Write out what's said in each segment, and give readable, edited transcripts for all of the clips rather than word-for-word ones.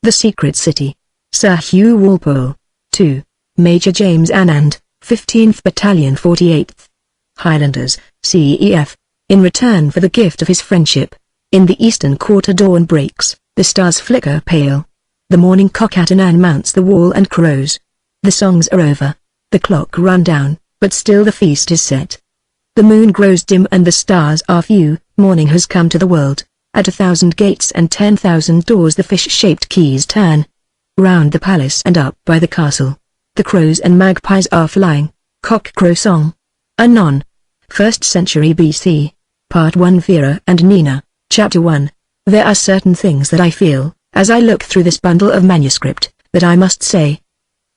The Secret City. Sir Hugh Walpole. 2. Major James Anand, 15th Battalion 48th Highlanders, CEF. In return for the gift of his friendship. In the eastern quarter dawn breaks, the stars flicker pale. The morning cock at an inn mounts the wall and crows. The songs are over. The clock run down, but still the feast is set. The moon grows dim and the stars are few. Morning has come to the world. At 1,000 gates and 10,000 doors the fish-shaped keys turn. Round the palace and up by the castle, the crows and magpies are flying. Cock crow song. Anon. 1st century BC. Part 1. Vera and Nina. Chapter 1. There are certain things that I feel, as I look through this bundle of manuscript, that I must say.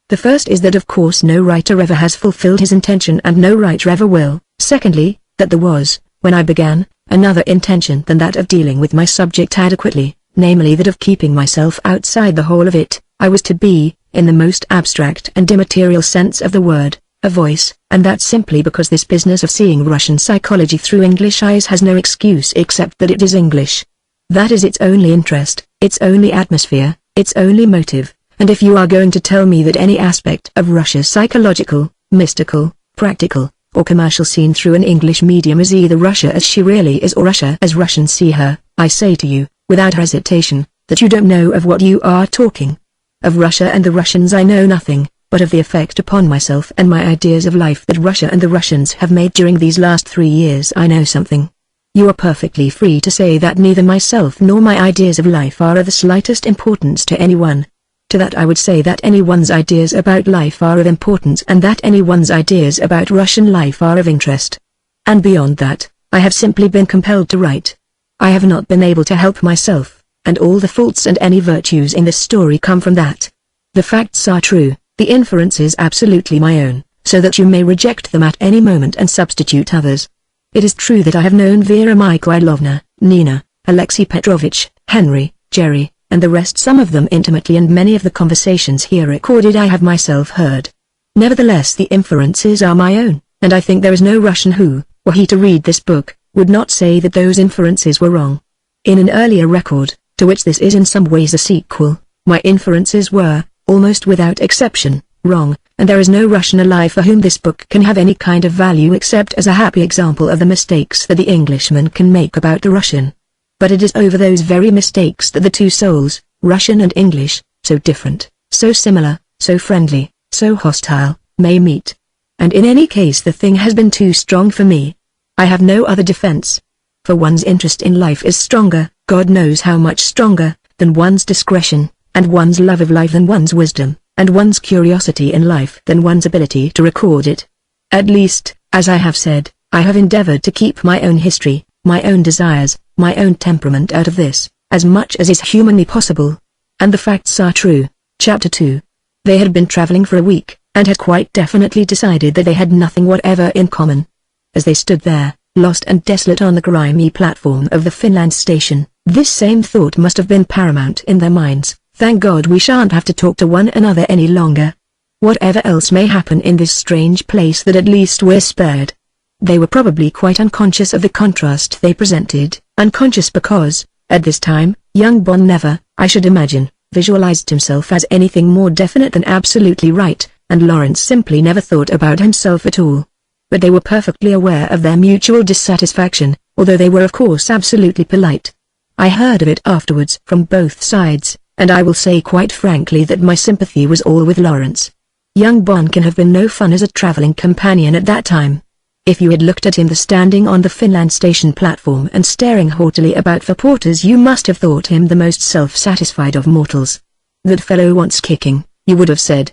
The first is that of course no writer ever has fulfilled his intention and no writer ever will. Secondly, that there was, when I began, another intention than that of dealing with my subject adequately, namely that of keeping myself outside the whole of it. I was to be, in the most abstract and immaterial sense of the word, a voice, and that simply because this business of seeing Russian psychology through English eyes has no excuse except that it is English. That is its only interest, its only atmosphere, its only motive, and if you are going to tell me that any aspect of Russia's psychological, mystical, practical, or commercial scene through an English medium is either Russia as she really is or Russia as Russians see her, I say to you, without hesitation, that you don't know of what you are talking. Of Russia and the Russians I know nothing, but of the effect upon myself and my ideas of life that Russia and the Russians have made during these last 3 years I know something. You are perfectly free to say that neither myself nor my ideas of life are of the slightest importance to anyone. To that I would say that anyone's ideas about life are of importance and that anyone's ideas about Russian life are of interest. And beyond that, I have simply been compelled to write. I have not been able to help myself. And all the faults and any virtues in this story come from that. The facts are true, the inference is absolutely my own, so that you may reject them at any moment and substitute others. It is true that I have known Vera Mikhailovna, Nina, Alexei Petrovich, Henry, Jerry, and the rest, some of them intimately, and many of the conversations here recorded I have myself heard. Nevertheless the inferences are my own, and I think there is no Russian who, were he to read this book, would not say that those inferences were wrong. In an earlier record, to which this is in some ways a sequel, my inferences were, almost without exception, wrong, and there is no Russian alive for whom this book can have any kind of value except as a happy example of the mistakes that the Englishman can make about the Russian. But it is over those very mistakes that the two souls, Russian and English, so different, so similar, so friendly, so hostile, may meet. And in any case the thing has been too strong for me. I have no other defense. For one's interest in life is stronger, God knows how much stronger, than one's discretion, and one's love of life than one's wisdom, and one's curiosity in life than one's ability to record it. At least, as I have said, I have endeavored to keep my own history, my own desires, my own temperament out of this, as much as is humanly possible. And the facts are true. Chapter 2. They had been traveling for a week, and had quite definitely decided that they had nothing whatever in common. As they stood there, lost and desolate on the grimy platform of the Finland station, this same thought must have been paramount in their minds: thank God we shan't have to talk to one another any longer. Whatever else may happen in this strange place, that at least we're spared. They were probably quite unconscious of the contrast they presented, unconscious because, at this time, young Bon never, I should imagine, visualized himself as anything more definite than absolutely right, and Lawrence simply never thought about himself at all. But they were perfectly aware of their mutual dissatisfaction, although they were of course absolutely polite. I heard of it afterwards from both sides, and I will say quite frankly that my sympathy was all with Lawrence. Young Bon can have been no fun as a traveling companion at that time. If you had looked at him standing on the Finland station platform and staring haughtily about for porters, you must have thought him the most self-satisfied of mortals. That fellow wants kicking, you would have said.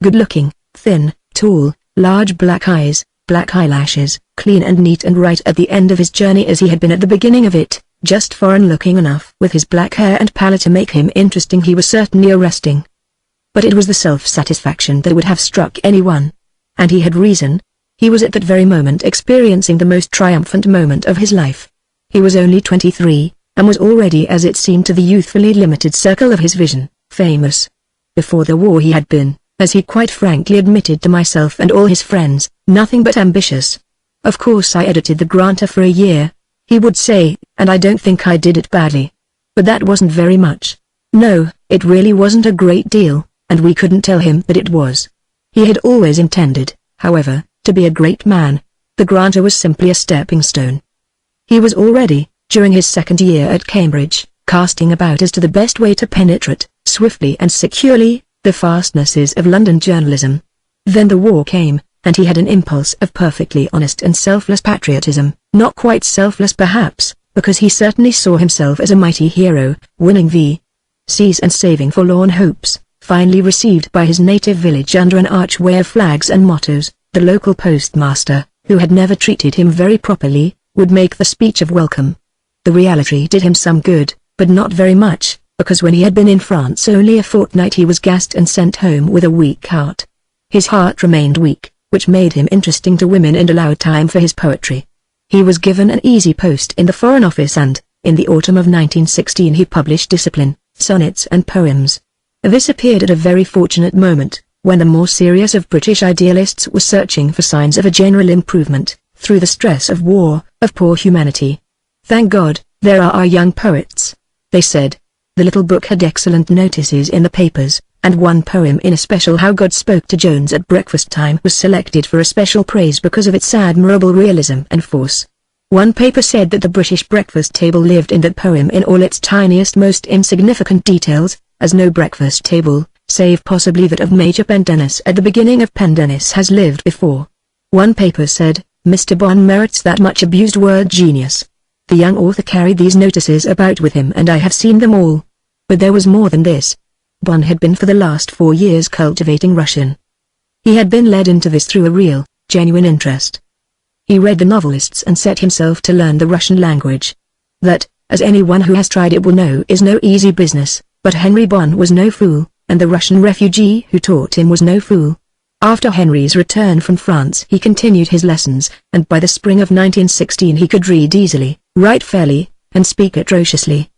Good-looking, thin, tall, large black eyes, black eyelashes, clean and neat and right at the end of his journey as he had been at the beginning of it, just foreign-looking enough with his black hair and pallor to make him interesting. He was certainly arresting. But it was the self-satisfaction that would have struck anyone. And he had reason. He was at that very moment experiencing the most triumphant moment of his life. He was only 23, and was already, as it seemed to the youthfully limited circle of his vision, famous. Before the war he had been, as he quite frankly admitted to myself and all his friends, nothing but ambitious. Of course I edited the Granter for a year, he would say, and I don't think I did it badly. But that wasn't very much. No, it really wasn't a great deal, and we couldn't tell him that it was. He had always intended, however, to be a great man. The granter was simply a stepping stone. He was already, during his second year at Cambridge, casting about as to the best way to penetrate, swiftly and securely, the fastnesses of London journalism. Then the war came, and he had an impulse of perfectly honest and selfless patriotism, not quite selfless perhaps, because he certainly saw himself as a mighty hero, winning V.C.'s and saving forlorn hopes, finally received by his native village under an archway of flags and mottos. The local postmaster, who had never treated him very properly, would make the speech of welcome. The reality did him some good, but not very much, because when he had been in France only a fortnight he was gassed and sent home with a weak heart. His heart remained weak, which made him interesting to women and allowed time for his poetry. He was given an easy post in the Foreign Office and, in the autumn of 1916 he published Discipline, Sonnets and Poems. This appeared at a very fortunate moment, when the more serious of British idealists were searching for signs of a general improvement, through the stress of war, of poor humanity. "Thank God, there are our young poets," they said. The little book had excellent notices in the papers, and one poem in especial, How God Spoke to Jones at Breakfast Time, was selected for especial praise because of its admirable realism and force. One paper said that the British breakfast table lived in that poem in all its tiniest, most insignificant details, as no breakfast table, save possibly that of Major Pendennis at the beginning of Pendennis, has lived before. One paper said, Mr. Bonn merits that much abused word genius. The young author carried these notices about with him, and I have seen them all. But there was more than this. Bonn had been for the last 4 years cultivating Russian. He had been led into this through a real, genuine interest. He read the novelists and set himself to learn the Russian language. That, as anyone who has tried it will know, is no easy business, but Henry Bonn was no fool, and the Russian refugee who taught him was no fool. After Henry's return from France he continued his lessons, and by the spring of 1916 he could read easily, write fairly, and speak atrociously.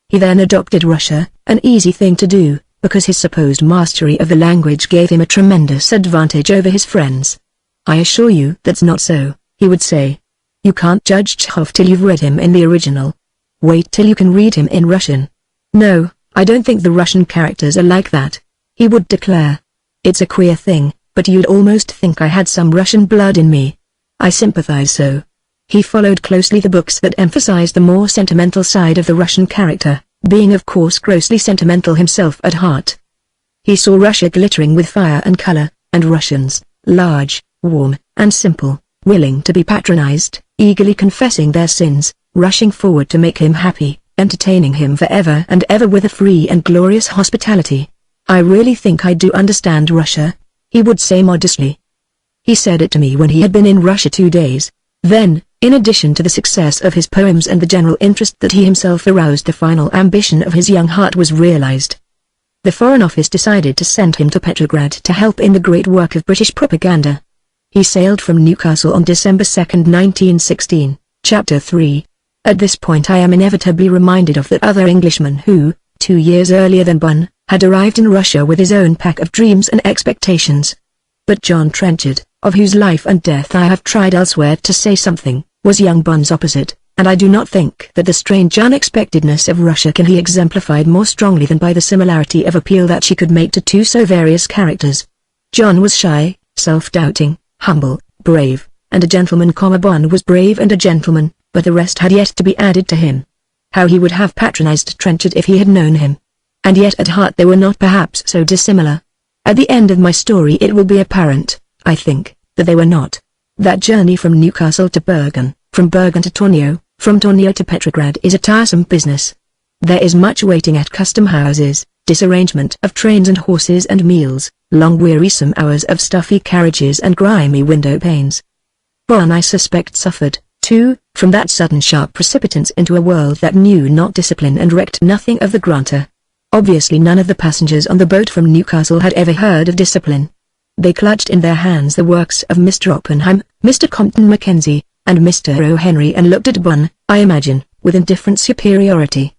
He then adopted Russia, an easy thing to do, because his supposed mastery of the language gave him a tremendous advantage over his friends. "I assure you that's not so," he would say. "You can't judge Chekhov till you've read him in the original. Wait till you can read him in Russian." "No, I don't think the Russian characters are like that," he would declare. "It's a queer thing, but you'd almost think I had some Russian blood in me. I sympathize so." He followed closely the books that emphasized the more sentimental side of the Russian character, being of course grossly sentimental himself at heart. He saw Russia glittering with fire and color, and Russians, large, warm, and simple, willing to be patronized, eagerly confessing their sins, rushing forward to make him happy, entertaining him forever and ever with a free and glorious hospitality. "I really think I do understand Russia," he would say modestly. He said it to me when he had been in Russia 2 days. Then, in addition to the success of his poems and the general interest that he himself aroused, the final ambition of his young heart was realized. The Foreign Office decided to send him to Petrograd to help in the great work of British propaganda. He sailed from Newcastle on December 2, 1916. Chapter 3. At this point I am inevitably reminded of that other Englishman who, 2 years earlier than Bonn, had arrived in Russia with his own pack of dreams and expectations. But John Trenchard, of whose life and death I have tried elsewhere to say something, was young Bonn's opposite, and I do not think that the strange unexpectedness of Russia can be exemplified more strongly than by the similarity of appeal that she could make to two so various characters. John was shy, self-doubting, humble, brave, and a gentleman. Bonn was brave and a gentleman, but the rest had yet to be added to him. How he would have patronized Trenchard if he had known him. And yet at heart they were not perhaps so dissimilar. At the end of my story it will be apparent, I think, that they were not. That journey from Newcastle to Bergen, from Bergen to Tornio, from Tornio to Petrograd is a tiresome business. There is much waiting at custom houses, disarrangement of trains and horses and meals, long wearisome hours of stuffy carriages and grimy window panes. Bonn, I suspect, suffered, too, from that sudden sharp precipitance into a world that knew not discipline and recked nothing of the granter. Obviously none of the passengers on the boat from Newcastle had ever heard of discipline. They clutched in their hands the works of Mr. Oppenheim, Mr. Compton Mackenzie, and Mr. O. Henry and looked at Bonn, I imagine, with indifferent superiority.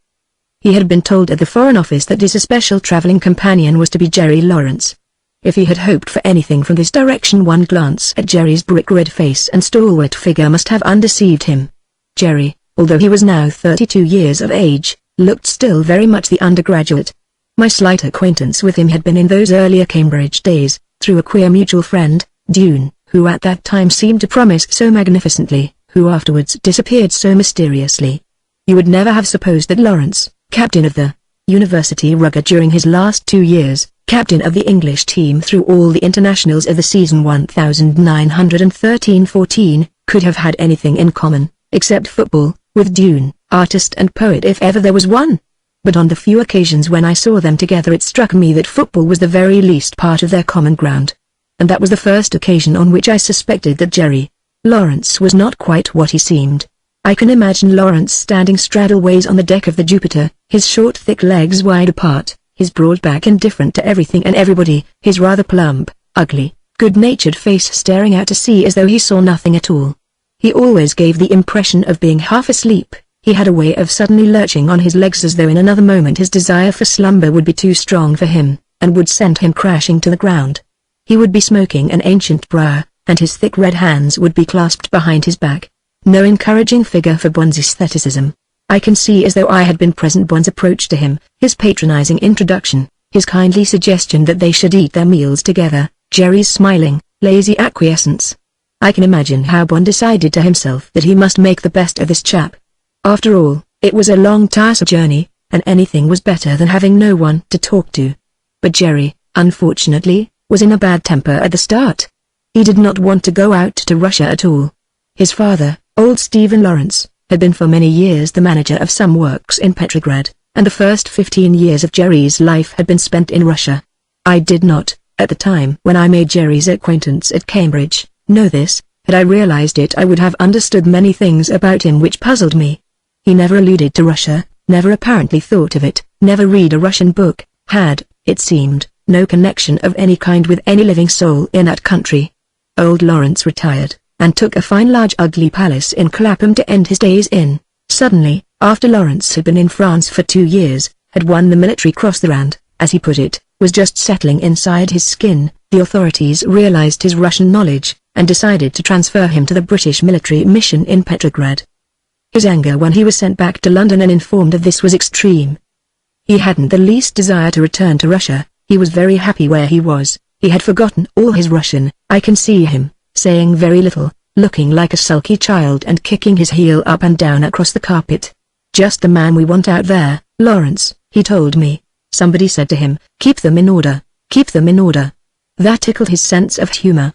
He had been told at the Foreign Office that his especial travelling companion was to be Jerry Lawrence. If he had hoped for anything from this direction, one glance at Jerry's brick-red face and stalwart figure must have undeceived him. Jerry, although he was now 32 years of age, looked still very much the undergraduate. My slight acquaintance with him had been in those earlier Cambridge days, through a queer mutual friend, Dune, who at that time seemed to promise so magnificently, who afterwards disappeared so mysteriously. You would never have supposed that Lawrence, captain of the University Rugger during his last 2 years, captain of the English team through all the internationals of the season 1913-14, could have had anything in common, except football, with Dune, artist and poet if ever there was one. But on the few occasions when I saw them together it struck me that football was the very least part of their common ground. And that was the first occasion on which I suspected that Jerry Lawrence was not quite what he seemed. I can imagine Lawrence standing straddleways on the deck of the Jupiter, his short thick legs wide apart, his broad back indifferent to everything and everybody, his rather plump, ugly, good-natured face staring out to sea as though he saw nothing at all. He always gave the impression of being half asleep. He had a way of suddenly lurching on his legs as though in another moment his desire for slumber would be too strong for him, and would send him crashing to the ground. He would be smoking an ancient briar, and his thick red hands would be clasped behind his back. No encouraging figure for Bond's aestheticism. I can see as though I had been present Bond's approach to him, his patronizing introduction, his kindly suggestion that they should eat their meals together, Jerry's smiling, lazy acquiescence. I can imagine how Bond decided to himself that he must make the best of this chap. After all, it was a long tiresome journey, and anything was better than having no one to talk to. But Jerry, unfortunately, was in a bad temper at the start. He did not want to go out to Russia at all. His father, old Stephen Lawrence, had been for many years the manager of some works in Petrograd, and the first 15 years of Jerry's life had been spent in Russia. I did not, at the time when I made Jerry's acquaintance at Cambridge, know this. Had I realized it I would have understood many things about him which puzzled me. He never alluded to Russia, never apparently thought of it, never read a Russian book, had, it seemed, no connection of any kind with any living soul in that country. Old Lawrence retired, and took a fine large ugly palace in Clapham to end his days in. Suddenly, after Lawrence had been in France for 2 years, had won the Military Cross and, as he put it, was just settling inside his skin, the authorities realized his Russian knowledge, and decided to transfer him to the British military mission in Petrograd. His anger when he was sent back to London and informed of this was extreme. He hadn't the least desire to return to Russia, he was very happy where he was, he had forgotten all his Russian. I can see him, saying very little, looking like a sulky child and kicking his heel up and down across the carpet. Just the man we want out there, Lawrence, he told me. Somebody said to him, keep them in order, keep them in order. That tickled his sense of humor.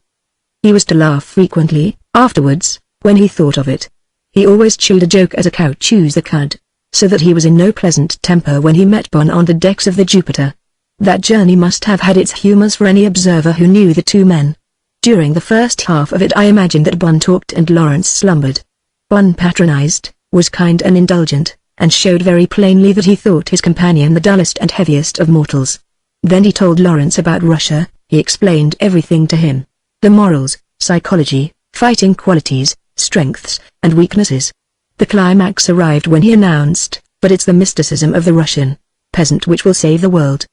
He was to laugh frequently, afterwards, when he thought of it. He always chewed a joke as a cow chews the cud, so that he was in no pleasant temper when he met Bon on the decks of the Jupiter. That journey must have had its humors for any observer who knew the two men. During the first half of it I imagined that Bon talked and Lawrence slumbered. Bon patronized, was kind and indulgent, and showed very plainly that he thought his companion the dullest and heaviest of mortals. Then he told Lawrence about Russia, he explained everything to him. The morals, psychology, fighting qualities, strengths, and weaknesses. The climax arrived when he announced, but it's the mysticism of the Russian peasant which will save the world.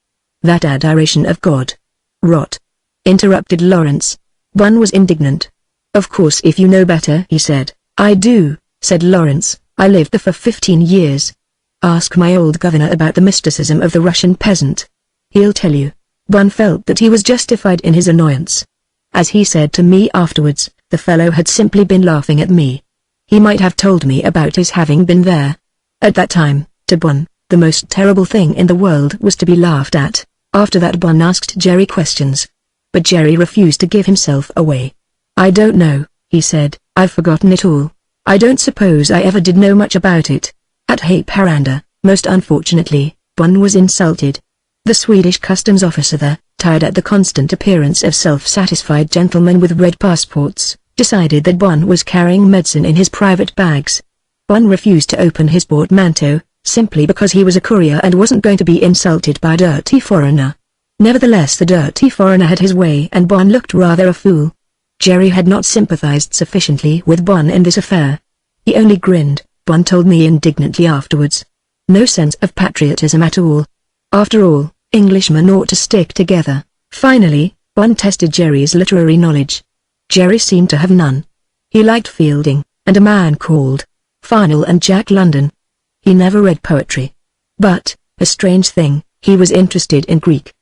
That adoration of God. Rot. Interrupted Lawrence. Bon was indignant. Of course if you know better, he said. I do, said Lawrence, I lived there for 15 years. Ask my old governor about the mysticism of the Russian peasant. He'll tell you. Bon felt that he was justified in his annoyance. As he said to me afterwards, the fellow had simply been laughing at me. He might have told me about his having been there. At that time, to Bon, the most terrible thing in the world was to be laughed at. After that Bon asked Jerry questions. But Jerry refused to give himself away. I don't know, he said, I've forgotten it all. I don't suppose I ever did know much about it. At Haparanda, most unfortunately, Bon was insulted. The Swedish customs officer there, tired at the constant appearance of self-satisfied gentlemen with red passports, decided that Bon was carrying medicine in his private bags. Bon refused to open his portmanteau, simply because he was a courier and wasn't going to be insulted by a dirty foreigner. Nevertheless the dirty foreigner had his way and Bon looked rather a fool. Jerry had not sympathized sufficiently with Bon in this affair. He only grinned, Bon told me indignantly afterwards. No sense of patriotism at all. After all, Englishmen ought to stick together. Finally, Bon tested Jerry's literary knowledge. Jerry seemed to have none. He liked Fielding, and a man called Farnell and Jack London. He never read poetry. But, a strange thing, he was interested in Greek.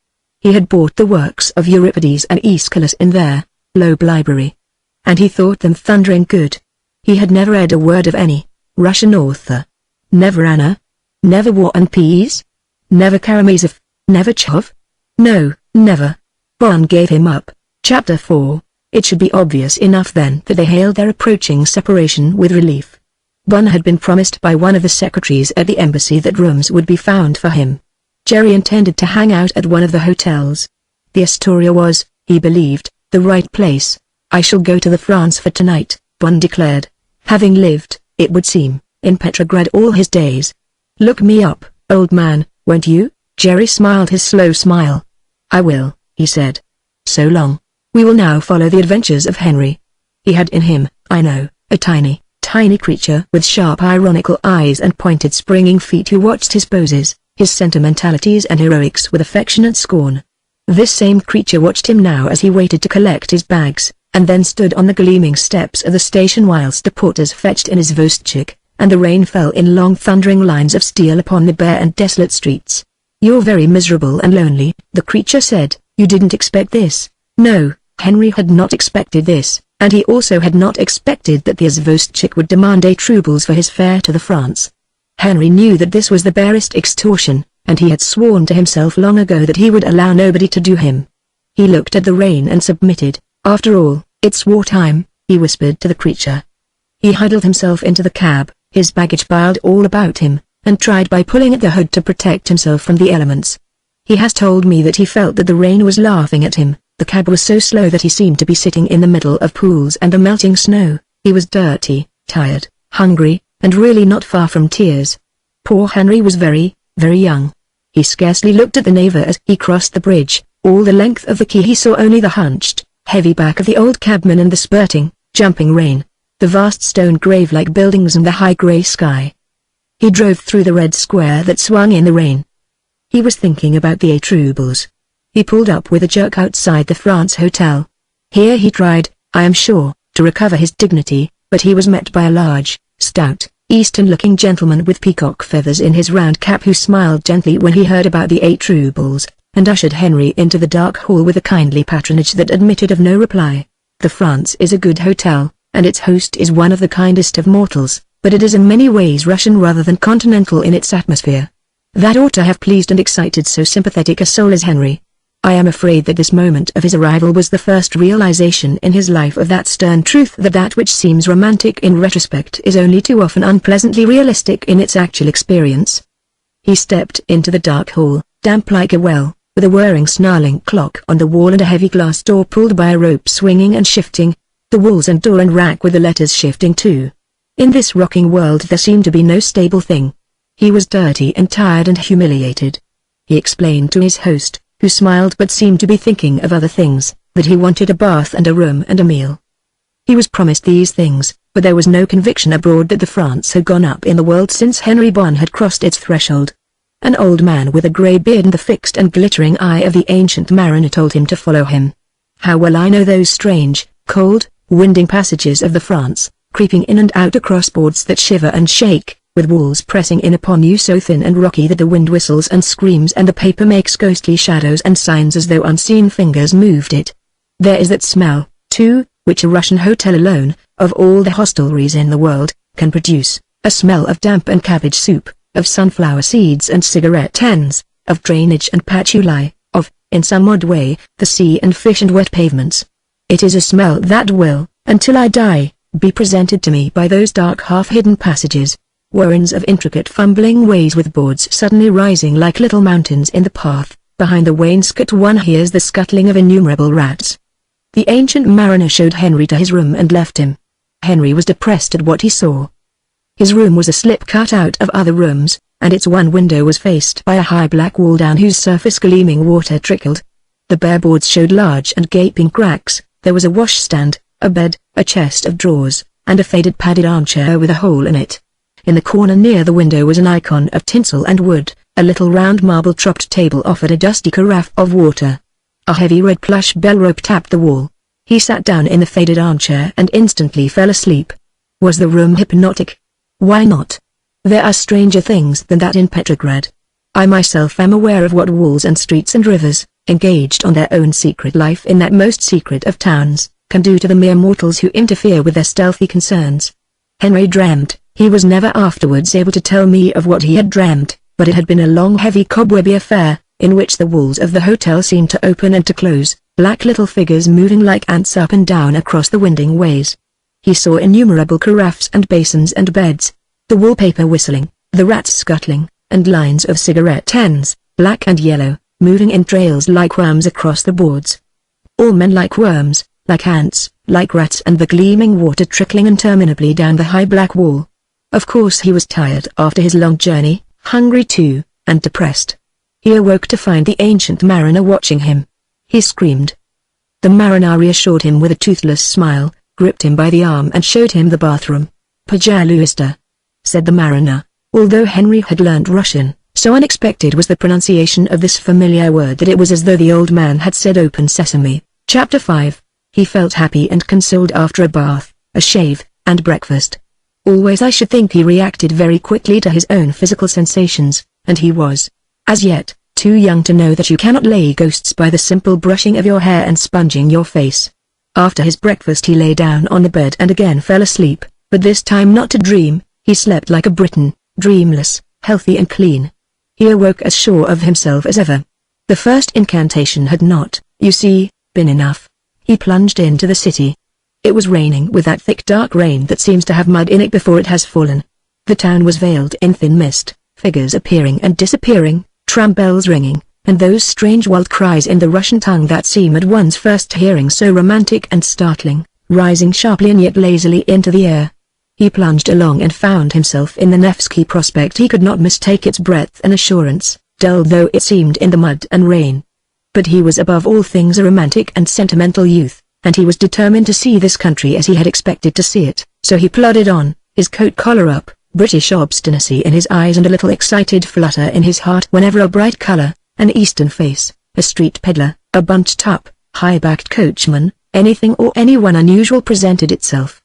He had bought the works of Euripides and Aeschylus in their Loeb library, and he thought them thundering good. He had never read a word of any Russian author. Never Anna? Never War and Peace? Never Karamazov? Never Chekhov? No, never. Bon gave him up. Chapter 4. It should be obvious enough then that they hailed their approaching separation with relief. Bon had been promised by one of the secretaries at the embassy that rooms would be found for him. Jerry intended to hang out at one of the hotels. The Astoria was, he believed, the right place. I shall go to the France for tonight, Bon declared, having lived, it would seem, in Petrograd all his days. Look me up, old man, won't you? Jerry smiled his slow smile. I will, he said. So long. We will now follow the adventures of Henry. He had in him, I know, a tiny creature with sharp ironical eyes and pointed springing feet who watched his poses, his sentimentalities and heroics with affectionate scorn. This same creature watched him now as he waited to collect his bags, and then stood on the gleaming steps of the station whilst the porters fetched in his Vostchik, and the rain fell in long thundering lines of steel upon the bare and desolate streets. You're very miserable and lonely, the creature said. You didn't expect this. No, Henry had not expected this, and he also had not expected that the Izvostchik would demand 8 rubles for his fare to the France. Henry knew that this was the barest extortion, and he had sworn to himself long ago that he would allow nobody to do him. He looked at the rain and submitted. After all, it's wartime, he whispered to the creature. He huddled himself into the cab, his baggage piled all about him, and tried by pulling at the hood to protect himself from the elements. He has told me that he felt that the rain was laughing at him. The cab was so slow that he seemed to be sitting in the middle of pools and the melting snow. He was dirty, tired, hungry, and really not far from tears. Poor Henry was very, very young. He scarcely looked at the neighbor as he crossed the bridge. All the length of the quay he saw only the hunched, heavy back of the old cabman and the spurting, jumping rain, the vast stone grave-like buildings and the high grey sky. He drove through the red square that swung in the rain. He was thinking about the 8 rubles. He pulled up with a jerk outside the France Hotel. Here he tried, I am sure, to recover his dignity, but he was met by a large, stout, Eastern-looking gentleman with peacock feathers in his round cap who smiled gently when he heard about the 8 rubles, and ushered Henry into the dark hall with a kindly patronage that admitted of no reply. The France is a good hotel, and its host is one of the kindest of mortals, but it is in many ways Russian rather than continental in its atmosphere. That ought to have pleased and excited so sympathetic a soul as Henry. I am afraid that this moment of his arrival was the first realization in his life of that stern truth that that which seems romantic in retrospect is only too often unpleasantly realistic in its actual experience. He stepped into the dark hall, damp like a well, with a whirring snarling clock on the wall and a heavy glass door pulled by a rope swinging and shifting, the walls and door and rack with the letters shifting too. In this rocking world there seemed to be no stable thing. He was dirty and tired and humiliated. He explained to his host, who smiled but seemed to be thinking of other things, that he wanted a bath and a room and a meal. He was promised these things, but there was no conviction abroad that the France had gone up in the world since Henry Bon had crossed its threshold. An old man with a grey beard and the fixed and glittering eye of the ancient mariner told him to follow him. How well I know those strange, cold, winding passages of the France, creeping in and out across boards that shiver and shake, with walls pressing in upon you so thin and rocky that the wind whistles and screams and the paper makes ghostly shadows and signs as though unseen fingers moved it. There is that smell, too, which a Russian hotel alone, of all the hostelries in the world, can produce, a smell of damp and cabbage soup, of sunflower seeds and cigarette ends, of drainage and patchouli, of, in some odd way, the sea and fish and wet pavements. It is a smell that will, until I die, be presented to me by those dark half-hidden passages, warrens of intricate fumbling ways with boards suddenly rising like little mountains in the path. Behind the wainscot one hears the scuttling of innumerable rats. The ancient mariner showed Henry to his room and left him. Henry was depressed at what he saw. His room was a slip cut out of other rooms, and its one window was faced by a high black wall down whose surface gleaming water trickled. The bare boards showed large and gaping cracks. There was a washstand, a bed, a chest of drawers, and a faded padded armchair with a hole in it. In the corner near the window was an icon of tinsel and wood. A little round marble-topped table offered a dusty carafe of water. A heavy red plush bell rope tapped the wall. He sat down in the faded armchair and instantly fell asleep. Was the room hypnotic? Why not? There are stranger things than that in Petrograd. I myself am aware of what walls and streets and rivers, engaged on their own secret life in that most secret of towns, can do to the mere mortals who interfere with their stealthy concerns. Henry dreamt. He was never afterwards able to tell me of what he had dreamt, but it had been a long heavy cobwebby affair, in which the walls of the hotel seemed to open and to close, black little figures moving like ants up and down across the winding ways. He saw innumerable carafes and basins and beds, the wallpaper whistling, the rats scuttling, and lines of cigarette ends, black and yellow, moving in trails like worms across the boards. All men like worms, like ants, like rats, and the gleaming water trickling interminably down the high black wall. Of course he was tired after his long journey, hungry too, and depressed. He awoke to find the ancient mariner watching him. He screamed. The mariner reassured him with a toothless smile, gripped him by the arm and showed him the bathroom. "Пожалуйста," said the mariner. Although Henry had learnt Russian, so unexpected was the pronunciation of this familiar word that it was as though the old man had said "Open Sesame." Chapter 5. He felt happy and consoled after a bath, a shave, and breakfast. Always I should think he reacted very quickly to his own physical sensations, and he was, as yet, too young to know that you cannot lay ghosts by the simple brushing of your hair and sponging your face. After his breakfast he lay down on the bed and again fell asleep, but this time not to dream. He slept like a Briton, dreamless, healthy and clean. He awoke as sure of himself as ever. The first incantation had not, you see, been enough. He plunged into the city. It was raining with that thick dark rain that seems to have mud in it before it has fallen. The town was veiled in thin mist, figures appearing and disappearing, tram bells ringing, and those strange wild cries in the Russian tongue that seem at one's first hearing so romantic and startling, rising sharply and yet lazily into the air. He plunged along and found himself in the Nevsky Prospect. He could not mistake its breadth and assurance, dull though it seemed in the mud and rain. But he was above all things a romantic and sentimental youth, and he was determined to see this country as he had expected to see it, so he plodded on, his coat collar up, British obstinacy in his eyes and a little excited flutter in his heart whenever a bright color, an eastern face, a street peddler, a bunched-up, high-backed coachman, anything or anyone unusual presented itself.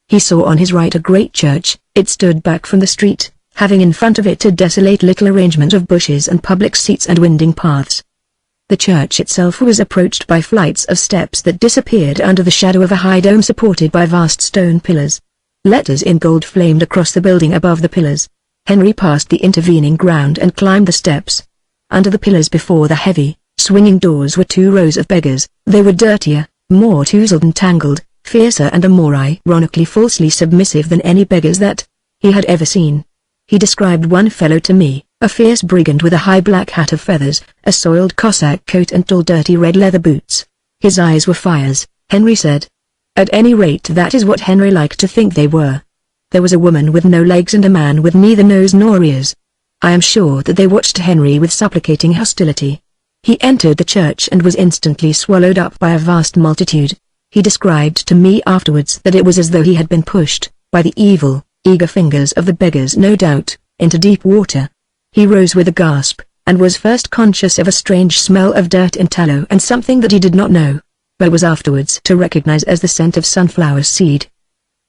He saw on his right a great church. It stood back from the street, having in front of it a desolate little arrangement of bushes and public seats and winding paths. The church itself was approached by flights of steps that disappeared under the shadow of a high dome supported by vast stone pillars. Letters in gold flamed across the building above the pillars. Henry passed the intervening ground and climbed the steps. Under the pillars before the heavy, swinging doors were 2 rows of beggars. They were dirtier, more touzled and tangled, fiercer and more ironically falsely submissive than any beggars that he had ever seen. He described one fellow to me, a fierce brigand with a high black hat of feathers, a soiled Cossack coat and tall dirty red leather boots. His eyes were fires, Henry said. At any rate that is what Henry liked to think they were. There was a woman with no legs and a man with neither nose nor ears. I am sure that they watched Henry with supplicating hostility. He entered the church and was instantly swallowed up by a vast multitude. He described to me afterwards that it was as though he had been pushed, by the evil, eager fingers of the beggars no doubt, into deep water. He rose with a gasp, and was first conscious of a strange smell of dirt and tallow and something that he did not know, but was afterwards to recognize as the scent of sunflower seed.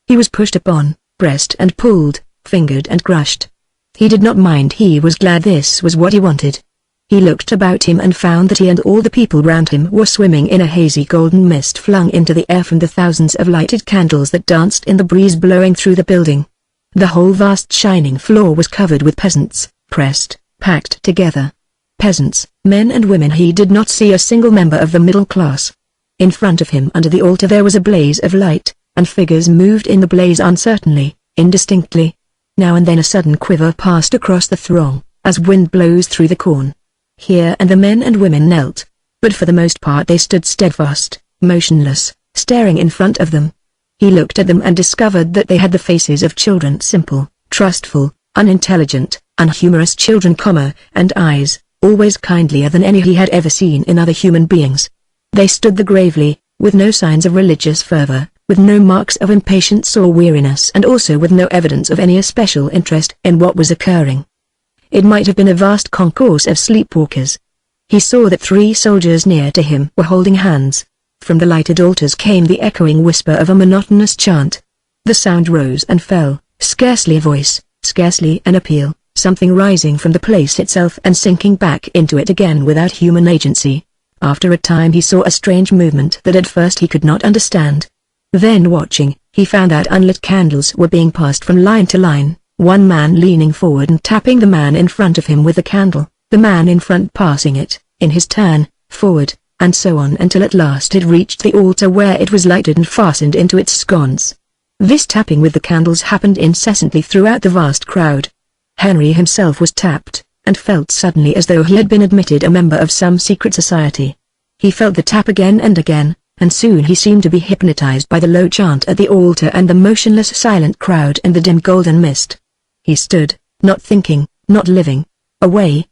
He was pushed upon, pressed and pulled, fingered and crushed. He did not mind. He was glad this was what he wanted. He looked about him and found that he and all the people round him were swimming in a hazy golden mist flung into the air from the thousands of lighted candles that danced in the breeze blowing through the building. The whole vast shining floor was covered with peasants, pressed, packed together. Peasants, men and women. He did not see a single member of the middle class. In front of him under the altar there was a blaze of light, and figures moved in the blaze uncertainly, indistinctly. Now and then a sudden quiver passed across the throng, as wind blows through the corn. Here and the men and women knelt, but for the most part they stood steadfast, motionless, staring in front of them. He looked at them and discovered that they had the faces of children, simple, trustful, unintelligent, unhumorous children, and eyes, always kindlier than any he had ever seen in other human beings. They stood there gravely, with no signs of religious fervor, with no marks of impatience or weariness, and also with no evidence of any especial interest in what was occurring. It might have been a vast concourse of sleepwalkers. He saw that 3 soldiers near to him were holding hands. From the lighted altars came the echoing whisper of a monotonous chant. The sound rose and fell, scarcely a voice, scarcely an appeal, something rising from the place itself and sinking back into it again without human agency. After a time he saw a strange movement that at first he could not understand. Then watching, he found that unlit candles were being passed from line to line, one man leaning forward and tapping the man in front of him with the candle, the man in front passing it, in his turn, forward, and so on until at last it reached the altar where it was lighted and fastened into its sconce. This tapping with the candles happened incessantly throughout the vast crowd. Henry himself was tapped, and felt suddenly as though he had been admitted a member of some secret society. He felt the tap again and again, and soon he seemed to be hypnotized by the low chant at the altar and the motionless silent crowd and the dim golden mist. He stood, not thinking, not living. Away,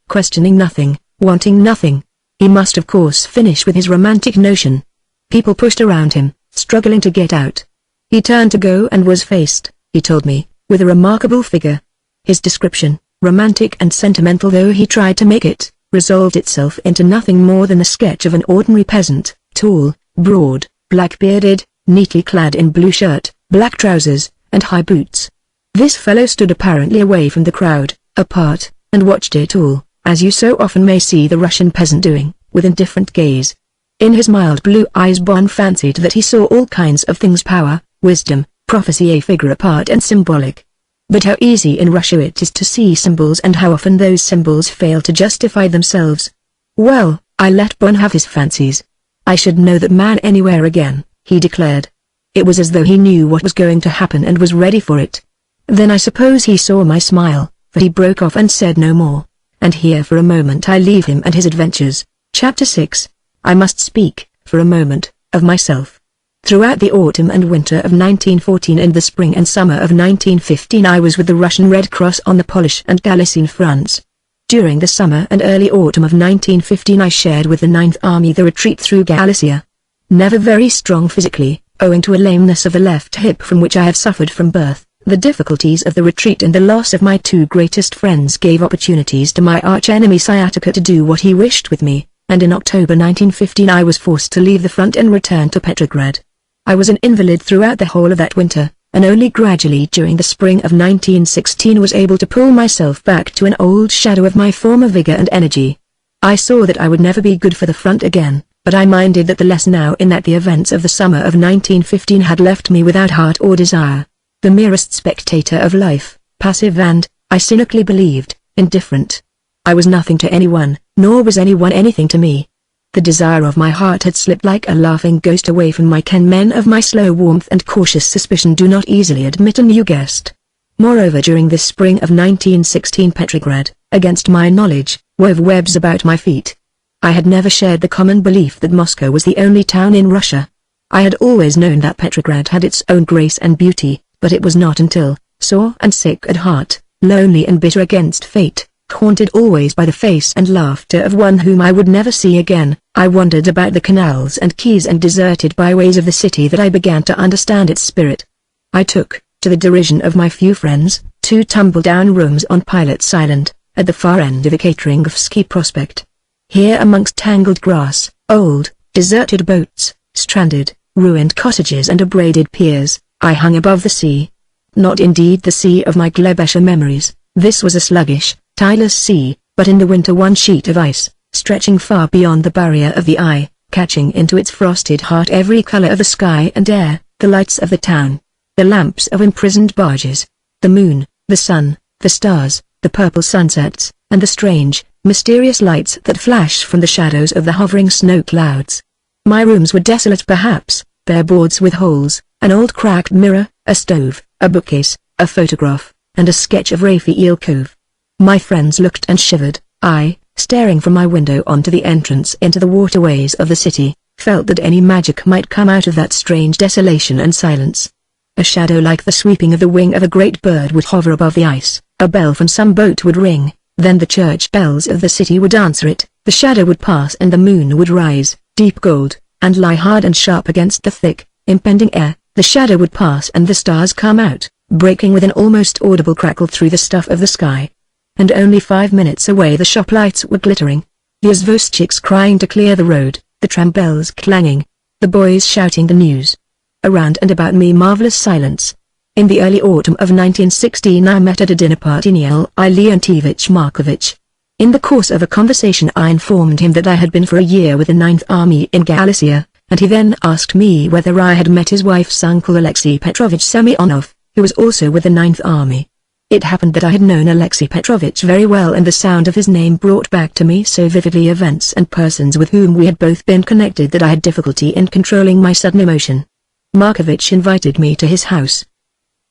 questioning nothing, wanting nothing. He must of course finish with his romantic notion. People pushed around him, struggling to get out. He turned to go and was faced, he told me, with a remarkable figure. His description, romantic and sentimental though he tried to make it, resolved itself into nothing more than a sketch of an ordinary peasant, tall, broad, black-bearded, neatly clad in blue shirt, black trousers, and high boots. This fellow stood apparently away from the crowd, apart, and watched it all, as you so often may see the Russian peasant doing, with indifferent gaze. In his mild blue eyes one fancied that he saw all kinds of things: power, wisdom, prophecy, a figure apart and symbolic. But how easy in Russia it is to see symbols and how often those symbols fail to justify themselves. Well, I let Bon have his fancies. I should know that man anywhere again, he declared. It was as though he knew what was going to happen and was ready for it. Then I suppose he saw my smile, for he broke off and said no more. And here for a moment I leave him and his adventures. Chapter 6. I must speak, for a moment, of myself. Throughout the autumn and winter of 1914 and the spring and summer of 1915 I was with the Russian Red Cross on the Polish and Galician fronts. During the summer and early autumn of 1915 I shared with the 9th Army the retreat through Galicia. Never very strong physically, owing to a lameness of the left hip from which I have suffered from birth, the difficulties of the retreat and the loss of my two greatest friends gave opportunities to my arch-enemy sciatica to do what he wished with me, and in October 1915 I was forced to leave the front and return to Petrograd. I was an invalid throughout the whole of that winter, and only gradually during the spring of 1916 was able to pull myself back to an old shadow of my former vigor and energy. I saw that I would never be good for the front again, but I minded that the less now in that the events of the summer of 1915 had left me without heart or desire. The merest spectator of life, passive and, I cynically believed, indifferent. I was nothing to anyone, nor was anyone anything to me. The desire of my heart had slipped like a laughing ghost away from my ken. Men of my slow warmth and cautious suspicion do not easily admit a new guest. Moreover, during this spring of 1916 Petrograd, against my knowledge, wove webs about my feet. I had never shared the common belief that Moscow was the only town in Russia. I had always known that Petrograd had its own grace and beauty, but it was not until, sore and sick at heart, lonely and bitter against fate, haunted always by the face and laughter of one whom I would never see again, I wandered about the canals and quays and deserted byways of the city that I began to understand its spirit. I took, to the derision of my few friends, 2 tumble-down rooms on Pilot's Island, at the far end of Ekateringovsky Prospect. Here amongst tangled grass, old, deserted boats, stranded, ruined cottages and abraded piers, I hung above the sea. Not indeed the sea of my Glebesha memories, this was a sluggish, tideless sea, but in the winter one sheet of ice, stretching far beyond the barrier of the eye, catching into its frosted heart every color of the sky and air, the lights of the town, the lamps of imprisoned barges, the moon, the sun, the stars, the purple sunsets, and the strange, mysterious lights that flash from the shadows of the hovering snow clouds. My rooms were desolate perhaps, bare boards with holes, an old cracked mirror, a stove, a bookcase, a photograph, and a sketch of Raphael Cove. My friends looked and shivered. I, staring from my window onto the entrance into the waterways of the city, felt that any magic might come out of that strange desolation and silence. A shadow like the sweeping of the wing of a great bird would hover above the ice, a bell from some boat would ring, then the church bells of the city would answer it, the shadow would pass and the moon would rise, deep gold, and lie hard and sharp against the thick, impending air. The shadow would pass and the stars come out, breaking with an almost audible crackle through the stuff of the sky. And only 5 minutes away the shop lights were glittering, the izvostchiks crying to clear the road, the tram bells clanging, the boys shouting the news. Around and about me marvelous silence. In the early autumn of 1916 I met at a dinner party Neil I. Leontievich Markovich. In the course of a conversation I informed him that I had been for a year with the Ninth Army in Galicia, and he then asked me whether I had met his wife's uncle Alexei Petrovich Semyonov, who was also with the Ninth Army. It happened that I had known Alexei Petrovich very well, and the sound of his name brought back to me so vividly events and persons with whom we had both been connected that I had difficulty in controlling my sudden emotion. Markovich invited me to his house.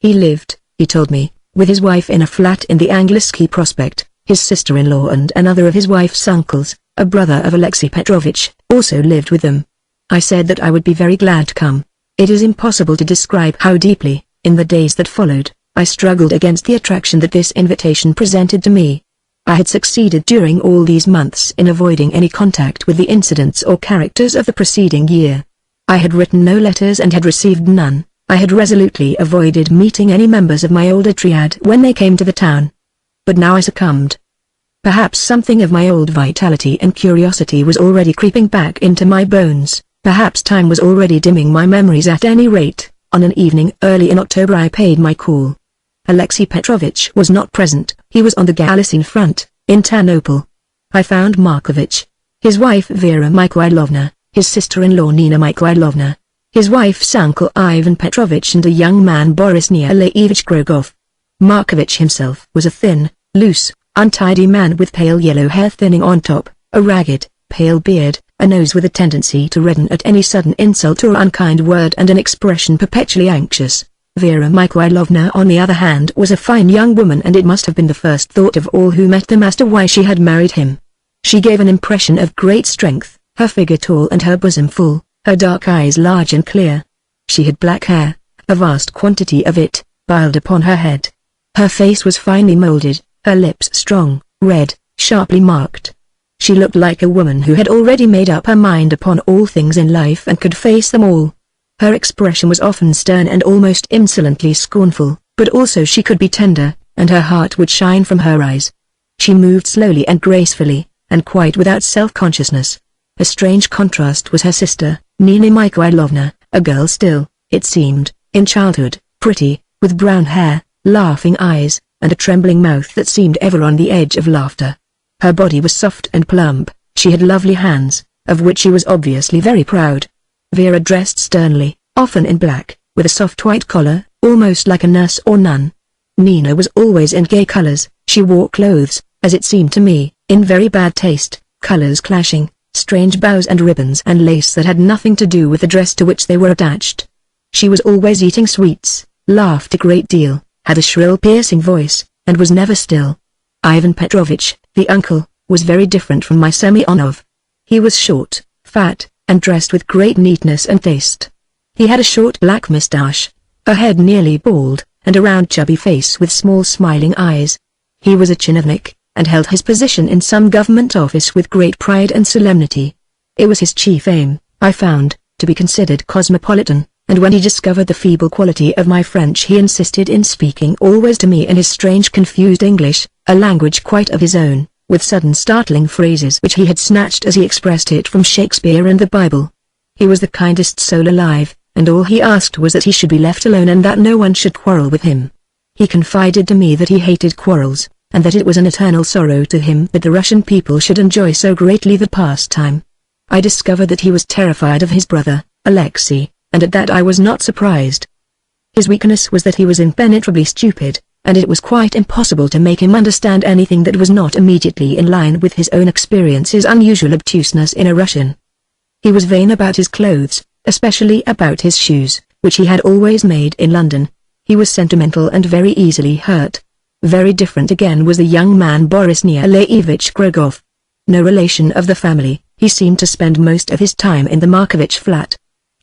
He lived, he told me, with his wife in a flat in the Angliski Prospect. His sister-in-law and another of his wife's uncles, a brother of Alexei Petrovich, also lived with them. I said that I would be very glad to come. It is impossible to describe how deeply, in the days that followed, I struggled against the attraction that this invitation presented to me. I had succeeded during all these months in avoiding any contact with the incidents or characters of the preceding year. I had written no letters and had received none. I had resolutely avoided meeting any members of my older triad when they came to the town. But now I succumbed. Perhaps something of my old vitality and curiosity was already creeping back into my bones, perhaps time was already dimming my memories. At any rate, on an evening early in October I paid my call. Alexei Petrovich was not present. He was on the Galician front, in Ternopil. I found Markovich, his wife Vera Mikhailovna, his sister-in-law Nina Mikhailovna, his wife's uncle Ivan Petrovich, and a young man Boris Nikolaievich Grogov. Markovich himself was a thin, loose, untidy man with pale yellow hair thinning on top, a ragged, pale beard, a nose with a tendency to redden at any sudden insult or unkind word, and an expression perpetually anxious. Vera Mikhailovna on the other hand was a fine young woman, and it must have been the first thought of all who met them as to why she had married him. She gave an impression of great strength, her figure tall and her bosom full, her dark eyes large and clear. She had black hair, a vast quantity of it, piled upon her head. Her face was finely molded, her lips strong, red, sharply marked. She looked like a woman who had already made up her mind upon all things in life and could face them all. Her expression was often stern and almost insolently scornful, but also she could be tender, and her heart would shine from her eyes. She moved slowly and gracefully, and quite without self-consciousness. A strange contrast was her sister, Nina Mikhailovna, a girl still, it seemed, in childhood, pretty, with brown hair, laughing eyes, and a trembling mouth that seemed ever on the edge of laughter. Her body was soft and plump, she had lovely hands, of which she was obviously very proud. Vera dressed sternly, often in black, with a soft white collar, almost like a nurse or nun. Nina was always in gay colors. She wore clothes, as it seemed to me, in very bad taste, colors clashing, strange bows and ribbons and lace that had nothing to do with the dress to which they were attached. She was always eating sweets, laughed a great deal, had a shrill piercing voice, and was never still. Ivan Petrovich, the uncle, was very different from my Semyonov. He was short, fat, and dressed with great neatness and taste. He had a short black moustache, a head nearly bald, and a round chubby face with small smiling eyes. He was a chinovnik, and held his position in some government office with great pride and solemnity. It was his chief aim, I found, to be considered cosmopolitan, and when he discovered the feeble quality of my French he insisted in speaking always to me in his strange confused English, a language quite of his own, with sudden startling phrases which he had snatched as he expressed it from Shakespeare and the Bible. He was the kindest soul alive, and all he asked was that he should be left alone and that no one should quarrel with him. He confided to me that he hated quarrels, and that it was an eternal sorrow to him that the Russian people should enjoy so greatly the pastime. I discovered that he was terrified of his brother, Alexei, and at that I was not surprised. His weakness was that he was impenetrably stupid, and it was quite impossible to make him understand anything that was not immediately in line with his own experience. His unusual obtuseness in a Russian. He was vain about his clothes, especially about his shoes, which he had always made in London. He was sentimental and very easily hurt. Very different again was the young man Boris Nikolaevich Grogov. No relation of the family, he seemed to spend most of his time in the Markovich flat.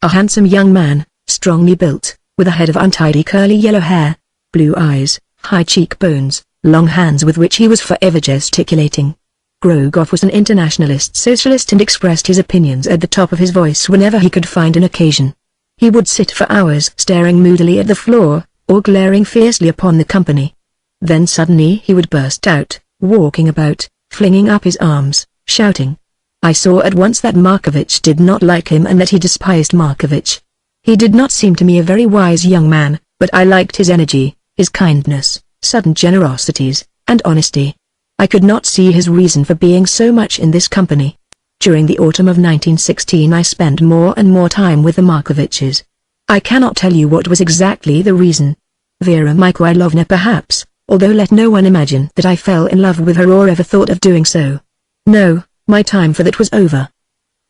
A handsome young man, strongly built, with a head of untidy curly yellow hair, blue eyes, high cheekbones, long hands with which he was forever gesticulating. Grogov was an internationalist socialist and expressed his opinions at the top of his voice whenever he could find an occasion. He would sit for hours staring moodily at the floor, or glaring fiercely upon the company. Then suddenly he would burst out, walking about, flinging up his arms, shouting. I saw at once that Markovich did not like him and that he despised Markovich. He did not seem to me a very wise young man, but I liked his energy, his kindness, sudden generosities, and honesty. I could not see his reason for being so much in this company. During the autumn of 1916 I spent more and more time with the Markoviches. I cannot tell you what was exactly the reason. Vera Mikhailovna perhaps, although let no one imagine that I fell in love with her or ever thought of doing so. No, my time for that was over.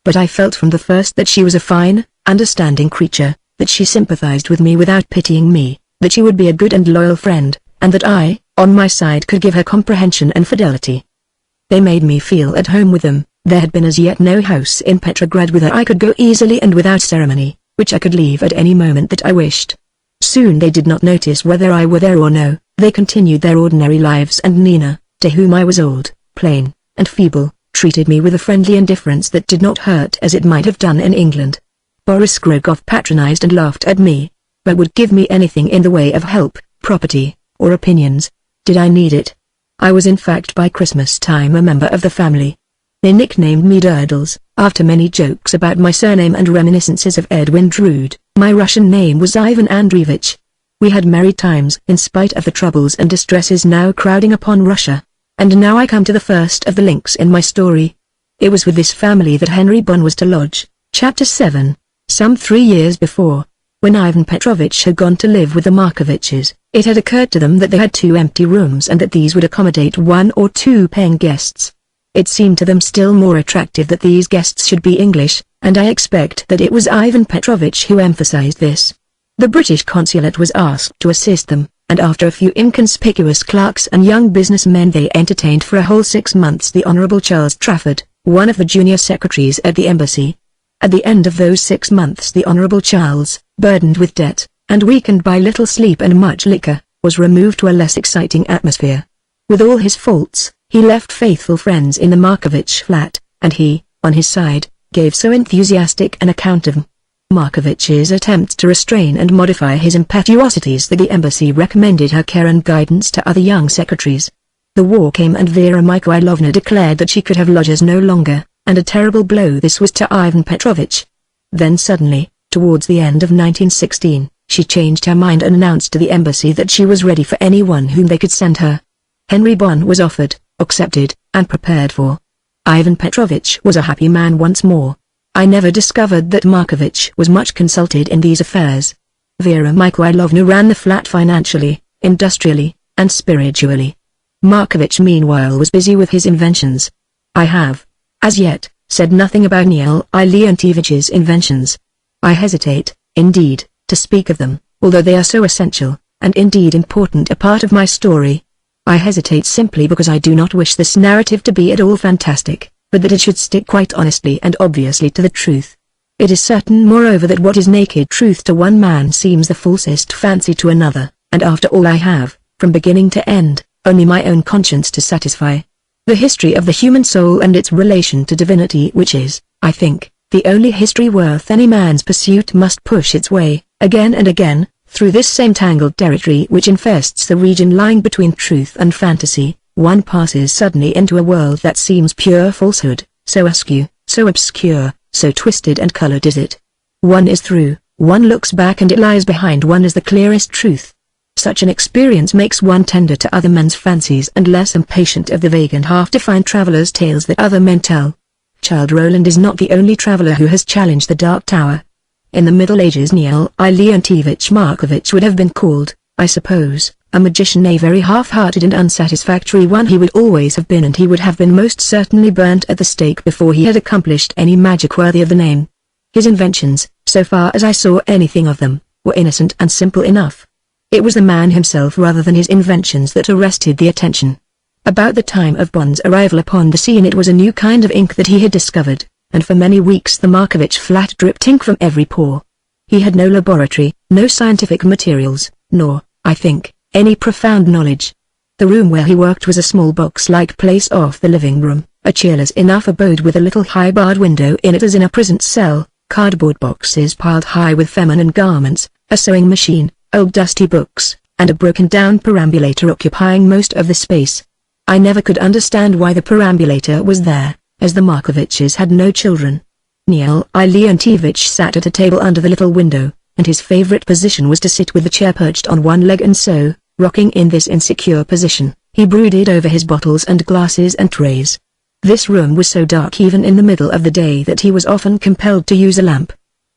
But I felt from the first that she was a fine, understanding creature, that she sympathized with me without pitying me, that she would be a good and loyal friend, and that I, on my side, could give her comprehension and fidelity. They made me feel at home with them. There had been as yet no house in Petrograd whither I could go easily and without ceremony, which I could leave at any moment that I wished. Soon they did not notice whether I were there or no. They continued their ordinary lives, and Nina, to whom I was old, plain, and feeble, treated me with a friendly indifference that did not hurt as it might have done in England. Boris Scrogov patronized and laughed at me, but would give me anything in the way of help, property, or opinions. Did I need it? I was in fact by Christmas time a member of the family. They nicknamed me Durdles, after many jokes about my surname and reminiscences of Edwin Drood. My Russian name was Ivan Andreevich. We had merry times in spite of the troubles and distresses now crowding upon Russia. And now I come to the first of the links in my story. It was with this family that Henry Bonn was to lodge. Chapter 7. Some 3 years before, when Ivan Petrovich had gone to live with the Markoviches, it had occurred to them that they had 2 empty rooms and that these would accommodate 1 or 2 paying guests. It seemed to them still more attractive that these guests should be English, and I expect that it was Ivan Petrovich who emphasized this. The British consulate was asked to assist them, and after a few inconspicuous clerks and young businessmen they entertained for a whole 6 months the Honorable Charles Trafford, one of the junior secretaries at the embassy. At the end of those 6 months the Honorable Charles, burdened with debt, and weakened by little sleep and much liquor, was removed to a less exciting atmosphere. With all his faults, he left faithful friends in the Markovich flat, and he, on his side, gave so enthusiastic an account of Markovich's attempts to restrain and modify his impetuosities that the embassy recommended her care and guidance to other young secretaries. The war came and Vera Mikhailovna declared that she could have lodgers no longer, and a terrible blow this was to Ivan Petrovich. Then suddenly, towards the end of 1916, she changed her mind and announced to the embassy that she was ready for anyone whom they could send her. Henry Bonn was offered, accepted, and prepared for. Ivan Petrovich was a happy man once more. I never discovered that Markovich was much consulted in these affairs. Vera Mikhailovna ran the flat financially, industrially, and spiritually. Markovich meanwhile was busy with his inventions. I have, as yet, said nothing about Niel Leontievitch's inventions. I hesitate, indeed, to speak of them, although they are so essential, and indeed important a part of my story. I hesitate simply because I do not wish this narrative to be at all fantastic, but that it should stick quite honestly and obviously to the truth. It is certain moreover that what is naked truth to one man seems the falsest fancy to another, and after all I have, from beginning to end, only my own conscience to satisfy. The history of the human soul and its relation to divinity, which is, I think, the only history worth any man's pursuit, must push its way, again and again, through this same tangled territory which infests the region lying between truth and fantasy. One passes suddenly into a world that seems pure falsehood, so askew, so obscure, so twisted and colored is it. One is through, one looks back and it lies behind one as the clearest truth. Such an experience makes one tender to other men's fancies and less impatient of the vague and half-defined travelers' tales that other men tell. Child Roland is not the only traveler who has challenged the Dark Tower. In the Middle Ages Niel Leontievich Markovich would have been called, I suppose, a magician, a very half-hearted and unsatisfactory one he would always have been, and he would have been most certainly burnt at the stake before he had accomplished any magic worthy of the name. His inventions, so far as I saw anything of them, were innocent and simple enough. It was the man himself rather than his inventions that arrested the attention. About the time of Bonn's arrival upon the scene it was a new kind of ink that he had discovered, and for many weeks the Markovich flat dripped ink from every pore. He had no laboratory, no scientific materials, nor, I think, any profound knowledge. The room where he worked was a small box-like place off the living room, a cheerless enough abode with a little high-barred window in it as in a prison cell, cardboard boxes piled high with feminine garments, a sewing machine, old dusty books, and a broken-down perambulator occupying most of the space. I never could understand why the perambulator was there, as the Markoviches had no children. Niel Leontievich sat at a table under the little window, and his favorite position was to sit with the chair perched on one leg, and so, rocking in this insecure position, he brooded over his bottles and glasses and trays. This room was so dark even in the middle of the day that he was often compelled to use a lamp.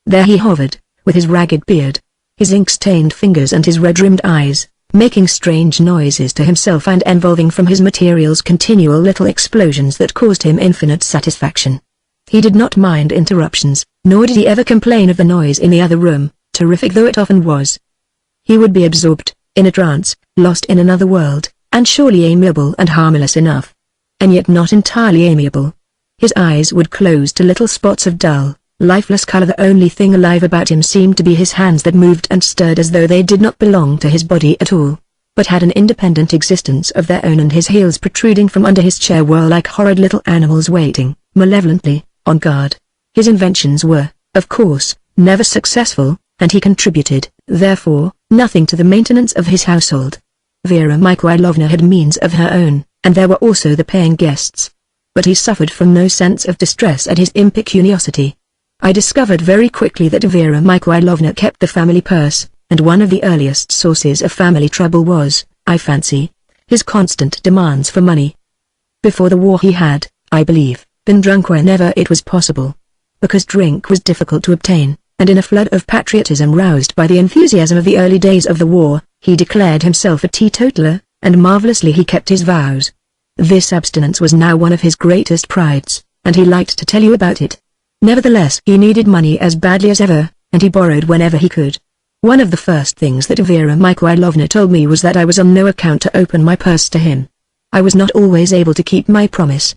There he hovered, with his ragged beard, his ink-stained fingers and his red-rimmed eyes, making strange noises to himself and evolving from his materials continual little explosions that caused him infinite satisfaction. He did not mind interruptions, nor did he ever complain of the noise in the other room, terrific though it often was. He would be absorbed, in a trance, lost in another world, and surely amiable and harmless enough. And yet not entirely amiable. His eyes would close to little spots of dull, lifeless color. The only thing alive about him seemed to be his hands that moved and stirred as though they did not belong to his body at all, but had an independent existence of their own, and his heels protruding from under his chair were like horrid little animals waiting, malevolently, on guard. His inventions were, of course, never successful, and he contributed, therefore, nothing to the maintenance of his household. Vera Mikhailovna had means of her own, and there were also the paying guests. But he suffered from no sense of distress at his impecuniosity. I discovered very quickly that Vera Mikhailovna kept the family purse, and one of the earliest sources of family trouble was, I fancy, his constant demands for money. Before the war he had, I believe, been drunk whenever it was possible. Because drink was difficult to obtain, and in a flood of patriotism roused by the enthusiasm of the early days of the war, he declared himself a teetotaler, and marvelously he kept his vows. This abstinence was now one of his greatest prides, and he liked to tell you about it. Nevertheless, he needed money as badly as ever, and he borrowed whenever he could. One of the first things that Vera Mikhailovna told me was that I was on no account to open my purse to him. I was not always able to keep my promise.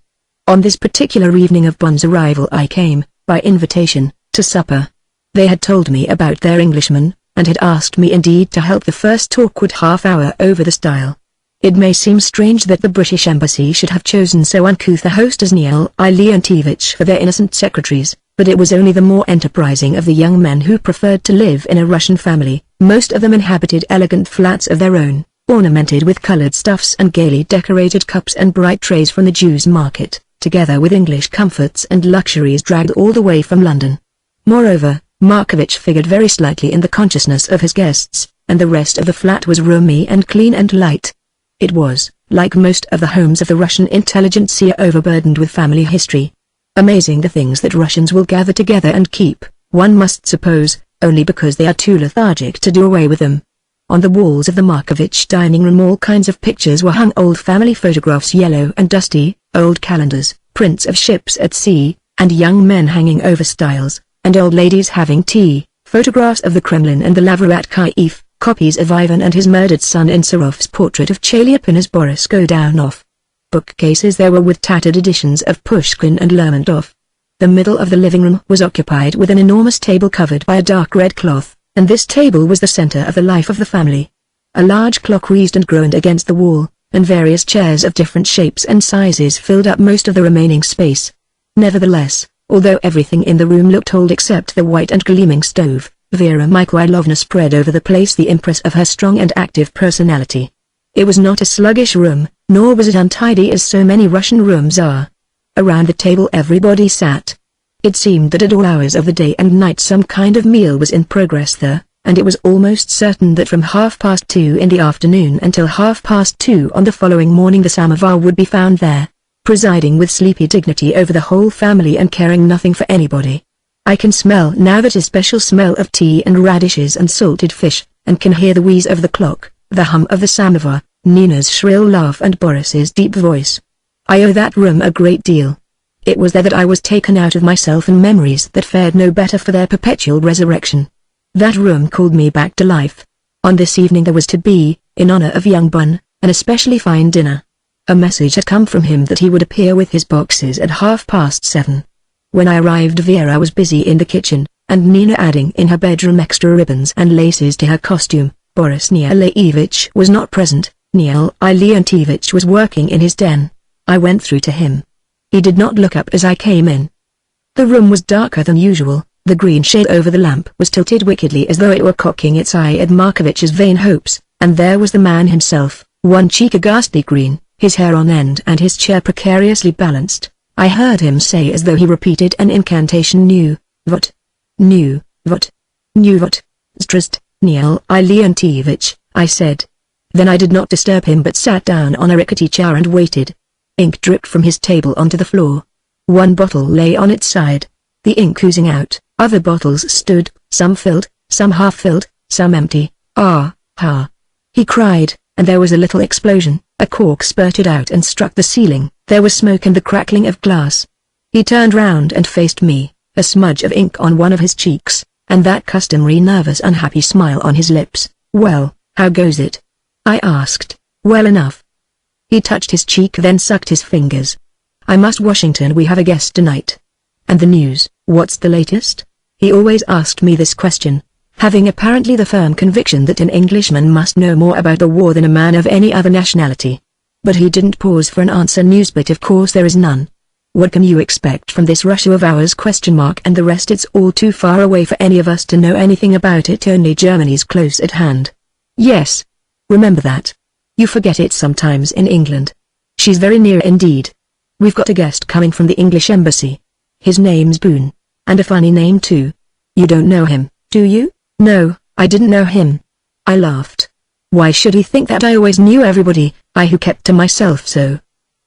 On this particular evening of Bond's arrival I came, by invitation, to supper. They had told me about their Englishman, and had asked me indeed to help the first awkward half-hour over the stile. It may seem strange that the British Embassy should have chosen so uncouth a host as Niel Leontievich for their innocent secretaries, but it was only the more enterprising of the young men who preferred to live in a Russian family. Most of them inhabited elegant flats of their own, ornamented with colored stuffs and gaily decorated cups and bright trays from the Jews' market, together with English comforts and luxuries dragged all the way from London. Moreover, Markovitch figured very slightly in the consciousness of his guests, and the rest of the flat was roomy and clean and light. It was, like most of the homes of the Russian intelligentsia, overburdened with family history. Amazing the things that Russians will gather together and keep, one must suppose, only because they are too lethargic to do away with them. On the walls of the Markovitch dining room all kinds of pictures were hung: old family photographs, yellow and dusty, old calendars, prints of ships at sea, and young men hanging over stiles, and old ladies having tea, photographs of the Kremlin and the Lavrat Kiev, copies of Ivan and his murdered son, Insarov's portrait of Chelyapin as Boris Godunov. Bookcases there were with tattered editions of Pushkin and Lermontov. The middle of the living room was occupied with an enormous table covered by a dark red cloth, and this table was the center of the life of the family. A large clock wheezed and groaned against the wall, and various chairs of different shapes and sizes filled up most of the remaining space. Nevertheless, although everything in the room looked old except the white and gleaming stove, Vera Mikhailovna spread over the place the impress of her strong and active personality. It was not a sluggish room, nor was it untidy as so many Russian rooms are. Around the table everybody sat. It seemed that at all hours of the day and night some kind of meal was in progress there, and it was almost certain that from 2:30 in the afternoon until 2:30 on the following morning the samovar would be found there, presiding with sleepy dignity over the whole family and caring nothing for anybody. I can smell now that especial smell of tea and radishes and salted fish, and can hear the wheeze of the clock, the hum of the samovar, Nina's shrill laugh and Boris's deep voice. I owe that room a great deal. It was there that I was taken out of myself, and memories that fared no better for their perpetual resurrection. That room called me back to life. On this evening there was to be, in honor of young Bun, an especially fine dinner. A message had come from him that he would appear with his boxes at 7:30. When I arrived Vera was busy in the kitchen, and Nina adding in her bedroom extra ribbons and laces to her costume. Boris Niolaevich was not present. Niel Leontievich was working in his den. I went through to him. He did not look up as I came in. The room was darker than usual. The green shade over the lamp was tilted wickedly as though it were cocking its eye at Markovitch's vain hopes, and there was the man himself, one cheek a ghastly green, his hair on end and his chair precariously balanced. I heard him say as though he repeated an incantation: "New, what? New, what? New, what? Zdrast, Neil I. Leontievich, I said. Then I did not disturb him but sat down on a rickety chair and waited. Ink dripped from his table onto the floor. One bottle lay on its side, the ink oozing out. Other bottles stood, some filled, some half-filled, some empty. Ah, ha! He cried, and there was a little explosion. A cork spurted out and struck the ceiling. There was smoke and the crackling of glass. He turned round and faced me, a smudge of ink on one of his cheeks, and that customary nervous unhappy smile on his lips. "Well, how goes it?" I asked. "Well enough." He touched his cheek then sucked his fingers. "I must Washington, we have a guest tonight." "And the news, what's the latest?" He always asked me this question, having apparently the firm conviction that an Englishman must know more about the war than a man of any other nationality. But he didn't pause for an answer. "News, but of course there is none. What can you expect from this Russia of ours? And the rest, it's all too far away for any of us to know anything about it. Only Germany's close at hand." "Yes. Remember that. You forget it sometimes in England. She's very near indeed. We've got a guest coming from the English embassy. His name's Boone. And a funny name too. You don't know him, do you?" "No, I didn't know him." I laughed. Why should he think that I always knew everybody, I who kept to myself so?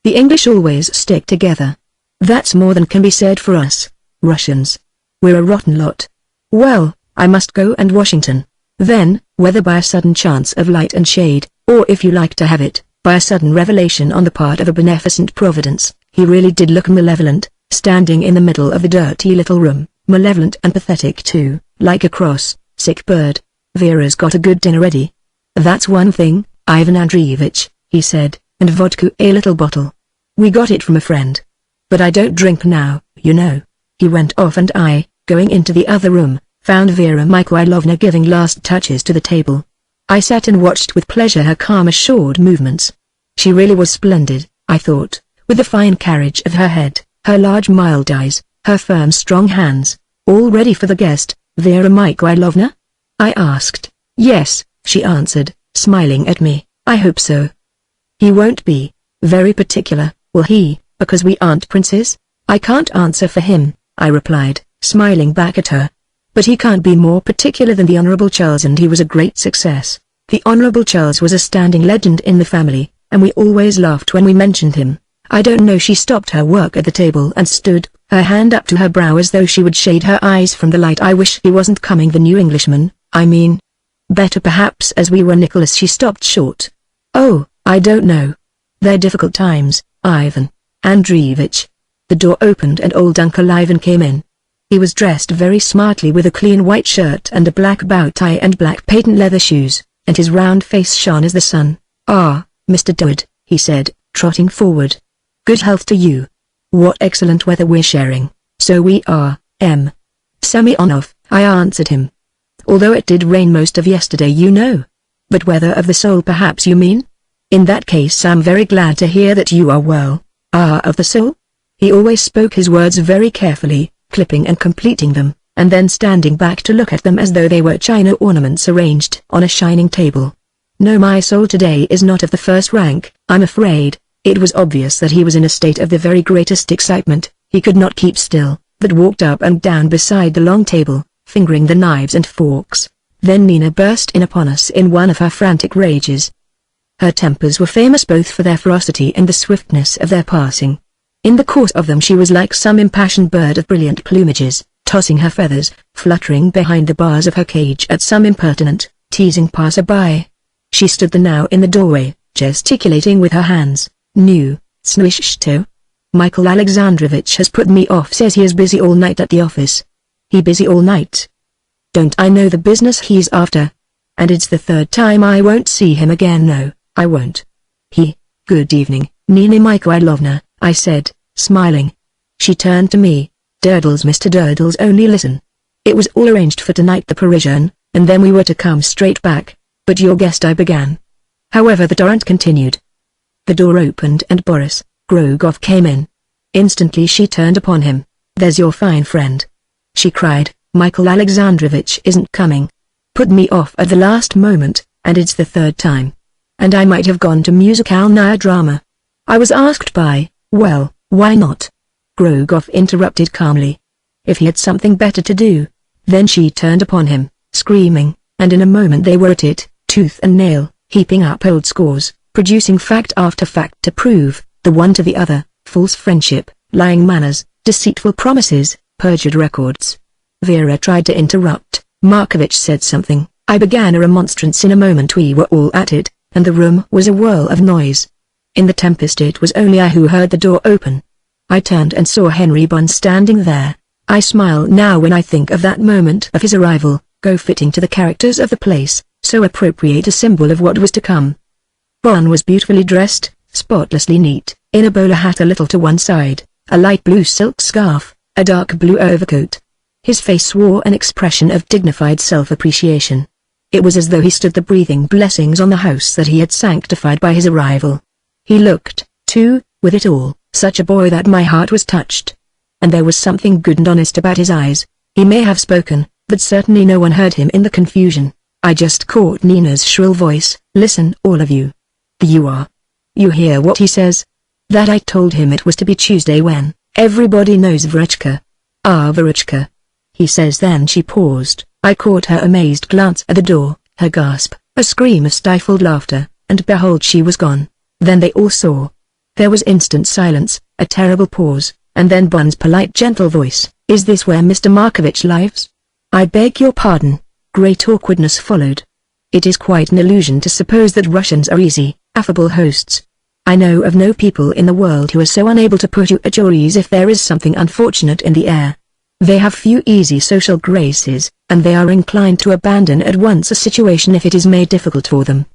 The English always stick together. That's more than can be said for us, Russians. We're a rotten lot. Well, I must go and Washington. Then, whether by a sudden chance of light and shade, or if you like to have it, by a sudden revelation on the part of a beneficent providence, he really did look malevolent, standing in the middle of the dirty little room, malevolent and pathetic too, like a cross, sick bird. "Vera's got a good dinner ready. That's one thing, Ivan Andreevich," he said, "and vodka a little bottle. We got it from a friend. But I don't drink now, you know." He went off and I, going into the other room, found Vera Mikhailovna giving last touches to the table. I sat and watched with pleasure her calm assured movements. She really was splendid, I thought, with the fine carriage of her head, her large mild eyes, her firm strong hands, all ready for the guest. "Vera Mikhailovna?" I asked. "Yes," she answered, smiling at me. "I hope so." "He won't be very particular, will he, because we aren't princes?" "I can't answer for him," I replied, smiling back at her. "But he can't be more particular than the Honorable Charles, and he was a great success." The Honorable Charles was a standing legend in the family, and we always laughed when we mentioned him. I don't know. She stopped her work at the table and stood, her hand up to her brow as though she would shade her eyes from the light. "I wish he wasn't coming, the new Englishman, I mean. Better perhaps as we were Nicholas." She stopped short. "Oh, I don't know. They're difficult times, Ivan Andreevich." The door opened and old Uncle Ivan came in. He was dressed very smartly with a clean white shirt and a black bow tie and black patent leather shoes, and his round face shone as the sun. "Ah, Mr. Deward," he said, trotting forward. "Good health to you. What excellent weather we're sharing." "So we are, M. Semyonov," I answered him. "Although it did rain most of yesterday, you know." "But weather of the soul perhaps you mean? In that case I'm very glad to hear that you are well." "Ah, of the soul?" He always spoke his words very carefully, clipping and completing them, and then standing back to look at them as though they were china ornaments arranged on a shining table. "No, my soul today is not of the first rank, I'm afraid." It was obvious that he was in a state of the very greatest excitement. He could not keep still, but walked up and down beside the long table, fingering the knives and forks. Then Nina burst in upon us in one of her frantic rages. Her tempers were famous both for their ferocity and the swiftness of their passing. In the course of them she was like some impassioned bird of brilliant plumages, tossing her feathers, fluttering behind the bars of her cage at some impertinent, teasing passer-by. She stood there now in the doorway, gesticulating with her hands. "New, Snwishto. Michael Alexandrovich has put me off, says he is busy all night at the office." "He busy all night? Don't I know the business he's after? And it's the third time I won't see him again." "No, I won't." "Good evening, Nina Mikhailovna," I said, smiling. She turned to me. "Durdles, Mr. Durdles, only listen. It was all arranged for tonight, the Parisian, and then we were to come straight back, but your guest," I began. However, the torrent continued. The door opened and Boris Grogov came in. Instantly she turned upon him. "There's your fine friend," she cried. "Michael Alexandrovich isn't coming. Put me off at the last moment, and it's the third time. And I might have gone to musical drama. I was asked by, well, why not?" Grogov interrupted calmly. "If he had something better to do." Then she turned upon him, screaming, and in a moment they were at it, tooth and nail, heaping up old scores, producing fact after fact to prove, the one to the other, false friendship, lying manners, deceitful promises, perjured records. Vera tried to interrupt. Markovich said something. I began a remonstrance. In a moment we were all at it, and the room was a whirl of noise. In the tempest it was only I who heard the door open. I turned and saw Henry Bunn standing there. I smile now when I think of that moment of his arrival, so fitting to the characters of the place, so appropriate a symbol of what was to come. Bunn was beautifully dressed, spotlessly neat, in a bowler hat a little to one side, a light blue silk scarf, a dark blue overcoat. His face wore an expression of dignified self-appreciation. It was as though he stood the breathing blessings on the house that he had sanctified by his arrival. He looked, too, with it all, such a boy that my heart was touched. And there was something good and honest about his eyes. He may have spoken, but certainly no one heard him in the confusion. I just caught Nina's shrill voice, "Listen, all of you. You are. You hear what he says?" That I told him it was to be Tuesday when, everybody knows Veruchka. Ah, Veruchka. He says. Then she paused. I caught her amazed glance at the door, her gasp, a scream of stifled laughter, and behold she was gone. Then they all saw. There was instant silence, a terrible pause, and then Bunn's polite gentle voice, "Is this where Mr. Markovich lives?" "I beg your pardon." Great awkwardness followed. It is quite an illusion to suppose that Russians are easy, affable hosts. I know of no people in the world who are so unable to put you at your ease if there is something unfortunate in the air. They have few easy social graces, and they are inclined to abandon at once a situation if it is made difficult for them.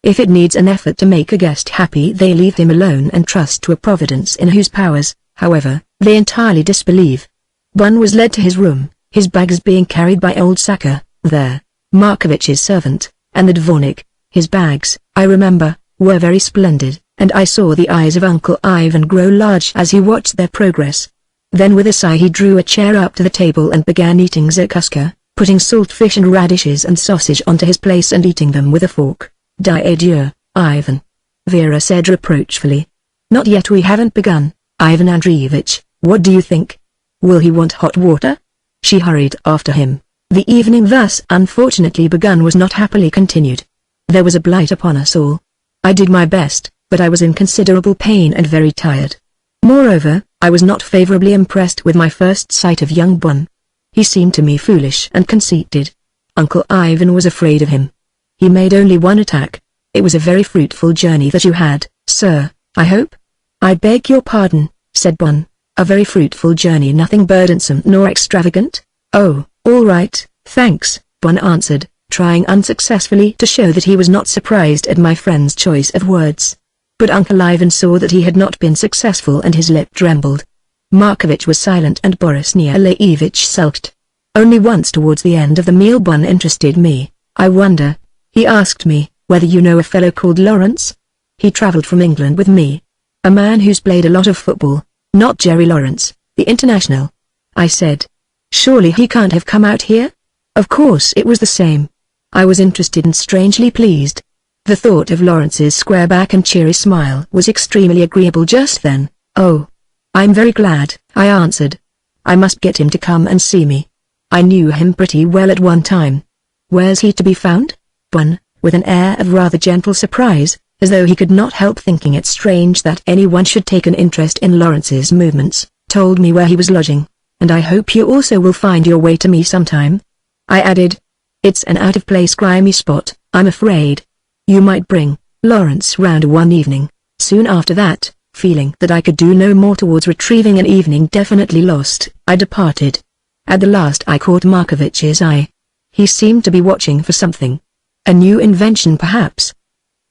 If it needs an effort to make a guest happy they leave him alone and trust to a providence in whose powers, however, they entirely disbelieve. Bunn was led to his room, his bags being carried by old Saka, there, Markovich's servant, and the dvornik. His bags, I remember, were very splendid, and I saw the eyes of Uncle Ivan grow large as he watched their progress. Then with a sigh he drew a chair up to the table and began eating zakuska, putting salt fish and radishes and sausage onto his plate and eating them with a fork. "Dis Dieu, Ivan," Vera said reproachfully. "Not yet, we haven't begun, Ivan Andreevich. What do you think? Will he want hot water?" She hurried after him. The evening thus unfortunately begun was not happily continued. There was a blight upon us all. I did my best, but I was in considerable pain and very tired. Moreover, I was not favorably impressed with my first sight of young Bunn. He seemed to me foolish and conceited. Uncle Ivan was afraid of him. He made only one attack. "It was a very fruitful journey that you had, sir, I hope?" "I beg your pardon," said Bunn. "A very fruitful journey, nothing burdensome nor extravagant?" "Oh, all right, thanks," Bunn answered, trying unsuccessfully to show that he was not surprised at my friend's choice of words. But Uncle Ivan saw that he had not been successful and his lip trembled. Markovich was silent and Boris Niolaevich sulked. Only once towards the end of the meal Bunn interested me. "I wonder," he asked me, "whether you know a fellow called Lawrence? He traveled from England with me. A man who's played a lot of football, not Jerry Lawrence, the international." I said. "Surely he can't have come out here?" Of course it was the same. I was interested and strangely pleased. The thought of Lawrence's square back and cheery smile was extremely agreeable just then. "Oh, I'm very glad," I answered. "I must get him to come and see me. I knew him pretty well at one time." "Where's he to be found?" Bunn, with an air of rather gentle surprise, as though he could not help thinking it strange that anyone should take an interest in Lawrence's movements, told me where he was lodging. "And I hope you also will find your way to me sometime." I added, "It's an out-of-place grimy spot, I'm afraid. You might bring Lawrence round one evening." Soon after that, feeling that I could do no more towards retrieving an evening definitely lost, I departed. At the last I caught Markovich's eye. He seemed to be watching for something. A new invention perhaps.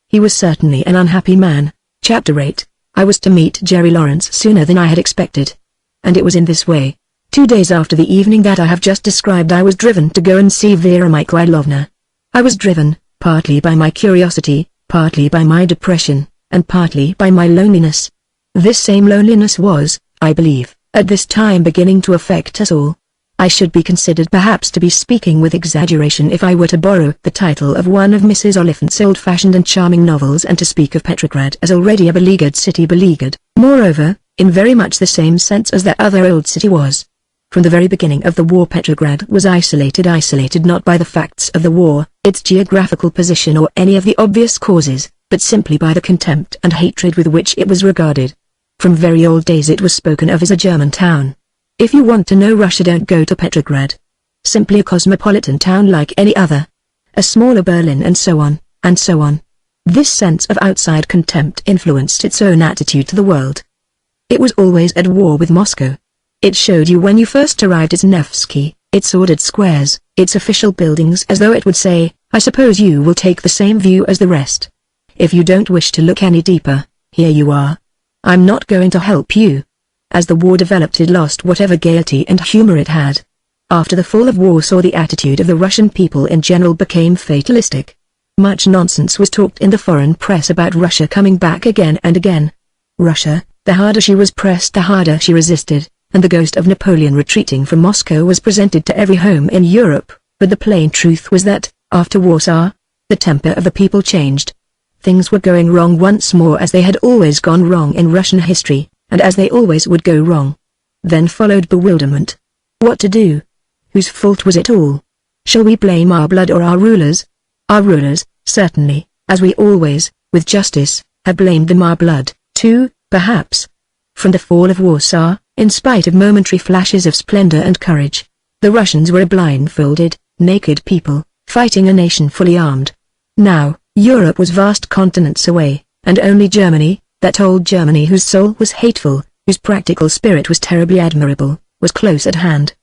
He was certainly an unhappy man. Chapter 8. I was to meet Jerry Lawrence sooner than I had expected. And it was in this way. 2 days after the evening that I have just described I was driven to go and see Vera Mikhailovna. I was driven, partly by my curiosity, partly by my depression, and partly by my loneliness. This same loneliness was, I believe, at this time beginning to affect us all. I should be considered perhaps to be speaking with exaggeration if I were to borrow the title of one of Mrs. Oliphant's old-fashioned and charming novels and to speak of Petrograd as already a beleaguered city, beleaguered, moreover, in very much the same sense as that other old city was. From the very beginning of the war, Petrograd was isolated not by the facts of the war, its geographical position or any of the obvious causes, but simply by the contempt and hatred with which it was regarded. From very old days it was spoken of as a German town. If you want to know Russia, don't go to Petrograd. Simply a cosmopolitan town like any other. A smaller Berlin, and so on, and so on. This sense of outside contempt influenced its own attitude to the world. It was always at war with Moscow. It showed you when you first arrived its Nevsky, its ordered squares, its official buildings, as though it would say, I suppose you will take the same view as the rest. If you don't wish to look any deeper, here you are. I'm not going to help you. As the war developed, it lost whatever gaiety and humor it had. After the fall of Warsaw, the attitude of the Russian people in general became fatalistic. Much nonsense was talked in the foreign press about Russia coming back again and again. Russia, the harder she was pressed, the harder she resisted, and the ghost of Napoleon retreating from Moscow was presented to every home in Europe, but the plain truth was that, after Warsaw, the temper of the people changed. Things were going wrong once more, as they had always gone wrong in Russian history, and as they always would go wrong. Then followed bewilderment. What to do? Whose fault was it all? Shall we blame our blood or our rulers? Our rulers, certainly, as we always, with justice, have blamed them. Our blood, too, perhaps. From the fall of Warsaw, in spite of momentary flashes of splendor and courage, the Russians were a blindfolded, naked people, fighting a nation fully armed. Now, Europe was vast continents away, and only Germany, that old Germany whose soul was hateful, whose practical spirit was terribly admirable, was close at hand.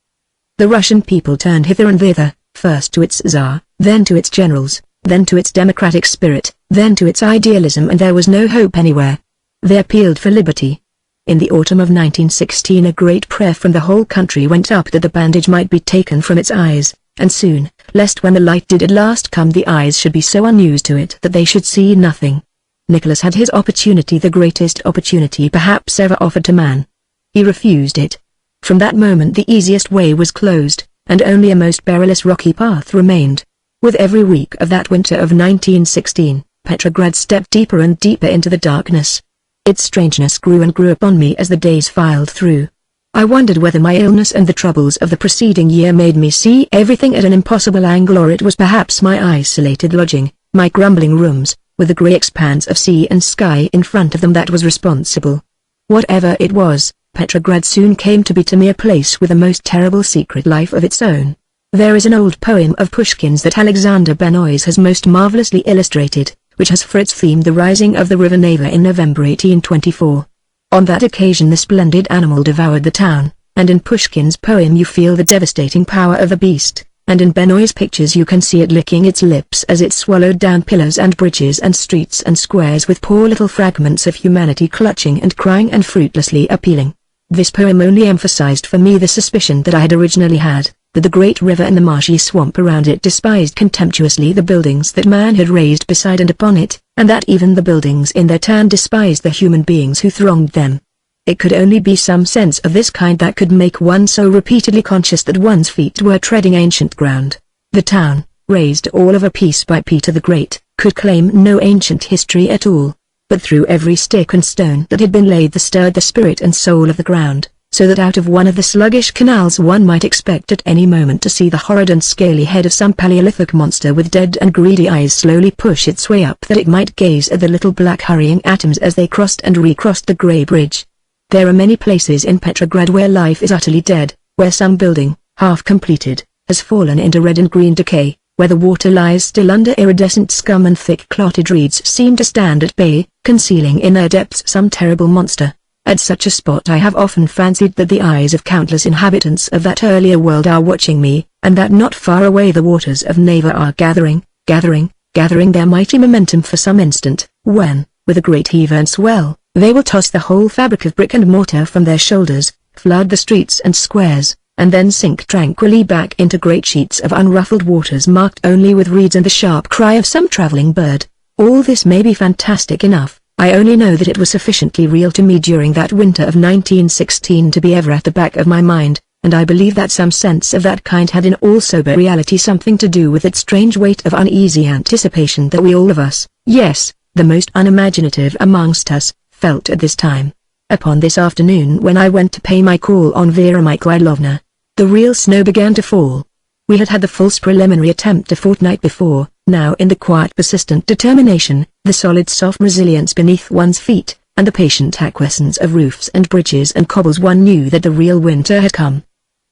The Russian people turned hither and thither, first to its Tsar, then to its generals, then to its democratic spirit, then to its idealism, and there was no hope anywhere. They appealed for liberty. In the autumn of 1916 a great prayer from the whole country went up that the bandage might be taken from its eyes, and soon, lest when the light did at last come the eyes should be so unused to it that they should see nothing. Nicholas had his opportunity, the greatest opportunity perhaps ever offered to man. He refused it. From that moment the easiest way was closed, and only a most perilous rocky path remained. With every week of that winter of 1916, Petrograd stepped deeper and deeper into the darkness. Its strangeness grew and grew upon me as the days filed through. I wondered whether my illness and the troubles of the preceding year made me see everything at an impossible angle, or it was perhaps my isolated lodging, my grumbling rooms, with the grey expanse of sea and sky in front of them, that was responsible. Whatever it was, Petrograd soon came to be to me a place with a most terrible secret life of its own. There is an old poem of Pushkin's that Alexander Benois has most marvelously illustrated, which has for its theme the rising of the river Neva in November 1824. On that occasion the splendid animal devoured the town, and in Pushkin's poem you feel the devastating power of the beast, and in Benois' pictures you can see it licking its lips as it swallowed down pillars and bridges and streets and squares, with poor little fragments of humanity clutching and crying and fruitlessly appealing. This poem only emphasized for me the suspicion that I had originally had, that the great river and the marshy swamp around it despised contemptuously the buildings that man had raised beside and upon it, and that even the buildings in their turn despised the human beings who thronged them. It could only be some sense of this kind that could make one so repeatedly conscious that one's feet were treading ancient ground. The town, raised all over piece by Peter the Great, could claim no ancient history at all, but through every stick and stone that had been laid there stirred the spirit and soul of the ground, so that out of one of the sluggish canals one might expect at any moment to see the horrid and scaly head of some Paleolithic monster with dead and greedy eyes slowly push its way up, that it might gaze at the little black hurrying atoms as they crossed and recrossed the grey bridge. There are many places in Petrograd where life is utterly dead, where some building, half completed, has fallen into red and green decay, where the water lies still under iridescent scum and thick clotted reeds seem to stand at bay, concealing in their depths some terrible monster. At such a spot I have often fancied that the eyes of countless inhabitants of that earlier world are watching me, and that not far away the waters of Neva are gathering their mighty momentum for some instant, when, with a great heave and swell, they will toss the whole fabric of brick and mortar from their shoulders, flood the streets and squares, and then sink tranquilly back into great sheets of unruffled waters marked only with reeds and the sharp cry of some traveling bird. All this may be fantastic enough. I only know that it was sufficiently real to me during that winter of 1916 to be ever at the back of my mind, and I believe that some sense of that kind had in all sober reality something to do with its strange weight of uneasy anticipation that we all of us, yes, the most unimaginative amongst us, felt at this time. Upon this afternoon when I went to pay my call on Vera Mikhailovna, The real snow began to fall. We had had the false preliminary attempt a fortnight before. Now in the quiet persistent determination, the solid soft resilience beneath one's feet, and the patient acquiescence of roofs and bridges and cobbles, one knew that the real winter had come.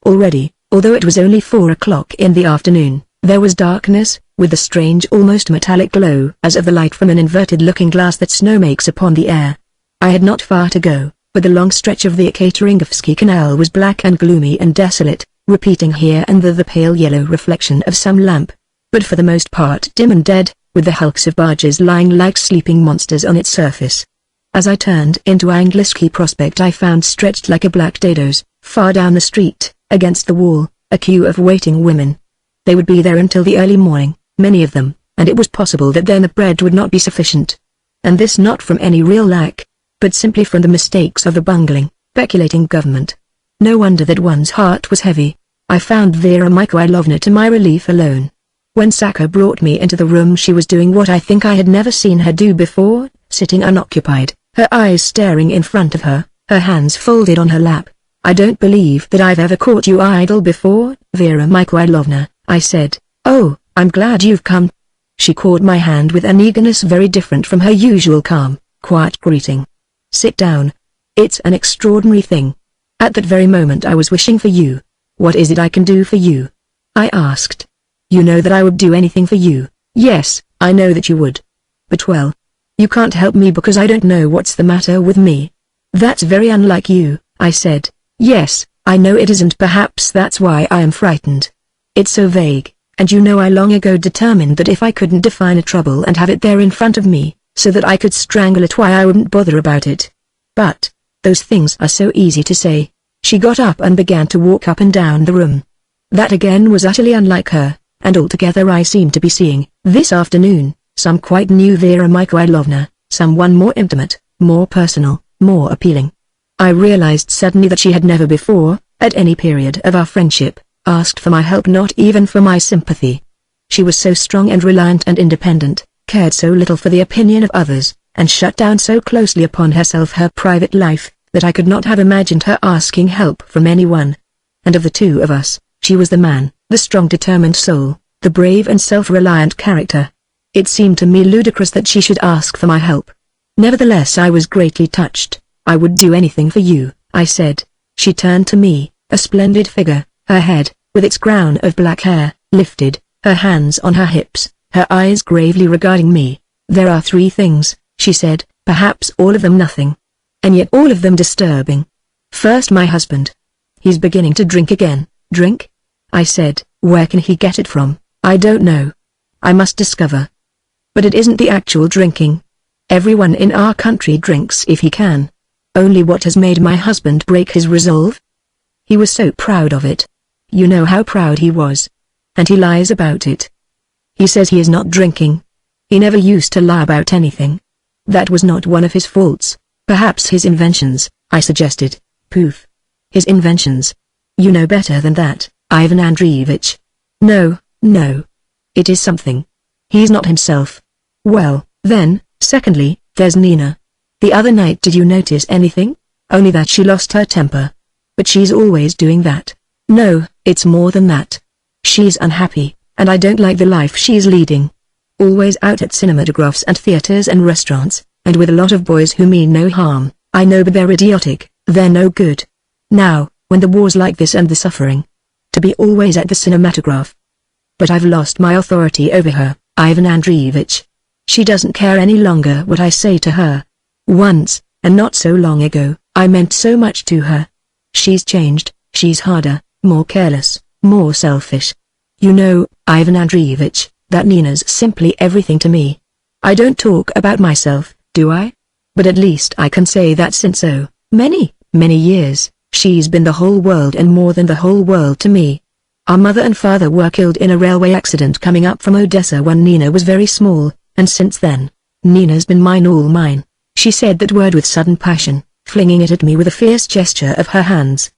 Already, although it was only 4 o'clock in the afternoon, there was darkness, with the strange almost metallic glow as of the light from an inverted looking glass that snow makes upon the air. I had not far to go, but the long stretch of the Ekateringovsky Canal was black and gloomy and desolate, repeating here and there the pale yellow reflection of some lamp, but for the most part dim and dead, with the hulks of barges lying like sleeping monsters on its surface. As I turned into Angliski Prospect, I found stretched like a black dados, far down the street, against the wall, a queue of waiting women. They would be there until the early morning, many of them, and it was possible that then the bread would not be sufficient. And this not from any real lack, but simply from the mistakes of the bungling, speculating government. No wonder that one's heart was heavy. I found Vera Mikhailovna to my relief alone. When Saka brought me into the room, she was doing what I think I had never seen her do before, sitting unoccupied, her eyes staring in front of her, her hands folded on her lap. "I don't believe that I've ever caught you idle before, Vera Mikhailovna," I said. "Oh, I'm glad you've come." She caught my hand with an eagerness very different from her usual calm, quiet greeting. "Sit down. It's an extraordinary thing. At that very moment I was wishing for you. What is it I can do for you?" I asked. "You know that I would do anything for you." "Yes, I know that you would. But well, you can't help me because I don't know what's the matter with me." "That's very unlike you," I said. "Yes, I know it isn't. Perhaps that's why I am frightened. It's so vague, and you know I long ago determined that if I couldn't define a trouble and have it there in front of me, so that I could strangle it, why I wouldn't bother about it. But those things are so easy to say." She got up and began to walk up and down the room. That again was utterly unlike her, and altogether I seemed to be seeing, this afternoon, some quite new Vera Mikhailovna, someone more intimate, more personal, more appealing. I realized suddenly that she had never before, at any period of our friendship, asked for my help, not even for my sympathy. She was so strong and reliant and independent, cared so little for the opinion of others, and shut down so closely upon herself her private life, that I could not have imagined her asking help from anyone. And of the two of us, she was the man, the strong determined soul, the brave and self-reliant character. It seemed to me ludicrous that she should ask for my help. Nevertheless I was greatly touched. "I would do anything for you," I said. She turned to me, a splendid figure, her head, with its crown of black hair, lifted, her hands on her hips, her eyes gravely regarding me. "There are 3 things," she said, "perhaps all of them nothing. And yet all of them disturbing. First, my husband. He's beginning to drink again." "Drink?" I said. "Where can he get it from?" "I don't know. I must discover. But it isn't the actual drinking. Everyone in our country drinks if he can. Only what has made my husband break his resolve? He was so proud of it. You know how proud he was. And he lies about it. He says he is not drinking. He never used to lie about anything. That was not one of his faults. Perhaps his inventions," I suggested. "Poof. His inventions. You know better than that, Ivan Andreevich." "No, no. It is something. He's not himself." "Well, then, secondly, there's Nina. The other night did you notice anything?" "Only that she lost her temper. But she's always doing that." "No, it's more than that. She's unhappy, and I don't like the life she's leading. Always out at cinematographs and theaters and restaurants, and with a lot of boys who mean no harm. I know, but they're idiotic, they're no good. Now, when the war's like this and the suffering, to be always at the cinematograph. But I've lost my authority over her, Ivan Andreevich. She doesn't care any longer what I say to her. Once, and not so long ago, I meant so much to her. She's changed, she's harder, more careless, more selfish. You know, Ivan Andreevich, that Nina's simply everything to me. I don't talk about myself, do I? But at least I can say that since so many years, she's been the whole world and more than the whole world to me. Our mother and father were killed in a railway accident coming up from Odessa when Nina was very small, and since then, Nina's been mine, all mine." She said that word with sudden passion, flinging it at me with a fierce gesture of her hands.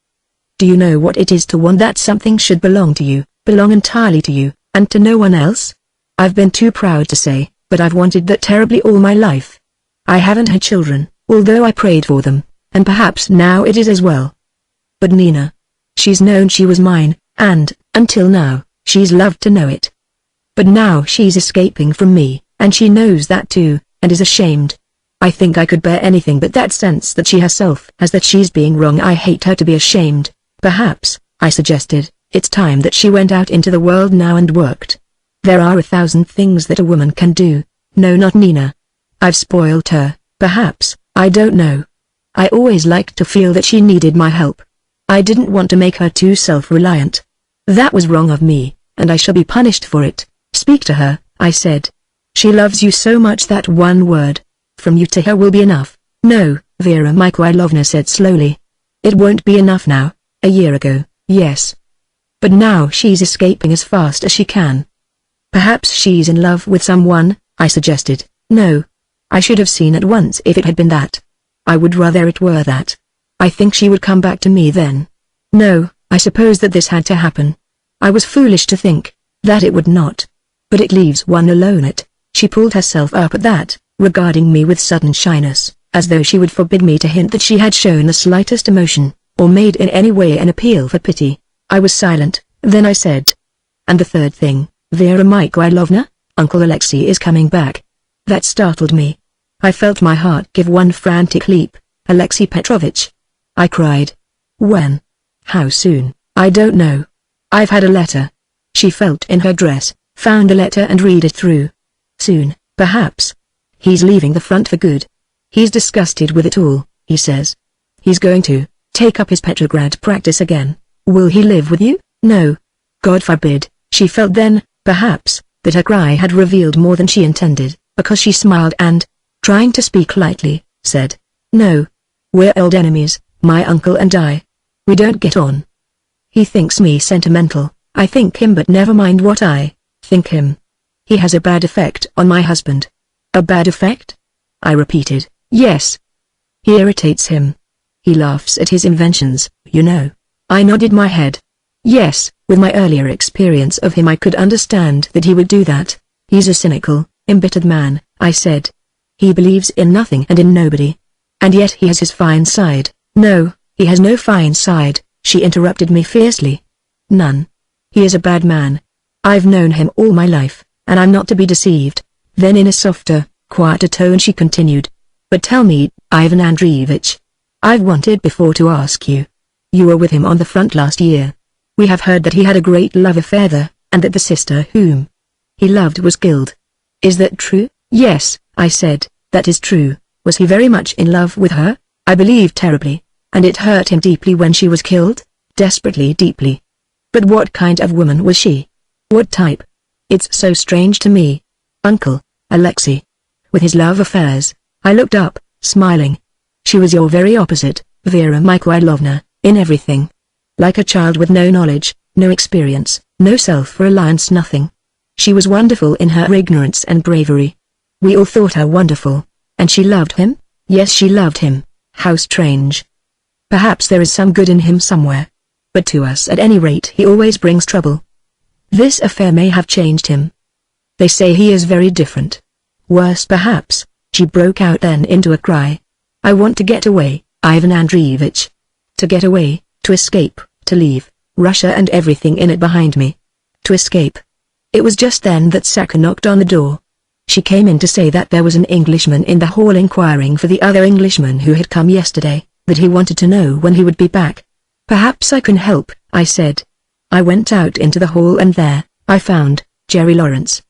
"Do you know what it is to want that something should belong to you, belong entirely to you, and to no one else? I've been too proud to say, but I've wanted that terribly all my life. I haven't had children, although I prayed for them, and perhaps now it is as well. But Nina, She's known she was mine, and, until now, she's loved to know it. But now she's escaping from me, and she knows that too, and is ashamed. I think I could bear anything but that sense that she herself has that she's being wrong. I hate her to be ashamed. Perhaps, I suggested, it's time that she went out into the world now and worked. There are 1,000 things that a woman can do. No, not Nina. I've spoiled her, perhaps, I don't know. I always liked to feel that she needed my help. I didn't want to make her too self-reliant. That was wrong of me, and I shall be punished for it. Speak to her, I said. She loves you so much that one word from you to her will be enough. No, Vera Mikhailovna said slowly. It won't be enough now. A year ago, yes. But now she's escaping as fast as she can. Perhaps she's in love with someone, I suggested. No. I should have seen at once if it had been that. I would rather it were that. I think she would come back to me then. No, I suppose that this had to happen. I was foolish to think that it would not. But it leaves one alone at. She pulled herself up at that, regarding me with sudden shyness, as though she would forbid me to hint that she had shown the slightest emotion, or made in any way an appeal for pity. I was silent, then I said. And the third thing, Vera Mikhailovna, Uncle Alexei is coming back. That startled me. I felt my heart give one frantic leap. Alexei Petrovich. I cried. When? How soon? I don't know. I've had a letter. She felt in her dress, found the letter and read it through. Soon, perhaps. He's leaving the front for good. He's disgusted with it all, he says. He's going to take up his Petrograd practice again. Will he live with you? No. God forbid. She felt then, perhaps, that her cry had revealed more than she intended, because she smiled and, trying to speak lightly, said, No. We're old enemies, my uncle and I. We don't get on. He thinks me sentimental, I think him, but never mind what I think him. He has a bad effect on my husband. A bad effect? I repeated. Yes. He irritates him. He laughs at his inventions, you know. I nodded my head. Yes, with my earlier experience of him I could understand that he would do that. He's a cynical, embittered man, I said. He believes in nothing and in nobody. And yet he has his fine side. No, he has no fine side, she interrupted me fiercely. None. He is a bad man. I've known him all my life, and I'm not to be deceived. Then in a softer, quieter tone she continued. But tell me, Ivan Andreevich. I've wanted before to ask you. You were with him on the front last year. We have heard that he had a great love affair there, and that the sister whom he loved was killed. Is that true? Yes, I said, that is true. Was he very much in love with her? I believe terribly. And it hurt him deeply when she was killed? Desperately deeply. But what kind of woman was she? What type? It's so strange to me. Uncle Alexei. With his love affairs. I looked up, smiling. She was your very opposite, Vera Mikhailovna, in everything. Like a child with no knowledge, no experience, no self-reliance, nothing. She was wonderful in her ignorance and bravery. We all thought her wonderful. And she loved him? Yes, she loved him. How strange. Perhaps there is some good in him somewhere. But to us at any rate he always brings trouble. This affair may have changed him. They say he is very different. Worse perhaps. She broke out then into a cry. I want to get away, Ivan Andreevich. To get away, to escape, to leave Russia and everything in it behind me. To escape. It was just then that Saka knocked on the door. She came in to say that there was an Englishman in the hall inquiring for the other Englishman who had come yesterday, that he wanted to know when he would be back. Perhaps I can help, I said. I went out into the hall and there, I found Jerry Lawrence.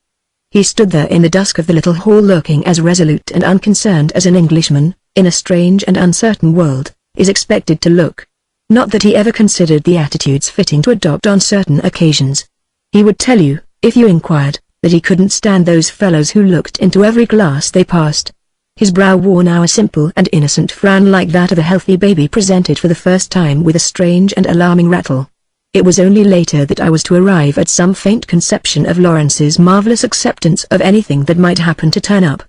He stood there in the dusk of the little hall looking as resolute and unconcerned as an Englishman, in a strange and uncertain world, is expected to look. Not that he ever considered the attitudes fitting to adopt on certain occasions. He would tell you, if you inquired, that he couldn't stand those fellows who looked into every glass they passed. His brow wore now a simple and innocent frown like that of a healthy baby presented for the first time with a strange and alarming rattle. It was only later that I was to arrive at some faint conception of Lawrence's marvelous acceptance of anything that might happen to turn up.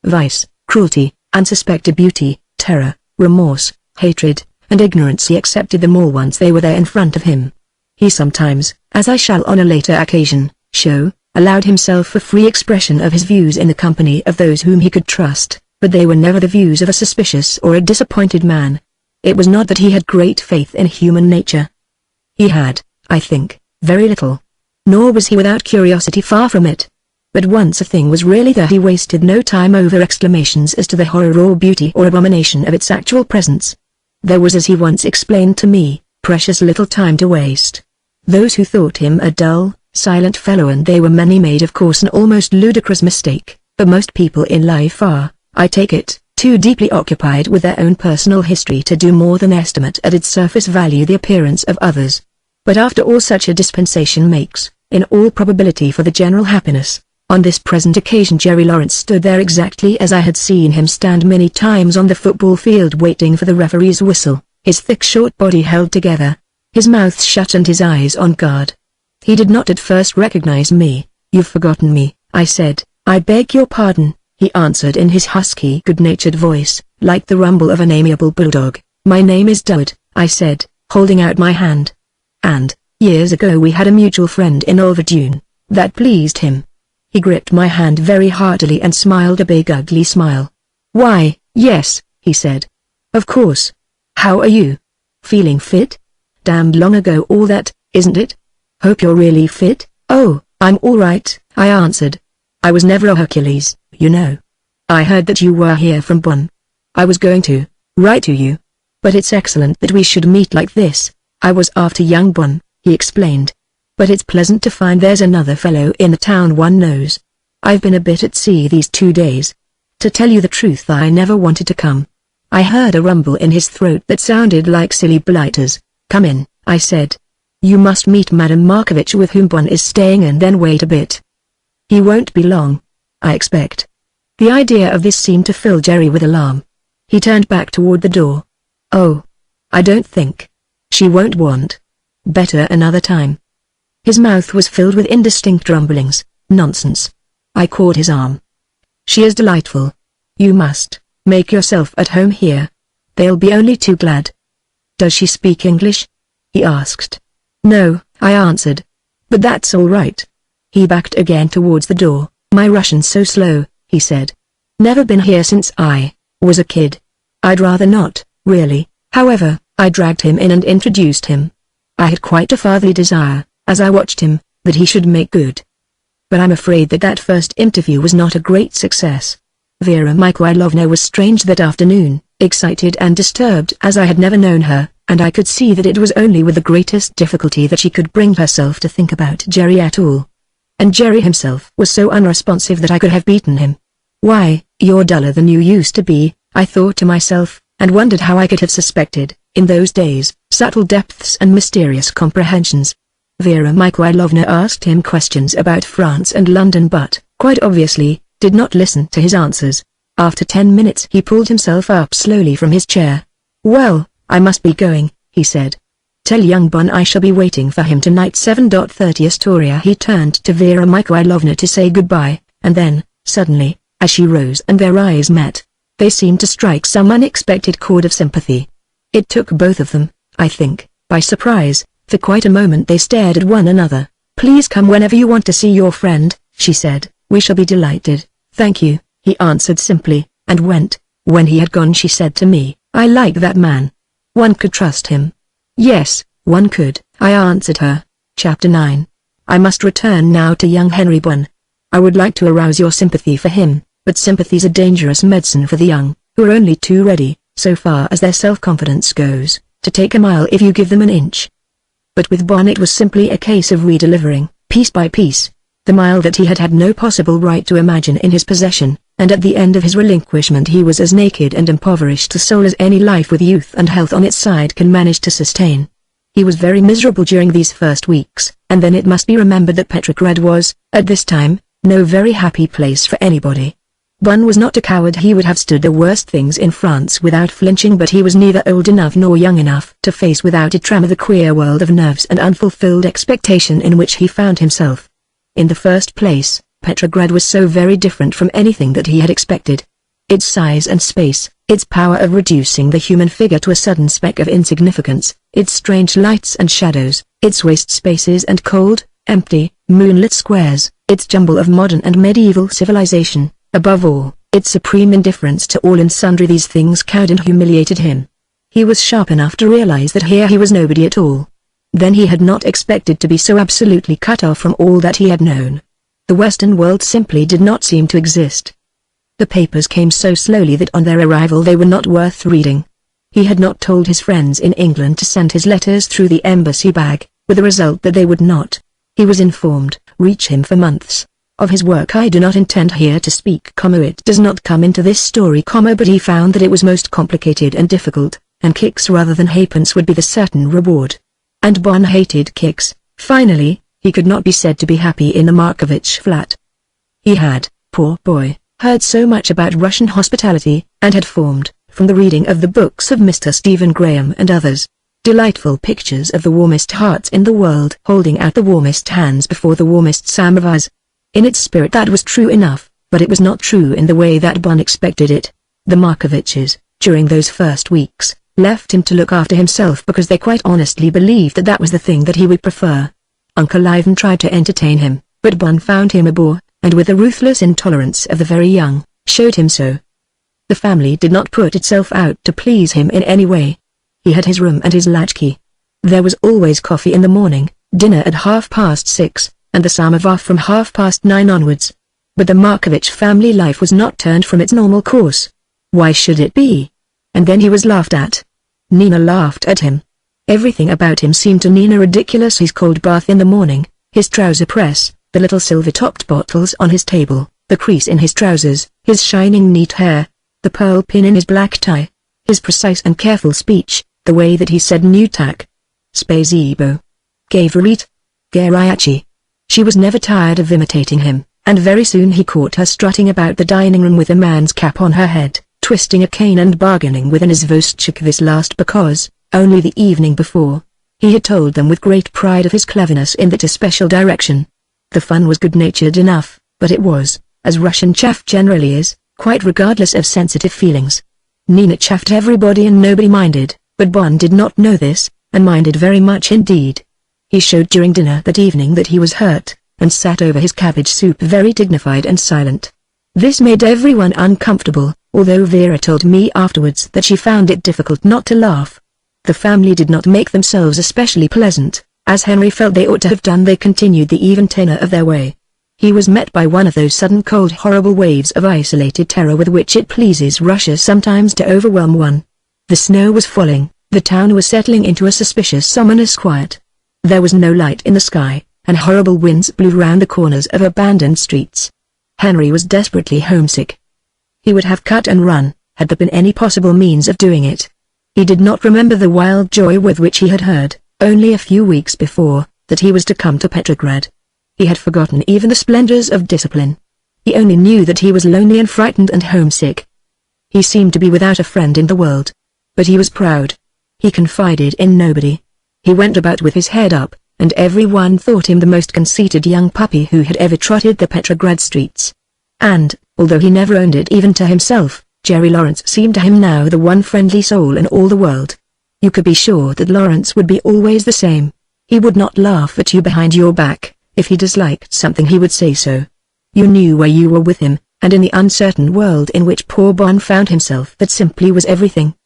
Vice, cruelty, unsuspected beauty, terror, remorse, hatred, and ignorance, he accepted them all once they were there in front of him. He sometimes, as I shall on a later occasion show, allowed himself a free expression of his views in the company of those whom he could trust, but they were never the views of a suspicious or a disappointed man. It was not that he had great faith in human nature. He had, I think, very little. Nor was he without curiosity, far from it. But once a thing was really there, he wasted no time over exclamations as to the horror or beauty or abomination of its actual presence. There was, as he once explained to me, precious little time to waste. Those who thought him a dull, silent fellow, and they were many, made of course an almost ludicrous mistake, but most people in life are, I take it, too deeply occupied with their own personal history to do more than estimate at its surface value the appearance of others. But after all, such a dispensation makes, in all probability, for the general happiness. On this present occasion Jerry Lawrence stood there exactly as I had seen him stand many times on the football field, waiting for the referee's whistle, his thick short body held together, his mouth shut and his eyes on guard. He did not at first recognize me. "You've forgotten me," I said. "I beg your pardon," he answered in his husky, good-natured voice, like the rumble of an amiable bulldog. "My name is Dud," I said, holding out my hand. "And, years ago we had a mutual friend in Olverdune. That pleased him." He gripped my hand very heartily and smiled a big ugly smile. "Why, yes," he said. "Of course. How are you? Feeling fit? Damned long ago all that, isn't it? Hope you're really fit." "Oh, I'm all right," I answered. "I was never a Hercules, you know. I heard that you were here from Bonn. I was going to write to you. But it's excellent that we should meet like this. I was after young Bonn," he explained. "But it's pleasant to find there's another fellow in the town one knows. I've been a bit at sea these 2 days. To tell you the truth, I never wanted to come." I heard a rumble in his throat that sounded like silly blighters. "Come in," I said. "You must meet Madame Markovitch, with whom Bonn is staying, and then wait a bit. He won't be long, I expect." The idea of this seemed to fill Jerry with alarm. He turned back toward the door. "Oh, I don't think. She won't want. Better another time." His mouth was filled with indistinct rumblings. "Nonsense." I caught his arm. "She is delightful. You must make yourself at home here. They'll be only too glad." "Does she speak English?" he asked. "No," I answered. "But that's all right." He backed again towards the door. "My Russian's so slow," he said. "Never been here since I was a kid. I'd rather not, really." However, I dragged him in and introduced him. I had quite a fatherly desire, as I watched him, that he should make good. But I'm afraid that that first interview was not a great success. Vera Mikhailovna was strange that afternoon, excited and disturbed as I had never known her, and I could see that it was only with the greatest difficulty that she could bring herself to think about Jerry at all. And Jerry himself was so unresponsive that I could have beaten him. "Why, you're duller than you used to be," I thought to myself, and wondered how I could have suspected, in those days, subtle depths and mysterious comprehensions. Vera Mikhailovna asked him questions about France and London, but, quite obviously, did not listen to his answers. After 10 minutes he pulled himself up slowly from his chair. "Well, I must be going," he said. "Tell young Bonn I shall be waiting for him tonight, 7:30 Astoria." He turned to Vera Mikhailovna to say goodbye, and then, suddenly, as she rose and their eyes met, they seemed to strike some unexpected chord of sympathy. It took both of them, I think, by surprise. For quite a moment they stared at one another. "Please come whenever you want to see your friend," she said. "We shall be delighted." "Thank you," he answered simply, and went. When he had gone she said to me, "I like that man. One could trust him." "Yes, one could," I answered her. Chapter 9. I must return now to young Henry Bonn. I would like to arouse your sympathy for him, but sympathy's a dangerous medicine for the young, who are only too ready, so far as their self-confidence goes, to take a mile if you give them an inch. But with Bonn it was simply a case of redelivering, piece by piece, the mile that he had had no possible right to imagine in his possession, and at the end of his relinquishment he was as naked and impoverished a soul as any life with youth and health on its side can manage to sustain. He was very miserable during these first weeks, and then it must be remembered that Petrograd was, at this time, no very happy place for anybody. Bonn was not a coward. He would have stood the worst things in France without flinching, but he was neither old enough nor young enough to face without a tremor the queer world of nerves and unfulfilled expectation in which he found himself. In the first place, Petrograd was so very different from anything that he had expected. Its size and space, its power of reducing the human figure to a sudden speck of insignificance, its strange lights and shadows, its waste spaces and cold, empty, moonlit squares, its jumble of modern and medieval civilization. Above all, its supreme indifference to all and sundry, these things cowed and humiliated him. He was sharp enough to realize that here he was nobody at all. Then he had not expected to be so absolutely cut off from all that he had known. The Western world simply did not seem to exist. The papers came so slowly that on their arrival they were not worth reading. He had not told his friends in England to send his letters through the embassy bag, with the result that they would not. He was informed, reach him for months. Of his work I do not intend here to speak, it does not come into this story, but he found that it was most complicated and difficult, and kicks rather than halfpence would be the certain reward. And Bon hated kicks. Finally, he could not be said to be happy in the Markovich flat. He had, poor boy, heard so much about Russian hospitality, and had formed, from the reading of the books of Mr. Stephen Graham and others, delightful pictures of the warmest hearts in the world holding out the warmest hands before the warmest samovars. In its spirit that was true enough, but it was not true in the way that Bon expected it. The Markoviches, during those first weeks, left him to look after himself because they quite honestly believed that that was the thing that he would prefer. Uncle Ivan tried to entertain him, but Bon found him a bore, and with the ruthless intolerance of the very young, showed him so. The family did not put itself out to please him in any way. He had his room and his latchkey. There was always coffee in the morning, dinner at 6:30, and the samovar from 9:30 onwards. But the Markovich family life was not turned from its normal course. Why should it be? And then he was laughed at. Nina laughed at him. Everything about him seemed to Nina ridiculous: his cold bath in the morning, his trouser press, the little silver-topped bottles on his table, the crease in his trousers, his shining neat hair, the pearl pin in his black tie, his precise and careful speech, the way that he said "Nutak," "Spasibo," "Gavarit," "Gariachi." She was never tired of imitating him, and very soon he caught her strutting about the dining room with a man's cap on her head, twisting a cane and bargaining with an izvostchik, this last because, only the evening before, he had told them with great pride of his cleverness in that especial direction. The fun was good-natured enough, but it was, as Russian chaff generally is, quite regardless of sensitive feelings. Nina chaffed everybody and nobody minded, but Bon did not know this, and minded very much indeed. He showed during dinner that evening that he was hurt, and sat over his cabbage soup very dignified and silent. This made everyone uncomfortable, although Vera told me afterwards that she found it difficult not to laugh. The family did not make themselves especially pleasant, as Henry felt they ought to have done. They continued the even tenor of their way. He was met by one of those sudden cold horrible waves of isolated terror with which it pleases Russia sometimes to overwhelm one. The snow was falling, the town was settling into a suspicious ominous quiet. There was no light in the sky, and horrible winds blew round the corners of abandoned streets. Henry was desperately homesick. He would have cut and run, had there been any possible means of doing it. He did not remember the wild joy with which he had heard, only a few weeks before, that he was to come to Petrograd. He had forgotten even the splendors of discipline. He only knew that he was lonely and frightened and homesick. He seemed to be without a friend in the world. But he was proud. He confided in nobody. He went about with his head up, and everyone thought him the most conceited young puppy who had ever trotted the Petrograd streets. And, although he never owned it even to himself, Jerry Lawrence seemed to him now the one friendly soul in all the world. You could be sure that Lawrence would be always the same. He would not laugh at you behind your back. If he disliked something he would say so. You knew where you were with him, and in the uncertain world in which poor Bon found himself that simply was everything.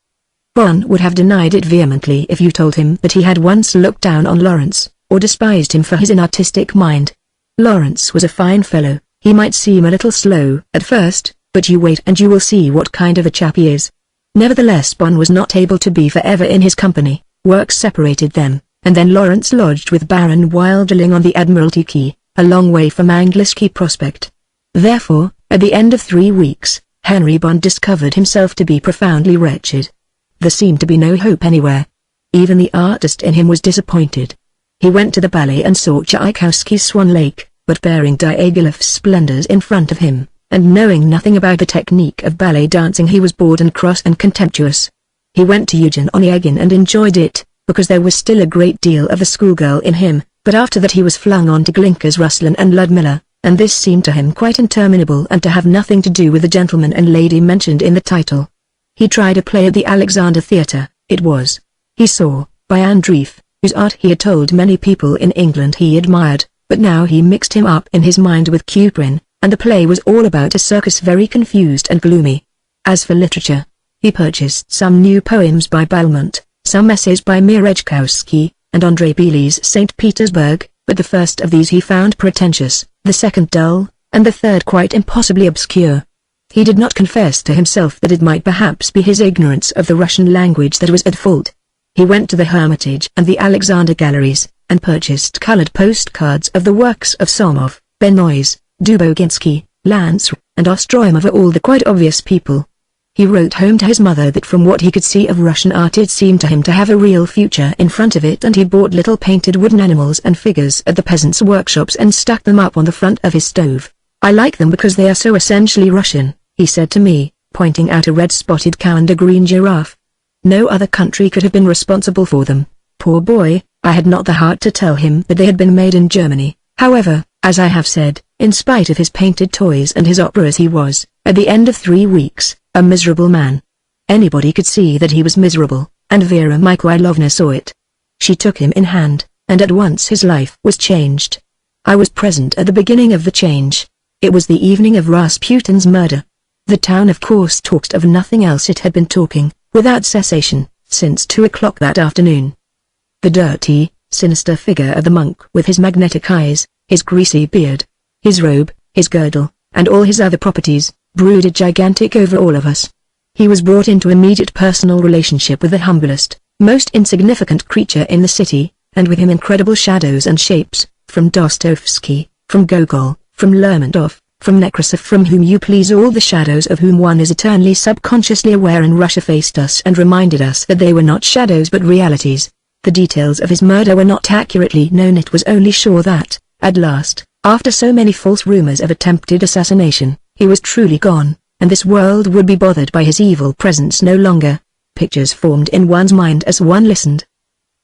Bon would have denied it vehemently if you told him that he had once looked down on Lawrence, or despised him for his inartistic mind. Lawrence was a fine fellow. He might seem a little slow at first, but you wait and you will see what kind of a chap he is. Nevertheless, Bon was not able to be forever in his company. Work separated them. And then Lawrence lodged with Baron Wilderling on the Admiralty Quay, a long way from Angliski Prospect. Therefore, at the end of 3 weeks, Henry Bon discovered himself to be profoundly wretched. There seemed to be no hope anywhere. Even the artist in him was disappointed. He went to the ballet and saw Tchaikovsky's Swan Lake, but bearing Diaghilev's splendors in front of him, and knowing nothing about the technique of ballet dancing, he was bored and cross and contemptuous. He went to Eugen Onegin and enjoyed it, because there was still a great deal of the schoolgirl in him, but after that he was flung on to Glinka's Ruslan and Ludmilla, and this seemed to him quite interminable and to have nothing to do with the gentleman and lady mentioned in the title. He tried a play at the Alexander Theatre. He saw, by Andreeff, whose art he had told many people in England he admired, but now he mixed him up in his mind with Kuprin, and the play was all about a circus, very confused and gloomy. As for literature, he purchased some new poems by Balmont, some essays by Merejkowski, and Andrei Bely's St. Petersburg, but the first of these he found pretentious, the second dull, and the third quite impossibly obscure. He did not confess to himself that it might perhaps be his ignorance of the Russian language that was at fault. He went to the Hermitage and the Alexander Galleries, and purchased colored postcards of the works of Somov, Benoist, Duboginsky, Lance, and Ostroumov, all the quite obvious people. He wrote home to his mother that from what he could see of Russian art it seemed to him to have a real future in front of it, and he bought little painted wooden animals and figures at the peasants' workshops and stuck them up on the front of his stove. "I like them because they are so essentially Russian," he said to me, pointing out a red-spotted cow and a green giraffe. No other country could have been responsible for them. Poor boy, I had not the heart to tell him that they had been made in Germany. However, as I have said, in spite of his painted toys and his operas, he was, at the end of 3 weeks, a miserable man. Anybody could see that he was miserable, and Vera Mikhailovna saw it. She took him in hand, and at once his life was changed. I was present at the beginning of the change. It was the evening of Rasputin's murder. The town of course talked of nothing else. It had been talking, without cessation, since 2 o'clock that afternoon. The dirty, sinister figure of the monk with his magnetic eyes, his greasy beard, his robe, his girdle, and all his other properties, brooded gigantic over all of us. He was brought into immediate personal relationship with the humblest, most insignificant creature in the city, and with him incredible shadows and shapes, from Dostoevsky, from Gogol, from Lermontov, from Nekrasov, from whom you please, all the shadows of whom one is eternally subconsciously aware, and Russia faced us and reminded us that they were not shadows but realities. The details of his murder were not accurately known. It was only sure that, at last, after so many false rumors of attempted assassination, he was truly gone, and this world would be bothered by his evil presence no longer. Pictures formed in one's mind as one listened.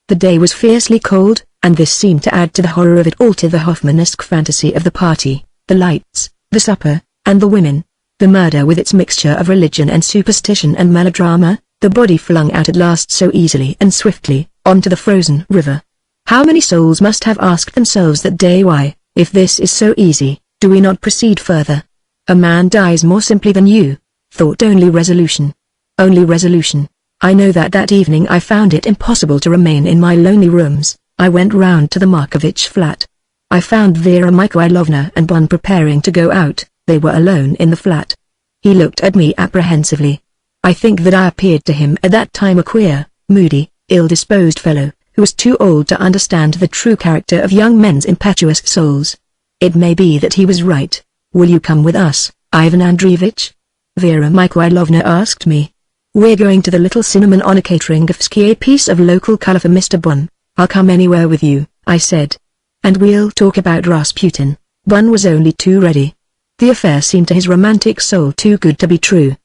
The day was fiercely cold, and this seemed to add to the horror of it all, to the Hoffmannesque fantasy of the party, the lights, the supper, and the women. The murder with its mixture of religion and superstition and melodrama, the body flung out at last so easily and swiftly, onto the frozen river. How many souls must have asked themselves that day, why, if this is so easy, do we not proceed further? A man dies more simply than you, thought only resolution. Only resolution. I know that that evening I found it impossible to remain in my lonely rooms. I went round to the Markovich flat. I found Vera Mikhailovna and Bon preparing to go out. They were alone in the flat. He looked at me apprehensively. I think that I appeared to him at that time a queer, moody, ill-disposed fellow, who was too old to understand the true character of young men's impetuous souls. It may be that he was right. "Will you come with us, Ivan Andreevich?" Vera Mikhailovna asked me. "We're going to the little cinema on a Kateringovsky, a piece of local color for Mr. Bon." "I'll come anywhere with you," I said. "And we'll talk about Rasputin." Bon was only too ready. The affair seemed to his romantic soul too good to be true.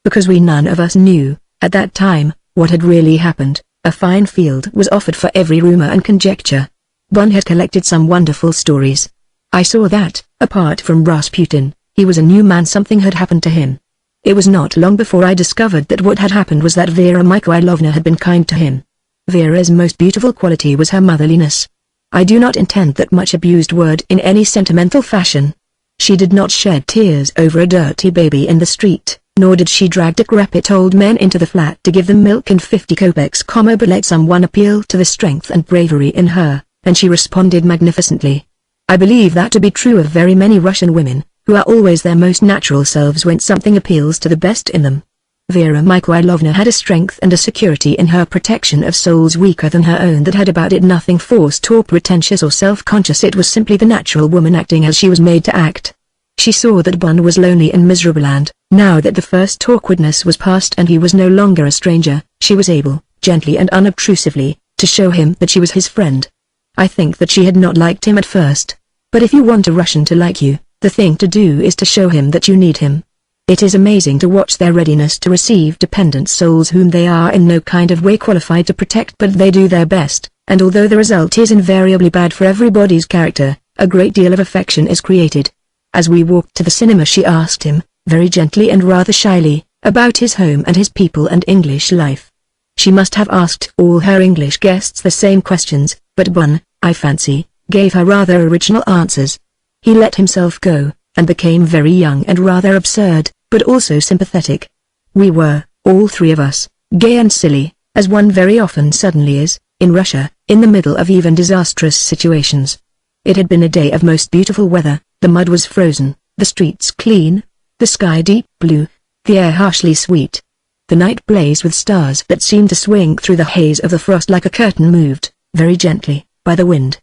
Because we none of us knew, at that time, what had really happened, a fine field was offered for every rumor and conjecture. Bon had collected some wonderful stories. I saw that, apart from Rasputin, he was a new man. Something had happened to him. It was not long before I discovered that what had happened was that Vera Mikhailovna had been kind to him. Vera's most beautiful quality was her motherliness. I do not intend that much abused word in any sentimental fashion. She did not shed tears over a dirty baby in the street, nor did she drag decrepit old men into the flat to give them milk and 50 kopecks, but let someone appeal to the strength and bravery in her, and she responded magnificently. I believe that to be true of very many Russian women, who are always their most natural selves when something appeals to the best in them. Vera Mikhailovna had a strength and a security in her protection of souls weaker than her own that had about it nothing forced or pretentious or self-conscious. It was simply the natural woman acting as she was made to act. She saw that Bon was lonely and miserable, and, now that the first awkwardness was past and he was no longer a stranger, she was able, gently and unobtrusively, to show him that she was his friend. I think that she had not liked him at first. But if you want a Russian to like you, the thing to do is to show him that you need him. It is amazing to watch their readiness to receive dependent souls whom they are in no kind of way qualified to protect, but they do their best, and although the result is invariably bad for everybody's character, a great deal of affection is created. As we walked to the cinema she asked him, very gently and rather shyly, about his home and his people and English life. She must have asked all her English guests the same questions, but Bon, I fancy, gave her rather original answers. He let himself go, and became very young and rather absurd, but also sympathetic. We were, all three of us, gay and silly, as one very often suddenly is. in Russia, in the middle of even disastrous situations. It had been a day of most beautiful weather, the mud was frozen, the streets clean, the sky deep blue, the air harshly sweet. The night blazed with stars that seemed to swing through the haze of the frost like a curtain moved, very gently, by the wind.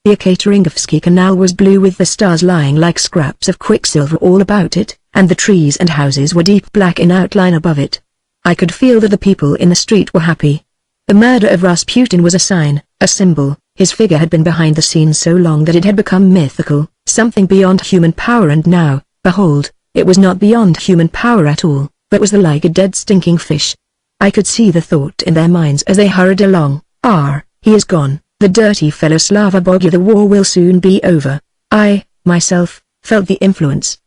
The Ekateringovsky Canal was blue with the stars lying like scraps of quicksilver all about it, and the trees and houses were deep black in outline above it. I could feel that the people in the street were happy. The murder of Rasputin was a sign, a symbol. His figure had been behind the scenes so long that it had become mythical, something beyond human power, and now, behold, it was not beyond human power at all, but was like a dead stinking fish. I could see the thought in their minds as they hurried along. He is gone, the dirty fellow Slava Bogia, the war will soon be over. I, myself, felt the influence.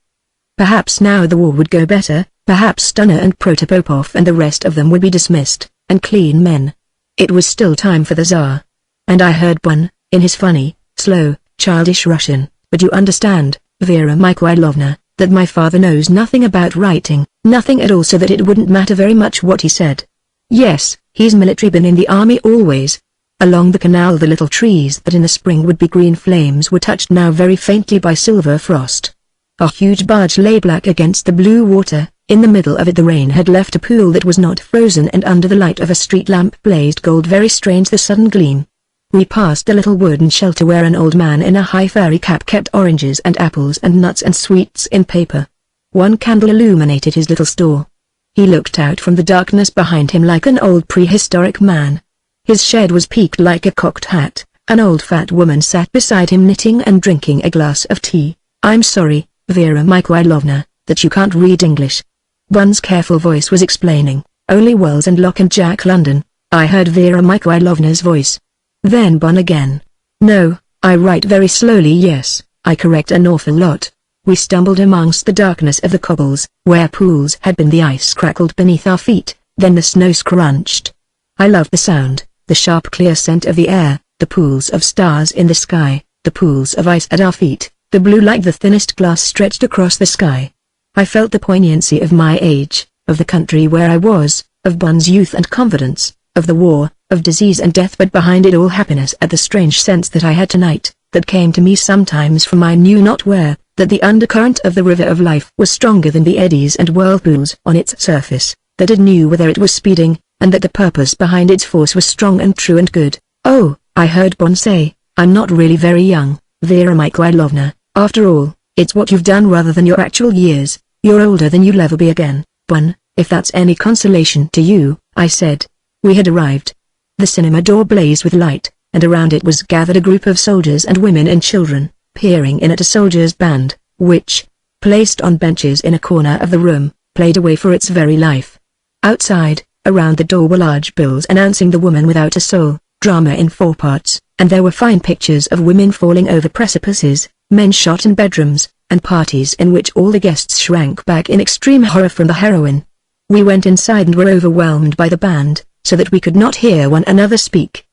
Perhaps now the war would go better, perhaps Stunner and Protopopov and the rest of them would be dismissed, and clean men. It was still time for the Tsar. And I heard one, in his funny, slow, childish Russian, "But you understand, Vera Mikhailovna, that my father knows nothing about writing, nothing at all, so that it wouldn't matter very much what he said. Yes, he's military, been in the army always." Along the canal the little trees that in the spring would be green flames were touched now very faintly by silver frost. A huge barge lay black against the blue water, in the middle of it the rain had left a pool that was not frozen, and under the light of a street lamp blazed gold, very strange the sudden gleam. We passed a little wooden shelter where an old man in a high furry cap kept oranges and apples and nuts and sweets in paper. One candle illuminated his little store. He looked out from the darkness behind him like an old prehistoric man. His shed was peaked like a cocked hat. An old fat woman sat beside him knitting and drinking a glass of tea. "I'm sorry, Vera Mikhailovna, that you can't read English." Bun's careful voice was explaining, "Only Wells and Locke and Jack London." I heard Vera Mikhailovna's voice. Then Bun again. "No, I write very slowly. Yes, I correct an awful lot." We stumbled amongst the darkness of the cobbles, where pools had been. The ice crackled beneath our feet, then the snow scrunched. I loved the sound, the sharp clear scent of the air, the pools of stars in the sky, the pools of ice at our feet, the blue like the thinnest glass stretched across the sky. I felt the poignancy of my age, of the country where I was, of Bun's youth and confidence, of the war, of disease and death, but behind it all happiness at the strange sense that I had tonight, that came to me sometimes from I knew not where, that the undercurrent of the river of life was stronger than the eddies and whirlpools on its surface, that it knew whither it was speeding, and that the purpose behind its force was strong and true and good. "Oh," I heard Bun say, "I'm not really very young, Vera Mikhailovna. After all, it's what you've done rather than your actual years. You're older than you'll ever be again, Bun, if that's any consolation to you," I said. We had arrived. The cinema door blazed with light, and around it was gathered a group of soldiers and women and children, peering in at a soldiers' band, which, placed on benches in a corner of the room, played away for its very life. Outside, around the door were large bills announcing The Woman Without a Soul, drama in 4 parts, and there were fine pictures of women falling over precipices, men shot in bedrooms, and parties in which all the guests shrank back in extreme horror from the heroine. We went inside and were overwhelmed by the band, so that we could not hear one another speak.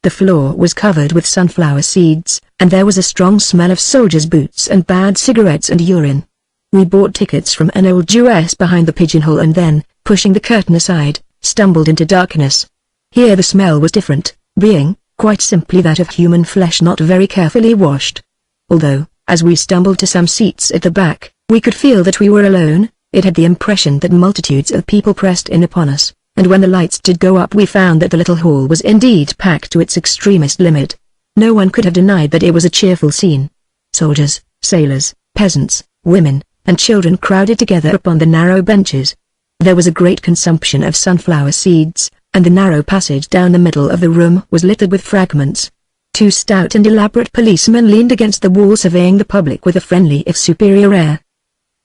The floor was covered with sunflower seeds, and there was a strong smell of soldiers' boots and bad cigarettes and urine. We bought tickets from an old Jewess behind the pigeonhole and then, pushing the curtain aside, stumbled into darkness. Here the smell was different, being, quite simply, that of human flesh not very carefully washed. Although, as we stumbled to some seats at the back, we could feel that we were alone, it had the impression that multitudes of people pressed in upon us. And when the lights did go up we found that the little hall was indeed packed to its extremest limit. No one could have denied that it was a cheerful scene. Soldiers, sailors, peasants, women, and children crowded together upon the narrow benches. There was a great consumption of sunflower seeds, and the narrow passage down the middle of the room was littered with fragments. 2 stout and elaborate policemen leaned against the wall surveying the public with a friendly if superior air.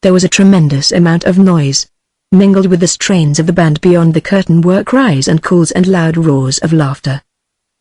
There was a tremendous amount of noise. Mingled with the strains of the band beyond the curtain were cries and calls and loud roars of laughter.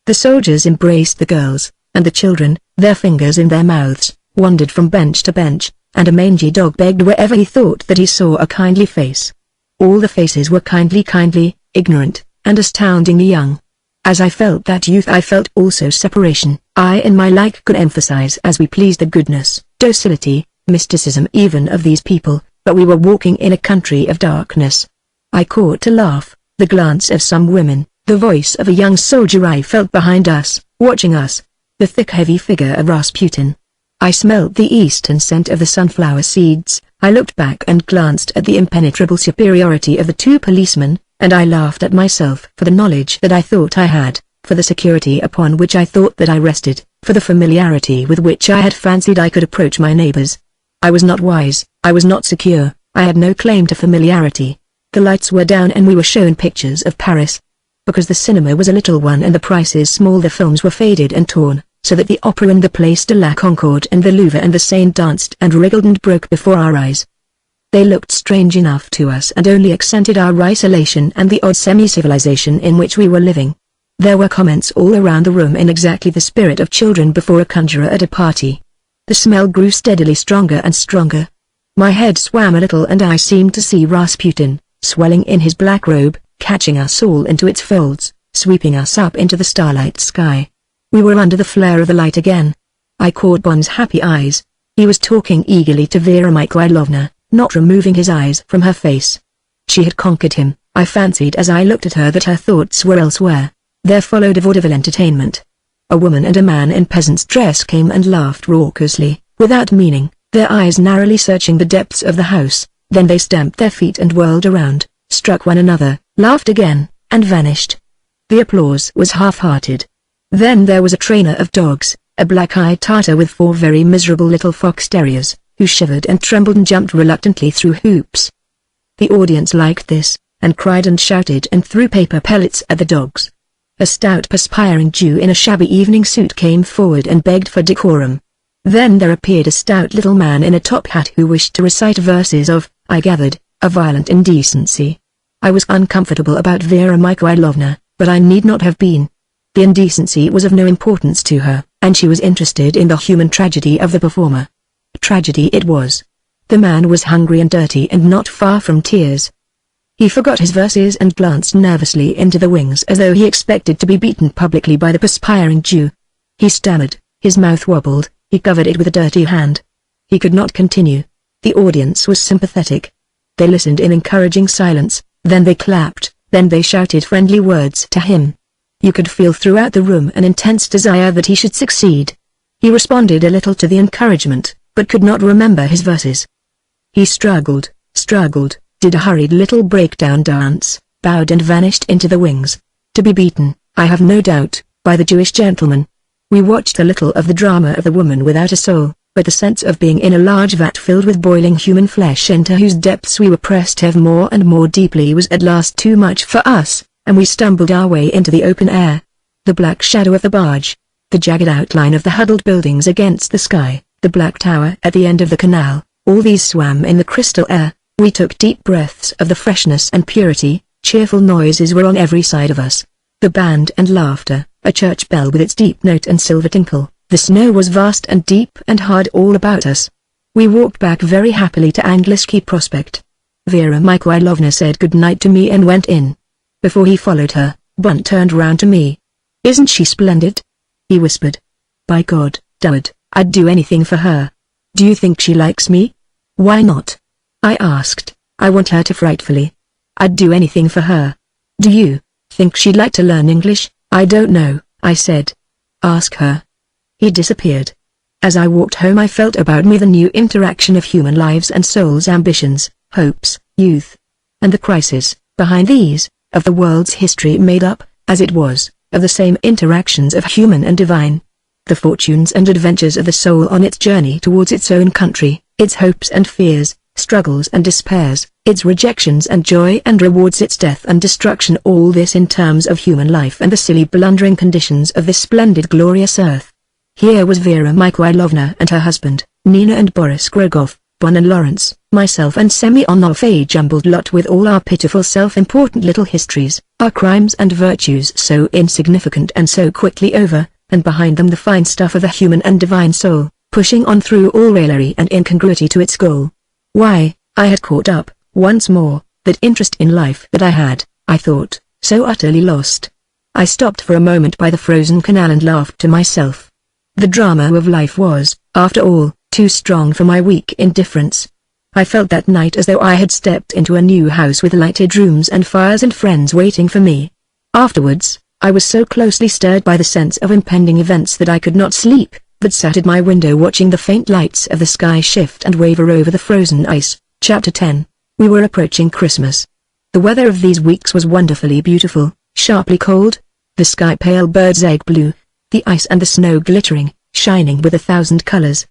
The soldiers embraced the girls, and the children, their fingers in their mouths, wandered from bench to bench, and a mangy dog begged wherever he thought that he saw a kindly face. All the faces were kindly, ignorant, and astoundingly young. As I felt that youth I felt also separation. I and my like could emphasize as we pleased the goodness, docility, mysticism even of these people, but we were walking in a country of darkness. I caught a laugh, the glance of some women, The voice of a young soldier I felt behind us, watching us. The thick heavy figure of Rasputin. I smelt the eastern scent of the sunflower seeds. I looked back and glanced at the impenetrable superiority of the two policemen, and I laughed at myself for the knowledge that I thought I had, for the security upon which I thought that I rested, for the familiarity with which I had fancied I could approach my neighbors. I was not wise, I was not secure, I had no claim to familiarity. The lights were down and we were shown pictures of Paris. Because the cinema was a little one and the prices small, the films were faded and torn, so that the Opera and the Place de la Concorde and the Louvre and the Seine danced and wriggled and broke before our eyes. They looked strange enough to us and only accented our isolation and the odd semi-civilization in which we were living. There were comments all around the room in exactly the spirit of children before a conjurer at a party. The smell grew steadily stronger and stronger. My head swam a little and I seemed to see Rasputin, swelling in his black robe, catching us all into its folds, sweeping us up into the starlight sky. We were under the flare of the light again. I caught Bond's happy eyes. He was talking eagerly to Vera Mikhailovna, not removing his eyes from her face. She had conquered him. I fancied as I looked at her that her thoughts were elsewhere. There followed a vaudeville entertainment. A woman and a man in peasant's dress came and laughed raucously, without meaning, their eyes narrowly searching the depths of the house. Then they stamped their feet and whirled around, struck one another, laughed again, and vanished. The applause was half-hearted. Then there was a trainer of dogs, a black-eyed Tartar with 4 very miserable little fox terriers, who shivered and trembled and jumped reluctantly through hoops. The audience liked this, and cried and shouted and threw paper pellets at the dogs. A stout perspiring Jew in a shabby evening suit came forward and begged for decorum. Then there appeared a stout little man in a top hat who wished to recite verses of, I gathered, a violent indecency. I was uncomfortable about Vera Mikhailovna, but I need not have been. The indecency was of no importance to her, and she was interested in the human tragedy of the performer. Tragedy it was. The man was hungry and dirty and not far from tears. He forgot his verses and glanced nervously into the wings as though he expected to be beaten publicly by the perspiring Jew. He stammered, his mouth wobbled, he covered it with a dirty hand. He could not continue. The audience was sympathetic. They listened in encouraging silence, then they clapped, then they shouted friendly words to him. You could feel throughout the room an intense desire that he should succeed. He responded a little to the encouragement, but could not remember his verses. He struggled, did a hurried little breakdown dance, bowed and vanished into the wings. To be beaten, I have no doubt, by the Jewish gentleman. We watched a little of the drama of the woman without a soul, but the sense of being in a large vat filled with boiling human flesh into whose depths we were pressed ever more and more deeply was at last too much for us, and we stumbled our way into the open air. The black shadow of the barge, the jagged outline of the huddled buildings against the sky, the black tower at the end of the canal, all these swam in the crystal air. We took deep breaths of the freshness and purity. Cheerful noises were on every side of us. The band and laughter, a church bell with its deep note and silver tinkle. The snow was vast and deep and hard all about us. We walked back very happily to Angliski Prospect. Vera Mikhailovna said good night to me and went in. Before he followed her, Bunt turned round to me. Isn't she splendid? He whispered. By God, Dad, I'd do anything for her. Do you think she likes me? Why not? I asked. I want her to frightfully. I'd do anything for her. Do you think she'd like to learn English? I don't know, I said. Ask her. He disappeared. As I walked home I felt about me the new interaction of human lives and souls, ambitions, hopes, youth. And the crisis, behind these, of the world's history made up, as it was, of the same interactions of human and divine. The fortunes and adventures of the soul on its journey towards its own country, its hopes and fears, struggles and despairs, its rejections and joy and rewards, its death and destruction, all this in terms of human life and the silly blundering conditions of this splendid glorious earth. Here was Vera Mikhailovna and her husband, Nina and Boris Grogov, Bon and Lawrence, myself and Semyonov, a jumbled lot with all our pitiful self-important little histories, our crimes and virtues so insignificant and so quickly over, and behind them the fine stuff of the human and divine soul, pushing on through all raillery and incongruity to its goal. Why, I had caught up, once more, that interest in life that I had, I thought, so utterly lost. I stopped for a moment by the frozen canal and laughed to myself. The drama of life was, after all, too strong for my weak indifference. I felt that night as though I had stepped into a new house with lighted rooms and fires and friends waiting for me. Afterwards, I was so closely stirred by the sense of impending events that I could not sleep, but sat at my window watching the faint lights of the sky shift and waver over the frozen ice. Chapter 10. We were approaching Christmas. The weather of these weeks was wonderfully beautiful, sharply cold, the sky pale bird's egg blue, the ice and the snow glittering, shining with 1,000 colors.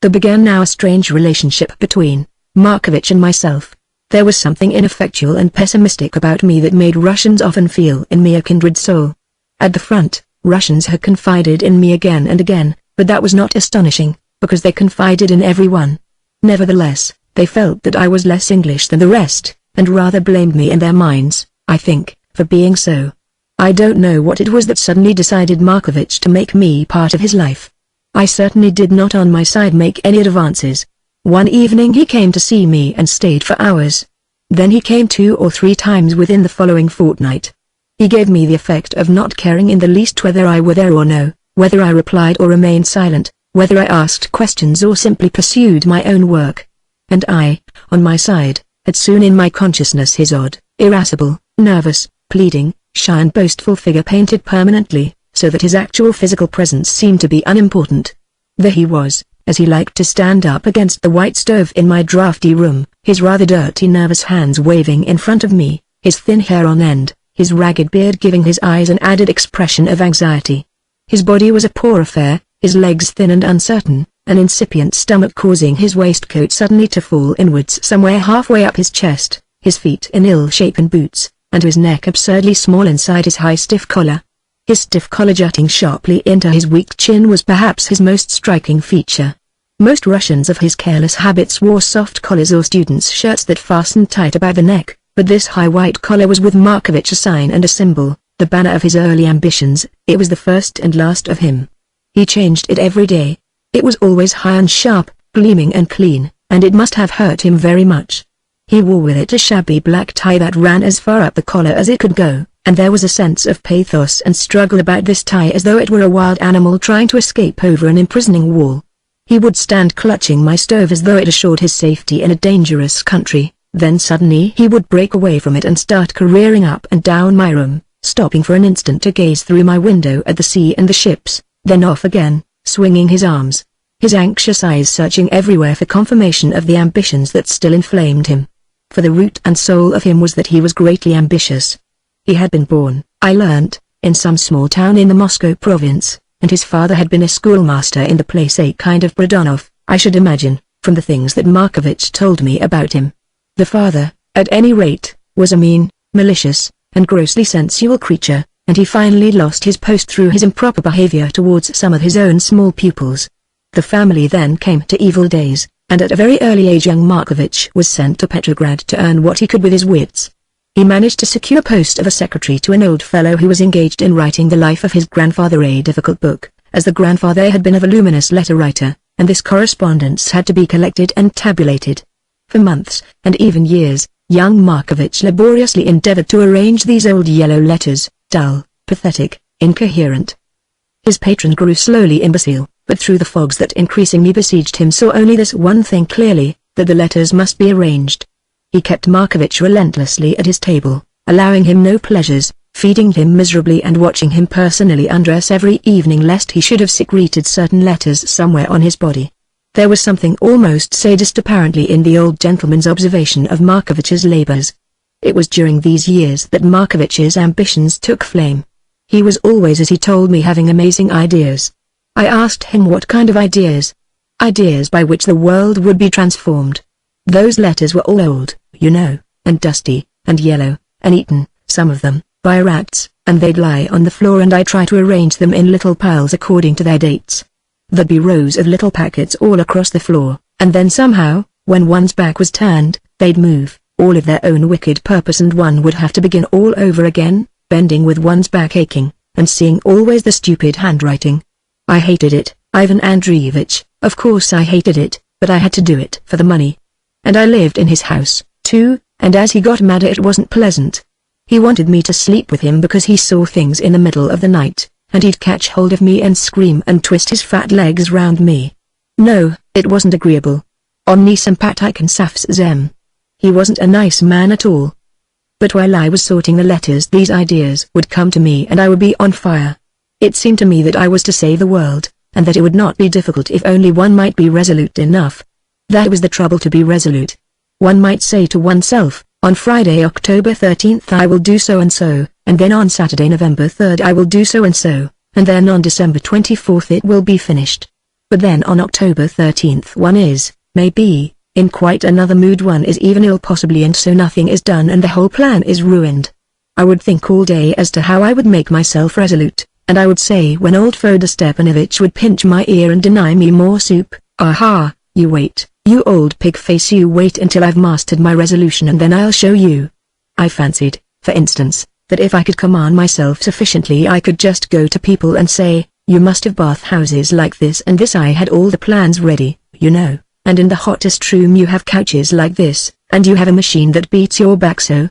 There began now a strange relationship between Markovich and myself. There was something ineffectual and pessimistic about me that made Russians often feel in me a kindred soul. At the front, Russians had confided in me again and again, but that was not astonishing, because they confided in everyone. Nevertheless, they felt that I was less English than the rest, and rather blamed me in their minds, I think, for being so. I don't know what it was that suddenly decided Markovich to make me part of his life. I certainly did not on my side make any advances. One evening he came to see me and stayed for hours. Then he came 2 or 3 times within the following fortnight. He gave me the effect of not caring in the least whether I were there or no, whether I replied or remained silent, whether I asked questions or simply pursued my own work. And I, on my side, had soon in my consciousness his odd, irascible, nervous, pleading, shy and boastful figure painted permanently, so that his actual physical presence seemed to be unimportant. There he was, as he liked to stand up against the white stove in my drafty room, his rather dirty nervous hands waving in front of me, his thin hair on end, his ragged beard giving his eyes an added expression of anxiety. His body was a poor affair, his legs thin and uncertain, an incipient stomach causing his waistcoat suddenly to fall inwards somewhere halfway up his chest, his feet in ill-shapen boots, and his neck absurdly small inside his high stiff collar. His stiff collar jutting sharply into his weak chin was perhaps his most striking feature. Most Russians of his careless habits wore soft collars or students' shirts that fastened tight about the neck, but this high white collar was with Markovich a sign and a symbol, the banner of his early ambitions. It was the first and last of him. He changed it every day. It was always high and sharp, gleaming and clean, and it must have hurt him very much. He wore with it a shabby black tie that ran as far up the collar as it could go, and there was a sense of pathos and struggle about this tie as though it were a wild animal trying to escape over an imprisoning wall. He would stand clutching my stove as though it assured his safety in a dangerous country, then suddenly he would break away from it and start careering up and down my room, stopping for an instant to gaze through my window at the sea and the ships, then off again, swinging his arms, his anxious eyes searching everywhere for confirmation of the ambitions that still inflamed him. For the root and soul of him was that he was greatly ambitious. He had been born, I learnt, in some small town in the Moscow province, and his father had been a schoolmaster in the place, a kind of Bredonov, I should imagine, from the things that Markovich told me about him. The father, at any rate, was a mean, malicious, and grossly sensual creature, and he finally lost his post through his improper behavior towards some of his own small pupils. The family then came to evil days, and at a very early age young Markovich was sent to Petrograd to earn what he could with his wits. He managed to secure post of a secretary to an old fellow who was engaged in writing the life of his grandfather, a difficult book, as the grandfather had been a voluminous letter writer, and this correspondence had to be collected and tabulated. For months, and even years, young Markovich laboriously endeavored to arrange these old yellow letters, dull, pathetic, incoherent. His patron grew slowly imbecile, but through the fogs that increasingly besieged him saw only this one thing clearly, that the letters must be arranged. He kept Markovich relentlessly at his table, allowing him no pleasures, feeding him miserably and watching him personally undress every evening lest he should have secreted certain letters somewhere on his body. There was something almost sadist apparently in the old gentleman's observation of Markovich's labors. It was during these years that Markovich's ambitions took flame. He was always, as he told me, having amazing ideas. I asked him what kind of ideas. Ideas by which the world would be transformed. Those letters were all old, you know, and dusty, and yellow, and eaten, some of them, by rats, and they'd lie on the floor and I'd try to arrange them in little piles according to their dates. There'd be rows of little packets all across the floor, and then somehow, when one's back was turned, they'd move, all of their own wicked purpose, and one would have to begin all over again, bending with one's back aching, and seeing always the stupid handwriting. I hated it, Ivan Andreevich, of course I hated it, but I had to do it for the money. And I lived in his house, too, and as he got madder it wasn't pleasant. He wanted me to sleep with him because he saw things in the middle of the night, and he'd catch hold of me and scream and twist his fat legs round me. No, it wasn't agreeable. Omni sympathicum safs zem. He wasn't a nice man at all. But while I was sorting the letters, these ideas would come to me and I would be on fire. It seemed to me that I was to save the world, and that it would not be difficult if only one might be resolute enough. That was the trouble, to be resolute. One might say to oneself, on Friday, October 13th I will do so and so, and then on Saturday, November 3rd I will do so and so, and then on December 24th it will be finished. But then on October 13th one is, maybe, in quite another mood, one is even ill possibly, and so nothing is done and the whole plan is ruined. I would think all day as to how I would make myself resolute, and I would say when old Fodor Stepanovich would pinch my ear and deny me more soup, "Aha, you wait, you old pig face, you wait until I've mastered my resolution and then I'll show you." I fancied, for instance, that if I could command myself sufficiently I could just go to people and say, "You must have bath houses like this and this." I had all the plans ready, you know, and in the hottest room you have couches like this, and you have a machine that beats your back so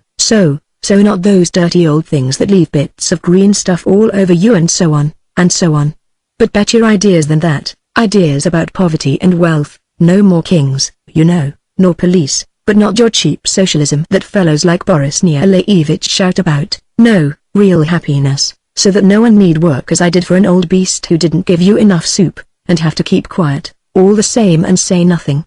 not those dirty old things that leave bits of green stuff all over you, and so on, and so on. But better ideas than that, ideas about poverty and wealth, no more kings, you know, nor police, but not your cheap socialism that fellows like Boris Nyolaevich shout about, no, real happiness, so that no one need work as I did for an old beast who didn't give you enough soup, and have to keep quiet, all the same, and say nothing.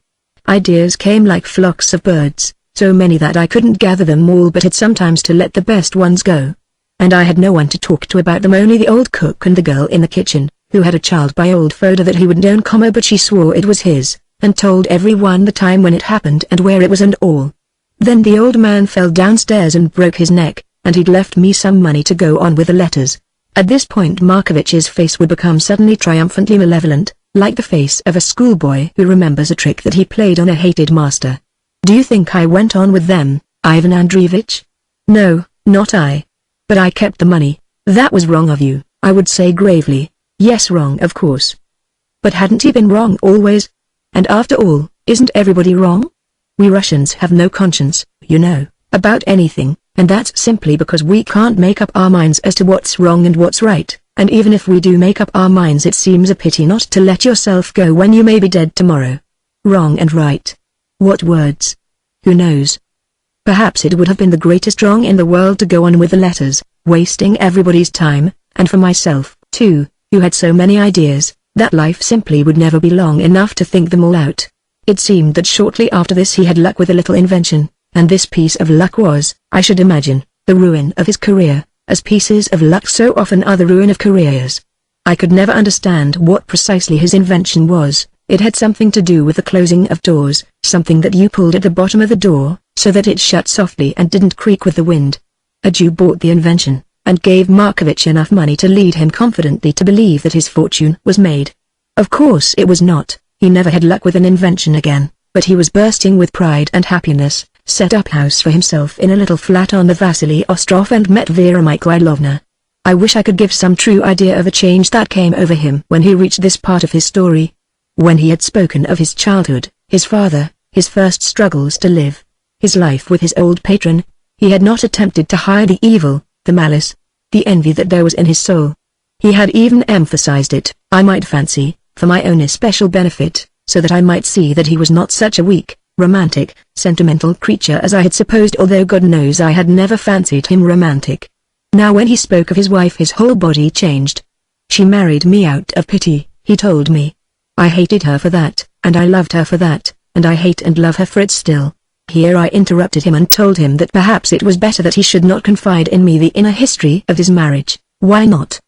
Ideas came like flocks of birds, so many that I couldn't gather them all, but had sometimes to let the best ones go. And I had no one to talk to about them, only the old cook and the girl in the kitchen, who had a child by old Fodor that he wouldn't own, but she swore it was his, and told everyone the time when it happened and where it was and all. Then the old man fell downstairs and broke his neck, and he'd left me some money to go on with the letters. At this point Markovich's face would become suddenly triumphantly malevolent, like the face of a schoolboy who remembers a trick that he played on a hated master. Do you think I went on with them, Ivan Andreevich? No, not I. But I kept the money. That was wrong of you, I would say gravely. Yes, wrong of course. But hadn't he been wrong always? And after all, isn't everybody wrong? We Russians have no conscience, you know, about anything, and that's simply because we can't make up our minds as to what's wrong and what's right, and even if we do make up our minds it seems a pity not to let yourself go when you may be dead tomorrow. Wrong and right. What words? Who knows? Perhaps it would have been the greatest wrong in the world to go on with the letters, wasting everybody's time, and for myself, too, who had so many ideas, that life simply would never be long enough to think them all out. It seemed that shortly after this he had luck with a little invention, and this piece of luck was, I should imagine, the ruin of his career, as pieces of luck so often are the ruin of careers. I could never understand what precisely his invention was. It had something to do with the closing of doors, something that you pulled at the bottom of the door, so that it shut softly and didn't creak with the wind. A Jew bought the invention, and gave Markovich enough money to lead him confidently to believe that his fortune was made. Of course it was not, he never had luck with an invention again, but he was bursting with pride and happiness, set up house for himself in a little flat on the Vasily Ostrov and met Vera Mikhailovna. I wish I could give some true idea of a change that came over him when he reached this part of his story. When he had spoken of his childhood, his father, his first struggles to live, his life with his old patron, he had not attempted to hide the evil, the malice, the envy that there was in his soul. He had even emphasized it, I might fancy, for my own especial benefit, so that I might see that he was not such a weak, romantic, sentimental creature as I had supposed, although God knows I had never fancied him romantic. Now when he spoke of his wife his whole body changed. She married me out of pity, he told me. I hated her for that, and I loved her for that, and I hate and love her for it still. Here I interrupted him and told him that perhaps it was better that he should not confide in me the inner history of his marriage. Why not?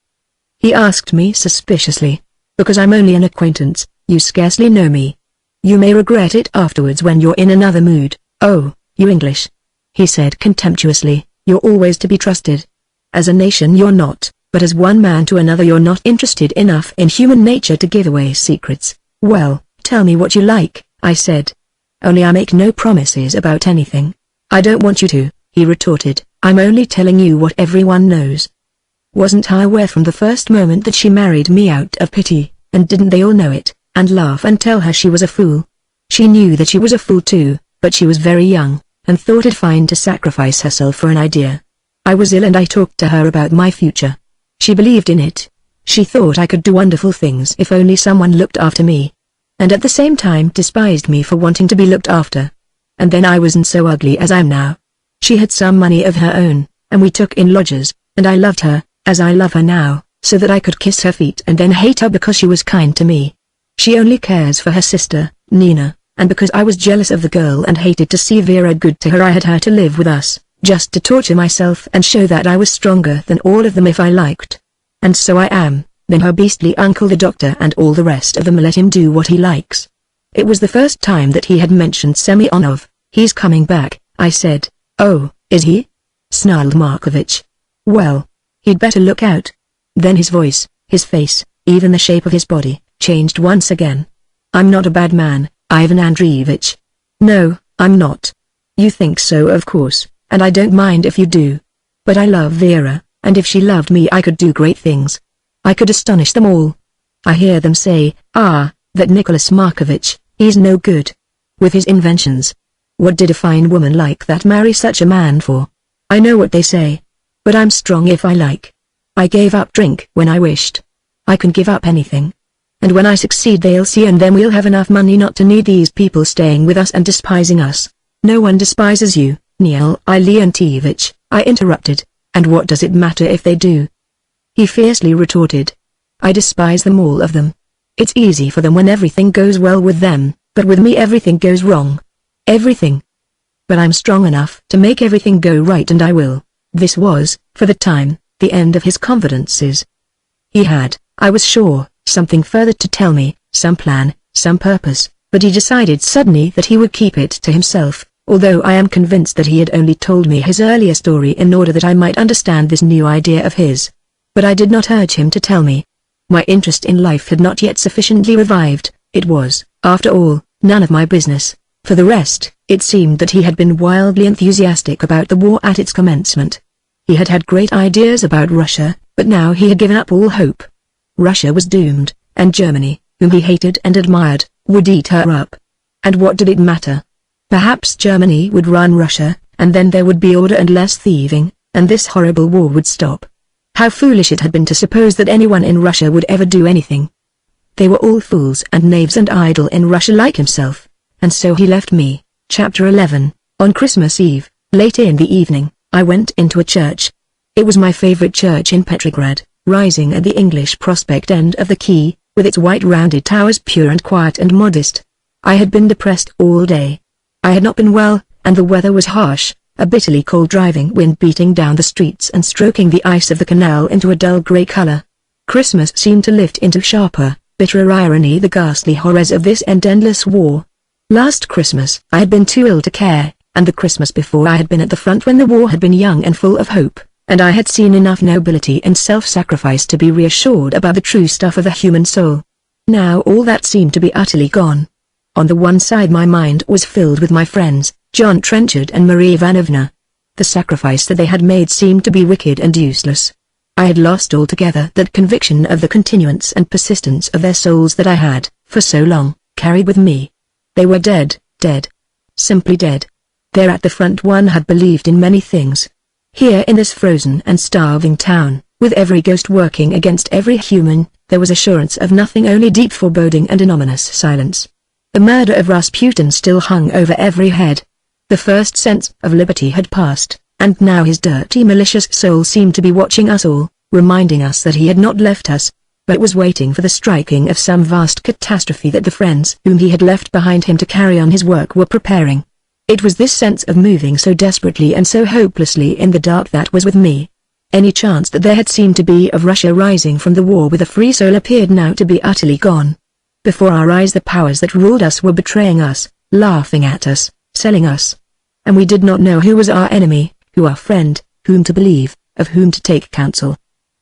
He asked me suspiciously. Because I'm only an acquaintance, you scarcely know me. You may regret it afterwards when you're in another mood. Oh, you English, he said contemptuously, you're always to be trusted. As a nation you're not. But as one man to another you're not interested enough in human nature to give away secrets. Well, tell me what you like, I said. Only I make no promises about anything. I don't want you to, he retorted, I'm only telling you what everyone knows. Wasn't I aware from the first moment that she married me out of pity, and didn't they all know it, and laugh and tell her she was a fool? She knew that she was a fool too, but she was very young, and thought it fine to sacrifice herself for an idea. I was ill and I talked to her about my future. She believed in it. She thought I could do wonderful things if only someone looked after me. And at the same time despised me for wanting to be looked after. And then I wasn't so ugly as I'm now. She had some money of her own, and we took in lodgers, and I loved her, as I love her now, so that I could kiss her feet and then hate her because she was kind to me. She only cares for her sister, Nina, and because I was jealous of the girl and hated to see Vera good to her, I had her to live with us, just to torture myself and show that I was stronger than all of them if I liked. And so I am. Then her beastly uncle the doctor and all the rest of them let him do what he likes. It was the first time that he had mentioned Semyonov. He's coming back, I said. Oh, is he? Snarled Markovich. Well, he'd better look out. Then his voice, his face, even the shape of his body, changed once again. I'm not a bad man, Ivan Andreevich. No, I'm not. You think so, of course, and I don't mind if you do. But I love Vera, and if she loved me I could do great things. I could astonish them all. I hear them say, that Nicholas Markovich, he's no good. With his inventions. What did a fine woman like that marry such a man for? I know what they say. But I'm strong if I like. I gave up drink when I wished. I can give up anything. And when I succeed they'll see, and then we'll have enough money not to need these people staying with us and despising us. No one despises you, Neil Leontievich, I interrupted. And what does it matter if they do? He fiercely retorted. I despise them, all of them. It's easy for them when everything goes well with them, but with me everything goes wrong. Everything. But I'm strong enough to make everything go right, and I will. This was, for the time, the end of his confidences. He had, I was sure, something further to tell me, some plan, some purpose, but he decided suddenly that he would keep it to himself, although I am convinced that he had only told me his earlier story in order that I might understand this new idea of his. But I did not urge him to tell me. My interest in life had not yet sufficiently revived. It was, after all, none of my business. For the rest, it seemed that he had been wildly enthusiastic about the war at its commencement. He had had great ideas about Russia, but now he had given up all hope. Russia was doomed, and Germany, whom he hated and admired, would eat her up. And what did it matter? Perhaps Germany would run Russia, and then there would be order and less thieving, and this horrible war would stop. How foolish it had been to suppose that anyone in Russia would ever do anything. They were all fools and knaves and idle in Russia like himself, and so he left me. Chapter 11. On Christmas Eve, late in the evening, I went into a church. It was my favorite church in Petrograd, rising at the English Prospect end of the quay, with its white rounded towers, pure and quiet and modest. I had been depressed all day. I had not been well, and the weather was harsh. A bitterly cold driving wind beating down the streets and stroking the ice of the canal into a dull grey color. Christmas seemed to lift into sharper, bitterer irony the ghastly horrors of this endless war. Last Christmas I had been too ill to care, and the Christmas before I had been at the front when the war had been young and full of hope, and I had seen enough nobility and self-sacrifice to be reassured about the true stuff of the human soul. Now all that seemed to be utterly gone. On the one side my mind was filled with my friends, John Trenchard and Marie Ivanovna. The sacrifice that they had made seemed to be wicked and useless. I had lost altogether that conviction of the continuance and persistence of their souls that I had, for so long, carried with me. They were dead, dead. Simply dead. There at the front one had believed in many things. Here in this frozen and starving town, with every ghost working against every human, there was assurance of nothing, only deep foreboding and an ominous silence. The murder of Rasputin still hung over every head. The first sense of liberty had passed, and now his dirty malicious soul seemed to be watching us all, reminding us that he had not left us, but was waiting for the striking of some vast catastrophe that the friends whom he had left behind him to carry on his work were preparing. It was this sense of moving so desperately and so hopelessly in the dark that was with me. Any chance that there had seemed to be of Russia rising from the war with a free soul appeared now to be utterly gone. Before our eyes the powers that ruled us were betraying us, laughing at us, selling us. And we did not know who was our enemy, who our friend, whom to believe, of whom to take counsel.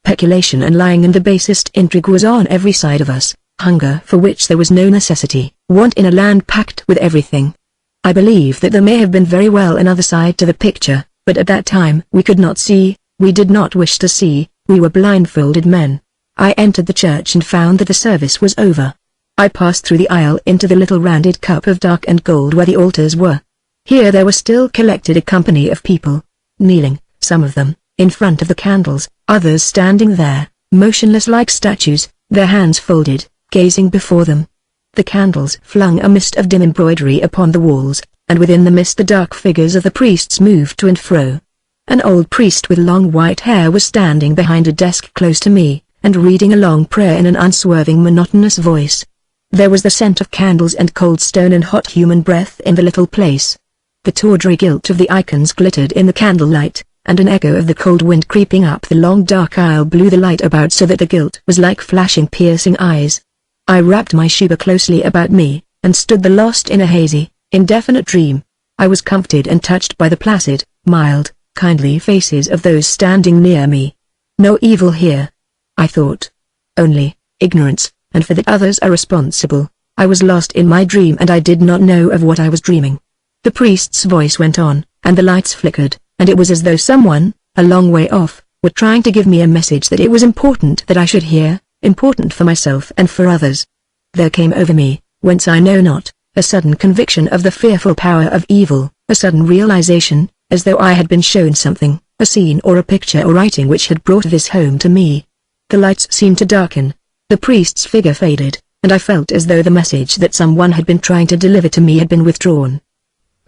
Peculation and lying and the basest intrigue was on every side of us, hunger for which there was no necessity, want in a land packed with everything. I believe that there may have been very well another side to the picture, but at that time we could not see, we did not wish to see, we were blindfolded men. I entered the church and found that the service was over. I passed through the aisle into the little rounded cup of dark and gold where the altars were. Here there were still collected a company of people, kneeling, some of them, in front of the candles, others standing there, motionless like statues, their hands folded, gazing before them. The candles flung a mist of dim embroidery upon the walls, and within the mist the dark figures of the priests moved to and fro. An old priest with long white hair was standing behind a desk close to me, and reading a long prayer in an unswerving monotonous voice. There was the scent of candles and cold stone and hot human breath in the little place. The tawdry gilt of the icons glittered in the candlelight, and an echo of the cold wind creeping up the long dark aisle blew the light about so that the gilt was like flashing piercing eyes. I wrapped my shuba closely about me, and stood lost in a hazy, indefinite dream. I was comforted and touched by the placid, mild, kindly faces of those standing near me. No evil here, I thought. Only ignorance, and for that others are responsible. I was lost in my dream and I did not know of what I was dreaming. The priest's voice went on, and the lights flickered, and it was as though someone, a long way off, were trying to give me a message that it was important that I should hear, important for myself and for others. There came over me, whence I know not, a sudden conviction of the fearful power of evil, a sudden realization, as though I had been shown something, a scene or a picture or writing which had brought this home to me. The lights seemed to darken, the priest's figure faded, and I felt as though the message that someone had been trying to deliver to me had been withdrawn.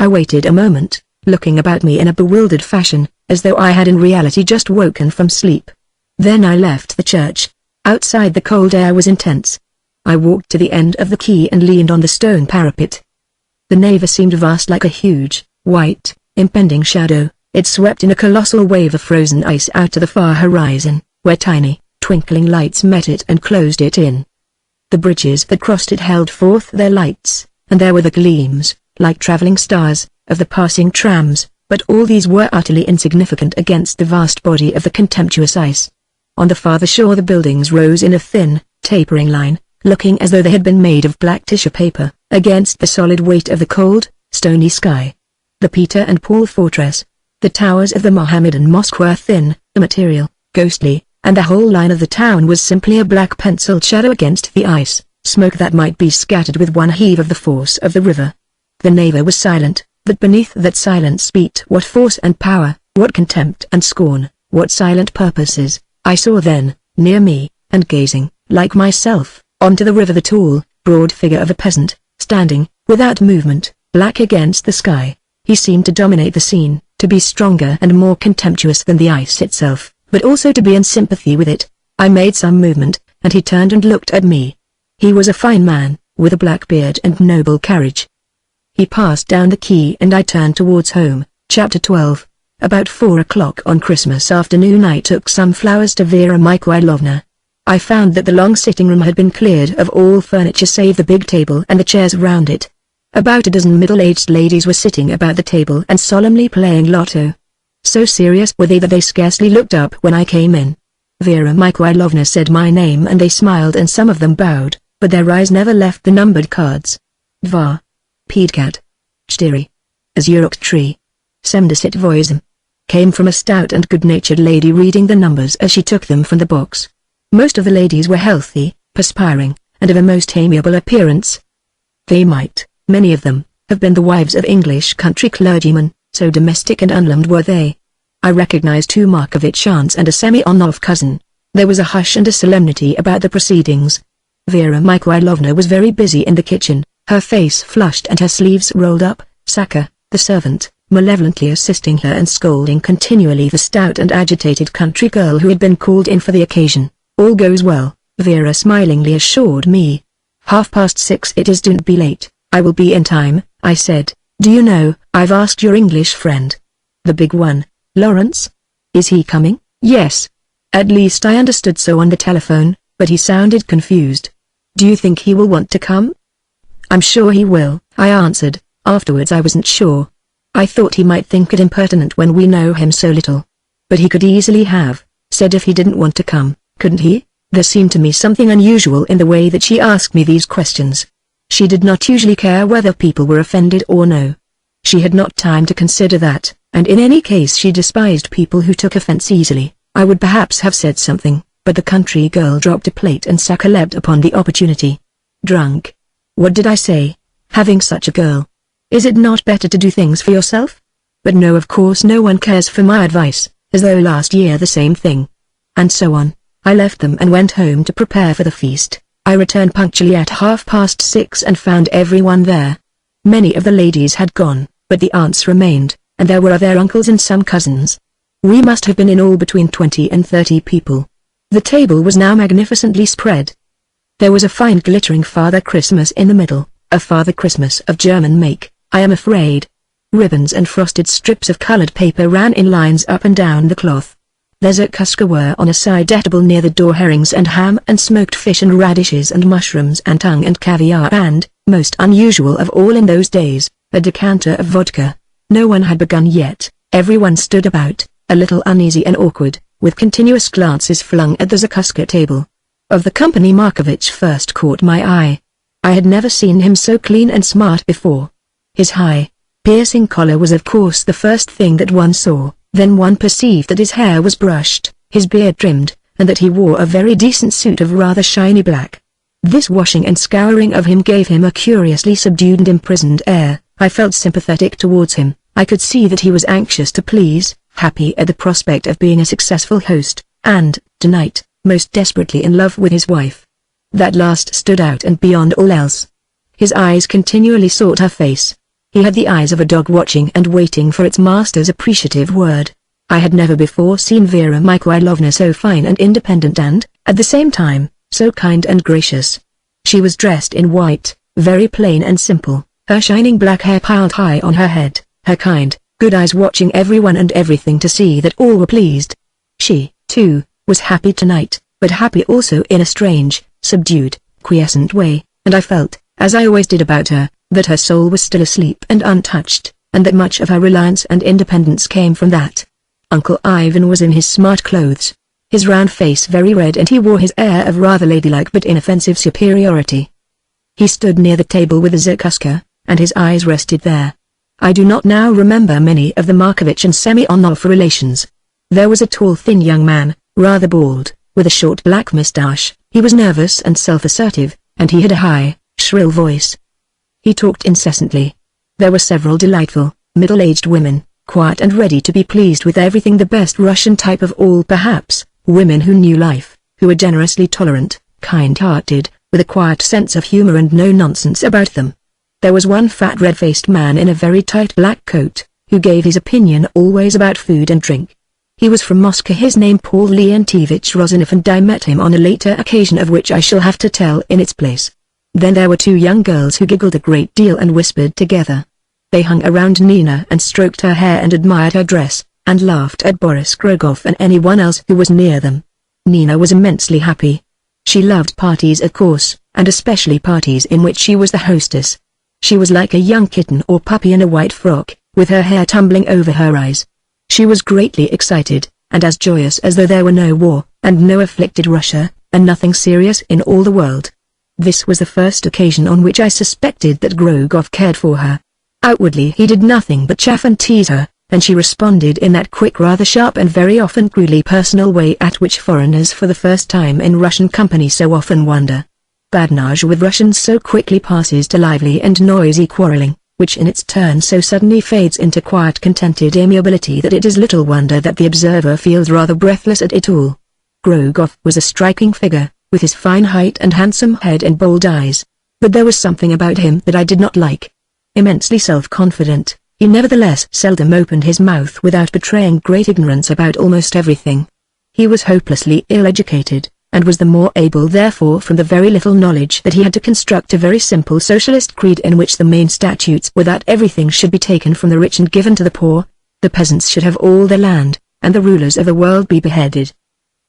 I waited a moment, looking about me in a bewildered fashion, as though I had in reality just woken from sleep. Then I left the church. Outside the cold air was intense. I walked to the end of the quay and leaned on the stone parapet. The nave seemed vast like a huge, white, impending shadow. It swept in a colossal wave of frozen ice out to the far horizon, where tiny, twinkling lights met it and closed it in. The bridges that crossed it held forth their lights, and there were the gleams, like traveling stars, of the passing trams, but all these were utterly insignificant against the vast body of the contemptuous ice. On the farther shore the buildings rose in a thin, tapering line, looking as though they had been made of black tissue paper, against the solid weight of the cold, stony sky. The Peter and Paul fortress, the towers of the Mohammedan mosque were thin, immaterial, ghostly, and the whole line of the town was simply a black penciled shadow against the ice, smoke that might be scattered with one heave of the force of the river. The nave was silent, but beneath that silence beat what force and power, what contempt and scorn, what silent purposes. I saw then, near me, and gazing, like myself, onto the river the tall, broad figure of a peasant, standing, without movement, black against the sky. He seemed to dominate the scene, to be stronger and more contemptuous than the ice itself, but also to be in sympathy with it. I made some movement, and he turned and looked at me. He was a fine man, with a black beard and noble carriage. He passed down the quay and I turned towards home. Chapter 12. About 4 o'clock on Christmas afternoon I took some flowers to Vera Mikhailovna. I found that the long sitting room had been cleared of all furniture save the big table and the chairs round it. About a dozen middle-aged ladies were sitting about the table and solemnly playing lotto. So serious were they that they scarcely looked up when I came in. Vera Mikhailovna said my name and they smiled and some of them bowed, but their eyes never left the numbered cards. Dva. Pedcat. Chtyri. Azurok tree. 78 came from a stout and good-natured lady reading the numbers as she took them from the box. Most of the ladies were healthy, perspiring, and of a most amiable appearance. They might, many of them, have been the wives of English country clergymen, so domestic and unlimned were they. I recognized 2 Markovitch aunts and a Semyonov cousin. There was a hush and a solemnity about the proceedings. Vera Mikhailovna was very busy in the kitchen, her face flushed and her sleeves rolled up. Saka, the servant, malevolently assisting her and scolding continually the stout and agitated country girl who had been called in for the occasion. All goes well, Vera smilingly assured me. 6:30 it is, don't be late. I will be in time, I said. Do you know, I've asked your English friend. The big one, Lawrence? Is he coming? Yes. At least I understood so on the telephone, but he sounded confused. Do you think he will want to come? I'm sure he will, I answered. Afterwards I wasn't sure. I thought he might think it impertinent when we know him so little. But he could easily have said if he didn't want to come, couldn't he? There seemed to me something unusual in the way that she asked me these questions. She did not usually care whether people were offended or no. She had not time to consider that, and in any case she despised people who took offense easily. I would perhaps have said something, but the country girl dropped a plate and Saka leapt upon the opportunity. Drunk. What did I say? Having such a girl. Is it not better to do things for yourself? But no, of course no one cares for my advice, as though last year the same thing. And so on. I left them and went home to prepare for the feast. I returned punctually at 6:30 and found everyone there. Many of the ladies had gone, but the aunts remained, and there were other uncles and some cousins. We must have been in all between 20 and 30 people. The table was now magnificently spread. There was a fine glittering Father Christmas in the middle, a Father Christmas of German make, I am afraid. Ribbons and frosted strips of colored paper ran in lines up and down the cloth. There's a cusker were on a side table near the door, herrings and ham and smoked fish and radishes and mushrooms and tongue and caviar and, most unusual of all in those days, a decanter of vodka. No one had begun yet, everyone stood about, a little uneasy and awkward, with continuous glances flung at the zakuska table. Of the company Markovitch first caught my eye. I had never seen him so clean and smart before. His high, piercing collar was of course the first thing that one saw, then one perceived that his hair was brushed, his beard trimmed, and that he wore a very decent suit of rather shiny black. This washing and scouring of him gave him a curiously subdued and imprisoned air. I felt sympathetic towards him. I could see that he was anxious to please, happy at the prospect of being a successful host, and, tonight, most desperately in love with his wife. That last stood out and beyond all else. His eyes continually sought her face. He had the eyes of a dog watching and waiting for its master's appreciative word. I had never before seen Vera Mikhailovna so fine and independent and, at the same time, so kind and gracious. She was dressed in white, very plain and simple, her shining black hair piled high on her head, her kind, good eyes watching everyone and everything to see that all were pleased. She, too, was happy tonight, but happy also in a strange, subdued, quiescent way, and I felt, as I always did about her, that her soul was still asleep and untouched, and that much of her reliance and independence came from that. Uncle Ivan was in his smart clothes, his round face very red, and he wore his air of rather ladylike but inoffensive superiority. He stood near the table with the zakuska, and his eyes rested there. I do not now remember many of the Markovitch and Semyonov relations. There was a tall thin young man, rather bald, with a short black moustache. He was nervous and self-assertive, and he had a high, shrill voice. He talked incessantly. There were several delightful, middle-aged women, quiet and ready to be pleased with everything, the best Russian type of all perhaps, women who knew life, who were generously tolerant, kind-hearted, with a quiet sense of humor and no nonsense about them. There was one fat red-faced man in a very tight black coat, who gave his opinion always about food and drink. He was from Moscow. His name Paul Leontievich Rozanov, and I met him on a later occasion of which I shall have to tell in its place. Then there were two young girls who giggled a great deal and whispered together. They hung around Nina and stroked her hair and admired her dress, and laughed at Boris Krogov and anyone else who was near them. Nina was immensely happy. She loved parties, of course, and especially parties in which she was the hostess. She was like a young kitten or puppy in a white frock, with her hair tumbling over her eyes. She was greatly excited, and as joyous as though there were no war, and no afflicted Russia, and nothing serious in all the world. This was the first occasion on which I suspected that Grogov cared for her. Outwardly he did nothing but chaff and tease her, and she responded in that quick, rather sharp and very often crudely personal way at which foreigners for the first time in Russian company so often wonder. Badinage with Russians so quickly passes to lively and noisy quarreling, which in its turn so suddenly fades into quiet contented amiability that it is little wonder that the observer feels rather breathless at it all. Grogov was a striking figure, with his fine height and handsome head and bold eyes. But there was something about him that I did not like. Immensely self-confident, he nevertheless seldom opened his mouth without betraying great ignorance about almost everything. He was hopelessly ill-educated, and was the more able therefore from the very little knowledge that he had to construct a very simple socialist creed in which the main statutes were that everything should be taken from the rich and given to the poor, the peasants should have all their land, and the rulers of the world be beheaded.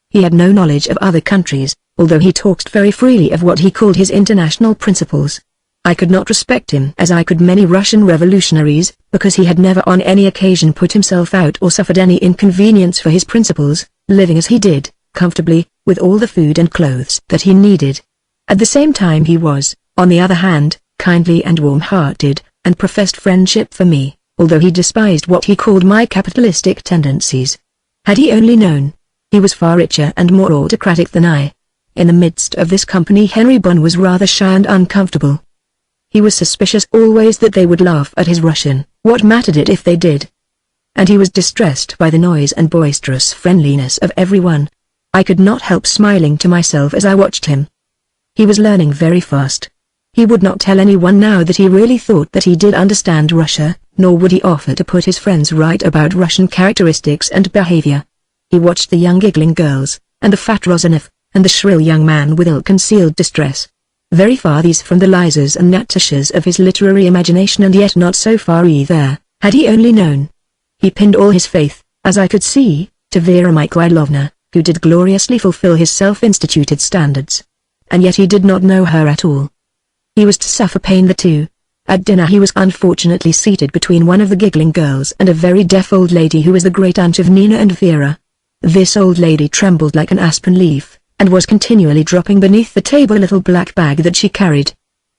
He had no knowledge of other countries, although he talked very freely of what he called his international principles. I could not respect him as I could many Russian revolutionaries, because he had never on any occasion put himself out or suffered any inconvenience for his principles, living as he did, comfortably, with all the food and clothes that he needed. At the same time he was, on the other hand, kindly and warm-hearted, and professed friendship for me, although he despised what he called my capitalistic tendencies. Had he only known, he was far richer and more autocratic than I. In the midst of this company Henry Bunn was rather shy and uncomfortable. He was suspicious always that they would laugh at his Russian, what mattered it if they did? And he was distressed by the noise and boisterous friendliness of everyone. I could not help smiling to myself as I watched him. He was learning very fast. He would not tell anyone now that he really thought that he did understand Russia, nor would he offer to put his friends right about Russian characteristics and behavior. He watched the young giggling girls, and the fat Rozanov, and the shrill young man with ill-concealed distress. Very far these from the Lizas and Natashas of his literary imagination, and yet not so far either, had he only known. He pinned all his faith, as I could see, to Vera Mikhailovna, who did gloriously fulfill his self-instituted standards. And yet he did not know her at all. He was to suffer pain there too. At dinner he was unfortunately seated between one of the giggling girls and a very deaf old lady who was the great-aunt of Nina and Vera. This old lady trembled like an aspen leaf, and was continually dropping beneath the table a little black bag that she carried.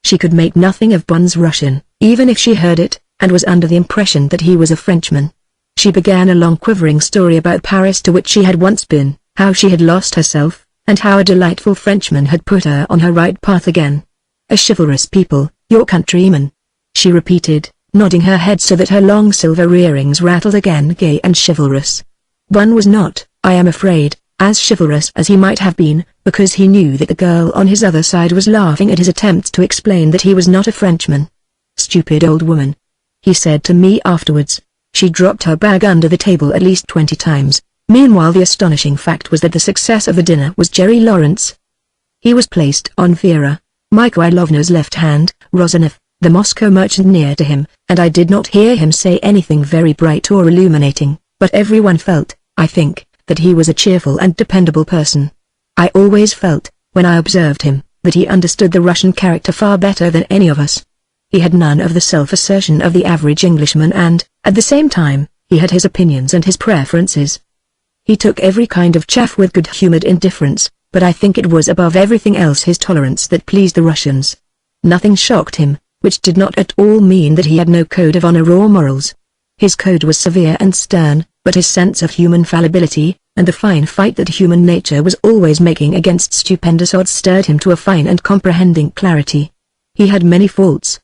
She could make nothing of Bond's Russian, even if she heard it, and was under the impression that he was a Frenchman. She began a long quivering story about Paris, to which she had once been, how she had lost herself, and how a delightful Frenchman had put her on her right path again. "A chivalrous people, your countrymen," she repeated, nodding her head so that her long silver earrings rattled again. Gay and chivalrous. Bun was not, I am afraid, as chivalrous as he might have been, because he knew that the girl on his other side was laughing at his attempts to explain that he was not a Frenchman. "Stupid old woman," he said to me afterwards. She dropped her bag under the table at least 20 times. Meanwhile the astonishing fact was that the success of the dinner was Jerry Lawrence. He was placed on Vera Mikhailovna's left hand, Rozanov, the Moscow merchant, near to him, and I did not hear him say anything very bright or illuminating, but everyone felt, I think, that he was a cheerful and dependable person. I always felt, when I observed him, that he understood the Russian character far better than any of us. He had none of the self-assertion of the average Englishman, and, at the same time, he had his opinions and his preferences. He took every kind of chaff with good-humored indifference, but I think it was above everything else his tolerance that pleased the Russians. Nothing shocked him, which did not at all mean that he had no code of honor or morals. His code was severe and stern, but his sense of human fallibility, and the fine fight that human nature was always making against stupendous odds, stirred him to a fine and comprehending clarity. He had many faults.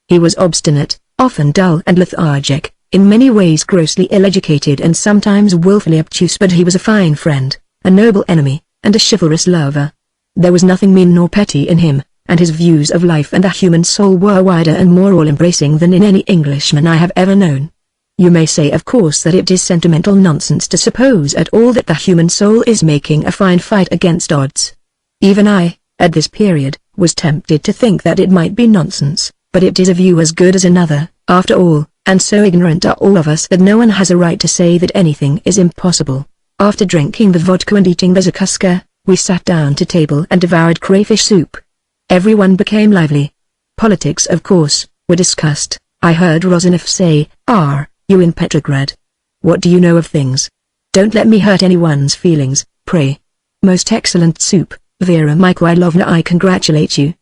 He was obstinate, often dull and lethargic, in many ways grossly ill-educated and sometimes willfully obtuse, but he was a fine friend, a noble enemy, and a chivalrous lover. There was nothing mean nor petty in him, and his views of life and the human soul were wider and more all-embracing than in any Englishman I have ever known. You may say of course that it is sentimental nonsense to suppose at all that the human soul is making a fine fight against odds. Even I, at this period, was tempted to think that it might be nonsense, but it is a view as good as another, after all, and so ignorant are all of us that no one has a right to say that anything is impossible. After drinking the vodka and eating the zakuska, we sat down to table and devoured crayfish soup. Everyone became lively. Politics, of course, were discussed. I heard Rozanov say, "Are you in Petrograd? What do you know of things? Don't let me hurt anyone's feelings, pray." "Most excellent soup, Vera Mikhailovna, I congratulate you.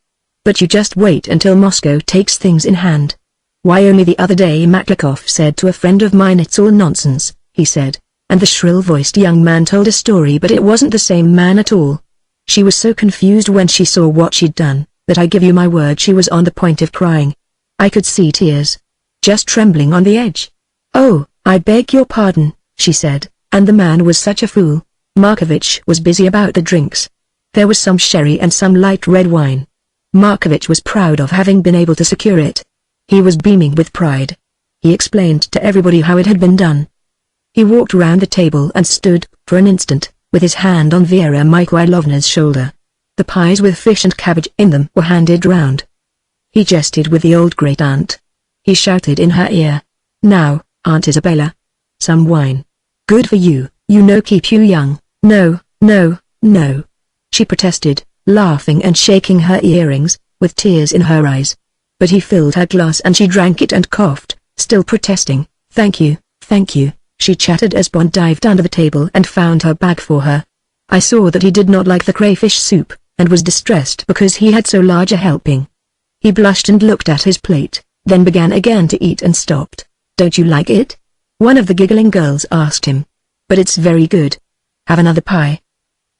But you just wait until Moscow takes things in hand." "Why, only the other day Maklakov said to a friend of mine, 'It's all nonsense,' he said, and the shrill-voiced young man told a story, but it wasn't the same man at all. She was so confused when she saw what she'd done, that I give you my word she was on the point of crying. I could see tears. Just trembling on the edge. 'Oh, I beg your pardon,' she said, and the man was such a fool." Markovitch was busy about the drinks. There was some sherry and some light red wine. Markovitch was proud of having been able to secure it. He was beaming with pride. He explained to everybody how it had been done. He walked round the table and stood, for an instant, with his hand on Vera Mikhailovna's shoulder. The pies with fish and cabbage in them were handed round. He jested with the old great-aunt. He shouted in her ear, "Now, Aunt Isabella. Some wine. Good for you, you know, keep you young." "No, no, no," she protested, laughing and shaking her earrings, with tears in her eyes. But he filled her glass and she drank it and coughed, still protesting. "Thank you, she chattered as Bond dived under the table and found her bag for her. I saw that he did not like the crayfish soup, and was distressed because he had so large a helping. He blushed and looked at his plate, then began again to eat and stopped. "Don't you like it?" one of the giggling girls asked him. "But it's very good. Have another pie."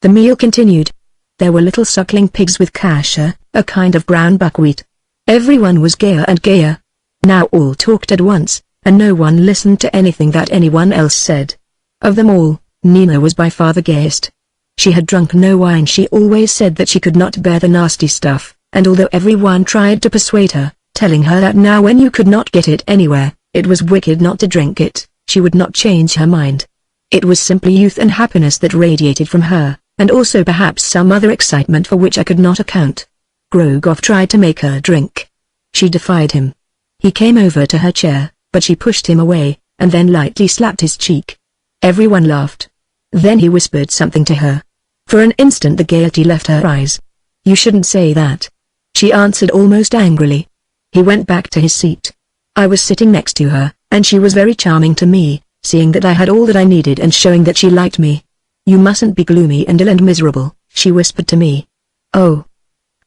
The meal continued. There were little suckling pigs with kasha, a kind of brown buckwheat. Everyone was gayer and gayer. Now all talked at once, and no one listened to anything that anyone else said. Of them all, Nina was by far the gayest. She had drunk no wine. She always said that she could not bear the nasty stuff, and although everyone tried to persuade her, telling her that now when you could not get it anywhere, It was wicked not to drink it. She would not change her mind. It was simply youth and happiness that radiated from her, and also perhaps some other excitement for which I could not account. Grogoff tried to make her drink. She defied him. He came over to her chair, but she pushed him away, and then lightly slapped his cheek. Everyone laughed. Then he whispered something to her. For an instant the gaiety left her eyes. "You shouldn't say that," she answered almost angrily. He went back to his seat. I was sitting next to her, and she was very charming to me, seeing that I had all that I needed and showing that she liked me. "You mustn't be gloomy and ill and miserable," she whispered to me. "Oh.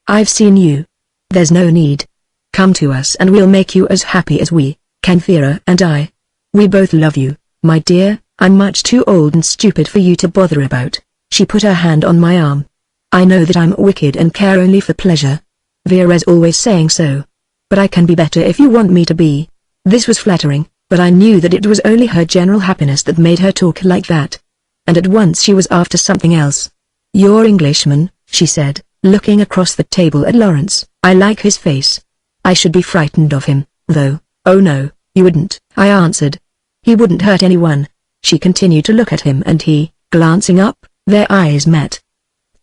I've seen you. There's no need. Come to us and we'll make you as happy as we can, Vera and I. We both love you, my dear. I'm much too old and stupid for you to bother about." She put her hand on my arm. "I know that I'm wicked and care only for pleasure. Vera's always saying so. But I can be better if you want me to be." This was flattering, but I knew that it was only her general happiness that made her talk like that. And at once she was after something else. "You're Englishman," she said, looking across the table at Lawrence. "I like his face. I should be frightened of him, though." "Oh no, you wouldn't," I answered. "He wouldn't hurt anyone." She continued to look at him and he, glancing up, their eyes met.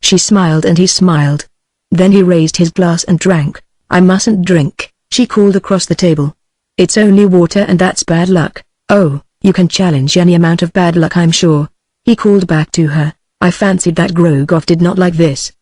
She smiled and he smiled. Then he raised his glass and drank. "I mustn't drink," she called across the table. "It's only water and that's bad luck." "Oh, you can challenge any amount of bad luck, I'm sure," he called back to her. I fancied that Grogoff did not like this.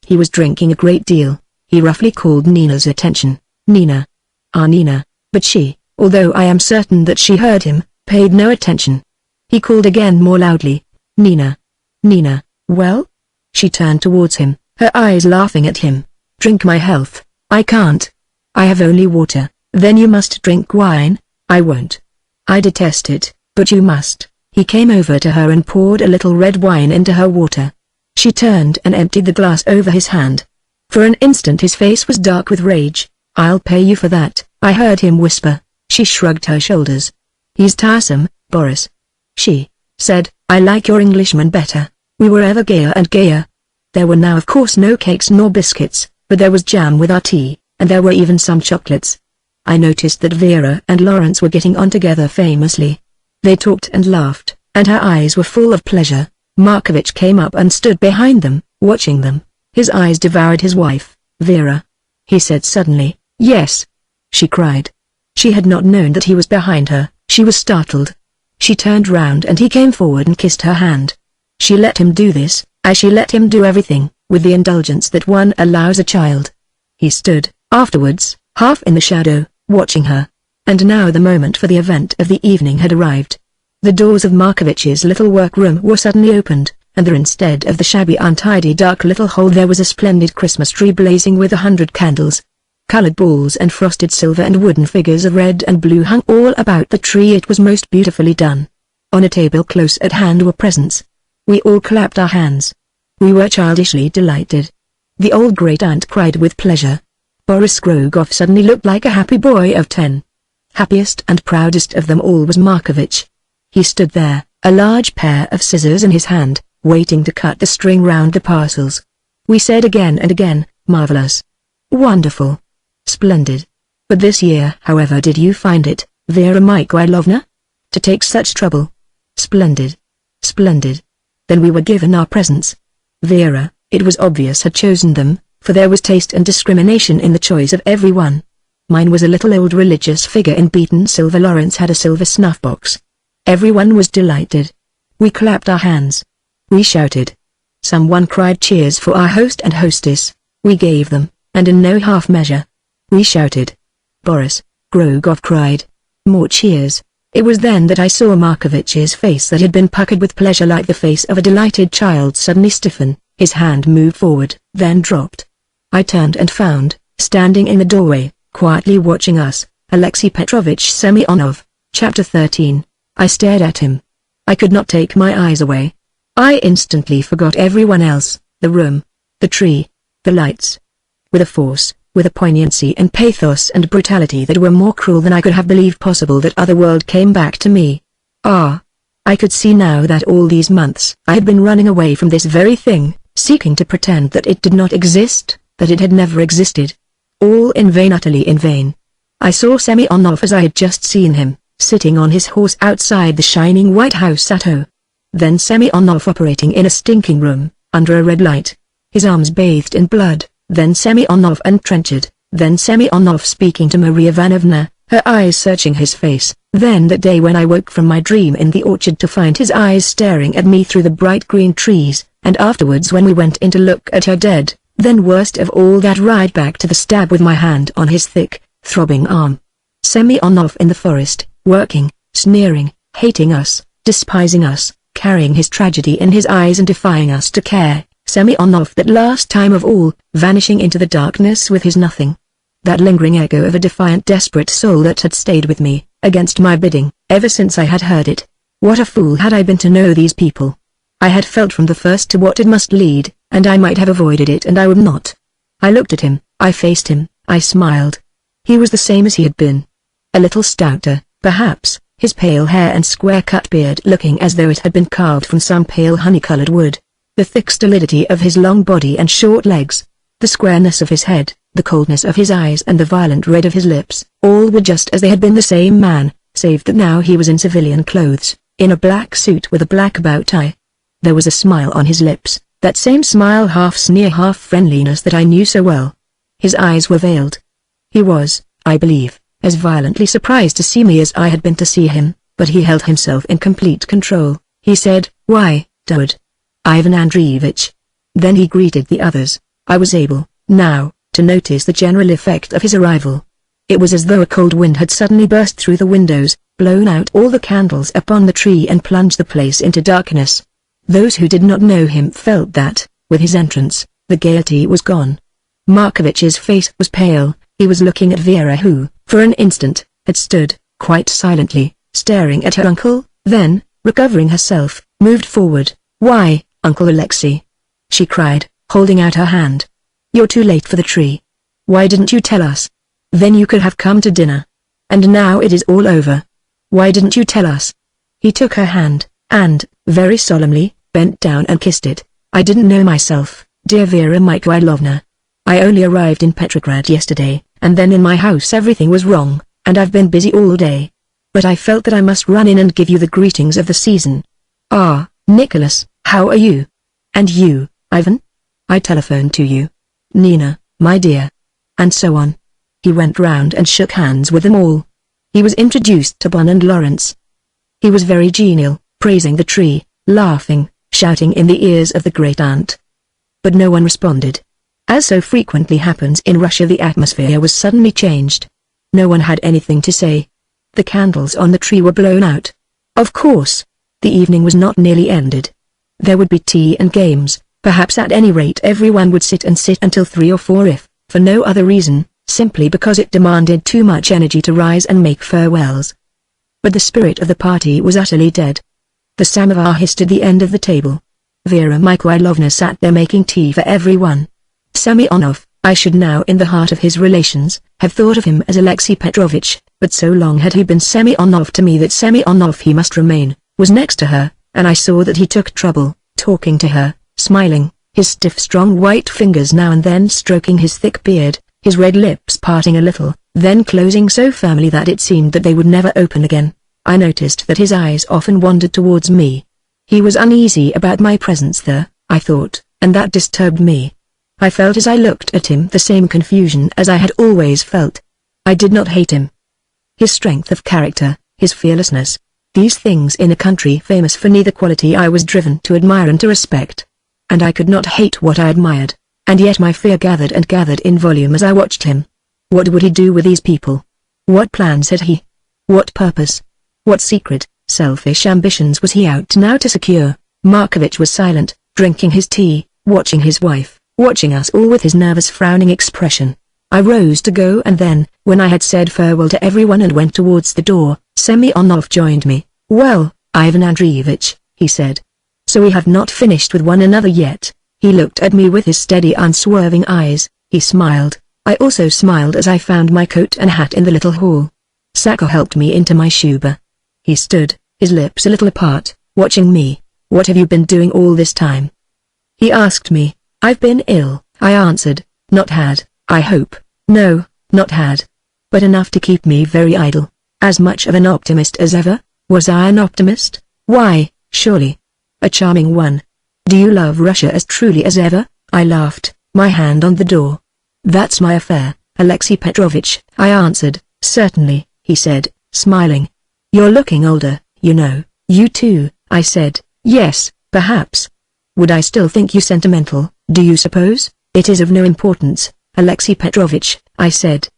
He was drinking a great deal. He roughly called Nina's attention. "Nina. Ah, Nina," but she, although I am certain that she heard him, paid no attention. He called again more loudly. "Nina. Nina." "Well?" She turned towards him, her eyes laughing at him. "Drink my health." "I can't. I have only water." "Then you must drink wine." "I won't. I detest it, but you must." He came over to her and poured a little red wine into her water. She turned and emptied the glass over his hand. For an instant his face was dark with rage. "I'll pay you for that," I heard him whisper. She shrugged her shoulders. "He's tiresome, Boris," she said. "I like your Englishman better. We were ever gayer and gayer." There were now of course no cakes nor biscuits, but there was jam with our tea, and there were even some chocolates. I noticed that Vera and Lawrence were getting on together famously. They talked and laughed, and her eyes were full of pleasure. Markovich came up and stood behind them, watching them. His eyes devoured his wife, Vera. He said suddenly, "Yes," she cried. She had not known that he was behind her. She was startled. She turned round and he came forward and kissed her hand. She let him do this, as she let him do everything, with the indulgence that one allows a child. He stood, afterwards, half in the shadow, watching her. And now the moment for the event of the evening had arrived. The doors of Markovich's little workroom were suddenly opened, and there instead of the shabby untidy dark little hole there was a splendid Christmas tree blazing with 100 candles. Colored balls and frosted silver and wooden figures of red and blue hung all about the tree. It was most beautifully done. On a table close at hand were presents. We all clapped our hands. We were childishly delighted. The old great-aunt cried with pleasure. Boris Grogoff suddenly looked like a happy boy of 10. Happiest and proudest of them all was Markovich. He stood there, a large pair of scissors in his hand, waiting to cut the string round the parcels. We said again and again, "Marvelous. Wonderful. Splendid. But this year, however, did you find it, Vera Mikhailovna? To take such trouble? Splendid. Splendid." Then we were given our presents. Vera, it was obvious, had chosen them, for there was taste and discrimination in the choice of everyone. Mine was a little old religious figure in beaten silver. Lawrence had a silver snuff box. Everyone was delighted. We clapped our hands. We shouted. Someone cried cheers for our host and hostess. We gave them, and in no half measure. We shouted. Boris Grogoff cried. More cheers. It was then that I saw Markovich's face that had been puckered with pleasure like the face of a delighted child suddenly stiffen. His hand moved forward, then dropped. I turned and found, standing in the doorway, quietly watching us, Alexei Petrovich Semyonov. Chapter 13. I stared at him. I could not take my eyes away. I instantly forgot everyone else, the room, the tree, the lights. With a force, with a poignancy and pathos and brutality that were more cruel than I could have believed possible, that other world came back to me. Ah! I could see now that all these months I had been running away from this very thing, seeking to pretend that it did not exist, that it had never existed. All in vain, utterly in vain. I saw Semyonov as I had just seen him, sitting on his horse outside the shining white house at O. Then Semyonov operating in a stinking room, under a red light. His arms bathed in blood, then Semyonov untrenched, then Semyonov speaking to Maria Ivanovna, her eyes searching his face. Then that day when I woke from my dream in the orchard to find his eyes staring at me through the bright green trees, and afterwards when we went in to look at her dead, then worst of all that ride back to the stab with my hand on his thick, throbbing arm. Semyonov in the forest, working, sneering, hating us, despising us, carrying his tragedy in his eyes and defying us to care. Semyonov that last time of all, vanishing into the darkness with his nothing. That lingering echo of a defiant desperate soul that had stayed with me, against my bidding, ever since I had heard it. What a fool had I been to know these people. I had felt from the first to what it must lead, and I might have avoided it and I would not. I looked at him, I faced him, I smiled. He was the same as he had been. A little stouter, perhaps, his pale hair and square-cut beard looking as though it had been carved from some pale honey-colored wood. The thick stolidity of his long body and short legs, the squareness of his head, the coldness of his eyes and the violent red of his lips, all were just as they had been the same man, save that now he was in civilian clothes, in a black suit with a black bow tie. There was a smile on his lips, that same smile half sneer half friendliness that I knew so well. His eyes were veiled. He was, I believe, as violently surprised to see me as I had been to see him, but he held himself in complete control. He said, "Why, Dud, Ivan Andreevich." Then he greeted the others. I was able, now, to notice the general effect of his arrival. It was as though a cold wind had suddenly burst through the windows, blown out all the candles upon the tree and plunged the place into darkness. Those who did not know him felt that, with his entrance, the gaiety was gone. Markovich's face was pale. He was looking at Vera who, for an instant, had stood, quite silently, staring at her uncle, then, recovering herself, moved forward. "Why, Uncle Alexei!" she cried, holding out her hand. "You're too late for the tree. Why didn't you tell us? Then you could have come to dinner. And now it is all over. Why didn't you tell us?" He took her hand, and, very solemnly, bent down and kissed it. "I didn't know myself, dear Vera Mikhailovna. I only arrived in Petrograd yesterday, and then in my house everything was wrong, and I've been busy all day. But I felt that I must run in and give you the greetings of the season. Ah, Nicholas, how are you? And you, Ivan? I telephoned to you. Nina, my dear." And so on. He went round and shook hands with them all. He was introduced to Bon and Lawrence. He was very genial, praising the tree, laughing, shouting in the ears of the great-aunt. But no one responded. As so frequently happens in Russia, the atmosphere was suddenly changed. No one had anything to say. The candles on the tree were blown out. Of course, the evening was not nearly ended. There would be tea and games, perhaps at any rate everyone would sit until 3 or 4 if, for no other reason, simply because it demanded too much energy to rise and make farewells. But the spirit of the party was utterly dead. The samovar hissed at the end of the table. Vera Mikhailovna sat there making tea for everyone. Semyonov, I should now in the heart of his relations, have thought of him as Alexei Petrovich, but so long had he been Semyonov to me that Semyonov he must remain, was next to her, and I saw that he took trouble, talking to her, smiling, his stiff strong white fingers now and then stroking his thick beard, his red lips parting a little, then closing so firmly that it seemed that they would never open again. I noticed that his eyes often wandered towards me. He was uneasy about my presence there, I thought, and that disturbed me. I felt as I looked at him the same confusion as I had always felt. I did not hate him. His strength of character, his fearlessness, these things in a country famous for neither quality I was driven to admire and to respect. And I could not hate what I admired, and yet my fear gathered and gathered in volume as I watched him. What would he do with these people? What plans had he? What purpose? What secret, selfish ambitions was he out now to secure? Markovich was silent, drinking his tea, watching his wife, watching us all with his nervous frowning expression. I rose to go and then, when I had said farewell to everyone and went towards the door, Semyonov joined me. "Well, Ivan Andreevich," he said. "So we have not finished with one another yet." He looked at me with his steady unswerving eyes, he smiled. I also smiled as I found my coat and hat in the little hall. Saka helped me into my shuba. He stood, his lips a little apart, watching me. "What have you been doing all this time?" he asked me. "I've been ill," I answered. "Not had, I hope." "No, not had. But enough to keep me very idle." As much of an optimist as ever? Was I an optimist? Why, surely. A charming one. Do you love Russia as truly as ever? I laughed, my hand on the door. That's my affair, Alexei Petrovich, I answered. Certainly, he said, smiling. You're looking older, you know. You too, I said. Yes, perhaps. Would I still think you sentimental, do you suppose? It is of no importance, Alexei Petrovich, I said.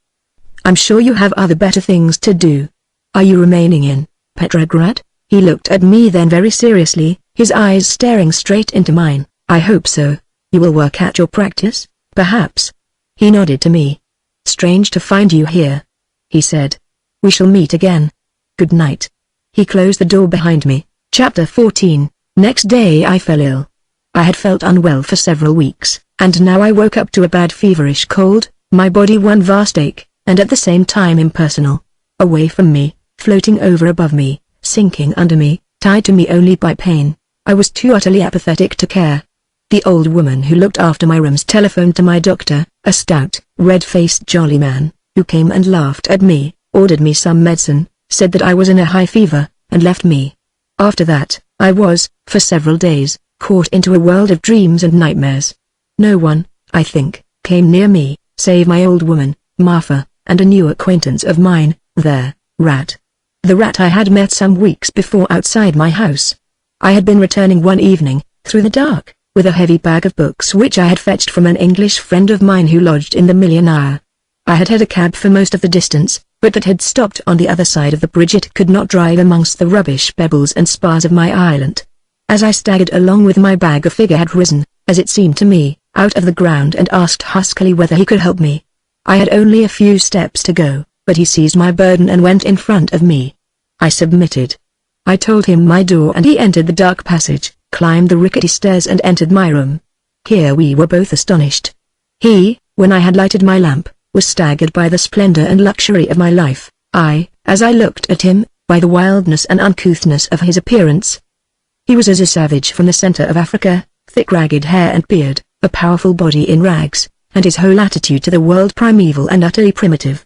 I'm sure you have other better things to do. Are you remaining in Petrograd? He looked at me then very seriously, his eyes staring straight into mine. I hope so. You will work at your practice? Perhaps. He nodded to me. Strange to find you here, he said. We shall meet again. Good night. He closed the door behind me. Chapter 14. Next day I fell ill. I had felt unwell for several weeks, and now I woke up to a bad feverish cold, my body one vast ache, and at the same time impersonal. Away from me, floating over above me, sinking under me, tied to me only by pain. I was too utterly apathetic to care. The old woman who looked after my rooms telephoned to my doctor, a stout, red-faced jolly man, who came and laughed at me, ordered me some medicine, said that I was in a high fever, and left me. After that, I was, for several days, caught into a world of dreams and nightmares. No one, I think, came near me, save my old woman, Marfa, and a new acquaintance of mine, the rat. The rat I had met some weeks before outside my house. I had been returning one evening, through the dark, with a heavy bag of books which I had fetched from an English friend of mine who lodged in the Millionaire. I had had a cab for most of the distance, but that had stopped on the other side of the bridge. It could not drive amongst the rubbish pebbles and spars of my island. As I staggered along with my bag, a figure had risen, as it seemed to me, out of the ground and asked huskily whether he could help me. I had only a few steps to go, but he seized my burden and went in front of me. I submitted. I told him my door and he entered the dark passage, climbed the rickety stairs and entered my room. Here we were both astonished. He, when I had lighted my lamp, was staggered by the splendor and luxury of my life. I, as I looked at him, by the wildness and uncouthness of his appearance. He was as a savage from the center of Africa, thick ragged hair and beard, a powerful body in rags, and his whole attitude to the world primeval and utterly primitive.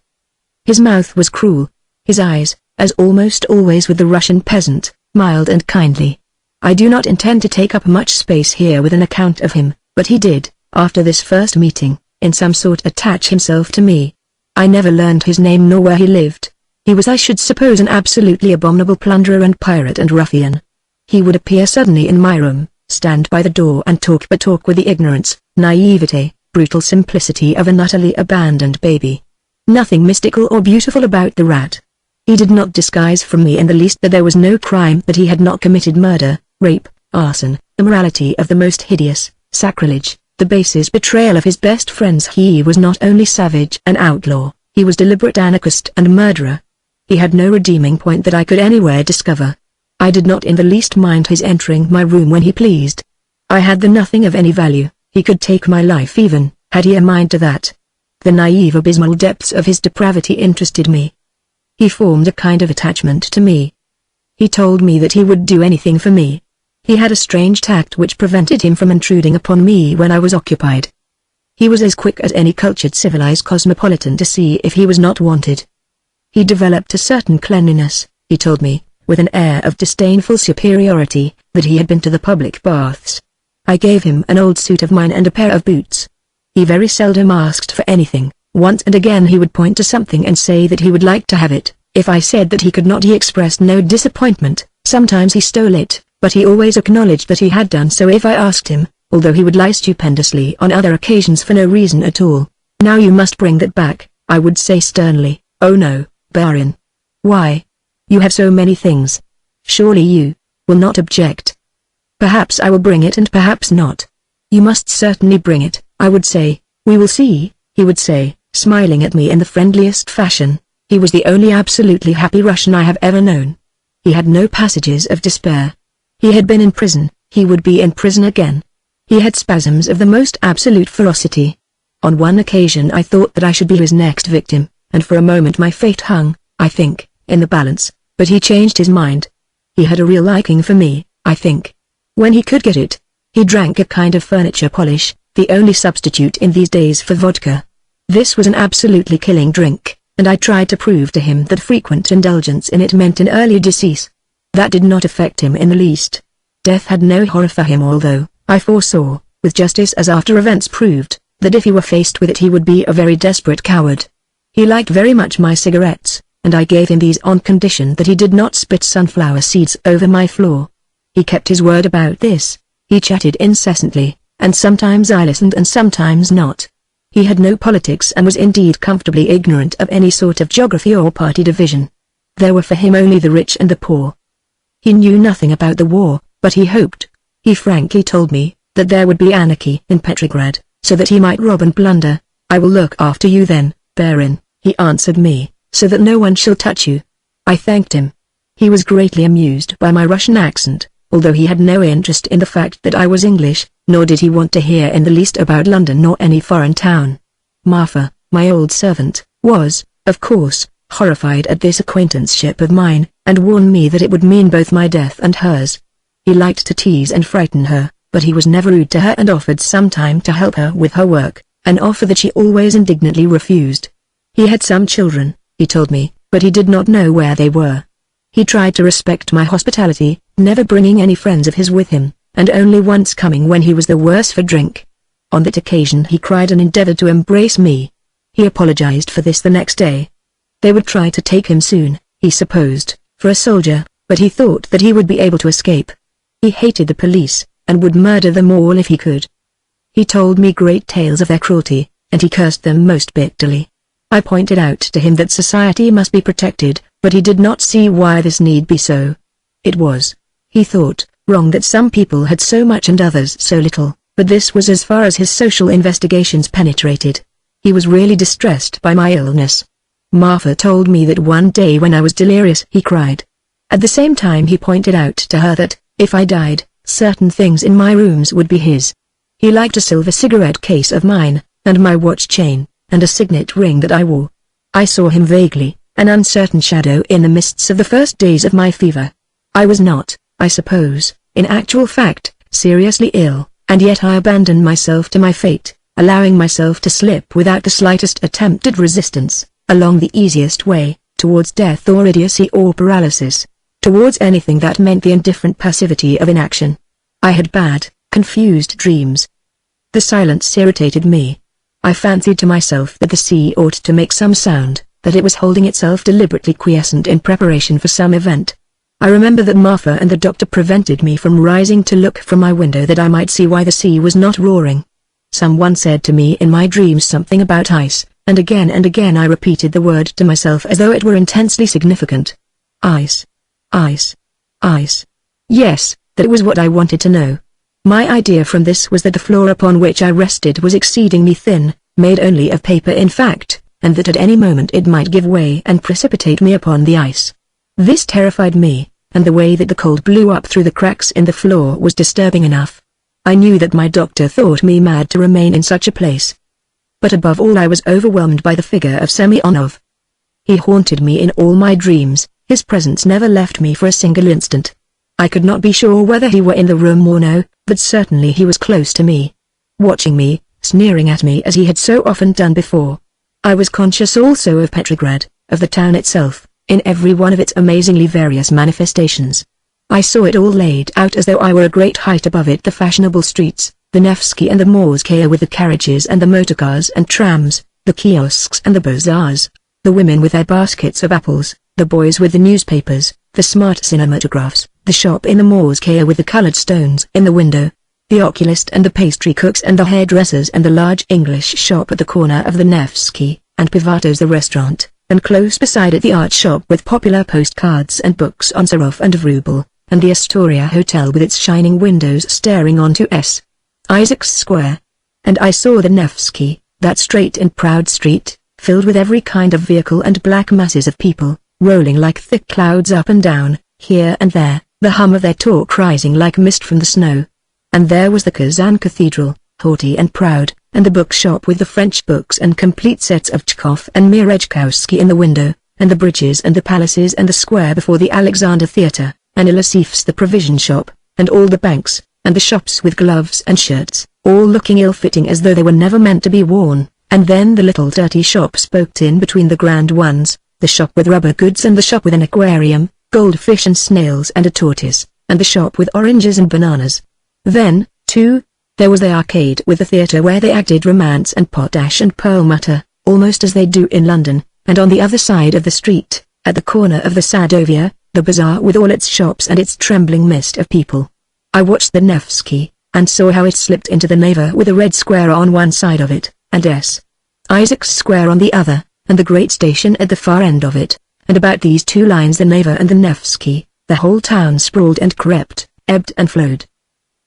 His mouth was cruel, his eyes, as almost always with the Russian peasant, mild and kindly. I do not intend to take up much space here with an account of him, but he did, after this first meeting, in some sort attach himself to me. I never learned his name nor where he lived. He was, I should suppose, an absolutely abominable plunderer and pirate and ruffian. He would appear suddenly in my room, stand by the door and talk, but talk with the ignorance, naivete, brutal simplicity of an utterly abandoned baby. Nothing mystical or beautiful about the rat. He did not disguise from me in the least that there was no crime that he had not committed: murder, rape, arson, immorality of the most hideous, sacrilege, the basest betrayal of his best friends. He was not only savage, an outlaw, he was deliberate anarchist and murderer. He had no redeeming point that I could anywhere discover. I did not in the least mind his entering my room when he pleased. I had the nothing of any value. He could take my life even, had he a mind to that. The naive abysmal depths of his depravity interested me. He formed a kind of attachment to me. He told me that he would do anything for me. He had a strange tact which prevented him from intruding upon me when I was occupied. He was as quick as any cultured civilized cosmopolitan to see if he was not wanted. He developed a certain cleanliness, he told me, with an air of disdainful superiority, that he had been to the public baths. I gave him an old suit of mine and a pair of boots. He very seldom asked for anything. Once and again he would point to something and say that he would like to have it. If I said that he could not, he expressed no disappointment. Sometimes he stole it, but he always acknowledged that he had done so if I asked him, although he would lie stupendously on other occasions for no reason at all. Now you must bring that back, I would say sternly. Oh no, Barin. Why? You have so many things. Surely you will not object. Perhaps I will bring it and perhaps not. You must certainly bring it, I would say. We will see, he would say, smiling at me in the friendliest fashion. He was the only absolutely happy Russian I have ever known. He had no passages of despair. He had been in prison, he would be in prison again. He had spasms of the most absolute ferocity. On one occasion I thought that I should be his next victim, and for a moment my fate hung, I think, in the balance, but he changed his mind. He had a real liking for me, I think. When he could get it, he drank a kind of furniture polish, the only substitute in these days for vodka. This was an absolutely killing drink. and I tried to prove to him that frequent indulgence in it meant an early decease. That did not affect him in the least. Death had no horror for him, although I foresaw, with justice as after events proved, that if he were faced with it he would be a very desperate coward. He liked very much my cigarettes, and I gave him these on condition that he did not spit sunflower seeds over my floor. He kept his word about this. He chatted incessantly, and sometimes I listened and sometimes not. He had no politics and was indeed comfortably ignorant of any sort of geography or party division. There were for him only the rich and the poor. He knew nothing about the war, but he hoped. He frankly told me that there would be anarchy in Petrograd, so that he might rob and plunder. "I will look after you then, Baron," he answered me, "so that no one shall touch you." I thanked him. He was greatly amused by my Russian accent, although he had no interest in the fact that I was English, nor did he want to hear in the least about London nor any foreign town. Martha, my old servant, was, of course, horrified at this acquaintanceship of mine, and warned me that it would mean both my death and hers. He liked to tease and frighten her, but he was never rude to her and offered some time to help her with her work, an offer that she always indignantly refused. He had some children, he told me, but he did not know where they were. He tried to respect my hospitality, never bringing any friends of his with him, and only once coming when he was the worse for drink. On that occasion he cried and endeavored to embrace me. He apologized for this the next day. They would try to take him soon, he supposed, for a soldier, but he thought that he would be able to escape. He hated the police, and would murder them all if he could. He told me great tales of their cruelty, and he cursed them most bitterly. I pointed out to him that society must be protected, but he did not see why this need be so. It was, he thought, wrong that some people had so much and others so little, but this was as far as his social investigations penetrated. He was really distressed by my illness. Martha told me that one day when I was delirious he cried. At the same time he pointed out to her that, if I died, certain things in my rooms would be his. He liked a silver cigarette case of mine, and my watch chain, and a signet ring that I wore. I saw him vaguely, an uncertain shadow in the mists of the first days of my fever. I was not, I suppose, in actual fact, seriously ill, and yet I abandoned myself to my fate, allowing myself to slip without the slightest attempt at resistance, along the easiest way, towards death or idiocy or paralysis, towards anything that meant the indifferent passivity of inaction. I had bad, confused dreams. The silence irritated me. I fancied to myself that the sea ought to make some sound, that it was holding itself deliberately quiescent in preparation for some event. I remember that Martha and the doctor prevented me from rising to look from my window that I might see why the sea was not roaring. Someone said to me in my dreams something about ice, and again I repeated the word to myself as though it were intensely significant. Ice. Ice. Ice. Yes, that was what I wanted to know. My idea from this was that the floor upon which I rested was exceedingly thin, made only of paper in fact, and that at any moment it might give way and precipitate me upon the ice. This terrified me, and the way that the cold blew up through the cracks in the floor was disturbing enough. I knew that my doctor thought me mad to remain in such a place. But above all I was overwhelmed by the figure of Semyonov. He haunted me in all my dreams, his presence never left me for a single instant. I could not be sure whether he were in the room or no, but certainly he was close to me, watching me, sneering at me as he had so often done before. I was conscious also of Petrograd, of the town itself, in every one of its amazingly various manifestations. I saw it all laid out as though I were a great height above it, the fashionable streets, the Nevsky and the Morskaya with the carriages and the motorcars and trams, the kiosks and the bazaars, the women with their baskets of apples, the boys with the newspapers, the smart cinematographs, the shop in the Morskaya with the colored stones in the window, the oculist and the pastry cooks and the hairdressers and the large English shop at the corner of the Nevsky, and Pivato's the restaurant, and close beside it the art shop with popular postcards and books on Sarov and Vrubel, and the Astoria Hotel with its shining windows staring onto S. Isaac's Square. And I saw the Nevsky, that straight and proud street, filled with every kind of vehicle and black masses of people, rolling like thick clouds up and down, here and there, the hum of their talk rising like mist from the snow. And there was the Kazan Cathedral, haughty and proud, and the bookshop with the French books and complete sets of Chekhov and Merezhkovsky in the window, and the bridges and the palaces and the square before the Alexander Theatre, and Ilisif's the provision shop, and all the banks, and the shops with gloves and shirts, all looking ill-fitting as though they were never meant to be worn, And then the little dirty shops poked in between the grand ones, the shop with rubber goods and the shop with an aquarium, goldfish and snails and a tortoise, and the shop with oranges and bananas. Then, too, there was the arcade with the theatre where they acted romance and potash and perlmutter, almost as they do in London, and on the other side of the street, at the corner of the Sadovia, the bazaar with all its shops and its trembling mist of people. I watched the Nevsky, and saw how it slipped into the Neva with a red square on one side of it, and S. Isaac's Square on the other, and the great station at the far end of it, and about these two lines, the Neva and the Nevsky, the whole town sprawled and crept, ebbed and flowed.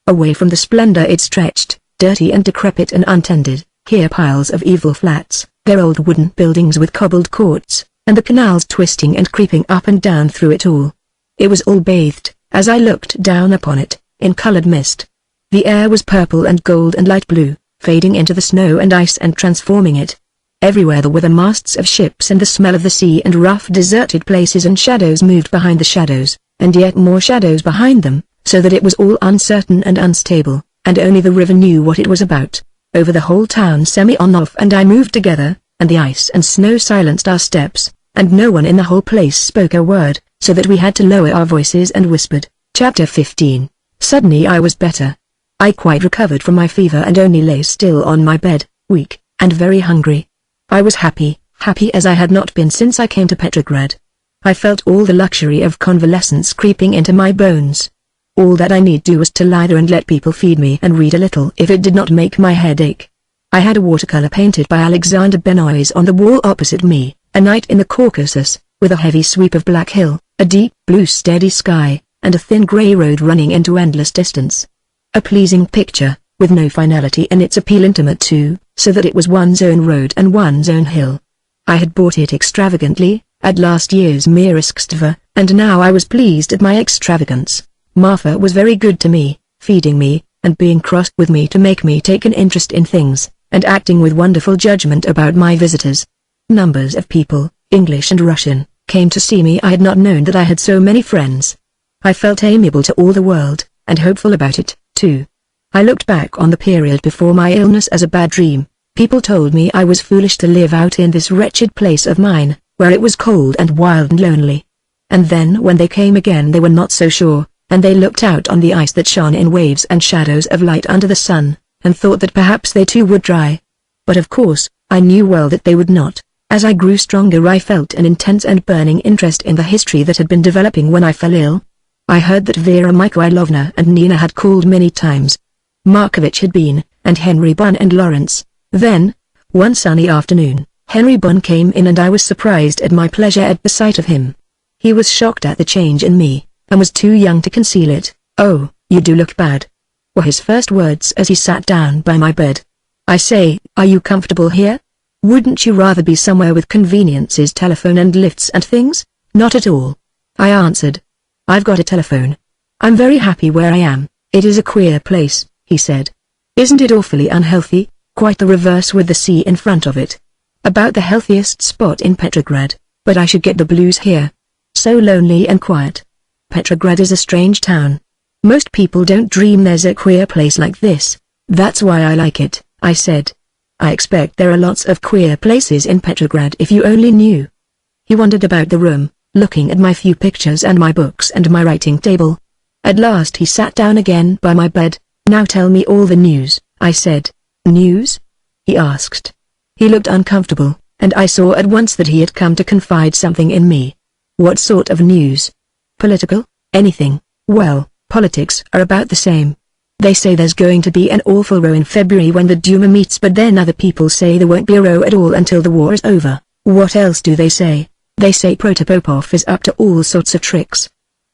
Away from the splendor it stretched, dirty and decrepit and untended, here piles of evil flats, their old wooden buildings with cobbled courts, and the canals twisting and creeping up and down through it all. It was all bathed, as I looked down upon it, in colored mist. The air was purple and gold and light blue, fading into the snow and ice and transforming it. Everywhere there were the masts of ships and the smell of the sea and rough deserted places, and shadows moved behind the shadows, and yet more shadows behind them, so that it was all uncertain and unstable, and only the river knew what it was about. Over the whole town Semyonov and I moved together, and the ice and snow silenced our steps, and no one in the whole place spoke a word, so that we had to lower our voices and whispered. Chapter 15. Suddenly I was better. I quite recovered from my fever and only lay still on my bed, weak, and very hungry. I was happy as I had not been since I came to Petrograd. I felt all the luxury of convalescence creeping into my bones. All that I need do was to lie there and let people feed me and read a little if it did not make my head ache. I had a watercolor painted by Alexander Benoist on the wall opposite me, a night in the Caucasus, with a heavy sweep of black hill, a deep blue steady sky, and a thin grey road running into endless distance. A pleasing picture, with no finality in its appeal, intimate too, so that it was one's own road and one's own hill. I had bought it extravagantly, at last year's Miriskstva, and now I was pleased at my extravagance. Martha was very good to me, feeding me, and being cross with me to make me take an interest in things, and acting with wonderful judgment about my visitors. Numbers of people, English and Russian, came to see me. I had not known that I had so many friends. I felt amiable to all the world, and hopeful about it, too. I looked back on the period before my illness as a bad dream. People told me I was foolish to live out in this wretched place of mine, where it was cold and wild and lonely. And then when they came again they were not so sure, and they looked out on the ice that shone in waves and shadows of light under the sun, and thought that perhaps they too would dry. But of course, I knew well that they would not. As I grew stronger I felt an intense and burning interest in the history that had been developing when I fell ill. I heard that Vera Mikhailovna and Nina had called many times. Markovitch had been, and Henry Bunn and Lawrence. Then, one sunny afternoon, Henry Bunn came in and I was surprised at my pleasure at the sight of him. He was shocked at the change in me, and was too young to conceal it. "Oh, you do look bad," were his first words as he sat down by my bed. "I say, are you comfortable here? Wouldn't you rather be somewhere with conveniences, telephone and lifts and things?" "Not at all," I answered. "I've got a telephone. I'm very happy where I am." "It is a queer place," he said. "Isn't it awfully unhealthy? Quite the reverse with the sea in front of it. About the healthiest spot in Petrograd, but I should get the blues here. So lonely and quiet. Petrograd is a strange town. Most people don't dream there's a queer place like this." "That's why I like it," I said. "I expect there are lots of queer places in Petrograd if you only knew." He wandered about the room, looking at my few pictures and my books and my writing table. At last he sat down again by my bed. "Now tell me all the news," I said. "News?" he asked. He looked uncomfortable, and I saw at once that he had come to confide something in me. "What sort of news?" "Political, anything." "Well, politics are about the same. They say there's going to be an awful row in February when the Duma meets, but then other people say there won't be a row at all until the war is over." "What else do they say?" "They say Protopopov is up to all sorts of tricks.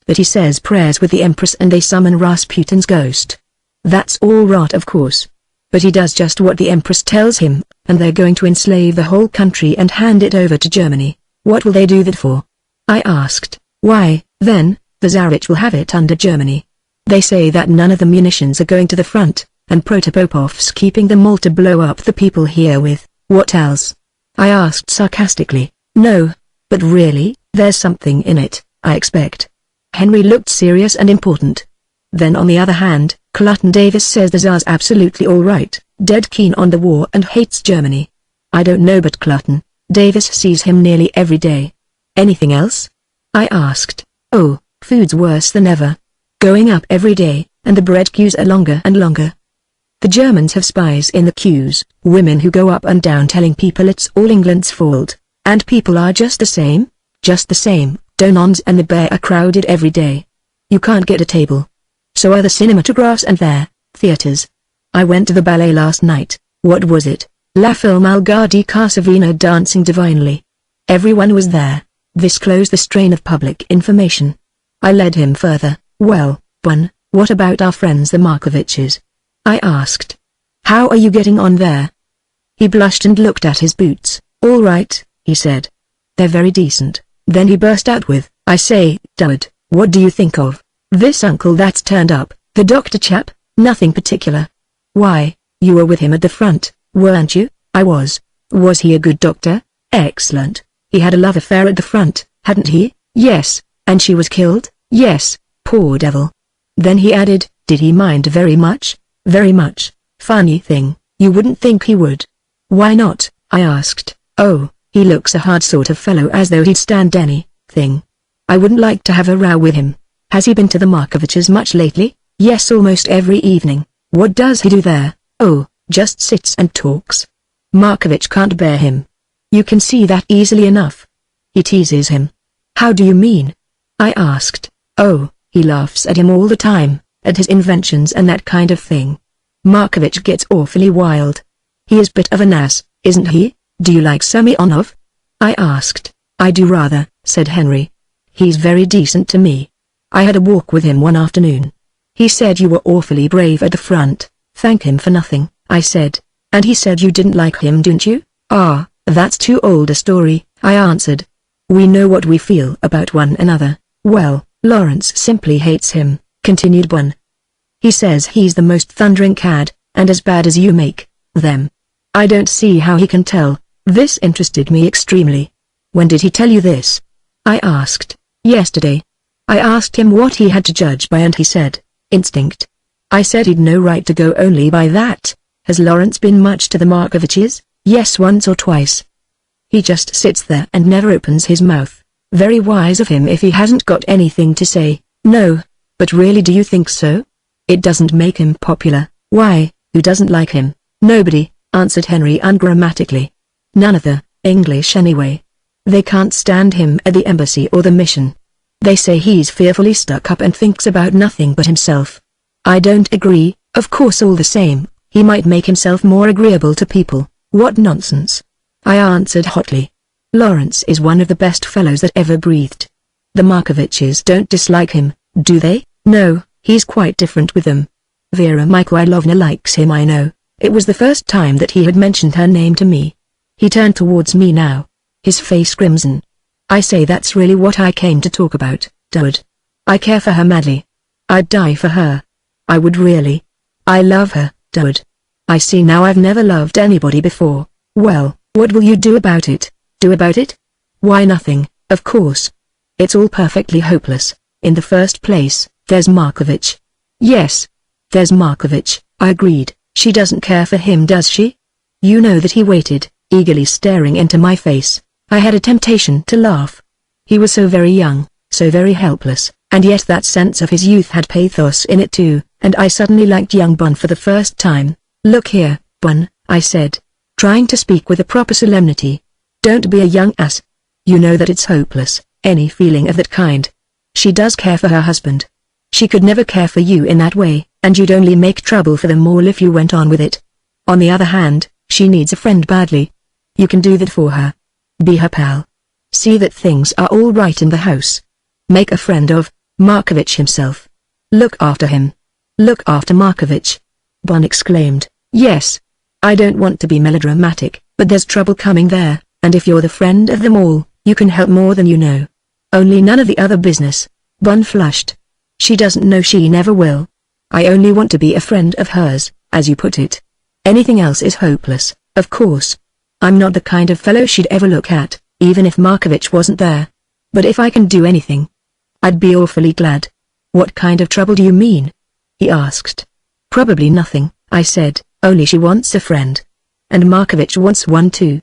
That he says prayers with the Empress and they summon Rasputin's ghost. That's all rot, of course. But he does just what the Empress tells him, and they're going to enslave the whole country and hand it over to Germany." "What will they do that for?" I asked. "Why, then, the Tsarich will have it under Germany. They say that none of the munitions are going to the front, and Protopopov's keeping them all to blow up the people here with." "What else?" I asked sarcastically. "No, but really, there's something in it, I expect." Henry looked serious and important. "Then on the other hand, Clutton Davis says the Tsar's absolutely all right, dead keen on the war and hates Germany. I don't know, but Clutton Davis sees him nearly every day. Anything else? I asked. Oh, food's worse than ever. Going up every day, and the bread queues are longer and longer. The Germans have spies in the queues, women who go up and down telling people it's all England's fault, and people are just the same. Donons and the Bear are crowded every day. You can't get a table. So are the cinematographs and their theaters. I went to the ballet last night. What was it? La Filmalga di Casavina dancing divinely. Everyone was there. This closed the strain of public information. I led him further. Well, Bun, what about our friends the Markoviches? I asked. How are you getting on there? He blushed and looked at his boots. All right, he said. They're very decent. Then he burst out with, I say, Dud, what do you think of this uncle that's turned up, the doctor chap? Nothing particular. Why, you were with him at the front, weren't you? I was. Was he a good doctor? Excellent. He had a love affair at the front, hadn't he? Yes. And she was killed? Yes. Poor devil. Then he added, did he mind very much? Very much. Funny thing, you wouldn't think he would. Why not? I asked. Oh, he looks a hard sort of fellow, as though he'd stand anything. I wouldn't like to have a row with him. Has he been to the Markoviches much lately? Yes, almost every evening. What does he do there? Oh, just sits and talks. Markovich can't bear him. You can see that easily enough. He teases him. How do you mean? I asked. Oh, he laughs at him all the time, at his inventions and that kind of thing. Markovich gets awfully wild. He is a bit of an ass, isn't he? Do you like Semyonov? I asked. I do rather, said Henry. He's very decent to me. I had a walk with him one afternoon. He said you were awfully brave at the front. Thank him for nothing, I said. And he said you didn't like him, didn't you? Ah, that's too old a story, I answered. We know what we feel about one another. Well, Lawrence simply hates him, continued Bun. He says he's the most thundering cad, and as bad as you make them. I don't see how he can tell. This interested me extremely. When did he tell you this? I asked. Yesterday. I asked him what he had to judge by, and he said, instinct. I said he'd no right to go only by that. Has Lawrence been much to the Markoviches? Yes, once or twice. He just sits there and never opens his mouth. Very wise of him if he hasn't got anything to say. No, but really, do you think so? It doesn't make him popular. Why, who doesn't like him? Nobody, answered Henry ungrammatically. None of the English anyway. They can't stand him at the embassy or the mission. They say he's fearfully stuck up and thinks about nothing but himself. I don't agree. Of course, all the same, he might make himself more agreeable to people. What nonsense! I answered hotly. Lawrence is one of the best fellows that ever breathed. The Markoviches don't dislike him, do they? No, he's quite different with them. Vera Mikhailovna likes him, I know. It was the first time that he had mentioned her name to me. He turned towards me now. His face crimson. I say, that's really what I came to talk about, Dud. I care for her madly. I'd die for her. I would really. I love her, Dud. I see now I've never loved anybody before. Well, what will you do about it? Do about it? Why, nothing, of course. It's all perfectly hopeless. In the first place, there's Markovich. Yes. There's Markovich, I agreed. She doesn't care for him, does she? You know that he waited, eagerly staring into my face. I had a temptation to laugh. He was so very young, so very helpless, and yet that sense of his youth had pathos in it too, and I suddenly liked young Bun for the first time. Look here, Bun, I said, trying to speak with a proper solemnity. Don't be a young ass. You know that it's hopeless, any feeling of that kind. She does care for her husband. She could never care for you in that way, and you'd only make trouble for them all if you went on with it. On the other hand, she needs a friend badly. You can do that for her. Be her pal. See that things are all right in the house. Make a friend of Markovich himself. Look after him. Look after Markovich. Bun exclaimed. Yes. I don't want to be melodramatic, but there's trouble coming there, and if you're the friend of them all, you can help more than you know. Only none of the other business. Bun flushed. She doesn't know, she never will. I only want to be a friend of hers, as you put it. Anything else is hopeless, of course. I'm not the kind of fellow she'd ever look at, even if Markovich wasn't there. But if I can do anything, I'd be awfully glad. What kind of trouble do you mean? He asked. Probably nothing, I said, only she wants a friend. And Markovich wants one too.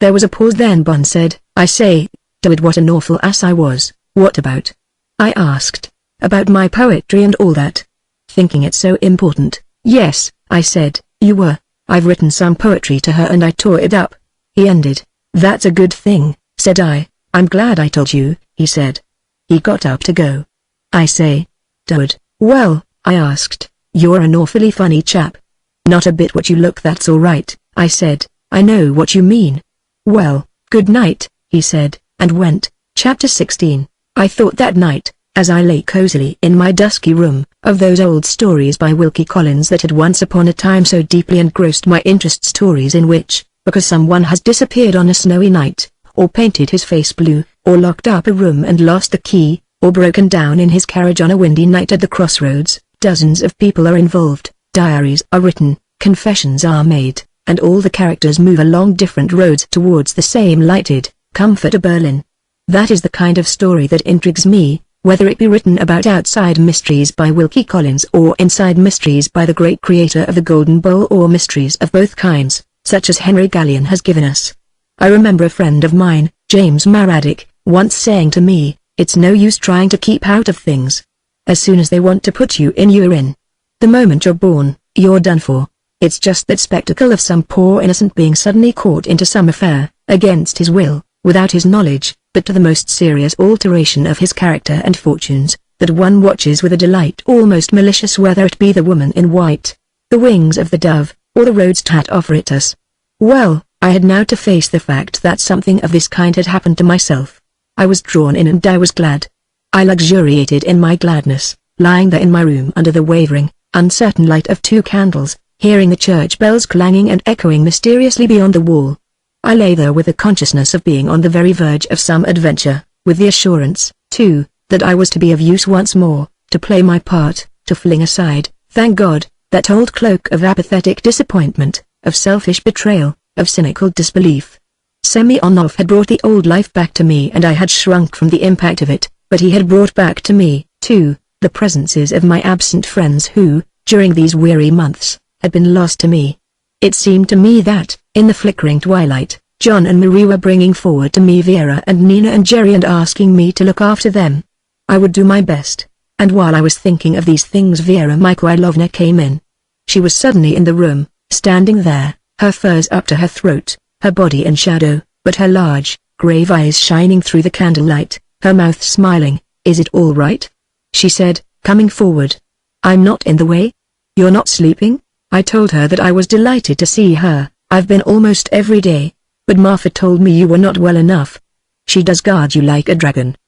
There was a pause, then Bon said, I say, David, what an awful ass I was. What about? I asked. About my poetry and all that. Thinking it so important. Yes, I said, you were. I've written some poetry to her and I tore it up. He ended. That's a good thing, said I. I'm glad I told you, he said. He got up to go. I say. David. Well, I asked, you're an awfully funny chap. Not a bit what you look, that's all right, I said. I know what you mean. Well, good night, he said, and went. Chapter 16. I thought that night, as I lay cozily in my dusky room, of those old stories by Wilkie Collins that had once upon a time so deeply engrossed my interest, stories in which, because someone has disappeared on a snowy night, or painted his face blue, or locked up a room and lost the key, or broken down in his carriage on a windy night at the crossroads, dozens of people are involved, diaries are written, confessions are made, and all the characters move along different roads towards the same lighted, comfortable Berlin. That is the kind of story that intrigues me, whether it be written about outside mysteries by Wilkie Collins or inside mysteries by the great creator of the Golden Bowl, or mysteries of both kinds, such as Henry Gallion has given us. I remember a friend of mine, James Maradic, once saying to me, it's no use trying to keep out of things. As soon as they want to put you in, you're in. The moment you're born, you're done for. It's just that spectacle of some poor innocent being suddenly caught into some affair, against his will, without his knowledge, but to the most serious alteration of his character and fortunes, that one watches with a delight almost malicious, whether it be the woman in white, the wings of the dove, or the road's tat offer it us. Well, I had now to face the fact that something of this kind had happened to myself. I was drawn in and I was glad. I luxuriated in my gladness, lying there in my room under the wavering, uncertain light of 2 candles, hearing the church bells clanging and echoing mysteriously beyond the wall. I lay there with the consciousness of being on the very verge of some adventure, with the assurance, too, that I was to be of use once more, to play my part, to fling aside, thank God, that old cloak of apathetic disappointment, of selfish betrayal, of cynical disbelief. Semyonov had brought the old life back to me and I had shrunk from the impact of it, but he had brought back to me, too, the presences of my absent friends who, during these weary months, had been lost to me. It seemed to me that, in the flickering twilight, John and Marie were bringing forward to me Vera and Nina and Jerry and asking me to look after them. I would do my best, and while I was thinking of these things Vera Mikhailovna came in. She was suddenly in the room, standing there, her furs up to her throat, her body in shadow, but her large, grave eyes shining through the candlelight, her mouth smiling. Is it all right? She said, coming forward. I'm not in the way? You're not sleeping? I told her that I was delighted to see her. I've been almost every day, but Martha told me you were not well enough. She does guard you like a dragon.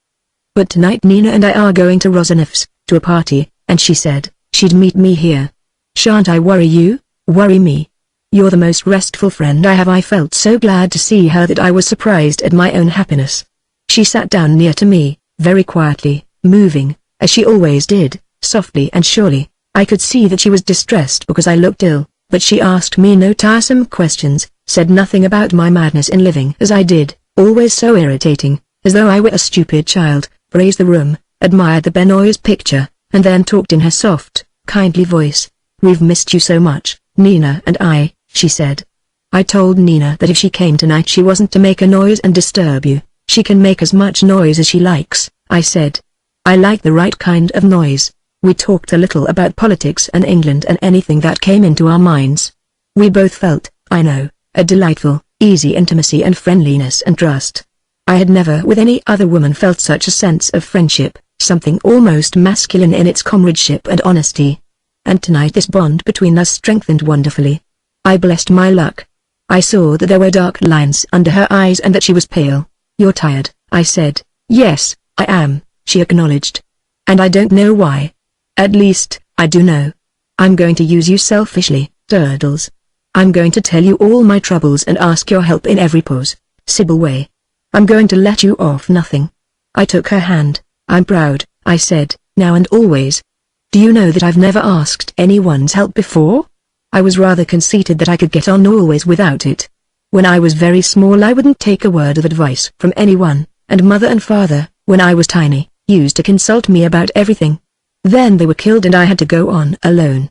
But tonight Nina and I are going to Rosanov's, to a party, and she said she'd meet me here. Shan't I worry you? Worry me. You're the most restful friend I have. I felt so glad to see her that I was surprised at my own happiness. She sat down near to me, very quietly, moving, as she always did, softly and surely. I could see that she was distressed because I looked ill, but she asked me no tiresome questions, said nothing about my madness in living as I did, always so irritating, as though I were a stupid child, praised the room, admired the Benoist picture, and then talked in her soft, kindly voice. We've missed you so much, Nina and I, she said. I told Nina that if she came tonight she wasn't to make a noise and disturb you. She can make as much noise as she likes, I said. I like the right kind of noise. We talked a little about politics and England and anything that came into our minds. We both felt, I know, a delightful, easy intimacy and friendliness and trust. I had never with any other woman felt such a sense of friendship, something almost masculine in its comradeship and honesty. And tonight this bond between us strengthened wonderfully. I blessed my luck. I saw that there were dark lines under her eyes and that she was pale. You're tired, I said. Yes, I am, she acknowledged. And I don't know why. At least, I do know. I'm going to use you selfishly, Turtles. I'm going to tell you all my troubles and ask your help in every possible way. I'm going to let you off nothing. I took her hand. I'm proud, I said, now and always. Do you know that I've never asked anyone's help before? I was rather conceited that I could get on always without it. When I was very small I wouldn't take a word of advice from anyone, and mother and father, when I was tiny, used to consult me about everything. Then they were killed and I had to go on alone.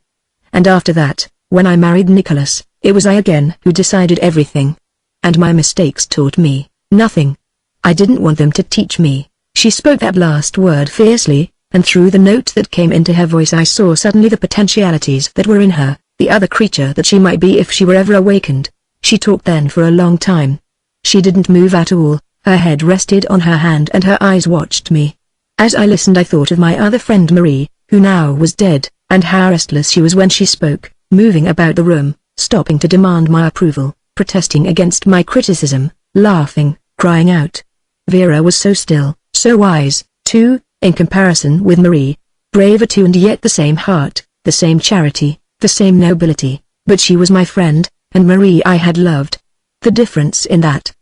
And after that, when I married Nicholas, it was I again who decided everything. and my mistakes taught me nothing. I didn't want them to teach me. She spoke that last word fiercely, and through the note that came into her voice I saw suddenly the potentialities that were in her, the other creature that she might be if she were ever awakened. She talked then for a long time. She didn't move at all, her head rested on her hand and her eyes watched me. As I listened I thought of my other friend Marie, who now was dead, and how restless she was when she spoke, moving about the room, stopping to demand my approval, protesting against my criticism, laughing, crying out. Vera was so still, so wise, too, in comparison with Marie. Braver too, and yet the same heart, the same charity, the same nobility, but she was my friend, and Marie I had loved. The difference in that.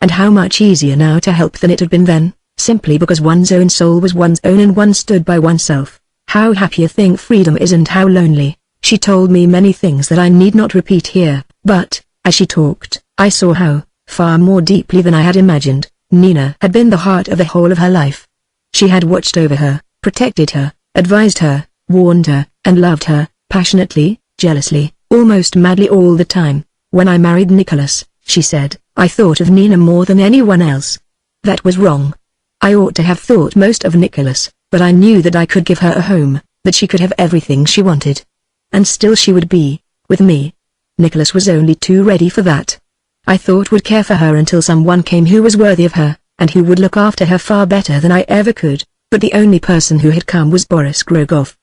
And how much easier now to help than it had been then, simply because one's own soul was one's own and one stood by oneself. How happy a thing freedom is and how lonely. She told me many things that I need not repeat here, but, as she talked, I saw how, far more deeply than I had imagined, Nina had been the heart of the whole of her life. She had watched over her, protected her, advised her, warned her, and loved her, passionately, jealously, almost madly all the time. When I married Nicholas, she said, I thought of Nina more than anyone else. That was wrong. I ought to have thought most of Nicholas, but I knew that I could give her a home, that she could have everything she wanted. And still she would be, with me. Nicholas was only too ready for that. I thought would care for her until someone came who was worthy of her, and who would look after her far better than I ever could, but the only person who had come was Boris Grogoff.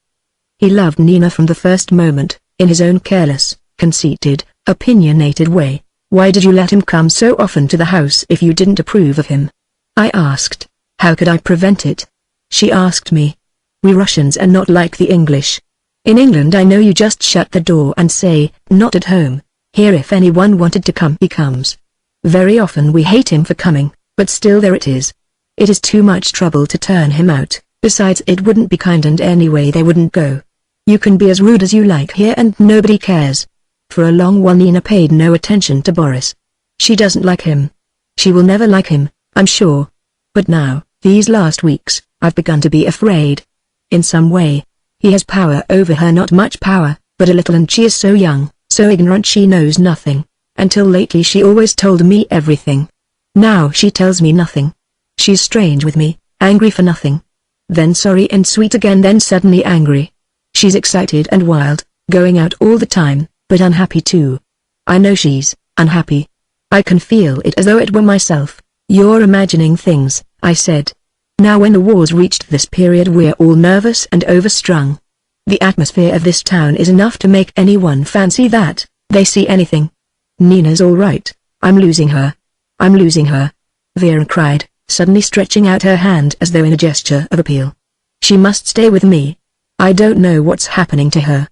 He loved Nina from the first moment, in his own careless, conceited, opinionated way. Why did you let him come so often to the house if you didn't approve of him? I asked. How could I prevent it? She asked me. We Russians are not like the English. In England I know you just shut the door and say, not at home. Here if anyone wanted to come he comes. Very often we hate him for coming, but still there it is. It is too much trouble to turn him out, besides it wouldn't be kind and anyway they wouldn't go. You can be as rude as you like here and nobody cares. For a long while Nina paid no attention to Boris. She doesn't like him. She will never like him, I'm sure. But now, these last weeks, I've begun to be afraid. In some way. He has power over her, not much power, but a little, and she is so young, so ignorant she knows nothing. Until lately she always told me everything. Now she tells me nothing. She's strange with me, angry for nothing. Then sorry and sweet again, then suddenly angry. She's excited and wild, going out all the time, but unhappy too. I know she's unhappy. I can feel it as though it were myself. You're imagining things, I said. Now when the war's reached this period we're all nervous and overstrung. The atmosphere of this town is enough to make anyone fancy that they see anything. Nina's all right. I'm losing her. I'm losing her. Vera cried, suddenly stretching out her hand as though in a gesture of appeal. She must stay with me. I don't know what's happening to her.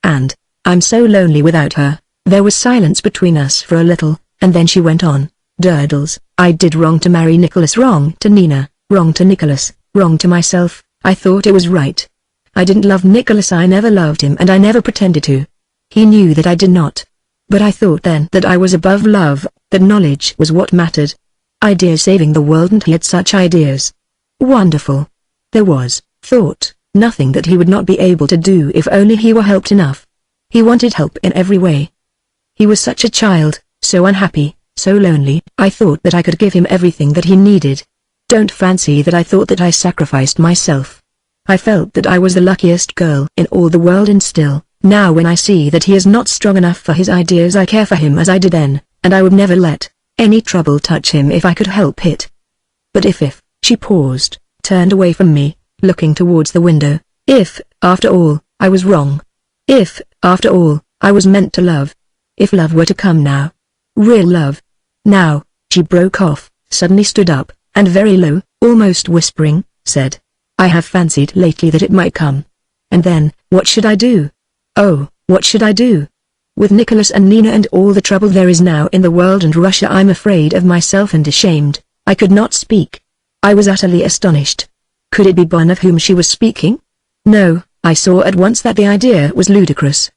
And I'm so lonely without her. There was silence between us for a little, and then she went on. Durdles, I did wrong to marry Nicholas, wrong to Nina, wrong to Nicholas, wrong to myself. I thought it was right. I didn't love Nicholas, I never loved him and I never pretended to. He knew that I did not. But I thought then that I was above love, that knowledge was what mattered. Ideas saving the world, and he had such ideas. Wonderful. There was, thought, nothing that he would not be able to do if only he were helped enough. He wanted help in every way. He was such a child, so unhappy, so lonely. I thought that I could give him everything that he needed. Don't fancy that I thought that I sacrificed myself. I felt that I was the luckiest girl in all the world, and still, now when I see that he is not strong enough for his ideas, I care for him as I did then, and I would never let any trouble touch him if I could help it. But if, she paused, turned away from me, looking towards the window, if, after all, I was wrong. If, after all, I was meant to love. If love were to come now. Real love. Now, she broke off, suddenly stood up, and very low, almost whispering, said, I have fancied lately that it might come. And then, what should I do? Oh, what should I do? With Nicholas and Nina and all the trouble there is now in the world and Russia, I'm afraid of myself and ashamed. I could not speak. I was utterly astonished. Could it be Bon of whom she was speaking? No, I saw at once that the idea was ludicrous.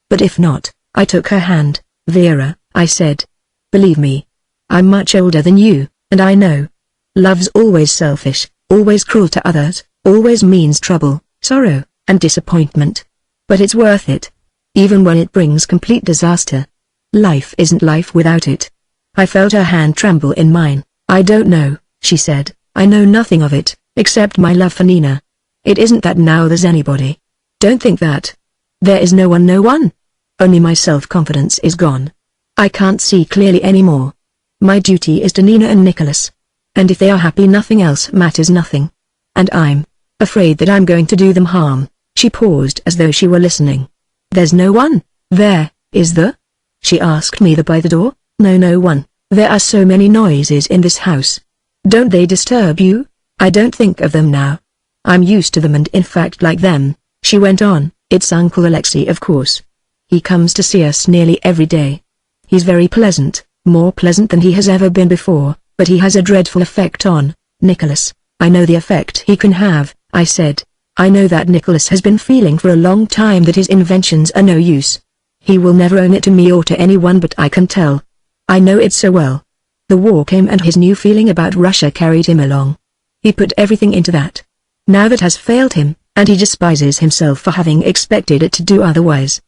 But if not, I took her hand. Vera, I said. Believe me. I'm much older than you, and I know. Love's always selfish, always cruel to others, always means trouble, sorrow, and disappointment. But it's worth it. Even when it brings complete disaster. Life isn't life without it. I felt her hand tremble in mine. "I don't know," she said. "I know nothing of it, except my love for Nina. It isn't that now there's anybody. Don't think that. There is no one, no one. Only my self-confidence is gone. I can't see clearly anymore. My duty is to Nina and Nicholas. And if they are happy, nothing else matters, nothing. And I'm afraid that I'm going to do them harm." She paused as though she were listening. "There's no one, there, is there?" she asked me. By the door? "No, no one. There are so many noises in this house. Don't they disturb you?" "I don't think of them now. I'm used to them and in fact like them," she went on. "It's Uncle Alexei, of course. He comes to see us nearly every day. He's very pleasant, more pleasant than he has ever been before, but he has a dreadful effect on Nicholas." "I know the effect he can have," I said. "I know that Nicholas has been feeling for a long time that his inventions are no use. He will never own it to me or to anyone, but I can tell. I know it so well. The war came and his new feeling about Russia carried him along. He put everything into that. Now that has failed him, and he despises himself for having expected it to do otherwise.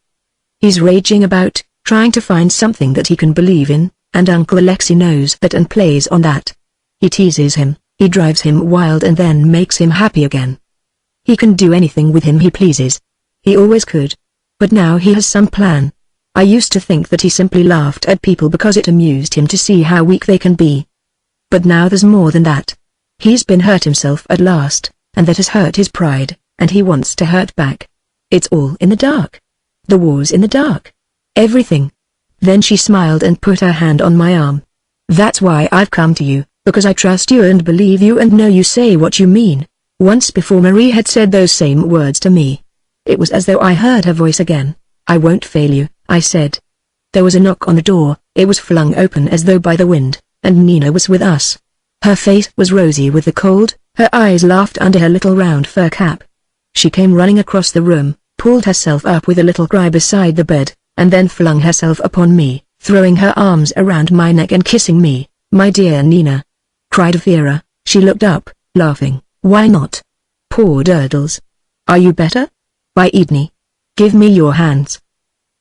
He's raging about, trying to find something that he can believe in, and Uncle Alexei knows that and plays on that. He teases him, he drives him wild and then makes him happy again. He can do anything with him he pleases. He always could. But now he has some plan. I used to think that he simply laughed at people because it amused him to see how weak they can be. But now there's more than that. He's been hurt himself at last, and that has hurt his pride, and he wants to hurt back. It's all in the dark. The war's in the dark. Everything." Then she smiled and put her hand on my arm. "That's why I've come to you, because I trust you and believe you and know you say what you mean." Once before Marie had said those same words to me. It was as though I heard her voice again. "I won't fail you," I said. There was a knock on the door. It was flung open as though by the wind, and Nina was with us. Her face was rosy with the cold, her eyes laughed under her little round fur cap. She came running across the room, pulled herself up with a little cry beside the bed, and then flung herself upon me, throwing her arms around my neck and kissing me. "My dear Nina!" cried Vera. She looked up, laughing. "Why not? Poor Durdles. Are you better? Why, Edney, give me your hands.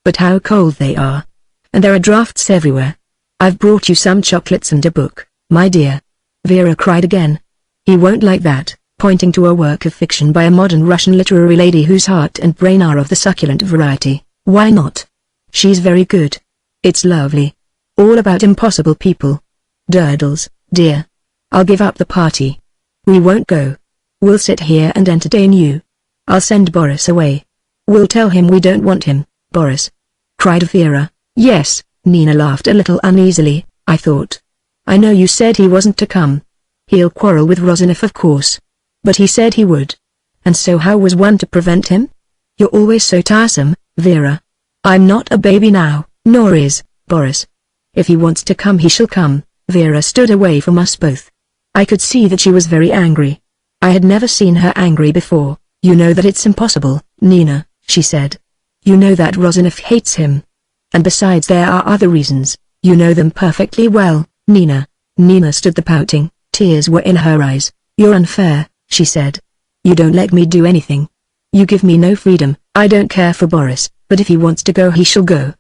But how cold they are. And there are drafts everywhere. I've brought you some chocolates and a book, my dear." Vera cried again. "He won't like that," pointing to a work of fiction by a modern Russian literary lady whose heart and brain are of the succulent variety. "Why not? She's very good. It's lovely. All about impossible people. Durdles, dear. I'll give up the party. We won't go. We'll sit here and entertain you. I'll send Boris away. We'll tell him we don't want him, Boris," cried Vera. "Yes," Nina laughed a little uneasily. "I thought. I know you said he wasn't to come. He'll quarrel with Rozanov, of course. But he said he would. And so how was one to prevent him? You're always so tiresome, Vera. I'm not a baby now, nor is Boris. If he wants to come he shall come." Vera stood away from us both. I could see that she was very angry. I had never seen her angry before. "You know that it's impossible, Nina," she said. "You know that Rozanov hates him. And besides there are other reasons, you know them perfectly well, Nina." Nina stood there pouting, tears were in her eyes. "You're unfair," she said. "You don't let me do anything. You give me no freedom. I don't care for Boris, but if he wants to go he shall go.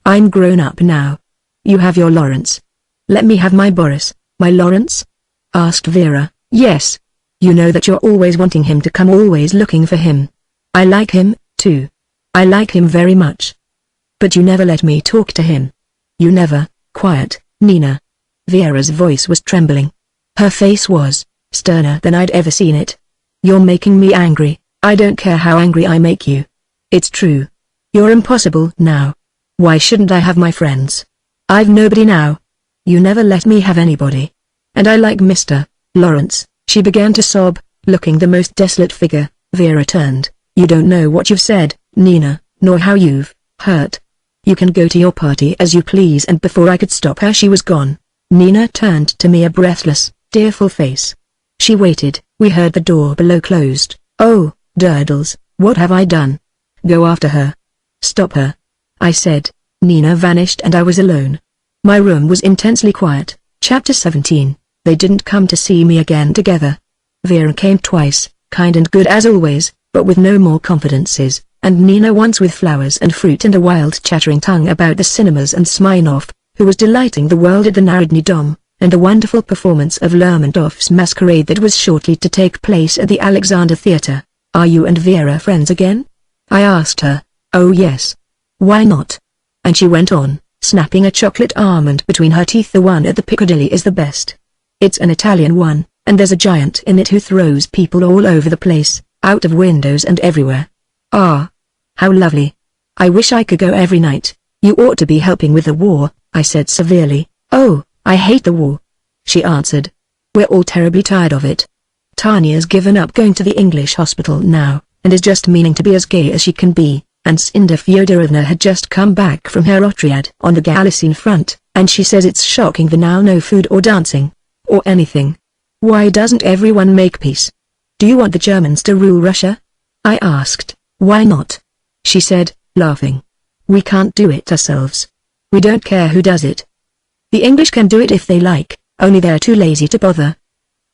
I'm grown up now. You have your Lawrence. Let me have my Boris." "My Lawrence?" asked Vera. "Yes. You know that you're always wanting him to come, always looking for him. I like him, too. I like him very much. But you never let me talk to him. You never." "Quiet, Nina." Vera's voice was trembling. Her face was sterner than I'd ever seen it. "You're making me angry. I don't care how angry I make you. It's true. You're impossible now. Why shouldn't I have my friends? I've nobody now. You never let me have anybody. And I like Mr. Lawrence." She began to sob, looking the most desolate figure. Vera turned. "You don't know what you've said, Nina, nor how you've hurt. You can go to your party as you please." And before I could stop her she was gone. Nina turned to me, a breathless, tearful face. She waited. We heard the door below closed. "Oh, Durdles, what have I done?" "Go after her. Stop her," I said. Nina vanished and I was alone. My room was intensely quiet. Chapter 17. They didn't come to see me again together. Vera came twice, kind and good as always, but with no more confidences, and Nina once with flowers and fruit and a wild chattering tongue about the cinemas and Smirnoff. who was delighting the world at the Narodny Dom, and the wonderful performance of Lermontov's masquerade that was shortly to take place at the Alexander Theatre. "Are you and Vera friends again?" I asked her. "Oh yes. Why not?" And she went on, snapping a chocolate almond between her teeth. "The one at the Piccadilly is the best. It's an Italian one, and there's a giant in it who throws people all over the place, out of windows and everywhere. Ah, how lovely. I wish I could go every night." "You ought to be helping with the war," I said severely. "Oh, I hate the war," she answered. "We're all terribly tired of it. Tanya's given up going to the English hospital now, and is just meaning to be as gay as she can be, and Sinda Fyodorovna had just come back from her otriad on the Galician front, and she says it's shocking the now no food or dancing, or anything. Why doesn't everyone make peace? Do you want the Germans to rule Russia?" I asked. "Why not?" She said, laughing. "We can't do it ourselves. We don't care who does it. The English can do it if they like, only they're too lazy to bother.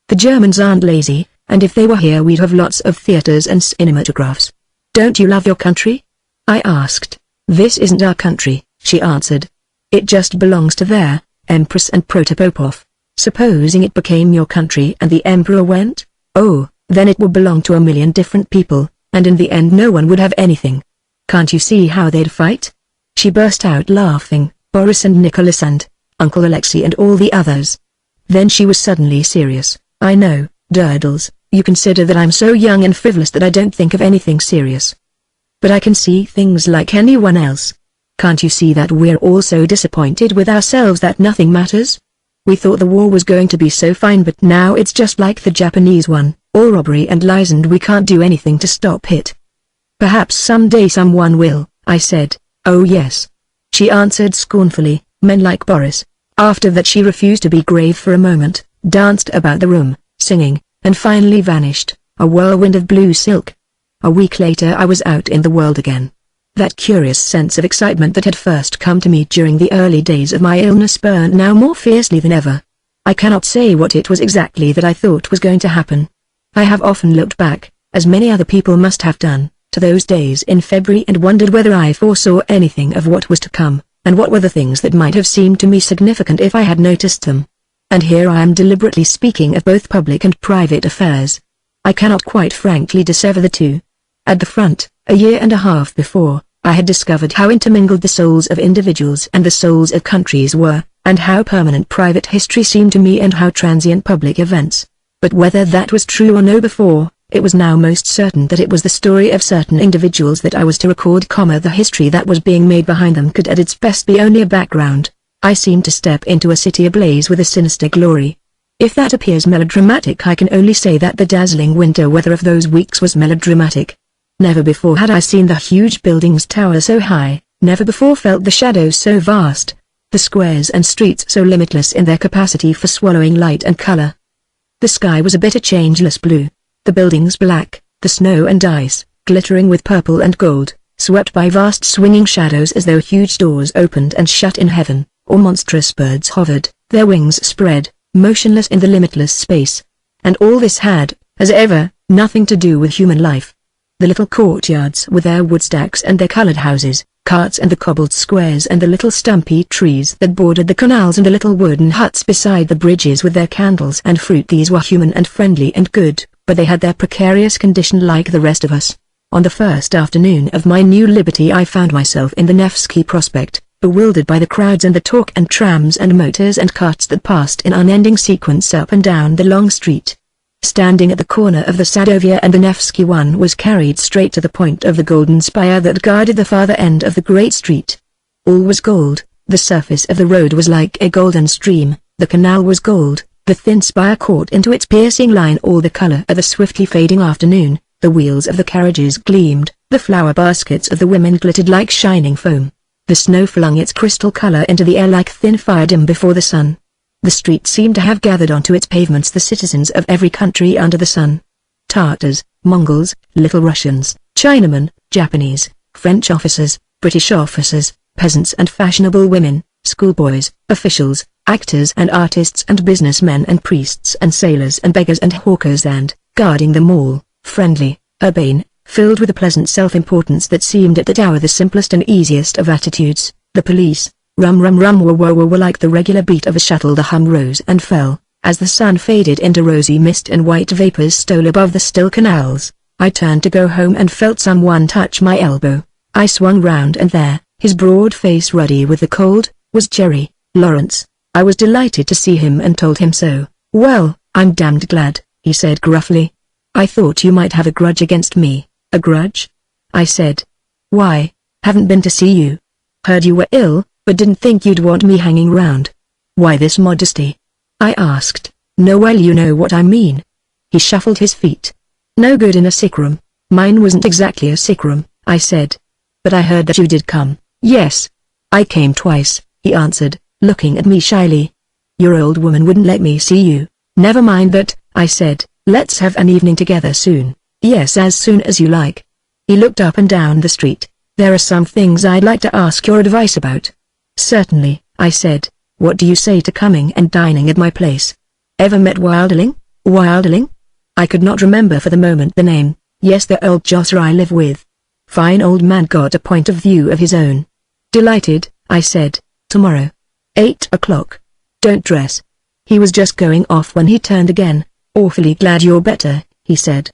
The Germans aren't lazy, and if they were here we'd have lots of theaters and cinematographs. Don't you love your country?" I asked. "This isn't our country," she answered. "It just belongs to their Empress and Protopopov. Supposing it became your country and the Emperor went? Oh, then it would belong to a million different people, and in the end no one would have anything. Can't you see how they'd fight?" She burst out laughing, Boris and Nicholas and Uncle Alexei and all the others. Then she was suddenly serious. "I know, Durdles, you consider that I'm so young and frivolous that I don't think of anything serious. But I can see things like anyone else. Can't you see that we're all so disappointed with ourselves that nothing matters? We thought the war was going to be so fine, but now it's just like the Japanese one, all robbery and lies, and we can't do anything to stop it." "Perhaps someday someone will," I said. "Oh yes," she answered scornfully, "men like Boris." After that she refused to be grave for a moment, danced about the room, singing, and finally vanished, a whirlwind of blue silk. A week later I was out in the world again. That curious sense of excitement that had first come to me during the early days of my illness burned now more fiercely than ever. I cannot say what it was exactly that I thought was going to happen. I have often looked back, as many other people must have done, to those days in February and wondered whether I foresaw anything of what was to come, and what were the things that might have seemed to me significant if I had noticed them. And here I am deliberately speaking of both public and private affairs. I cannot quite frankly dissever the two. At the front, a year and a half before, I had discovered how intermingled the souls of individuals and the souls of countries were, and how permanent private history seemed to me and how transient public events. But whether that was true or no before, it was now most certain that it was the story of certain individuals that I was to record. The history that was being made behind them could at its best be only a background. I seemed to step into a city ablaze with a sinister glory. If that appears melodramatic, I can only say that the dazzling winter weather of those weeks was melodramatic. Never before had I seen the huge buildings tower so high, never before felt the shadows so vast, the squares and streets so limitless in their capacity for swallowing light and color. The sky was a bitter changeless blue, the buildings black, the snow and ice, glittering with purple and gold, swept by vast swinging shadows as though huge doors opened and shut in heaven, or monstrous birds hovered, their wings spread, motionless in the limitless space. And all this had, as ever, nothing to do with human life. The little courtyards with their woodstacks and their colored houses, carts and the cobbled squares and the little stumpy trees that bordered the canals and the little wooden huts beside the bridges with their candles and fruit, these were human and friendly and good, but they had their precarious condition like the rest of us. On the first afternoon of my new liberty I found myself in the Nevsky Prospect, bewildered by the crowds and the talk and trams and motors and carts that passed in unending sequence up and down the long street. Standing at the corner of the Sadovia and the Nevsky, one was carried straight to the point of the golden spire that guarded the farther end of the great street. All was gold, the surface of the road was like a golden stream, the canal was gold, the thin spire caught into its piercing line all the color of a swiftly fading afternoon, the wheels of the carriages gleamed, the flower baskets of the women glittered like shining foam. The snow flung its crystal color into the air like thin fire dim before the sun. The street seemed to have gathered onto its pavements the citizens of every country under the sun. Tartars, Mongols, Little Russians, Chinamen, Japanese, French officers, British officers, peasants and fashionable women, schoolboys, officials, actors and artists and businessmen and priests and sailors and beggars and hawkers, and, guarding them all, friendly, urbane, filled with a pleasant self-importance that seemed at that hour the simplest and easiest of attitudes, the police, Rum rum rum wah wah wah wah. Like the regular beat of a shuttle the hum rose and fell, as the sun faded into rosy mist and white vapors stole above the still canals. I turned to go home and felt someone touch my elbow. I swung round and there, his broad face ruddy with the cold, was Jerry Lawrence. I was delighted to see him and told him so. "Well, I'm damned glad," he said gruffly. "I thought you might have a grudge against me." "A grudge?" I said. "Why, haven't been to see you. Heard you were ill, but didn't think you'd want me hanging round." "Why this modesty?" I asked. "No, well, you know what I mean." He shuffled his feet. "No good in a sick room." "Mine wasn't exactly a sick room," I said. "But I heard that you did come." "Yes. I came twice," he answered, looking at me shyly. "Your old woman wouldn't let me see you." "Never mind that," I said. "Let's have an evening together soon." "Yes, as soon as you like." He looked up and down the street. "There are some things I'd like to ask your advice about." "Certainly," I said. "What do you say to coming and dining at my place?" "Ever met Wildling?" "Wildling?" I could not remember for the moment the name. "Yes, the old josser I live with." Fine old man, got a point of view of his own. "Delighted," I said. "Tomorrow. 8 o'clock. Don't dress." He was just going off when he turned again. "Awfully glad you're better," he said.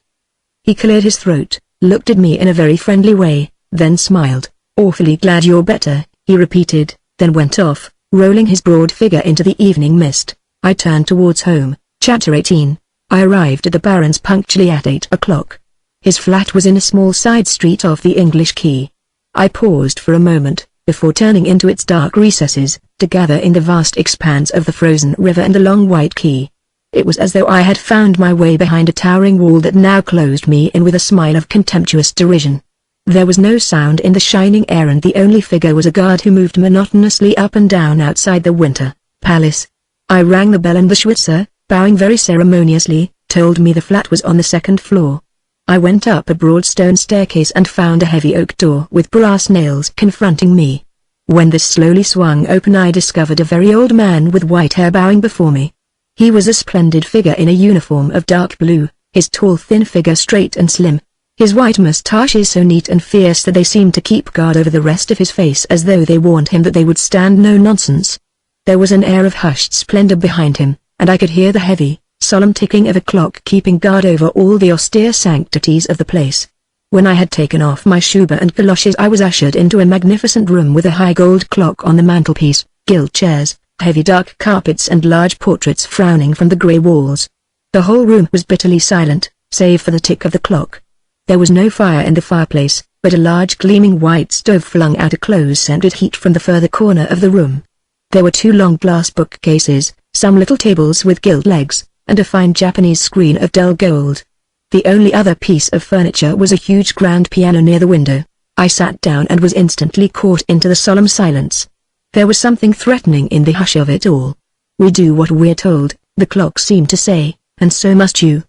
He cleared his throat, looked at me in a very friendly way, then smiled. "Awfully glad you're better," he repeated, then went off, rolling his broad figure into the evening mist. I turned towards home. Chapter 18. I arrived at the Baron's punctually at 8 o'clock. His flat was in a small side street off the English Quay. I paused for a moment, before turning into its dark recesses, to gather in the vast expanse of the frozen river and the long white quay. It was as though I had found my way behind a towering wall that now closed me in with a smile of contemptuous derision. There was no sound in the shining air, and the only figure was a guard who moved monotonously up and down outside the Winter Palace. I rang the bell, and the Schwitzer, bowing very ceremoniously, told me the flat was on the second floor. I went up a broad stone staircase and found a heavy oak door with brass nails confronting me. When this slowly swung open, I discovered a very old man with white hair bowing before me. He was a splendid figure in a uniform of dark blue, his tall thin figure straight and slim. His white moustaches so neat and fierce that they seemed to keep guard over the rest of his face, as though they warned him that they would stand no nonsense. There was an air of hushed splendor behind him, and I could hear the heavy, solemn ticking of a clock keeping guard over all the austere sanctities of the place. When I had taken off my shuba and galoshes, I was ushered into a magnificent room with a high gold clock on the mantelpiece, gilt chairs, heavy dark carpets and large portraits frowning from the grey walls. The whole room was bitterly silent, save for the tick of the clock. There was no fire in the fireplace, but a large gleaming white stove flung out a close-scented heat from the further corner of the room. There were 2 long glass bookcases, some little tables with gilt legs, and a fine Japanese screen of dull gold. The only other piece of furniture was a huge grand piano near the window. I sat down and was instantly caught into the solemn silence. There was something threatening in the hush of it all. "We do what we're told," the clock seemed to say, "and so must you."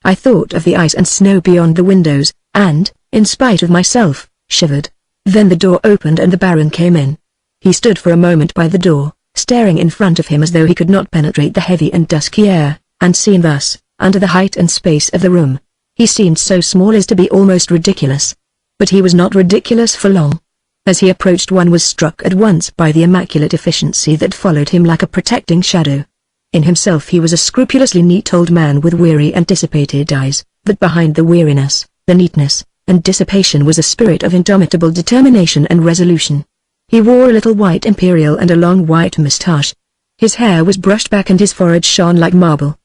I thought of the ice and snow beyond the windows, and, in spite of myself, shivered. Then the door opened and the Baron came in. He stood for a moment by the door, staring in front of him as though he could not penetrate the heavy and dusky air, and seen thus, under the height and space of the room. He seemed so small as to be almost ridiculous. But he was not ridiculous for long. As he approached, one was struck at once by the immaculate efficiency that followed him like a protecting shadow. In himself he was a scrupulously neat old man with weary and dissipated eyes, but behind the weariness, the neatness, and dissipation was a spirit of indomitable determination and resolution. He wore a little white imperial and a long white moustache. His hair was brushed back and his forehead shone like marble.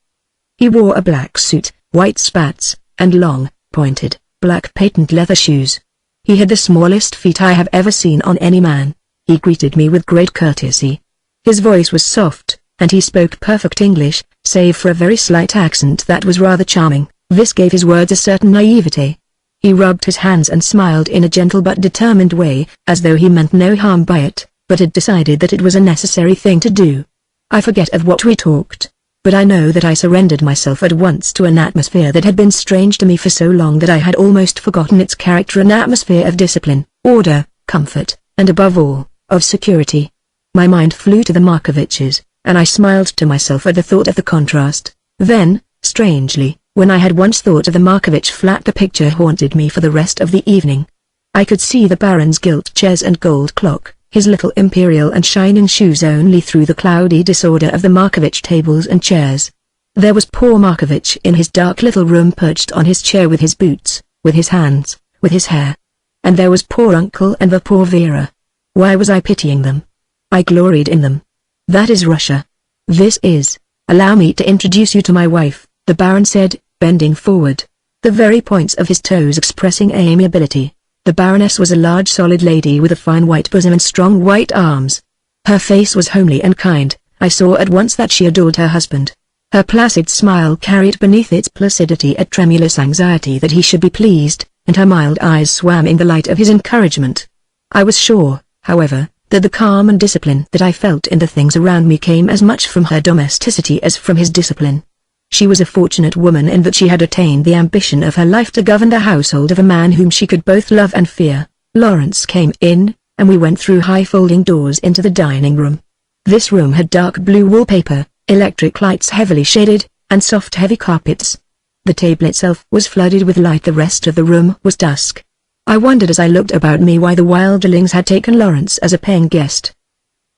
He wore a black suit, white spats, and long, pointed, black patent leather shoes. He had the smallest feet I have ever seen on any man. He greeted me with great courtesy. His voice was soft, and he spoke perfect English, save for a very slight accent that was rather charming. This gave his words a certain naivete. He rubbed his hands and smiled in a gentle but determined way, as though he meant no harm by it, but had decided that it was a necessary thing to do. I forget of what we talked, but I know that I surrendered myself at once to an atmosphere that had been strange to me for so long that I had almost forgotten its character, an atmosphere of discipline, order, comfort, and above all, of security. My mind flew to the Markoviches, and I smiled to myself at the thought of the contrast. Then, strangely, when I had once thought of the Markovich flat, the picture haunted me for the rest of the evening. I could see the Baron's gilt chairs and gold clock, his little imperial and shining shoes only through the cloudy disorder of the Markovitch tables and chairs. There was poor Markovitch in his dark little room perched on his chair with his boots, with his hands, with his hair. And there was poor uncle and the poor Vera. Why was I pitying them? I gloried in them. That is Russia. This is, allow me to introduce you to my wife, the Baron said, bending forward, the very points of his toes expressing amiability. The Baroness was a large solid lady with a fine white bosom and strong white arms. Her face was homely and kind. I saw at once that she adored her husband. Her placid smile carried beneath its placidity a tremulous anxiety that he should be pleased, and her mild eyes swam in the light of his encouragement. I was sure, however, that the calm and discipline that I felt in the things around me came as much from her domesticity as from his discipline. She was a fortunate woman in that she had attained the ambition of her life to govern the household of a man whom she could both love and fear. Lawrence came in, and we went through high folding doors into the dining room. This room had dark blue wallpaper, electric lights heavily shaded, and soft heavy carpets. The table itself was flooded with light. The rest of the room was dusk. I wondered as I looked about me why the Wilderlings had taken Lawrence as a paying guest.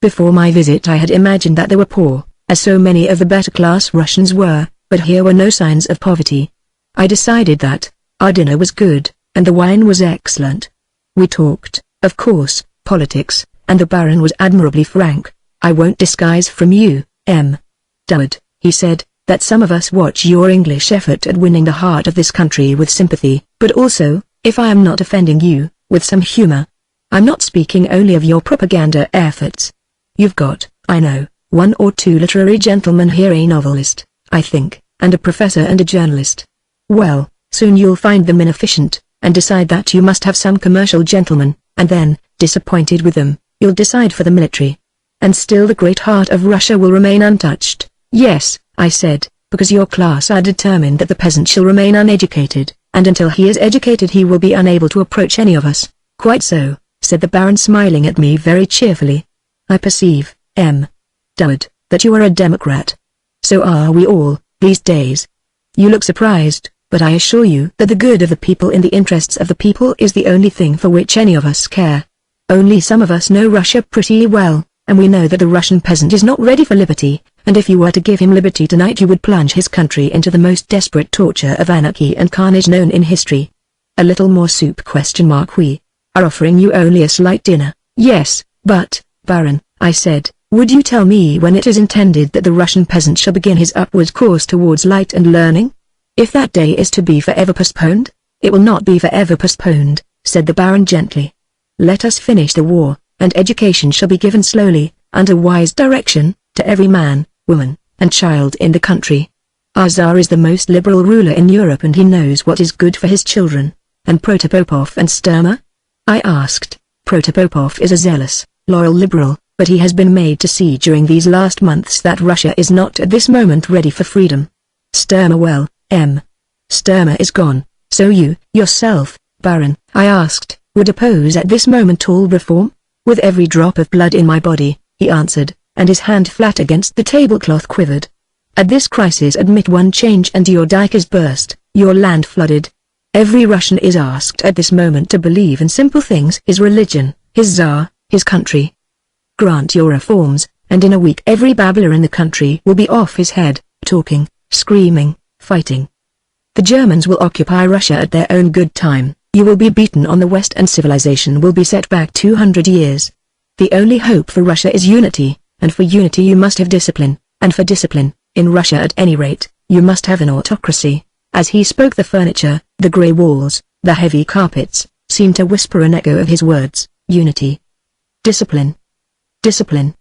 Before my visit I had imagined that they were poor, as so many of the better-class Russians were, but here were no signs of poverty. I decided that our dinner was good, and the wine was excellent. We talked, of course, politics, and the Baron was admirably frank. I won't disguise from you, Dud, he said, that some of us watch your English effort at winning the heart of this country with sympathy, but also, if I am not offending you, with some humor. I'm not speaking only of your propaganda efforts. You've got, I know, one or two literary gentlemen here, a novelist, I think, and a professor and a journalist. Well, soon you'll find them inefficient, and decide that you must have some commercial gentlemen, and then, disappointed with them, you'll decide for the military. And still the great heart of Russia will remain untouched. Yes, I said, because your class are determined that the peasant shall remain uneducated, and until he is educated he will be unable to approach any of us. Quite so, said the Baron smiling at me very cheerfully. I perceive, Dud, that you are a Democrat. So are we all, these days. You look surprised, but I assure you that the good of the people in the interests of the people is the only thing for which any of us care. Only some of us know Russia pretty well, and we know that the Russian peasant is not ready for liberty, and if you were to give him liberty tonight you would plunge his country into the most desperate torture of anarchy and carnage known in history. A little more soup ? We are offering you only a slight dinner. Yes, but, Baron, I said, would you tell me when it is intended that the Russian peasant shall begin his upward course towards light and learning? If that day is to be forever postponed? It will not be forever postponed, said the Baron gently. Let us finish the war, and education shall be given slowly, under wise direction, to every man, woman, and child in the country. Our Tsar is the most liberal ruler in Europe and he knows what is good for his children. And Protopopov and Sturma? I asked. Protopopov is a zealous, loyal liberal, but he has been made to see during these last months that Russia is not at this moment ready for freedom. Sturma, well, Sturma is gone, so you, yourself, Baron, I asked, would oppose at this moment all reform? With every drop of blood in my body, he answered, and his hand flat against the tablecloth quivered. At this crisis admit one change and your dike is burst, your land flooded. Every Russian is asked at this moment to believe in simple things: his religion, his Tsar, his country. Grant your reforms, and in a week every babbler in the country will be off his head, talking, screaming, fighting. The Germans will occupy Russia at their own good time, you will be beaten on the west and civilization will be set back 200 years. The only hope for Russia is unity, and for unity you must have discipline, and for discipline, in Russia at any rate, you must have an autocracy. As he spoke the furniture, the grey walls, the heavy carpets, seemed to whisper an echo of his words: unity. Discipline. Discipline.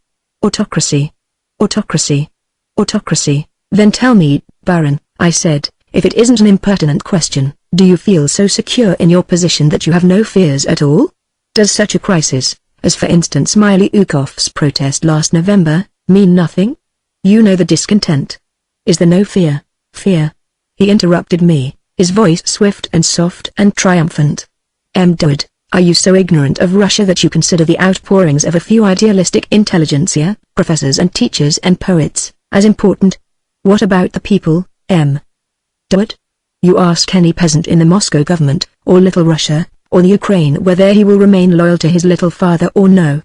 Autocracy. Autocracy. Autocracy. Then tell me, Baron, I said, if it isn't an impertinent question, do you feel so secure in your position that you have no fears at all? Does such a crisis, as for instance Miliukov's protest last November, mean nothing? You know the discontent. Is there no fear? Fear? He interrupted me, his voice swift and soft and triumphant. Dud, are you so ignorant of Russia that you consider the outpourings of a few idealistic intelligentsia, professors and teachers and poets, as important? What about the people, Dud? You ask any peasant in the Moscow government, or Little Russia, or the Ukraine whether he will remain loyal to his little father or no.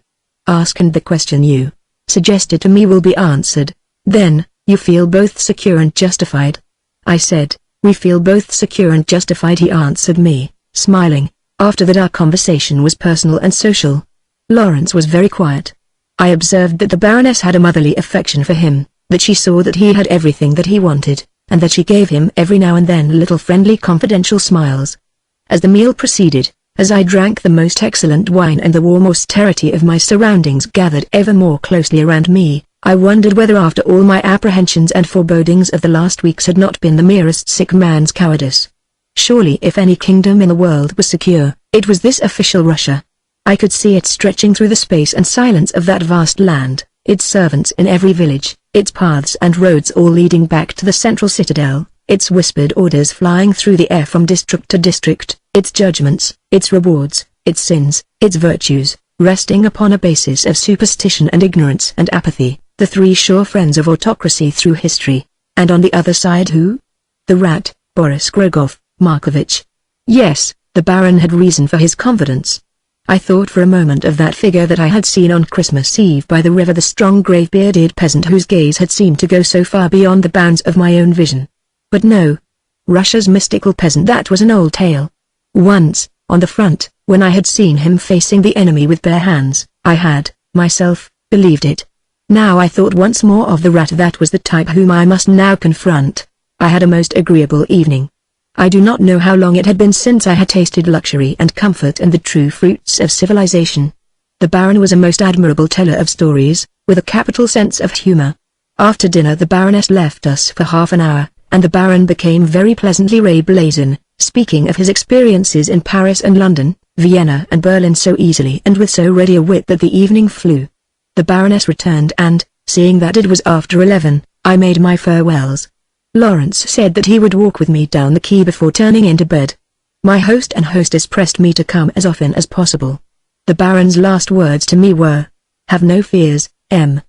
Ask and the question you suggested to me will be answered. Then, you feel both secure and justified. I said, we feel both secure and justified, he answered me, smiling. After that our conversation was personal and social. Lawrence was very quiet. I observed that the Baroness had a motherly affection for him, that she saw that he had everything that he wanted, and that she gave him every now and then little friendly confidential smiles. As the meal proceeded, as I drank the most excellent wine and the warm austerity of my surroundings gathered ever more closely around me, I wondered whether after all my apprehensions and forebodings of the last weeks had not been the merest sick man's cowardice. Surely if any kingdom in the world was secure, it was this official Russia. I could see it stretching through the space and silence of that vast land, its servants in every village, its paths and roads all leading back to the central citadel, its whispered orders flying through the air from district to district, its judgments, its rewards, its sins, its virtues, resting upon a basis of superstition and ignorance and apathy, the three sure friends of autocracy through history. And on the other side who? The rat, Boris Grogov, Markovitch. Yes, the Baron had reason for his confidence. I thought for a moment of that figure that I had seen on Christmas Eve by the river, the strong grey-bearded peasant whose gaze had seemed to go so far beyond the bounds of my own vision. But no. Russia's mystical peasant, that was an old tale. Once, on the front, when I had seen him facing the enemy with bare hands, I had, myself, believed it. Now I thought once more of the rat, that was the type whom I must now confront. I had a most agreeable evening. I do not know how long it had been since I had tasted luxury and comfort and the true fruits of civilization. The Baron was a most admirable teller of stories, with a capital sense of humor. After dinner the Baroness left us for half an hour, and the Baron became very pleasantly ray-blazing, speaking of his experiences in Paris and London, Vienna and Berlin so easily and with so ready a wit that the evening flew. The Baroness returned and, seeing that it was after 11, I made my farewells. Lawrence said that he would walk with me down the quay before turning into bed. My host and hostess pressed me to come as often as possible. The Baron's last words to me were, "Have no fears, M.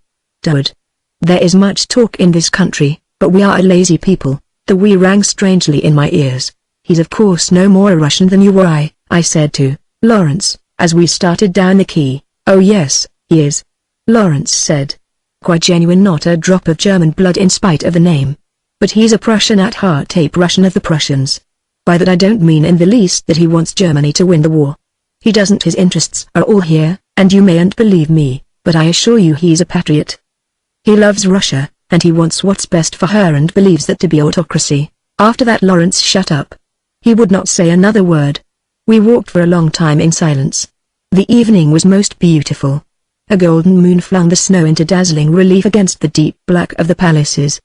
Dud. There is much talk in this country, but we are a lazy people." The "we" rang strangely in my ears. "He's of course no more a Russian than you or I said to Lawrence, as we started down the quay. "Oh yes, he is," Lawrence said. "Quite genuine, not a drop of German blood in spite of the name. But he's a Prussian at heart, a Prussian of the Prussians. By that I don't mean in the least that he wants Germany to win the war. He doesn't. His interests are all here, and you mayn't believe me, but I assure you he's a patriot. He loves Russia, and he wants what's best for her and believes that to be autocracy." After that Lawrence shut up. He would not say another word. We walked for a long time in silence. The evening was most beautiful. A golden moon flung the snow into dazzling relief against the deep black of the palaces.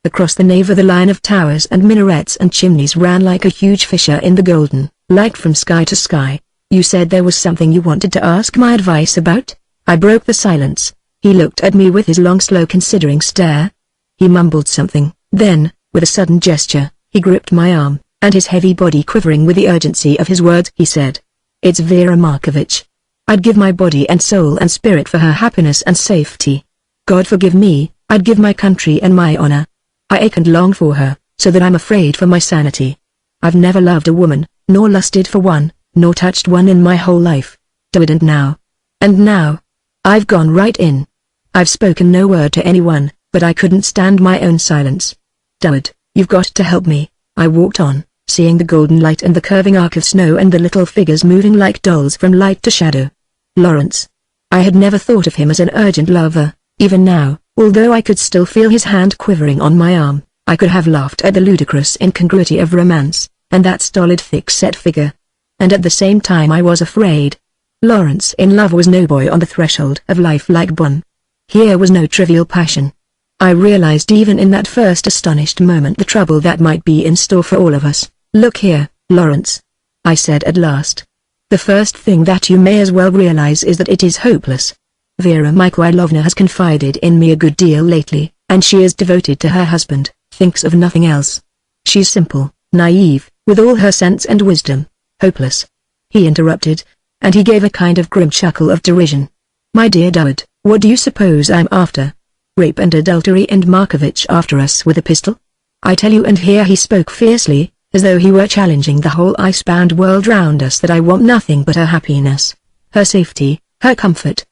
Across the nave the line of towers and minarets and chimneys ran like a huge fissure in the golden light from sky to sky. "You said there was something you wanted to ask my advice about?" I broke the silence. He looked at me with his long slow considering stare. He mumbled something, then, with a sudden gesture, he gripped my arm, and his heavy body quivering with the urgency of his words he said, "It's Vera Markovitch. I'd give my body and soul and spirit for her happiness and safety. God forgive me, I'd give my country and my honor. I ache and long for her, so that I'm afraid for my sanity. I've never loved a woman, nor lusted for one, nor touched one in my whole life. And now, I've gone right in. I've spoken no word to anyone, but I couldn't stand my own silence. Dud, you've got to help me." I walked on, seeing the golden light and the curving arc of snow and the little figures moving like dolls from light to shadow. Lawrence. I had never thought of him as an urgent lover. Even now, although I could still feel his hand quivering on my arm, I could have laughed at the ludicrous incongruity of romance, and that stolid thick-set figure. And at the same time I was afraid. Lawrence in love was no boy on the threshold of life like Bonn. Here was no trivial passion. I realized even in that first astonished moment the trouble that might be in store for all of us. "Look here, Lawrence," I said at last. "The first thing that you may as well realize is that it is hopeless. Vera Mikhailovna has confided in me a good deal lately, and she is devoted to her husband, thinks of nothing else. She's simple, naive, with all her sense and wisdom. Hopeless." He interrupted, and he gave a kind of grim chuckle of derision. "My dear Dud, what do you suppose I'm after? Rape and adultery and Markovitch after us with a pistol? I tell you," and here he spoke fiercely, as though he were challenging the whole ice-bound world round us, "that I want nothing but her happiness, her safety, her comfort.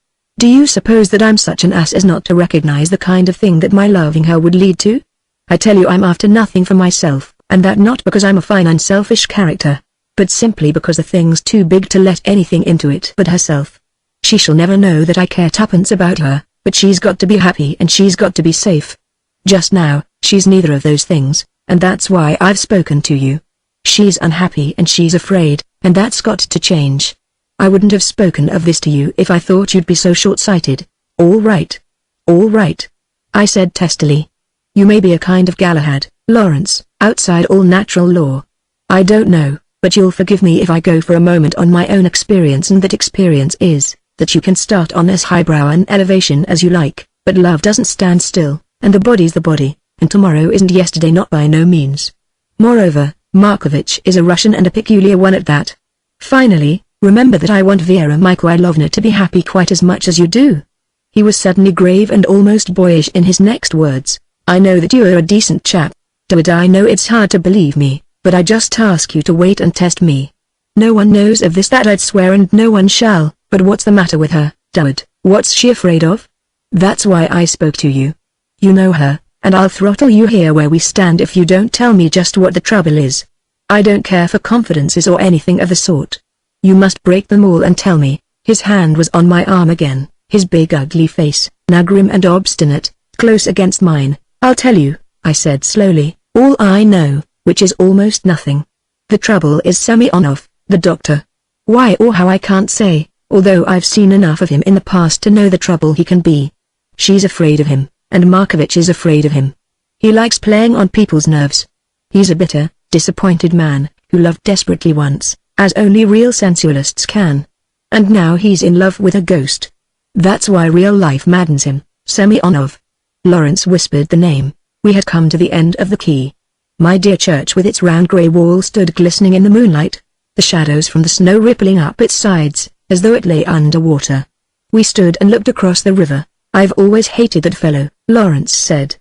Do you suppose that I'm such an ass as not to recognize the kind of thing that my loving her would lead to? I tell you I'm after nothing for myself, and that not because I'm a fine unselfish character, but simply because the thing's too big to let anything into it but herself. She shall never know that I care tuppence about her, but she's got to be happy and she's got to be safe. Just now, she's neither of those things, and that's why I've spoken to you. She's unhappy and she's afraid, and that's got to change. I wouldn't have spoken of this to you if I thought you'd be so short-sighted. All right. All right. I said testily. You may be a kind of Galahad, Lawrence, outside all natural law. I don't know, but you'll forgive me if I go for a moment on my own experience, and that experience is, that you can start on as highbrow an elevation as you like, but love doesn't stand still, and the body's the body, and tomorrow isn't yesterday, not by no means. Moreover, Markovitch is a Russian and a peculiar one at that. Finally, remember that I want Vera Mikhailovna to be happy quite as much as you do. He was suddenly grave and almost boyish in his next words. I know that you're a decent chap, David. I know it's hard to believe me, but I just ask you to wait and test me. No one knows of this, that I'd swear, and no one shall. But what's the matter with her, David? What's she afraid of? That's why I spoke to you. You know her, and I'll throttle you here where we stand if you don't tell me just what the trouble is. I don't care for confidences or anything of the sort. You must break them all and tell me. His hand was on my arm again, his big ugly face, now grim and obstinate, close against mine. I'll tell you, I said slowly, all I know, which is almost nothing. The trouble is Semyonov, the doctor. Why or how I can't say, although I've seen enough of him in the past to know the trouble he can be. She's afraid of him, and Markovitch is afraid of him. He likes playing on people's nerves. He's a bitter, disappointed man, who loved desperately once, as only real sensualists can. And now he's in love with a ghost. That's why real life maddens him. Semyonov. Lawrence whispered the name. We had come to the end of the quay. My dear church with its round grey wall stood glistening in the moonlight, the shadows from the snow rippling up its sides, as though it lay under water. We stood and looked across the river. I've always hated that fellow, Lawrence said.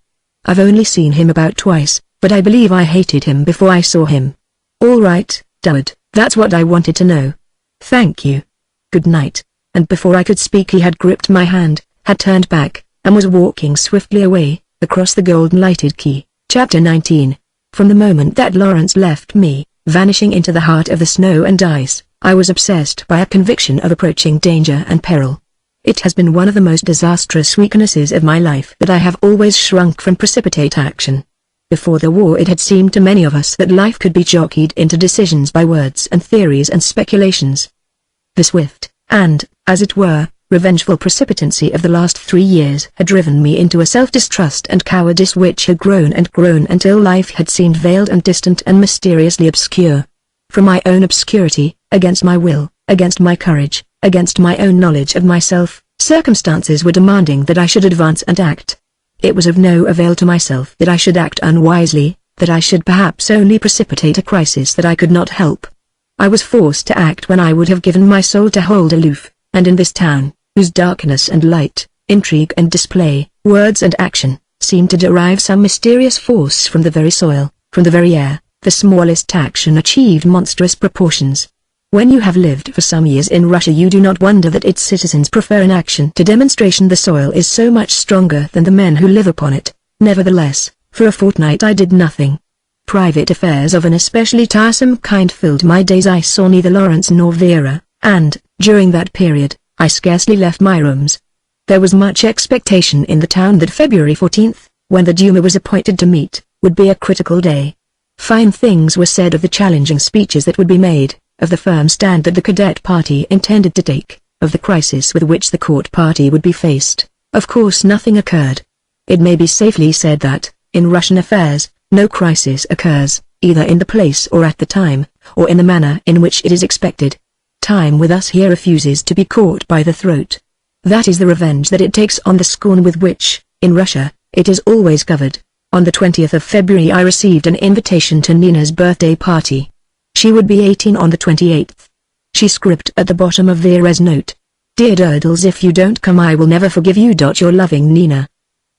I've only seen him about twice, but I believe I hated him before I saw him. All right, David, that's what I wanted to know. Thank you. Good night. And before I could speak he had gripped my hand, had turned back, and was walking swiftly away, across the golden-lighted quay. Chapter 19. From the moment that Lawrence left me, vanishing into the heart of the snow and ice, I was obsessed by a conviction of approaching danger and peril. It has been one of the most disastrous weaknesses of my life that I have always shrunk from precipitate action. Before the war it had seemed to many of us that life could be jockeyed into decisions by words and theories and speculations. The swift, and, as it were, revengeful precipitancy of the last 3 years had driven me into a self-distrust and cowardice which had grown and grown until life had seemed veiled and distant and mysteriously obscure. From my own obscurity, against my will, against my courage, against my own knowledge of myself, circumstances were demanding that I should advance and act. It was of no avail to myself that I should act unwisely, that I should perhaps only precipitate a crisis that I could not help. I was forced to act when I would have given my soul to hold aloof, and in this town, whose darkness and light, intrigue and display, words and action, seemed to derive some mysterious force from the very soil, from the very air, the smallest action achieved monstrous proportions. When you have lived for some years in Russia you do not wonder that its citizens prefer inaction to demonstration. The soil is so much stronger than the men who live upon it. Nevertheless, for a fortnight I did nothing. Private affairs of an especially tiresome kind filled my days. I saw neither Lawrence nor Vera, and, during that period, I scarcely left my rooms. There was much expectation in the town that February 14th, when the Duma was appointed to meet, would be a critical day. Fine things were said of the challenging speeches that would be made, of the firm stand that the cadet party intended to take, of the crisis with which the court party would be faced. Of course nothing occurred. It may be safely said that, in Russian affairs, no crisis occurs, either in the place or at the time, or in the manner in which it is expected. Time with us here refuses to be caught by the throat. That is the revenge that it takes on the scorn with which, in Russia, it is always covered. On the 20th of February I received an invitation to Nina's birthday party. She would be 18 on the 28th. She scribbled at the bottom of Vera's note, "Dear Doodles, if you don't come I will never forgive you. Your loving Nina."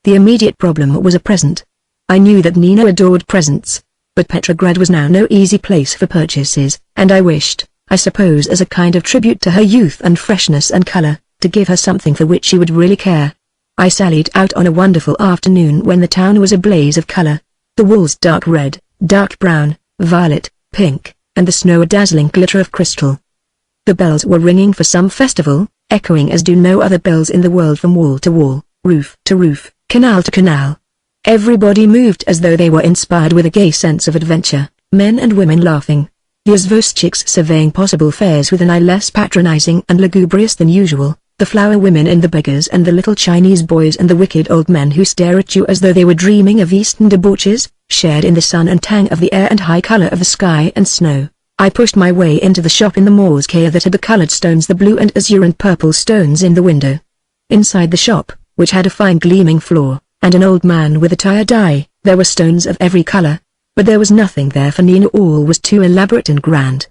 The immediate problem was a present. I knew that Nina adored presents, but Petrograd was now no easy place for purchases, and I wished, I suppose as a kind of tribute to her youth and freshness and color, to give her something for which she would really care. I sallied out on a wonderful afternoon when the town was a blaze of color. The walls dark red, dark brown, violet, pink, and the snow a dazzling glitter of crystal. The bells were ringing for some festival, echoing as do no other bells in the world from wall to wall, roof to roof, canal to canal. Everybody moved as though they were inspired with a gay sense of adventure, men and women laughing. The izvostchiks surveying possible fares with an eye less patronizing and lugubrious than usual, the flower women and the beggars and the little Chinese boys and the wicked old men who stare at you as though they were dreaming of Eastern debauches, shared in the sun and tang of the air and high color of the sky and snow. I pushed my way into the shop in the Moorskaya that had the colored stones, the blue and azure and purple stones in the window. Inside the shop, which had a fine gleaming floor, and an old man with a tie-dye, there were stones of every color. But there was nothing there for Nina, all was too elaborate and grand.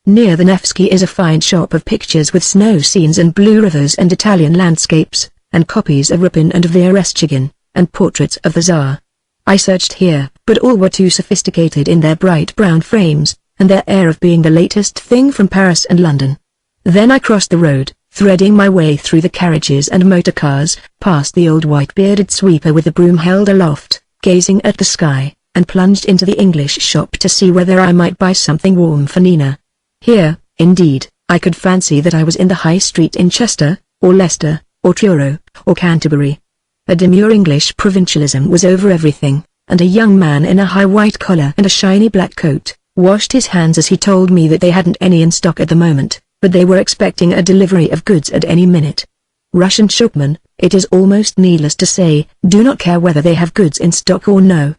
Near the Nevsky is a fine shop of pictures with snow scenes and blue rivers and Italian landscapes, and copies of Rupin and Vereshchagin, and portraits of the Tsar. I searched here, but all were too sophisticated in their bright brown frames, and their air of being the latest thing from Paris and London. Then I crossed the road, threading my way through the carriages and motor cars, past the old white-bearded sweeper with the broom held aloft, gazing at the sky, and plunged into the English shop to see whether I might buy something warm for Nina. Here, indeed, I could fancy that I was in the High Street in Chester, or Leicester, or Truro, or Canterbury. A demure English provincialism was over everything, and a young man in a high white collar and a shiny black coat, washed his hands as he told me that they hadn't any in stock at the moment, but they were expecting a delivery of goods at any minute. Russian shopmen, it is almost needless to say, do not care whether they have goods in stock or no.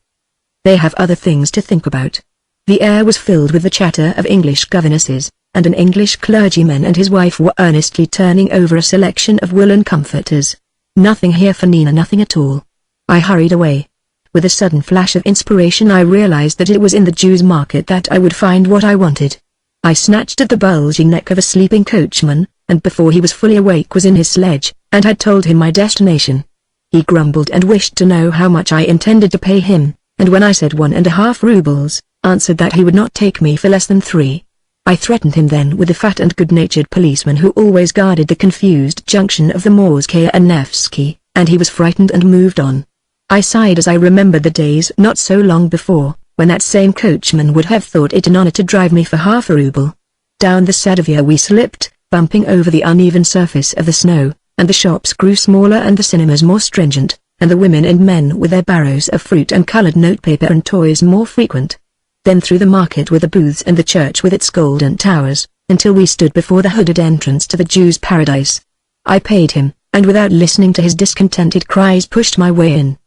They have other things to think about. The air was filled with the chatter of English governesses, and an English clergyman and his wife were earnestly turning over a selection of woolen comforters. Nothing here for Nina, nothing at all. I hurried away. With a sudden flash of inspiration I realized that it was in the Jews' market that I would find what I wanted. I snatched at the bulging neck of a sleeping coachman, and before he was fully awake was in his sledge, and had told him my destination. He grumbled and wished to know how much I intended to pay him, and when I said 1.5 rubles, answered that he would not take me for less than 3. I threatened him then with the fat and good-natured policeman who always guarded the confused junction of the Moorskaya and Nevsky, and he was frightened and moved on. I sighed as I remembered the days not so long before, when that same coachman would have thought it an honor to drive me for half a ruble. Down the Sadovia we slipped, bumping over the uneven surface of the snow, and the shops grew smaller and the cinemas more stringent, and the women and men with their barrows of fruit and colored notepaper and toys more frequent. Then through the market with the booths and the church with its golden towers, until we stood before the hooded entrance to the Jews' paradise. I paid him, and without listening to his discontented cries pushed my way in.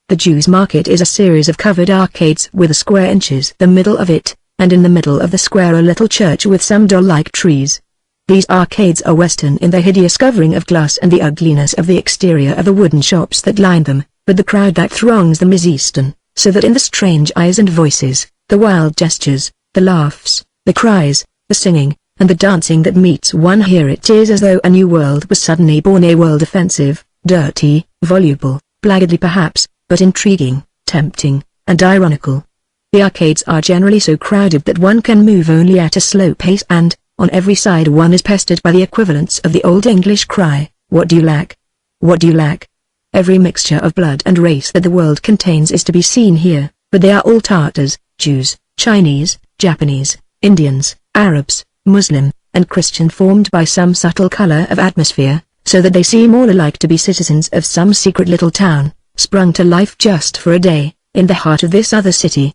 The Jews' market is a series of covered arcades with a square inches the middle of it, and in the middle of the square a little church with some doll-like trees. These arcades are western in their hideous covering of glass and the ugliness of the exterior of the wooden shops that line them, but the crowd that throngs them is eastern, so that in the strange eyes and voices, the wild gestures, the laughs, the cries, the singing, and the dancing that meets one here, it is as though a new world was suddenly born, a world offensive, dirty, voluble, blackguardly perhaps, but intriguing, tempting, and ironical. The arcades are generally so crowded that one can move only at a slow pace, and, on every side one is pestered by the equivalents of the old English cry, "What do you lack? What do you lack?" Every mixture of blood and race that the world contains is to be seen here, but they are all Tartars, Jews, Chinese, Japanese, Indians, Arabs, Muslim, and Christian, formed by some subtle color of atmosphere, so that they seem all alike to be citizens of some secret little town, sprung to life just for a day, in the heart of this other city.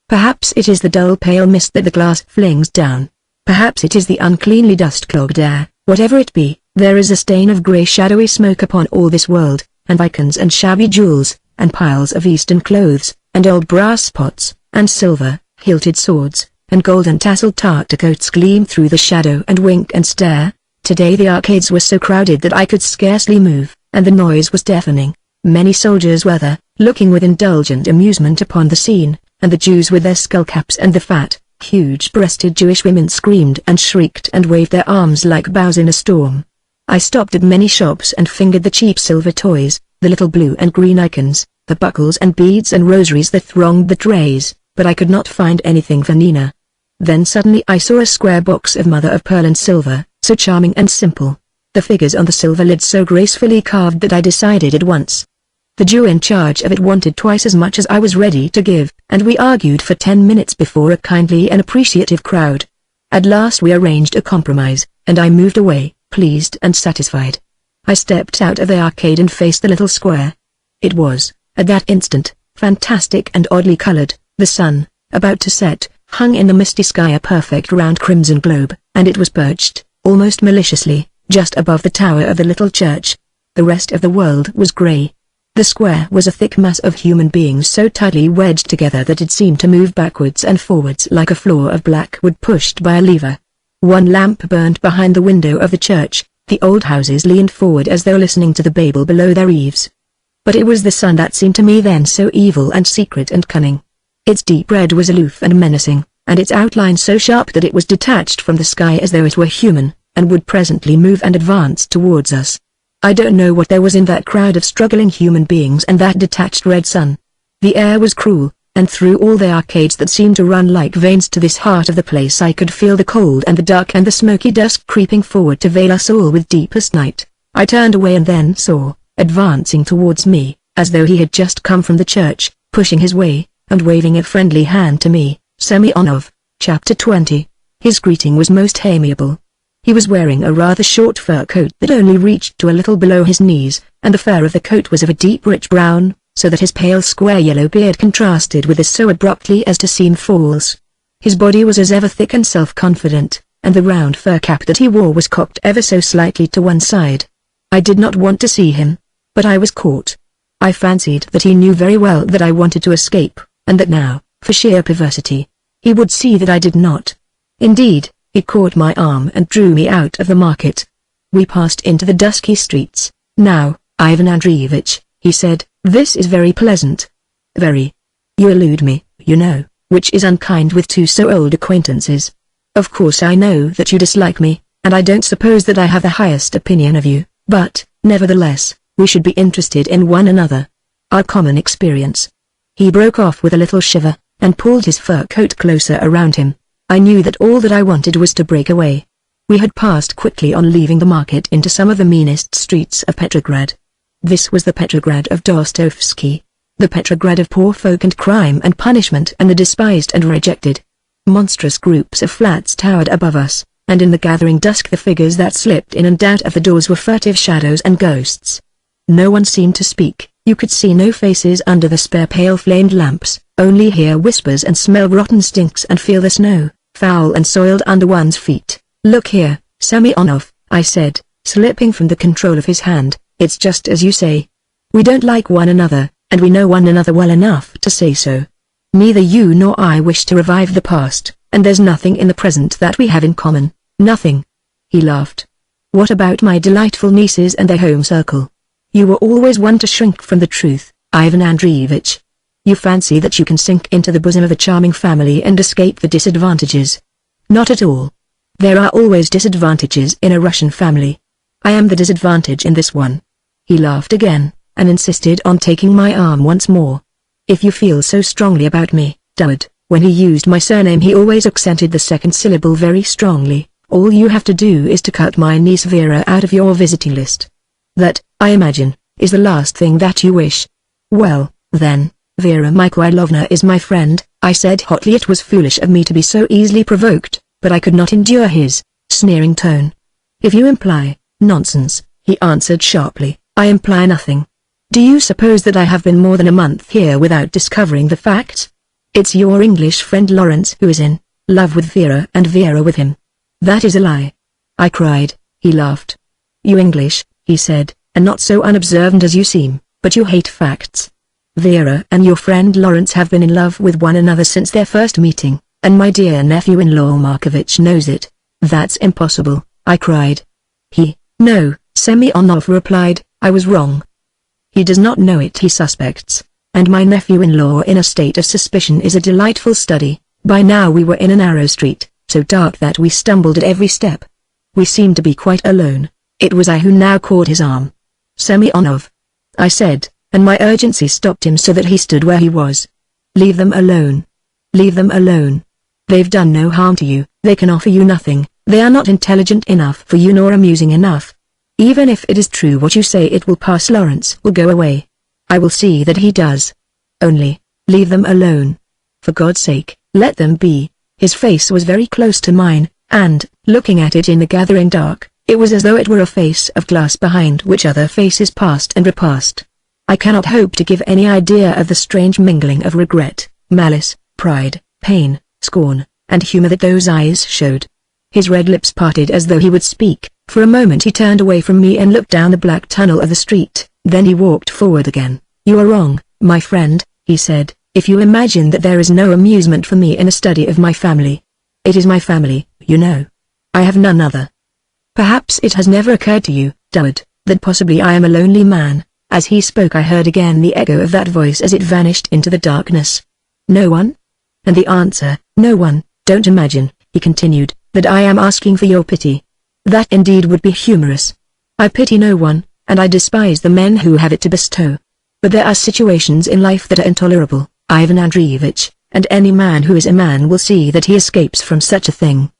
Perhaps it is the dull pale mist that the glass flings down. Perhaps it is the uncleanly dust-clogged air. Whatever it be, there is a stain of grey shadowy smoke upon all this world, and icons and shabby jewels, and piles of Eastern clothes, and old brass pots, and silver, hilted swords, and golden tasseled Tartar coats gleam through the shadow and wink and stare. Today the arcades were so crowded that I could scarcely move, and the noise was deafening. Many soldiers were there, looking with indulgent amusement upon the scene, and the Jews with their skullcaps and the fat, huge-breasted Jewish women screamed and shrieked and waved their arms like boughs in a storm. I stopped at many shops and fingered the cheap silver toys, the little blue and green icons, the buckles and beads and rosaries that thronged the trays, but I could not find anything for Nina. Then suddenly I saw a square box of mother of pearl and silver, so charming and simple. the figures on the silver lid so gracefully carved that I decided at once. The Jew in charge of it wanted twice as much as I was ready to give, and we argued for 10 minutes before a kindly and appreciative crowd. At last we arranged a compromise, and I moved away, pleased and satisfied. I stepped out of the arcade and faced the little square. It was, at that instant, fantastic and oddly colored. The sun, about to set, hung in the misty sky a perfect round crimson globe, and it was perched, almost maliciously, just above the tower of the little church. The rest of the world was grey. The square was a thick mass of human beings so tightly wedged together that it seemed to move backwards and forwards like a floor of black wood pushed by a lever. One lamp burned behind the window of the church. The old houses leaned forward as though listening to the Babel below their eaves. But it was the sun that seemed to me then so evil and secret and cunning. Its deep red was aloof and menacing, and its outline so sharp that it was detached from the sky as though it were human, and would presently move and advance towards us. I don't know what there was in that crowd of struggling human beings and that detached red sun. The air was cruel, and through all the arcades that seemed to run like veins to this heart of the place I could feel the cold and the dark and the smoky dusk creeping forward to veil us all with deepest night. I turned away and then saw, advancing towards me, as though he had just come from the church, pushing his way, and waving a friendly hand to me, Semyonov. Chapter 20. His greeting was most amiable. He was wearing a rather short fur coat that only reached to a little below his knees, and the fur of the coat was of a deep rich brown, so that his pale square yellow beard contrasted with this so abruptly as to seem false. His body was as ever thick and self-confident, and the round fur cap that he wore was cocked ever so slightly to one side. I did not want to see him, but I was caught. I fancied that he knew very well that I wanted to escape, and that now, for sheer perversity, he would see that I did not. Indeed, he caught my arm and drew me out of the market. We passed into the dusky streets. "Now, Ivan Andreevich," he said, "this is very pleasant." "Very. You elude me, you know, which is unkind with two so old acquaintances. Of course I know that you dislike me, and I don't suppose that I have the highest opinion of you, but, nevertheless, we should be interested in one another. Our common experience." He broke off with a little shiver, and pulled his fur coat closer around him. I knew that all that I wanted was to break away. We had passed quickly on leaving the market into some of the meanest streets of Petrograd. This was the Petrograd of Dostoevsky, the Petrograd of poor folk and crime and punishment and the despised and rejected. Monstrous groups of flats towered above us, and in the gathering dusk the figures that slipped in and out of the doors were furtive shadows and ghosts. No one seemed to speak. You could see no faces under the spare pale-flamed lamps, only hear whispers and smell rotten stinks and feel the snow, foul and soiled under one's feet. "Look here, Semyonov," I said, slipping from the control of his hand, "it's just as you say. We don't like one another, and we know one another well enough to say so. Neither you nor I wish to revive the past, and there's nothing in the present that we have in common, nothing." He laughed. "What about my delightful nieces and their home circle? You were always one to shrink from the truth, Ivan Andreevich. You fancy that you can sink into the bosom of a charming family and escape the disadvantages. Not at all. There are always disadvantages in a Russian family. I am the disadvantage in this one." He laughed again, and insisted on taking my arm once more. "If you feel so strongly about me, Dud," when he used my surname he always accented the second syllable very strongly, "all you have to do is to cut my niece Vera out of your visiting list. That, I imagine, is the last thing that you wish." "Well, then, Vera Mikhailovna is my friend," I said hotly. It was foolish of me to be so easily provoked, but I could not endure his sneering tone. "If you imply nonsense," he answered sharply, "I imply nothing. Do you suppose that I have been more than a month here without discovering the facts? It's your English friend Lawrence who is in love with Vera and Vera with him." "That is a lie," I cried. He laughed. "You English," he said, "are not so unobservant as you seem, but you hate facts. Vera and your friend Lawrence have been in love with one another since their first meeting, and my dear nephew-in-law Markovitch knows it." "That's impossible," I cried. "No," Semyonov replied, "I was wrong. He does not know it. He suspects, and my nephew-in-law in a state of suspicion is a delightful study." By now we were in a narrow street, so dark that we stumbled at every step. We seemed to be quite alone. It was I who now caught his arm. "Semyonov," I said, and my urgency stopped him so that he stood where he was. "Leave them alone. Leave them alone. They've done no harm to you, they can offer you nothing, they are not intelligent enough for you nor amusing enough." Even if it is true what you say it will pass, Lawrence will go away. I will see that he does. Only, leave them alone. For God's sake, let them be. His face was very close to mine, and, looking at it in the gathering dark, it was as though it were a face of glass behind which other faces passed and repassed. I cannot hope to give any idea of the strange mingling of regret, malice, pride, pain, scorn, and humor that those eyes showed. His red lips parted as though he would speak. For a moment he turned away from me and looked down the black tunnel of the street, then he walked forward again. "You are wrong, my friend," he said, "if you imagine that there is no amusement for me in a study of my family. It is my family, you know. I have none other. Perhaps it has never occurred to you, Dud, that possibly I am a lonely man." As he spoke I heard again the echo of that voice as it vanished into the darkness. "No one?" And the answer, "No one. Don't imagine," he continued, "that I am asking for your pity. That indeed would be humorous. I pity no one, and I despise the men who have it to bestow. But there are situations in life that are intolerable, Ivan Andreevich, and any man who is a man will see that he escapes from such a thing.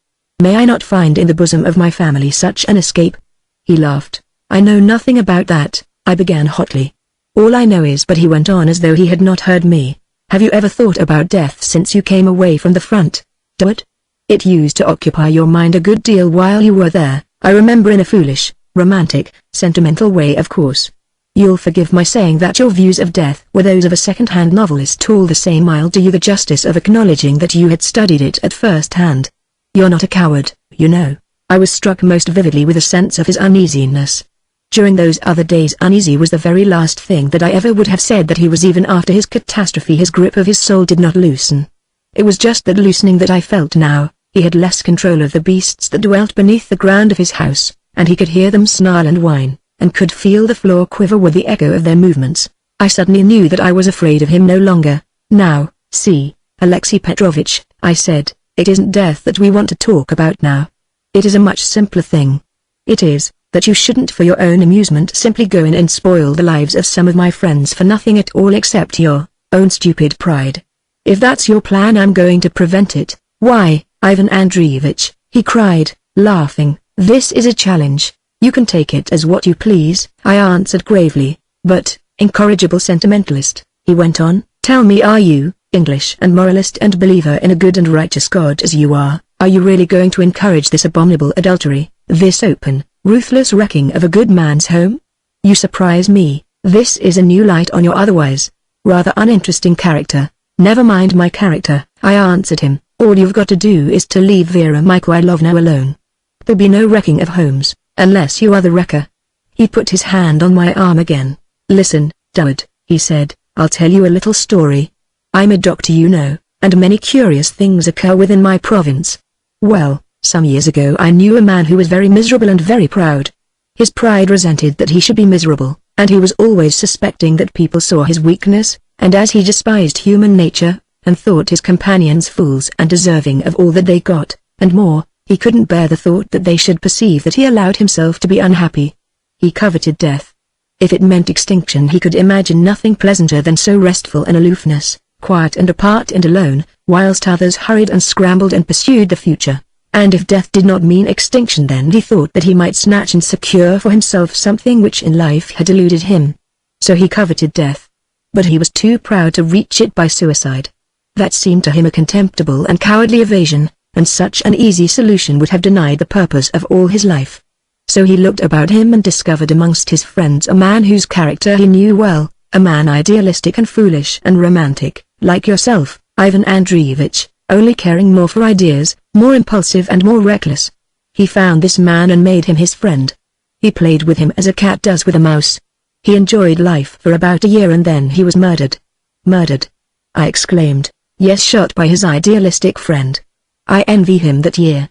May I not find in the bosom of my family such an escape?" He laughed. "I know nothing about that," I began hotly. "All I know is," but he went on as though he had not heard me, "have you ever thought about death since you came away from the front, Dud? It used to occupy your mind a good deal while you were there, I remember, in a foolish, romantic, sentimental way, of course. You'll forgive my saying that your views of death were those of a second-hand novelist. All the same, I'll do you the justice of acknowledging that you had studied it at first hand. You're not a coward, you know." I was struck most vividly with a sense of his uneasiness. During those other days uneasy was the very last thing that I ever would have said that he was. Even after his catastrophe his grip of his soul did not loosen. It was just that loosening that I felt now. He had less control of the beasts that dwelt beneath the ground of his house, and he could hear them snarl and whine, and could feel the floor quiver with the echo of their movements. I suddenly knew that I was afraid of him no longer. "Now, see, Alexei Petrovich," I said, "it isn't death that we want to talk about now. It is a much simpler thing. It is, that you shouldn't for your own amusement simply go in and spoil the lives of some of my friends for nothing at all except your own stupid pride. If that's your plan, I'm going to prevent it." "Why, Ivan Andreevich," he cried, laughing, "this is a challenge. You can take it as what you please," I answered gravely. "But, incorrigible sentimentalist," he went on, "tell me, are you, English and moralist and believer in a good and righteous God as you are you really going to encourage this abominable adultery, this open, ruthless wrecking of a good man's home? You surprise me. This is a new light on your otherwise rather uninteresting character." "Never mind my character," I answered him. "All you've got to do is to leave Vera Mikhailovna alone. There'll be no wrecking of homes, unless you are the wrecker." He put his hand on my arm again. "Listen, Dud," he said, "I'll tell you a little story. I'm a doctor, you know, and many curious things occur within my province. Well, some years ago I knew a man who was very miserable and very proud. His pride resented that he should be miserable, and he was always suspecting that people saw his weakness, and as he despised human nature, and thought his companions fools and deserving of all that they got, and more, he couldn't bear the thought that they should perceive that he allowed himself to be unhappy. He coveted death. If it meant extinction, he could imagine nothing pleasanter than so restful an aloofness, quiet and apart and alone, whilst others hurried and scrambled and pursued the future. And if death did not mean extinction, then he thought that he might snatch and secure for himself something which in life had eluded him. So he coveted death. But he was too proud to reach it by suicide. That seemed to him a contemptible and cowardly evasion, and such an easy solution would have denied the purpose of all his life. So he looked about him and discovered amongst his friends a man whose character he knew well, a man idealistic and foolish and romantic, like yourself, Ivan Andreevich, only caring more for ideas, more impulsive and more reckless. He found this man and made him his friend. He played with him as a cat does with a mouse. He enjoyed life for about a year and then he was murdered. "Murdered?" I exclaimed. "Yes, shot by his idealistic friend. I envy him that year.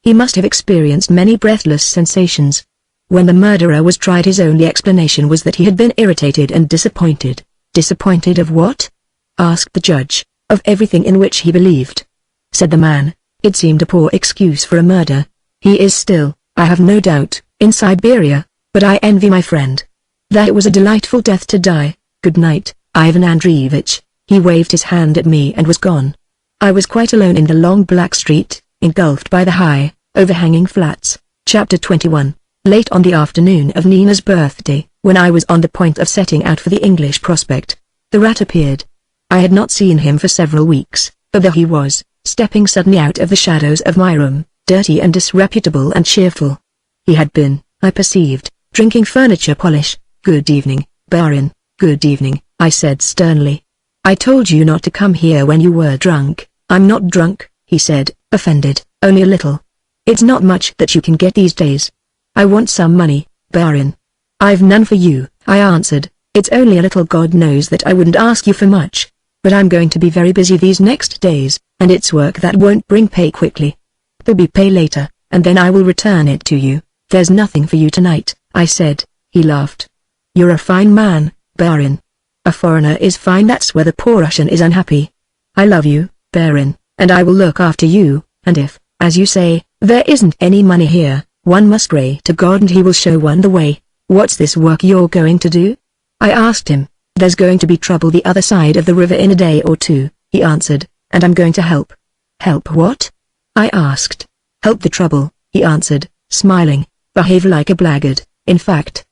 He must have experienced many breathless sensations. When the murderer was tried, his only explanation was that he had been irritated and disappointed." "Disappointed of what?" asked the judge. "Of everything in which he believed," said the man. "It seemed a poor excuse for a murder. He is still, I have no doubt, in Siberia, but I envy my friend. That was a delightful death to die. Good night, Ivan Andreevich." He waved his hand at me and was gone. I was quite alone in the long black street, engulfed by the high, overhanging flats. Chapter 21. Late on the afternoon of Nina's birthday, when I was on the point of setting out for the English prospect, the rat appeared. I had not seen him for several weeks, but there he was, stepping suddenly out of the shadows of my room, dirty and disreputable and cheerful. He had been, I perceived, drinking furniture polish. "Good evening, Baron." "Good evening," I said sternly. "I told you not to come here when you were drunk." "I'm not drunk," he said, offended, "only a little. It's not much that you can get these days." "I want some money, Baron." "I've none for you," I answered. "It's only a little. God knows that I wouldn't ask you for much. But I'm going to be very busy these next days, and it's work that won't bring pay quickly. There'll be pay later, and then I will return it to you." "There's nothing for you tonight," I said. He laughed. "You're a fine man, Baron. A foreigner is fine. That's where the poor Russian is unhappy. I love you, Baron, and I will look after you, and if, as you say, there isn't any money here, one must pray to God and he will show one the way." "What's this work you're going to do?" I asked him. "There's going to be trouble the other side of the river in a day or two," he answered, "and I'm going to help." "Help what?" I asked. "Help the trouble," he answered, smiling. "Behave like a blackguard, in fact,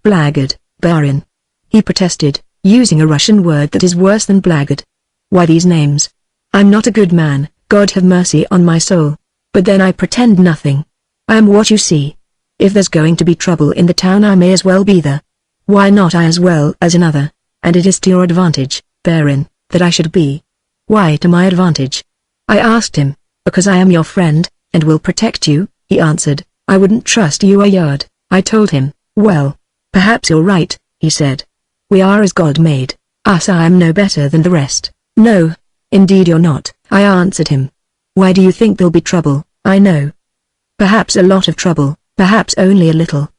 blackguard, Baron," he protested, using a Russian word that is worse than blackguard. "Why these names? I'm not a good man, God have mercy on my soul. But then I pretend nothing. I am what you see. If there's going to be trouble in the town I may as well be there. Why not I as well as another? And it is to your advantage, Baron, that I should be." "Why to my advantage?" I asked him. "Because I am your friend, and will protect you," he answered. "I wouldn't trust you a yard." I told him. "Well, perhaps you're right," he said. "We are as God made us. I am no better than the rest." "No, indeed you're not," I answered him. "Why do you think there'll be trouble?" "I know. Perhaps a lot of trouble, perhaps only a little.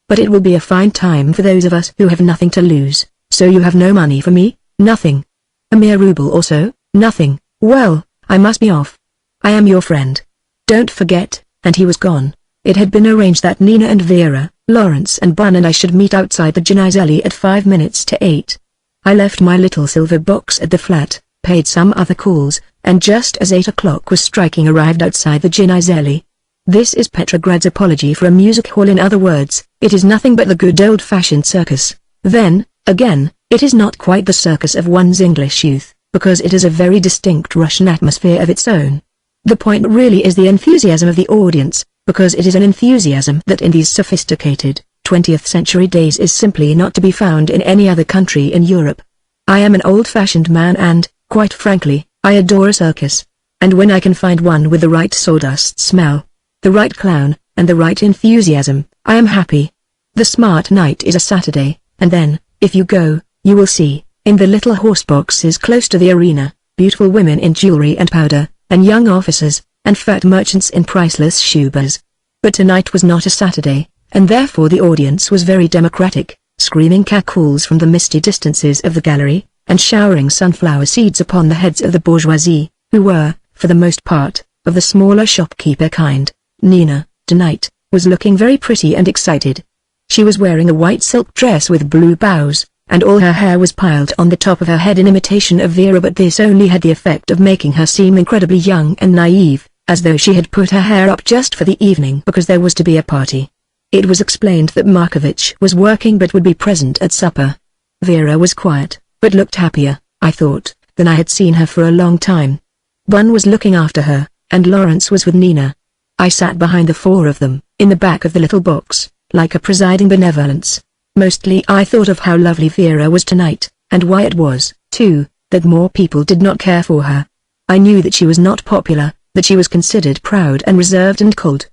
But it will be a fine time for those of us who have nothing to lose." "So you have no money for me?" "Nothing. A mere ruble or so?" "Nothing." "Well, I must be off. I am your friend. Don't forget," and he was gone. It had been arranged that Nina and Vera, Lawrence and Bun and I should meet outside the Geneselli at 8:05. I left my little silver box at the flat, paid some other calls, and just as 8 o'clock was striking arrived outside the Geneselli. This is Petrograd's apology for a music hall. In other words, it is nothing but the good old-fashioned circus. Then, again, it is not quite the circus of one's English youth, because it has a very distinct Russian atmosphere of its own. The point really is the enthusiasm of the audience, because it is an enthusiasm that in these sophisticated, 20th century days is simply not to be found in any other country in Europe. I am an old-fashioned man and, quite frankly, I adore a circus. And when I can find one with the right sawdust smell, the right clown, and the right enthusiasm, I am happy. The smart night is a Saturday, and then, if you go, you will see, in the little horse boxes close to the arena, beautiful women in jewelry and powder, and young officers, and fat merchants in priceless shoes. But tonight was not a Saturday, and therefore the audience was very democratic, screaming cackles from the misty distances of the gallery, and showering sunflower seeds upon the heads of the bourgeoisie, who were, for the most part, of the smaller shopkeeper kind. Nina, tonight, was looking very pretty and excited. She was wearing a white silk dress with blue bows, and all her hair was piled on the top of her head in imitation of Vera, but this only had the effect of making her seem incredibly young and naive, as though she had put her hair up just for the evening because there was to be a party. It was explained that Markovitch was working but would be present at supper. Vera was quiet, but looked happier, I thought, than I had seen her for a long time. Bun was looking after her, and Lawrence was with Nina. I sat behind the four of them, in the back of the little box, like a presiding benevolence. Mostly I thought of how lovely Vera was tonight, and why it was, too, that more people did not care for her. I knew that she was not popular, that she was considered proud and reserved and cold.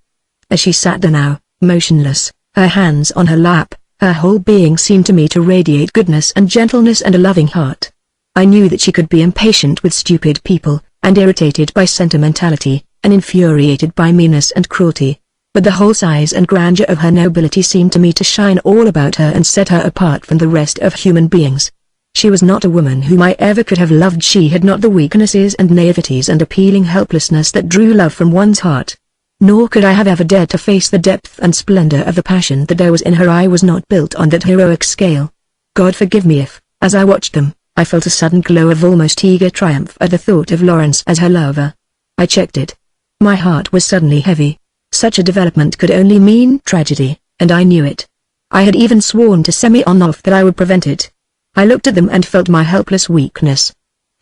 As she sat there now, motionless, her hands on her lap, her whole being seemed to me to radiate goodness and gentleness and a loving heart. I knew that she could be impatient with stupid people, and irritated by sentimentality, and infuriated by meanness and cruelty. But the whole size and grandeur of her nobility seemed to me to shine all about her and set her apart from the rest of human beings. She was not a woman whom I ever could have loved. She had not the weaknesses and naiveties and appealing helplessness that drew love from one's heart. Nor could I have ever dared to face the depth and splendor of the passion that there was in her. I was not built on that heroic scale. God forgive me if, as I watched them, I felt a sudden glow of almost eager triumph at the thought of Lawrence as her lover. I checked it. My heart was suddenly heavy. Such a development could only mean tragedy, and I knew it. I had even sworn to Semyonov that I would prevent it. I looked at them and felt my helpless weakness.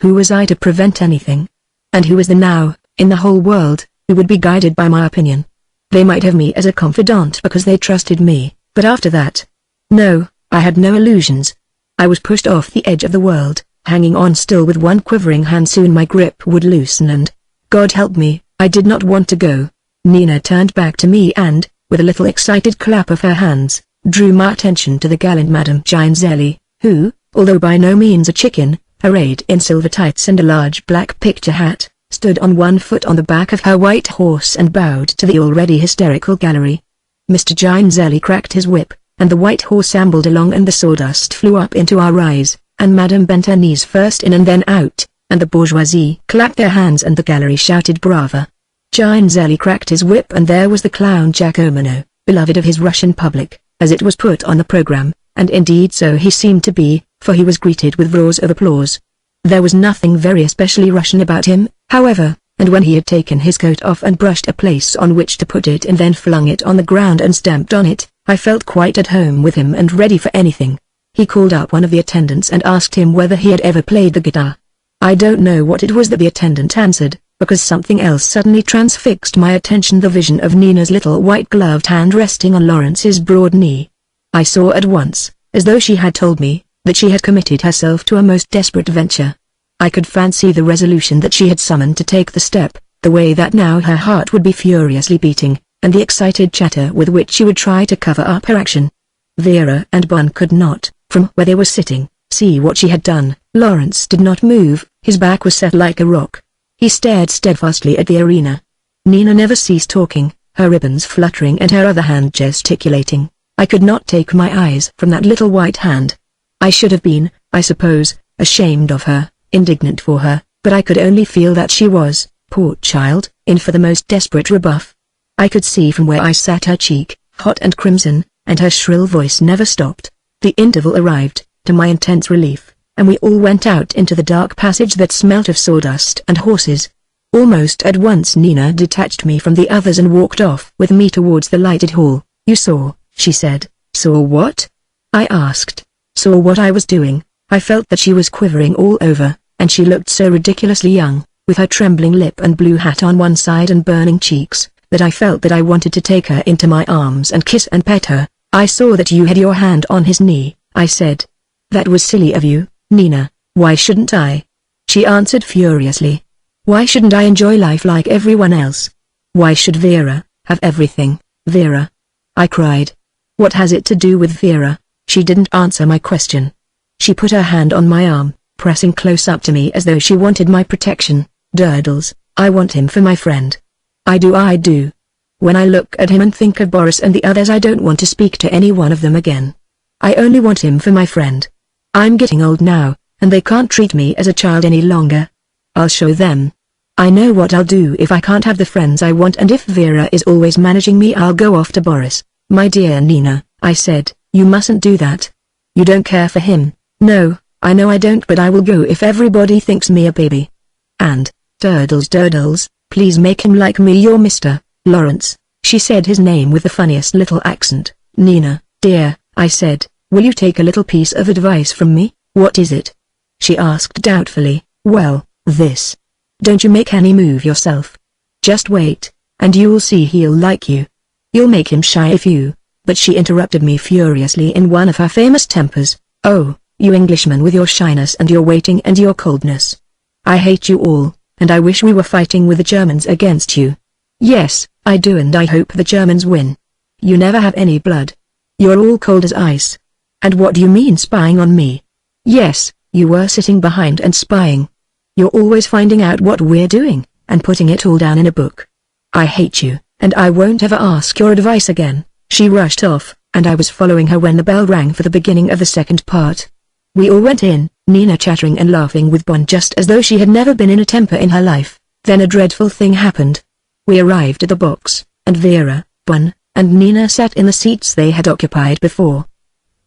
Who was I to prevent anything? And who was there now, in the whole world, who would be guided by my opinion? They might have me as a confidant because they trusted me, but after that? No, I had no illusions. I was pushed off the edge of the world, hanging on still with one quivering hand. Soon my grip would loosen and, God help me, I did not want to go. Nina turned back to me and, with a little excited clap of her hands, drew my attention to the gallant Madame Gianzelli, who, although by no means a chicken, arrayed in silver tights and a large black picture hat, stood on one foot on the back of her white horse and bowed to the already hysterical gallery. Mr. Gianzelli cracked his whip, and the white horse ambled along and the sawdust flew up into our eyes, and Madame bent her knees first in and then out, and the bourgeoisie clapped their hands and the gallery shouted brava. Gianzelli cracked his whip and there was the clown Giacomo, beloved of his Russian public, as it was put on the program, and indeed so he seemed to be, for he was greeted with roars of applause. There was nothing very especially Russian about him, however, and when he had taken his coat off and brushed a place on which to put it and then flung it on the ground and stamped on it, I felt quite at home with him and ready for anything. He called up one of the attendants and asked him whether he had ever played the guitar. I don't know what it was that the attendant answered, because something else suddenly transfixed my attention: the vision of Nina's little white-gloved hand resting on Lawrence's broad knee. I saw at once, as though she had told me, that she had committed herself to a most desperate venture. I could fancy the resolution that she had summoned to take the step, the way that now her heart would be furiously beating, and the excited chatter with which she would try to cover up her action. Vera and Bun could not, from where they were sitting, see what she had done. Lawrence did not move, his back was set like a rock. He stared steadfastly at the arena. Nina never ceased talking, her ribbons fluttering and her other hand gesticulating. I could not take my eyes from that little white hand. I should have been, I suppose, ashamed of her, indignant for her, but I could only feel that she was, poor child, in for the most desperate rebuff. I could see from where I sat her cheek, hot and crimson, and her shrill voice never stopped. The interval arrived, to my intense relief, and we all went out into the dark passage that smelt of sawdust and horses. Almost at once Nina detached me from the others and walked off with me towards the lighted hall. "You saw," she said. "Saw what?" I asked. "Saw what I was doing." I felt that she was quivering all over, and she looked so ridiculously young, with her trembling lip and blue hat on one side and burning cheeks, that I felt that I wanted to take her into my arms and kiss and pet her. "I saw that you had your hand on his knee," I said. "That was silly of you, Nina. Why shouldn't I?" She answered furiously. "Why shouldn't I enjoy life like everyone else? Why should Vera have everything, Vera?" I cried. "What has it to do with Vera?" She didn't answer my question. She put her hand on my arm, pressing close up to me as though she wanted my protection. "Durdles, I want him for my friend. I do. When I look at him and think of Boris and the others, I don't want to speak to any one of them again. I only want him for my friend. I'm getting old now, and they can't treat me as a child any longer. I'll show them. I know what I'll do if I can't have the friends I want, and if Vera is always managing me, I'll go off to Boris." "My dear Nina," I said, "you mustn't do that. You don't care for him." "No, I know I don't, but I will go if everybody thinks me a baby. And, Durdles, please make him like me. You're Mr. Lawrence." She said his name with the funniest little accent. "Nina, dear," I said, "will you take a little piece of advice from me?" "What is it?" she asked doubtfully. "Well, this. Don't you make any move yourself. Just wait, and you'll see he'll like you. You'll make him shy if you—" But she interrupted me furiously in one of her famous tempers. "Oh, you Englishmen with your shyness and your waiting and your coldness. I hate you all, and I wish we were fighting with the Germans against you." "Yes, I do, and I hope the Germans win. You never have any blood. You're all cold as ice. And what do you mean spying on me?" "Yes, you were sitting behind and spying. You're always finding out what we're doing, and putting it all down in a book. I hate you, and I won't ever ask your advice again." She rushed off, and I was following her when the bell rang for the beginning of the second part. We all went in, Nina chattering and laughing with Bon just as though she had never been in a temper in her life. Then a dreadful thing happened. We arrived at the box, and Vera, Bon, and Nina sat in the seats they had occupied before.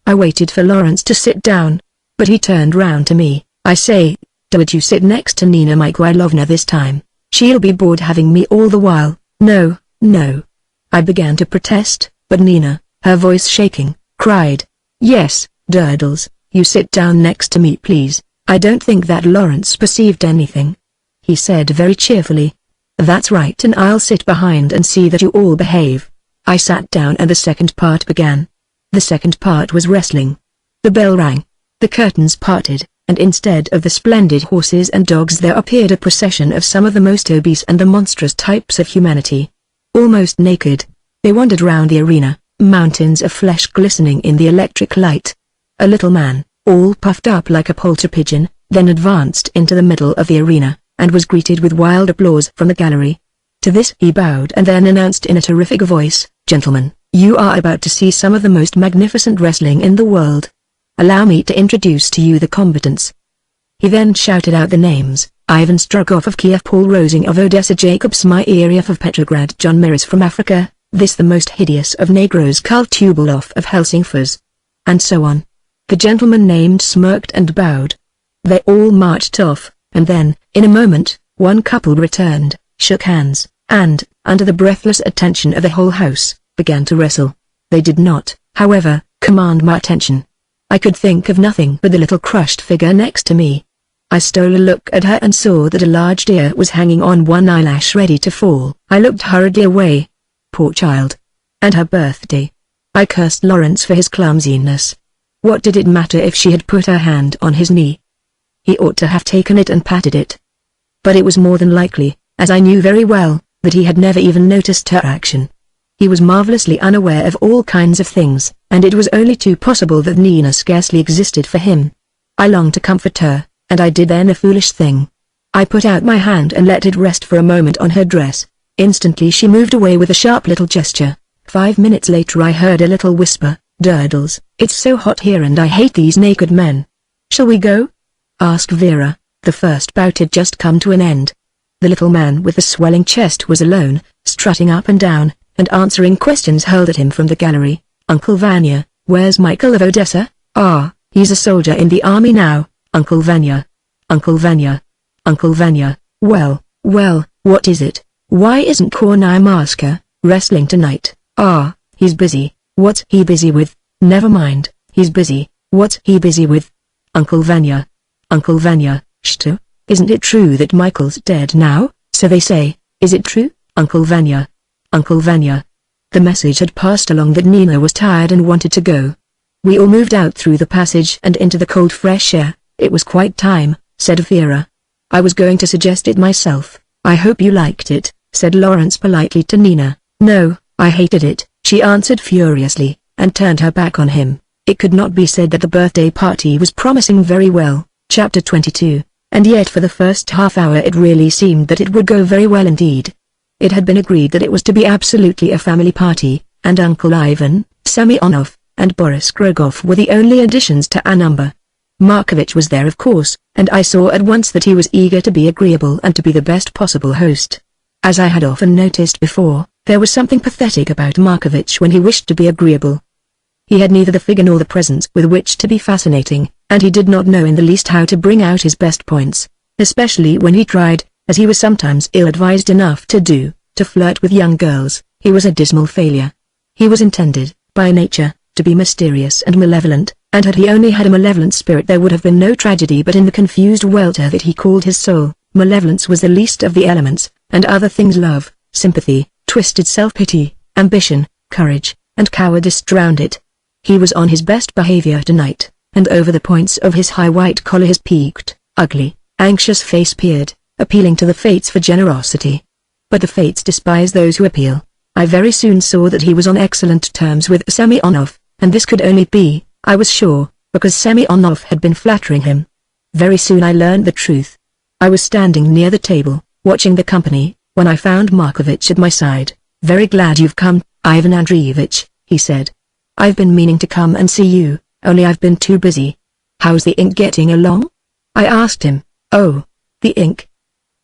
I waited for Lawrence to sit down, but he turned round to me. "I say, would you sit next to Nina Mikhailovna this time? She'll be bored having me all the while." No, I began to protest, but Nina, her voice shaking, cried, "Yes, Durdles, you sit down next to me please." I don't think that Lawrence perceived anything. He said very cheerfully, "That's right, and I'll sit behind and see that you all behave." I sat down and the second part began. The second part was wrestling. The bell rang. The curtains parted, and instead of the splendid horses and dogs there appeared a procession of some of the most obese and the monstrous types of humanity. Almost naked, they wandered round the arena, mountains of flesh glistening in the electric light. A little man, all puffed up like a poultry pigeon, then advanced into the middle of the arena, and was greeted with wild applause from the gallery. To this he bowed and then announced in a terrific voice, "Gentlemen, you are about to see some of the most magnificent wrestling in the world. Allow me to introduce to you the combatants." He then shouted out the names: Ivan Strogoff of Kiev, Paul Rosing of Odessa, Jacob Smyeriev of Petrograd, John Miras from Africa, this the most hideous of Negroes, Karl Tubalov of Helsingfors, and so on. The gentleman named smirked and bowed. They all marched off, and then, in a moment, one couple returned, shook hands, and, under the breathless attention of the whole house, began to wrestle. They did not, however, command my attention. I could think of nothing but the little crushed figure next to me. I stole a look at her and saw that a large tear was hanging on one eyelash ready to fall. I looked hurriedly away. Poor child. And her birthday. I cursed Lawrence for his clumsiness. What did it matter if she had put her hand on his knee? He ought to have taken it and patted it. But it was more than likely, as I knew very well, that he had never even noticed her action. He was marvelously unaware of all kinds of things, and it was only too possible that Nina scarcely existed for him. I longed to comfort her, and I did then a foolish thing. I put out my hand and let it rest for a moment on her dress. Instantly she moved away with a sharp little gesture. 5 minutes later I heard a little whisper, "Durdles, it's so hot here and I hate these naked men. Shall we go?" asked Vera. The first bout had just come to an end. The little man with the swelling chest was alone, strutting up and down, and answering questions hurled at him from the gallery. "Uncle Vanya, where's Michael of Odessa?" "Ah, he's a soldier in the army now, Uncle Vanya. Uncle Vanya. Uncle Vanya, well, what is it? Why isn't Kornei Maska wrestling tonight?" "Ah, he's busy." "What's he busy with?" "Never mind, he's busy." "What's he busy with?" "Uncle Vanya. Uncle Vanya, Shtu, isn't it true that Michael's dead now?" "So they say. Is it true, Uncle Vanya?" "Uncle Vanya." The message had passed along that Nina was tired and wanted to go. We all moved out through the passage and into the cold fresh air. "It was quite time," said Vera. "I was going to suggest it myself." "I hope you liked it," said Lawrence politely to Nina. "No, I hated it," she answered furiously, and turned her back on him. It could not be said that the birthday party was promising very well. Chapter 22, and yet for the first half hour it really seemed that it would go very well indeed. It had been agreed that it was to be absolutely a family party, and Uncle Ivan, Semyonov, and Boris Krogov were the only additions to our number. Markovich was there of course, and I saw at once that he was eager to be agreeable and to be the best possible host. As I had often noticed before, there was something pathetic about Markovich when he wished to be agreeable. He had neither the figure nor the presence with which to be fascinating, and he did not know in the least how to bring out his best points, especially when he tried, as he was sometimes ill-advised enough to do, to flirt with young girls. He was a dismal failure. He was intended, by nature, to be mysterious and malevolent, and had he only had a malevolent spirit there would have been no tragedy but in the confused welter that he called his soul. Malevolence was the least of the elements, and other things love, sympathy, twisted self-pity, ambition, courage, and cowardice drowned it. He was on his best behavior tonight, and over the points of his high white collar his peaked, ugly, anxious face peered, appealing to the fates for generosity. But the fates despise those who appeal. I very soon saw that he was on excellent terms with Semyonov, and this could only be, I was sure, because Semyonov had been flattering him. Very soon I learned the truth. I was standing near the table, watching the company, when I found Markovich at my side. "Very glad you've come, Ivan Andreevich," he said. "I've been meaning to come and see you, only I've been too busy." "How's the ink getting along?" I asked him. "Oh, the ink."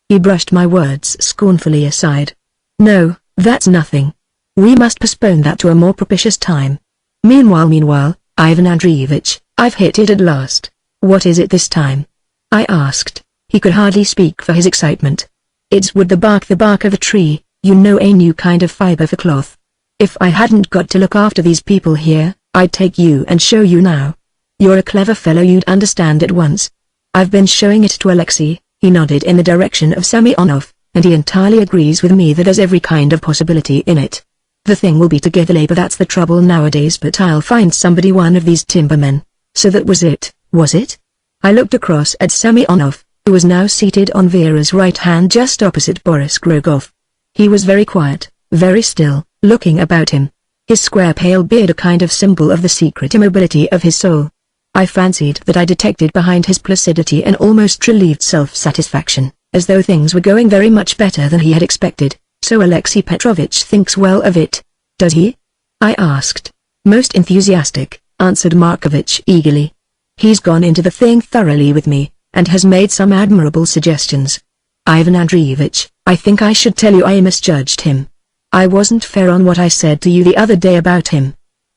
He brushed my words scornfully aside. "No, that's nothing. We must postpone that to a more propitious time. Meanwhile, Ivan Andreevich, I've hit it at last." "What is it this time?" I asked. He could hardly speak for his excitement. "It's wood, the bark of a tree, you know, a new kind of fiber for cloth. If I hadn't got to look after these people here, I'd take you and show you now. You're a clever fellow, you'd understand at once. I've been showing it to Alexei." He nodded in the direction of Semyonov, "and he entirely agrees with me that there's every kind of possibility in it. The thing will be to get the labor, that's the trouble nowadays, but I'll find somebody, one of these timbermen." "So that was it, was it?" I looked across at Semyonov, who was now seated on Vera's right hand just opposite Boris Grogov. He was very quiet, very still, looking about him. His square pale beard a kind of symbol of the secret immobility of his soul. I fancied that I detected behind his placidity an almost relieved self-satisfaction, as though things were going very much better than he had expected. "So Alexei Petrovich thinks well of it, does he?" I asked. "Most enthusiastic," answered Markovich eagerly. "He's gone into the thing thoroughly with me, and has made some admirable suggestions. Ivan Andreevich, I think I should tell you I misjudged him. I wasn't fair on what I said to you the other day about him.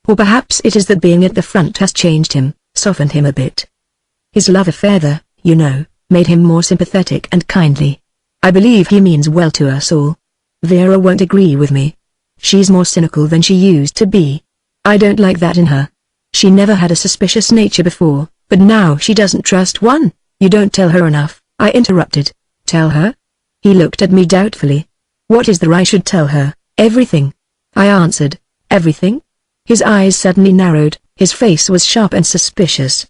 Or perhaps it is that being at the front has changed him, softened him a bit. His love affair there, you know, made him more sympathetic and kindly. I believe he means well to us all. Vera won't agree with me. She's more cynical than she used to be. I don't like that in her. She never had a suspicious nature before, but now she doesn't trust one." "You don't tell her enough," I interrupted. "Tell her?" He looked at me doubtfully. "What is there I should tell her?" "Everything," I answered. "Everything?" His eyes suddenly narrowed, his face was sharp and suspicious.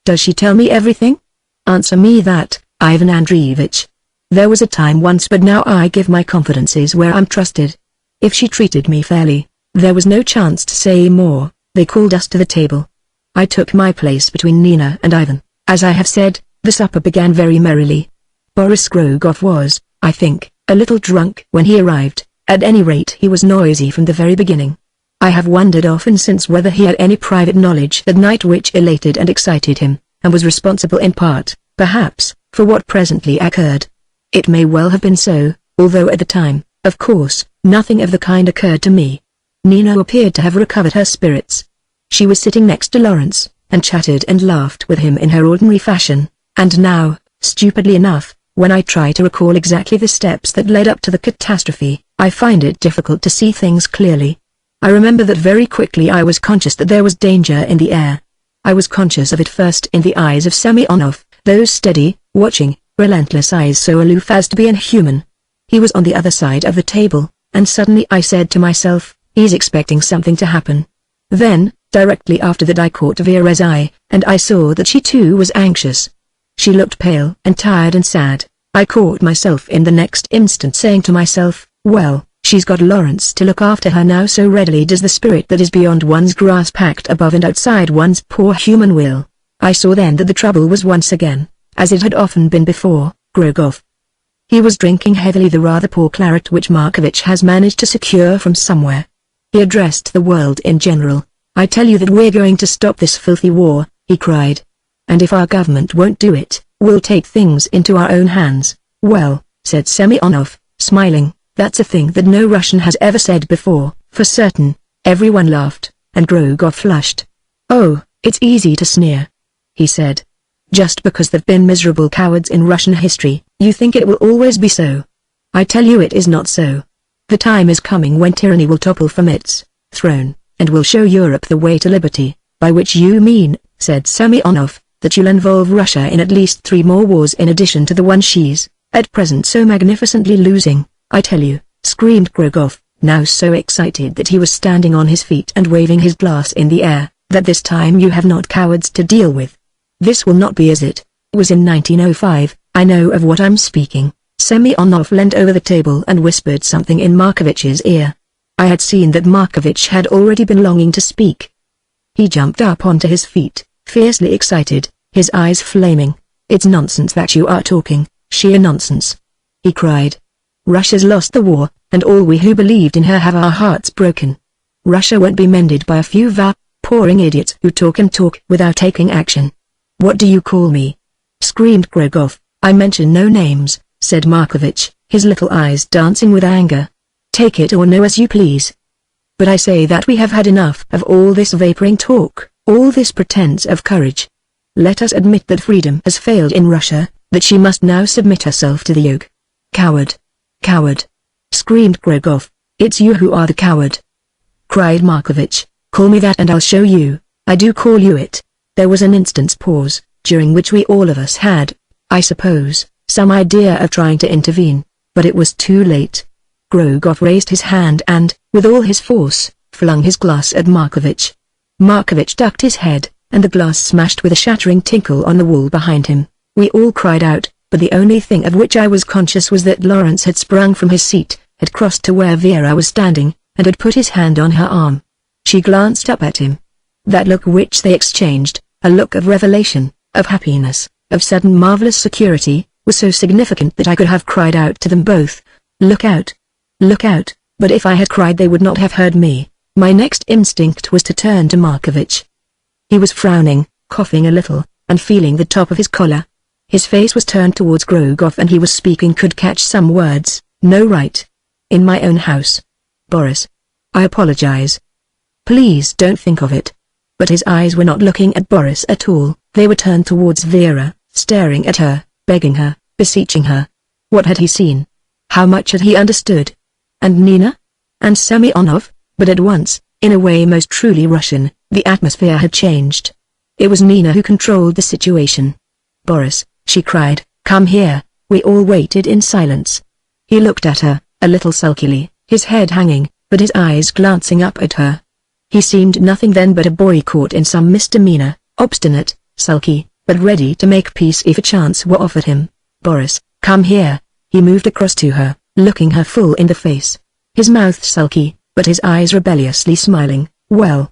"Does she tell me everything?" "Answer me that, Ivan Andreevich. There was a time once, but now I give my confidences where I'm trusted. If she treated me fairly, there was no chance to say more." They called us to the table. I took my place between Nina and Ivan. As I have said, the supper began very merrily. Boris Grogov was, I think, a little drunk when he arrived. At any rate, he was noisy from the very beginning. I have wondered often since whether he had any private knowledge that night which elated and excited him, and was responsible in part, perhaps, for what presently occurred. It may well have been so, although at the time, of course, nothing of the kind occurred to me. Nina appeared to have recovered her spirits. She was sitting next to Lawrence, and chatted and laughed with him in her ordinary fashion, and now, stupidly enough, when I try to recall exactly the steps that led up to the catastrophe, I find it difficult to see things clearly. I remember that very quickly I was conscious that there was danger in the air. I was conscious of it first in the eyes of Semyonov, those steady, watching, relentless eyes so aloof as to be inhuman. He was on the other side of the table, and suddenly I said to myself, "He's expecting something to happen." Then, directly after that, I caught Vera's eye, and I saw that she too was anxious. She looked pale and tired and sad. I caught myself in the next instant saying to myself, "Well, she's got Lawrence to look after her now, so readily does the spirit that is beyond one's grasp act above and outside one's poor human will." I saw then that the trouble was once again, as it had often been before, Grogov. He was drinking heavily the rather poor claret which Markovich has managed to secure from somewhere. He addressed the world in general. "I tell you that we're going to stop this filthy war," he cried. "And if our government won't do it, we'll take things into our own hands." "Well," said Semyonov, smiling, "that's a thing that no Russian has ever said before, for certain." Everyone laughed, and Grogov flushed. "Oh, it's easy to sneer," he said. "Just because there've been miserable cowards in Russian history, you think it will always be so. I tell you it is not so. The time is coming when tyranny will topple from its throne, and will show Europe the way to liberty." "By which you mean," said Semyonov, "that you'll involve Russia in at least 3 more wars in addition to the one she's, at present so magnificently losing." "I tell you," screamed Grogov, now so excited that he was standing on his feet and waving his glass in the air, "that this time you have not cowards to deal with. This will not be as it was in 1905, I know of what I'm speaking." Semyonov leaned over the table and whispered something in Markovich's ear. I had seen that Markovich had already been longing to speak. He jumped up onto his feet, fiercely excited, his eyes flaming. "It's nonsense that you are talking, sheer nonsense," he cried. "Russia's lost the war, and all we who believed in her have our hearts broken. Russia won't be mended by a few pouring idiots who talk and talk without taking action." "What do you call me?" screamed Grogov. "I mention no names," said Markovich, his little eyes dancing with anger. "Take it or no as you please. But I say that we have had enough of all this vaporing talk, all this pretense of courage. Let us admit that freedom has failed in Russia, that she must now submit herself to the yoke." "Coward! Coward!" screamed Grogov. "It's you who are the coward." cried Markovich. "Call me that and I'll show you. I do call you it." There was an instant's pause, during which we all of us had, I suppose, some idea of trying to intervene, but it was too late. Grogoff raised his hand and, with all his force, flung his glass at Markovich. Markovich ducked his head, and the glass smashed with a shattering tinkle on the wall behind him. We all cried out, but the only thing of which I was conscious was that Lawrence had sprung from his seat, had crossed to where Vera was standing, and had put his hand on her arm. She glanced up at him. That look which they exchanged, a look of revelation, of happiness, of sudden marvelous security, was so significant that I could have cried out to them both, "Look out! Look out!" But if I had cried they would not have heard me. My next instinct was to turn to Markovich. He was frowning, coughing a little, and feeling the top of his collar. His face was turned towards Grogoff and he was speaking, could catch some words. "No, right. In my own house. Boris. I apologize. Please don't think of it." But his eyes were not looking at Boris at all, they were turned towards Vera, staring at her, begging her, beseeching her. What had he seen? How much had he understood? And Nina? And Semyonov? But at once, in a way most truly Russian, the atmosphere had changed. It was Nina who controlled the situation. "Boris," she cried, "come here." We all waited in silence. He looked at her, a little sulkily, his head hanging, but his eyes glancing up at her. He seemed nothing then but a boy caught in some misdemeanor, obstinate, sulky, but ready to make peace if a chance were offered him. "Boris, come here." He moved across to her, looking her full in the face. His mouth sulky, but his eyes rebelliously smiling. Well,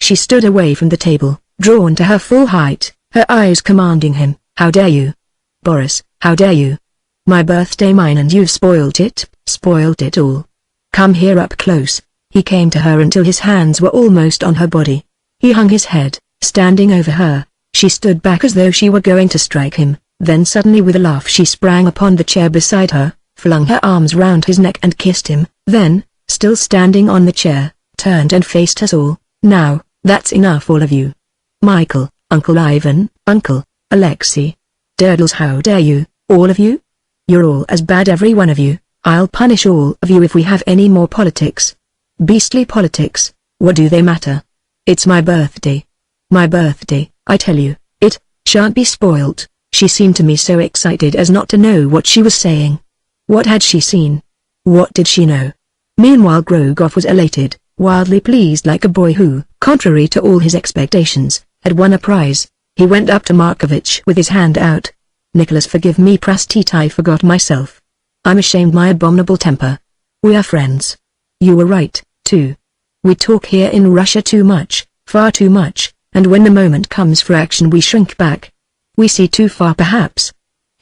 she stood away from the table, drawn to her full height, her eyes commanding him. "How dare you? Boris, how dare you? My birthday mine and you've spoilt it all. Come here up close." He came to her until his hands were almost on her body. He hung his head, standing over her. She stood back as though she were going to strike him, then suddenly with a laugh she sprang upon the chair beside her, flung her arms round his neck and kissed him, then, still standing on the chair, turned and faced us all. "Now, that's enough all of you. Michael, Uncle Ivan, Uncle Alexei. Durdles, how dare you, all of you? You're all as bad, every one of you. I'll punish all of you if we have any more politics. Beastly politics, what do they matter? It's my birthday. My birthday, I tell you, it shan't be spoilt." She seemed to me so excited as not to know what she was saying. What had she seen? What did she know? Meanwhile Grogoff was elated, wildly pleased, like a boy who, contrary to all his expectations, had won a prize. He went up to Markovich with his hand out. "Nicholas, forgive me, Prastit, I forgot myself. I'm ashamed, my abominable temper. We are friends. You were right, too. We talk here in Russia too much, far too much, and when the moment comes for action we shrink back. We see too far perhaps.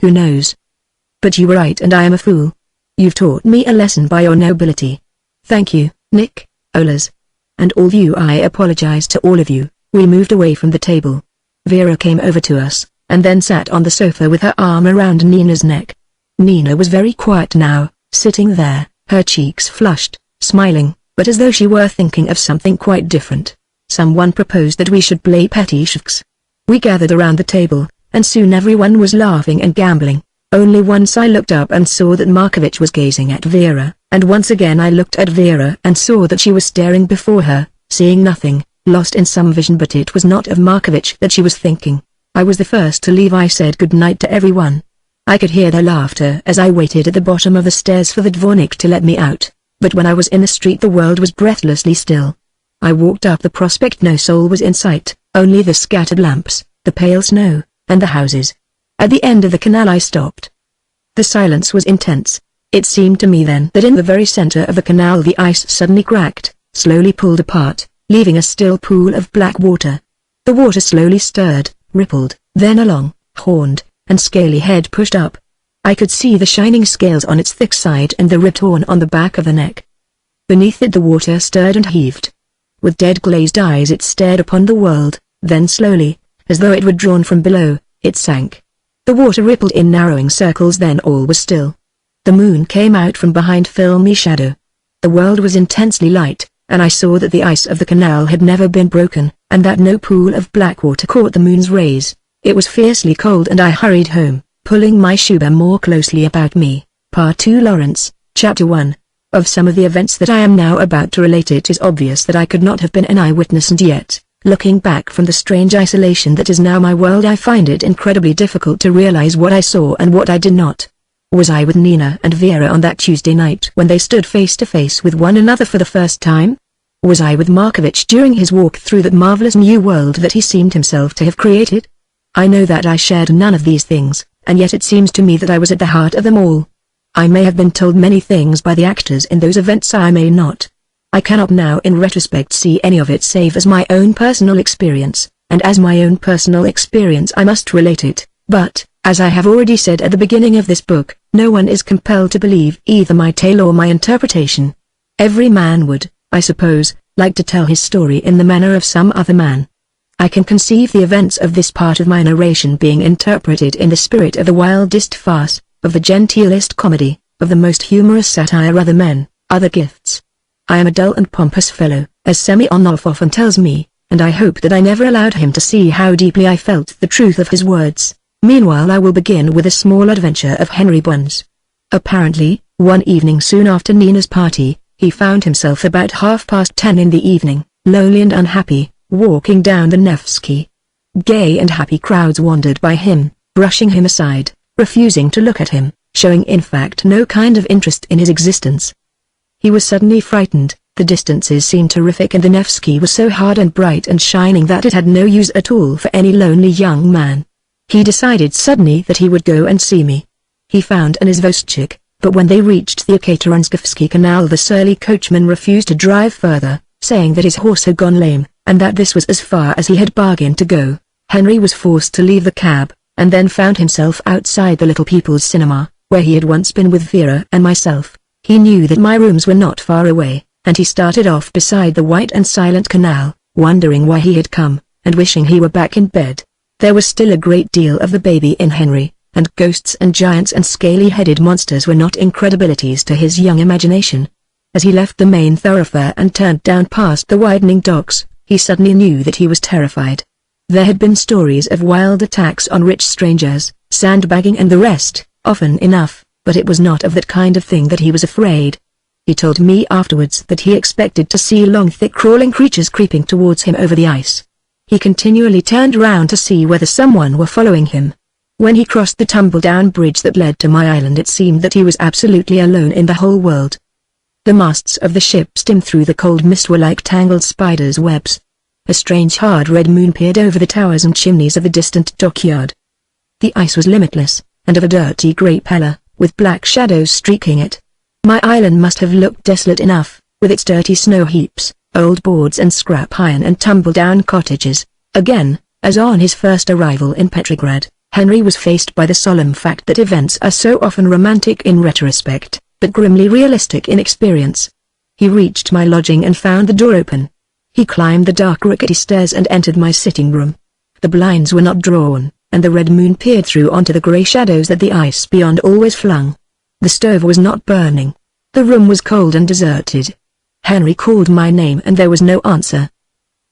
Who knows? But you were right and I am a fool. You've taught me a lesson by your nobility. Thank you, Nick, Olas. And all of you, I apologize to all of you." We moved away from the table. Vera came over to us, and then sat on the sofa with her arm around Nina's neck. Nina was very quiet now, sitting there, her cheeks flushed, smiling, but as though she were thinking of something quite different. Someone proposed that we should play petty shifts. We gathered around the table, and soon everyone was laughing and gambling. Only once I looked up and saw that Markovich was gazing at Vera, and once again I looked at Vera and saw that she was staring before her, seeing nothing, lost in some vision, but it was not of Markovich that she was thinking. I was the first to leave. I said good night to everyone. I could hear their laughter as I waited at the bottom of the stairs for the dvornik to let me out, but when I was in the street the world was breathlessly still. I walked up the prospect, no soul was in sight, only the scattered lamps, the pale snow, and the houses. At the end of the canal I stopped. The silence was intense. It seemed to me then that in the very center of the canal the ice suddenly cracked, slowly pulled apart, leaving a still pool of black water. The water slowly stirred, rippled, then a long, horned, and scaly head pushed up. I could see the shining scales on its thick side and the rib torn on the back of the neck. Beneath it the water stirred and heaved. With dead glazed eyes it stared upon the world, then slowly, as though it were drawn from below, it sank. The water rippled in narrowing circles, then all was still. The moon came out from behind filmy shadow. The world was intensely light, and I saw that the ice of the canal had never been broken, and that no pool of black water caught the moon's rays. It was fiercely cold and I hurried home, pulling my shuba more closely about me. Part 2 Lawrence, Chapter 1. Of some of the events that I am now about to relate, it is obvious that I could not have been an eyewitness, and yet, looking back from the strange isolation that is now my world, I find it incredibly difficult to realize what I saw and what I did not. Was I with Nina and Vera on that Tuesday night when they stood face to face with one another for the first time? Was I with Markovich during his walk through that marvelous new world that he seemed himself to have created? I know that I shared none of these things, and yet it seems to me that I was at the heart of them all. I may have been told many things by the actors in those events, I may not. I cannot now in retrospect see any of it save as my own personal experience, and as my own personal experience I must relate it, but, as I have already said at the beginning of this book, no one is compelled to believe either my tale or my interpretation. Every man would, I suppose, like to tell his story in the manner of some other man. I can conceive the events of this part of my narration being interpreted in the spirit of the wildest farce, of the genteelest comedy, of the most humorous satire. Other men, other gifts. I am a dull and pompous fellow, as Semyonov often tells me, and I hope that I never allowed him to see how deeply I felt the truth of his words. Meanwhile, I will begin with a small adventure of Henry Bunn's. Apparently, one evening soon after Nina's party, he found himself about 10:30 in the evening, lonely and unhappy, walking down the Nevsky. Gay and happy crowds wandered by him, brushing him aside, refusing to look at him, showing in fact no kind of interest in his existence. He was suddenly frightened. The distances seemed terrific, and the Nevsky was so hard and bright and shining that it had no use at all for any lonely young man. He decided suddenly that he would go and see me. He found an izvostchik, but when they reached the Ekaterinskivsky Canal the surly coachman refused to drive further, saying that his horse had gone lame, and that this was as far as he had bargained to go. Henry was forced to leave the cab, and then found himself outside the Little People's Cinema, where he had once been with Vera and myself. He knew that my rooms were not far away, and he started off beside the white and silent canal, wondering why he had come, and wishing he were back in bed. There was still a great deal of the baby in Henry, and ghosts and giants and scaly-headed monsters were not incredibilities to his young imagination. As he left the main thoroughfare and turned down past the widening docks, he suddenly knew that he was terrified. There had been stories of wild attacks on rich strangers, sandbagging and the rest, often enough, but it was not of that kind of thing that he was afraid. He told me afterwards that he expected to see long thick crawling creatures creeping towards him over the ice. He continually turned round to see whether someone were following him. When he crossed the tumble-down bridge that led to my island, it seemed that he was absolutely alone in the whole world. The masts of the ship steamed through the cold mist were like tangled spiders' webs. A strange hard red moon peered over the towers and chimneys of the distant dockyard. The ice was limitless, and of a dirty grey pallor, with black shadows streaking it. My island must have looked desolate enough, with its dirty snow heaps, old boards and scrap iron and tumble-down cottages. Again, as on his first arrival in Petrograd, Henry was faced by the solemn fact that events are so often romantic in retrospect, but grimly realistic in experience. He reached my lodging and found the door open. He climbed the dark rickety stairs and entered my sitting room. The blinds were not drawn, and the red moon peered through onto the grey shadows that the ice beyond always flung. The stove was not burning. The room was cold and deserted. Henry called my name and there was no answer.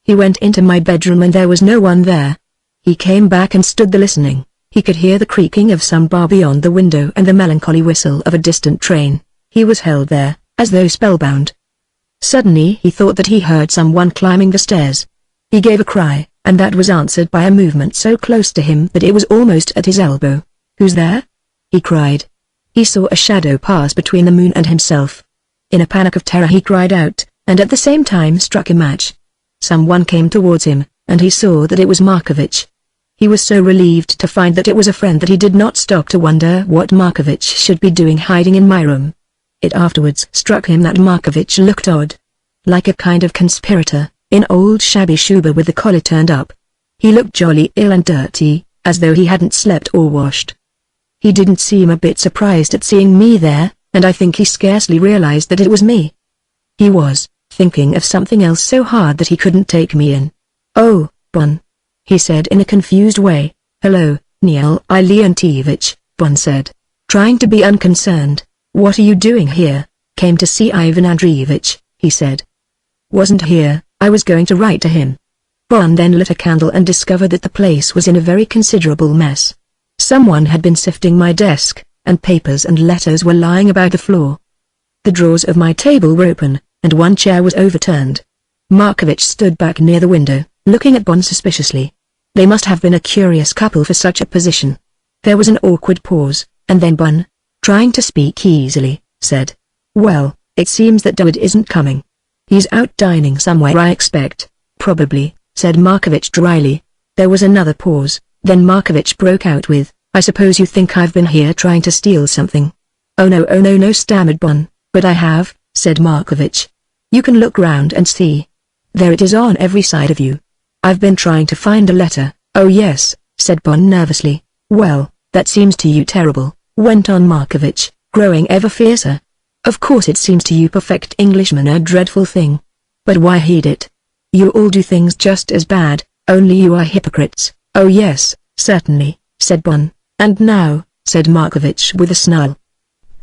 He went into my bedroom and there was no one there. He came back and stood there listening. He could hear the creaking of some bar beyond the window and the melancholy whistle of a distant train. He was held there, as though spellbound. Suddenly he thought that he heard someone climbing the stairs. He gave a cry, and that was answered by a movement so close to him that it was almost at his elbow. "Who's there?" he cried. He saw a shadow pass between the moon and himself. In a panic of terror he cried out, and at the same time struck a match. Someone came towards him, and he saw that it was Markovich. He was so relieved to find that it was a friend that he did not stop to wonder what Markovich should be doing hiding in my room. It afterwards struck him that Markovich looked odd. Like a kind of conspirator, in old shabby shuba with the collar turned up. He looked jolly ill and dirty, as though he hadn't slept or washed. He didn't seem a bit surprised at seeing me there, and I think he scarcely realized that it was me. He was thinking of something else so hard that he couldn't take me in. "Oh, Bon," he said in a confused way. "Hello, Neil Leontievich," Bon said, trying to be unconcerned. "What are you doing here?" "Came to see Ivan Andreevich," he said. "Wasn't here, I was going to write to him." Bon then lit a candle and discovered that the place was in a very considerable mess. Someone had been sifting my desk, and papers and letters were lying about the floor. The drawers of my table were open, and one chair was overturned. Markovich stood back near the window, looking at Bon suspiciously. They must have been a curious couple for such a position. There was an awkward pause, and then Bon, trying to speak easily, said, "Well, it seems that David isn't coming. He's out dining somewhere I expect." "Probably," said Markovich dryly. There was another pause, then Markovich broke out with, "I suppose you think I've been here trying to steal something." Oh no, stammered Bon, "But I have," said Markovich. "You can look round and see. There it is on every side of you. I've been trying to find a letter." "Oh yes," said Bon nervously. "Well, that seems to you terrible," went on Markovich, growing ever fiercer. "Of course it seems to you perfect Englishmen a dreadful thing. But why heed it? You all do things just as bad, only you are hypocrites." "Oh yes, certainly," said Bon. "And now," said Markovich with a snarl,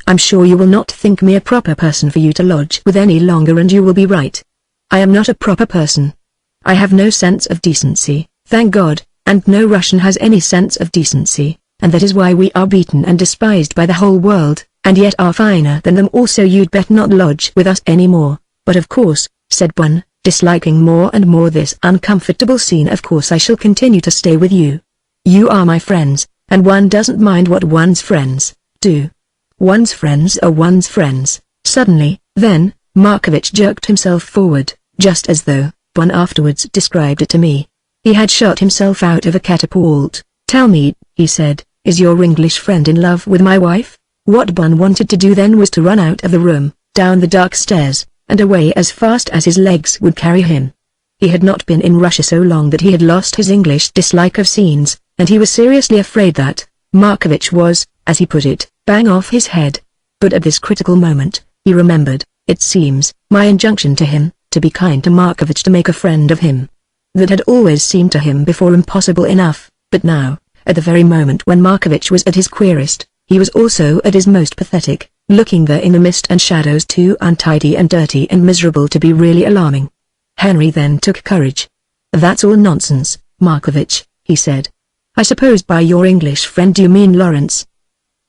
"I'm sure you will not think me a proper person for you to lodge with any longer, and you will be right. I am not a proper person. I have no sense of decency, thank God, and no Russian has any sense of decency, and that is why we are beaten and despised by the whole world, and yet are finer than them all, so you'd better not lodge with us any more." "But of course," said Bon, disliking more and more this uncomfortable scene, "of course I shall continue to stay with you. You are my friends, and one doesn't mind what one's friends do. One's friends are one's friends." Suddenly, then, Markovich jerked himself forward, just as though, Bon afterwards described it to me, he had shot himself out of a catapult. "Tell me," he said, "is your English friend in love with my wife?" What Bon wanted to do then was to run out of the room, down the dark stairs, and away as fast as his legs would carry him. He had not been in Russia so long that he had lost his English dislike of scenes, and he was seriously afraid that Markovich was, as he put it, bang off his head. But at this critical moment, he remembered, it seems, my injunction to him, to be kind to Markovich, to make a friend of him. That had always seemed to him before impossible enough, but now, at the very moment when Markovich was at his queerest, he was also at his most pathetic, looking there in the mist and shadows too untidy and dirty and miserable to be really alarming. Henry then took courage. "That's all nonsense, Markovich," he said. "I suppose by your English friend you mean Lawrence.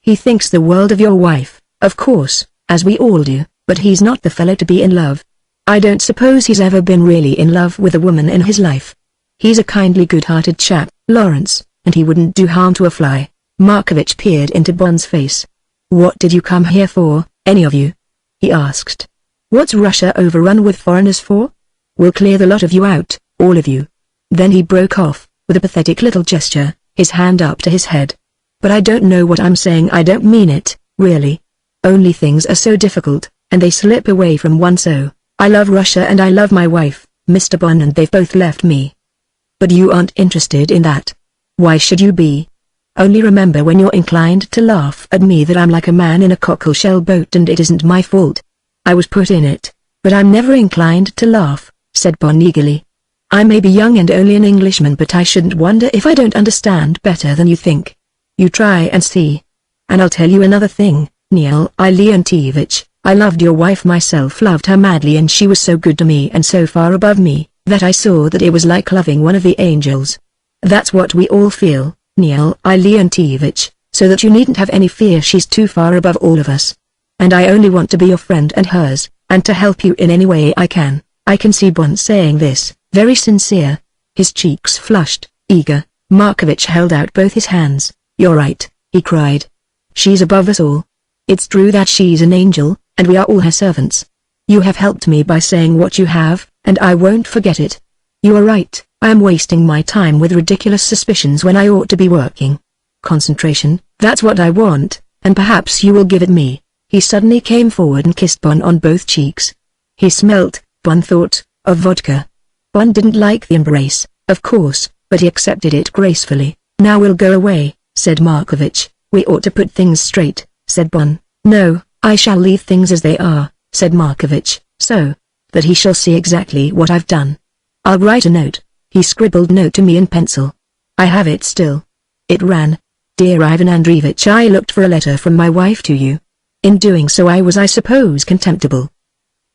He thinks the world of your wife, of course, as we all do, but he's not the fellow to be in love. I don't suppose he's ever been really in love with a woman in his life. He's a kindly good-hearted chap, Lawrence, and he wouldn't do harm to a fly." Markovich peered into Bon's face. "What did you come here for, any of you?" he asked. "What's Russia overrun with foreigners for? We'll clear the lot of you out, all of you." Then he broke off, with a pathetic little gesture, his hand up to his head. "But I don't know what I'm saying, I don't mean it, really. Only things are so difficult, and they slip away from one so. I love Russia and I love my wife, Mr. Bon, and they've both left me. But you aren't interested in that. Why should you be? Only remember when you're inclined to laugh at me that I'm like a man in a cockle-shell boat and it isn't my fault. I was put in it, but I'm never inclined to laugh," said Bon eagerly. "I may be young and only an Englishman, but I shouldn't wonder if I don't understand better than you think. You try and see. And I'll tell you another thing, Neil Leontievich, I loved your wife myself, loved her madly, and she was so good to me and so far above me, that I saw that it was like loving one of the angels. That's what we all feel, Neil Leontievich, so that you needn't have any fear she's too far above all of us. And I only want to be your friend and hers, and to help you in any way I can." I can see Bon saying this, very sincere. His cheeks flushed, eager. Markovich held out both his hands. "You're right," he cried. "She's above us all. It's true that she's an angel, and we are all her servants. You have helped me by saying what you have, and I won't forget it. You are right, I am wasting my time with ridiculous suspicions when I ought to be working. Concentration, that's what I want, and perhaps you will give it me." He suddenly came forward and kissed Bon on both cheeks. He smelt, Bon thought, of vodka. Bon didn't like the embrace, of course, but he accepted it gracefully. "Now we'll go away," said Markovich. "We ought to put things straight," said Bon. "No, I shall leave things as they are," said Markovich, "so that he shall see exactly what I've done. I'll write a note." He scribbled note to me in pencil. I have it still. It ran, "Dear Ivan Andreevich, I looked for a letter from my wife to you. In doing so I was, I suppose, contemptible.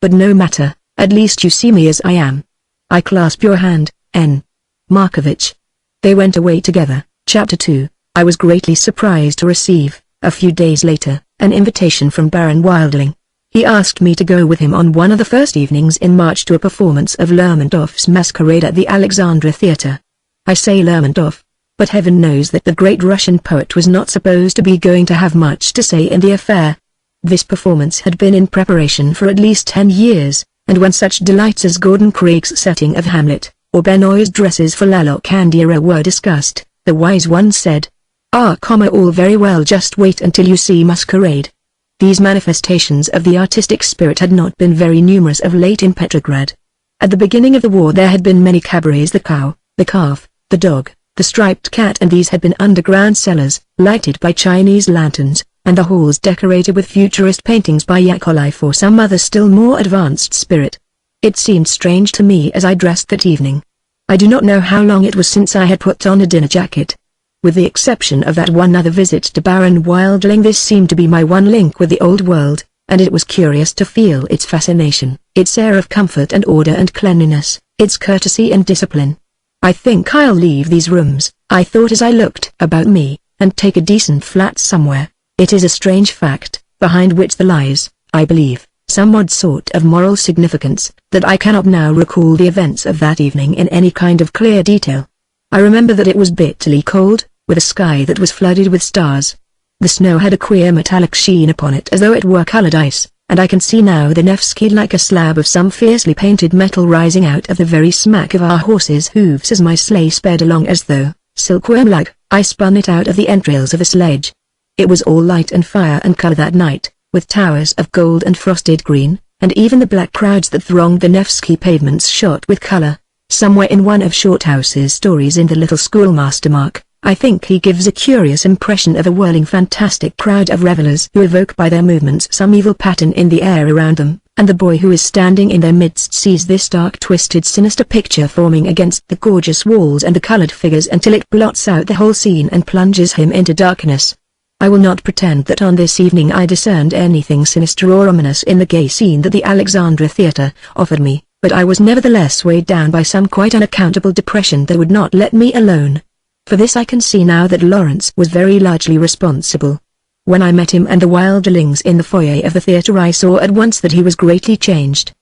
But no matter, at least you see me as I am. I clasp your hand, N. Markovich." They went away together. Chapter 2. I was greatly surprised to receive, a few days later, an invitation from Baron Wildling. He asked me to go with him on one of the first evenings in March to a performance of Lermontov's Masquerade at the Alexandra Theatre. I say Lermontov, but heaven knows that the great Russian poet was not supposed to be going to have much to say in the affair. This performance had been in preparation for at least 10 years, and when such delights as Gordon Craig's setting of Hamlet, or Benoit's dresses for La Locandera were discussed, the wise one said, all very well, just wait until you see Masquerade. These manifestations of the artistic spirit had not been very numerous of late in Petrograd. At the beginning of the war there had been many cabarets, the Cow, the Calf, the Dog, the Striped Cat, and these had been underground cellars, lighted by Chinese lanterns, and the halls decorated with futurist paintings by Yakovlev or some other still more advanced spirit. It seemed strange to me as I dressed that evening. I do not know how long it was since I had put on a dinner jacket. With the exception of that one other visit to Baron Wildling, this seemed to be my one link with the old world, and it was curious to feel its fascination, its air of comfort and order and cleanliness, its courtesy and discipline. I think I'll leave these rooms, I thought as I looked about me, and take a decent flat somewhere. It is a strange fact, behind which there lies, I believe, some odd sort of moral significance, that I cannot now recall the events of that evening in any kind of clear detail. I remember that it was bitterly cold, with a sky that was flooded with stars. The snow had a queer metallic sheen upon it as though it were colored ice, and I can see now the Nevsky like a slab of some fiercely painted metal rising out of the very smack of our horses' hooves as my sleigh sped along, as though, silkworm-like, I spun it out of the entrails of a sledge. It was all light and fire and color that night, with towers of gold and frosted green, and even the black crowds that thronged the Nevsky pavements shot with color. Somewhere in one of Shorthouse's stories in The Little Schoolmaster Mark, I think he gives a curious impression of a whirling fantastic crowd of revelers who evoke by their movements some evil pattern in the air around them, and the boy who is standing in their midst sees this dark twisted sinister picture forming against the gorgeous walls and the colored figures until it blots out the whole scene and plunges him into darkness. I will not pretend that on this evening I discerned anything sinister or ominous in the gay scene that the Alexandra Theatre offered me, but I was nevertheless weighed down by some quite unaccountable depression that would not let me alone. For this I can see now that Lawrence was very largely responsible. When I met him and the Wildlings in the foyer of the theatre I saw at once that he was greatly changed.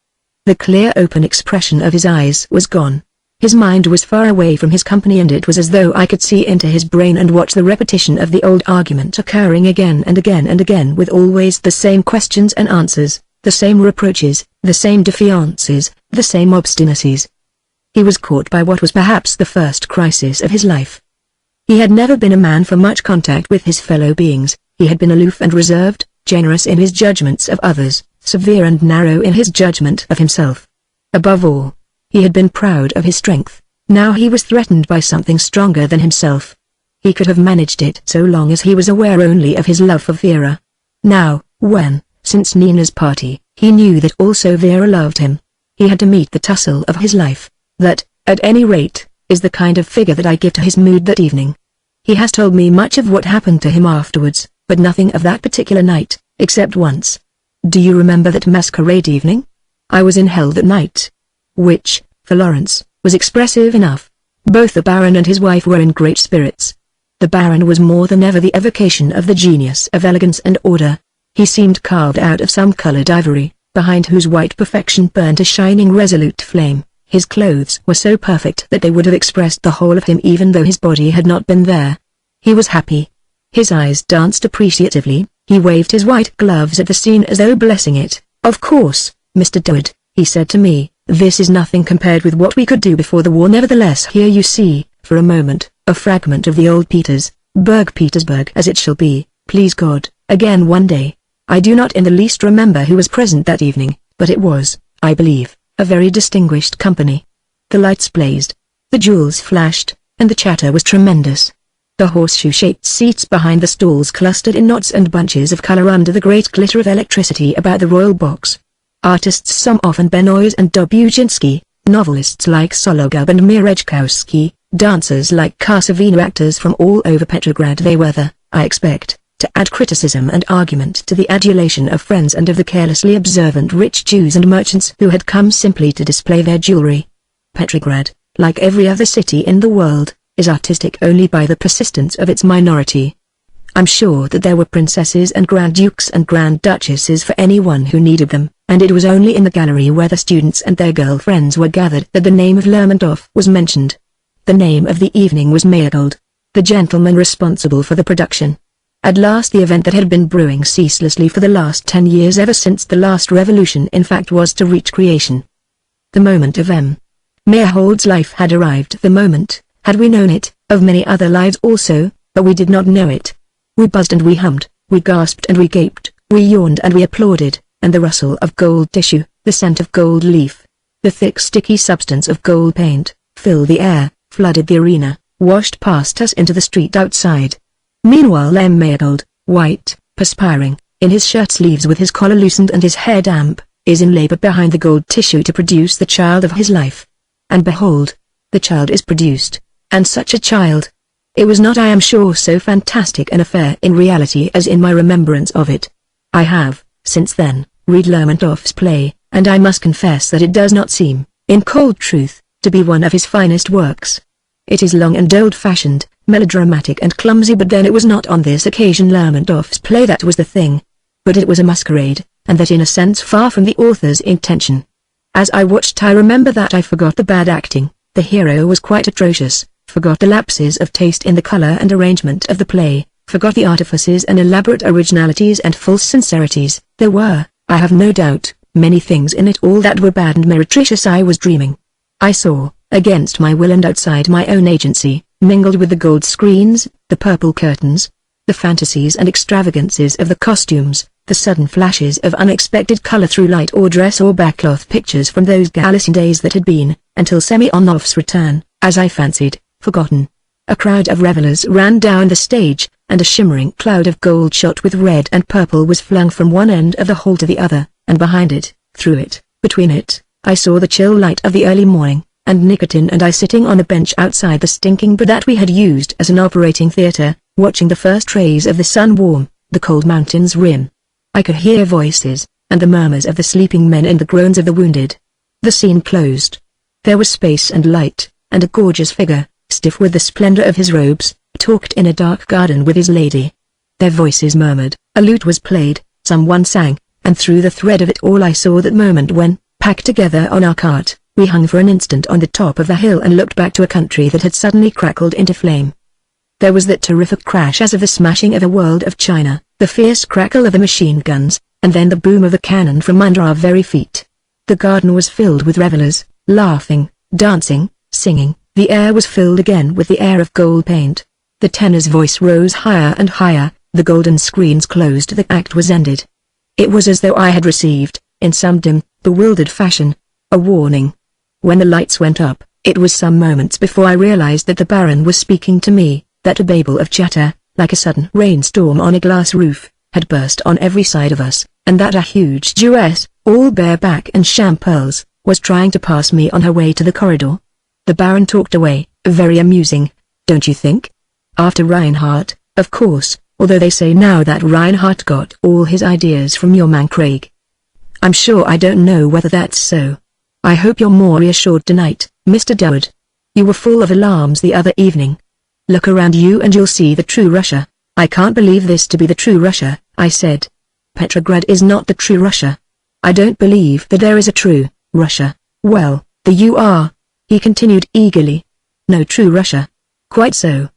The clear open expression of his eyes was gone. His mind was far away from his company, and it was as though I could see into his brain and watch the repetition of the old argument occurring again and again and again, with always the same questions and answers, the same reproaches, the same defiances, the same obstinacies. He was caught by what was perhaps the first crisis of his life. He had never been a man for much contact with his fellow beings. He had been aloof and reserved, generous in his judgments of others, severe and narrow in his judgment of himself. Above all, he had been proud of his strength. Now he was threatened by something stronger than himself. He could have managed it so long as he was aware only of his love for Vera. Now, when, since Nina's party, he knew that also Vera loved him, he had to meet the tussle of his life. That, at any rate, is the kind of figure that I give to his mood that evening. He has told me much of what happened to him afterwards, but nothing of that particular night, except once. Do you remember that masquerade evening? I was in hell that night. Which, for Lawrence, was expressive enough. Both the Baron and his wife were in great spirits. The Baron was more than ever the evocation of the genius of elegance and order. He seemed carved out of some colored ivory, behind whose white perfection burnt a shining resolute flame. His clothes were so perfect that they would have expressed the whole of him even though his body had not been there. He was happy. His eyes danced appreciatively, he waved his white gloves at the scene as though blessing it. Of course, Mr. Deward, he said to me, this is nothing compared with what we could do before the war. Nevertheless, here you see, for a moment, a fragment of the old Petersburg as it shall be, please God, again one day. I do not in the least remember who was present that evening, but it was, I believe, a very distinguished company. The lights blazed, the jewels flashed, and the chatter was tremendous. The horseshoe-shaped seats behind the stalls clustered in knots and bunches of color under the great glitter of electricity about the royal box. Artists Somov and Benoist and Dobujinsky, novelists like Sologub and Merezhkovsky, dancers like Karsavina, actors from all over Petrograd. They were there, I expect, to add criticism and argument to the adulation of friends and of the carelessly observant rich Jews and merchants who had come simply to display their jewelry. Petrograd, like every other city in the world, is artistic only by the persistence of its minority. I'm sure that there were princesses and grand dukes and grand duchesses for anyone who needed them, and it was only in the gallery where the students and their girlfriends were gathered that the name of Lermontov was mentioned. The name of the evening was Mayagold, the gentleman responsible for the production. At last the event that had been brewing ceaselessly for the last 10 years ever since the last revolution in fact was to reach creation. The moment of Mayagold's life had arrived. The moment, had we known it, of many other lives also, but we did not know it. We buzzed and we hummed, we gasped and we gaped, we yawned and we applauded, and the rustle of gold tissue, the scent of gold leaf, the thick sticky substance of gold paint, filled the air, flooded the arena, washed past us into the street outside. Meanwhile Mayagold, white, perspiring, in his shirt sleeves with his collar loosened and his hair damp, is in labor behind the gold tissue to produce the child of his life. And behold, the child is produced, and such a child. It was not, I am sure, so fantastic an affair in reality as in my remembrance of it. I have, since then, read Lermontov's play, and I must confess that it does not seem, in cold truth, to be one of his finest works. It is long and old-fashioned, melodramatic and clumsy, but then it was not on this occasion Lermontov's play that was the thing. But it was a masquerade, and that in a sense far from the author's intention. As I watched I remember that I forgot the bad acting, the hero was quite atrocious, forgot the lapses of taste in the color and arrangement of the play, forgot the artifices and elaborate originalities and false sincerities. There were, I have no doubt, many things in it all that were bad and meretricious. I was dreaming. I saw, against my will and outside my own agency, mingled with the gold screens, the purple curtains, the fantasies and extravagances of the costumes, the sudden flashes of unexpected color through light or dress or backcloth pictures from those Galician days that had been, until Semyonov's return, as I fancied, forgotten. A crowd of revelers ran down the stage, and a shimmering cloud of gold shot with red and purple was flung from one end of the hall to the other, and behind it, through it, between it, I saw the chill light of the early morning, and Nikitin and I sitting on a bench outside the stinking bed that we had used as an operating theater, watching the first rays of the sun warm the cold mountain's rim. I could hear voices, and the murmurs of the sleeping men and the groans of the wounded. The scene closed. There was space and light, and a gorgeous figure, stiff with the splendor of his robes, talked in a dark garden with his lady. Their voices murmured, a lute was played, someone sang, and through the thread of it all I saw that moment when, packed together on our cart, we hung for an instant on the top of the hill and looked back to a country that had suddenly crackled into flame. There was that terrific crash as of the smashing of a world of China, the fierce crackle of the machine guns, and then the boom of the cannon from under our very feet. The garden was filled with revelers, laughing, dancing, singing. The air was filled again with the air of gold paint. The tenor's voice rose higher and higher, the golden screens closed, the act was ended. It was as though I had received, in some dim, bewildered fashion, a warning. When the lights went up, it was some moments before I realized that the Baron was speaking to me, that a babel of chatter, like a sudden rainstorm on a glass roof, had burst on every side of us, and that a huge Jewess, all bareback and champearls, was trying to pass me on her way to the corridor. The Baron talked away, very amusing, don't you think? After Reinhardt, of course, although they say now that Reinhardt got all his ideas from your man Craig. I'm sure I don't know whether that's so. I hope you're more reassured tonight, Mr. Dowd. You were full of alarms the other evening. Look around you and you'll see the true Russia. I can't believe this to be the true Russia, I said. Petrograd is not the true Russia. I don't believe that there is a true Russia. Well, the you are, he continued eagerly. No true Russia. Quite so.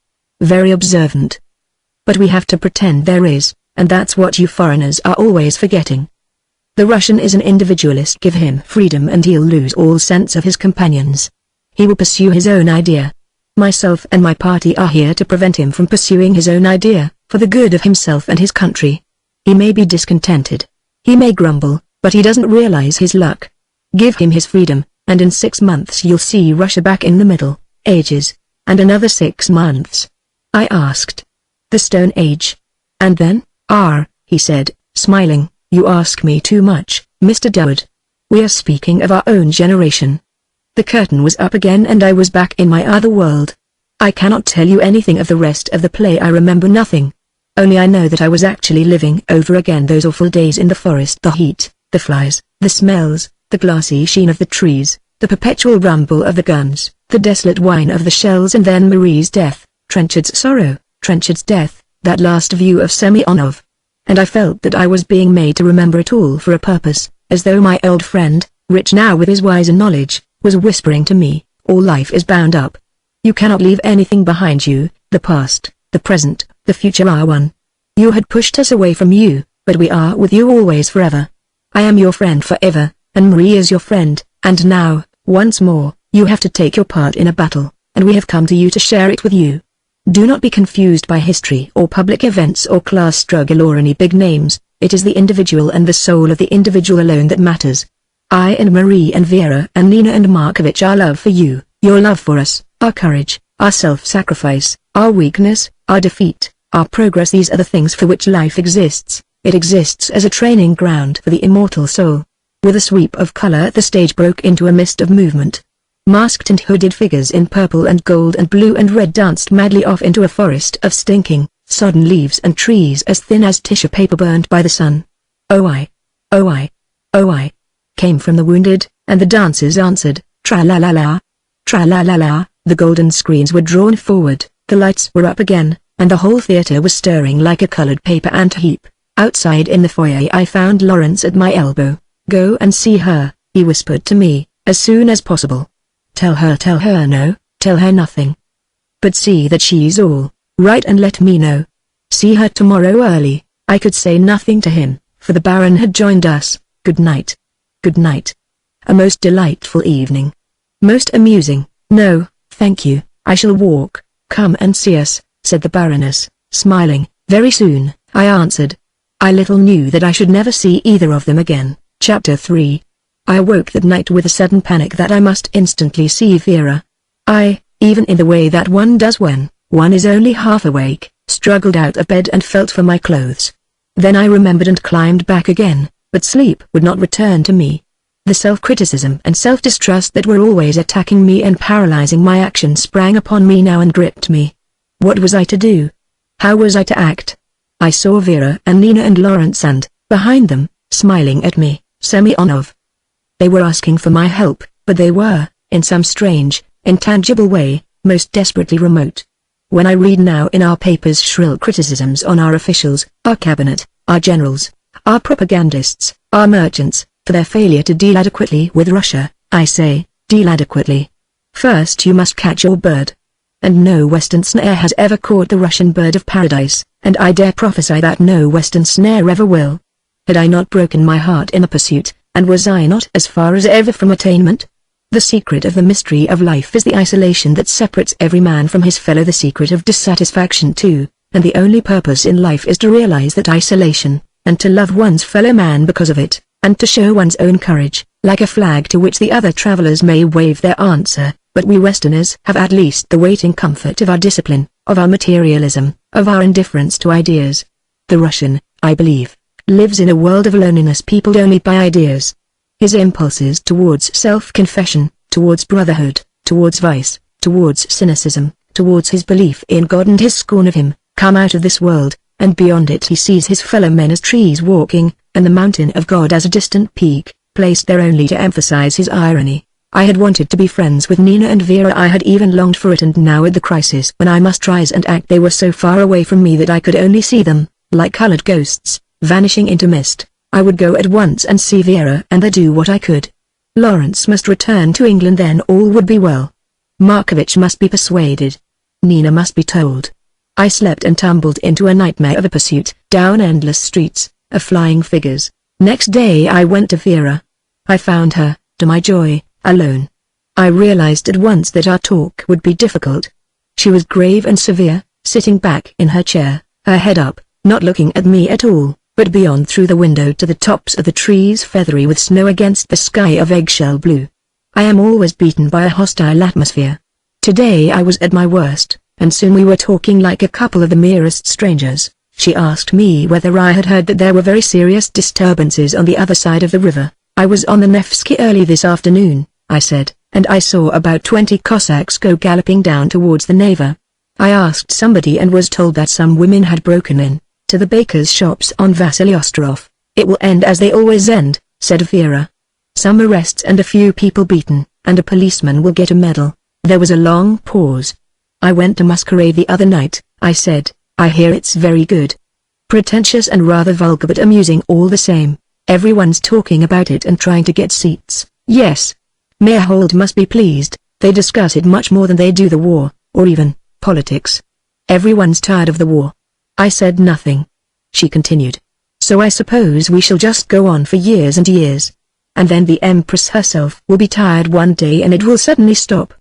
Very observant. But we have to pretend there is, and that's what you foreigners are always forgetting. The Russian is an individualist. Give him freedom and he'll lose all sense of his companions. He will pursue his own idea. Myself and my party are here to prevent him from pursuing his own idea, for the good of himself and his country. He may be discontented. He may grumble, but he doesn't realize his luck. Give him his freedom, and in 6 months you'll see Russia back in the Middle Ages. And another 6 months? I asked. The Stone Age. And then? He said, smiling, you ask me too much, Mr. Dowd. We are speaking of our own generation. The curtain was up again and I was back in my other world. I cannot tell you anything of the rest of the play. I remember nothing. Only I know that I was actually living over again those awful days in the forest. The heat, the flies, the smells, the glassy sheen of the trees, the perpetual rumble of the guns, the desolate whine of the shells, and then Marie's death, Trenchard's sorrow, Trenchard's death, that last view of Semyonov. And I felt that I was being made to remember it all for a purpose, as though my old friend, rich now with his wiser knowledge, was whispering to me, all life is bound up. You cannot leave anything behind you, the past, the present, the future are one. You had pushed us away from you, but we are with you always forever. I am your friend forever, and Marie is your friend, and now, once more, you have to take your part in a battle, and we have come to you to share it with you. Do not be confused by history or public events or class struggle or any big names. It is the individual and the soul of the individual alone that matters. I and Marie and Vera and Nina and Markovich, our love for you, your love for us, our courage, our self-sacrifice, our weakness, our defeat, our progress, these are the things for which life exists. It exists as a training ground for the immortal soul. With a sweep of color the stage broke into a mist of movement. Masked and hooded figures in purple and gold and blue and red danced madly off into a forest of stinking, sodden leaves and trees as thin as tissue paper burned by the sun. Oh I, oh I, oh I, came from the wounded, and the dancers answered, tra-la-la-la, tra-la-la-la. The golden screens were drawn forward, the lights were up again, and the whole theater was stirring like a colored paper ant heap. Outside in the foyer I found Lawrence at my elbow. Go and see her, he whispered to me, as soon as possible. Tell her no, tell her nothing. But see that she's all right and let me know. See her tomorrow early. I could say nothing to him, for the Baron had joined us. Good night. Good night. A most delightful evening. Most amusing. No, thank you, I shall walk. Come and see us, said the Baroness, smiling. Very soon, I answered. I little knew that I should never see either of them again. Chapter 3. I awoke that night with a sudden panic that I must instantly see Vera. I, even in the way that one does when one is only half awake, struggled out of bed and felt for my clothes. Then I remembered and climbed back again, but sleep would not return to me. The self-criticism and self-distrust that were always attacking me and paralyzing my action sprang upon me now and gripped me. What was I to do? How was I to act? I saw Vera and Nina and Lawrence and, behind them, smiling at me, Semyonov. They were asking for my help, but they were, in some strange, intangible way, most desperately remote. When I read now in our papers shrill criticisms on our officials, our cabinet, our generals, our propagandists, our merchants, for their failure to deal adequately with Russia, I say, deal adequately. First you must catch your bird. And no Western snare has ever caught the Russian bird of paradise, and I dare prophesy that no Western snare ever will. Had I not broken my heart in the pursuit, and was I not as far as ever from attainment? The secret of the mystery of life is the isolation that separates every man from his fellow, the secret of dissatisfaction too, and the only purpose in life is to realize that isolation, and to love one's fellow man because of it, and to show one's own courage, like a flag to which the other travelers may wave their answer. But we Westerners have at least the waiting comfort of our discipline, of our materialism, of our indifference to ideas. The Russian, I believe, lives in a world of loneliness peopled only by ideas. His impulses towards self-confession, towards brotherhood, towards vice, towards cynicism, towards his belief in God and his scorn of him, come out of this world, and beyond it he sees his fellow men as trees walking, and the mountain of God as a distant peak, placed there only to emphasize his irony. I had wanted to be friends with Nina and Vera, I had even longed for it, and now at the crisis when I must rise and act they were so far away from me that I could only see them, like colored ghosts, vanishing into mist. I would go at once and see Vera and do what I could. Lawrence must return to England, then all would be well. Markovich must be persuaded. Nina must be told. I slept and tumbled into a nightmare of a pursuit, down endless streets, of flying figures. Next day I went to Vera. I found her, to my joy, alone. I realized at once that our talk would be difficult. She was grave and severe, sitting back in her chair, her head up, not looking at me at all, but beyond through the window to the tops of the trees feathery with snow against the sky of eggshell blue. I am always beaten by a hostile atmosphere. Today I was at my worst, and soon we were talking like a couple of the merest strangers. She asked me whether I had heard that there were very serious disturbances on the other side of the river. I was on the Nevsky early this afternoon, I said, and I saw about 20 Cossacks go galloping down towards the Neva. I asked somebody and was told that some women had broken in to the bakers' shops on Vasily Ostrov. It will end as they always end, said Vera. Some arrests and a few people beaten, and a policeman will get a medal. There was a long pause. I went to masquerade the other night, I said, I hear it's very good. Pretentious and rather vulgar but amusing all the same. Everyone's talking about it and trying to get seats. Yes. Mayor Holt must be pleased. They discuss it much more than they do the war, or even politics. Everyone's tired of the war. I said nothing. She continued. So I suppose we shall just go on for years and years. And then the Empress herself will be tired one day and it will suddenly stop.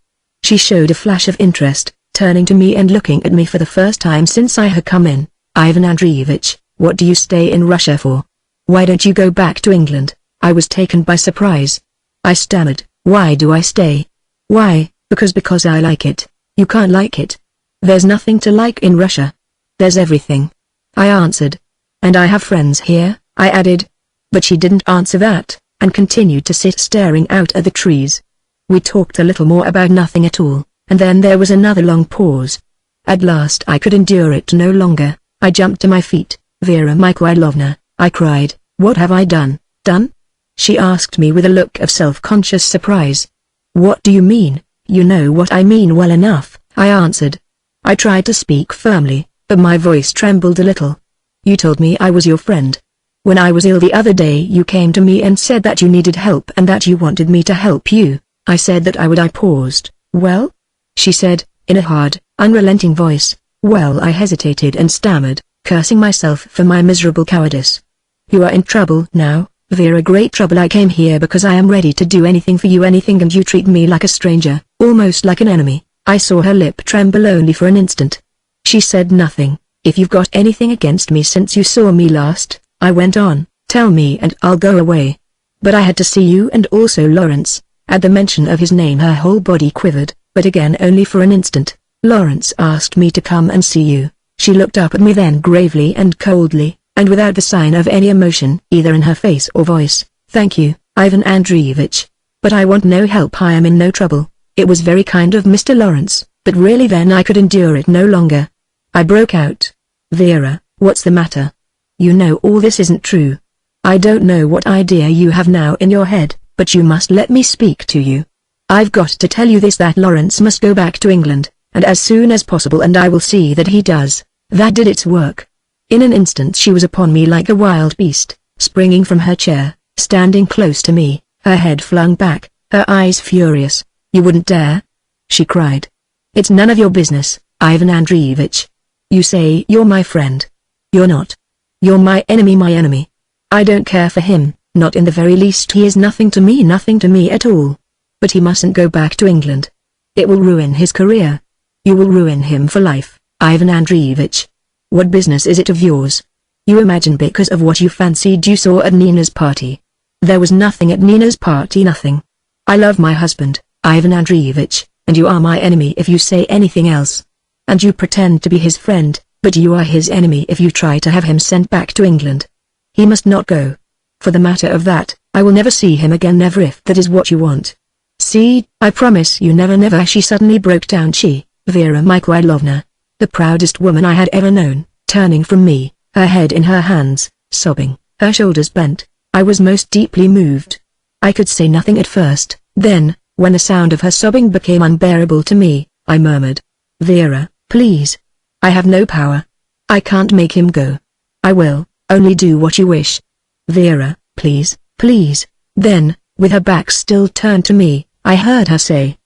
She showed a flash of interest, turning to me and looking at me for the first time since I had come in. Ivan Andreevich, what do you stay in Russia for? Why don't you go back to England? I was taken by surprise. I stammered, why do I stay? Why? Because I like it. You can't like it. There's nothing to like in Russia. There's everything. I answered. And I have friends here, I added. But she didn't answer that, and continued to sit staring out at the trees. We talked a little more about nothing at all, and then there was another long pause. At last I could endure it no longer. I jumped to my feet. Vera Mikhailovna, I cried, what have I done? Done? She asked me with a look of self-conscious surprise. What do you mean? You know what I mean well enough, I answered. I tried to speak firmly, but my voice trembled a little. You told me I was your friend. When I was ill the other day you came to me and said that you needed help and that you wanted me to help you. I said that I would. I paused. Well? She said, in a hard, unrelenting voice. Well, I hesitated and stammered, cursing myself for my miserable cowardice. You are in trouble now, Vera, great trouble. I came here because I am ready to do anything for you, anything, and you treat me like a stranger, almost like an enemy. I saw her lip tremble only for an instant. She said nothing. If you've got anything against me since you saw me last, I went on, tell me and I'll go away. But I had to see you and also Lawrence. At the mention of his name her whole body quivered, but again only for an instant. Lawrence asked me to come and see you. She looked up at me then gravely and coldly, and without the sign of any emotion either in her face or voice. Thank you, Ivan Andreevich. But I want no help. I am in no trouble. It was very kind of Mr. Lawrence, but really then I could endure it no longer. I broke out. Vera, what's the matter? You know all this isn't true. I don't know what idea you have now in your head, but you must let me speak to you. I've got to tell you this, that Lawrence must go back to England, and as soon as possible, and I will see that he does. That did its work. In an instant she was upon me like a wild beast, springing from her chair, standing close to me, her head flung back, her eyes furious. You wouldn't dare? She cried. It's none of your business, Ivan Andreevich. You say you're my friend. You're not. You're my enemy, my enemy. I don't care for him, not in the very least. He is nothing to me at all. But he mustn't go back to England. It will ruin his career. You will ruin him for life, Ivan Andreevich. What business is it of yours? You imagine because of what you fancied you saw at Nina's party. There was nothing at Nina's party, nothing. I love my husband, Ivan Andreevich, and you are my enemy if you say anything else. And you pretend to be his friend, but you are his enemy if you try to have him sent back to England. He must not go. For the matter of that, I will never see him again, never, if that is what you want. See, I promise you, never, never. She suddenly broke down. She, Vera Mikhailovna, the proudest woman I had ever known, turning from me, her head in her hands, sobbing, her shoulders bent. I was most deeply moved. I could say nothing at first, then, when the sound of her sobbing became unbearable to me, I murmured, Vera, please. I have no power. I can't make him go. I will, only do what you wish. Vera, please, please. Then, with her back still turned to me, I heard her say,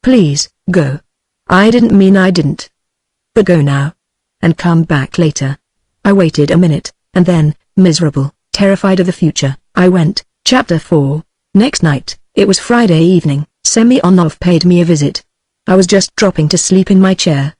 please, go. I didn't mean I didn't. But go now. And come back later. I waited a minute, and then, miserable, terrified of the future, I went. Chapter 4. Next night, it was Friday evening, Semyonov paid me a visit. I was just dropping to sleep in my chair.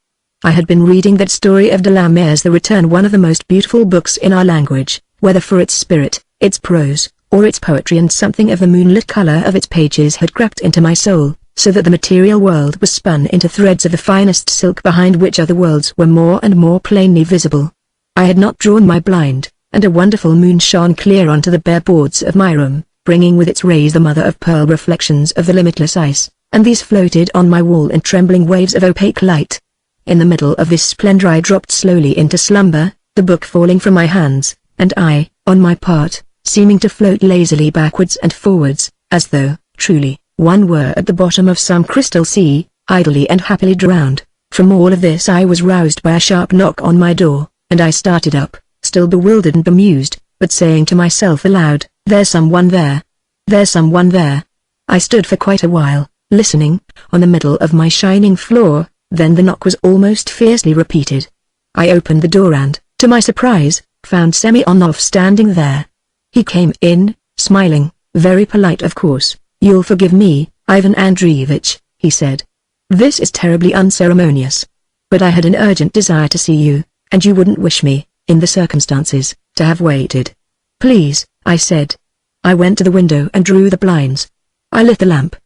I had been reading that story of de la Mare's The Return, one of the most beautiful books in our language, whether for its spirit, its prose, or its poetry, and something of the moonlit color of its pages had crept into my soul, so that the material world was spun into threads of the finest silk behind which other worlds were more and more plainly visible. I had not drawn my blind, and a wonderful moon shone clear onto the bare boards of my room, bringing with its rays the mother-of-pearl reflections of the limitless ice, and these floated on my wall in trembling waves of opaque light. In the middle of this splendor I dropped slowly into slumber, the book falling from my hands, and I, on my part, seeming to float lazily backwards and forwards, as though, truly, one were at the bottom of some crystal sea, idly and happily drowned. From all of this I was roused by a sharp knock on my door, and I started up, still bewildered and bemused, but saying to myself aloud, "There's someone there. There's someone there." I stood for quite a while, listening, on the middle of my shining floor, then the knock was almost fiercely repeated. I opened the door and, to my surprise, found Semyonov standing there. He came in, smiling, very polite of course. "You'll forgive me, Ivan Andreevich," he said. "This is terribly unceremonious. But I had an urgent desire to see you, and you wouldn't wish me, in the circumstances, to have waited." "Please," I said. I went to the window and drew the blinds. I lit the lamp.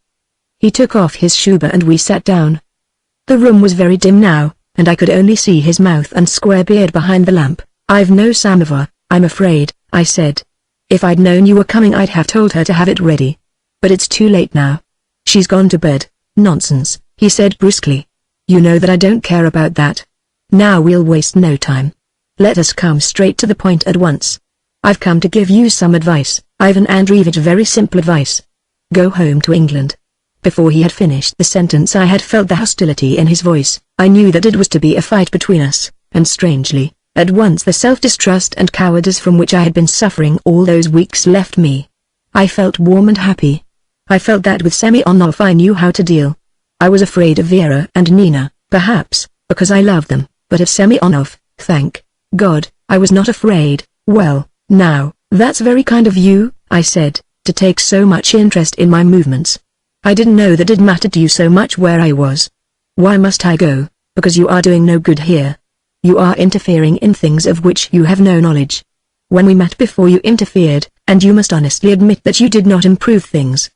He took off his shuba and we sat down. The room was very dim now, and I could only see his mouth and square beard behind the lamp. "I've no samovar, I'm afraid," I said. "If I'd known you were coming I'd have told her to have it ready. But it's too late now. She's gone to bed." "Nonsense," he said brusquely. "You know that I don't care about that. Now we'll waste no time. Let us come straight to the point at once. I've come to give you some advice, Ivan Andreevich, very simple advice. Go home to England." Before he had finished the sentence I had felt the hostility in his voice. I knew that it was to be a fight between us, and strangely, at once the self-distrust and cowardice from which I had been suffering all those weeks left me. I felt warm and happy. I felt that with Semyonov I knew how to deal. I was afraid of Vera and Nina, perhaps, because I loved them, but of Semyonov, thank God, I was not afraid. "Well, now, that's very kind of you," I said, "to take so much interest in my movements. I didn't know that it mattered to you so much where I was. Why must I go? Because you are doing no good here. You are interfering in things of which you have no knowledge. When we met before you interfered, and you must honestly admit that you did not improve things.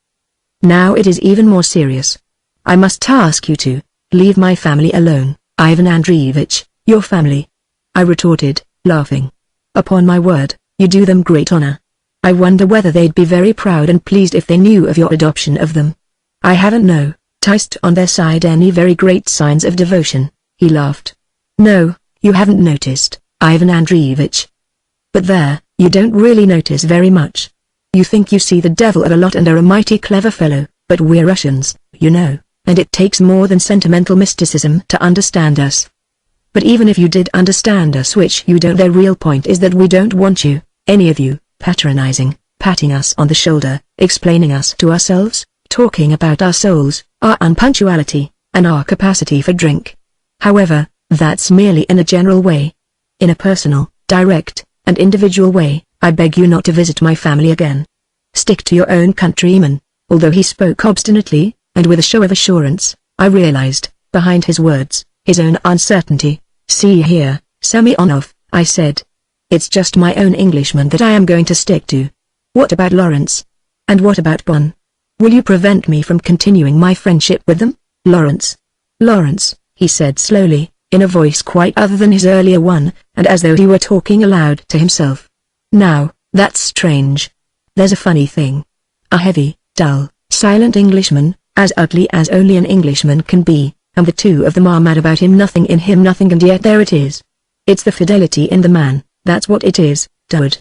Now it is even more serious. I must ask you to leave my family alone, Ivan Andreevich." "Your family?" I retorted, laughing. "Upon my word, you do them great honor. I wonder whether they'd be very proud and pleased if they knew of your adoption of them." "I haven't noticed on their side any very great signs of devotion," he laughed. "No, you haven't noticed, Ivan Andreevich. But there, you don't really notice very much. You think you see the devil a lot and are a mighty clever fellow, but we're Russians, you know, and it takes more than sentimental mysticism to understand us. But even if you did understand us, which you don't, the real point is that we don't want you, any of you, patronizing, patting us on the shoulder, explaining us to ourselves, talking about our souls, our unpunctuality, and our capacity for drink. However, that's merely in a general way. In a personal, direct, and individual way, I beg you not to visit my family again. Stick to your own countrymen." Although he spoke obstinately, and with a show of assurance, I realized, behind his words, his own uncertainty. "See here, Semyonov," I said. "It's just my own Englishmen that I am going to stick to. What about Lawrence? And what about Bon? Will you prevent me from continuing my friendship with them?" "Lawrence. Lawrence," he said slowly, in a voice quite other than his earlier one, and as though he were talking aloud to himself. "Now, that's strange. There's a funny thing. A heavy, dull, silent Englishman, as ugly as only an Englishman can be, and the two of them are mad about him, nothing in him, nothing, and yet there it is. It's the fidelity in the man, that's what it is, Dud."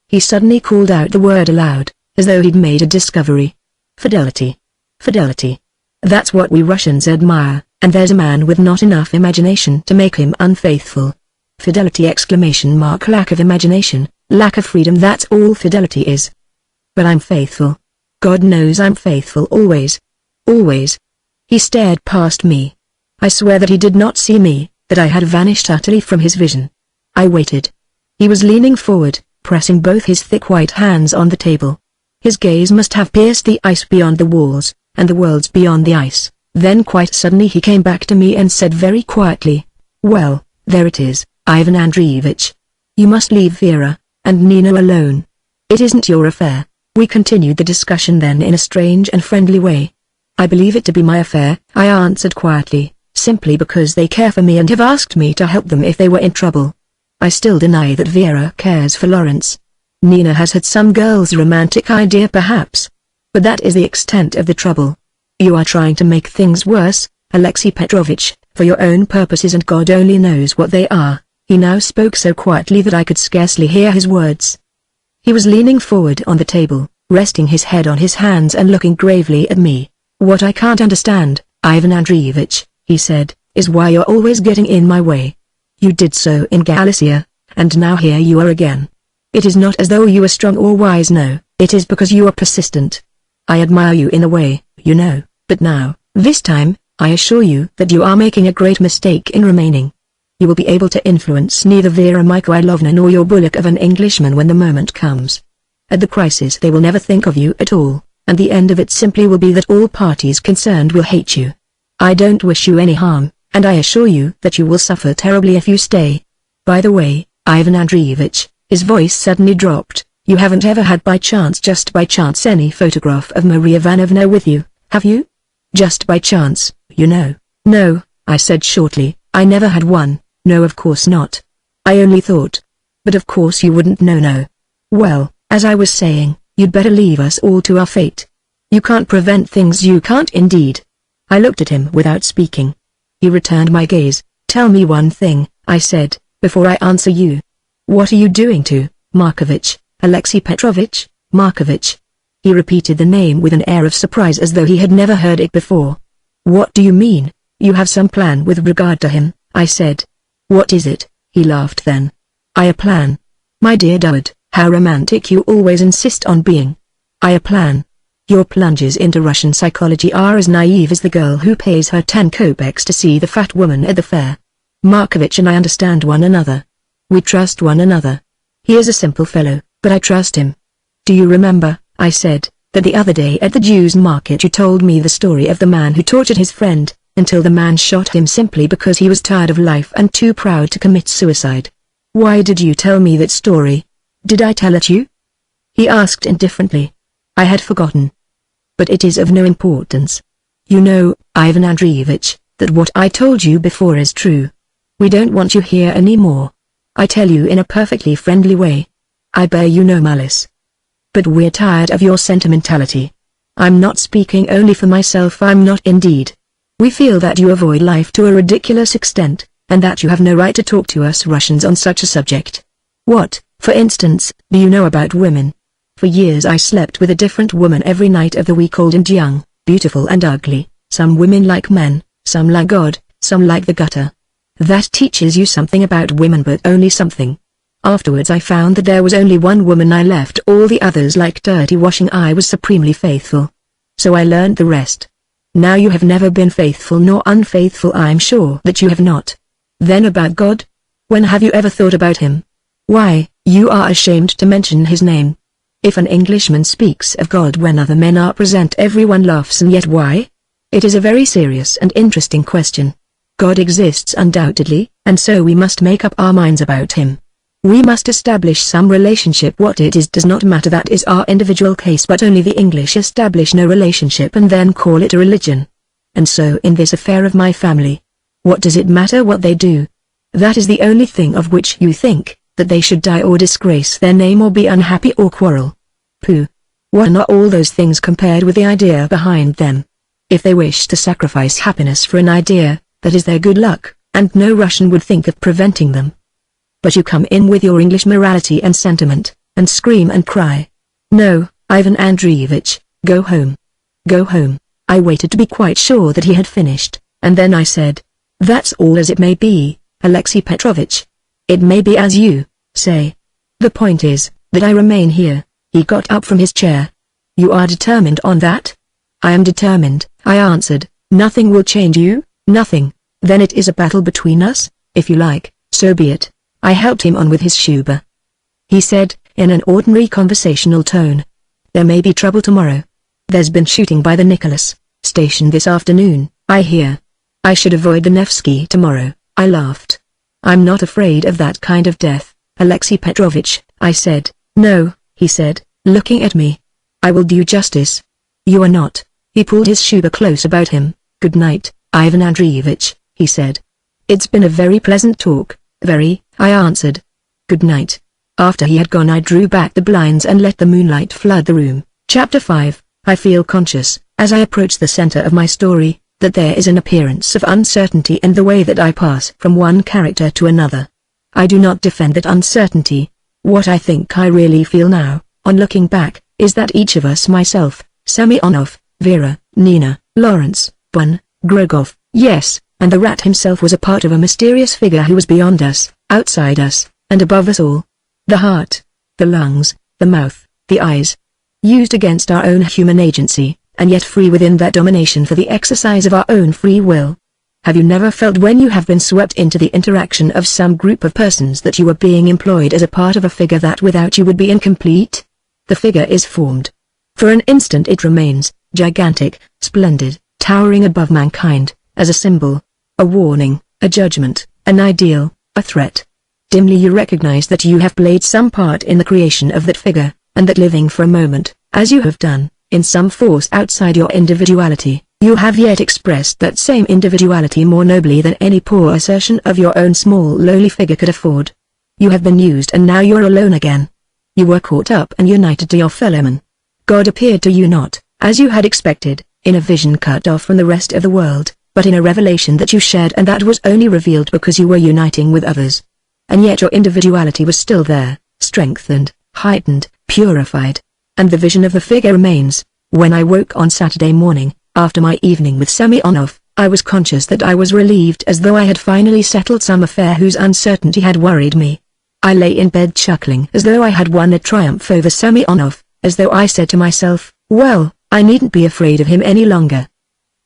He suddenly called out the word aloud, as though he'd made a discovery. "Fidelity. Fidelity. That's what we Russians admire, and there's a man with not enough imagination to make him unfaithful. Fidelity! ! Lack of imagination, lack of freedom, that's all fidelity is. But I'm faithful. God knows I'm faithful always. Always." He stared past me. I swear that he did not see me, that I had vanished utterly from his vision. I waited. He was leaning forward, pressing both his thick white hands on the table. His gaze must have pierced the ice beyond the walls, and the worlds beyond the ice. Then quite suddenly he came back to me and said very quietly, "Well, there it is, Ivan Andreevich. You must leave Vera and Nina alone. It isn't your affair." We continued the discussion then in a strange and friendly way. "I believe it to be my affair," I answered quietly, "simply because they care for me and have asked me to help them if they were in trouble. I still deny that Vera cares for Lawrence. Nina has had some girl's romantic idea perhaps. But that is the extent of the trouble. You are trying to make things worse, Alexei Petrovich, for your own purposes, and God only knows what they are." He now spoke so quietly that I could scarcely hear his words. He was leaning forward on the table, resting his head on his hands and looking gravely at me. "What I can't understand, Ivan Andreevich," he said, is why you're always getting in my way. You did so in Galicia, and now here you are again. It is not as though you are strong or wise, no, it is because you are persistent. I admire you in a way, you know, but now, this time, I assure you that you are making a great mistake in remaining. You will be able to influence neither Vera Mikhailovna nor your bullock of an Englishman when the moment comes. At the crisis they will never think of you at all, and the end of it simply will be that all parties concerned will hate you. I don't wish you any harm, and I assure you that you will suffer terribly if you stay. By the way, Ivan Andreevich, his voice suddenly dropped, you haven't ever had just by chance any photograph of Maria Ivanovna with you, have you? Just by chance, you know. No, I said shortly, I never had one, no of course not. I only thought. But of course you wouldn't know, no. Well, as I was saying, you'd better leave us all to our fate. You can't prevent things, you can't indeed. I looked at him without speaking. He returned my gaze. Tell me one thing, I said, before I answer you. What are you doing to, Markovich, Alexei Petrovich, Markovich? He repeated the name with an air of surprise as though he had never heard it before. What do you mean? You have some plan with regard to him, I said. What is it? He laughed then. A plan. My dear Dud, how romantic you always insist on being. A plan. Your plunges into Russian psychology are as naive as the girl who pays her 10 kopecks to see the fat woman at the fair. Markovich and I understand one another. We trust one another. He is a simple fellow, but I trust him. Do you remember, I said, that the other day at the Jews' market you told me the story of the man who tortured his friend, until the man shot him simply because he was tired of life and too proud to commit suicide? Why did you tell me that story? Did I tell it you? He asked indifferently. I had forgotten. But it is of no importance. You know, Ivan Andreevich, that what I told you before is true. We don't want you here anymore. I tell you in a perfectly friendly way. I bear you no malice. But we're tired of your sentimentality. I'm not speaking only for myself, I'm not indeed. We feel that you avoid life to a ridiculous extent, and that you have no right to talk to us Russians on such a subject. What, for instance, do you know about women? For years I slept with a different woman every night of the week, old and young, beautiful and ugly, some women like men, some like God, some like the gutter. That teaches you something about women, but only something. Afterwards I found that there was only one woman I left all the others like dirty washing. I was supremely faithful. So I learned the rest. Now you have never been faithful nor unfaithful, I'm sure that you have not. Then about God? When have you ever thought about him? Why, you are ashamed to mention his name. If an Englishman speaks of God when other men are present, everyone laughs, and yet why? It is a very serious and interesting question. God exists undoubtedly, and so we must make up our minds about him. We must establish some relationship. What it is does not matter, that is our individual case, but only the English establish no relationship and then call it a religion. And so in this affair of my family. What does it matter what they do? That is the only thing of which you think, that they should die or disgrace their name or be unhappy or quarrel. Pooh! What are not all those things compared with the idea behind them? If they wish to sacrifice happiness for an idea, that is their good luck, and no Russian would think of preventing them. But you come in with your English morality and sentiment, and scream and cry. No, Ivan Andreevich, go home. Go home. I waited to be quite sure that he had finished, and then I said, that's all as it may be, Alexei Petrovich. It may be as you say. The point is, that I remain here. He got up from his chair. You are determined on that? I am determined, I answered. Nothing will change you? Nothing. Then it is a battle between us, if you like, so be it. I helped him on with his shuba. He said, in an ordinary conversational tone. There may be trouble tomorrow. There's been shooting by the Nicholas station this afternoon, I hear. I should avoid the Nevsky tomorrow. I laughed. I'm not afraid of that kind of death, Alexei Petrovich, I said. No, he said, looking at me. I will do you justice. You are not. He pulled his shuba close about him. Good night, Ivan Andreevich, he said. It's been a very pleasant talk, very, I answered. Good night. After he had gone I drew back the blinds and let the moonlight flood the room. Chapter 5. I feel conscious, as I approach the center of my story, that there is an appearance of uncertainty in the way that I pass from one character to another. I do not defend that uncertainty. What I think I really feel now, on looking back, is that each of us, myself, Semyonov, Vera, Nina, Lawrence, Bun, Grogov, yes, and the rat himself was a part of a mysterious figure who was beyond us, outside us, and above us all. The heart, the lungs, the mouth, the eyes. Used against our own human agency, and yet free within that domination for the exercise of our own free will. Have you never felt when you have been swept into the interaction of some group of persons that you are being employed as a part of a figure that without you would be incomplete? The figure is formed. For an instant it remains, gigantic, splendid, towering above mankind, as a symbol, a warning, a judgment, an ideal, a threat. Dimly you recognize that you have played some part in the creation of that figure, and that living for a moment, as you have done, in some force outside your individuality, you have yet expressed that same individuality more nobly than any poor assertion of your own small lowly figure could afford. You have been used and now you're alone again. You were caught up and united to your fellowmen. God appeared to you not, as you had expected, in a vision cut off from the rest of the world, but in a revelation that you shared and that was only revealed because you were uniting with others. And yet your individuality was still there, strengthened, heightened, purified. And the vision of the figure remains. When I woke on Saturday morning, after my evening with Semyonov, I was conscious that I was relieved as though I had finally settled some affair whose uncertainty had worried me. I lay in bed chuckling as though I had won a triumph over Semyonov, as though I said to myself, well, I needn't be afraid of him any longer.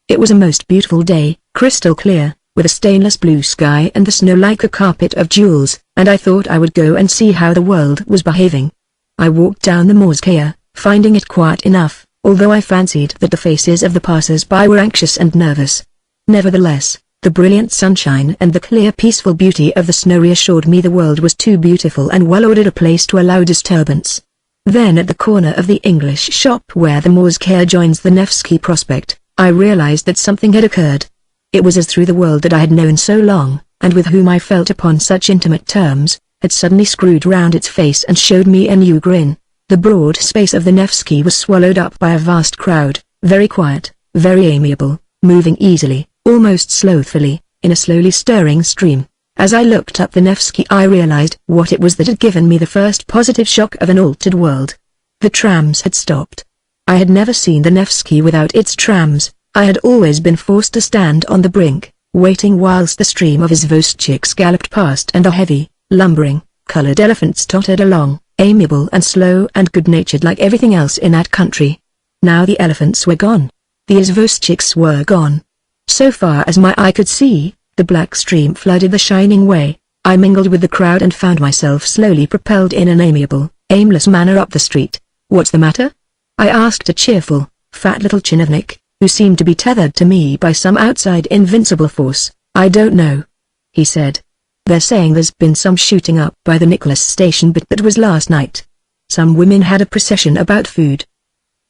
It was a most beautiful day, crystal clear, with a stainless blue sky and the snow like a carpet of jewels, and I thought I would go and see how the world was behaving. I walked down the Morskaya, finding it quiet enough, although I fancied that the faces of the passers-by were anxious and nervous. Nevertheless, the brilliant sunshine and the clear peaceful beauty of the snow reassured me the world was too beautiful and well-ordered a place to allow disturbance. Then at the corner of the English shop where the Morskaya joins the Nevsky Prospect, I realized that something had occurred. It was as through the world that I had known so long, and with whom I felt upon such intimate terms, had suddenly screwed round its face and showed me a new grin. The broad space of the Nevsky was swallowed up by a vast crowd, very quiet, very amiable, moving easily, almost slothfully, in a slowly stirring stream. As I looked up the Nevsky I realized what it was that had given me the first positive shock of an altered world. The trams had stopped. I had never seen the Nevsky without its trams. I had always been forced to stand on the brink, waiting whilst the stream of izvozchiks galloped past and the heavy, lumbering, colored elephants tottered along, amiable and slow and good-natured like everything else in that country. Now the elephants were gone. The izvozchiks were gone. So far as my eye could see, the black stream flooded the shining way. I mingled with the crowd and found myself slowly propelled in an amiable, aimless manner up the street. "What's the matter?" I asked a cheerful, fat little chinovnik, who seemed to be tethered to me by some outside invincible force. "I don't know," he said. "They're saying there's been some shooting up by the Nicholas station, but that was last night. Some women had a procession about food.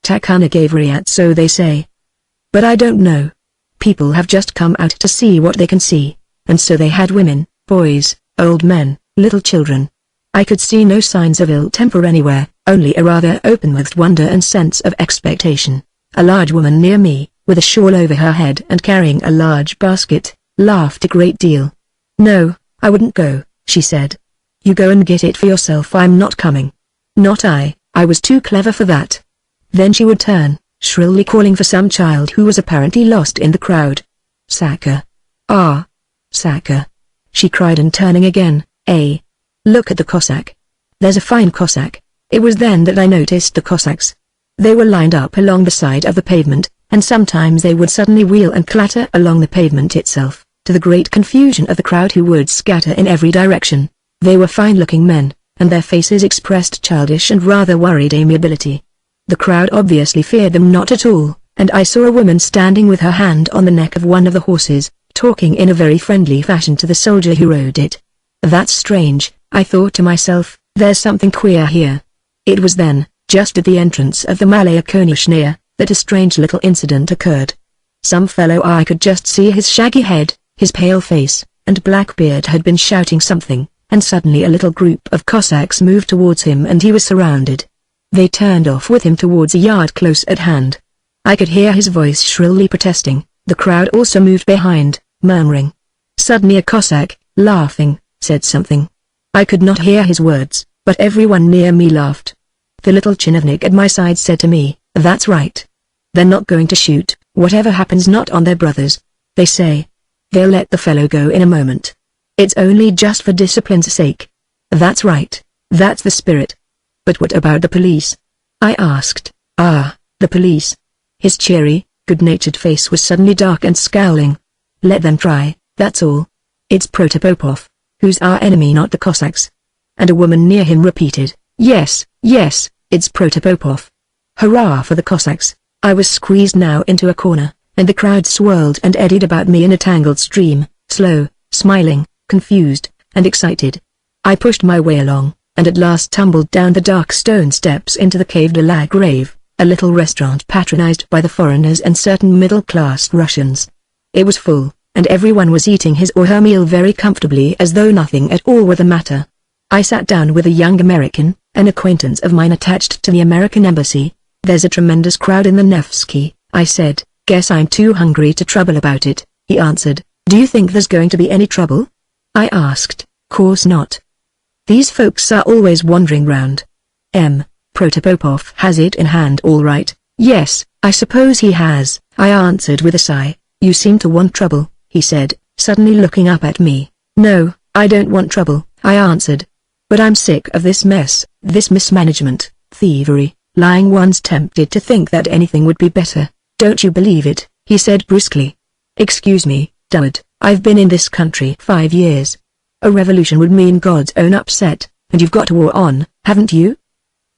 Takana gave Riat, so they say. But I don't know. People have just come out to see what they can see, and so they had women, boys, old men, little children. I could see no signs of ill temper anywhere, only a rather open-mouthed wonder and sense of expectation. A large woman near me, with a shawl over her head and carrying a large basket, laughed a great deal. "No, I wouldn't go," she said. "You go and get it for yourself. I'm not coming." "Not I was too clever for that." Then she would turn, shrilly calling for some child who was apparently lost in the crowd. "Saka. Ah. Saka," she cried, and turning again, look at the Cossack. There's a fine Cossack." It was then that I noticed the Cossacks. They were lined up along the side of the pavement, and sometimes they would suddenly wheel and clatter along the pavement itself, to the great confusion of the crowd who would scatter in every direction. They were fine-looking men, and their faces expressed childish and rather worried amiability. The crowd obviously feared them not at all, and I saw a woman standing with her hand on the neck of one of the horses, talking in a very friendly fashion to the soldier who rode it. "That's strange," I thought to myself, "there's something queer here." It was then, just at the entrance of the Malaya Konyushnia, that a strange little incident occurred. Some fellow I could just see his shaggy head, his pale face, and black beard had been shouting something, and suddenly a little group of Cossacks moved towards him and he was surrounded. They turned off with him towards a yard close at hand. I could hear his voice shrilly protesting. The crowd also moved behind, murmuring. Suddenly a Cossack, laughing, said something. I could not hear his words, but everyone near me laughed. The little chinovnik at my side said to me, "That's right. They're not going to shoot, whatever happens, not on their brothers, they say." They'll let the fellow go in a moment. It's only just for discipline's sake. That's right. That's the spirit. But what about the police? I asked. Ah, the police. His cheery, good-natured face was suddenly dark and scowling. Let them try, that's all. It's Protopopov, who's our enemy, not the Cossacks. And a woman near him repeated, yes, yes, it's Protopopov. Hurrah for the Cossacks. I was squeezed now into a corner, and the crowd swirled and eddied about me in a tangled stream, slow, smiling, confused, and excited. I pushed my way along, and at last tumbled down the dark stone steps into the Cave de la Grave, a little restaurant patronized by the foreigners and certain middle-class Russians. It was full, and everyone was eating his or her meal very comfortably as though nothing at all were the matter. I sat down with a young American, an acquaintance of mine attached to the American embassy. There's a tremendous crowd in the Nevsky, I said. Guess I'm too hungry to trouble about it, he answered. Do you think there's going to be any trouble? I asked. Course not. These folks are always wandering round. Protopopov has it in hand all right. Yes, I suppose he has, I answered with a sigh. You seem to want trouble, he said, suddenly looking up at me. No, I don't want trouble, I answered. But I'm sick of this mess, this mismanagement, thievery, lying. One's tempted to think that anything would be better. Don't you believe it, he said brusquely. Excuse me, dude, I've been in this country 5 years. A revolution would mean God's own upset, and you've got a war on, haven't you?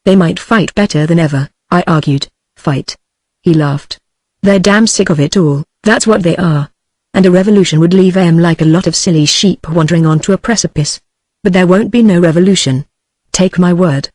They might fight better than ever, I argued. Fight? He laughed. They're damn sick of it all, that's what they are. And a revolution would leave them like a lot of silly sheep wandering onto a precipice. But there won't be no revolution. Take my word.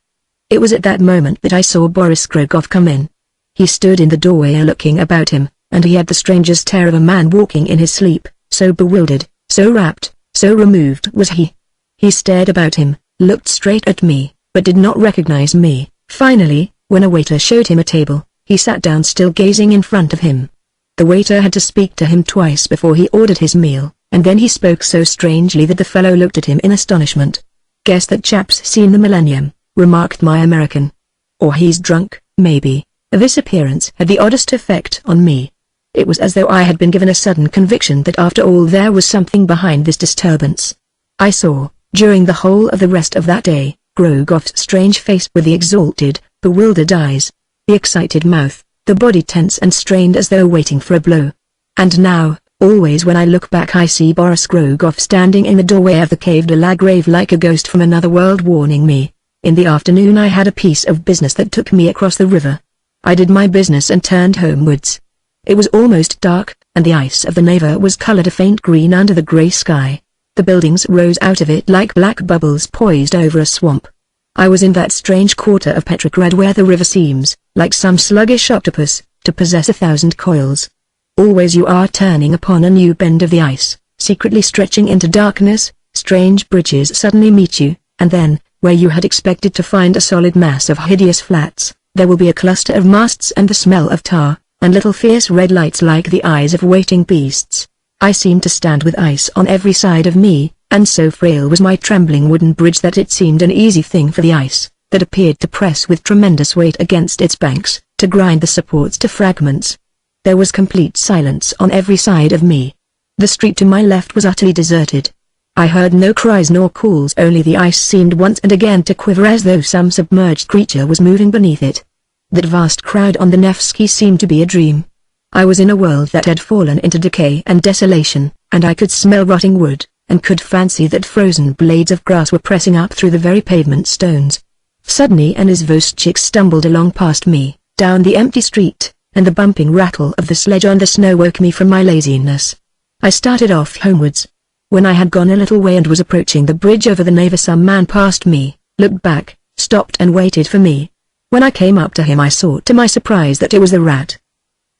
It was at that moment that I saw Boris Grogov come in. He stood in the doorway looking about him, and he had the strangest air of a man walking in his sleep, so bewildered, so rapt, so removed was he. He stared about him, looked straight at me, but did not recognize me. Finally, when a waiter showed him a table, he sat down still gazing in front of him. The waiter had to speak to him twice before he ordered his meal, and then he spoke so strangely that the fellow looked at him in astonishment. Guess that chap's seen the millennium, remarked my American. Or he's drunk, maybe. This appearance had the oddest effect on me. It was as though I had been given a sudden conviction that after all there was something behind this disturbance. I saw, during the whole of the rest of that day, Grogov's strange face with the exalted, bewildered eyes, the excited mouth, the body tense and strained as though waiting for a blow. And now, always when I look back I see Boris Grogov standing in the doorway of the Cave de la Grave like a ghost from another world warning me. In the afternoon I had a piece of business that took me across the river. I did my business and turned homewards. It was almost dark, and the ice of the Neva was colored a faint green under the gray sky. The buildings rose out of it like black bubbles poised over a swamp. I was in that strange quarter of Petrograd where the river seems, like some sluggish octopus, to possess 1,000 coils. Always you are turning upon a new bend of the ice, secretly stretching into darkness. Strange bridges suddenly meet you, and then, where you had expected to find a solid mass of hideous flats, there will be a cluster of masts and the smell of tar, and little fierce red lights like the eyes of waiting beasts. I seemed to stand with ice on every side of me, and so frail was my trembling wooden bridge that it seemed an easy thing for the ice, that appeared to press with tremendous weight against its banks, to grind the supports to fragments. There was complete silence on every side of me. The street to my left was utterly deserted. I heard no cries nor calls, only the ice seemed once and again to quiver as though some submerged creature was moving beneath it. That vast crowd on the Nevsky seemed to be a dream. I was in a world that had fallen into decay and desolation, and I could smell rotting wood, and could fancy that frozen blades of grass were pressing up through the very pavement stones. Suddenly an izvostchik stumbled along past me, down the empty street, and the bumping rattle of the sledge on the snow woke me from my laziness. I started off homewards. When I had gone a little way and was approaching the bridge over the Neva, some man passed me, looked back, stopped and waited for me. When I came up to him I saw to my surprise that it was the rat.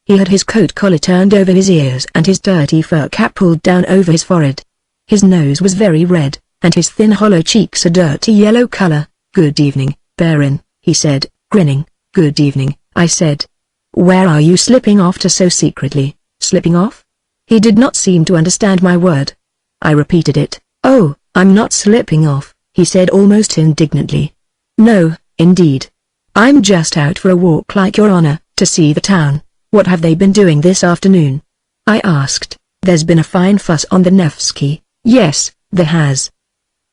He had his coat collar turned over his ears and his dirty fur cap pulled down over his forehead. His nose was very red, and his thin hollow cheeks a dirty yellow color. "Good evening, Baron," he said, grinning. "Good evening," I said. "Where are you slipping off to so secretly?" "Slipping off?" He did not seem to understand my word. I repeated it. "Oh, I'm not slipping off," he said almost indignantly. "No, indeed. I'm just out for a walk like your honor, to see the town." "What have they been doing this afternoon?" I asked. There's been a fine fuss on the Nevsky. Yes, there has,"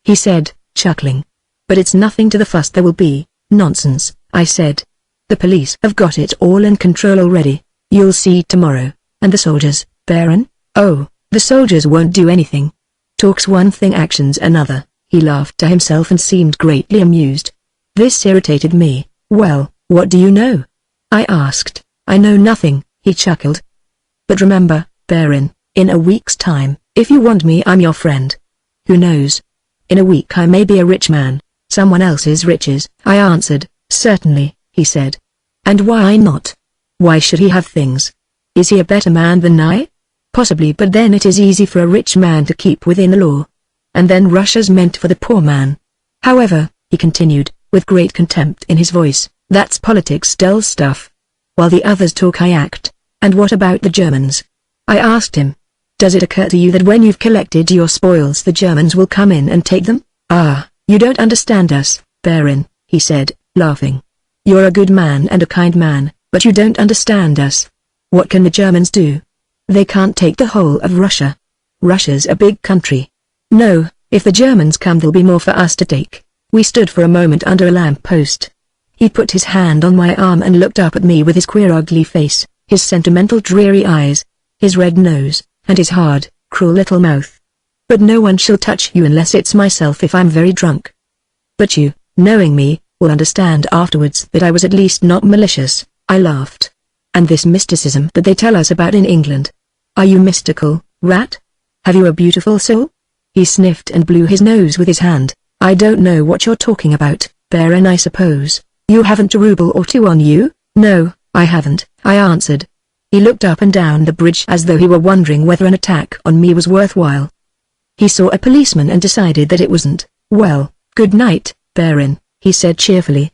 he said, chuckling. "But it's nothing to the fuss there will be." "Nonsense," I said. "The police have got it all in control already. You'll see tomorrow. And the soldiers, Baron?" "Oh, the soldiers won't do anything. Talk's one thing, action's another." He laughed to himself and seemed greatly amused. This irritated me. "Well, what do you know?" I asked. "I know nothing," he chuckled. "But remember, Baron, in a week's time, if you want me, I'm your friend. Who knows? In a week I may be a rich man, someone else's riches." I answered. "Certainly," he said. "And why not? Why should he have things? Is he a better man than I? Possibly, but then it is easy for a rich man to keep within the law. And then Russia's meant for the poor man. However," he continued, with great contempt in his voice, "that's politics, dull stuff. While the others talk I act. And what about the Germans?" I asked him. "Does it occur to you that when you've collected your spoils the Germans will come in and take them?" "Ah, you don't understand us, Baron," he said, laughing. "You're a good man and a kind man, but you don't understand us. What can the Germans do? They can't take the whole of Russia. Russia's a big country. No, if the Germans come there'll be more for us to take." We stood for a moment under a lamp-post. He put his hand on my arm and looked up at me with his queer ugly face, his sentimental dreary eyes, his red nose, and his hard, cruel little mouth. "But no one shall touch you unless it's myself if I'm very drunk. But you, knowing me, will understand afterwards that I was at least not malicious." I laughed. "And this mysticism that they tell us about in England. Are you mystical, rat? Have you a beautiful soul?" He sniffed and blew his nose with his hand. "I don't know what you're talking about, Baron. I suppose you haven't a ruble or two on you?" "No, I haven't," I answered. He looked up and down the bridge as though he were wondering whether an attack on me was worthwhile. He saw a policeman and decided that it wasn't. "Well, good night, Baron," he said cheerfully.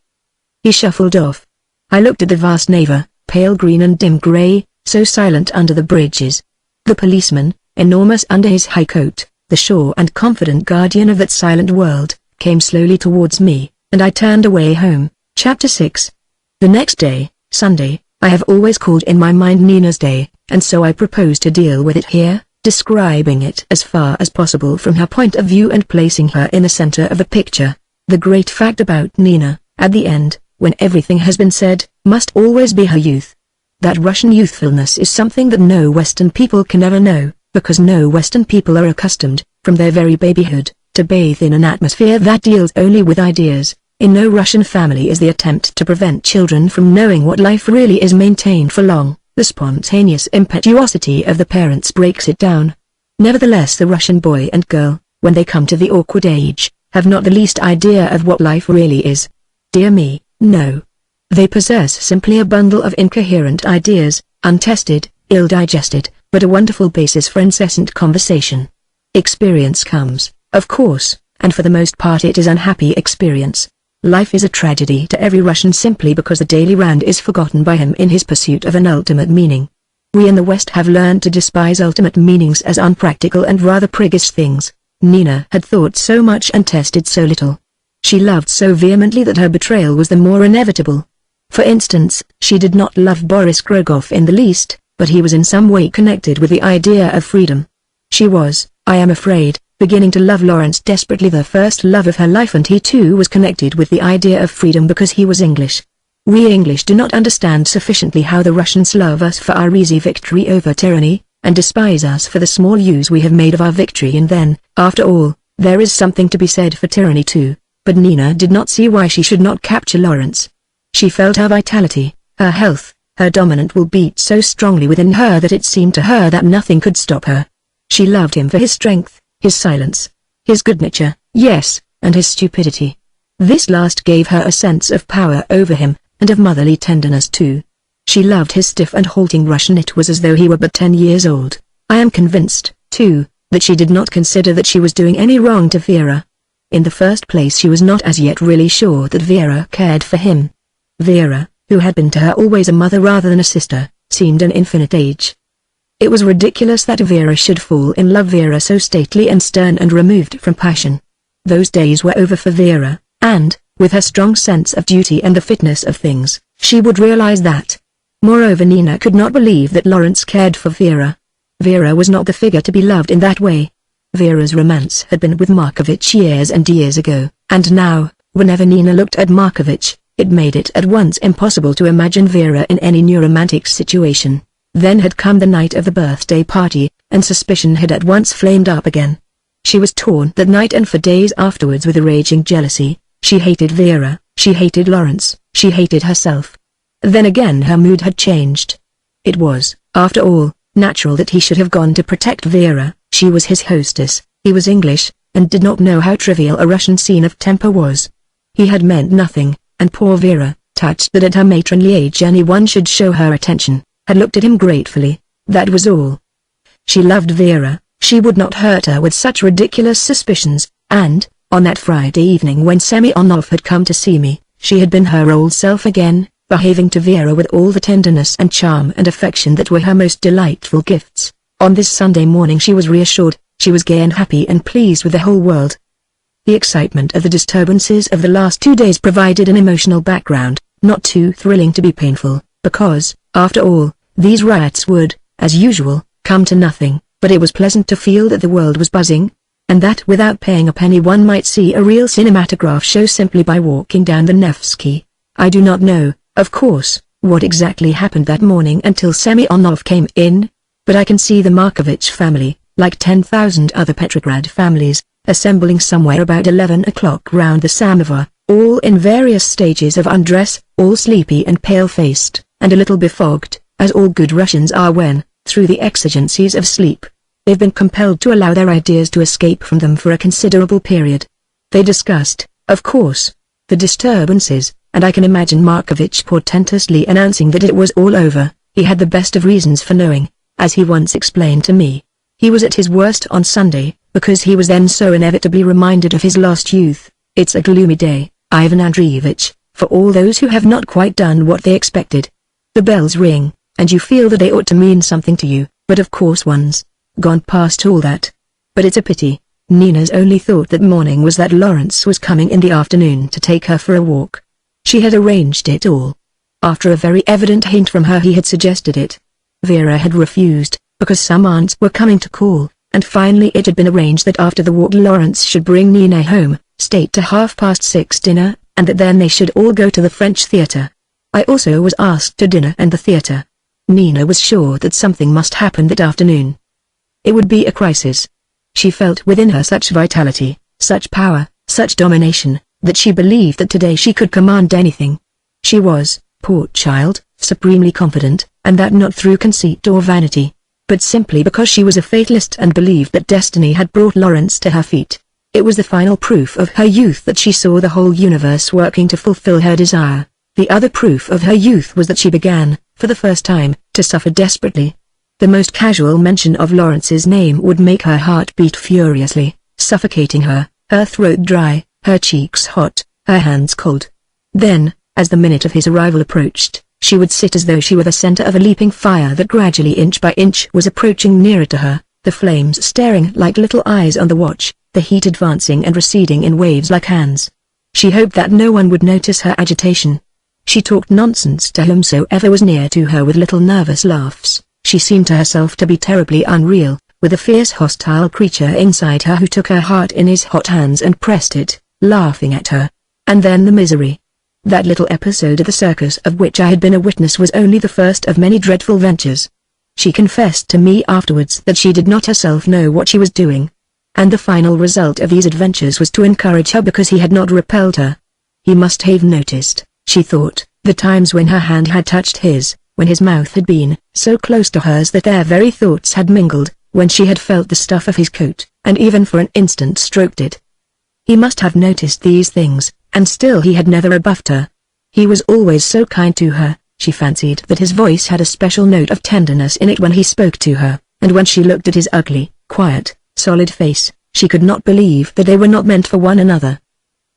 He shuffled off. I looked at the vast Neva, pale green and dim grey, so silent under the bridges. The policeman, enormous under his high coat, the sure and confident guardian of that silent world, came slowly towards me, and I turned away home. Chapter 6. The next day, Sunday, I have always called in my mind Nina's Day, and so I propose to deal with it here, describing it as far as possible from her point of view and placing her in the center of the picture. The great fact about Nina, at the end, when everything has been said, must always be her youth. That Russian youthfulness is something that no Western people can ever know, because no Western people are accustomed, from their very babyhood, to bathe in an atmosphere that deals only with ideas. In no Russian family is the attempt to prevent children from knowing what life really is maintained for long. The spontaneous impetuosity of the parents breaks it down. Nevertheless, the Russian boy and girl, when they come to the awkward age, have not the least idea of what life really is. Dear me, no. They possess simply a bundle of incoherent ideas, untested, ill-digested, but a wonderful basis for incessant conversation. Experience comes, of course, and for the most part it is unhappy experience. Life is a tragedy to every Russian simply because the daily round is forgotten by him in his pursuit of an ultimate meaning. We in the West have learned to despise ultimate meanings as unpractical and rather priggish things. Nina had thought so much and tested so little. She loved so vehemently that her betrayal was the more inevitable. For instance, she did not love Boris Grogov in the least, but he was in some way connected with the idea of freedom. She was, I am afraid, beginning to love Lawrence desperately, the first love of her life, and he too was connected with the idea of freedom because he was English. We English do not understand sufficiently how the Russians love us for our easy victory over tyranny, and despise us for the small use we have made of our victory, and then, after all, there is something to be said for tyranny too. But Nina did not see why she should not capture Lawrence. She felt her vitality, her health, her dominant will beat so strongly within her that it seemed to her that nothing could stop her. She loved him for his strength, his silence, his good nature, yes, and his stupidity. This last gave her a sense of power over him, and of motherly tenderness too. She loved his stiff and halting Russian. It was as though he were but 10 years old. I am convinced, too, that she did not consider that she was doing any wrong to Vera. In the first place, she was not as yet really sure that Vera cared for him. Vera, who had been to her always a mother rather than a sister, seemed an infinite age. It was ridiculous that Vera should fall in love. Vera so stately and stern and removed from passion. Those days were over for Vera, and, with her strong sense of duty and the fitness of things, she would realize that. Moreover, Nina could not believe that Lawrence cared for Vera. Vera was not the figure to be loved in that way. Vera's romance had been with Markovich years and years ago, and now, whenever Nina looked at Markovich, it made it at once impossible to imagine Vera in any new romantic situation. Then had come the night of the birthday party, and suspicion had at once flamed up again. She was torn that night and for days afterwards with a raging jealousy. She hated Vera, she hated Lawrence, she hated herself. Then again her mood had changed. It was, after all, natural that he should have gone to protect Vera. She was his hostess, he was English, and did not know how trivial a Russian scene of temper was. He had meant nothing, and poor Vera, touched that at her matronly age anyone should show her attention, had looked at him gratefully. That was all. She loved Vera, she would not hurt her with such ridiculous suspicions, and, on that Friday evening when Semyonov had come to see me, she had been her old self again, behaving to Vera with all the tenderness and charm and affection that were her most delightful gifts. On this Sunday morning she was reassured, she was gay and happy and pleased with the whole world. The excitement of the disturbances of the last 2 days provided an emotional background, not too thrilling to be painful, because, after all, these riots would, as usual, come to nothing, but it was pleasant to feel that the world was buzzing, and that without paying a penny one might see a real cinematograph show simply by walking down the Nevsky. I do not know, of course, what exactly happened that morning until Semyonov came in, but I can see the Markovich family, like 10,000 other Petrograd families, assembling somewhere about 11 o'clock round the samovar, all in various stages of undress, all sleepy and pale-faced, and a little befogged, as all good Russians are when, through the exigencies of sleep, they've been compelled to allow their ideas to escape from them for a considerable period. They discussed, of course, the disturbances, and I can imagine Markovich portentously announcing that it was all over. He had the best of reasons for knowing, as he once explained to me. He was at his worst on Sunday, because he was then so inevitably reminded of his lost youth. It's a gloomy day, Ivan Andreevich, for all those who have not quite done what they expected. The bells ring, and you feel that they ought to mean something to you, but of course one's gone past all that. But it's a pity. Nina's only thought that morning was that Lawrence was coming in the afternoon to take her for a walk. She had arranged it all. After a very evident hint from her he had suggested it. Vera had refused, because some aunts were coming to call, and finally it had been arranged that after the walk Lawrence should bring Nina home, stay to 6:30 dinner, and that then they should all go to the French theatre. I also was asked to dinner and the theatre. Nina was sure that something must happen that afternoon. It would be a crisis. She felt within her such vitality, such power, such domination, that she believed that today she could command anything. She was, poor child, supremely confident, and that not through conceit or vanity, but simply because she was a fatalist and believed that destiny had brought Lawrence to her feet. It was the final proof of her youth that she saw the whole universe working to fulfill her desire. The other proof of her youth was that she began, for the first time, to suffer desperately. The most casual mention of Lawrence's name would make her heart beat furiously, suffocating her, her throat dry, her cheeks hot, her hands cold. Then, as the minute of his arrival approached, she would sit as though she were the center of a leaping fire that gradually inch by inch was approaching nearer to her, the flames staring like little eyes on the watch, the heat advancing and receding in waves like hands. She hoped that no one would notice her agitation. She talked nonsense to whomsoever was near to her with little nervous laughs. She seemed to herself to be terribly unreal, with a fierce hostile creature inside her who took her heart in his hot hands and pressed it, laughing at her. And then the misery. That little episode at the circus of which I had been a witness was only the first of many dreadful ventures. She confessed to me afterwards that she did not herself know what she was doing. And the final result of these adventures was to encourage her because he had not repelled her. He must have noticed, she thought, the times when her hand had touched his, when his mouth had been so close to hers that their very thoughts had mingled, when she had felt the stuff of his coat, and even for an instant stroked it. He must have noticed these things, and still he had never rebuffed her. He was always so kind to her. She fancied that his voice had a special note of tenderness in it when he spoke to her, and when she looked at his ugly, quiet, solid face, she could not believe that they were not meant for one another.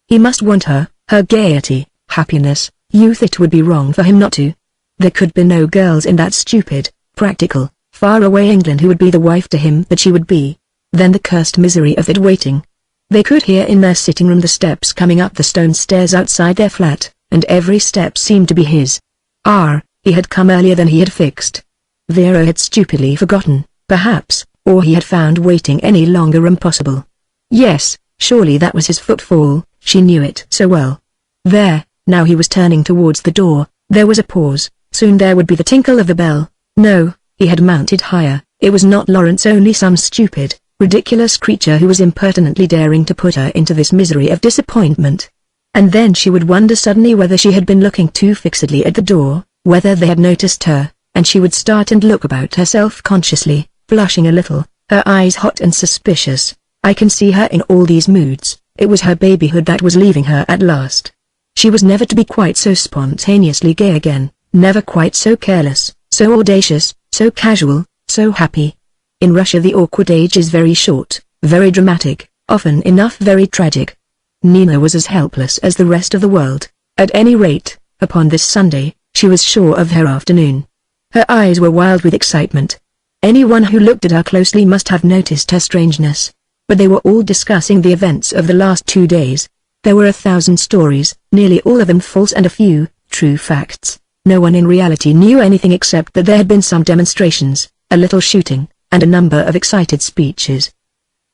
He must want her, her gaiety, happiness, youth. It would be wrong for him not to. There could be no girls in that stupid, practical, far-away England who would be the wife to him that she would be. Then the cursed misery of it waiting. They could hear in their sitting room the steps coming up the stone stairs outside their flat, and every step seemed to be his. He had come earlier than he had fixed. Vera had stupidly forgotten. perhaps, or he had found waiting any longer impossible. Yes, surely that was his footfall, she knew it so well. There, now he was turning towards the door. There was a pause, soon there would be the tinkle of the bell. No, he had mounted higher, it was not Lawrence, only some stupid, ridiculous creature who was impertinently daring to put her into this misery of disappointment. And then she would wonder suddenly whether she had been looking too fixedly at the door, whether they had noticed her, and she would start and look about her self-consciously, blushing a little, her eyes hot and suspicious. I can see her in all these moods. It was her babyhood that was leaving her at last. She was never to be quite so spontaneously gay again, never quite so careless, so audacious, so casual, so happy. In Russia the awkward age is very short, very dramatic, often enough very tragic. Nina was as helpless as the rest of the world. At any rate, upon this Sunday, she was sure of her afternoon. Her eyes were wild with excitement. Anyone who looked at her closely must have noticed her strangeness. But they were all discussing the events of the last 2 days. There were 1,000 stories, nearly all of them false and a few, true facts. No one in reality knew anything except that there had been some demonstrations, a little shooting, and a number of excited speeches.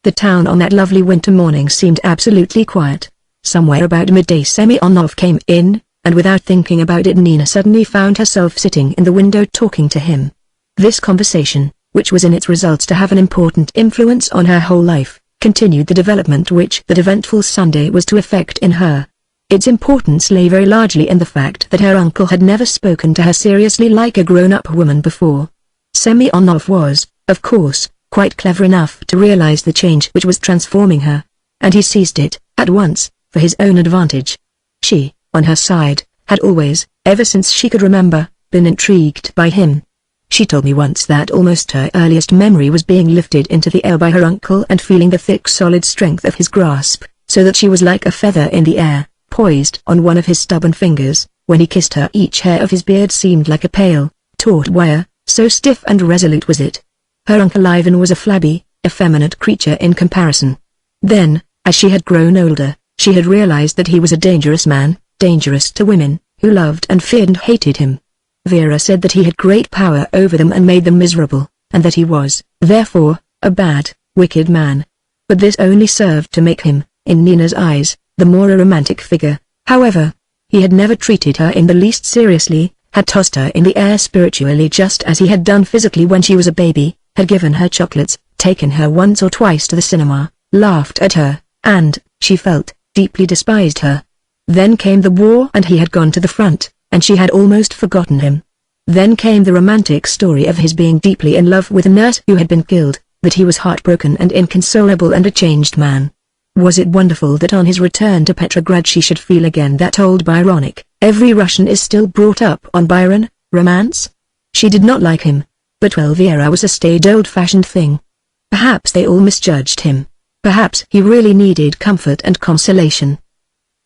The town on that lovely winter morning seemed absolutely quiet. Somewhere about midday Semyonov came in, and without thinking about it Nina suddenly found herself sitting in the window talking to him. This conversation, which was in its results to have an important influence on her whole life, continued the development which that eventful Sunday was to effect in her. Its importance lay very largely in the fact that her uncle had never spoken to her seriously like a grown-up woman before. Semyonov was, of course, quite clever enough to realize the change which was transforming her, and he seized it, at once, for his own advantage. She, on her side, had always, ever since she could remember, been intrigued by him. She told me once that almost her earliest memory was being lifted into the air by her uncle and feeling the thick solid strength of his grasp, so that she was like a feather in the air, poised on one of his stubborn fingers. When he kissed her each hair of his beard seemed like a pale, taut wire, so stiff and resolute was it. Her Uncle Ivan was a flabby, effeminate creature in comparison. Then, as she had grown older, she had realized that he was a dangerous man, dangerous to women, who loved and feared and hated him. Vera said that he had great power over them and made them miserable, and that he was, therefore, a bad, wicked man. But this only served to make him, in Nina's eyes, the more a romantic figure. However, he had never treated her in the least seriously, had tossed her in the air spiritually just as he had done physically when she was a baby, had given her chocolates, taken her once or twice to the cinema, laughed at her, and, she felt, deeply despised her. Then came the war and he had gone to the front, and she had almost forgotten him. Then came the romantic story of his being deeply in love with a nurse who had been killed, that he was heartbroken and inconsolable and a changed man. Was it wonderful that on his return to Petrograd she should feel again that old Byronic, every Russian is still brought up on Byron, romance? She did not like him, but well, Vera was a staid old-fashioned thing. Perhaps they all misjudged him. Perhaps he really needed comfort and consolation.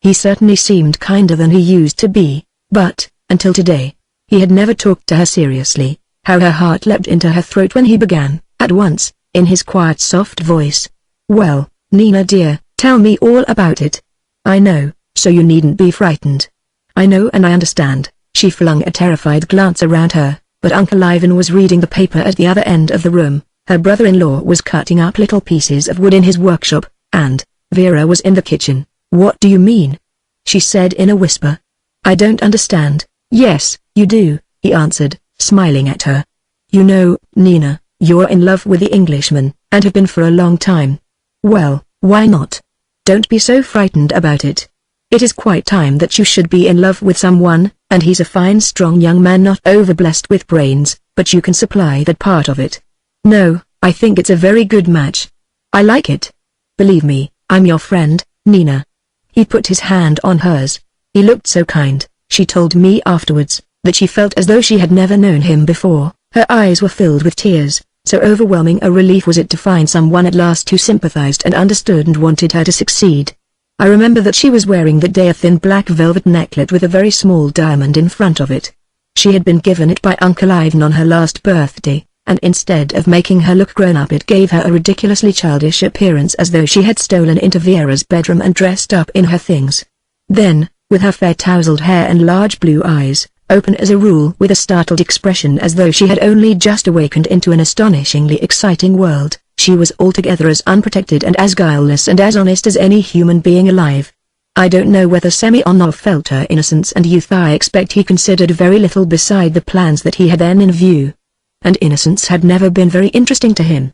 He certainly seemed kinder than he used to be. But, until today, he had never talked to her seriously. How her heart leapt into her throat when he began, at once, in his quiet soft voice. Well, Nina dear, tell me all about it. I know, so you needn't be frightened. I know and I understand. She flung a terrified glance around her, but Uncle Ivan was reading the paper at the other end of the room. Her brother-in-law was cutting up little pieces of wood in his workshop, and Vera was in the kitchen. What do you mean? She said in a whisper. I don't understand. Yes, you do, he answered, smiling at her. You know, Nina, you're in love with the Englishman, and have been for a long time. Well, why not? Don't be so frightened about it. It is quite time that you should be in love with someone, and he's a fine strong young man not overblessed with brains, but you can supply that part of it. No, I think it's a very good match. I like it. Believe me, I'm your friend, Nina. He put his hand on hers. He looked so kind, she told me afterwards, that she felt as though she had never known him before. Her eyes were filled with tears, so overwhelming a relief was it to find someone at last who sympathized and understood and wanted her to succeed. I remember that she was wearing that day a thin black velvet necklet with a very small diamond in front of it. She had been given it by Uncle Ivan on her last birthday, and instead of making her look grown up it gave her a ridiculously childish appearance as though she had stolen into Vera's bedroom and dressed up in her things. Then, with her fair tousled hair and large blue eyes, open as a rule with a startled expression as though she had only just awakened into an astonishingly exciting world. She was altogether as unprotected and as guileless and as honest as any human being alive. I don't know whether Semyonov felt her innocence and youth. I expect he considered very little beside the plans that he had then in view. And innocence had never been very interesting to him.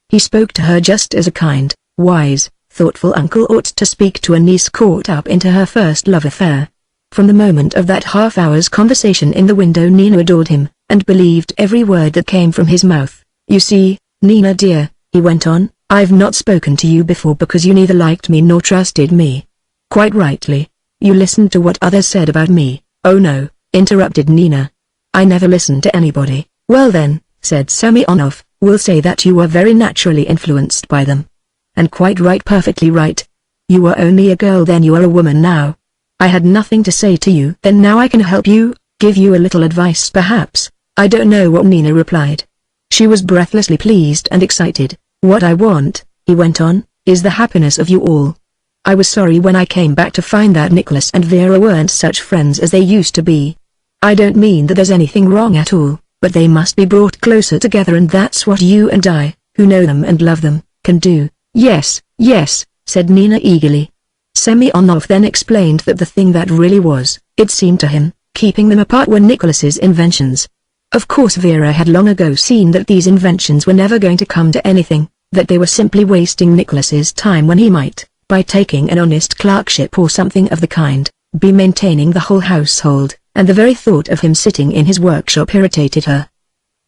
He spoke to her just as a kind, wise, thoughtful uncle ought to speak to a niece caught up into her first love affair. From the moment of that half-hour's conversation in the window, Nina adored him, and believed every word that came from his mouth. "You see, Nina dear," he went on, "I've not spoken to you before because you neither liked me nor trusted me." "Quite rightly. You listened to what others said about me." "Oh no," interrupted Nina. "I never listened to anybody." "Well then," said Semyonov, "we'll say that you were very naturally influenced by them." "And quite right, perfectly right. You were only a girl then, you are a woman now. I had nothing to say to you then, now I can help you, give you a little advice perhaps." "I don't know what," Nina replied. She was breathlessly pleased and excited. "What I want," he went on, "is the happiness of you all. I was sorry when I came back to find that Nicholas and Vera weren't such friends as they used to be. I don't mean that there's anything wrong at all, but they must be brought closer together, and that's what you and I, who know them and love them, can do." "Yes, yes," said Nina eagerly. Semyonov then explained that the thing that really was, it seemed to him, keeping them apart were Nicholas's inventions. Of course Vera had long ago seen that these inventions were never going to come to anything, that they were simply wasting Nicholas's time when he might, by taking an honest clerkship or something of the kind, be maintaining the whole household, and the very thought of him sitting in his workshop irritated her.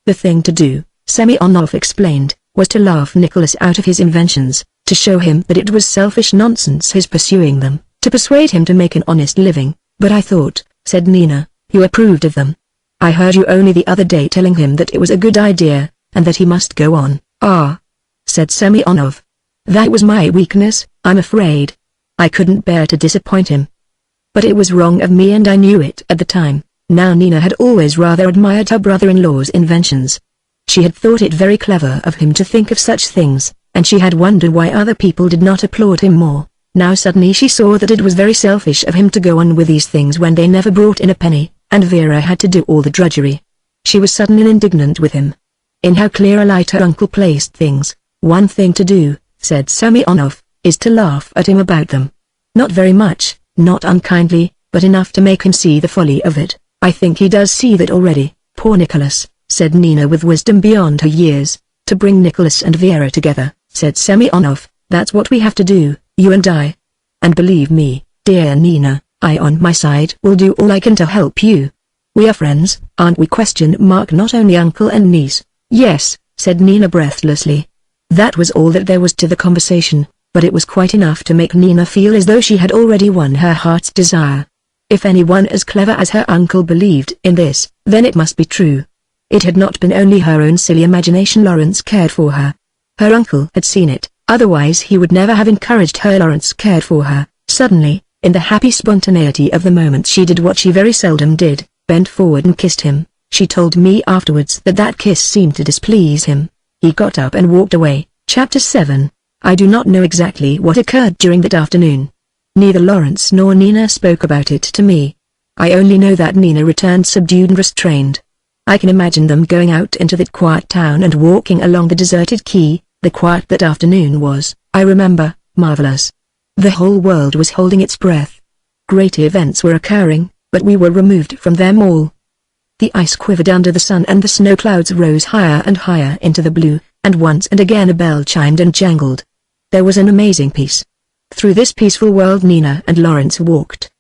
The thing to do, Semyonov explained, was to laugh Nicholas out of his inventions, to show him that it was selfish nonsense his pursuing them, to persuade him to make an honest living. "But I thought," said Nina, "you approved of them. I heard you only the other day telling him that it was a good idea, and that he must go on." "Ah," said Semyonov. "That was my weakness, I'm afraid. I couldn't bear to disappoint him. But it was wrong of me and I knew it at the time." Now Nina had always rather admired her brother-in-law's inventions. She had thought it very clever of him to think of such things, and she had wondered why other people did not applaud him more. Now suddenly she saw that it was very selfish of him to go on with these things when they never brought in a penny, and Vera had to do all the drudgery. She was suddenly indignant with him. In how clear a light her uncle placed things. "One thing to do," said Semyonov, "is to laugh at him about them. Not very much, not unkindly, but enough to make him see the folly of it." "I think he does see that already, poor Nicholas," said Nina with wisdom beyond her years. "To bring Nicholas and Vera together," said Semyonov, "that's what we have to do, you and I. And believe me, dear Nina, I on my side will do all I can to help you. We are friends, aren't we? Not only uncle and niece." "Yes," said Nina breathlessly. That was all that there was to the conversation, but it was quite enough to make Nina feel as though she had already won her heart's desire. If anyone as clever as her uncle believed in this, then it must be true. It had not been only her own silly imagination Lawrence cared for her. Her uncle had seen it, otherwise he would never have encouraged her. Lawrence cared for her. Suddenly, in the happy spontaneity of the moment, she did what she very seldom did, bent forward and kissed him. She told me afterwards that that kiss seemed to displease him. He got up and walked away. Chapter 7. I do not know exactly what occurred during that afternoon. Neither Lawrence nor Nina spoke about it to me. I only know that Nina returned subdued and restrained. I can imagine them going out into that quiet town and walking along the deserted quay. The quiet that afternoon was, I remember, marvelous. The whole world was holding its breath. Great events were occurring, but we were removed from them all. The ice quivered under the sun and the snow clouds rose higher and higher into the blue, and once and again a bell chimed and jangled. There was an amazing peace. Through this peaceful world Nina and Lawrence walked.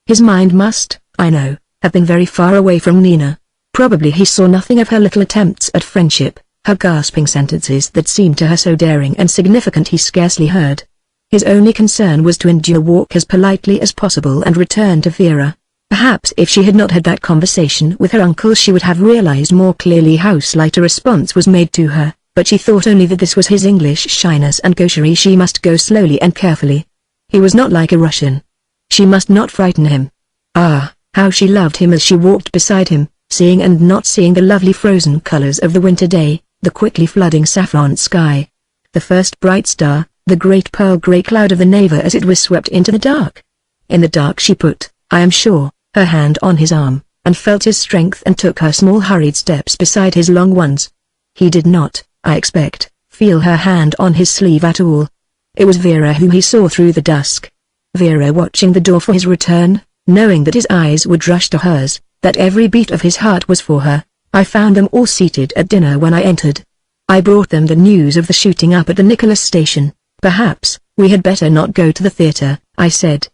His mind must, I know, have been very far away from Nina. Probably he saw nothing of her little attempts at friendship, her gasping sentences that seemed to her so daring and significant he scarcely heard. His only concern was to endure walk as politely as possible and return to Vera. Perhaps if she had not had that conversation with her uncle she would have realized more clearly how slight a response was made to her, but she thought only that this was his English shyness and gaucherie. She must go slowly and carefully. He was not like a Russian. She must not frighten him. Ah, how she loved him as she walked beside him, seeing and not seeing the lovely frozen colors of the winter day, the quickly flooding saffron sky, the first bright star, the great pearl grey cloud of the Neva as it was swept into the dark. In the dark she put, I am sure, her hand on his arm, and felt his strength and took her small hurried steps beside his long ones. He did not, I expect, feel her hand on his sleeve at all. It was Vera whom he saw through the dusk. Vera watching the door for his return, knowing that his eyes would rush to hers, that every beat of his heart was for her. I found them all seated at dinner when I entered. I brought them the news of the shooting up at the Nicholas station. Perhaps, we had better not go to the theatre, I said.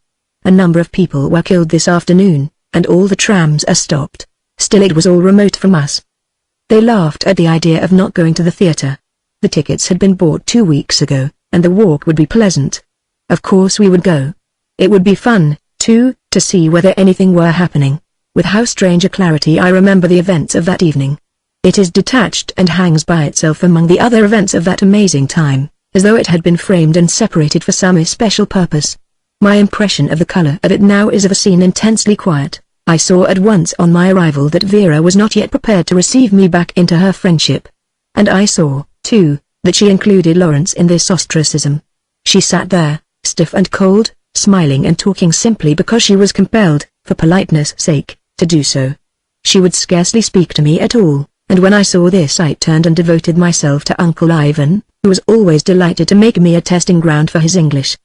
A number of people were killed this afternoon, and all the trams are stopped. Still it was all remote from us. They laughed at the idea of not going to the theatre. The tickets had been bought 2 weeks ago, and the walk would be pleasant. Of course we would go. It would be fun, too, to see whether anything were happening. With how strange a clarity I remember the events of that evening. It is detached and hangs by itself among the other events of that amazing time, as though it had been framed and separated for some especial purpose. My impression of the color of it now is of a scene intensely quiet. I saw at once on my arrival that Vera was not yet prepared to receive me back into her friendship. And I saw, too, that she included Lawrence in this ostracism. She sat there, stiff and cold, smiling and talking simply because she was compelled, for politeness' sake, to do so. She would scarcely speak to me at all, and when I saw this I turned and devoted myself to Uncle Ivan, who was always delighted to make me a testing ground for his English.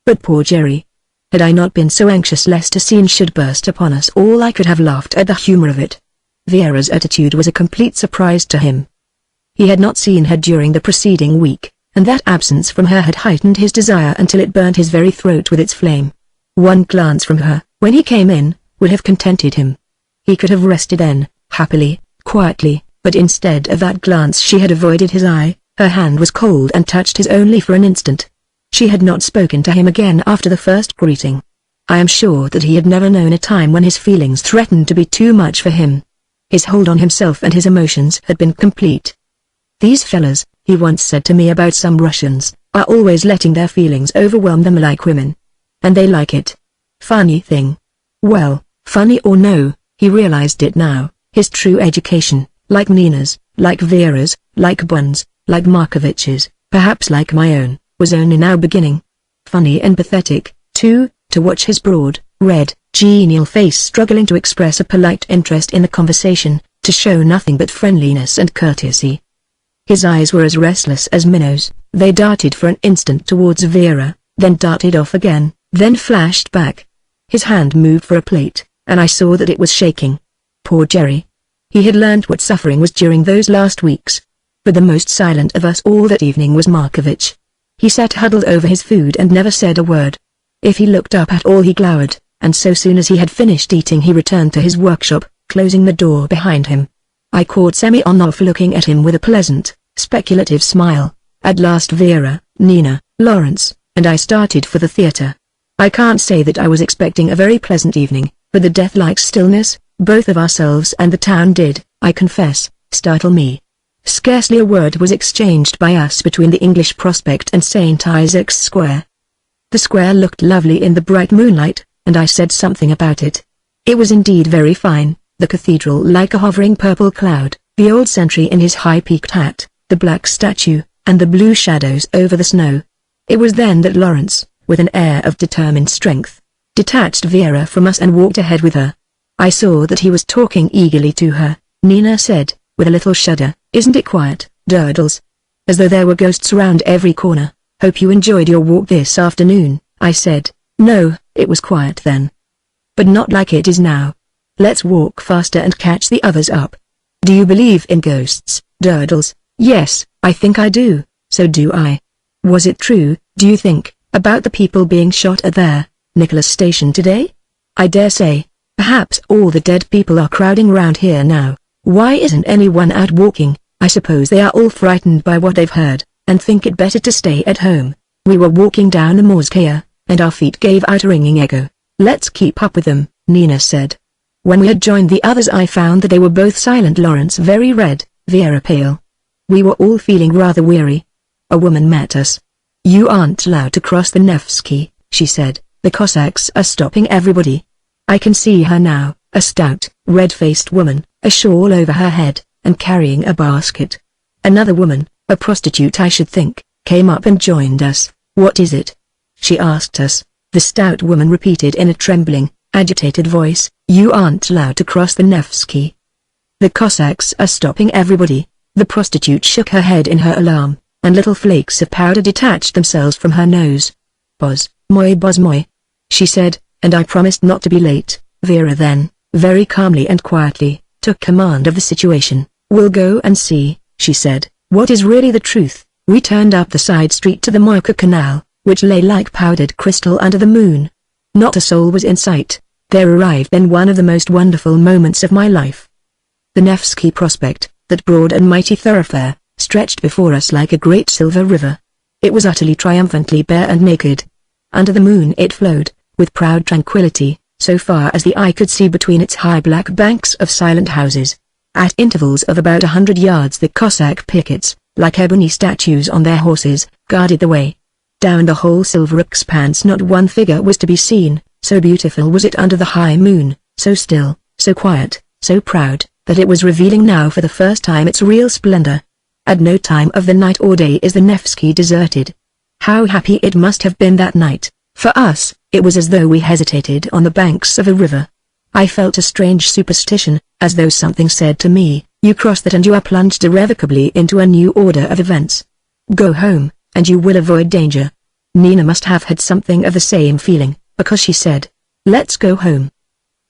But poor Jerry. Had I not been so anxious lest a scene should burst upon us all, I could have laughed at the humor of it. Vera's attitude was a complete surprise to him. He had not seen her during the preceding week, and that absence from her had heightened his desire until it burned his very throat with its flame. One glance from her, when he came in, would have contented him. He could have rested then, happily, quietly, but instead of that glance she had avoided his eye. Her hand was cold and touched his only for an instant. She had not spoken to him again after the first greeting. I am sure that he had never known a time when his feelings threatened to be too much for him. His hold on himself and his emotions had been complete. These fellas, he once said to me about some Russians, are always letting their feelings overwhelm them like women. And they like it. Funny thing. Well, funny or no, he realized it now. His true education, like Nina's, like Vera's, like Bun's, like Markovich's, perhaps like my own, was only now beginning. Funny and pathetic, too, to watch his broad, red, genial face struggling to express a polite interest in the conversation, to show nothing but friendliness and courtesy. His eyes were as restless as minnows. They darted for an instant towards Vera, then darted off again, then flashed back. His hand moved for a plate, and I saw that it was shaking. Poor Jerry. He had learned what suffering was during those last weeks. But the most silent of us all that evening was Markovich. He sat huddled over his food and never said a word. If he looked up at all he glowered, and so soon as he had finished eating he returned to his workshop, closing the door behind him. I caught Semyonov looking at him with a pleasant, speculative smile. At last Vera, Nina, Lawrence, and I started for the theatre. I can't say that I was expecting a very pleasant evening, but the death-like stillness, both of ourselves and the town did, I confess, startle me. Scarcely a word was exchanged by us between the English Prospect and St. Isaac's Square. The square looked lovely in the bright moonlight, and I said something about it. It was indeed very fine, the cathedral like a hovering purple cloud, the old sentry in his high-peaked hat, the black statue, and the blue shadows over the snow. It was then that Lawrence, with an air of determined strength, detached Vera from us and walked ahead with her. I saw that he was talking eagerly to her. Nina said, with a little shudder, "Isn't it quiet, Durdles? As though there were ghosts round every corner." "Hope you enjoyed your walk this afternoon," I said. "No, it was quiet then. But not like it is now. Let's walk faster and catch the others up." "Do you believe in ghosts, Durdles?" "Yes, I think I do, so do I." "Was it true, do you think, about the people being shot at there, Nicholas Station today?" "I dare say. Perhaps all the dead people are crowding round here now. Why isn't anyone out walking? I suppose they are all frightened by what they've heard, and think it better to stay at home." We were walking down the Morskaya, and our feet gave out a ringing echo. "Let's keep up with them," Nina said. When we had joined the others I found that they were both silent, Lawrence very red, Vera pale. We were all feeling rather weary. A woman met us. "You aren't allowed to cross the Nevsky," she said. "The Cossacks are stopping everybody." I can see her now, a stout, red-faced woman, a shawl over her head, and carrying a basket. Another woman, a prostitute I should think, came up and joined us. "What is it?" she asked us. The stout woman repeated in a trembling, agitated voice, "You aren't allowed to cross the Nevsky. The Cossacks are stopping everybody." The prostitute shook her head in her alarm, and little flakes of powder detached themselves from her nose. Boz moi," she said, "and I promised not to be late." Vera then, very calmly and quietly, took command of the situation. "We'll go and see," she said, "what is really the truth." We turned up the side street to the Moika Canal, which lay like powdered crystal under the moon. Not a soul was in sight. There arrived then one of the most wonderful moments of my life. The Nevsky Prospect, that broad and mighty thoroughfare, stretched before us like a great silver river. It was utterly triumphantly bare and naked. Under the moon it flowed, with proud tranquility, so far as the eye could see between its high black banks of silent houses. At intervals of about 100 yards the Cossack pickets, like ebony statues on their horses, guarded the way. Down the whole silver expanse not one figure was to be seen, so beautiful was it under the high moon, so still, so quiet, so proud, that it was revealing now for the first time its real splendor. At no time of the night or day is the Nevsky deserted. How happy it must have been that night. For us, it was as though we hesitated on the banks of a river. I felt a strange superstition, as though something said to me, "You cross that and you are plunged irrevocably into a new order of events. Go home, and you will avoid danger." Nina must have had something of the same feeling, because she said, "Let's go home."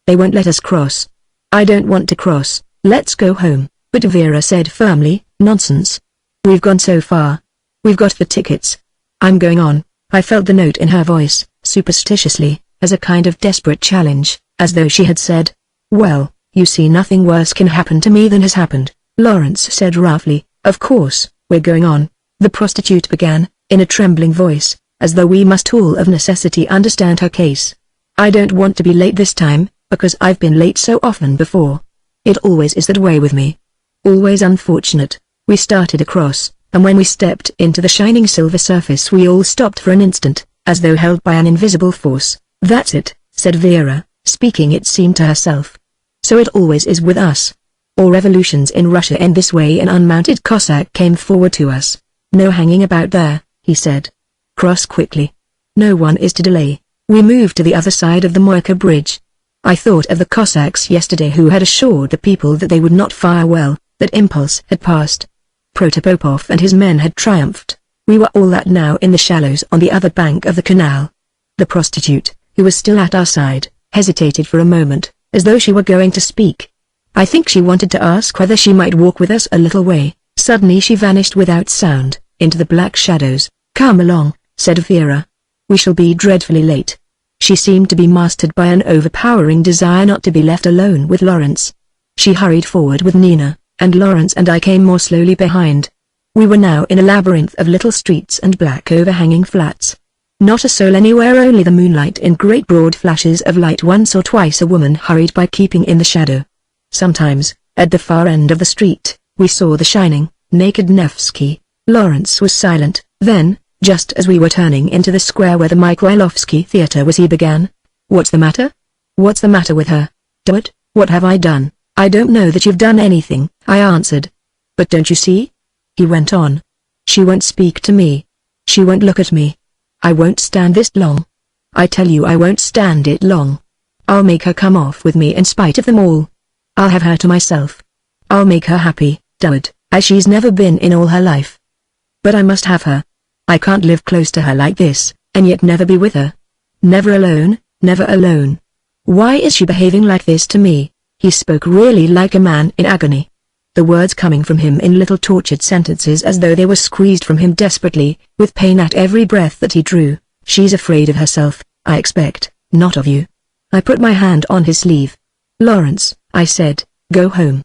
"They won't let us cross." "I don't want to cross, let's go home." But Vera said firmly, "Nonsense. We've gone so far. We've got the tickets. I'm going on." I felt the note in her voice, superstitiously, as a kind of desperate challenge, as though she had said, "Well, you see, nothing worse can happen to me than has happened." Lawrence said roughly, "Of course, we're going on." The prostitute began, in a trembling voice, as though we must all of necessity understand her case. "I don't want to be late this time, because I've been late so often before. It always is that way with me. Always unfortunate." We started across, and when we stepped into the shining silver surface we all stopped for an instant, as though held by an invisible force. "That's it," said Vera, speaking it seemed to herself. "So it always is with us. All revolutions in Russia end this way." An unmounted Cossack came forward to us. "No hanging about there," he said. "Cross quickly. No one is to delay." We moved to the other side of the Moika bridge. I thought of the Cossacks yesterday who had assured the people that they would not fire well, that impulse had passed. Protopopov and his men had triumphed. We were all that now in the shallows on the other bank of the canal. The prostitute, who was still at our side, hesitated for a moment, as though she were going to speak. I think she wanted to ask whether she might walk with us a little way. Suddenly she vanished without sound, into the black shadows. "Come along," said Vera. "We shall be dreadfully late." She seemed to be mastered by an overpowering desire not to be left alone with Lawrence. She hurried forward with Nina, and Lawrence and I came more slowly behind. We were now in a labyrinth of little streets and black overhanging flats. Not a soul anywhere, only the moonlight in great broad flashes of light. Once or twice a woman hurried by, keeping in the shadow. Sometimes, at the far end of the street, we saw the shining, naked Nevsky. Lawrence was silent. Then, just as we were turning into the square where the Mikhailovsky Theater was, he began. "What's the matter? What's the matter with her? What have I done?" "I don't know that you've done anything," I answered. "But don't you see?" he went on. "She won't speak to me. She won't look at me. I won't stand this long. I tell you I won't stand it long. I'll make her come off with me in spite of them all. I'll have her to myself. I'll make her happy, as she's never been in all her life. But I must have her. I can't live close to her like this, and yet never be with her. Never alone, never alone. Why is she behaving like this to me?" He spoke really like a man in agony. The words coming from him in little tortured sentences as though they were squeezed from him desperately, with pain at every breath that he drew. "She's afraid of herself, I expect, not of you." I put my hand on his sleeve. "Lawrence," I said, "go home.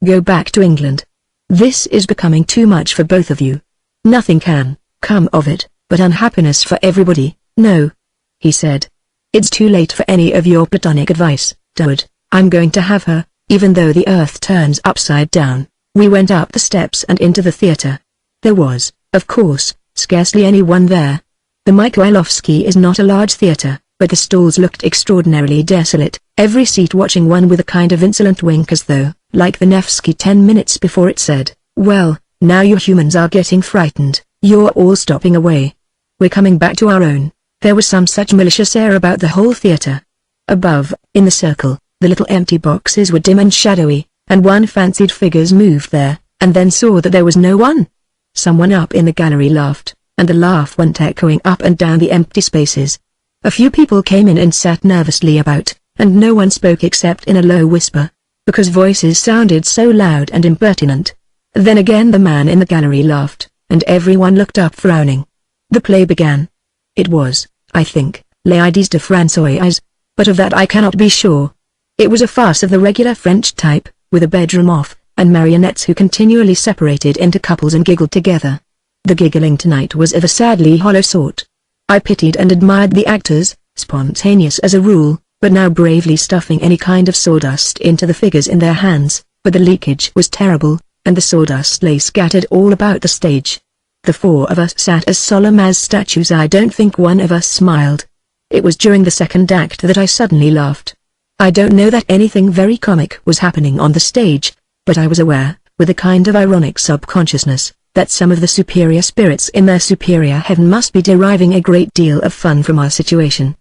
Go back to England. This is becoming too much for both of you. Nothing can come of it but unhappiness for everybody." "No," he said. "It's too late for any of your platonic advice, Dud. I'm going to have her, even though the earth turns upside down." We went up the steps and into the theater. There was, of course, scarcely anyone there. The Mikhailovsky is not a large theater, but the stalls looked extraordinarily desolate, every seat watching one with a kind of insolent wink, as though, like the Nevsky 10 minutes before, it said, "Well, now you humans are getting frightened, you're all stopping away. We're coming back to our own." There was some such malicious air about the whole theater. Above, in the circle, the little empty boxes were dim and shadowy, and one fancied figures moved there, and then saw that there was no one. Someone up in the gallery laughed, and the laugh went echoing up and down the empty spaces. A few people came in and sat nervously about, and no one spoke except in a low whisper, because voices sounded so loud and impertinent. Then again the man in the gallery laughed, and everyone looked up frowning. The play began. It was, I think, Ladies de Françoise, but of that I cannot be sure. It was a farce of the regular French type, with a bedroom off, and marionettes who continually separated into couples and giggled together. The giggling tonight was of a sadly hollow sort. I pitied and admired the actors, spontaneous as a rule, but now bravely stuffing any kind of sawdust into the figures in their hands, but the leakage was terrible, and the sawdust lay scattered all about the stage. The four of us sat as solemn as statues. I don't think one of us smiled. It was during the second act that I suddenly laughed. I don't know that anything very comic was happening on the stage, but I was aware, with a kind of ironic subconsciousness, that some of the superior spirits in their superior heaven must be deriving a great deal of fun from our situation.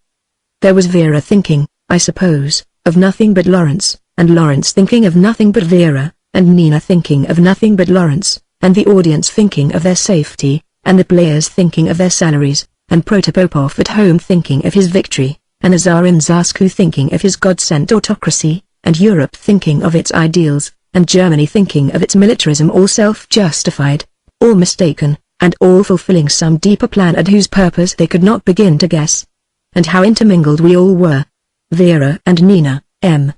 There was Vera thinking, I suppose, of nothing but Lawrence, and Lawrence thinking of nothing but Vera, and Nina thinking of nothing but Lawrence, and the audience thinking of their safety, and the players thinking of their salaries, and Protopopov at home thinking of his victory, and the Tsar in Zasku thinking of his God-sent autocracy, and Europe thinking of its ideals, and Germany thinking of its militarism, all self-justified, all mistaken, and all fulfilling some deeper plan at whose purpose they could not begin to guess. And how intermingled we all were. Vera and Nina, M.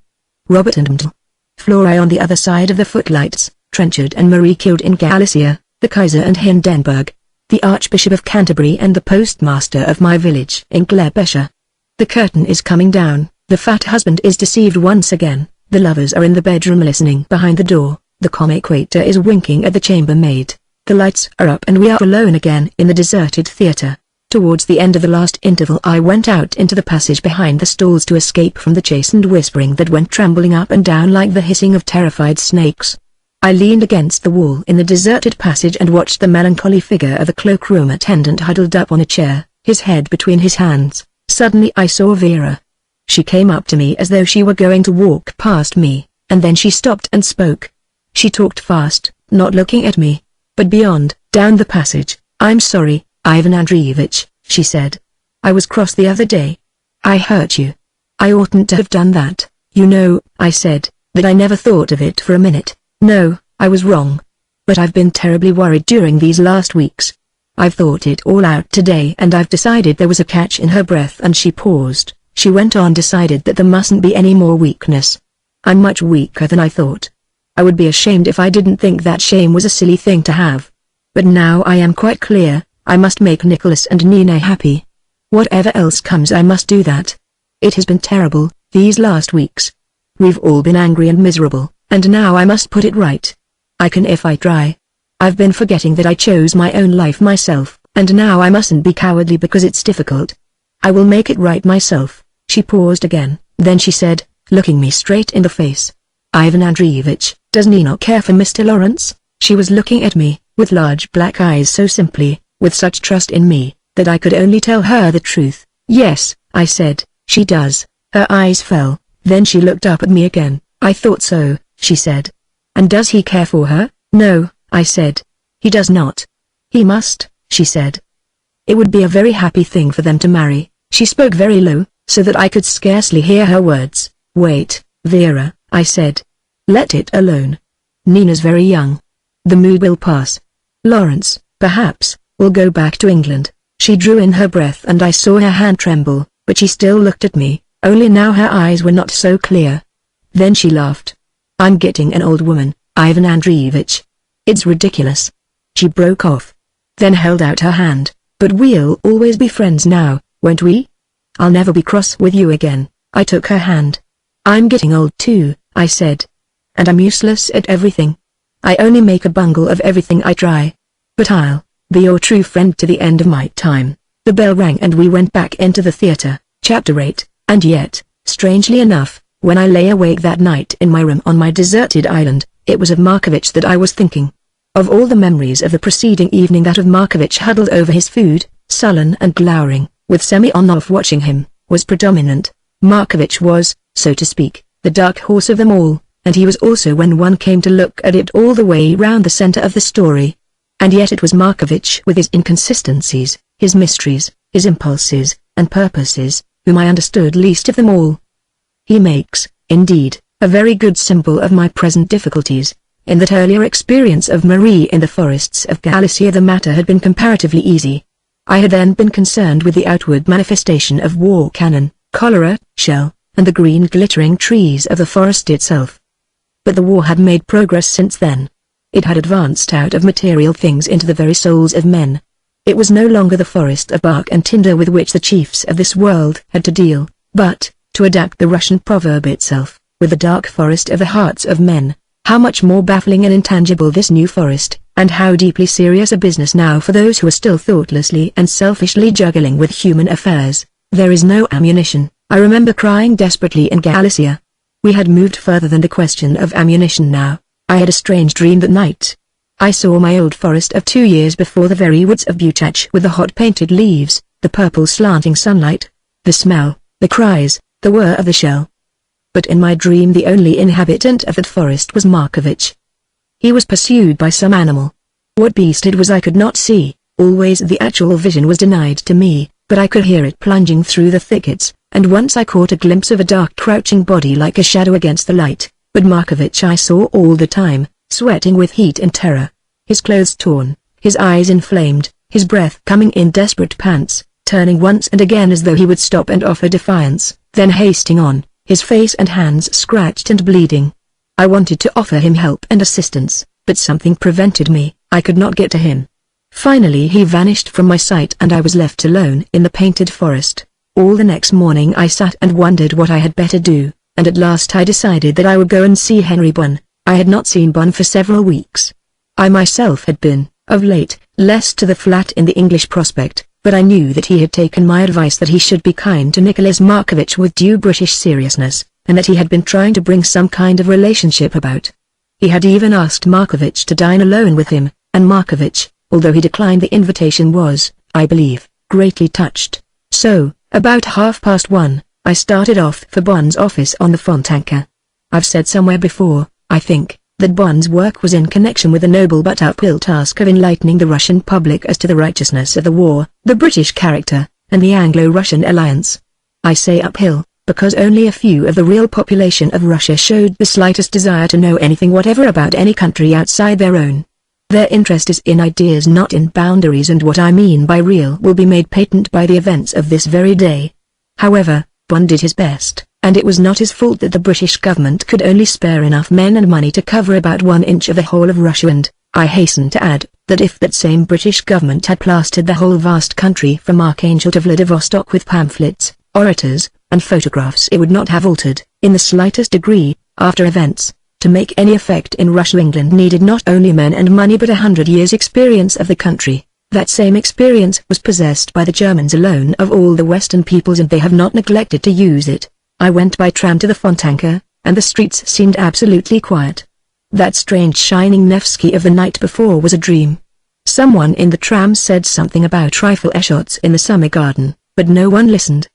Robert and M. Flora on the other side of the footlights, Trenchard and Marie killed in Galicia, the Kaiser and Hindenburg, the Archbishop of Canterbury and the postmaster of my village in Glebesha. The curtain is coming down, the fat husband is deceived once again, the lovers are in the bedroom listening behind the door, the comic waiter is winking at the chambermaid, the lights are up and we are alone again in the deserted theatre. Towards the end of the last interval I went out into the passage behind the stalls to escape from the chastened whispering that went trembling up and down like the hissing of terrified snakes. I leaned against the wall in the deserted passage and watched the melancholy figure of a cloakroom attendant huddled up on a chair, his head between his hands. Suddenly I saw Vera. She came up to me as though she were going to walk past me, and then she stopped and spoke. She talked fast, not looking at me, but beyond, down the passage. I'm sorry, Ivan Andreevich, she said. I was cross the other day. I hurt you. I oughtn't to have done that, you know, I said, but I never thought of it for a minute. No, I was wrong. But I've been terribly worried during these last weeks. I've thought it all out today and I've decided there was a catch in her breath, and she paused. She went on, decided that there mustn't be any more weakness. I'm much weaker than I thought. I would be ashamed if I didn't think that shame was a silly thing to have. But now I am quite clear, I must make Nicholas and Nina happy. Whatever else comes I must do that. It has been terrible, these last weeks. We've all been angry and miserable, and now I must put it right. I can if I try. I've been forgetting that I chose my own life myself, and now I mustn't be cowardly because it's difficult. I will make it right myself. She paused again, then she said, looking me straight in the face. Ivan Andreevich, does Nina care for Mr. Lawrence? She was looking at me, with large black eyes so simply, with such trust in me, that I could only tell her the truth. Yes, I said, she does. Her eyes fell, then she looked up at me again. I thought so, she said. And does he care for her? No, I said. He does not. He must, she said. It would be a very happy thing for them to marry. She spoke very low, so that I could scarcely hear her words. Wait, Vera, I said. Let it alone. Nina's very young. The mood will pass. Lawrence, perhaps, will go back to England. She drew in her breath and I saw her hand tremble, but she still looked at me, only now her eyes were not so clear. Then she laughed. I'm getting an old woman, Ivan Andreevich. It's ridiculous. She broke off. Then held out her hand. But we'll always be friends now, won't we? I'll never be cross with you again. I took her hand. I'm getting old too, I said. And I'm useless at everything. I only make a bungle of everything I try. But I'll be your true friend to the end of my time. The bell rang and we went back into the theater. Chapter 8. And yet, strangely enough, when I lay awake that night in my room on my deserted island, it was of Markovich that I was thinking. Of all the memories of the preceding evening, that of Markovich huddled over his food, sullen and glowering, with Semyonov watching him, was predominant. Markovich was, so to speak, the dark horse of them all, and he was also, when one came to look at it, all the way round the center of the story. And yet it was Markovich, with his inconsistencies, his mysteries, his impulses, and purposes, whom I understood least of them all. He makes, indeed, a very good symbol of my present difficulties. In that earlier experience of Marie in the forests of Galicia, the matter had been comparatively easy. I had then been concerned with the outward manifestation of war cannon, cholera, shell, and the green glittering trees of the forest itself. But the war had made progress since then. It had advanced out of material things into the very souls of men. It was no longer the forest of bark and tinder with which the chiefs of this world had to deal, but, to adapt the Russian proverb itself, with the dark forest of the hearts of men. How much more baffling and intangible this new forest, and how deeply serious a business now for those who are still thoughtlessly and selfishly juggling with human affairs. There is no ammunition, I remember crying desperately in Galicia. We had moved further than the question of ammunition now. I had a strange dream that night. I saw my old forest of 2 years before, the very woods of Butach with the hot painted leaves, the purple slanting sunlight, the smell, the cries, the whir of the shell. But in my dream the only inhabitant of that forest was Markovich. He was pursued by some animal. What beast it was I could not see, always the actual vision was denied to me, but I could hear it plunging through the thickets, and once I caught a glimpse of a dark crouching body like a shadow against the light. But Markovich I saw all the time, sweating with heat and terror, his clothes torn, his eyes inflamed, his breath coming in desperate pants, turning once and again as though he would stop and offer defiance, then hasting on, his face and hands scratched and bleeding. I wanted to offer him help and assistance, but something prevented me. I could not get to him. Finally he vanished from my sight and I was left alone in the painted forest. All the next morning I sat and wondered what I had better do, and at last I decided that I would go and see Henry Bunn. I had not seen Bunn for several weeks. I myself had been, of late, less to the flat in the English Prospect, but I knew that he had taken my advice that he should be kind to Nicholas Markovich with due British seriousness, and that he had been trying to bring some kind of relationship about. He had even asked Markovich to dine alone with him, and Markovich, although he declined the invitation, was, I believe, greatly touched. So, about 1:30, I started off for Bunn's office on the Fontanka. I've said somewhere before, I think, that Bunn's work was in connection with the noble but uphill task of enlightening the Russian public as to the righteousness of the war, the British character, and the Anglo-Russian alliance. I say uphill, because only a few of the real population of Russia showed the slightest desire to know anything whatever about any country outside their own. Their interest is in ideas, not in boundaries, and what I mean by real will be made patent by the events of this very day. However, Bunn did his best, and it was not his fault that the British government could only spare enough men and money to cover about 1 inch of the whole of Russia, and, I hasten to add, that if that same British government had plastered the whole vast country from Archangel to Vladivostok with pamphlets, orators, and photographs, it would not have altered, in the slightest degree, after events. To make any effect in Russia, England needed not only men and money but 100 years' experience of the country. That same experience was possessed by the Germans alone of all the Western peoples, and they have not neglected to use it. I went by tram to the Fontanka, and the streets seemed absolutely quiet. That strange shining Nevsky of the night before was a dream. Someone in the tram said something about rifle shots in the summer garden, but no one listened.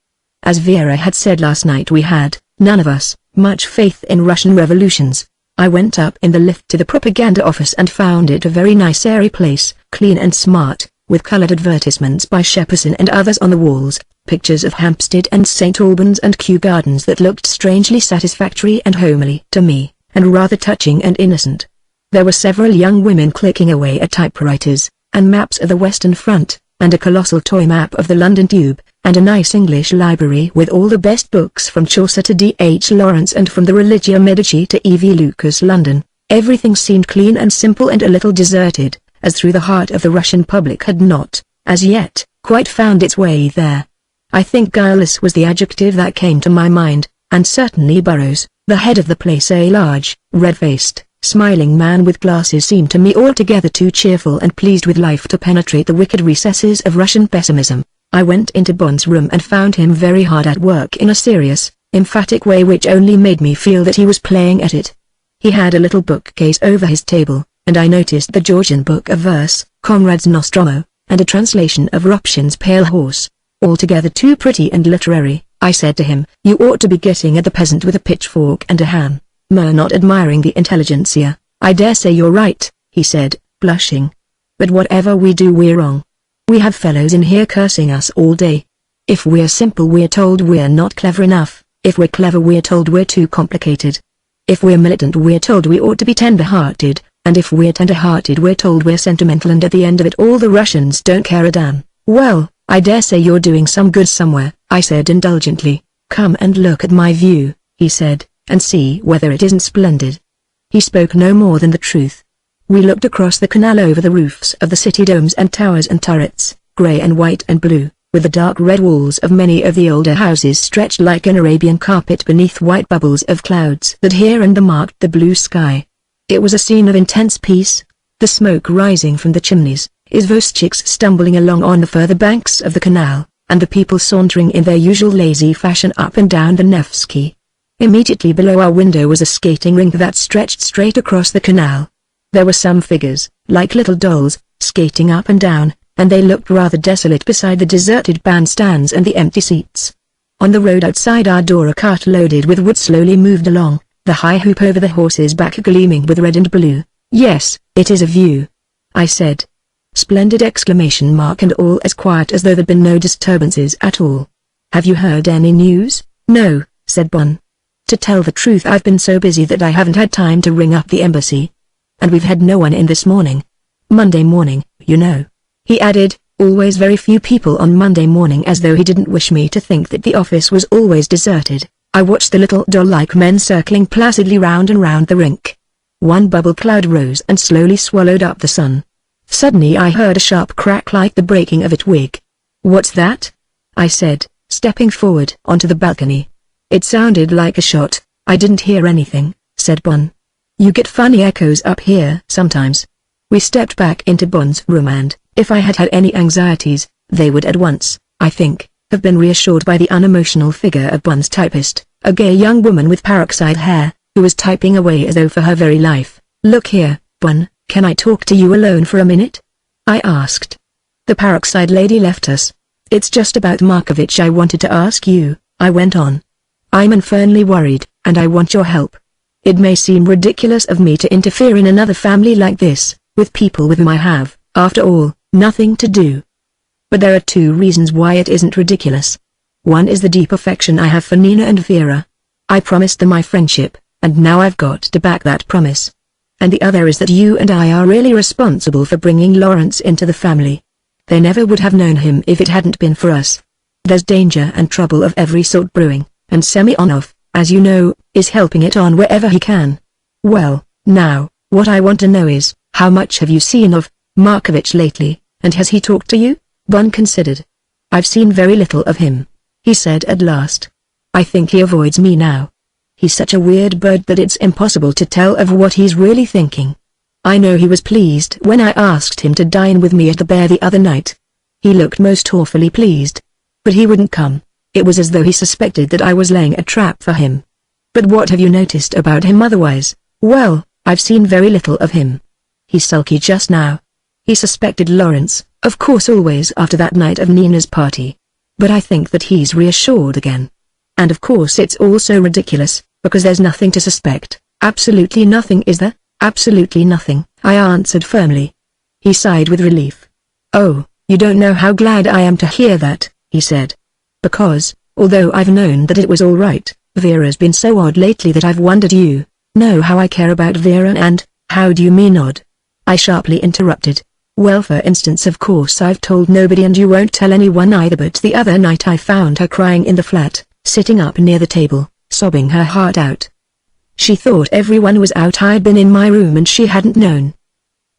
As Vera had said last night, we had, none of us, much faith in Russian revolutions. I went up in the lift to the propaganda office and found it a very nice airy place, clean and smart, with coloured advertisements by Shepperson and others on the walls, pictures of Hampstead and St. Albans and Kew Gardens that looked strangely satisfactory and homely to me, and rather touching and innocent. There were several young women clicking away at typewriters, and maps of the Western Front, and a colossal toy map of the London Tube, and a nice English library with all the best books from Chaucer to D.H. Lawrence and from the Religio Medici to E.V. Lucas. London. Everything seemed clean and simple and a little deserted, as through the heart of the Russian public had not, as yet, quite found its way there. I think guileless was the adjective that came to my mind, and certainly Burroughs, the head of the place, a large, red-faced, smiling man with glasses, seemed to me altogether too cheerful and pleased with life to penetrate the wicked recesses of Russian pessimism. I went into Bunn's room and found him very hard at work in a serious, emphatic way which only made me feel that he was playing at it. He had a little bookcase over his table, and I noticed the Georgian book of verse, Conrad's Nostromo, and a translation of Rupshin's Pale Horse, altogether too pretty and literary. I said to him. You ought to be getting at the peasant with a pitchfork and a ham, not admiring the intelligentsia. I dare say you're right, he said, blushing. But whatever we do we're wrong. We have fellows in here cursing us all day. If we're simple we're told we're not clever enough, if we're clever we're told we're too complicated. If we're militant we're told we ought to be tender-hearted, and if we're tender-hearted we're told we're sentimental, and at the end of it all the Russians don't care a damn. Well, I dare say you're doing some good somewhere, I said indulgently. Come and look at my view, he said, and see whether it isn't splendid. He spoke no more than the truth. We looked across the canal over the roofs of the city domes and towers and turrets, grey and white and blue, with the dark red walls of many of the older houses stretched like an Arabian carpet beneath white bubbles of clouds that here and there marked the blue sky. It was a scene of intense peace, the smoke rising from the chimneys, izvostchiks stumbling along on the further banks of the canal, and the people sauntering in their usual lazy fashion up and down the Nevsky. Immediately below our window was a skating rink that stretched straight across the canal. There were some figures, like little dolls, skating up and down, and they looked rather desolate beside the deserted bandstands and the empty seats. On the road outside our door a cart loaded with wood slowly moved along, the high hoop over the horse's back gleaming with red and blue. Yes, it is a view, I said. Splendid exclamation mark, and all as quiet as though there'd been no disturbances at all. Have you heard any news? No, said Bon. To tell the truth I've been so busy that I haven't had time to ring up the embassy. And we've had no one in this morning. Monday morning, you know. He added, always very few people on Monday morning, as though he didn't wish me to think that the office was always deserted. I watched the little doll-like men circling placidly round and round the rink. One bubble cloud rose and slowly swallowed up the sun. Suddenly I heard a sharp crack like the breaking of a twig. What's that? I said, stepping forward onto the balcony. It sounded like a shot. I didn't hear anything, said Bon. You get funny echoes up here sometimes. We stepped back into Bon's room and, if I had had any anxieties, they would at once, I think, have been reassured by the unemotional figure of Bon's typist, a gay young woman with peroxide hair, who was typing away as though for her very life. Look here, Bon, can I talk to you alone for a minute? I asked. The peroxide lady left us. It's just about Markovich I wanted to ask you, I went on. I'm infernally worried, and I want your help. It may seem ridiculous of me to interfere in another family like this, with people with whom I have, after all, nothing to do. But there are two reasons why it isn't ridiculous. One is the deep affection I have for Nina and Vera. I promised them my friendship, and now I've got to back that promise. And the other is that you and I are really responsible for bringing Lawrence into the family. They never would have known him if it hadn't been for us. There's danger and trouble of every sort brewing, and Semyonov, as you know, is helping it on wherever he can. Well, now, what I want to know is, how much have you seen of Markovich lately, and has he talked to you? Bon considered. I've seen very little of him, he said at last. I think he avoids me now. He's such a weird bird that it's impossible to tell of what he's really thinking. I know he was pleased when I asked him to dine with me at the Bear the other night. He looked most awfully pleased. But he wouldn't come. It was as though he suspected that I was laying a trap for him. But what have you noticed about him otherwise? Well, I've seen very little of him. He's sulky just now. He suspected Lawrence, of course, always after that night of Nina's party. But I think that he's reassured again. And of course it's all so ridiculous, because there's nothing to suspect. Absolutely nothing, is there? Absolutely nothing, I answered firmly. He sighed with relief. Oh, you don't know how glad I am to hear that, he said. Because, although I've known that it was all right, Vera's been so odd lately that I've wondered. You know how I care about Vera and, how do you mean odd? I sharply interrupted. Well, for instance, of course I've told nobody and you won't tell anyone either, but the other night I found her crying in the flat, sitting up near the table, sobbing her heart out. She thought everyone was out. I'd been in my room and she hadn't known.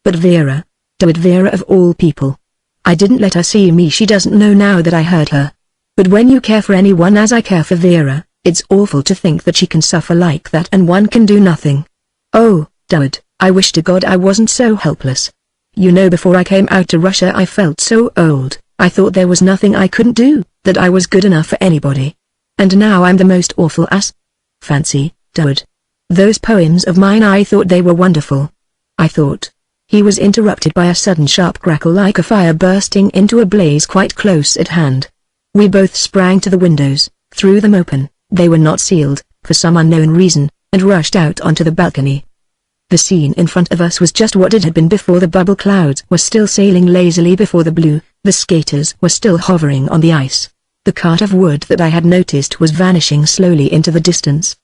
But Vera, Vera of all people. I didn't let her see me. She doesn't know now that I heard her. But when you care for anyone as I care for Vera, it's awful to think that she can suffer like that and one can do nothing. Oh, Dad, I wish to God I wasn't so helpless. You know, before I came out to Russia I felt so old, I thought there was nothing I couldn't do, that I was good enough for anybody. And now I'm the most awful ass. Fancy, Dad. Those poems of mine, I thought they were wonderful. I thought. He was interrupted by a sudden sharp crackle like a fire bursting into a blaze quite close at hand. We both sprang to the windows, threw them open. They were not sealed, for some unknown reason, and rushed out onto the balcony. The scene in front of us was just what it had been before. The bubble clouds were still sailing lazily before the blue, the skaters were still hovering on the ice. The cart of wood that I had noticed was vanishing slowly into the distance.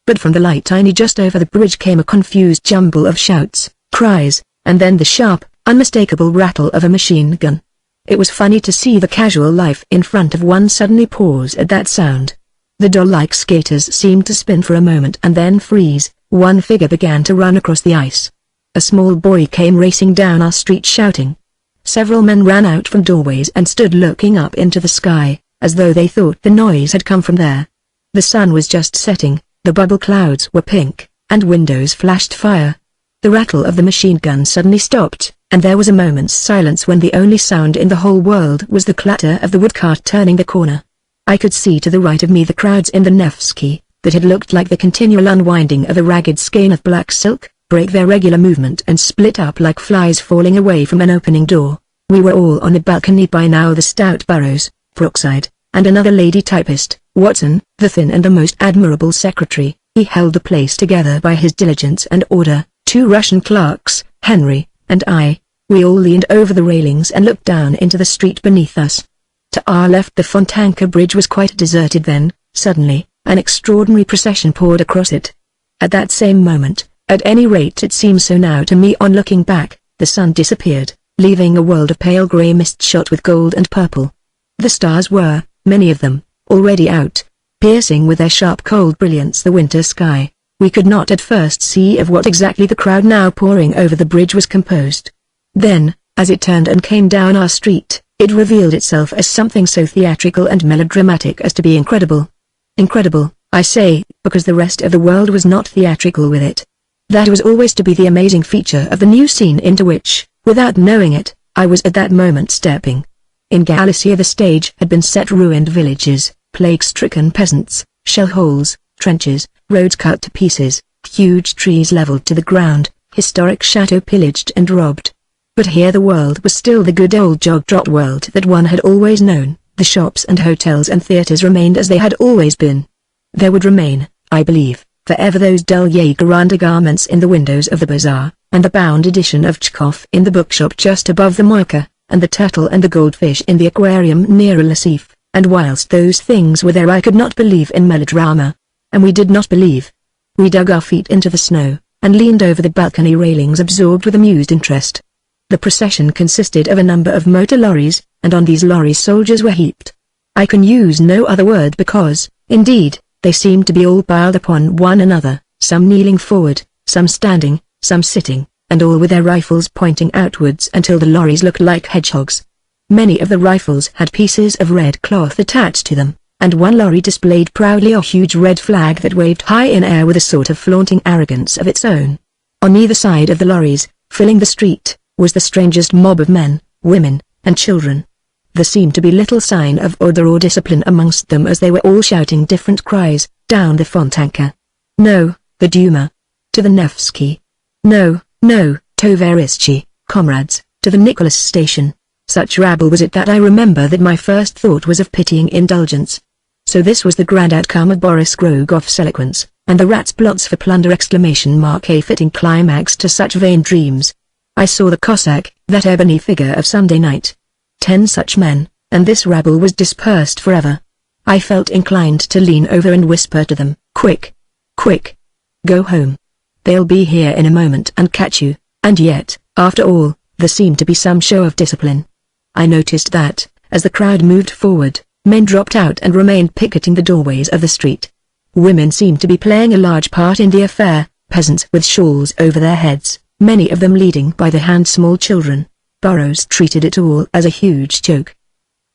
But from the light tiny just over the bridge came a confused jumble of shouts, cries, and then the sharp, unmistakable rattle of a machine gun. It was funny to see the casual life in front of one suddenly pause at that sound. The doll-like skaters seemed to spin for a moment and then freeze. One figure began to run across the ice. A small boy came racing down our street shouting. Several men ran out from doorways and stood looking up into the sky, as though they thought the noise had come from there. The sun was just setting, the bubble clouds were pink, and windows flashed fire. The rattle of the machine gun suddenly stopped, and there was a moment's silence when the only sound in the whole world was the clatter of the woodcart turning the corner. I could see to the right of me the crowds in the Nevsky, that had looked like the continual unwinding of a ragged skein of black silk, break their regular movement and split up like flies falling away from an opening door. We were all on the balcony by now. The stout Burrows, Brookside, and another lady typist, Watson, the thin and the most admirable secretary. He held the place together by his diligence and order. 2 Russian clerks, Henry, and I. We all leaned over the railings and looked down into the street beneath us. To our left the Fontanka Bridge was quite deserted. Then, suddenly, an extraordinary procession poured across it. At that same moment, at any rate it seemed so now to me on looking back, the sun disappeared, leaving a world of pale grey mist shot with gold and purple. The stars were, many of them, already out, piercing with their sharp cold brilliance the winter sky. We could not at first see of what exactly the crowd now pouring over the bridge was composed. Then, as it turned and came down our street, it revealed itself as something so theatrical and melodramatic as to be incredible. Incredible, I say, because the rest of the world was not theatrical with it. That was always to be the amazing feature of the new scene into which, without knowing it, I was at that moment stepping. In Galicia the stage had been set. Ruined villages, plague-stricken peasants, shell holes, trenches, roads cut to pieces, huge trees leveled to the ground, historic chateau pillaged and robbed. But here the world was still the good old jog-trot world that one had always known. The shops and hotels and theatres remained as they had always been. There would remain, I believe, forever those dull Jaeger undergarments in the windows of the bazaar, and the bound edition of Chekhov in the bookshop just above the Moika, and the turtle and the goldfish in the aquarium near Lasif, and whilst those things were there I could not believe in melodrama. And we did not believe. We dug our feet into the snow, and leaned over the balcony railings absorbed with amused interest. The procession consisted of a number of motor lorries, and on these lorries soldiers were heaped. I can use no other word because, indeed, they seemed to be all piled upon one another, some kneeling forward, some standing, some sitting, and all with their rifles pointing outwards until the lorries looked like hedgehogs. Many of the rifles had pieces of red cloth attached to them, and one lorry displayed proudly a huge red flag that waved high in air with a sort of flaunting arrogance of its own. On either side of the lorries, filling the street, was the strangest mob of men, women, and children. There seemed to be little sign of order or discipline amongst them as they were all shouting different cries, down the Fontanka. No, the Duma. To the Nevsky. No, no, Tovarishchi, comrades, to the Nicholas station. Such rabble was it that I remember that my first thought was of pitying indulgence. So this was the grand outcome of Boris Grogov's eloquence, and the rat's plots for plunder! A fitting climax to such vain dreams. I saw the Cossack, that ebony figure of Sunday night. 10 such men, and this rabble was dispersed forever. I felt inclined to lean over and whisper to them, quick, quick, go home. They'll be here in a moment and catch you, and yet, after all, there seemed to be some show of discipline. I noticed that, as the crowd moved forward, men dropped out and remained picketing the doorways of the street. Women seemed to be playing a large part in the affair, peasants with shawls over their heads, many of them leading by the hand small children. Burrows treated it all as a huge joke.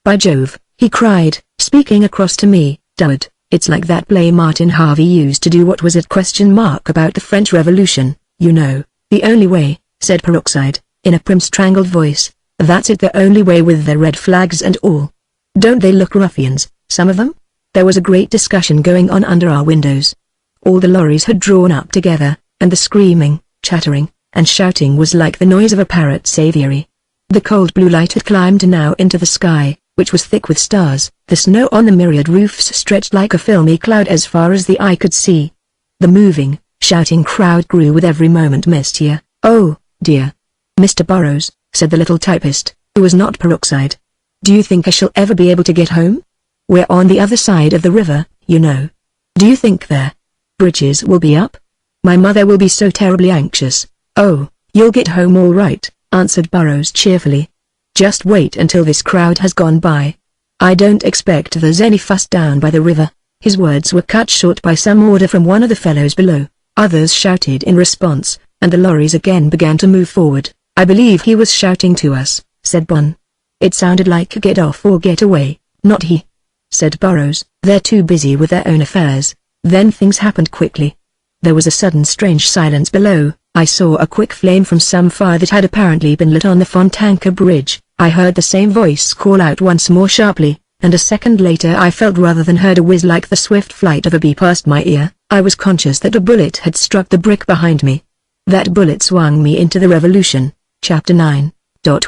By Jove, he cried, speaking across to me, Dud, it's like that play Martin Harvey used to do. What was it? About the French Revolution, you know. The only way, said Peroxide, in a prim strangled voice. That's it, the only way, with their red flags and all. Don't they look ruffians, some of them? There was a great discussion going on under our windows. All the lorries had drawn up together, and the screaming, chattering, and shouting was like the noise of a parrot's aviary. The cold blue light had climbed now into the sky, which was thick with stars, The snow on the myriad roofs stretched like a filmy cloud as far as the eye could see. The moving, shouting crowd grew with every moment mistier. "Oh, dear. Mr. Burrows," said the little typist, who was not peroxide. "Do you think I shall ever be able to get home? We're on the other side of the river, you know. Do you think their bridges will be up? My mother will be so terribly anxious." "Oh, you'll get home all right," answered Burrows cheerfully. "Just wait until this crowd has gone by. I don't expect there's any fuss down by the river." His words were cut short by some order from one of the fellows below. Others shouted in response, and the lorries again began to move forward. "I believe he was shouting to us," said Bon. "It sounded like get off or get away, not he," said Burrows. "They're too busy with their own affairs." Then things happened quickly. There was a sudden strange silence below. I saw a quick flame from some fire that had apparently been lit on the Fontanka bridge. I heard the same voice call out once more sharply, and a second later I felt rather than heard a whiz like the swift flight of a bee past my ear. I was conscious that a bullet had struck the brick behind me. That bullet swung me into the revolution. Chapter 9.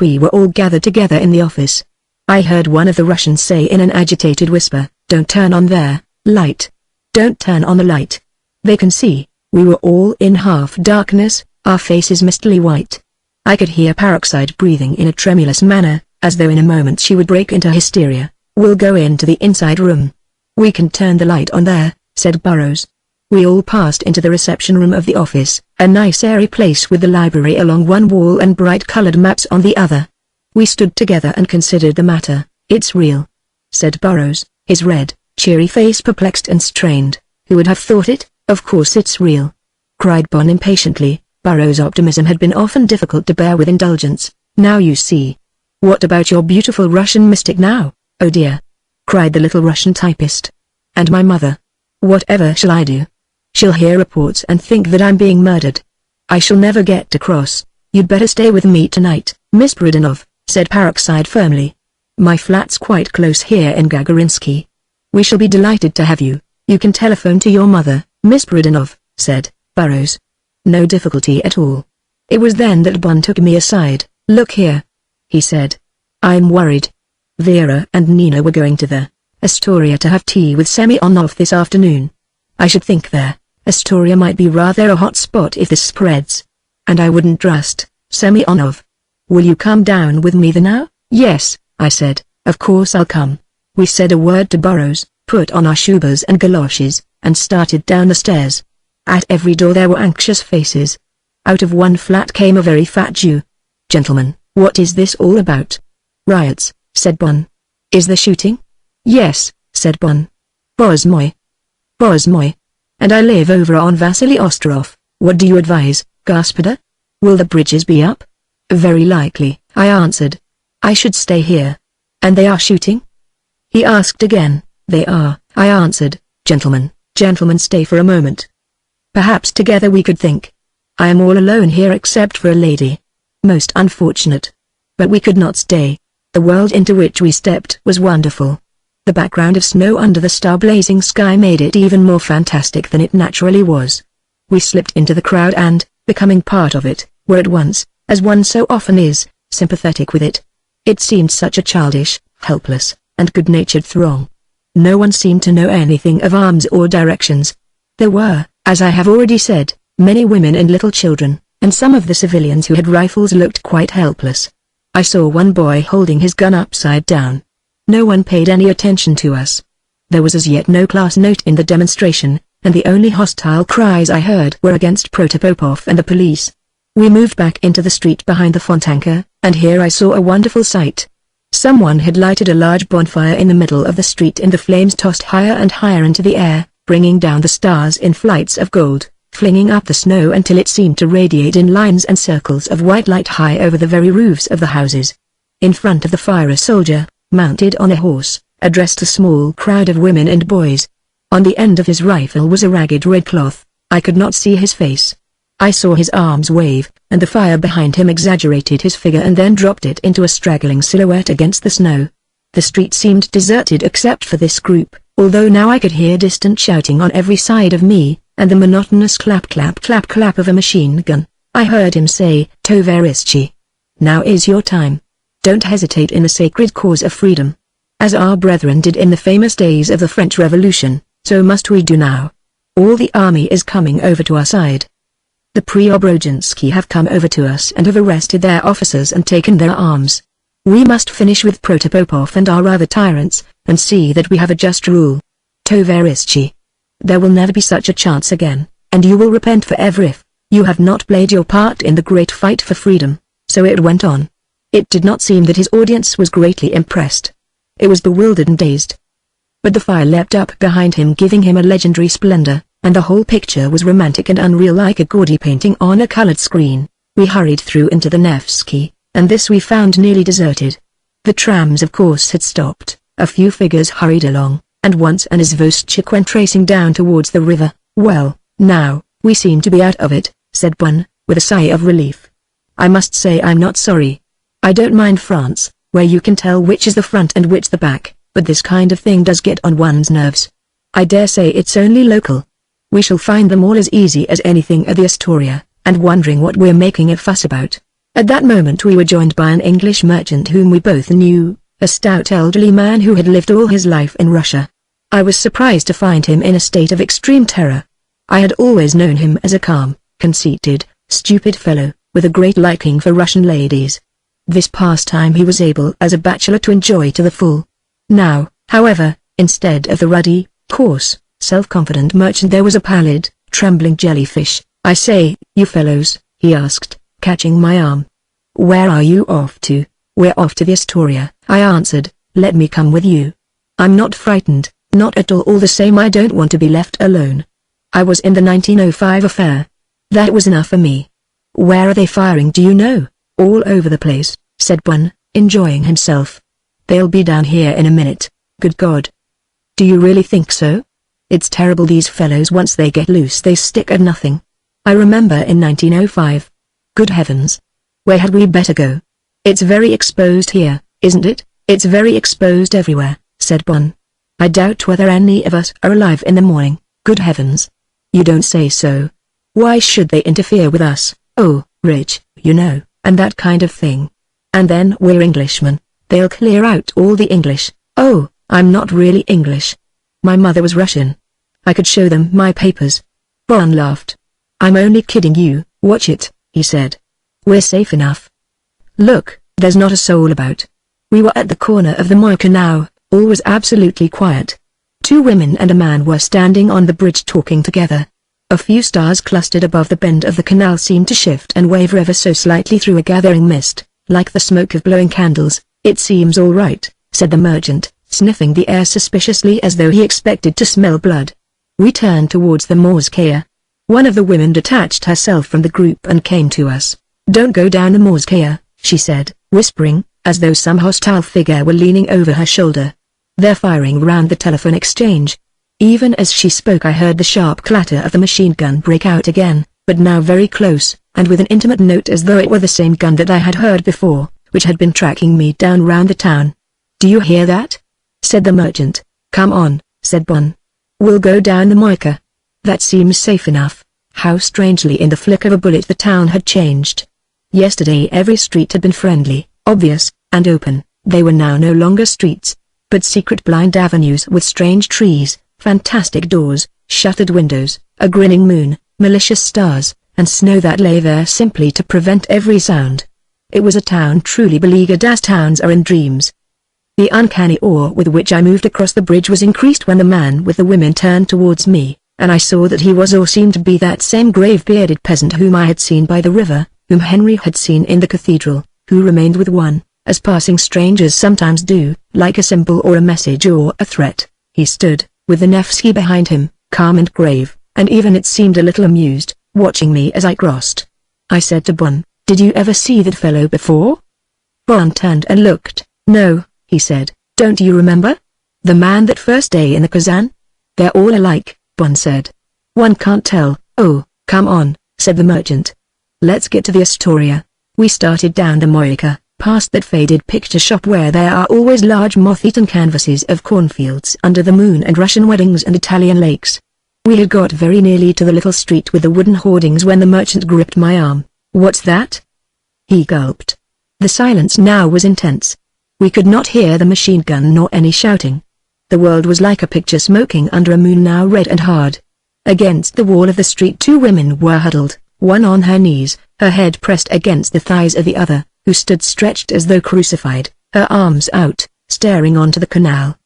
We were all gathered together in the office. I heard one of the Russians say in an agitated whisper, "Don't turn on their light. Don't turn on the light. They can see." We were all in half darkness, our faces mistily white. I could hear Peroxide breathing in a tremulous manner, as though in a moment she would break into hysteria. "We'll go into the inside room. We can turn the light on there," said Burrows. We all passed into the reception room of the office, a nice airy place with the library along one wall and bright-colored maps on the other. We stood together and considered the matter. "It's real," said Burrows, his red, cheery face perplexed and strained. "Who would have thought it? Of course it's real," cried Bon impatiently. Burrows' optimism had been often difficult to bear with indulgence. "Now you see." "What about your beautiful Russian mystic now?" "Oh dear," cried the little Russian typist. "And my mother? Whatever shall I do? She'll hear reports and think that I'm being murdered. I shall never get across." "You'd better stay with me tonight, Miss Brudanov," said Peroxide firmly. "My flat's quite close here in Gagarinsky. We shall be delighted to have you. You can telephone to your mother, Miss Brudanov," said Burrows. "No difficulty at all." It was then that Bon took me aside. "Look here," he said. "I'm worried. Vera and Nina were going to the Astoria to have tea with Semyonov this afternoon. I should think their Astoria might be rather a hot spot if this spreads. And I wouldn't trust Semyonov. Will you come down with me now?" "Yes," I said, "of course I'll come." We said a word to Burrows, put on our shubas and galoshes, and started down the stairs. At every door there were anxious faces. Out of one flat came a very fat Jew. "Gentlemen, what is this all about?" "Riots," said Bon. "Is there shooting?" "Yes," said Bon. "Bosmoy. Bosmoy. And I live over on Vasily Ostrov. What do you advise, Gospoda? Will the bridges be up?" "Very likely," I answered. "I should stay here." "And they are shooting?" he asked again. "They are," I answered. "Gentlemen, stay for a moment. Perhaps together we could think. I am all alone here except for a lady. Most unfortunate. But we could not stay. The world into which we stepped was wonderful. The background of snow under the star-blazing sky made it even more fantastic than it naturally was. We slipped into the crowd and, becoming part of it, were at once, as one so often is, sympathetic with it. It seemed such a childish, helpless, and good-natured throng. No one seemed to know anything of arms or directions. There were, as I have already said, many women and little children, and some of the civilians who had rifles looked quite helpless. I saw one boy holding his gun upside down. No one paid any attention to us. There was as yet no class note in the demonstration, and the only hostile cries I heard were against Protopopov and the police. We moved back into the street behind the Fontanka, and here I saw a wonderful sight. Someone had lighted a large bonfire in the middle of the street and the flames tossed higher and higher into the air, bringing down the stars in flights of gold, flinging up the snow until it seemed to radiate in lines and circles of white light high over the very roofs of the houses. In front of the fire a soldier, mounted on a horse, addressed a small crowd of women and boys. On the end of his rifle was a ragged red cloth. I could not see his face. I saw his arms wave, and the fire behind him exaggerated his figure and then dropped it into a straggling silhouette against the snow. The street seemed deserted except for this group, although now I could hear distant shouting on every side of me, and the monotonous clap clap clap clap of a machine gun. I heard him say, "Tovarishchi. Now is your time. Don't hesitate in the sacred cause of freedom. As our brethren did in the famous days of the French Revolution, so must we do now. All the army is coming over to our side. The Preobrazhensky have come over to us and have arrested their officers and taken their arms. We must finish with Protopopov and our other tyrants, and see that we have a just rule. Tovarishchi. There will never be such a chance again, and you will repent forever if you have not played your part in the great fight for freedom. So it went on. It did not seem that his audience was greatly impressed. It was bewildered and dazed. But the fire leapt up behind him, giving him a legendary splendor, and the whole picture was romantic and unreal like a gaudy painting on a colored screen. We hurried through into the Nevsky, and this we found nearly deserted. The trams of course had stopped, a few figures hurried along, and once an izvoshchik went racing down towards the river. Well, now, we seem to be out of it, said one, with a sigh of relief. I must say I'm not sorry. I don't mind France, where you can tell which is the front and which the back, but this kind of thing does get on one's nerves. I dare say it's only local. We shall find them all as easy as anything at the Astoria, and wondering what we're making a fuss about. At that moment we were joined by an English merchant whom we both knew, a stout elderly man who had lived all his life in Russia. I was surprised to find him in a state of extreme terror. I had always known him as a calm, conceited, stupid fellow, with a great liking for Russian ladies. This pastime he was able as a bachelor to enjoy to the full. Now, however, instead of the ruddy, coarse, self-confident merchant there was a pallid, trembling jellyfish. I say, you fellows, he asked, catching my arm. Where are you off to? We're off to the Astoria, I answered. Let me come with you. I'm not frightened, not at all the same I don't want to be left alone. I was in the 1905 affair. That was enough for me. Where are they firing do you know? All over the place, said one, enjoying himself. They'll be down here in a minute. Good God. Do you really think so? It's terrible, these fellows, once they get loose they stick at nothing. I remember in 1905. Good heavens. Where had we better go? It's very exposed here, isn't it? It's very exposed everywhere, said one. I doubt whether any of us are alive in the morning. Good heavens. You don't say so. Why should they interfere with us? Oh, rich, you know, and that kind of thing. And then we're Englishmen. They'll clear out all the English. Oh, I'm not really English. My mother was Russian. I could show them my papers. Bon laughed. I'm only kidding you, watch it, he said. We're safe enough. Look, there's not a soul about. We were at the corner of the Moika now, all was absolutely quiet. 2 women and a man were standing on the bridge talking together. A few stars clustered above the bend of the canal seemed to shift and waver ever so slightly through a gathering mist, like the smoke of glowing candles. It seems all right, said the merchant, sniffing the air suspiciously as though he expected to smell blood. We turned towards the Morskaya. One of the women detached herself from the group and came to us. Don't go down the Morskaya, she said, whispering, as though some hostile figure were leaning over her shoulder. They're firing round the telephone exchange. Even as she spoke I heard the sharp clatter of the machine gun break out again, but now very close, and with an intimate note as though it were the same gun that I had heard before, which had been tracking me down round the town. Do you hear that? Said the merchant. Come on, said Bon. We'll go down the Moika. That seems safe enough. How strangely in the flick of a bullet the town had changed. Yesterday every street had been friendly, obvious, and open. They were now no longer streets, but secret blind avenues with strange trees, fantastic doors, shuttered windows, a grinning moon, malicious stars, and snow that lay there simply to prevent every sound. It was a town truly beleaguered as towns are in dreams. The uncanny awe with which I moved across the bridge was increased when the man with the women turned towards me, and I saw that he was or seemed to be that same grave-bearded peasant whom I had seen by the river, whom Henry had seen in the cathedral, who remained with one, as passing strangers sometimes do, like a symbol or a message or a threat. He stood, with the Nevsky behind him, calm and grave, and even it seemed a little amused, watching me as I crossed. I said to Bon, did you ever see that fellow before? Bon turned and looked. No, he said, don't you remember? The man that first day in the Kazan? They're all alike, Bon said. One can't tell. Oh, come on, said the merchant. Let's get to the Astoria. We started down the Moika, past that faded picture shop where there are always large moth-eaten canvases of cornfields under the moon and Russian weddings and Italian lakes. We had got very nearly to the little street with the wooden hoardings when the merchant gripped my arm. What's that? He gulped. The silence now was intense. We could not hear the machine gun nor any shouting. The world was like a picture smoking under a moon now red and hard. Against the wall of the street 2 women were huddled, one on her knees, her head pressed against the thighs of the other, who stood stretched as though crucified, her arms out, staring onto the canal.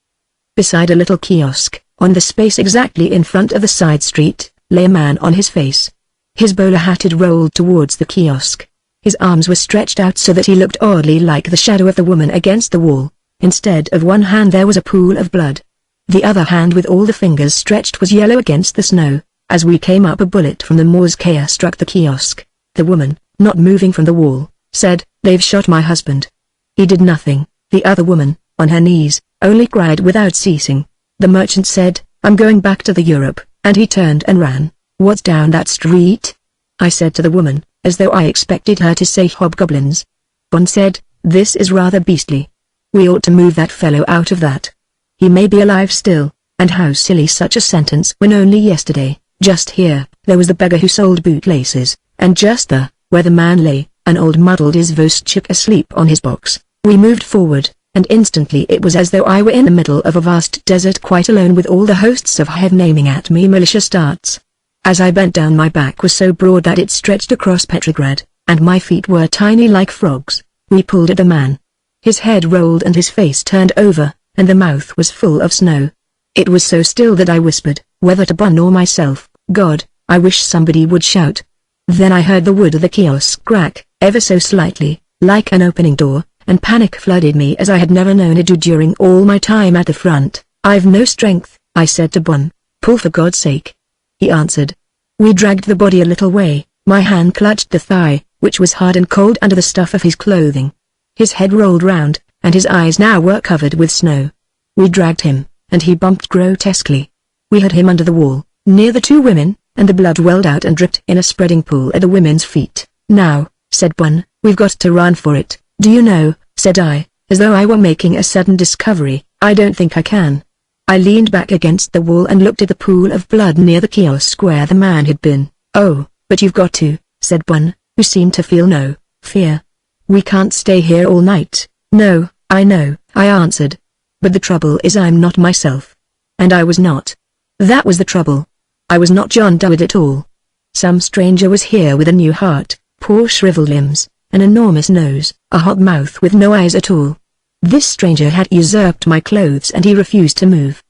Beside a little kiosk, on the space exactly in front of the side street, lay a man on his face. His bowler hat had rolled towards the kiosk. His arms were stretched out so that he looked oddly like the shadow of the woman against the wall. Instead of one hand there was a pool of blood. The other hand with all the fingers stretched was yellow against the snow. As we came up a bullet from the Morskia struck the kiosk. The woman, not moving from the wall, said, "They've shot my husband." He did nothing. The other woman, on her knees, only cried without ceasing. The merchant said, "I'm going back to the Europe," and he turned and ran. "What's down that street?" I said to the woman, as though I expected her to say hobgoblins. Bon said, "This is rather beastly. We ought to move that fellow out of that. He may be alive still, and how silly such a sentence when only yesterday, just here, there was the beggar who sold bootlaces, and just where the man lay, an old muddled izvoshchik asleep on his box." We moved forward, and instantly it was as though I were in the middle of a vast desert quite alone with all the hosts of heaven aiming at me malicious darts. As I bent down my back was so broad that it stretched across Petrograd, and my feet were tiny like frogs. We pulled at the man. His head rolled and his face turned over, and the mouth was full of snow. It was so still that I whispered, whether to Bun or myself, "God, I wish somebody would shout." Then I heard the wood of the kiosk crack, ever so slightly, like an opening door, and panic flooded me as I had never known it do during all my time at the front. "I've no strength," I said to Bun. "Pull for God's sake." He answered. We dragged the body a little way. My hand clutched the thigh, which was hard and cold under the stuff of his clothing. His head rolled round, and his eyes now were covered with snow. We dragged him, and he bumped grotesquely. We had him under the wall, near the 2 women, and the blood welled out and dripped in a spreading pool at the women's feet. "Now," said Bun, "we've got to run for it." "Do you know," said I, as though I were making a sudden discovery, "I don't think I can." I leaned back against the wall and looked at the pool of blood near the kiosk where the man had been. "Oh, but you've got to," said Bun, who seemed to feel no fear. "We can't stay here all night." "No, I know," I answered. "But the trouble is I'm not myself." And I was not. That was the trouble. I was not John Dowd at all. Some stranger was here with a new heart, poor shriveled limbs, an enormous nose, a hot mouth with no eyes at all. This stranger had usurped my clothes and he refused to move.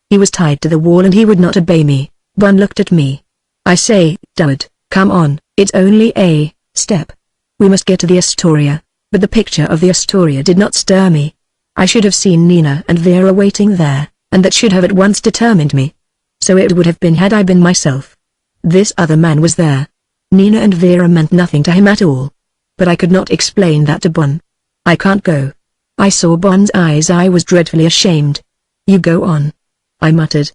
He was tied to the wall and he would not obey me. Bun looked at me. "I say, Dowd, come on, it's only a step. We must get to the Astoria." But the picture of the Astoria did not stir me. I should have seen Nina and Vera waiting there, and that should have at once determined me. So it would have been had I been myself. This other man was there. Nina and Vera meant nothing to him at all. But I could not explain that to Bun. "I can't go." I saw Bun's eyes. I was dreadfully ashamed. "You go on," I muttered.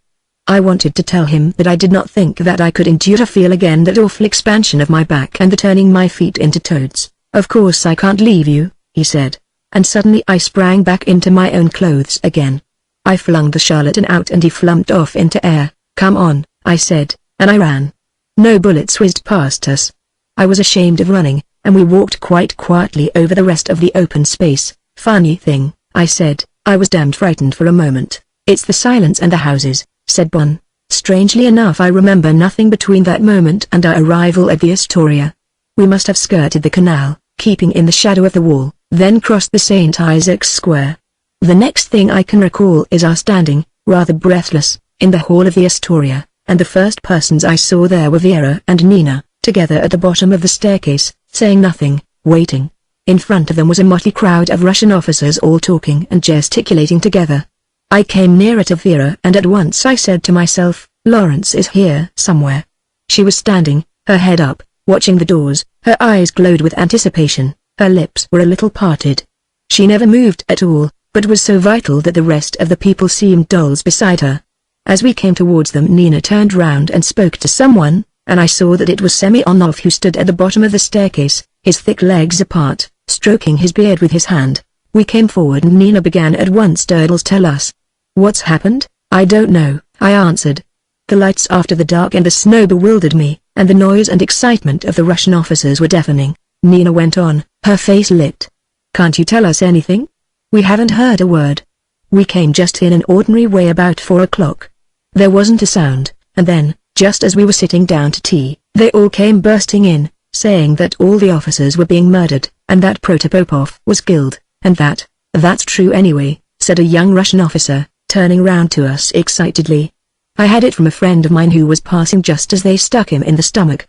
I wanted to tell him that I did not think that I could endure to feel again that awful expansion of my back and the turning my feet into toads. "Of course I can't leave you," he said. And suddenly I sprang back into my own clothes again. I flung the charlatan out and he flumped off into air. "Come on," I said, and I ran. No bullets whizzed past us. I was ashamed of running, and we walked quite quietly over the rest of the open space. "Funny thing," I said, "I was damned frightened for a moment." "It's the silence and the houses," said Bun. Strangely enough I remember nothing between that moment and our arrival at the Astoria. We must have skirted the canal, keeping in the shadow of the wall, then crossed the St. Isaac's Square. The next thing I can recall is our standing, rather breathless, in the hall of the Astoria, and the first persons I saw there were Vera and Nina, together at the bottom of the staircase, saying nothing, waiting. In front of them was a motley crowd of Russian officers all talking and gesticulating together. I came nearer to Vera and at once I said to myself, "Lawrence is here somewhere." She was standing, her head up, watching the doors, her eyes glowed with anticipation, her lips were a little parted. She never moved at all, but was so vital that the rest of the people seemed dolls beside her. As we came towards them Nina turned round and spoke to someone, and I saw that it was Semyonov who stood at the bottom of the staircase, his thick legs apart, stroking his beard with his hand. We came forward and Nina began at once. "Turtles, tell us. What's happened?" "I don't know," I answered. The lights after the dark and the snow bewildered me, and the noise and excitement of the Russian officers were deafening. Nina went on, her face lit. "Can't you tell us anything?" We haven't heard a word. We came just in an ordinary way about 4 o'clock. There wasn't a sound, and then, just as we were sitting down to tea, they all came bursting in, saying that all the officers were being murdered, and that Protopopov was killed, and that's true anyway, said a young Russian officer, turning round to us excitedly. I had it from a friend of mine who was passing just as they stuck him in the stomach.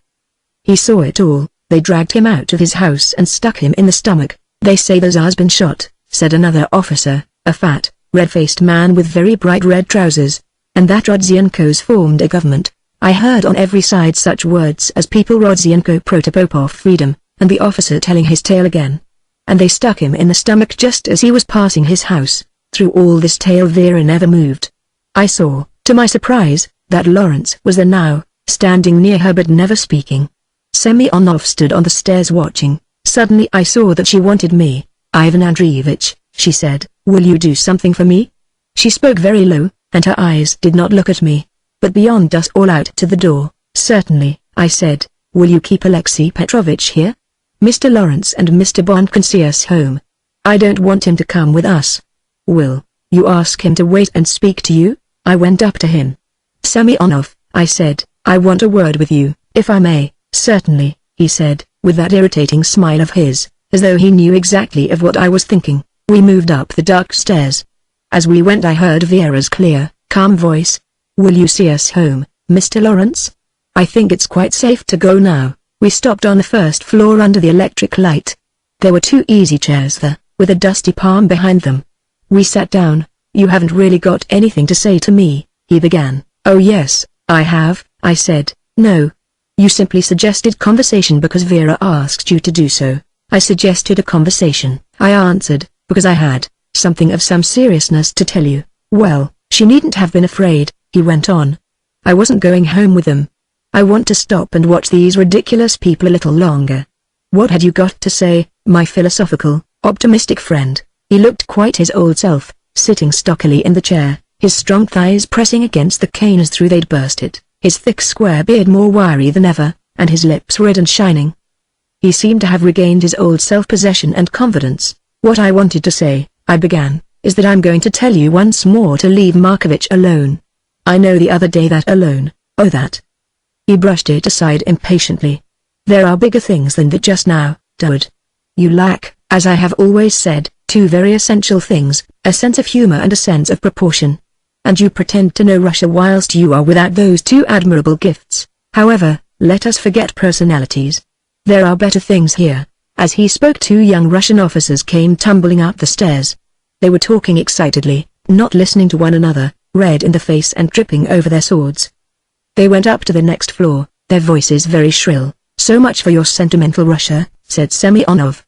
He saw it all. They dragged him out of his house and stuck him in the stomach. They say the Tsar's been shot, said another officer, a fat, red-faced man with very bright red trousers, and that Rodzienko's formed a government. I heard on every side such words as people Rodzienko Protopopov freedom, and the officer telling his tale again. And they stuck him in the stomach just as he was passing his house. Through all this tale Vera never moved. I saw, to my surprise, that Lawrence was there now, standing near her but never speaking. Semyonov stood on the stairs watching. Suddenly I saw that she wanted me. Ivan Andreevich, she said, will you do something for me? She spoke very low, and her eyes did not look at me, but beyond us all out to the door. Certainly, I said. Will you keep Alexei Petrovich here? Mr. Lawrence and Mr. Bond can see us home. I don't want him to come with us. Will you ask him to wait and speak to you? I went up to him. Semyonov, I said, I want a word with you, if I may. Certainly, he said, with that irritating smile of his, as though he knew exactly of what I was thinking. We moved up the dark stairs. As we went I heard Vera's clear, calm voice. Will you see us home, Mr. Lawrence? I think it's quite safe to go now. We stopped on the first floor under the electric light. There were 2 easy chairs there, with a dusty palm behind them. We sat down. You haven't really got anything to say to me, he began. Oh yes, I have, I said. No. You simply suggested conversation because Vera asked you to do so. I suggested a conversation, I answered, because I had something of some seriousness to tell you. Well, she needn't have been afraid, he went on. I wasn't going home with them. I want to stop and watch these ridiculous people a little longer. What had you got to say, my philosophical, optimistic friend? He looked quite his old self, sitting stockily in the chair, his strong thighs pressing against the cane as though they'd burst it, his thick square beard more wiry than ever, and his lips red and shining. He seemed to have regained his old self-possession and confidence. What I wanted to say, I began, is that I'm going to tell you once more to leave Markovich alone. I know the other day that alone, oh that. He brushed it aside impatiently. There are bigger things than that just now, Dowd. You lack, as I have always said, 2 very essential things, a sense of humor and a sense of proportion. And you pretend to know Russia whilst you are without those 2 admirable gifts. However, let us forget personalities. There are better things here. As he spoke 2 young Russian officers came tumbling up the stairs. They were talking excitedly, not listening to one another, red in the face and tripping over their swords. They went up to the next floor, their voices very shrill. So much for your sentimental Russia, said Semyonov.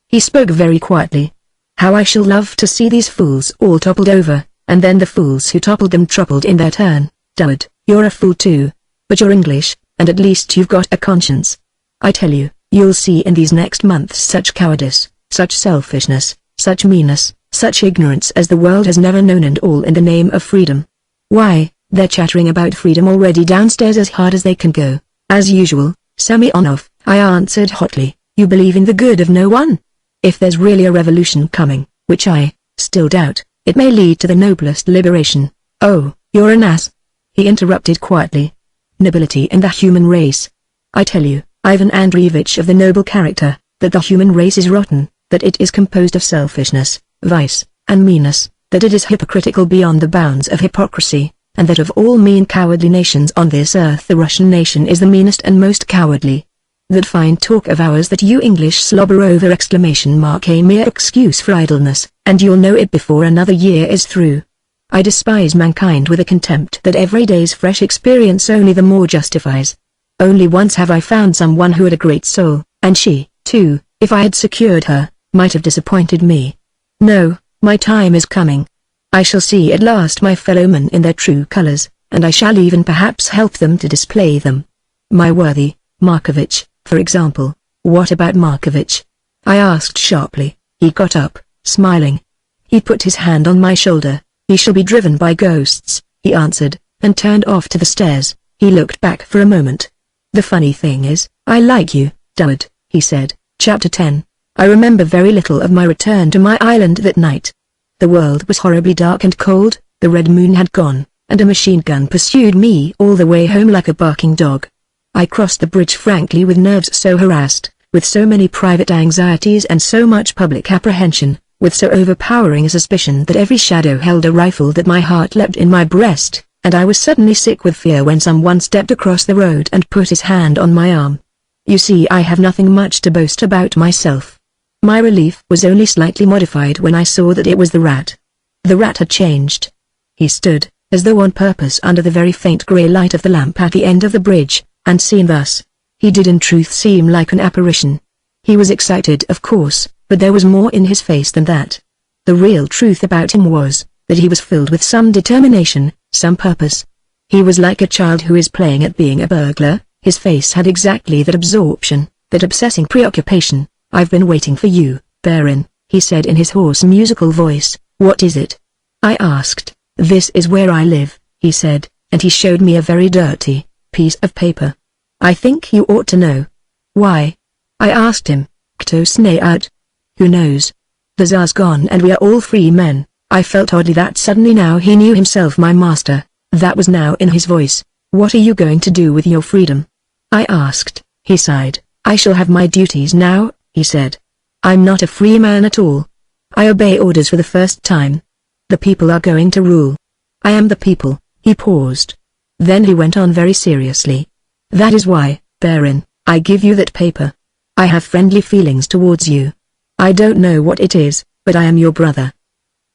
He spoke very quietly. How I shall love to see these fools all toppled over, and then the fools who toppled them toppled in their turn. Dowd, you're a fool too. But you're English, and at least you've got a conscience. I tell you, you'll see in these next months such cowardice, such selfishness, such meanness, such ignorance as the world has never known, and all in the name of freedom. Why, they're chattering about freedom already downstairs as hard as they can go. As usual, Semyonov, I answered hotly, you believe in the good of no one? If there's really a revolution coming, which I still doubt, it may lead to the noblest liberation. Oh, you're an ass. He interrupted quietly. Nobility in the human race. I tell you, Ivan Andreevich, of the noble character, that the human race is rotten, that it is composed of selfishness, vice, and meanness, that it is hypocritical beyond the bounds of hypocrisy, and that of all mean cowardly nations on this earth the Russian nation is the meanest and most cowardly. That fine talk of ours that you English slobber over a mere excuse for idleness, and you'll know it before another year is through. I despise mankind with a contempt that every day's fresh experience only the more justifies. Only once have I found someone who had a great soul, and she, too, if I had secured her, might have disappointed me. No, my time is coming. I shall see at last my fellowmen in their true colors, and I shall even perhaps help them to display them. My worthy Markovich, for example. What about Markovich? I asked sharply. He got up, smiling. He put his hand on my shoulder. He shall be driven by ghosts, he answered, and turned off to the stairs. He looked back for a moment. The funny thing is, I like you, Dowd, he said. Chapter 10. I remember very little of my return to my island that night. The world was horribly dark and cold, the red moon had gone, and a machine gun pursued me all the way home like a barking dog. I crossed the bridge frankly with nerves so harassed, with so many private anxieties and so much public apprehension, with so overpowering a suspicion that every shadow held a rifle, that my heart leapt in my breast, and I was suddenly sick with fear when someone stepped across the road and put his hand on my arm. You see, I have nothing much to boast about myself. My relief was only slightly modified when I saw that it was the rat. The rat had changed. He stood, as though on purpose, under the very faint grey light of the lamp at the end of the bridge, and seen thus, he did in truth seem like an apparition. He was excited, of course, but there was more in his face than that. The real truth about him was, that he was filled with some determination, some purpose. He was like a child who is playing at being a burglar. His face had exactly that absorption, that obsessing preoccupation. "I've been waiting for you, Baron," he said in his hoarse musical voice. "What is it?" I asked. "This is where I live," he said, and he showed me a very dirty piece of paper. "I think you ought to know." "Why?" I asked him. "Kto sne out?" "Who knows? The Tsar's gone and we are all free men." I felt oddly that suddenly now he knew himself my master. That was now in his voice. "What are you going to do with your freedom?" I asked. He sighed. "I shall have my duties now," he said. "I'm not a free man at all. I obey orders for the first time. The people are going to rule. I am the people." He paused. Then he went on very seriously. "That is why, Baron, I give you that paper. I have friendly feelings towards you. I don't know what it is, but I am your brother.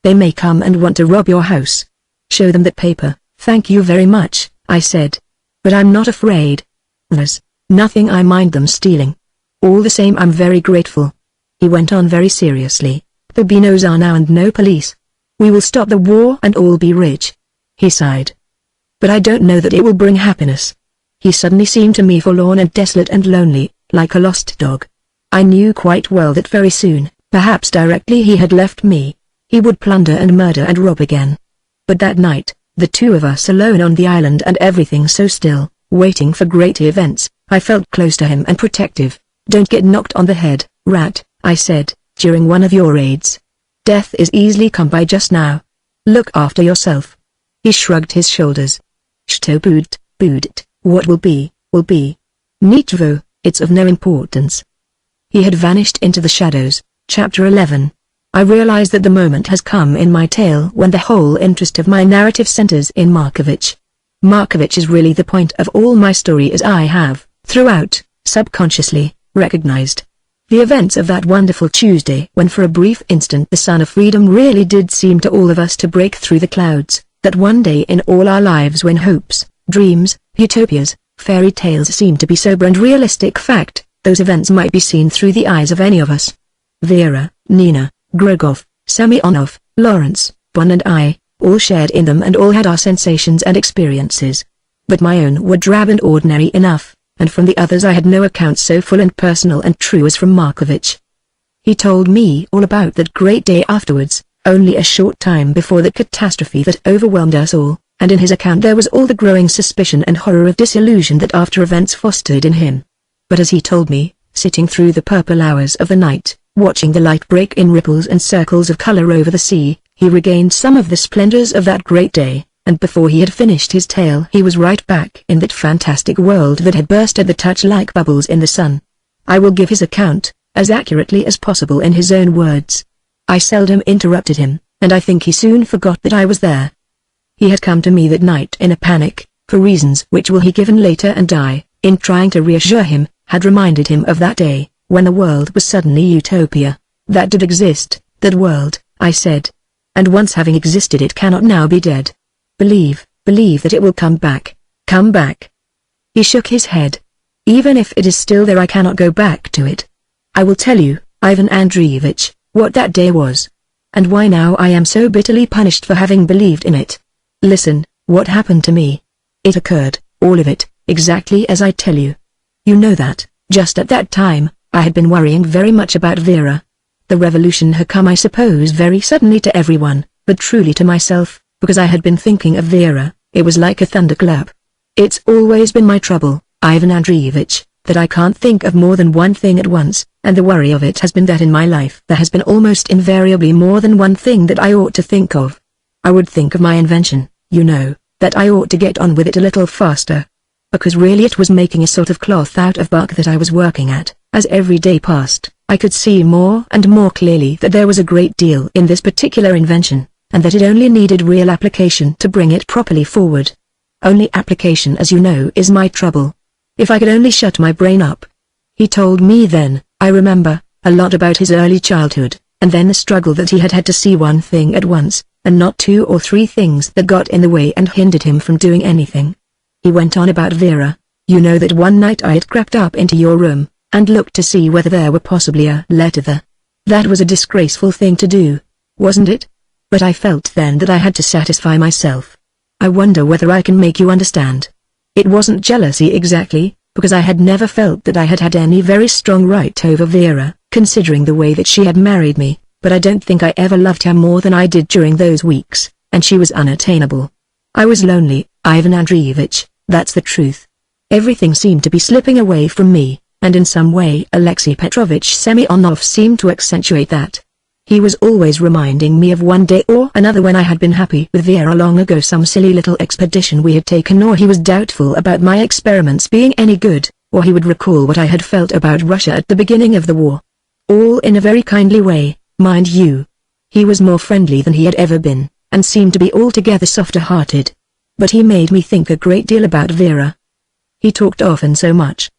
They may come and want to rob your house. Show them that paper." "Thank you very much," I said. "But I'm not afraid. There's nothing I mind them stealing. All the same I'm very grateful." He went on very seriously. "There'll be no Tsar now and no police. We will stop the war and all be rich." He sighed. "But I don't know that it will bring happiness." He suddenly seemed to me forlorn and desolate and lonely, like a lost dog. I knew quite well that very soon, perhaps directly he had left me, he would plunder and murder and rob again. But that night, the two of us alone on the island and everything so still, waiting for great events, I felt close to him and protective. "Don't get knocked on the head, rat," I said, "during one of your raids. Death is easily come by just now. Look after yourself." He shrugged his shoulders. "Sto budt, what will be, will be. Nitvo, it's of no importance." He had vanished into the shadows. Chapter 11. I realize that the moment has come in my tale when the whole interest of my narrative centers in Markovich. Markovich is really the point of all my story, as I have, throughout, subconsciously, recognized. The events of that wonderful Tuesday when for a brief instant the sun of freedom really did seem to all of us to break through the clouds, that one day in all our lives when hopes, dreams, utopias, fairy tales seem to be sober and realistic fact, those events might be seen through the eyes of any of us. Vera, Nina, Grogov, Semyonov, Lawrence, Bon and I, all shared in them and all had our sensations and experiences. But my own were drab and ordinary enough, and from the others I had no account so full and personal and true as from Markovich. He told me all about that great day afterwards, only a short time before the catastrophe that overwhelmed us all, and in his account there was all the growing suspicion and horror of disillusion that after events fostered in him. But as he told me, sitting through the purple hours of the night, watching the light break in ripples and circles of color over the sea, he regained some of the splendors of that great day, and before he had finished his tale he was right back in that fantastic world that had burst at the touch like bubbles in the sun. I will give his account, as accurately as possible in his own words. I seldom interrupted him, and I think he soon forgot that I was there. He had come to me that night in a panic, for reasons which will be given later, and I, in trying to reassure him, had reminded him of that day, when the world was suddenly utopia. That did exist, that world, I said. And once having existed it cannot now be dead. Believe that it will come back. Come back. He shook his head. Even if it is still there I cannot go back to it. I will tell you, Ivan Andreevich, what that day was. And why now I am so bitterly punished for having believed in it. Listen, what happened to me. It occurred, all of it, exactly as I tell you. You know that, just at that time, I had been worrying very much about Vera. The revolution had come, I suppose, very suddenly to everyone, but truly to myself, because I had been thinking of Vera. It was like a thunderclap. It's always been my trouble, Ivan Andreevich, that I can't think of more than one thing at once, and the worry of it has been that in my life there has been almost invariably more than one thing that I ought to think of. I would think of my invention, you know, that I ought to get on with it a little faster. Because really it was making a sort of cloth out of bark that I was working at. As every day passed, I could see more and more clearly that there was a great deal in this particular invention, and that it only needed real application to bring it properly forward. Only application, as you know, is my trouble. If I could only shut my brain up. He told me then, I remember, a lot about his early childhood, and then the struggle that he had had to see one thing at once, and not two or three things that got in the way and hindered him from doing anything. He went on about Vera. You know that one night I had crept up into your room, and looked to see whether there were possibly a letter there. That was a disgraceful thing to do, wasn't it? But I felt then that I had to satisfy myself. I wonder whether I can make you understand. It wasn't jealousy exactly, because I had never felt that I had had any very strong right over Vera, considering the way that she had married me, but I don't think I ever loved her more than I did during those weeks, and she was unattainable. I was lonely, Ivan Andreevich, that's the truth. Everything seemed to be slipping away from me, and in some way Alexei Petrovich Semyonov seemed to accentuate that. He was always reminding me of one day or another when I had been happy with Vera long ago, some silly little expedition we had taken, or he was doubtful about my experiments being any good, or he would recall what I had felt about Russia at the beginning of the war. All in a very kindly way, mind you. He was more friendly than he had ever been, and seemed to be altogether softer-hearted. But he made me think a great deal about Vera. He talked often so much.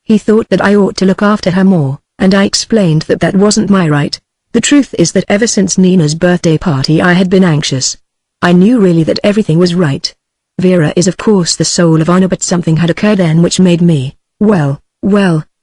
He thought that I ought to look after her more, and I explained that that wasn't my right. The truth is that ever since Nina's birthday party I had been anxious. I knew really that everything was right. Vera is of course the soul of honor, but something had occurred then which made me, well,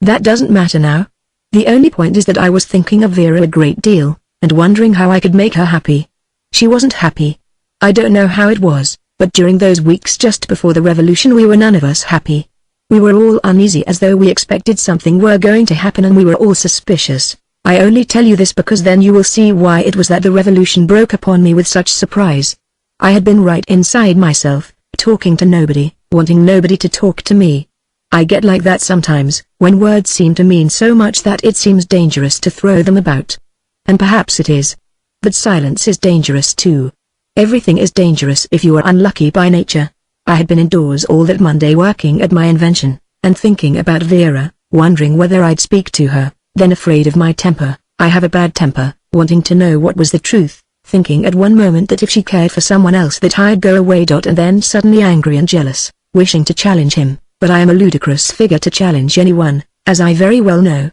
that doesn't matter now. The only point is that I was thinking of Vera a great deal, and wondering how I could make her happy. She wasn't happy. I don't know how it was, but during those weeks just before the revolution we were none of us happy. We were all uneasy, as though we expected something were going to happen, and we were all suspicious. I only tell you this because then you will see why it was that the revolution broke upon me with such surprise. I had been right inside myself, talking to nobody, wanting nobody to talk to me. I get like that sometimes, when words seem to mean so much that it seems dangerous to throw them about. And perhaps it is. But silence is dangerous too. Everything is dangerous if you are unlucky by nature. I had been indoors all that Monday working at my invention, and thinking about Vera, wondering whether I'd speak to her. Then afraid of my temper, I have a bad temper, wanting to know what was the truth, thinking at one moment that if she cared for someone else that I'd go away. And then suddenly angry and jealous, wishing to challenge him, but I am a ludicrous figure to challenge anyone, as I very well know.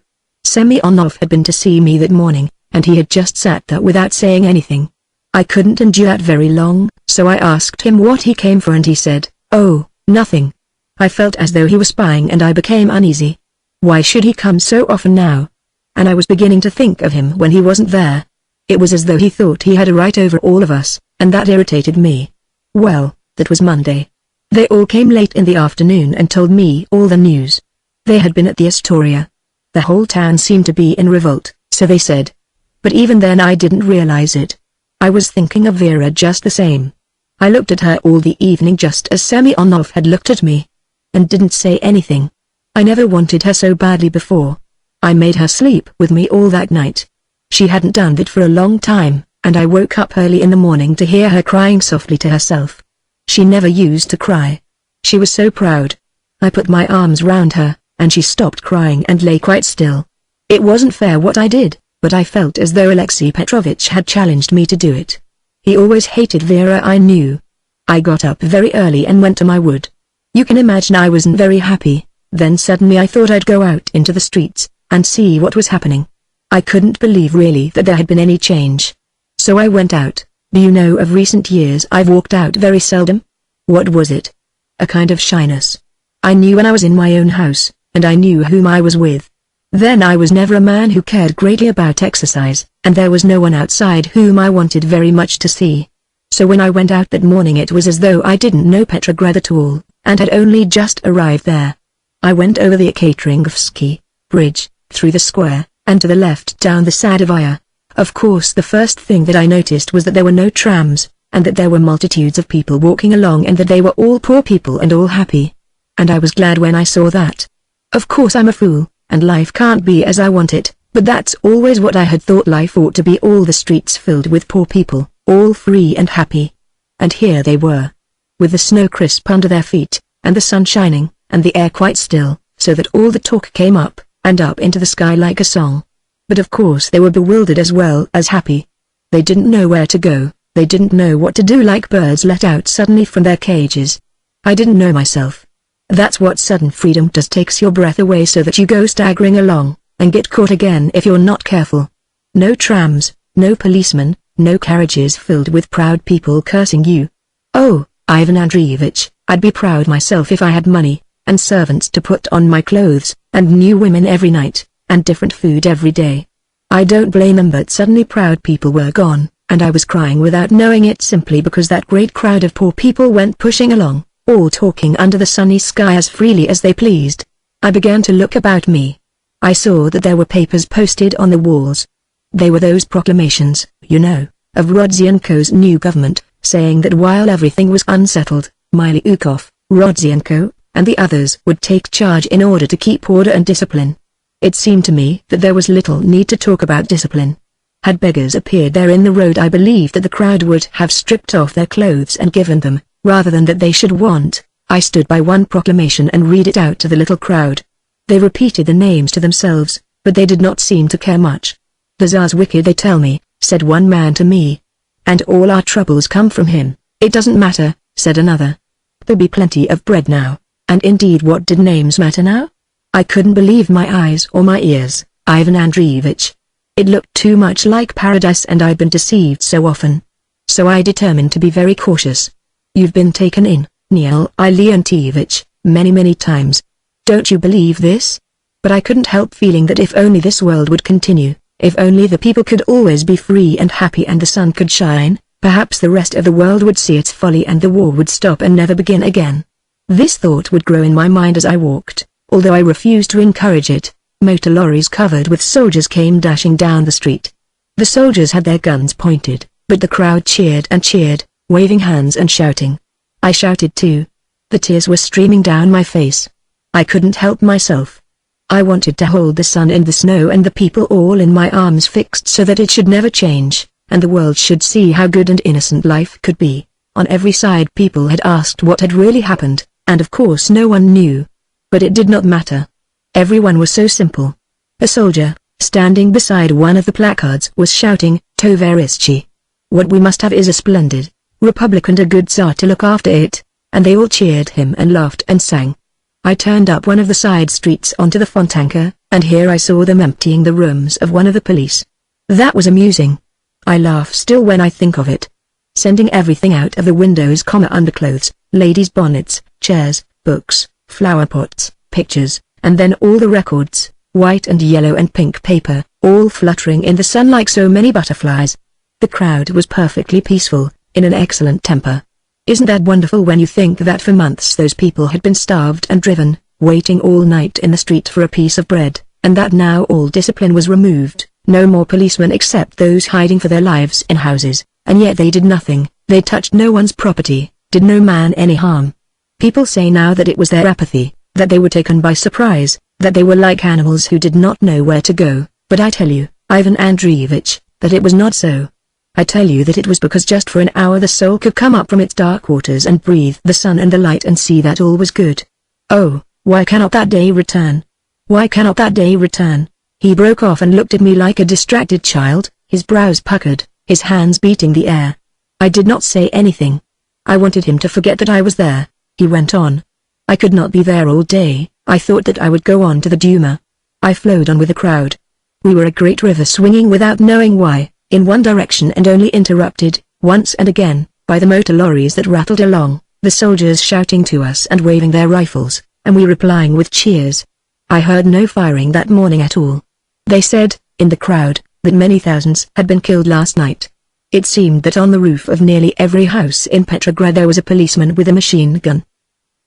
Semyonov had been to see me that morning, and he had just sat there without saying anything. I couldn't endure that very long, so I asked him what he came for, and he said, "Oh, nothing." I felt as though he was spying, and I became uneasy. Why should he come so often now? And I was beginning to think of him when he wasn't there. It was as though he thought he had a right over all of us, and that irritated me. Well, that was Monday. They all came late in the afternoon and told me all the news. They had been at the Astoria. The whole town seemed to be in revolt, so they said. But even then I didn't realize it. I was thinking of Vera just the same. I looked at her all the evening just as Semyonov had looked at me, and didn't say anything. I never wanted her so badly before. I made her sleep with me all that night. She hadn't done that for a long time, and I woke up early in the morning to hear her crying softly to herself. She never used to cry. She was so proud. I put my arms round her, and she stopped crying and lay quite still. It wasn't fair what I did, but I felt as though Alexei Petrovich had challenged me to do it. He always hated Vera, I knew. I got up very early and went to my wood. You can imagine I wasn't very happy. Then suddenly I thought I'd go out into the streets, and see what was happening. I couldn't believe really that there had been any change. So I went out. Do you know, of recent years I've walked out very seldom? What was it? A kind of shyness. I knew when I was in my own house, and I knew whom I was with. Then I was never a man who cared greatly about exercise, and there was no one outside whom I wanted very much to see. So when I went out that morning it was as though I didn't know Petrograd at all, and had only just arrived there. I went over the Ekateringovsky bridge, through the square, and to the left down the Sadovaya. Of course the first thing that I noticed was that there were no trams, and that there were multitudes of people walking along, and that they were all poor people and all happy. And I was glad when I saw that. Of course I'm a fool, and life can't be as I want it, but that's always what I had thought life ought to be, all the streets filled with poor people, all free and happy. And here they were, with the snow crisp under their feet, and the sun shining, and the air quite still, so that all the talk came up, and up into the sky like a song. But of course they were bewildered as well as happy. They didn't know where to go, they didn't know what to do, like birds let out suddenly from their cages. I didn't know myself. That's what sudden freedom does, takes your breath away so that you go staggering along, and get caught again if you're not careful. No trams, no policemen, no carriages filled with proud people cursing you. Oh, Ivan Andreevich, I'd be proud myself if I had money, and servants to put on my clothes, and new women every night, and different food every day. I don't blame them, but suddenly proud people were gone, and I was crying without knowing it, simply because that great crowd of poor people went pushing along, all talking under the sunny sky as freely as they pleased. I began to look about me. I saw that there were papers posted on the walls. They were those proclamations, you know, of Rodzianko's new government, saying that while everything was unsettled, Miliukov, Rodzianko, and the others would take charge in order to keep order and discipline. It seemed to me that there was little need to talk about discipline. Had beggars appeared there in the road, I believe that the crowd would have stripped off their clothes and given them, rather than that they should want. I stood by one proclamation and read it out to the little crowd. They repeated the names to themselves, but they did not seem to care much. "The Tsar's wicked, they tell me," said one man to me. "And all our troubles come from him." "It doesn't matter," said another. "There'll be plenty of bread now." And indeed, what did names matter now? I couldn't believe my eyes or my ears, Ivan Andreevich. It looked too much like paradise, and I'd been deceived so often. So I determined to be very cautious. "You've been taken in, Niel Leontievich, many times. Don't you believe this?" But I couldn't help feeling that if only this world would continue, if only the people could always be free and happy and the sun could shine, perhaps the rest of the world would see its folly and the war would stop and never begin again. This thought would grow in my mind as I walked, although I refused to encourage it. Motor lorries covered with soldiers came dashing down the street. The soldiers had their guns pointed, but the crowd cheered and cheered, waving hands and shouting. I shouted too. The tears were streaming down my face. I couldn't help myself. I wanted to hold the sun and the snow and the people all in my arms, fixed so that it should never change, and the world should see how good and innocent life could be. On every side people had asked what had really happened, and of course no one knew. But it did not matter. Everyone was so simple. A soldier, standing beside one of the placards, was shouting, "Tovarishchi! What we must have is a splendid republic and a good Tsar to look after it," and they all cheered him and laughed and sang. I turned up one of the side streets onto the Fontanka, and here I saw them emptying the rooms of one of the police. That was amusing. I laugh still when I think of it. Sending everything out of the windows, underclothes, ladies' bonnets, chairs, books, flower pots, pictures, and then all the records, white and yellow and pink paper, all fluttering in the sun like so many butterflies. The crowd was perfectly peaceful, in an excellent temper. Isn't that wonderful when you think that for months those people had been starved and driven, waiting all night in the street for a piece of bread, and that now all discipline was removed, no more policemen except those hiding for their lives in houses, and yet they did nothing, they touched no one's property, did no man any harm. People say now that it was their apathy, that they were taken by surprise, that they were like animals who did not know where to go, but I tell you, Ivan Andreevich, that it was not so. I tell you that it was because just for an hour the soul could come up from its dark waters and breathe the sun and the light and see that all was good. Oh, why cannot that day return? Why cannot that day return? He broke off and looked at me like a distracted child, his brows puckered, his hands beating the air. I did not say anything. I wanted him to forget that I was there. He went on. I could not be there all day. I thought that I would go on to the Duma. I flowed on with the crowd. We were a great river swinging without knowing why, in one direction and only interrupted, once and again, by the motor lorries that rattled along, the soldiers shouting to us and waving their rifles, and we replying with cheers. I heard no firing that morning at all. They said, in the crowd, that many thousands had been killed last night. It seemed that on the roof of nearly every house in Petrograd there was a policeman with a machine gun.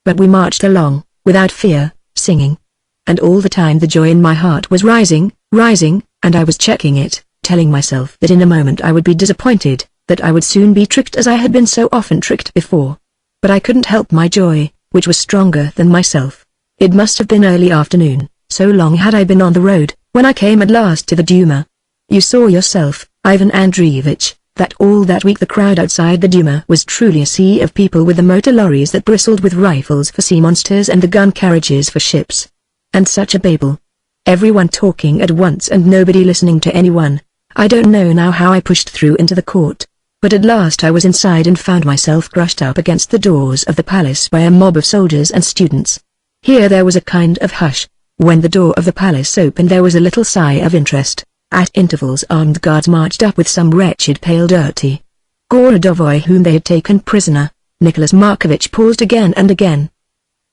But we marched along, without fear, singing. And all the time the joy in my heart was rising, and I was checking it, telling myself that in a moment I would be disappointed, that I would soon be tricked as I had been so often tricked before. But I couldn't help my joy, which was stronger than myself. It must have been early afternoon, so long had I been on the road, when I came at last to the Duma. You saw yourself, Ivan Andreevich, that all that week the crowd outside the Duma was truly a sea of people, with the motor lorries that bristled with rifles for sea monsters and the gun carriages for ships. And such a babel. Everyone talking at once and nobody listening to anyone. I don't know now how I pushed through into the court, but at last I was inside and found myself crushed up against the doors of the palace by a mob of soldiers and students. Here there was a kind of hush. When the door of the palace opened there was a little sigh of interest. At intervals armed guards marched up with some wretched pale dirty Gorodovoy whom they had taken prisoner. Nicholas Markovitch paused again and again.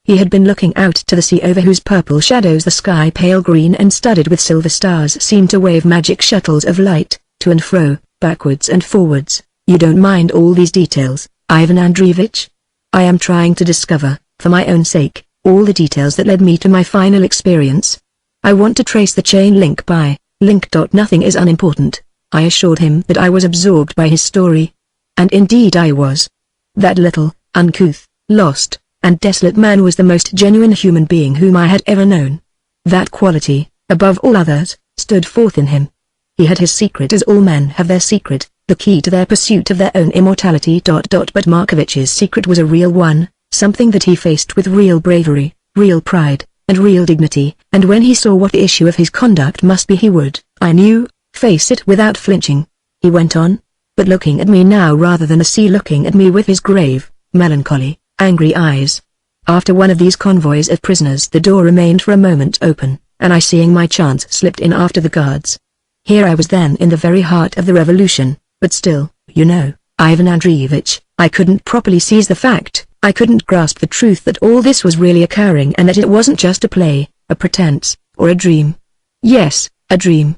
He had been looking out to the sea, over whose purple shadows the sky, pale green and studded with silver stars, seemed to wave magic shuttles of light, to and fro, backwards and forwards. You don't mind all these details, Ivan Andreevich? I am trying to discover, for my own sake, all the details that led me to my final experience. I want to trace the chain link by link. Nothing is unimportant. I assured him that I was absorbed by his story. And indeed I was. That little, uncouth, lost, and desolate man was the most genuine human being whom I had ever known. That quality, above all others, stood forth in him. He had his secret, as all men have their secret, the key to their pursuit of their own immortality. But Markovitch's secret was a real one, something that he faced with real bravery, real pride, and real dignity, and when he saw what the issue of his conduct must be he would, I knew, face it without flinching. He went on, but looking at me now rather than the sea looking at me with his grave, melancholy, angry eyes. After one of these convoys of prisoners the door remained for a moment open, and I, seeing my chance, slipped in after the guards. Here I was then in the very heart of the revolution, but still, you know, Ivan Andreevich, I couldn't properly seize the fact. I couldn't grasp the truth that all this was really occurring and that it wasn't just a play, a pretense, or a dream. Yes, a dream.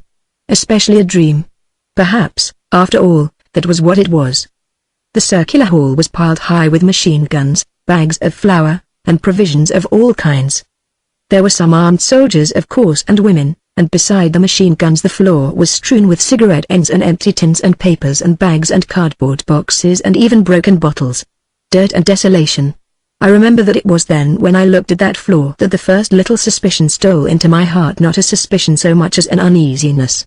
Especially a dream. Perhaps, after all, that was what it was. The circular hall was piled high with machine guns, bags of flour, and provisions of all kinds. There were some armed soldiers, of course, and women, and beside the machine guns the floor was strewn with cigarette ends and empty tins and papers and bags and cardboard boxes and even broken bottles. Dirt and desolation. I remember that it was then when I looked at that floor that the first little suspicion stole into my heart, not a suspicion so much as an uneasiness.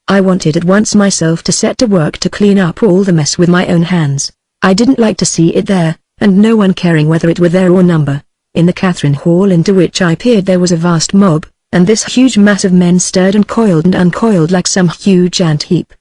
I wanted at once myself to set to work to clean up all the mess with my own hands. I didn't like to see it there, and no one caring whether it were there or number. In the Catherine Hall into which I peered there was a vast mob, and this huge mass of men stirred and coiled and uncoiled like some huge ant heap.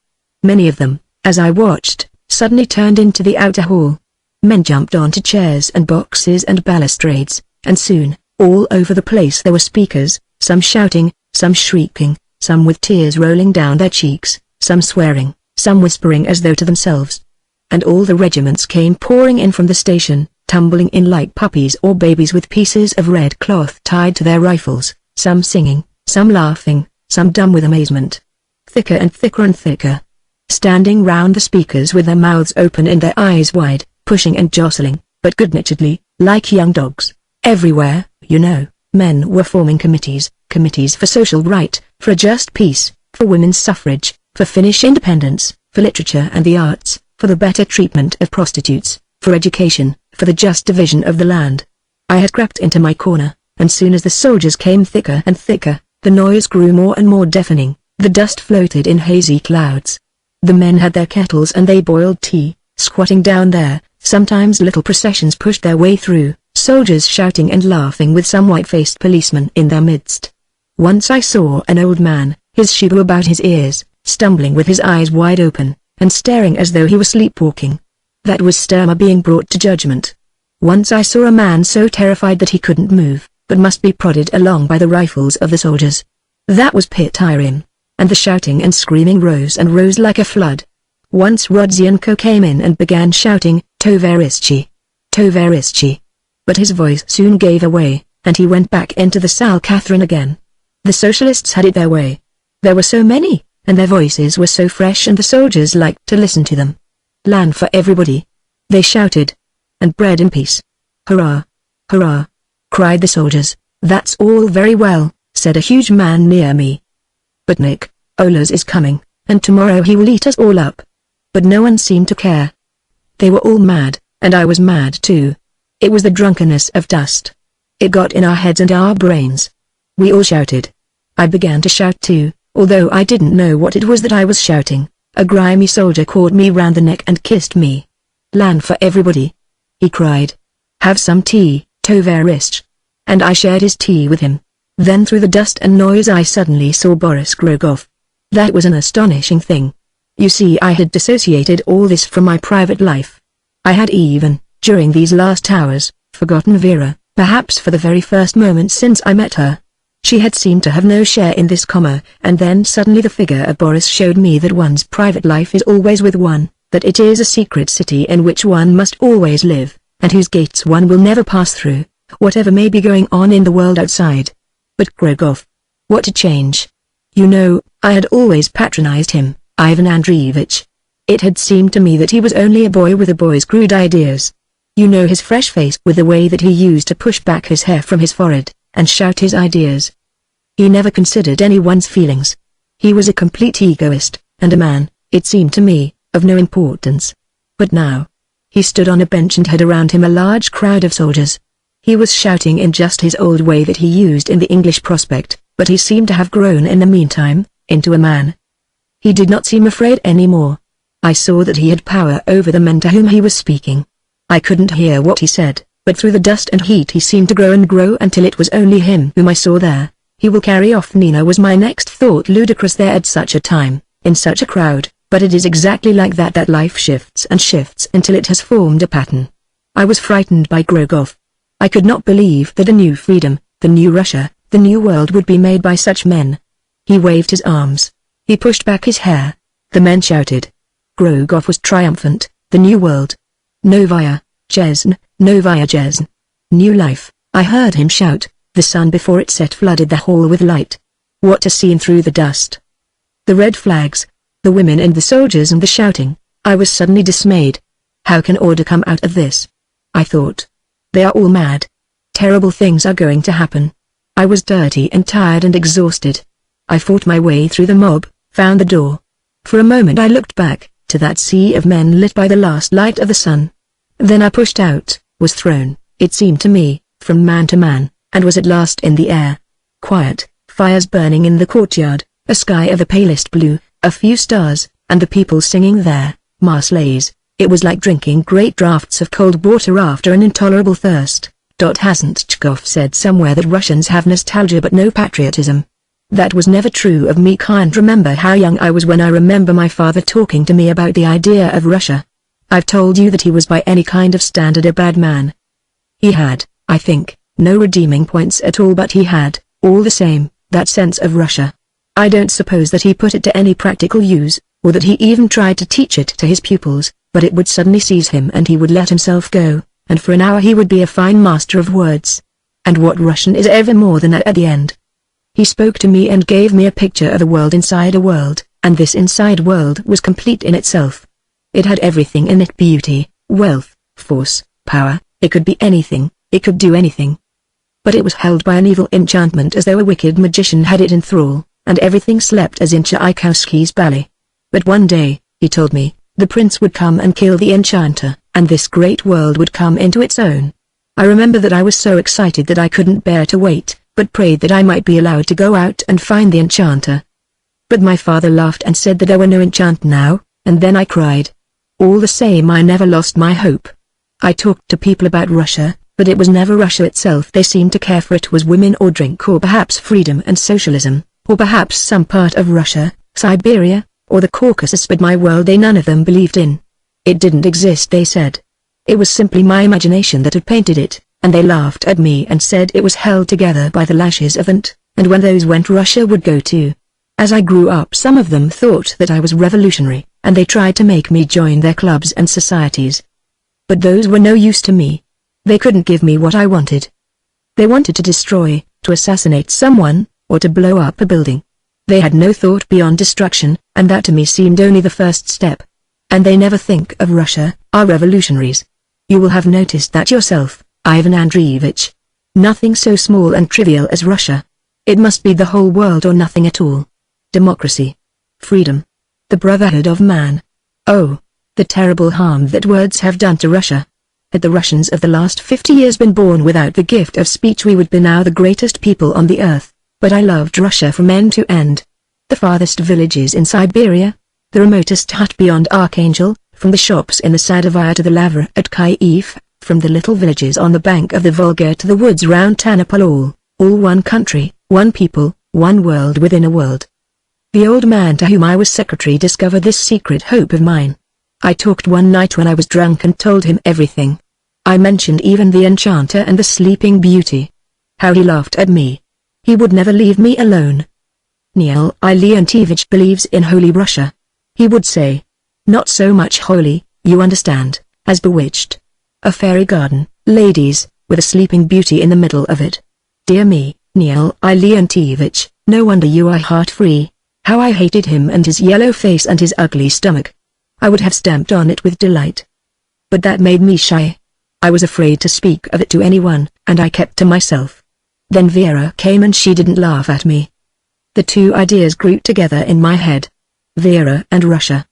Many of them, as I watched, suddenly turned into the outer hall. Men jumped onto chairs and boxes and balustrades, and soon, all over the place there were speakers, some shouting, some shrieking, some with tears rolling down their cheeks, some swearing, some whispering as though to themselves. And all the regiments came pouring in from the station, tumbling in like puppies or babies with pieces of red cloth tied to their rifles, some singing, some laughing, some dumb with amazement. Thicker and thicker and thicker. Standing round the speakers with their mouths open and their eyes wide, pushing and jostling, but good-naturedly, like young dogs. Everywhere, you know, men were forming committees for social right, for a just peace, for women's suffrage, for Finnish independence, for literature and the arts, for the better treatment of prostitutes, for education, for the just division of the land. I had crept into my corner, and soon as the soldiers came thicker and thicker, the noise grew more and more deafening, the dust floated in hazy clouds. The men had their kettles and they boiled tea, squatting down there. Sometimes little processions pushed their way through, soldiers shouting and laughing with some white-faced policeman in their midst. Once I saw an old man, his shuba about his ears, stumbling with his eyes wide open, and staring as though he were sleepwalking. That was Sturma being brought to judgment. Once I saw a man so terrified that he couldn't move, but must be prodded along by the rifles of the soldiers. That was Pitirim, and the shouting and screaming rose and rose like a flood. Once Rodzienko came in and began shouting, "Tovarishchi! Tovarishchi!" But his voice soon gave away, and he went back into the salle Catherine again. The socialists had it their way. There were so many, and their voices were so fresh and the soldiers liked to listen to them. Land for everybody! They shouted. And bread and peace. Hurrah! Hurrah! Cried the soldiers. That's all very well, said a huge man near me. But Nick, Olas is coming, and tomorrow he will eat us all up. But no one seemed to care. They were all mad, and I was mad too. It was the drunkenness of dust. It got in our heads and our brains. We all shouted. I began to shout too, although I didn't know what it was that I was shouting. A grimy soldier caught me round the neck and kissed me. "Land for everybody," he cried. "Have some tea, Tovarishch." And I shared his tea with him. Then through the dust and noise I suddenly saw Boris Grogov. That was an astonishing thing. You see, I had dissociated all this from my private life. I had even, during these last hours, forgotten Vera, perhaps for the very first moment since I met her. She had seemed to have no share in this comma, and then suddenly the figure of Boris showed me that one's private life is always with one, that it is a secret city in which one must always live, and whose gates one will never pass through, whatever may be going on in the world outside. But Grogov. What a change. You know, I had always patronized him, Ivan Andreevich. It had seemed to me that he was only a boy with a boy's crude ideas. You know, his fresh face with the way that he used to push back his hair from his forehead, and shout his ideas. He never considered anyone's feelings. He was a complete egoist, and a man, it seemed to me, of no importance. But now, he stood on a bench and had around him a large crowd of soldiers. He was shouting in just his old way that he used in the English prospect, but he seemed to have grown in the meantime, into a man. He did not seem afraid anymore. I saw that he had power over the men to whom he was speaking. I couldn't hear what he said, but through the dust and heat he seemed to grow and grow until it was only him whom I saw there. He will carry off Nina, was my next thought, ludicrous there at such a time, in such a crowd, but it is exactly like that life shifts and shifts until it has formed a pattern. I was frightened by Grogov. I could not believe that the new freedom, the new Russia, the new world would be made by such men. He waved his arms. He pushed back his hair. The men shouted. Grogov was triumphant. The new world. Novaya Chesn, Novaya Chesn. New life, I heard him shout. The sun before it set flooded the hall with light. What a scene through the dust. The red flags, the women and the soldiers and the shouting. I was suddenly dismayed. How can order come out of this? I thought. They are all mad. Terrible things are going to happen. I was dirty and tired and exhausted. I fought my way through the mob, found the door. For a moment I looked back, to that sea of men lit by the last light of the sun. Then I pushed out, was thrown, it seemed to me, from man to man, and was at last in the air. Quiet, fires burning in the courtyard, a sky of the palest blue, a few stars, and the people singing their Marseillaises. It was like drinking great draughts of cold water after an intolerable thirst. Hasn't Chekhov said somewhere that Russians have nostalgia but no patriotism? That was never true of me. Can't remember how young I was when I remember my father talking to me about the idea of Russia. I've told you that he was by any kind of standard a bad man. He had, I think, no redeeming points at all, but he had, all the same, that sense of Russia. I don't suppose that he put it to any practical use, or that he even tried to teach it to his pupils, but it would suddenly seize him and he would let himself go, and for an hour he would be a fine master of words. And what Russian is ever more than that at the end? He spoke to me and gave me a picture of a world inside a world, and this inside world was complete in itself. It had everything in it: beauty, wealth, force, power. It could be anything, it could do anything. But it was held by an evil enchantment as though a wicked magician had it in thrall, and everything slept as in Tchaikovsky's ballet. But one day, he told me, the prince would come and kill the enchanter, and this great world would come into its own. I remember that I was so excited that I couldn't bear to wait, but prayed that I might be allowed to go out and find the enchanter. But my father laughed and said that there were no enchanter now, and then I cried. All the same, I never lost my hope. I talked to people about Russia, but it was never Russia itself they seemed to care for. It was women or drink or perhaps freedom and socialism, or perhaps some part of Russia, Siberia, or the Caucasus, but my world they none of them believed in. It didn't exist, they said. It was simply my imagination that had painted it, and they laughed at me and said it was held together by the lashes of and when those went Russia would go too. As I grew up, some of them thought that I was revolutionary, and they tried to make me join their clubs and societies. But those were no use to me. They couldn't give me what I wanted. They wanted to destroy, to assassinate someone, or to blow up a building. They had no thought beyond destruction, and that to me seemed only the first step. And they never think of Russia, our revolutionaries. You will have noticed that yourself, Ivan Andreevich. Nothing so small and trivial as Russia. It must be the whole world or nothing at all. Democracy. Freedom. The brotherhood of man. Oh, the terrible harm that words have done to Russia. had the Russians of the last 50 years been born without the gift of speech, we would be now the greatest people on the earth. But I loved Russia from end to end. The farthest villages in Siberia, the remotest hut beyond Archangel, from the shops in the Sadovaya to the Lavra at Kyiv, from the little villages on the bank of the Volga to the woods round Ternopil, all one country, one people, one world within a world. The old man to whom I was secretary discovered this secret hope of mine. I talked one night when I was drunk and told him everything. I mentioned even the enchanter and the sleeping beauty. How he laughed at me. He would never leave me alone. Niel Leontievich believes in holy Russia. He would say. Not so much holy, you understand, as bewitched. A fairy garden, ladies, with a sleeping beauty in the middle of it. Dear me, Niel Leontievich, no wonder you are heart-free. How I hated him and his yellow face and his ugly stomach. I would have stamped on it with delight. But that made me shy. I was afraid to speak of it to anyone, and I kept to myself. Then Vera came and she didn't laugh at me. The two ideas grew together in my head. Vera and Russia.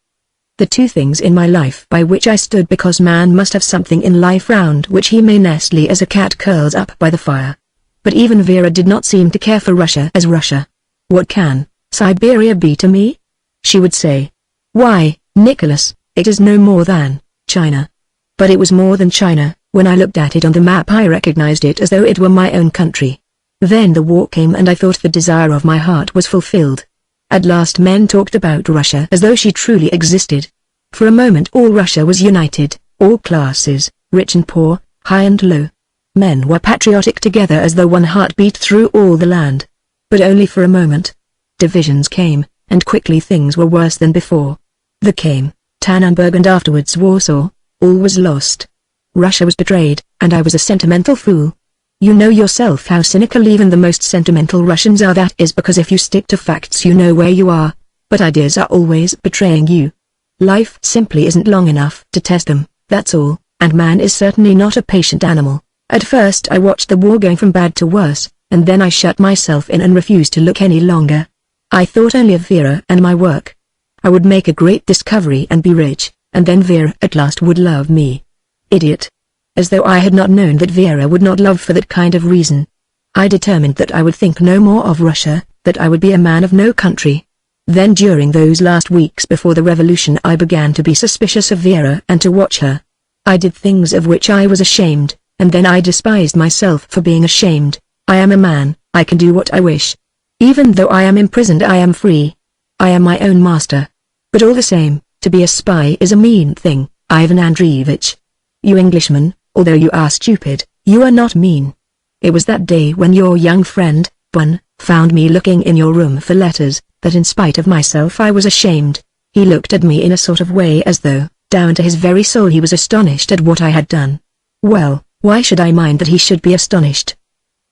The two things in my life by which I stood, because man must have something in life round which he may nestly as a cat curls up by the fire. But even Vera did not seem to care for Russia as Russia. What can Siberia be to me? She would say. Why, Nicholas, it is no more than China. But it was more than China. When I looked at it on the map I recognized it as though it were my own country. Then the war came and I thought the desire of my heart was fulfilled. At last men talked about Russia as though she truly existed. For a moment all Russia was united, all classes, rich and poor, high and low. Men were patriotic together as though one heart beat through all the land. But only for a moment. Divisions came, and quickly things were worse than before. There came Tannenberg and afterwards Warsaw. All was lost. Russia was betrayed, and I was a sentimental fool. You know yourself how cynical even the most sentimental Russians are. That is because if you stick to facts you know where you are, but ideas are always betraying you. Life simply isn't long enough to test them, that's all, and man is certainly not a patient animal. At first I watched the war going from bad to worse, and then I shut myself in and refused to look any longer. I thought only of Vera and my work. I would make a great discovery and be rich, and then Vera at last would love me. Idiot. As though I had not known that Vera would not love for that kind of reason. I determined that I would think no more of Russia, that I would be a man of no country. Then during those last weeks before the revolution I began to be suspicious of Vera and to watch her. I did things of which I was ashamed, and then I despised myself for being ashamed. I am a man, I can do what I wish. Even though I am imprisoned I am free. I am my own master. But all the same, to be a spy is a mean thing, Ivan Andreevich. You Englishmen, although you are stupid, you are not mean. It was that day when your young friend, Bun, found me looking in your room for letters, that in spite of myself I was ashamed. He looked at me in a sort of way as though, down to his very soul he was astonished at what I had done. Well, why should I mind that he should be astonished?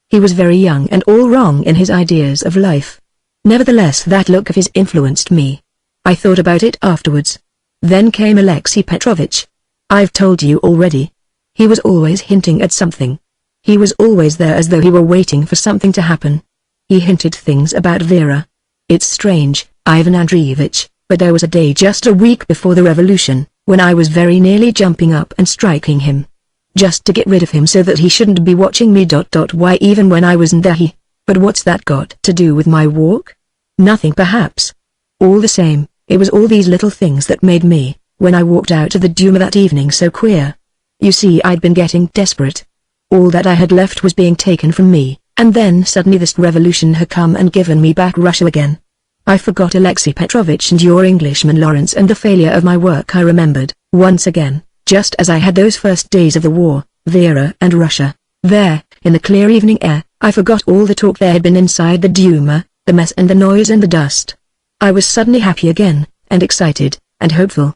He was very young and all wrong in his ideas of life. Nevertheless that look of his influenced me. I thought about it afterwards. Then came Alexei Petrovich. I've told you already. He was always hinting at something. He was always there as though he were waiting for something to happen. He hinted things about Vera. It's strange, Ivan Andreevich, but there was a day just a week before the revolution, when I was very nearly jumping up and striking him. Just to get rid of him so that he shouldn't be watching me. Why even when I wasn't there he... But what's that got to do with my walk? Nothing perhaps. All the same, it was all these little things that made me, when I walked out of the Duma that evening, so queer. You see, I'd been getting desperate. All that I had left was being taken from me, and then suddenly this revolution had come and given me back Russia again. I forgot Alexei Petrovich and your Englishman Lawrence and the failure of my work. I remembered, once again, just as I had those first days of the war, Vera and Russia. There, in the clear evening air, I forgot all the talk there had been inside the Duma, the mess and the noise and the dust. I was suddenly happy again, and excited, and hopeful.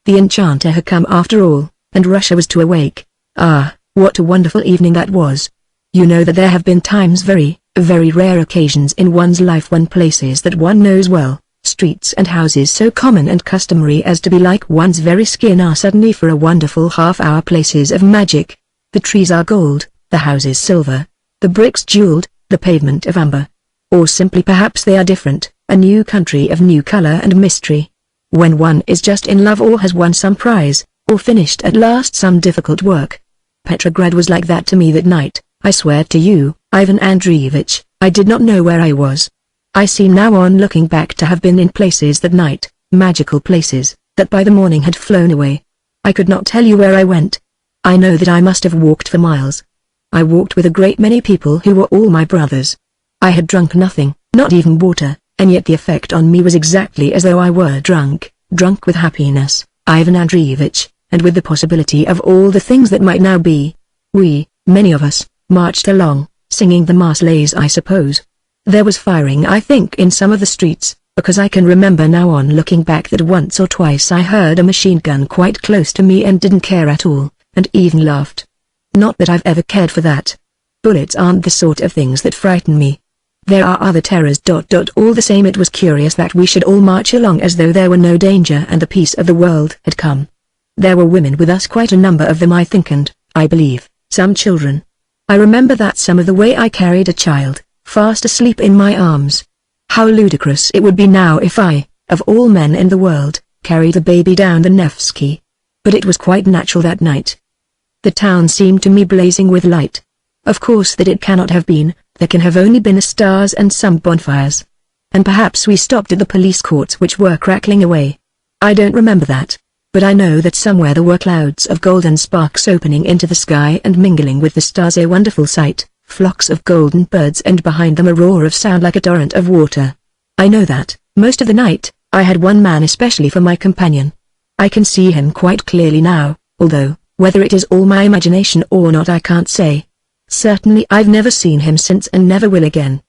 The enchanter had come after all, and Russia was to awake. Ah, what a wonderful evening that was. You know that there have been times, very rare occasions in one's life when places that one knows well, streets and houses so common and customary as to be like one's very skin, are suddenly for a wonderful half-hour places of magic. The trees are gold, the houses silver, the bricks jeweled, the pavement of amber. Or simply perhaps they are different, a new country of new color and mystery. When one is just in love or has won some prize, or finished at last some difficult work. Petrograd was like that to me that night. I swear to you, Ivan Andreevich, I did not know where I was. I seem now on looking back to have been in places that night, magical places, that by the morning had flown away. I could not tell you where I went. I know that I must have walked for miles. I walked with a great many people who were all my brothers. I had drunk nothing, not even water, and yet the effect on me was exactly as though I were drunk with happiness, Ivan Andreevich, and with the possibility of all the things that might now be. We, many of us, marched along, singing the Marseillais, I suppose. There was firing, I think, in some of the streets, because I can remember now on looking back that once or twice I heard a machine gun quite close to me and didn't care at all, and even laughed. Not that I've ever cared for that. Bullets aren't the sort of things that frighten me. There are other terrors. All the same, it was curious that we should all march along as though there were no danger and the peace of the world had come. There were women with us, quite a number of them, I think, and, I believe, some children. I remember that some of the way I carried a child, fast asleep in my arms. How ludicrous it would be now if I, of all men in the world, carried the baby down the Nevsky. But it was quite natural that night. The town seemed to me blazing with light. Of course that it cannot have been, there can have only been the stars and some bonfires. And perhaps we stopped at the police courts which were crackling away. I don't remember that, but I know that somewhere there were clouds of golden sparks opening into the sky and mingling with the stars, a wonderful sight, flocks of golden birds, and behind them a roar of sound like a torrent of water. I know that, most of the night, I had one man especially for my companion. I can see him quite clearly now, although, whether it is all my imagination or not I can't say. Certainly I've never seen him since and never will again.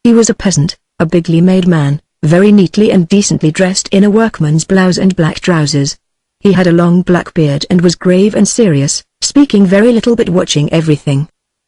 He was a peasant, a bigly made man, very neatly and decently dressed in a workman's blouse and black trousers. He had a long black beard and was grave and serious, speaking very little but watching everything.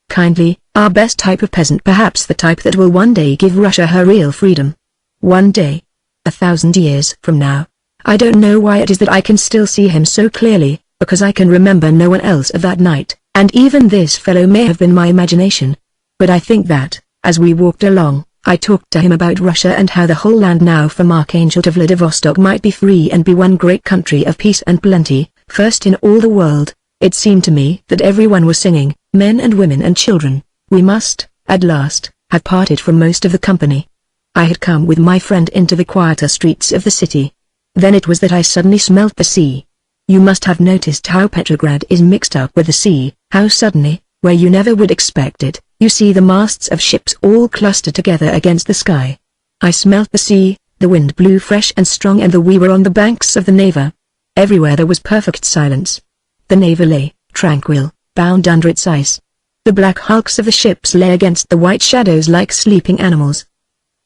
Kindly, our best type of peasant, perhaps the type that will one day give Russia her real freedom. One day. 1,000 years from now. I don't know why it is that I can still see him so clearly, because I can remember no one else of that night, and even this fellow may have been my imagination. But I think that, as we walked along, I talked to him about Russia and how the whole land now from Archangel to Vladivostok might be free and be one great country of peace and plenty, first in all the world. It seemed to me that everyone was singing, men and women and children. We must, at last, have parted from most of the company. I had come with my friend into the quieter streets of the city. Then it was that I suddenly smelt the sea. You must have noticed how Petrograd is mixed up with the sea, how suddenly, where you never would expect it, you see the masts of ships all clustered together against the sky. I smelt the sea, the wind blew fresh and strong, and we were on the banks of the Neva. Everywhere there was perfect silence. The Neva lay, tranquil, bound under its ice. The black hulks of the ships lay against the white shadows like sleeping animals.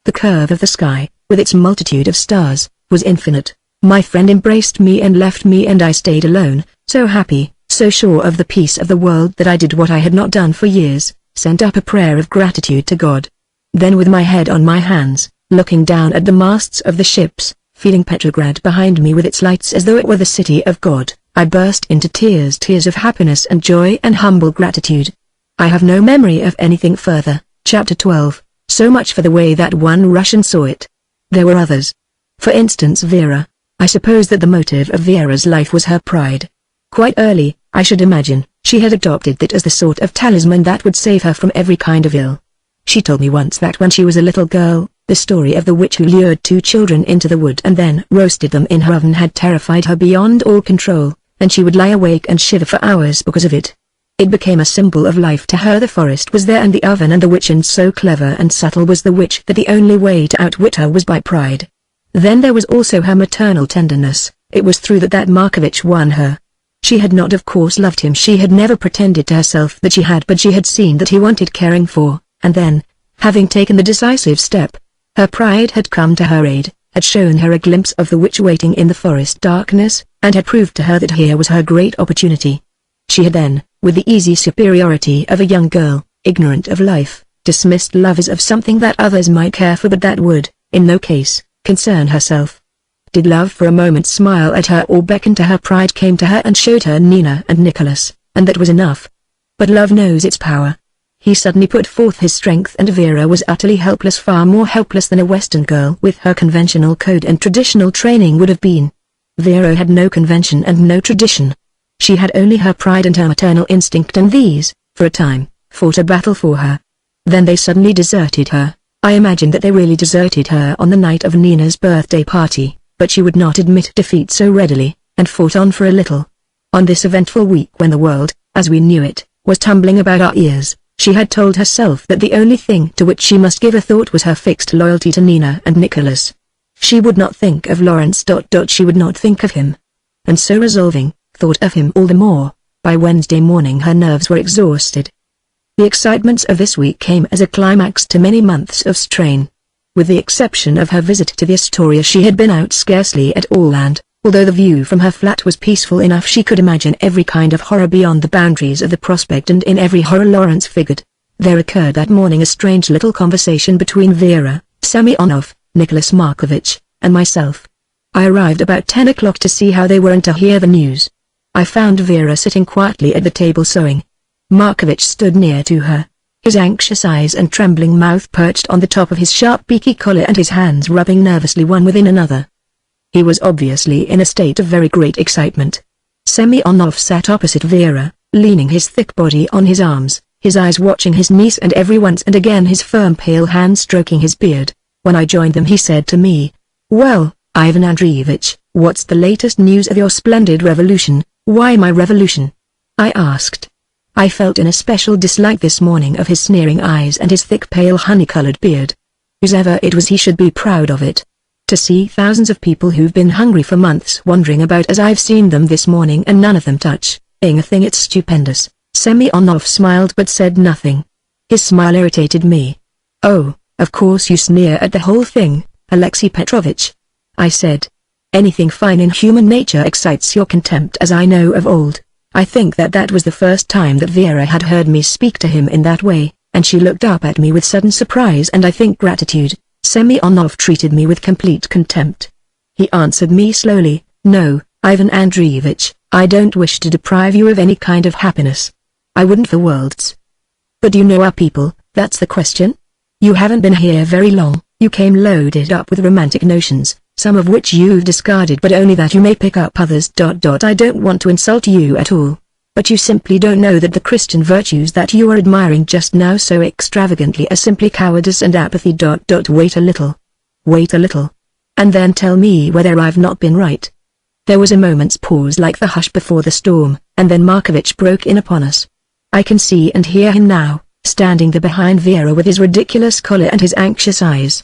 The curve of the sky, with its multitude of stars, was infinite. My friend embraced me and left me, and I stayed alone, so happy, so sure of the peace of the world that I did what I had not done for years, sent up a prayer of gratitude to God. Then with my head on my hands, looking down at the masts of the ships, feeling Petrograd behind me with its lights as though it were the city of God, I burst into tears of happiness and joy and humble gratitude. I have no memory of anything further. Chapter 12. So much for the way that one Russian saw it. There were others. For instance, Vera. I suppose that the motive of Vera's life was her pride. Quite early, I should imagine, she had adopted that as the sort of talisman that would save her from every kind of ill. She told me once that when she was a little girl, the story of the witch who lured 2 children into the wood and then roasted them in her oven had terrified her beyond all control, and she would lie awake and shiver for hours because of it. It became a symbol of life to her. The forest was there and the oven and the witch, and so clever and subtle was the witch that the only way to outwit her was by pride. Then there was also her maternal tenderness. It was through that Markovitch won her. She had not of course loved him, she had never pretended to herself that she had, but she had seen that he wanted caring for, and then, having taken the decisive step, her pride had come to her aid, had shown her a glimpse of the witch waiting in the forest darkness, and had proved to her that here was her great opportunity. She had then, with the easy superiority of a young girl, ignorant of life, dismissed love as of something that others might care for but that would, in no case, concern herself. Did love for a moment smile at her or beckon to her, pride came to her and showed her Nina and Nicholas, and that was enough. But love knows its power. He suddenly put forth his strength, and Vera was utterly helpless, far more helpless than a Western girl with her conventional code and traditional training would have been. Vera had no convention and no tradition. She had only her pride and her maternal instinct, and these, for a time, fought a battle for her. Then they suddenly deserted her. I imagined that they really deserted her on the night of Nina's birthday party, but she would not admit defeat so readily, and fought on for a little. On this eventful week when the world, as we knew it, was tumbling about our ears, she had told herself that the only thing to which she must give a thought was her fixed loyalty to Nina and Nicholas. She would not think of Lawrence. She would not think of him. And so resolving, thought of him all the more. By Wednesday morning her nerves were exhausted. The excitements of this week came as a climax to many months of strain. With the exception of her visit to the Astoria, she had been out scarcely at all, and, although the view from her flat was peaceful enough, she could imagine every kind of horror beyond the boundaries of the prospect, and in every horror Lawrence figured. There occurred that morning a strange little conversation between Vera, Semyonov, Nicholas Markovich, and myself. I arrived about 10 o'clock to see how they were and to hear the news. I found Vera sitting quietly at the table sewing. Markovich stood near to her, his anxious eyes and trembling mouth perched on the top of his sharp beaky collar and his hands rubbing nervously one within another. He was obviously in a state of very great excitement. Semyonov sat opposite Vera, leaning his thick body on his arms, his eyes watching his niece and every once and again his firm pale hand stroking his beard. When I joined them he said to me, "Well, Ivan Andreevich, what's the latest news of your splendid revolution?" "Why my revolution?" I asked. I felt an especial dislike this morning of his sneering eyes and his thick pale honey-colored beard. Whoever it was, he should be proud of it. To see thousands of people who've been hungry for months wandering about as I've seen them this morning and none of them touching a thing, it's stupendous. Semyonov smiled but said nothing. His smile irritated me. "Oh, of course you sneer at the whole thing, Alexei Petrovich," I said. "Anything fine in human nature excites your contempt, as I know of old." I think that was the first time that Vera had heard me speak to him in that way, and she looked up at me with sudden surprise and I think gratitude. Semyonov treated me with complete contempt. He answered me slowly, "No, Ivan Andreevich, I don't wish to deprive you of any kind of happiness. I wouldn't for worlds. But you know our people, that's the question? You haven't been here very long, you came loaded up with romantic notions, some of which you've discarded but only that you may pick up others. I don't want to insult you at all, but you simply don't know that the Christian virtues that you are admiring just now so extravagantly are simply cowardice and apathy. Wait a little. Wait a little. And then tell me whether I've not been right." There was a moment's pause like the hush before the storm, and then Markovich broke in upon us. I can see and hear him now, standing there behind Vera with his ridiculous collar and his anxious eyes.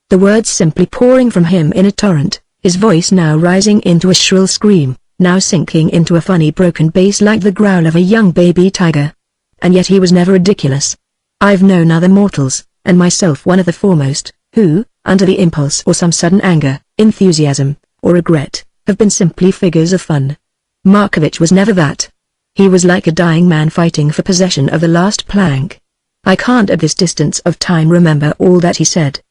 The words simply pouring from him in a torrent, his voice now rising into a shrill scream, now sinking into a funny broken bass like the growl of a young baby tiger. And yet he was never ridiculous. I've known other mortals, and myself one of the foremost, who, under the impulse or some sudden anger, enthusiasm, or regret, have been simply figures of fun. Markovich was never that. He was like a dying man fighting for possession of the last plank. I can't at this distance of time remember all that he said.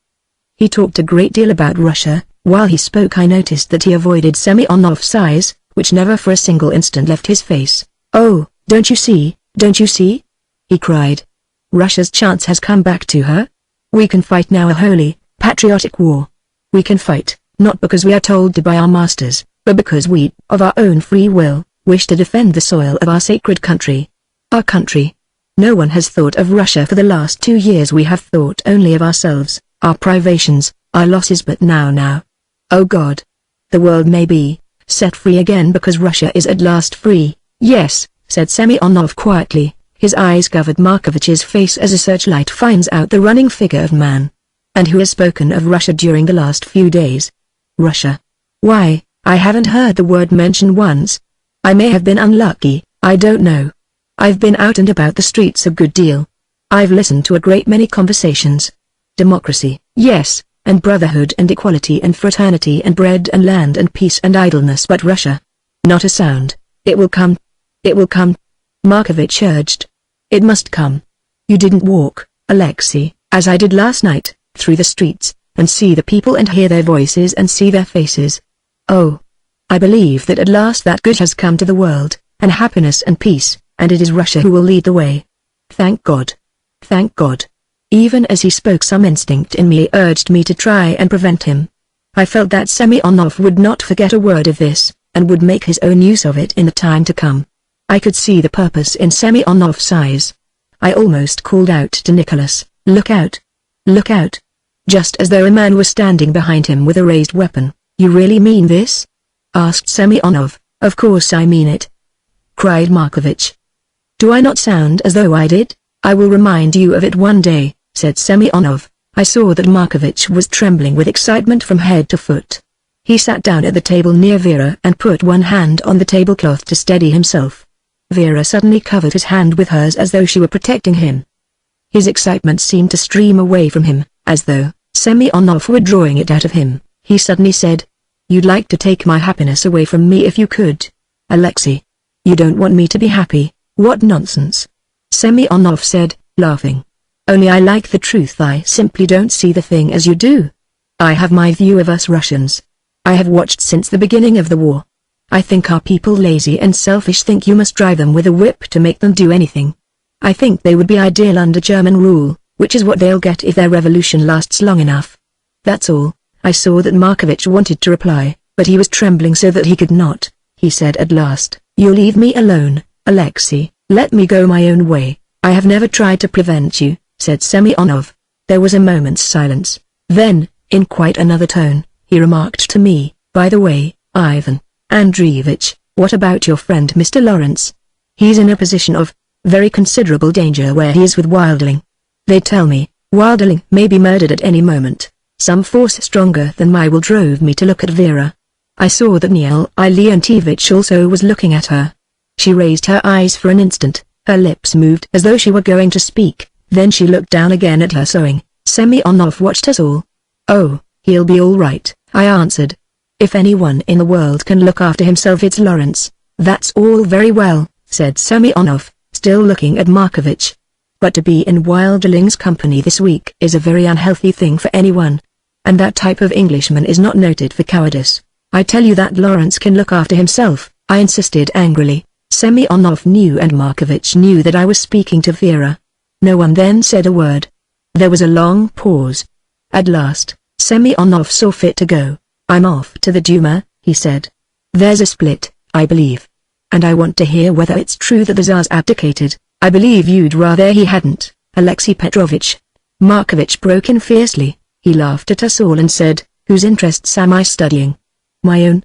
He talked a great deal about Russia. While he spoke I noticed that he avoided Semyonov's eyes, which never for a single instant left his face. "Oh, don't you see, don't you see?" he cried. "Russia's chance has come back to her. We can fight now a holy, patriotic war. We can fight, not because we are told to by our masters, but because we, of our own free will, wish to defend the soil of our sacred country. Our country. No one has thought of Russia for the last 2 years. We have thought only of ourselves, our privations, our losses. But now, oh God, the world may be set free again because Russia is at last free." "Yes," said Semyonov quietly, his eyes covered Markovich's face as a searchlight finds out the running figure of man. "And who has spoken of Russia during the last few days?" "Russia? Why, I haven't heard the word mentioned once. I may have been unlucky, I don't know. I've been out and about the streets a good deal. I've listened to a great many conversations. Democracy, yes, and brotherhood and equality and fraternity and bread and land and peace and idleness. But Russia? Not a sound. It will come. It will come," Markovich urged. "It must come. You didn't walk, Alexei, as I did last night, through the streets, and see the people and hear their voices and see their faces. Oh, I believe that at last that good has come to the world, and happiness and peace, and it is Russia who will lead the way. Thank God. Thank God." Even as he spoke some instinct in me urged me to try and prevent him. I felt that Semyonov would not forget a word of this, and would make his own use of it in the time to come. I could see the purpose in Semyonov's eyes. I almost called out to Nicholas, "Look out! Look out!" Just as though a man was standing behind him with a raised weapon. "You really mean this?" asked Semyonov. "Of course I mean it," cried Markovich. "Do I not sound as though I did? I will remind you of it one day," said Semyonov. I saw that Markovich was trembling with excitement from head to foot. He sat down at the table near Vera and put one hand on the tablecloth to steady himself. Vera suddenly covered his hand with hers as though she were protecting him. His excitement seemed to stream away from him, as though Semyonov were drawing it out of him. He suddenly said, "You'd like to take my happiness away from me if you could. Alexei. You don't want me to be happy, what nonsense." Semyonov said, laughing. "Only I like the truth. I simply don't see the thing as you do. I have my view of us Russians. I have watched since the beginning of the war. I think our people lazy and selfish. Think you must drive them with a whip to make them do anything. I think they would be ideal under German rule, which is what they'll get if their revolution lasts long enough. That's all." I saw that Markovich wanted to reply, but he was trembling so that he could not. He said at last, "You'll leave me alone, Alexei. Let me go my own way. I have never tried to prevent you," said Semyonov. There was a moment's silence. Then, in quite another tone, he remarked to me, "By the way, Ivan Andreevich, what about your friend Mr. Lawrence? He's in a position of very considerable danger where he is with Wildling. They tell me, Wildling may be murdered at any moment. Some force stronger than my will drove me to look at Vera." I saw that Niel Leontievich also was looking at her. She raised her eyes for an instant, her lips moved as though she were going to speak, then she looked down again at her sewing. Semyonov watched us all. "Oh, he'll be all right," I answered. "If anyone in the world can look after himself it's Lawrence." "That's all very well," said Semyonov, still looking at Markovich. "But to be in Wildling's company this week is a very unhealthy thing for anyone. And that type of Englishman is not noted for cowardice. I tell you that Lawrence can look after himself," I insisted angrily. Semyonov knew and Markovich knew that I was speaking to Vera. No one then said a word. There was a long pause. At last, Semyonov saw fit to go. "I'm off to the Duma," he said. "There's a split, I believe. And I want to hear whether it's true that the Tsar's abdicated." "I believe you'd rather he hadn't, Alexei Petrovich." Markovich broke in fiercely. He laughed at us all and said, "Whose interests am I studying? My own?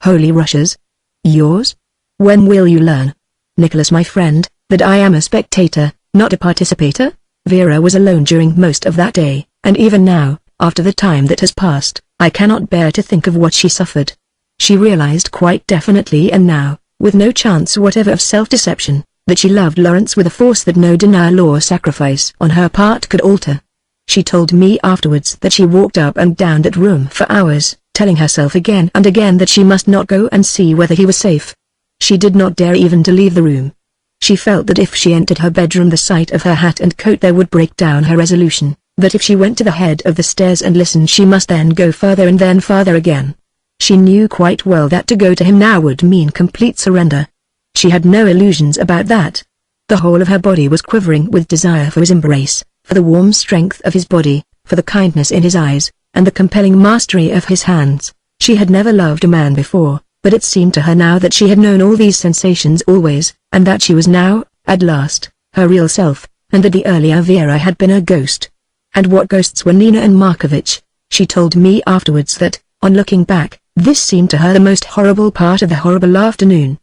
Holy Russia's? Yours? When will you learn, Nicholas my friend, that I am a spectator, not a participator?" Vera was alone during most of that day, and even now, after the time that has passed, I cannot bear to think of what she suffered. She realized quite definitely and now, with no chance whatever of self-deception, that she loved Lawrence with a force that no denial or sacrifice on her part could alter. She told me afterwards that she walked up and down that room for hours, telling herself again and again that she must not go and see whether he was safe. She did not dare even to leave the room. She felt that if she entered her bedroom the sight of her hat and coat there would break down her resolution, that if she went to the head of the stairs and listened she must then go farther and then farther again. She knew quite well that to go to him now would mean complete surrender. She had no illusions about that. The whole of her body was quivering with desire for his embrace, for the warm strength of his body, for the kindness in his eyes, and the compelling mastery of his hands. She had never loved a man before, but it seemed to her now that she had known all these sensations always, and that she was now, at last, her real self, and that the earlier Vera had been a ghost. And what ghosts were Nina and Markovich? She told me afterwards that, on looking back, this seemed to her the most horrible part of the horrible afternoon.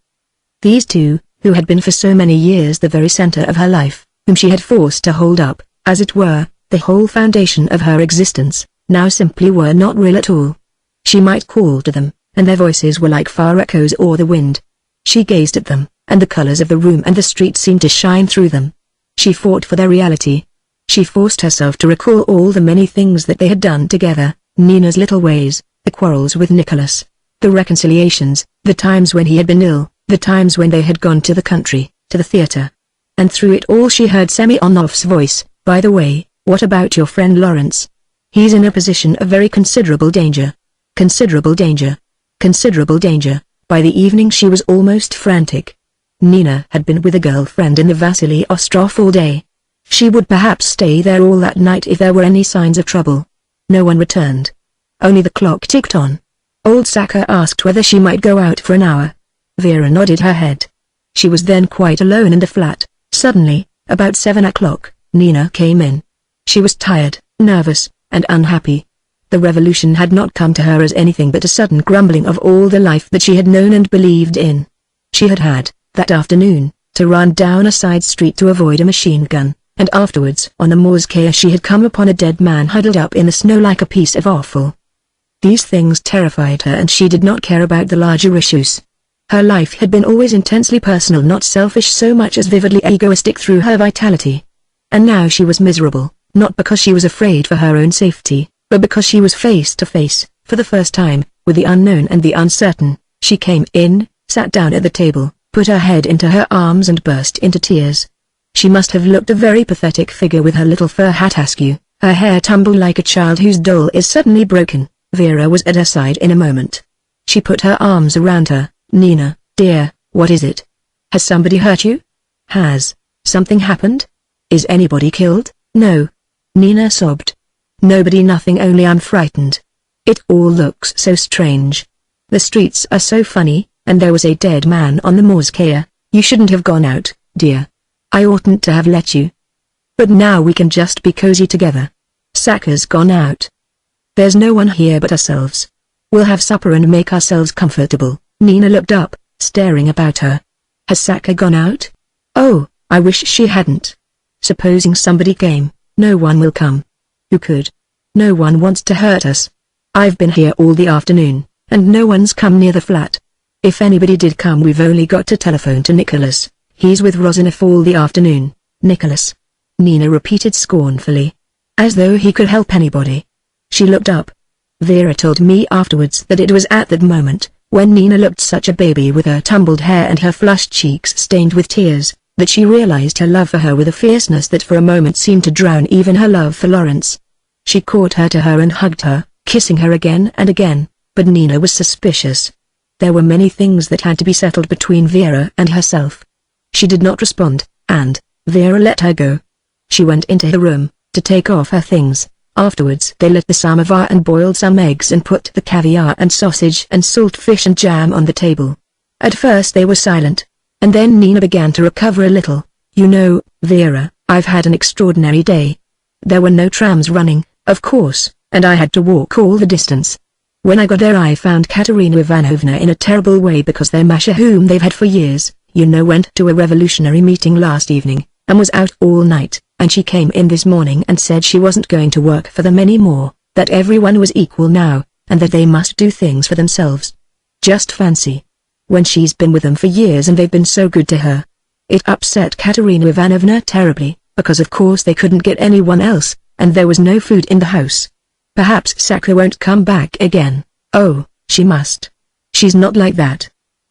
These two, who had been for so many years the very center of her life, whom she had forced to hold up, as it were, the whole foundation of her existence, now simply were not real at all. She might call to them, and their voices were like far echoes or the wind. She gazed at them, and the colors of the room and the street seemed to shine through them. She fought for their reality. She forced herself to recall all the many things that they had done together, Nina's little ways, the quarrels with Nicholas, the reconciliations, the times when he had been ill, the times when they had gone to the country, to the theater. And through it all she heard Semyonov's voice, "By the way, what about your friend Lawrence? He's in a position of very considerable danger. Considerable danger. Considerable danger." By the evening she was almost frantic. Nina had been with a girlfriend in the Vasily Ostrov all day. She would perhaps stay there all that night if there were any signs of trouble. No one returned. Only the clock ticked on. Old Saka asked whether she might go out for an hour. Vera nodded her head. She was then quite alone in the flat. Suddenly, about 7 o'clock, Nina came in. She was tired, nervous, and unhappy. The revolution had not come to her as anything but a sudden crumbling of all the life that she had known and believed in. She had had, that afternoon, to run down a side street to avoid a machine gun, and afterwards on the Morskaya she had come upon a dead man huddled up in the snow like a piece of offal. These things terrified her and she did not care about the larger issues. Her life had been always intensely personal, not selfish so much as vividly egoistic through her vitality. And now she was miserable, not because she was afraid for her own safety, but because she was face to face, for the first time, with the unknown and the uncertain. She came in, sat down at the table, put her head into her arms and burst into tears. She must have looked a very pathetic figure with her little fur hat askew, her hair tumbled like a child whose doll is suddenly broken. Vera was at her side in a moment. She put her arms around her. "Nina, dear, what is it? Has somebody hurt you? Has something happened? Is anybody killed?" "No," Nina sobbed. "Nobody, nothing, only I'm frightened. It all looks so strange. The streets are so funny, and there was a dead man on the Morskaya. You shouldn't have gone out, dear. I oughtn't to have let you. But now we can just be cozy together. Saka's gone out. There's no one here but ourselves. We'll have supper and make ourselves comfortable." Nina looked up, staring about her. "Has Saka gone out? Oh, I wish she hadn't. Supposing somebody came." "No one will come. Who could? No one wants to hurt us. I've been here all the afternoon, and no one's come near the flat. If anybody did come we've only got to telephone to Nicholas. He's with Rosanov all the afternoon." "Nicholas?" Nina repeated scornfully. "As though he could help anybody." She looked up. Vera told me afterwards that it was at that moment, when Nina looked such a baby with her tumbled hair and her flushed cheeks stained with tears, that she realized her love for her with a fierceness that for a moment seemed to drown even her love for Lawrence. She caught her to her and hugged her, kissing her again and again, but Nina was suspicious. There were many things that had to be settled between Vera and herself. She did not respond, and Vera let her go. She went into her room, to take off her things. Afterwards they lit the samovar and boiled some eggs and put the caviar and sausage and salt fish and jam on the table. At first they were silent, and then Nina began to recover a little. "You know, Vera, I've had an extraordinary day. There were no trams running, of course, and I had to walk all the distance. When I got there I found Katerina Ivanovna in a terrible way because their Masha, whom they've had for years, went to a revolutionary meeting last evening, and was out all night, and she came in this morning and said she wasn't going to work for them anymore, that everyone was equal now, and that they must do things for themselves. Just fancy. When she's been with them for years and they've been so good to her. It upset Katerina Ivanovna terribly, because of course they couldn't get anyone else, and there was no food in the house. Perhaps Saka won't come back again. Oh, she must. She's not like that.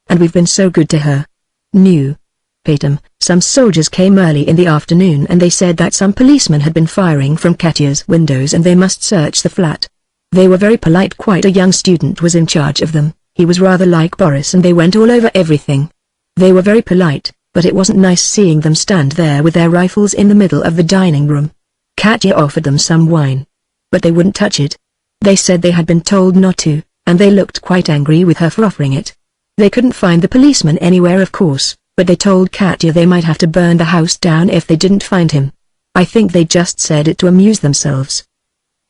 And we've been so good to her. New. Patum, some soldiers came early in the afternoon and they said that some policemen had been firing from Katya's windows and they must search the flat. They were very polite. Quite a young student was in charge of them. He was rather like Boris and they went all over everything. They were very polite, but it wasn't nice seeing them stand there with their rifles in the middle of the dining room. Katya offered them some wine, but they wouldn't touch it. They said they had been told not to, and they looked quite angry with her for offering it. They couldn't find the policeman anywhere of course, but they told Katya they might have to burn the house down if they didn't find him. I think they just said it to amuse themselves.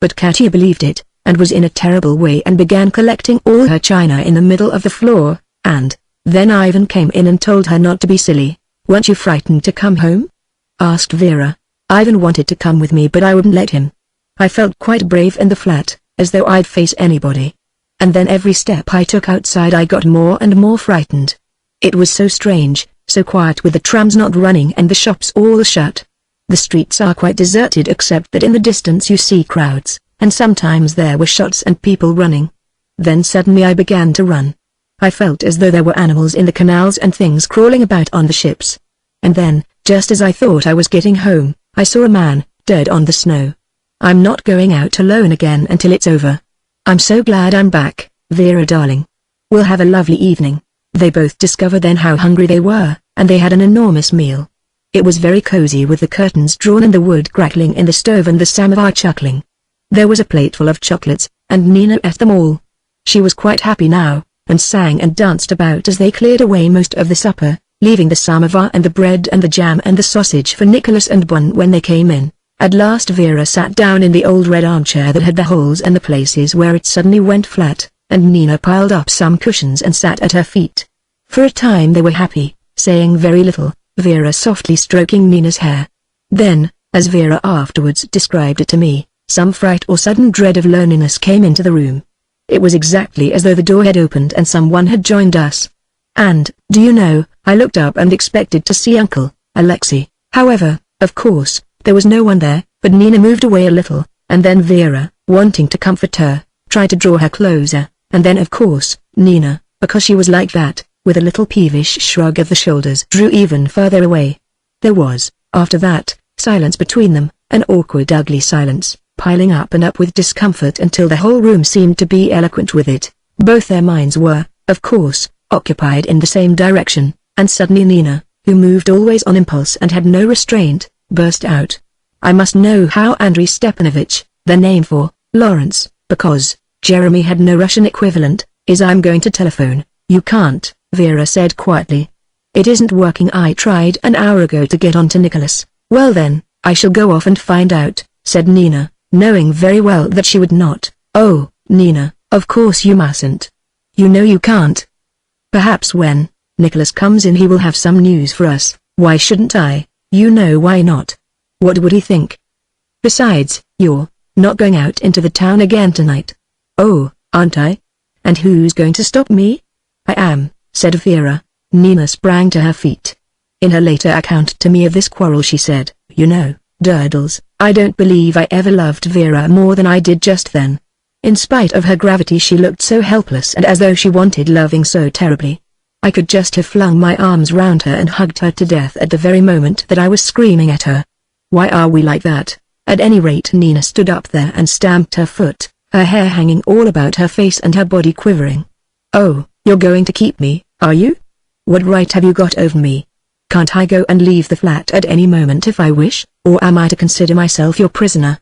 But Katya believed it, and was in a terrible way and began collecting all her china in the middle of the floor, and then Ivan came in and told her not to be silly. "Weren't you frightened to come home?" asked Vera. "Ivan wanted to come with me but I wouldn't let him. I felt quite brave in the flat, as though I'd face anybody. And then every step I took outside I got more and more frightened. It was so strange, so quiet with the trams not running and the shops all shut. The streets are quite deserted except that in the distance you see crowds, and sometimes there were shots and people running. Then suddenly I began to run. I felt as though there were animals in the canals and things crawling about on the ships. And then, just as I thought I was getting home, I saw a man, dead on the snow. I'm not going out alone again until it's over. I'm so glad I'm back, Vera darling. We'll have a lovely evening." They both discovered then how hungry they were, and they had an enormous meal. It was very cozy with the curtains drawn and the wood crackling in the stove and the samovar chuckling. There was a plateful of chocolates, and Nina ate them all. She was quite happy now, and sang and danced about as they cleared away most of the supper, leaving the samovar and the bread and the jam and the sausage for Nicholas and Bun when they came in. At last Vera sat down in the old red armchair that had the holes and the places where it suddenly went flat, and Nina piled up some cushions and sat at her feet. For a time they were happy, saying very little, Vera softly stroking Nina's hair. Then, as Vera afterwards described it to me, some fright or sudden dread of loneliness came into the room. It was exactly as though the door had opened and someone had joined us. And, do you know, I looked up and expected to see Uncle Alexei. However, of course, there was no one there, but Nina moved away a little, and then Vera, wanting to comfort her, tried to draw her closer, and then of course, Nina, because she was like that, with a little peevish shrug of the shoulders, drew even further away. There was, after that, silence between them, an awkward ugly silence, piling up and up with discomfort until the whole room seemed to be eloquent with it. Both their minds were, of course, occupied in the same direction, and suddenly Nina, who moved always on impulse and had no restraint, burst out. I must know how Andrei Stepanovich, their name for Lawrence, because Jeremy had no Russian equivalent, is. I'm going to telephone. You can't, Vera said quietly. It isn't working. I tried an hour ago to get on to Nicholas. Well then, I shall go off and find out, said Nina, knowing very well that she would not. Oh, Nina, of course you mustn't. You know you can't. Perhaps when Nicholas comes in he will have some news for us. Why shouldn't I? You know why not. What would he think? Besides, you're not going out into the town again tonight. Oh, aren't I? And who's going to stop me? I am, said Vera. Nina sprang to her feet. In her later account to me of this quarrel she said, you know, Durdles, I don't believe I ever loved Vera more than I did just then. In spite of her gravity she looked so helpless and as though she wanted loving so terribly. I could just have flung my arms round her and hugged her to death at the very moment that I was screaming at her. Why are we like that? At any rate Nina stood up there and stamped her foot, her hair hanging all about her face and her body quivering. Oh, you're going to keep me, are you? What right have you got over me? Can't I go and leave the flat at any moment if I wish, or am I to consider myself your prisoner?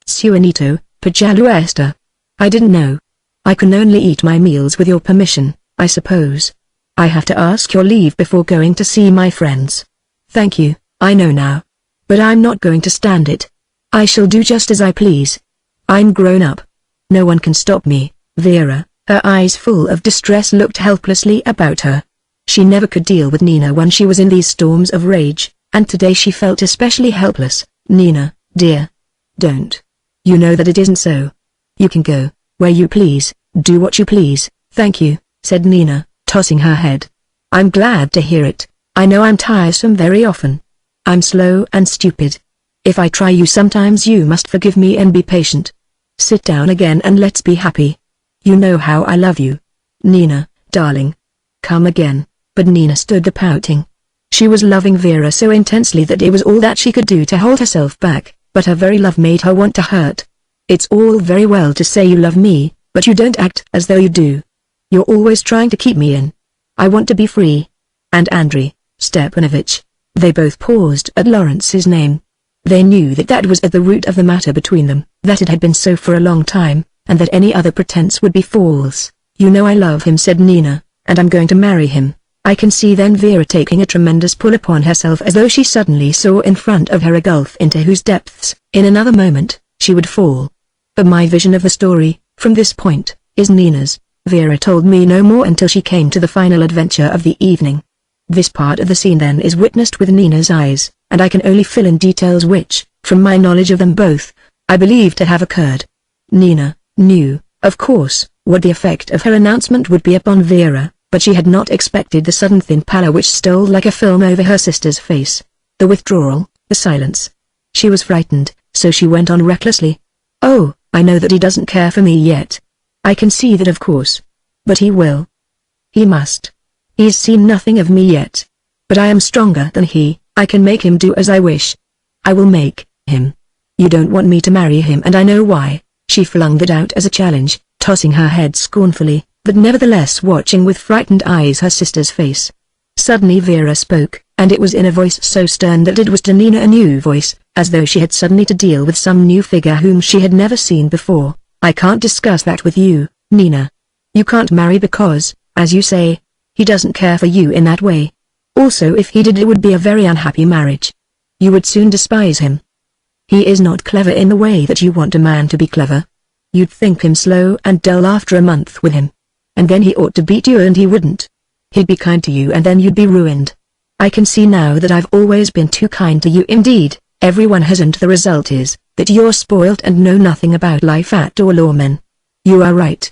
Suanito, Pajalu Esther. I didn't know. I can only eat my meals with your permission, I suppose. I have to ask your leave before going to see my friends. Thank you, I know now. But I'm not going to stand it. I shall do just as I please. I'm grown up. No one can stop me. Vera, her eyes full of distress, looked helplessly about her. She never could deal with Nina when she was in these storms of rage, and today she felt especially helpless. Nina, dear. Don't. You know that it isn't so. You can go where you please, do what you please. Thank you, said Nina, tossing her head. I'm glad to hear it. I know I'm tiresome very often. I'm slow and stupid. If I try you sometimes you must forgive me and be patient. Sit down again and let's be happy. You know how I love you. Nina, darling. Come again. But Nina stood there pouting. She was loving Vera so intensely that it was all that she could do to hold herself back, but her very love made her want to hurt. It's all very well to say you love me, but you don't act as though you do. You're always trying to keep me in. I want to be free. And Andrei Stepanovich. They both paused at Lawrence's name. They knew that that was at the root of the matter between them, that it had been so for a long time, and that any other pretense would be false. You know I love him, said Nina, and I'm going to marry him. I can see then Vera taking a tremendous pull upon herself as though she suddenly saw in front of her a gulf into whose depths, in another moment, she would fall. But my vision of the story, from this point, is Nina's. Vera told me no more until she came to the final adventure of the evening. This part of the scene then is witnessed with Nina's eyes, and I can only fill in details which, from my knowledge of them both, I believe to have occurred. Nina knew, of course, what the effect of her announcement would be upon Vera, but she had not expected the sudden thin pallor which stole like a film over her sister's face. The withdrawal, the silence. She was frightened, so she went on recklessly. Oh, I know that he doesn't care for me yet. I can see that, of course. But he will. He must. He's seen nothing of me yet. But I am stronger than he. I can make him do as I wish. I will make him. You don't want me to marry him, and I know why. She flung that out as a challenge, tossing her head scornfully, but nevertheless watching with frightened eyes her sister's face. Suddenly Vera spoke, and it was in a voice so stern that it was to Nina a new voice. as though she had suddenly to deal with some new figure whom she had never seen before. I can't discuss that with you, Nina. You can't marry because, as you say, he doesn't care for you in that way. Also, if he did, it would be a very unhappy marriage. You would soon despise him. He is not clever in the way that you want a man to be clever. You'd think him slow and dull after a month with him. And then he ought to beat you and he wouldn't. He'd be kind to you and then you'd be ruined. I can see now that I've always been too kind to you indeed. Everyone has, and the result is that you're spoilt and know nothing about life at all, lawmen. You are right.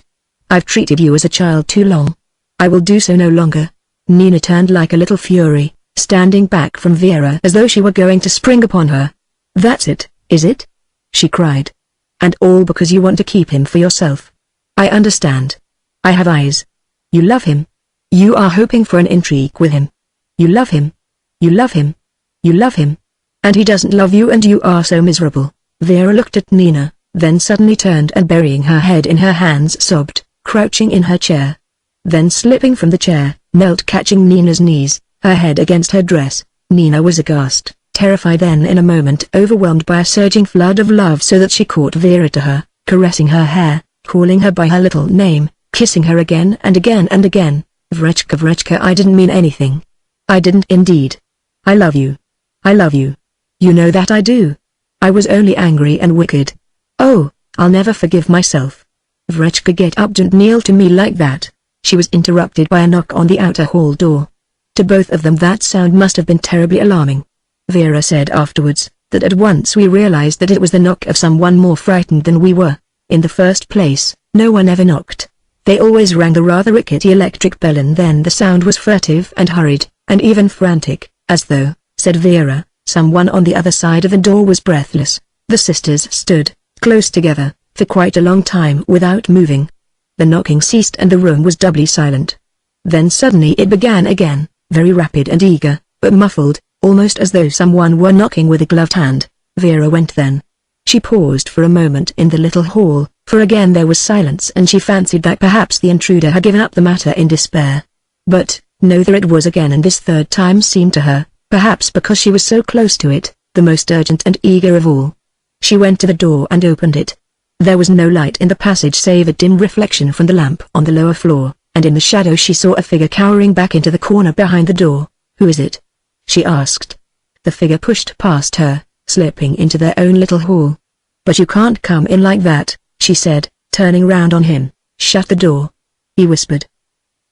I've treated you as a child too long. I will do so no longer. Nina turned like a little fury, standing back from Vera as though she were going to spring upon her. That's it, is it? She cried. And all because you want to keep him for yourself. I understand. I have eyes. You love him. You are hoping for an intrigue with him. You love him. You love him. You love him. And he doesn't love you and you are so miserable. Vera looked at Nina, then suddenly turned and burying her head in her hands sobbed, crouching in her chair. Then slipping from the chair, knelt catching Nina's knees, her head against her dress. Nina was aghast, terrified, then in a moment overwhelmed by a surging flood of love, so that she caught Vera to her, caressing her hair, calling her by her little name, kissing her again and again and again. Vrechka, Vrechka, I didn't mean anything. I didn't indeed. I love you. I love you. You know that I do. I was only angry and wicked. Oh, I'll never forgive myself. Vrechka, get up, don't kneel to me like that. She was interrupted by a knock on the outer hall door. To both of them that sound must have been terribly alarming. Vera said afterwards, that at once we realized that it was the knock of someone more frightened than we were. In the first place, no one ever knocked. They always rang the rather rickety electric bell, and then the sound was furtive and hurried, and even frantic, as though, said Vera, someone on the other side of the door was breathless. The sisters stood, close together, for quite a long time without moving. The knocking ceased and the room was doubly silent. Then suddenly it began again, very rapid and eager, but muffled, almost as though someone were knocking with a gloved hand. Vera went then. She paused for a moment in the little hall, for again there was silence, and she fancied that perhaps the intruder had given up the matter in despair. But, no, there it was again, and this third time seemed to her, perhaps because she was so close to it, the most urgent and eager of all. She went to the door and opened it. There was no light in the passage save a dim reflection from the lamp on the lower floor, and in the shadow she saw a figure cowering back into the corner behind the door. Who is it? She asked. The figure pushed past her, slipping into their own little hall. But you can't come in like that, she said, turning round on him. Shut the door. He whispered.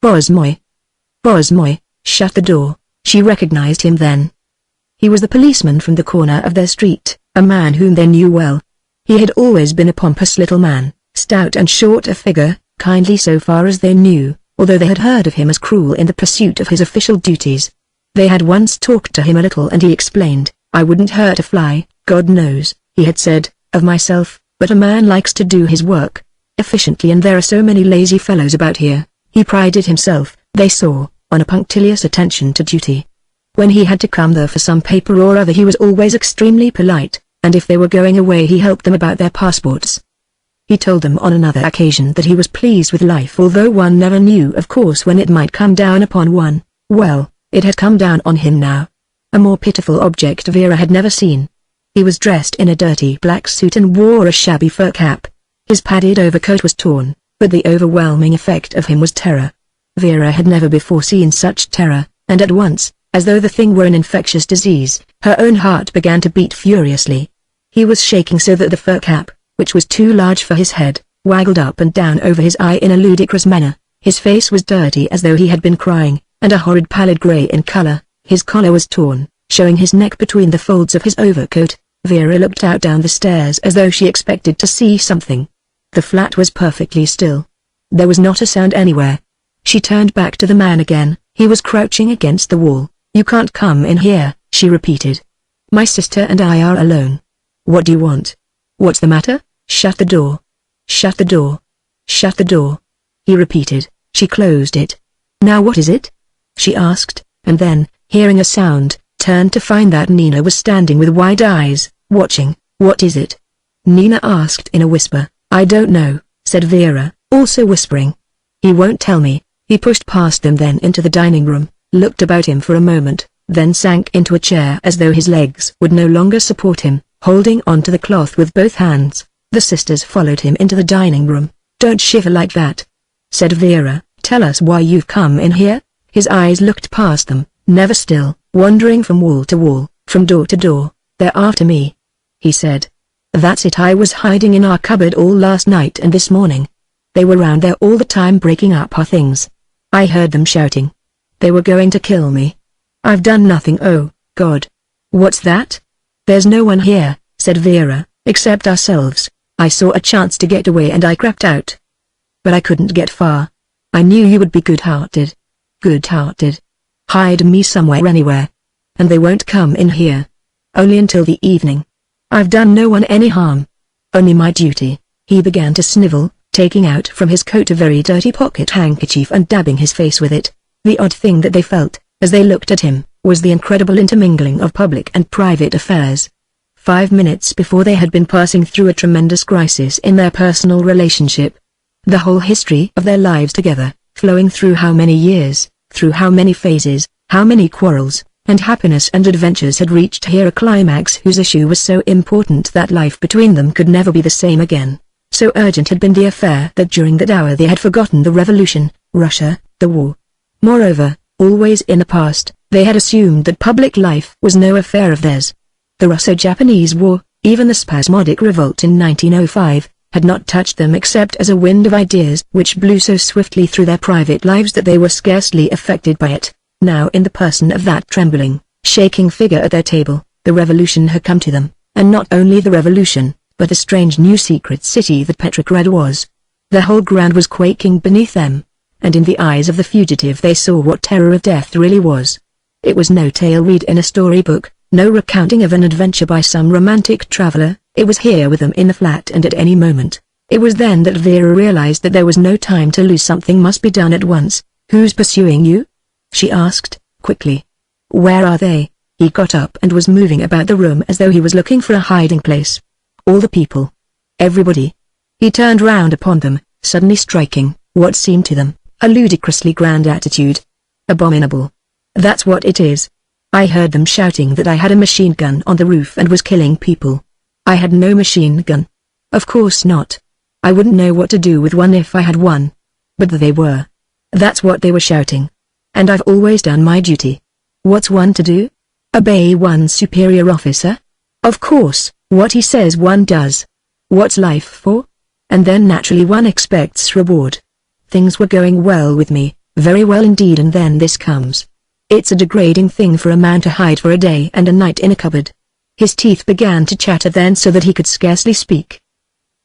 Bosmoy. Bosmoy, shut the door. She recognized him then. He was the policeman from the corner of their street, a man whom they knew well. He had always been a pompous little man, stout and short of figure, kindly so far as they knew, although they had heard of him as cruel in the pursuit of his official duties. They had once talked to him a little and he explained, I wouldn't hurt a fly, God knows, he had said, of myself, but a man likes to do his work efficiently, and there are so many lazy fellows about here. He prided himself, they saw, on a punctilious attention to duty. When he had to come there for some paper or other he was always extremely polite, and if they were going away he helped them about their passports. He told them on another occasion that he was pleased with life, although one never knew of course when it might come down upon one. Well, it had come down on him now. A more pitiful object Vera had never seen. He was dressed in a dirty black suit and wore a shabby fur cap. His padded overcoat was torn, but the overwhelming effect of him was terror. Vera had never before seen such terror, and at once, as though the thing were an infectious disease, her own heart began to beat furiously. He was shaking so that the fur cap, which was too large for his head, waggled up and down over his eye in a ludicrous manner. His face was dirty as though he had been crying, and a horrid pallid grey in color. His collar was torn, showing his neck between the folds of his overcoat. Vera looked out down the stairs as though she expected to see something. The flat was perfectly still. There was not a sound anywhere. She turned back to the man again. He was crouching against the wall. You can't come in here, she repeated. My sister and I are alone. What do you want? What's the matter? Shut the door. Shut the door. Shut the door. He repeated. She closed it. Now what is it? She asked, and then, hearing a sound, turned to find that Nina was standing with wide eyes, watching. What is it? Nina asked in a whisper. I don't know, said Vera, also whispering. He won't tell me. He pushed past them then into the dining room, looked about him for a moment, then sank into a chair as though his legs would no longer support him, holding onto the cloth with both hands. The sisters followed him into the dining room. "Don't shiver like that," said Vera. "Tell us why you've come in here." His eyes looked past them, never still, wandering from wall to wall, from door to door. "They're after me," he said. "That's it. I was hiding in our cupboard all last night and this morning. They were round there all the time breaking up our things. I heard them shouting. They were going to kill me. I've done nothing. Oh, God. What's that?" "There's no one here," said Vera, "except ourselves. I saw a chance to get away and I crept out. But I couldn't get far. I knew you would be good-hearted. Good-hearted. Hide me somewhere, anywhere. And they won't come in here. Only until the evening. I've done no one any harm. Only my duty." He began to snivel, taking out from his coat a very dirty pocket handkerchief and dabbing his face with it. The odd thing that they felt, as they looked at him, was the incredible intermingling of public and private affairs. 5 minutes before they had been passing through a tremendous crisis in their personal relationship. The whole history of their lives together, flowing through how many years, through how many phases, how many quarrels, and happiness and adventures had reached here a climax whose issue was so important that life between them could never be the same again. So urgent had been the affair that during that hour they had forgotten the revolution, Russia, the war. Moreover, always in the past, they had assumed that public life was no affair of theirs. The Russo-Japanese War, even the spasmodic revolt in 1905, had not touched them except as a wind of ideas which blew so swiftly through their private lives that they were scarcely affected by it. Now in the person of that trembling, shaking figure at their table, the revolution had come to them, and not only the revolution, but a strange new secret city that Petrograd was. The whole ground was quaking beneath them, and in the eyes of the fugitive they saw what terror of death really was. It was no tale read in a storybook, no recounting of an adventure by some romantic traveler. It was here with them in the flat and at any moment. It was then that Vera realized that there was no time to lose. Something must be done at once. "Who's pursuing you?" she asked, quickly. "Where are they?" He got up and was moving about the room as though he was looking for a hiding place. "All the people. Everybody." He turned round upon them, suddenly striking, what seemed to them, a ludicrously grand attitude. "Abominable. That's what it is. I heard them shouting that I had a machine gun on the roof and was killing people. I had no machine gun. Of course not. I wouldn't know what to do with one if I had one. But they were. That's what they were shouting. And I've always done my duty. What's one to do? Obey one's superior officer? Of course, what he says one does. What's life for? And then naturally one expects reward. Things were going well with me, very well indeed, and then this comes. It's a degrading thing for a man to hide for a day and a night in a cupboard." His teeth began to chatter then so that he could scarcely speak.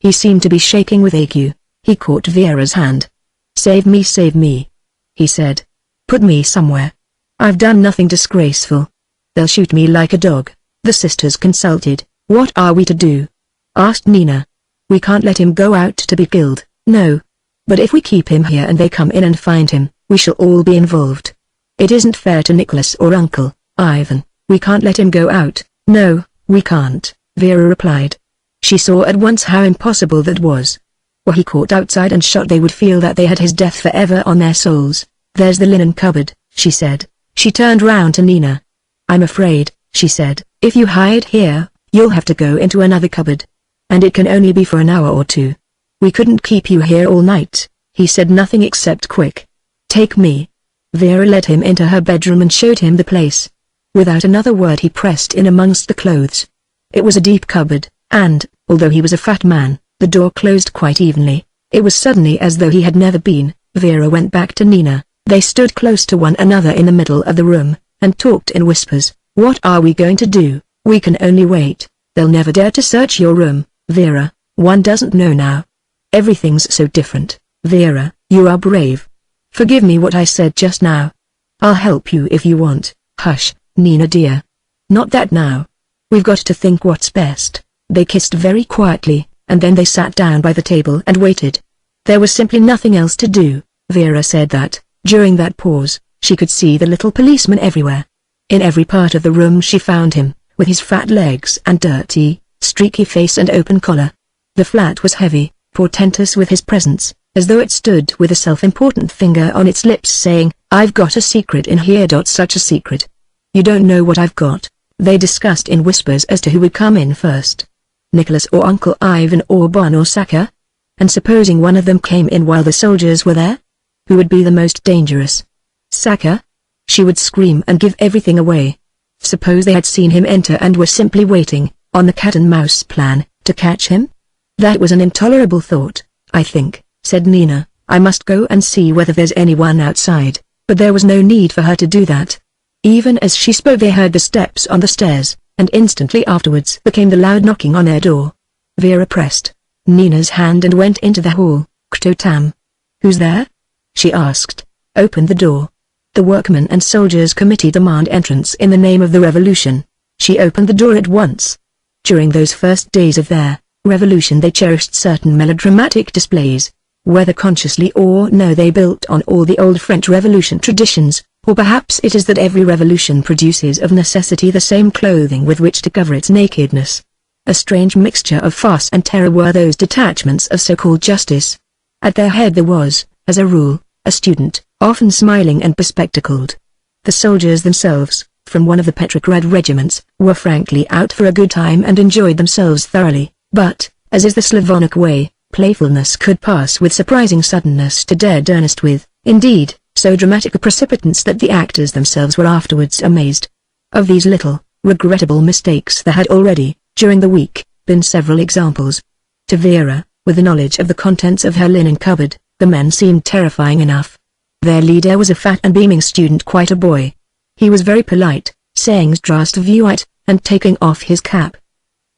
He seemed to be shaking with ague. He caught Vera's hand. Save me," he said. "Put me somewhere. I've done nothing disgraceful. They'll shoot me like a dog." The sisters consulted. "What are we to do?" asked Nina. "We can't let him go out to be killed." "No. But if we keep him here and they come in and find him, we shall all be involved. It isn't fair to Nicholas or Uncle Ivan. We can't let him go out." "No, we can't," Vera replied. She saw at once how impossible that was. Were he caught outside and shot, they would feel that they had his death forever on their souls. "There's the linen cupboard," she said. She turned round to Nina. "I'm afraid," she said, "if you hide here, you'll have to go into another cupboard. And it can only be for an hour or two. We couldn't keep you here all night." He said nothing except quick. "Take me." Vera led him into her bedroom and showed him the place. Without another word he pressed in amongst the clothes. It was a deep cupboard, and, although he was a fat man, the door closed quite evenly. It was suddenly as though he had never been. Vera went back to Nina. They stood close to one another in the middle of the room, and talked in whispers. "What are we going to do? We can only wait. They'll never dare to search your room, Vera. One doesn't know now. Everything's so different. Vera, you are brave. Forgive me what I said just now. I'll help you if you want." "Hush, Nina dear. Not that now. We've got to think what's best." They kissed very quietly, and then they sat down by the table and waited. There was simply nothing else to do. Vera said that, during that pause, she could see the little policeman everywhere. In every part of the room she found him, with his fat legs and dirty, streaky face and open collar. The flat was heavy, portentous with his presence, as though it stood with a self-important finger on its lips saying, "I've got a secret in here." Such a secret. You don't know what I've got." They discussed in whispers as to who would come in first. Nicholas or Uncle Ivan or Bon or Saka? And supposing one of them came in while the soldiers were there? Who would be the most dangerous? Saka? She would scream and give everything away. Suppose they had seen him enter and were simply waiting, on the cat-and-mouse plan, to catch him? That was an intolerable thought. "I think," said Nina, "I must go and see whether there's anyone outside." But there was no need for her to do that. Even as she spoke they heard the steps on the stairs, and instantly afterwards there came the loud knocking on their door. Vera pressed Nina's hand and went into the hall. "Ktotam? Who's there?" she asked. "Open the door. The Workmen and Soldiers Committee demand entrance in the name of the revolution." She opened the door at once. During those first days of their revolution they cherished certain melodramatic displays. Whether consciously or no they built on all the old French Revolution traditions, or perhaps it is that every revolution produces of necessity the same clothing with which to cover its nakedness. A strange mixture of farce and terror were those detachments of so-called justice. At their head there was, as a rule, a student, often smiling and bespectacled. The soldiers themselves, from one of the Petrograd regiments, were frankly out for a good time and enjoyed themselves thoroughly, but, as is the Slavonic way, playfulness could pass with surprising suddenness to dead earnest with, indeed, so dramatic a precipitance that the actors themselves were afterwards amazed. Of these little, regrettable mistakes there had already, during the week, been several examples. To Vera, with the knowledge of the contents of her linen cupboard, the men seemed terrifying enough. Their leader was a fat and beaming student, quite a boy. He was very polite, saying "Zdravstvuyte," and taking off his cap.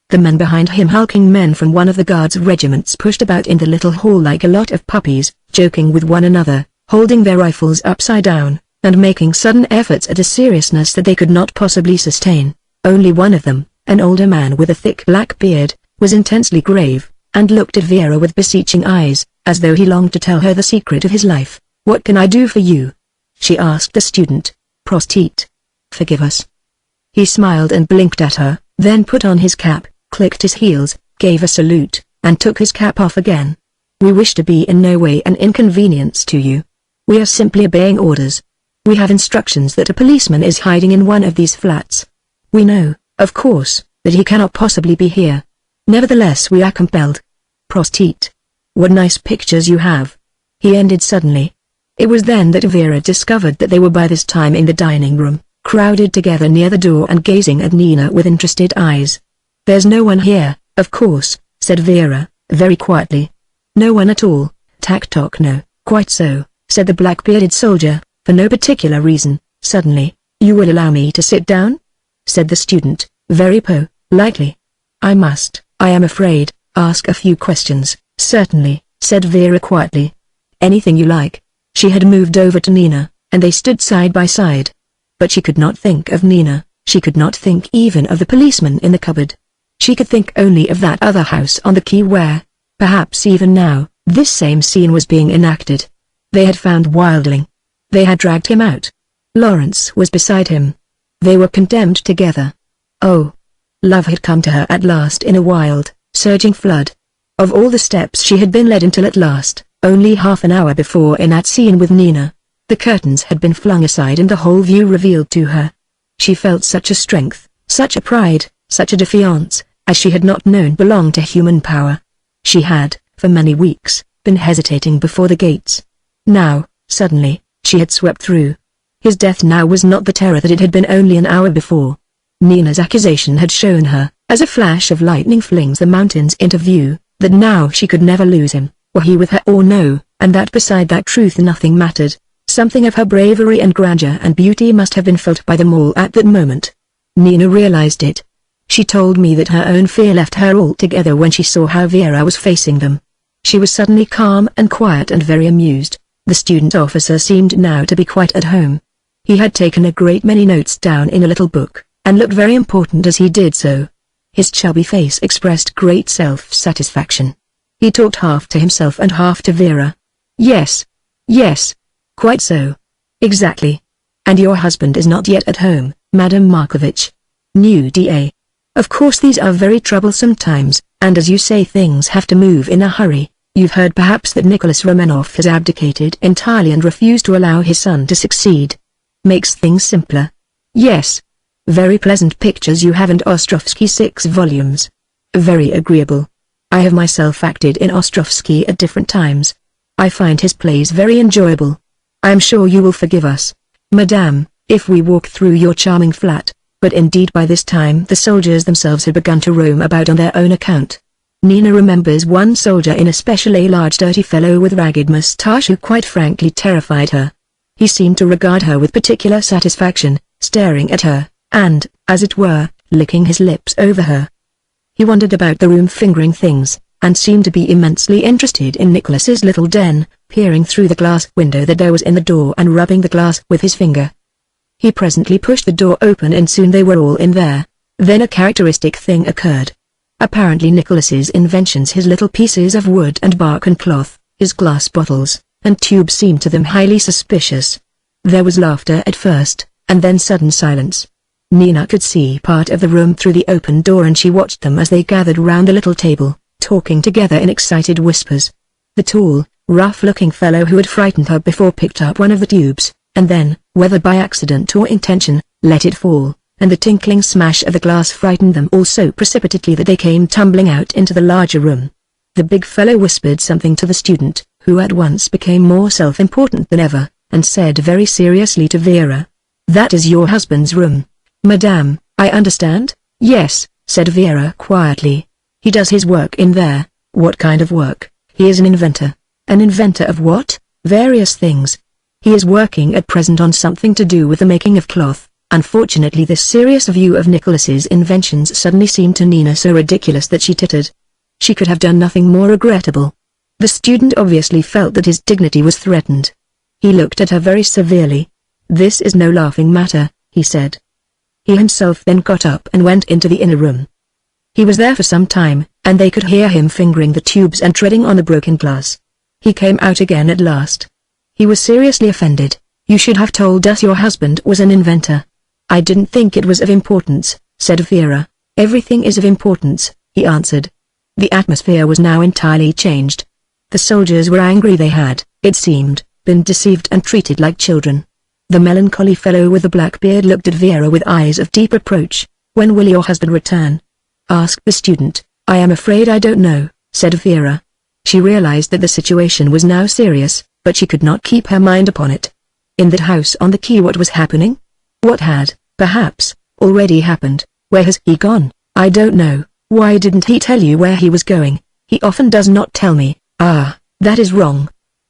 The men behind him, hulking men from one of the guards' regiments, pushed about in the little hall like a lot of puppies, joking with one another, holding their rifles upside down, and making sudden efforts at a seriousness that they could not possibly sustain. Only one of them, an older man with a thick black beard, was intensely grave, and looked at Vera with beseeching eyes, as though he longed to tell her the secret of his life. "What can I do for you?" she asked the student. "Prostitute. Forgive us." He smiled and blinked at her, then put on his cap, clicked his heels, gave a salute, and took his cap off again. "We wish to be in no way an inconvenience to you. We are simply obeying orders. We have instructions that a policeman is hiding in one of these flats. We know, of course, that he cannot possibly be here. Nevertheless we are compelled. Prostitute. What nice pictures you have," he ended suddenly. It was then that Vera discovered that they were by this time in the dining room, crowded together near the door and gazing at Nina with interested eyes. "There's no one here, of course," said Vera, very quietly. "No one at all, Tak-Tok." "No, quite so," said the black-bearded soldier, for no particular reason, suddenly. "You will allow me to sit down?" said the student, very politely. "I must, I am afraid, ask a few questions." "Certainly," said Vera quietly. "Anything you like." She had moved over to Nina, and they stood side by side. But she could not think of Nina, she could not think even of the policeman in the cupboard. She could think only of that other house on the quay where, perhaps even now, this same scene was being enacted. They had found Wildling. They had dragged him out. Lawrence was beside him. They were condemned together. Oh! Love had come to her at last in a wild, surging flood. Of all the steps she had been led until at last, only half an hour before in that scene with Nina, the curtains had been flung aside and the whole view revealed to her. She felt such a strength, such a pride, such a defiance, as she had not known belonged to human power. She had, for many weeks, been hesitating before the gates. Now, suddenly, she had swept through. His death now was not the terror that it had been only an hour before. Nina's accusation had shown her, as a flash of lightning flings the mountains into view, that now she could never lose him, were he with her or no, and that beside that truth nothing mattered. Something of her bravery and grandeur and beauty must have been felt by them all at that moment. Nina realized it. She told me that her own fear left her altogether when she saw how Vera was facing them. She was suddenly calm and quiet and very amused. The student officer seemed now to be quite at home. He had taken a great many notes down in a little book, and looked very important as he did so. His chubby face expressed great self-satisfaction. He talked half to himself and half to Vera. "Yes. Yes. Quite so. Exactly. And your husband is not yet at home, Madame Markovitch. New DA. Of course these are very troublesome times, and as you say things have to move in a hurry. You've heard perhaps that Nicholas Romanov has abdicated entirely and refused to allow his son to succeed. Makes things simpler." "Yes, Very pleasant pictures you have, and Ostrovsky 6 volumes. Very agreeable. I have myself acted in Ostrovsky at different times. I find his plays very enjoyable. I am sure you will forgive us, Madame, if we walk through your charming flat." But indeed by this time the soldiers themselves had begun to roam about on their own account. Nina remembers one soldier in especial, a large dirty fellow with ragged moustache, who quite frankly terrified her. He seemed to regard her with particular satisfaction, staring at her, and, as it were, licking his lips over her. He wandered about the room fingering things, and seemed to be immensely interested in Nicholas's little den, peering through the glass window that there was in the door and rubbing the glass with his finger. He presently pushed the door open and soon they were all in there. Then a characteristic thing occurred. Apparently Nicholas's inventions, his little pieces of wood and bark and cloth, his glass bottles and tubes, seemed to them highly suspicious. There was laughter at first, and then sudden silence. Nina could see part of the room through the open door, and she watched them as they gathered round the little table, talking together in excited whispers. The tall, rough-looking fellow who had frightened her before picked up one of the tubes, and then, whether by accident or intention, let it fall, and the tinkling smash of the glass frightened them all so precipitately that they came tumbling out into the larger room. The big fellow whispered something to the student, who at once became more self-important than ever, and said very seriously to Vera, "That is your husband's room, Madame, I understand?" "Yes," said Vera quietly. "He does his work in there." "What kind of work?" "He is an inventor." "An inventor of what?" "Various things. He is working at present on something to do with the making of cloth." Unfortunately this serious view of Nicholas's inventions suddenly seemed to Nina so ridiculous that she tittered. She could have done nothing more regrettable. The student obviously felt that his dignity was threatened. He looked at her very severely. "This is no laughing matter," he said. He himself then got up and went into the inner room. He was there for some time, and they could hear him fingering the tubes and treading on the broken glass. He came out again at last. He was seriously offended. "You should have told us your husband was an inventor." "I didn't think it was of importance," said Vera. "Everything is of importance," he answered. The atmosphere was now entirely changed. The soldiers were angry. They had, it seemed, been deceived and treated like children. The melancholy fellow with the black beard looked at Vera with eyes of deep reproach. "When will your husband return?" asked the student. "I am afraid I don't know," said Vera. She realized that the situation was now serious, but she could not keep her mind upon it. In that house on the quay what was happening? What had, perhaps, already happened? Where has he gone? "I don't know." "Why didn't he tell you where he was going?" "He often does not tell me." "Ah, that is wrong.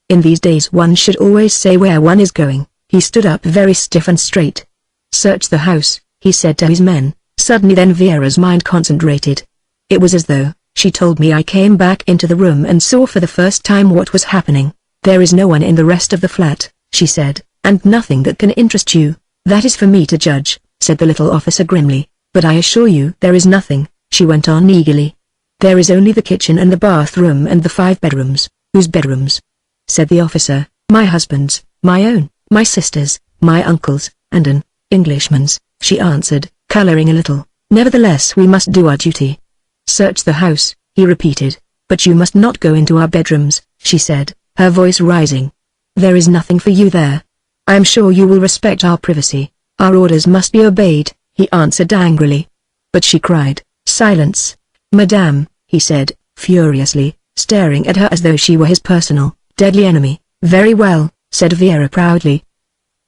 In these days one should always say where one is going." He stood up very stiff and straight. "Search the house," he said to his men. Suddenly then Vera's mind concentrated. It was as though, "She told me. I came back into the room and saw for the first time what was happening. There is no one in the rest of the flat," she said, "and nothing that can interest you." "That is for me to judge," said the little officer grimly, "but I assure you there is nothing," she went on eagerly. "There is only the kitchen and the bathroom and the 5 bedrooms." "Whose bedrooms?" said the officer. "My husband's, my own, my sister's, my uncle's, and an Englishman's," she answered, coloring a little. "Nevertheless we must do our duty." "Search the house," he repeated. "But you must not go into our bedrooms," she said, her voice rising. "There is nothing for you there. I am sure you will respect our privacy." "Our orders must be obeyed," he answered angrily. But she cried, "Silence, Madame," he said, furiously, staring at her as though she were his personal, deadly enemy. "Very well," said Vera proudly.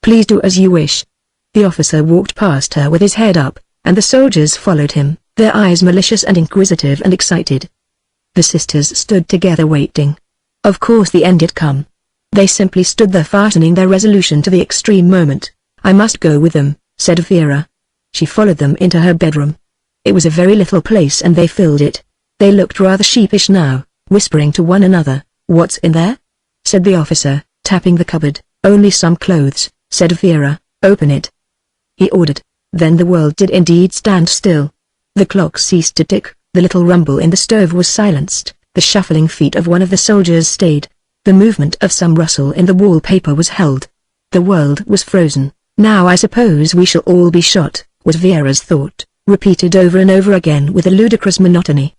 "Please do as you wish." The officer walked past her with his head up, and the soldiers followed him, their eyes malicious and inquisitive and excited. The sisters stood together waiting. Of course the end had come. They simply stood there fastening their resolution to the extreme moment. "I must go with them," said Vera. She followed them into her bedroom. It was a very little place and they filled it. They looked rather sheepish now, whispering to one another. "What's in there?" said the officer, tapping the cupboard. "Only some clothes," said Vera. "Open it," he ordered. Then the world did indeed stand still. The clock ceased to tick, the little rumble in the stove was silenced, the shuffling feet of one of the soldiers stayed. The movement of some rustle in the wallpaper was held. The world was frozen. "Now I suppose we shall all be shot," was Vera's thought, repeated over and over again with a ludicrous monotony.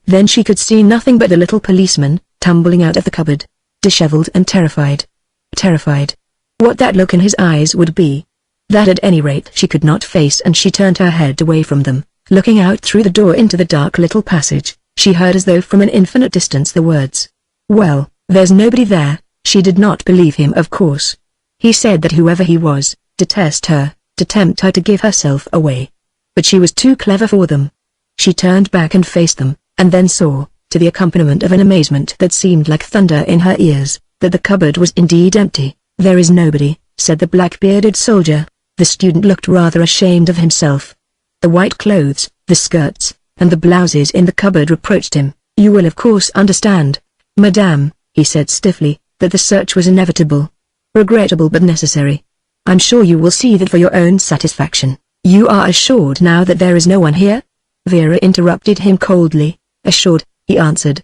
Then she could see nothing but the little policeman, tumbling out of the cupboard, disheveled and terrified. Terrified. What that look in his eyes would be. that at any rate she could not face, and she turned her head away from them, looking out through the door into the dark little passage. She heard as though from an infinite distance the words, "Well, there's nobody there." She did not believe him, of course. He said that whoever he was, detest her, to tempt her to give herself away. But she was too clever for them. She turned back and faced them, and then saw, to the accompaniment of an amazement that seemed like thunder in her ears, that the cupboard was indeed empty. "There is nobody," said the black-bearded soldier. The student looked rather ashamed of himself. The white clothes, the skirts, and the blouses in the cupboard reproached him. "You will of course understand, madame," he said stiffly, "that the search was inevitable. Regrettable but necessary. I'm sure you will see that for your own satisfaction." "You are assured now that there is no one here?" Vera interrupted him coldly. "Assured," he answered.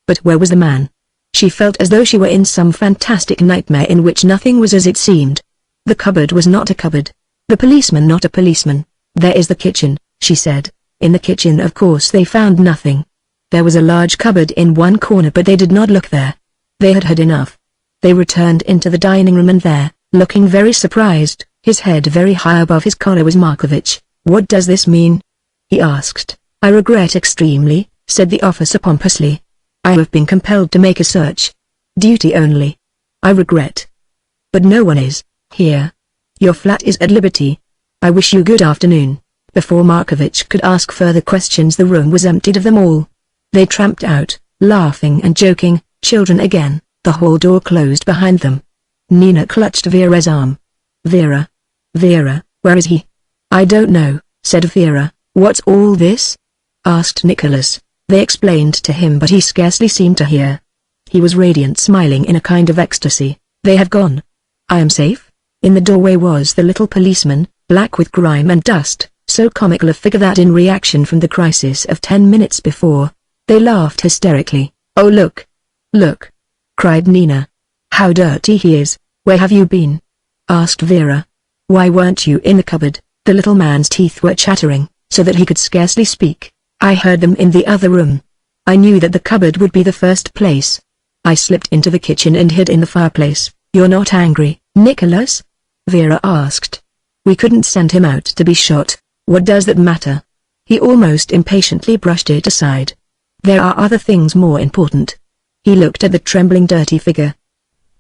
But where was the man? She felt as though she were in some fantastic nightmare in which nothing was as it seemed. The cupboard was not a cupboard. The policeman not a policeman. "There is the kitchen," she said. In the kitchen of course they found nothing. There was a large cupboard in one corner, but they did not look there. They had had enough. They returned into the dining room, and there, looking very surprised, his head very high above his collar, was Markovich. "What does this mean?" he asked. "I regret extremely," said the officer pompously. "I have been compelled to make a search. Duty only. I regret. But no one is here. Your flat is at liberty. I wish you good afternoon." Before Markovich could ask further questions, the room was emptied of them all. They tramped out, laughing and joking, children again. The hall door closed behind them. Nina clutched Vera's arm. "Vera. Vera, where is he?" "I don't know," said Vera. "What's all this?" asked Nicholas. They explained to him, but he scarcely seemed to hear. He was radiant, smiling in a kind of ecstasy. "They have gone. I am safe." In the doorway was the little policeman, black with grime and dust, so comical a figure that in reaction from the crisis of 10 minutes before, they laughed hysterically. "Oh look! Look!" cried Nina. "How dirty he is." "Where have you been?" asked Vera. "Why weren't you in the cupboard?" The little man's teeth were chattering, so that he could scarcely speak. "I heard them in the other room. I knew that the cupboard would be the first place. I slipped into the kitchen and hid in the fireplace." "You're not angry, Nicholas?" Vera asked. "We couldn't send him out to be shot." "What does that matter?" He almost impatiently brushed it aside. "There are other things more important." He looked at the trembling dirty figure.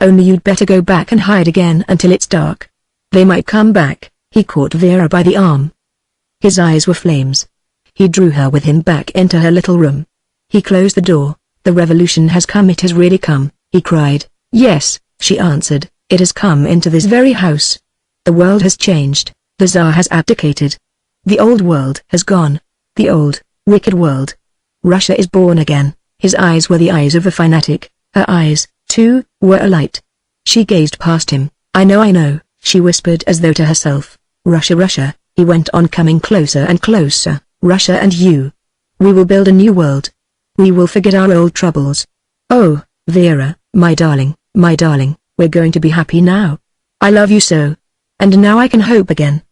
"Only you'd better go back and hide again until it's dark. They might come back." He caught Vera by the arm. His eyes were flames. He drew her with him back into her little room. He closed the door. "The revolution has come, it has really come," he cried. "Yes," she answered, "it has come into this very house. The world has changed. The Tsar has abdicated. The old world has gone. The old, wicked world. Russia is born again." His eyes were the eyes of a fanatic. Her eyes, too, were alight. She gazed past him. I know," she whispered as though to herself. "Russia, Russia," he went on, coming closer and closer. "Russia and you. We will build a new world. We will forget our old troubles. Oh, Vera, my darling, we're going to be happy now. I love you so. And now I can hope again.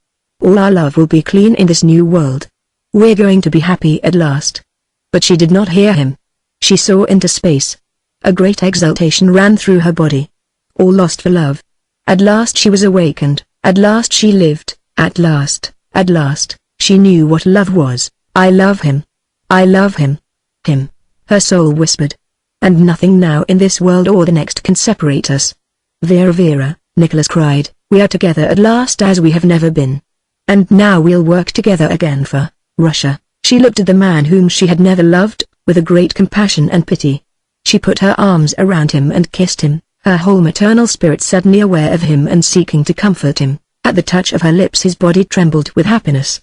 All our love will be clean in this new world. We're going to be happy at last." But she did not hear him. She saw into space. A great exultation ran through her body. All lost for love. At last she was awakened. At last she lived. At last, she knew what love was. "I love him. I love him. Him," her soul whispered. "And nothing now in this world or the next can separate us." Vera," Nicholas cried, "we are together at last as we have never been. And now we'll work together again for Russia." She looked at the man whom she had never loved, with a great compassion and pity. She put her arms around him and kissed him, her whole maternal spirit suddenly aware of him and seeking to comfort him. At the touch of her lips his body trembled with happiness.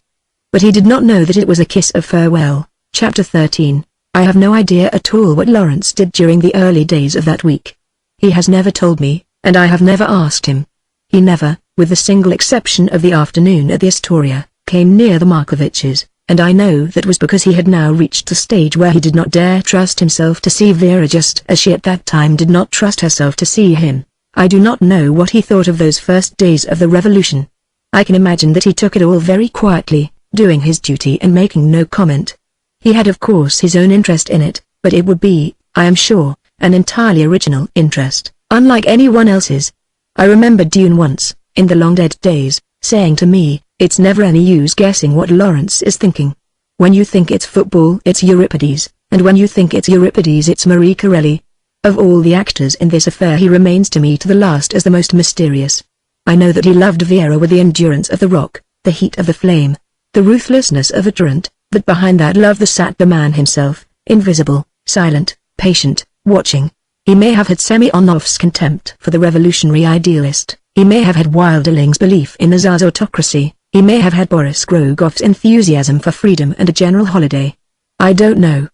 But he did not know that it was a kiss of farewell. Chapter 13. I have no idea at all what Lawrence did during the early days of that week. He has never told me, and I have never asked him. He never, with the single exception of the afternoon at the Astoria, came near the Markoviches, and I know that was because he had now reached the stage where he did not dare trust himself to see Vera, just as she at that time did not trust herself to see him. I do not know what he thought of those first days of the revolution. I can imagine that he took it all very quietly, doing his duty and making no comment. He had of course his own interest in it, but it would be, I am sure, an entirely original interest, unlike anyone else's. I remember Dune once, in the long dead days, saying to me, "It's never any use guessing what Lawrence is thinking. When you think it's football, it's Euripides, and when you think it's Euripides, it's Marie Corelli. Of all the actors in this affair, he remains to me to the last as the most mysterious. I know that he loved Vera with the endurance of the rock, the heat of the flame, the ruthlessness of a torrent, but behind that love there sat the man himself, invisible, silent, patient, watching. He may have had Semyonov's contempt for the revolutionary idealist, he may have had Wilderling's belief in the Tsar's autocracy, he may have had Boris Grogov's enthusiasm for freedom and a general holiday. I don't know.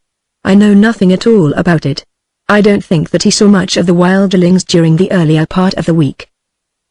I know nothing at all about it. I don't think that he saw much of the Wilderlings during the earlier part of the week.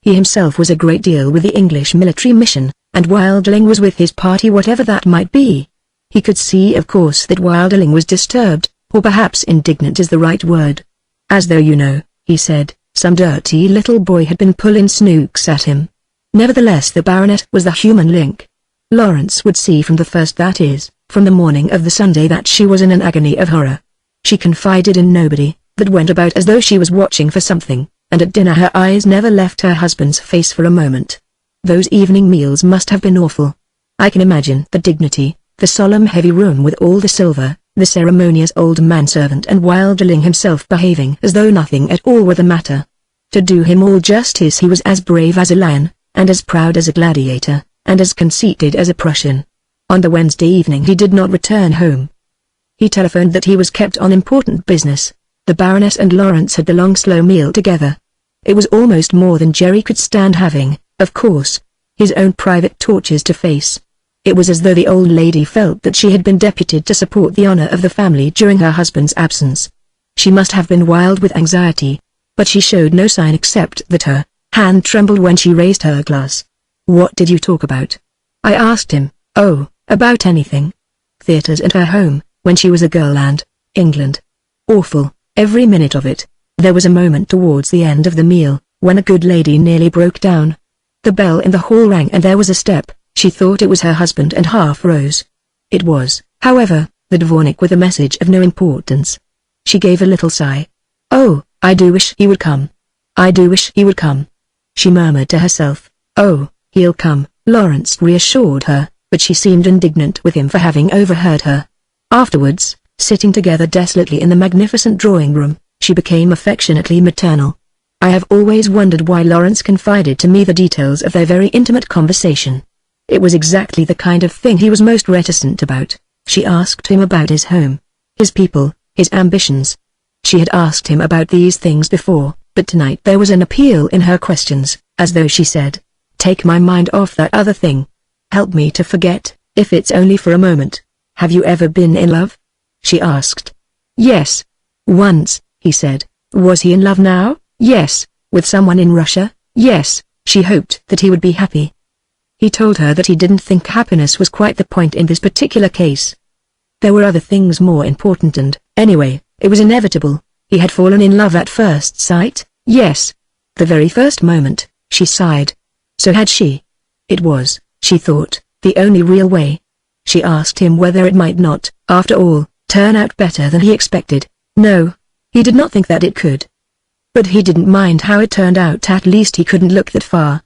He himself was a great deal with the English military mission, and Wilderling was with his party, whatever that might be. He could see, of course, that Wilderling was disturbed, or perhaps indignant is the right word. "As though you know," he said, "some dirty little boy had been pulling snooks at him." Nevertheless, the baronet was the human link. Lawrence would see from the first, that is, from the morning of the Sunday, that she was in an agony of horror. She confided in nobody, but went about as though she was watching for something, and at dinner her eyes never left her husband's face for a moment. Those evening meals must have been awful. I can imagine the dignity, the solemn heavy room with all the silver, the ceremonious old manservant, and Wilderling himself behaving as though nothing at all were the matter. To do him all justice, he was as brave as a lion, and as proud as a gladiator, and as conceited as a Prussian. On the Wednesday evening he did not return home. He telephoned that he was kept on important business. The baronet and Lawrence had the long slow meal together. It was almost more than Jerry could stand having, of course, his own private tortures to face. It was as though the old lady felt that she had been deputed to support the honor of the family during her husband's absence. She must have been wild with anxiety, but she showed no sign except that her hand trembled when she raised her glass. "What did you talk about?" I asked him. "Oh, about anything. Theaters and her home, when she was a girl, and England. Awful, every minute of it." There was a moment towards the end of the meal, when a good lady nearly broke down. The bell in the hall rang and there was a step. She thought it was her husband and half rose. It was, however, the dvornik with a message of no importance. She gave a little sigh. "Oh, I do wish he would come. I do wish he would come," she murmured to herself. "Oh, he'll come," Lawrence reassured her, but she seemed indignant with him for having overheard her. Afterwards, sitting together desolately in the magnificent drawing-room, she became affectionately maternal. I have always wondered why Lawrence confided to me the details of their very intimate conversation. It was exactly the kind of thing he was most reticent about. She asked him about his home, his people, his ambitions. She had asked him about these things before, but tonight there was an appeal in her questions, as though she said, "Take my mind off that other thing. Help me to forget, if it's only for a moment. Have you ever been in love?" she asked. "Yes. Once," he said. Was he in love now? Yes. With someone in Russia? Yes. She hoped that he would be happy. He told her that he didn't think happiness was quite the point in this particular case. There were other things more important, and, anyway, it was inevitable. He had fallen in love at first sight? Yes. The very first moment, she sighed. So had she. It was, she thought, the only real way. She asked him whether it might not, after all, turn out better than he expected. No, he did not think that it could. But he didn't mind how it turned out, at least he couldn't look that far.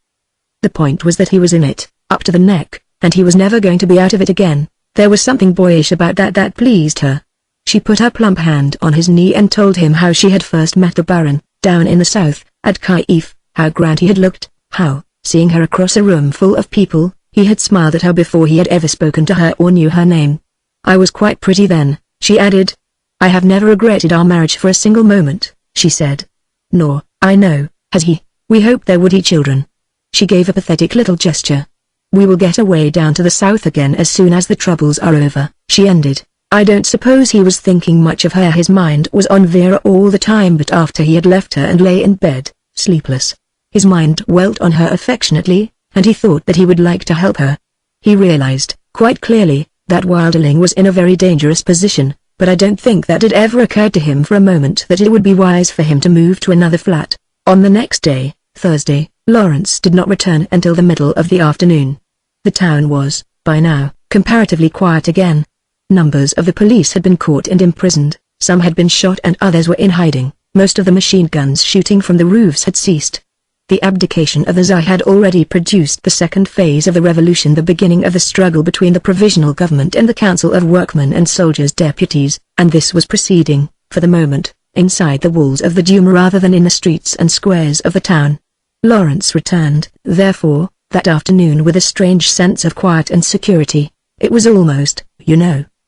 The point was that he was in it, up to the neck, and he was never going to be out of it again. There was something boyish about that pleased her. She put her plump hand on his knee and told him how she had first met the Baron, down in the south, at Kiev, how grand he had looked, how, seeing her across a room full of people, he had smiled at her before he had ever spoken to her or knew her name. "I was quite pretty then," she added. "I have never regretted our marriage for a single moment," she said. "Nor, I know, has he. We hoped there would be children." She gave a pathetic little gesture. "We will get away down to the south again as soon as the troubles are over," she ended. I don't suppose he was thinking much of her. His mind was on Vera all the time, but after he had left her and lay in bed, sleepless, his mind dwelt on her affectionately, and he thought that he would like to help her. He realized, quite clearly, that Wilderling was in a very dangerous position, but I don't think that it ever occurred to him for a moment that it would be wise for him to move to another flat. On the next day, Thursday, Lawrence did not return until the middle of the afternoon. The town was, by now, comparatively quiet again. Numbers of the police had been caught and imprisoned, some had been shot and others were in hiding. Most of the machine guns shooting from the roofs had ceased. The abdication of the Tsar had already produced the second phase of the revolution, the beginning of the struggle between the provisional government and the Council of Workmen and Soldiers' Deputies, and this was proceeding, for the moment, inside the walls of the Duma rather than in the streets and squares of the town. Lawrence returned, therefore, that afternoon with a strange sense of quiet and security. It was almost,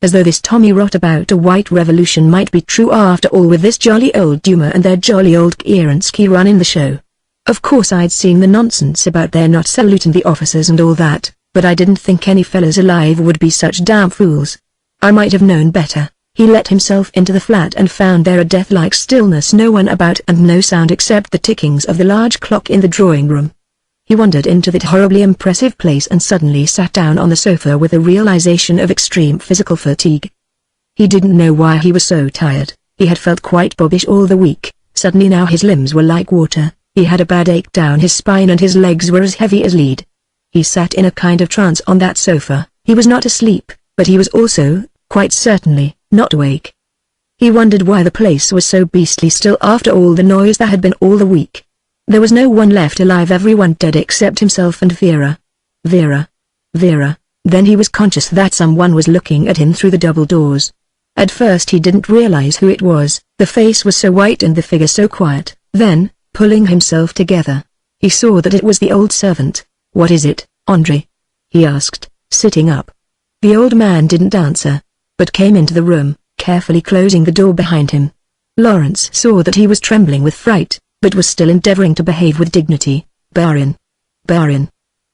as though this tommy rot about a white revolution might be true after all, with this jolly old Duma and their jolly old Kerensky running the show. Of course I'd seen the nonsense about their not saluting the officers and all that, but I didn't think any fellas alive would be such damn fools. I might have known better. He let himself into the flat and found there a death-like stillness, no one about and no sound except the tickings of the large clock in the drawing room. He wandered into that horribly impressive place and suddenly sat down on the sofa with a realization of extreme physical fatigue. He didn't know why he was so tired. He had felt quite bobbish all the week. Suddenly now his limbs were like water. He had a bad ache down his spine and his legs were as heavy as lead. He sat in a kind of trance on that sofa. He was not asleep, but he was also, quite certainly, not awake. He wondered why the place was so beastly still after all the noise there had been all the week. There was no one left alive, everyone dead except himself and Vera. Vera. Then he was conscious that someone was looking at him through the double doors. At first he didn't realize who it was, the face was so white and the figure so quiet. Then, pulling himself together, he saw that it was the old servant. "What is it, André?" he asked, sitting up. The old man didn't answer, but came into the room, carefully closing the door behind him. Lawrence saw that he was trembling with fright, but was still endeavoring to behave with dignity. Barin,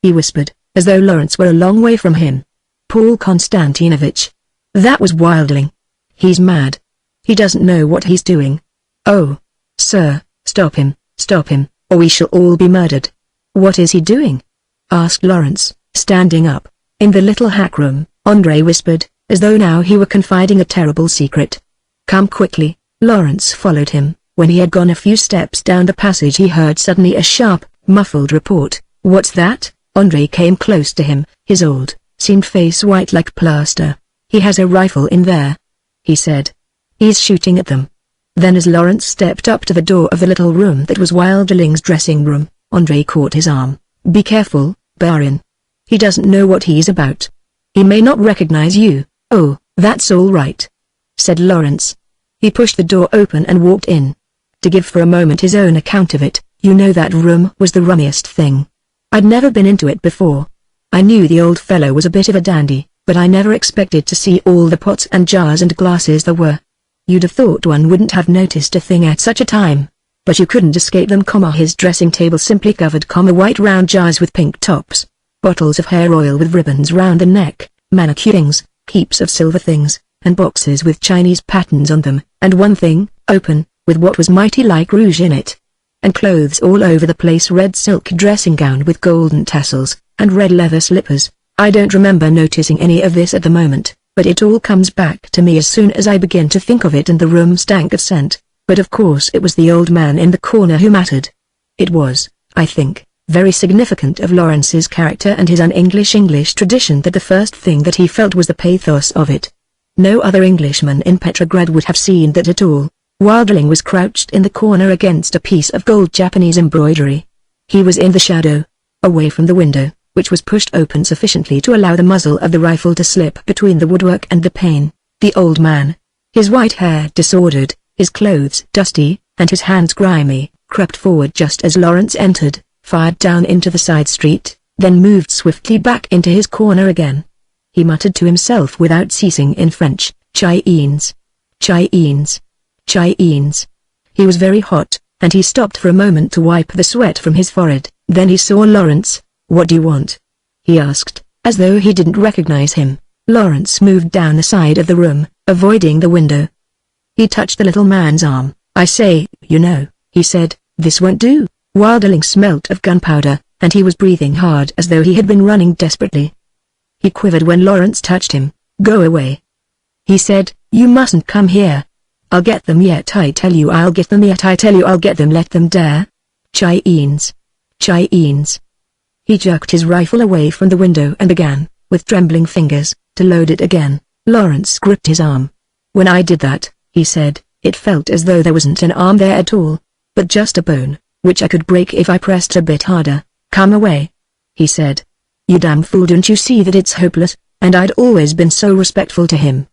he whispered, as though Lawrence were a long way from him. "Paul Konstantinovich." That was Wildling. "He's mad. He doesn't know what he's doing." "Oh, sir, stop him, or we shall all be murdered." "What is he doing?" asked Lawrence, standing up. "In the little hack room," André whispered, as though now he were confiding a terrible secret. "Come quickly." Lawrence followed him. When he had gone a few steps down the passage he heard suddenly a sharp, muffled report. "What's that?" André came close to him, his old, seamed face white like plaster. "He has a rifle in there," he said. "He's shooting at them." Then as Lawrence stepped up to the door of the little room that was Wildling's dressing room, André caught his arm. "Be careful, Barin. He doesn't know what he's about. He may not recognize you." "Oh, that's all right," said Lawrence. He pushed the door open and walked in. To give for a moment his own account of it, that room was the rummiest thing. I'd never been into it before. I knew the old fellow was a bit of a dandy, but I never expected to see all the pots and jars and glasses there were. You'd have thought one wouldn't have noticed a thing at such a time. But you couldn't escape them, his dressing table simply covered, white round jars with pink tops, bottles of hair oil with ribbons round the neck, manicure things, heaps of silver things, and boxes with Chinese patterns on them, and one thing, open, with what was mighty like rouge in it. And clothes all over the place, red silk dressing gown with golden tassels, and red leather slippers. I don't remember noticing any of this at the moment, but it all comes back to me as soon as I begin to think of it, and the room stank of scent. But of course it was the old man in the corner who mattered. It was, I think, very significant of Lawrence's character and his un-English tradition that the first thing that he felt was the pathos of it. No other Englishman in Petrograd would have seen that at all. Wildling was crouched in the corner against a piece of gold Japanese embroidery. He was in the shadow, away from the window, which was pushed open sufficiently to allow the muzzle of the rifle to slip between the woodwork and the pane. The old man, his white hair disordered, his clothes dusty, and his hands grimy, crept forward just as Lawrence entered, fired down into the side street, then moved swiftly back into his corner again. He muttered to himself without ceasing in French, "Chiens. Chiens. Chiens." He was very hot, and he stopped for a moment to wipe the sweat from his forehead. Then he saw Lawrence. "What do you want?" he asked, as though he didn't recognize him. Lawrence moved down the side of the room, avoiding the window. He touched the little man's arm. "I say, he said, "this won't do." Wildling smelt of gunpowder, and he was breathing hard as though he had been running desperately. He quivered when Lawrence touched him. "Go away," he said. "You mustn't come here. I'll get them yet, I tell you I'll get them yet, I tell you I'll get them, let them dare. Chiens. Chiens." He jerked his rifle away from the window and began, with trembling fingers, to load it again. Lawrence gripped his arm. "When I did that," he said, "it felt as though there wasn't an arm there at all, but just a bone. which I could break if I pressed a bit harder. "Come away," he said. "You damn fool, don't you see that it's hopeless?" And I'd always been so respectful to him.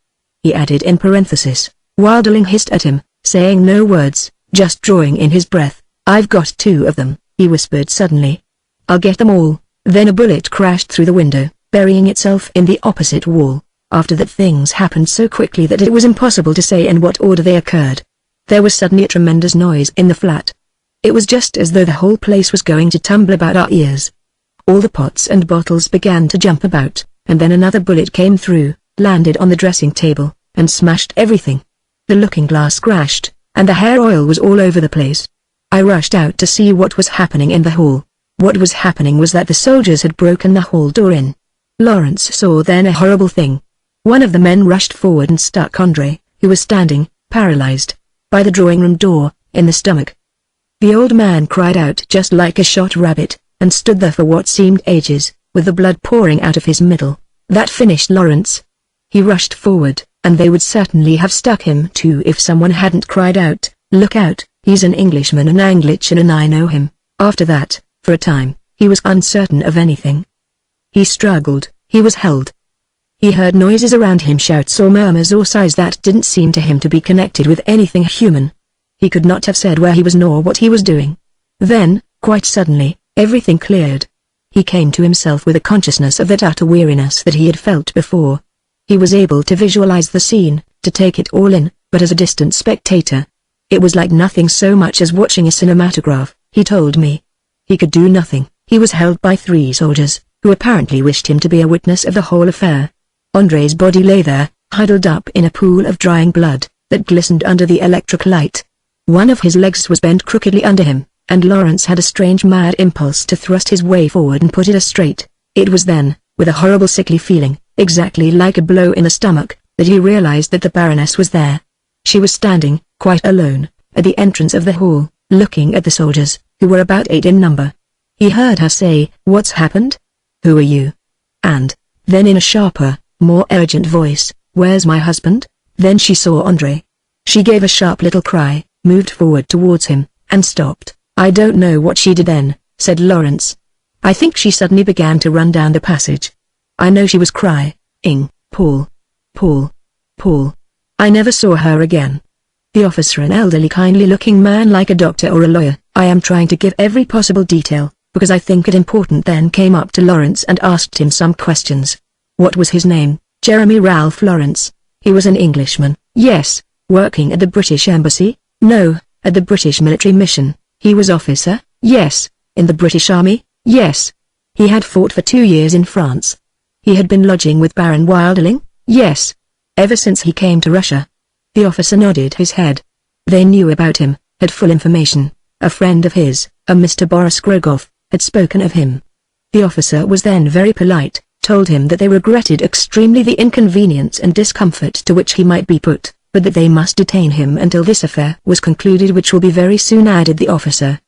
He added in parenthesis. Wildling hissed at him, saying no words, just drawing in his breath. "I've got 2 of them," he whispered suddenly. "I'll get them all." Then a bullet crashed through the window, burying itself in the opposite wall. After that, things happened so quickly that it was impossible to say in what order they occurred. There was suddenly a tremendous noise in the flat. It was just as though the whole place was going to tumble about our ears. All the pots and bottles began to jump about, and then another bullet came through, landed on the dressing table, and smashed everything. The looking glass crashed, and the hair oil was all over the place. I rushed out to see what was happening in the hall. What was happening was that the soldiers had broken the hall door in. Lawrence saw then a horrible thing. One of the men rushed forward and stuck Andre, who was standing, paralyzed, by the drawing room door, in the stomach. The old man cried out just like a shot rabbit, and stood there for what seemed ages, with the blood pouring out of his middle. That finished Lawrence. He rushed forward, and they would certainly have stuck him too if someone hadn't cried out, "Look out, he's an Englishman, an Anglican, and I know him." After that, for a time, he was uncertain of anything. He struggled, he was held. He heard noises around him, shouts or murmurs or sighs that didn't seem to him to be connected with anything human. He could not have said where he was nor what he was doing. Then, quite suddenly, everything cleared. He came to himself with a consciousness of that utter weariness that he had felt before. He was able to visualize the scene, to take it all in, but as a distant spectator. It was like nothing so much as watching a cinematograph, he told me. He could do nothing. He was held by 3 soldiers, who apparently wished him to be a witness of the whole affair. Andre's body lay there, huddled up in a pool of drying blood, that glistened under the electric light. One of his legs was bent crookedly under him, and Lawrence had a strange mad impulse to thrust his way forward and put it straight. It was then, with a horrible sickly feeling, exactly like a blow in the stomach, that he realized that the Baroness was there. She was standing, quite alone, at the entrance of the hall, looking at the soldiers, who were about 8 in number. He heard her say, "What's happened? Who are you?" And, then in a sharper, more urgent voice, "Where's my husband?" Then she saw Andre. She gave a sharp little cry, moved forward towards him, and stopped. "I don't know what she did then," said Lawrence. "I think she suddenly began to run down the passage. I know she was crying, 'Paul, Paul, Paul.' I never saw her again." The officer, an elderly kindly-looking man like a doctor or a lawyer, I am trying to give every possible detail, because I think it important, then came up to Lawrence and asked him some questions. What was his name? Jeremy Ralph Lawrence. He was an Englishman. Yes. Working at the British Embassy? No, at the British military mission. He was officer? Yes. In the British Army? Yes. He had fought for 2 years in France. He had been lodging with Baron Wildling? Yes. Ever since he came to Russia. The officer nodded his head. They knew about him, had full information. A friend of his, a Mr. Boris Grogoff, had spoken of him. The officer was then very polite, told him that they regretted extremely the inconvenience and discomfort to which he might be put, but that they must detain him until this affair was concluded, which will be very soon, added the officer.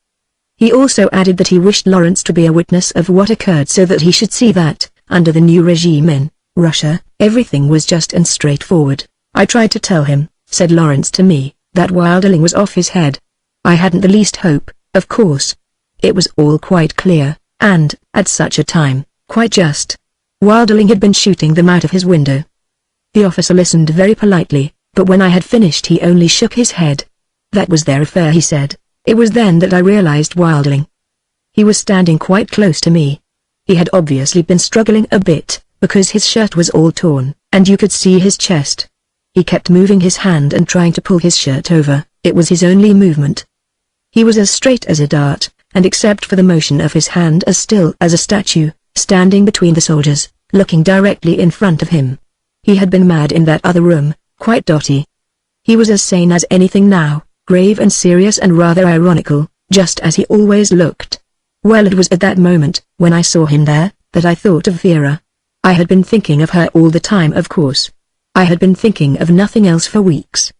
He also added that he wished Lawrence to be a witness of what occurred, so that he should see that, under the new regime in Russia, everything was just and straightforward. "I tried to tell him," said Lawrence to me, "that Wildling was off his head. I hadn't the least hope, of course. It was all quite clear, and, at such a time, quite just. Wildling had been shooting them out of his window." The officer listened very politely, but when I had finished he only shook his head. "That was their affair," he said. It was then that I realized Wildling. He was standing quite close to me. He had obviously been struggling a bit, because his shirt was all torn, and you could see his chest. He kept moving his hand and trying to pull his shirt over. It was his only movement. He was as straight as a dart, and except for the motion of his hand as still as a statue, standing between the soldiers, looking directly in front of him. He had been mad in that other room, quite dotty. He was as sane as anything now, grave and serious and rather ironical, just as he always looked. Well, it was at that moment, when I saw him there, that I thought of Vera. I had been thinking of her all the time, of course. I had been thinking of nothing else for weeks.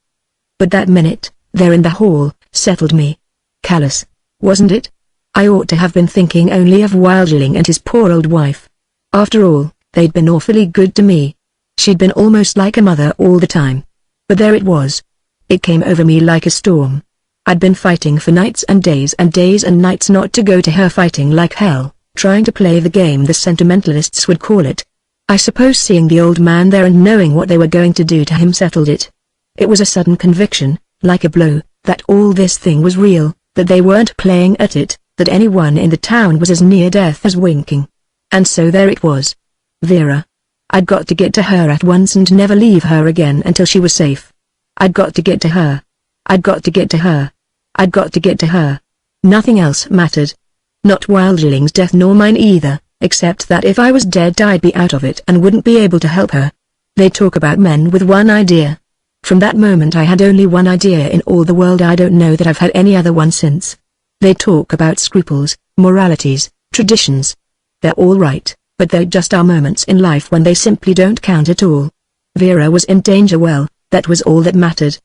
But that minute, there in the hall, settled me. Callous, wasn't it? I ought to have been thinking only of Wildling and his poor old wife. After all, they'd been awfully good to me. She'd been almost like a mother all the time. But there it was. It came over me like a storm. I'd been fighting for nights and days and nights not to go to her, fighting like hell, trying to play the game the sentimentalists would call it. I suppose seeing the old man there and knowing what they were going to do to him settled it. It was a sudden conviction, like a blow, that all this thing was real, that they weren't playing at it, that anyone in the town was as near death as winking. And so there it was. Vera. I'd got to get to her at once and never leave her again until she was safe. I'd got to get to her. I'd got to get to her. I'd got to get to her. Nothing else mattered. Not Wildling's death nor mine either, except that if I was dead I'd be out of it and wouldn't be able to help her. They talk about men with one idea. From that moment I had only one idea in all the world. I don't know that I've had any other one since. They talk about scruples, moralities, traditions. They're all right, but there just are moments in life when they simply don't count at all. Vera was in danger. Well, that was all that mattered.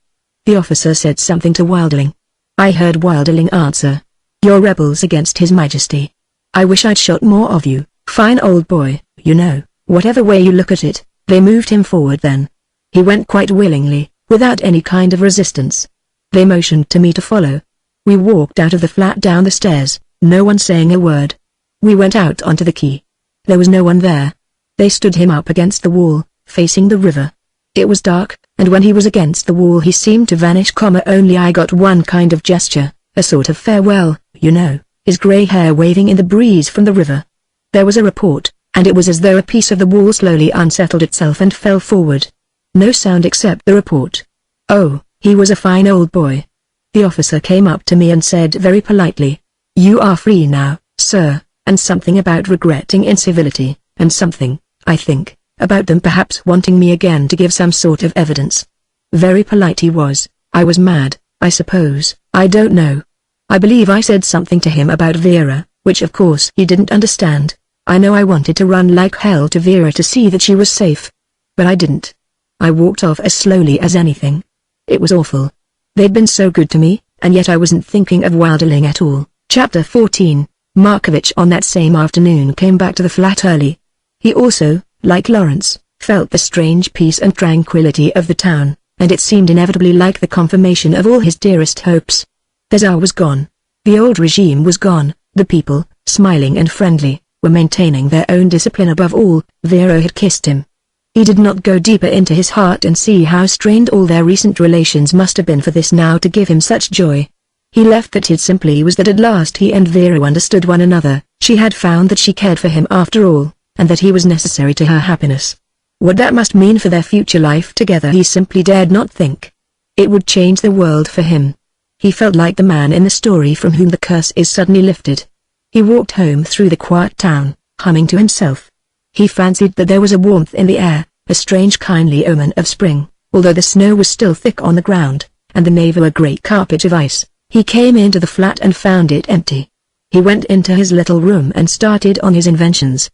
The officer said something to Wildling. I heard Wildling answer. You're rebels against His Majesty. I wish I'd shot more of you. Fine old boy, you know, whatever way you look at it. They moved him forward then. He went quite willingly, without any kind of resistance. They motioned to me to follow. We walked out of the flat down the stairs, no one saying a word. We went out onto the quay. There was no one there. They stood him up against the wall, facing the river. It was dark, and when he was against the wall he seemed to vanish, only I got one kind of gesture, a sort of farewell, you know, his grey hair waving in the breeze from the river. There was a report, and it was as though a piece of the wall slowly unsettled itself and fell forward. No sound except the report. Oh, he was a fine old boy. The officer came up to me and said very politely, "You are free now, sir," and something about regretting incivility, and something, I think, about them perhaps wanting me again to give some sort of evidence. Very polite he was. I was mad, I suppose, I don't know. I believe I said something to him about Vera, which of course he didn't understand. I know I wanted to run like hell to Vera to see that she was safe. But I didn't. I walked off as slowly as anything. It was awful. They'd been so good to me, and yet I wasn't thinking of Wildling at all. Chapter 14. Markovich on that same afternoon came back to the flat early. He also, like Lawrence, felt the strange peace and tranquility of the town, and it seemed inevitably like the confirmation of all his dearest hopes. The Tsar was gone. The old regime was gone. The people, smiling and friendly, were maintaining their own discipline. Above all, Vera had kissed him. He did not go deeper into his heart and see how strained all their recent relations must have been for this now to give him such joy. He left that it simply was that at last he and Vera understood one another. She had found that she cared for him after all, and that he was necessary to her happiness. What that must mean for their future life together he simply dared not think. It would change the world for him. He felt like the man in the story from whom the curse is suddenly lifted. He walked home through the quiet town, humming to himself. He fancied that there was a warmth in the air, a strange kindly omen of spring, although the snow was still thick on the ground, and the nave a great carpet of ice. He came into the flat and found it empty. He went into his little room and started on his inventions.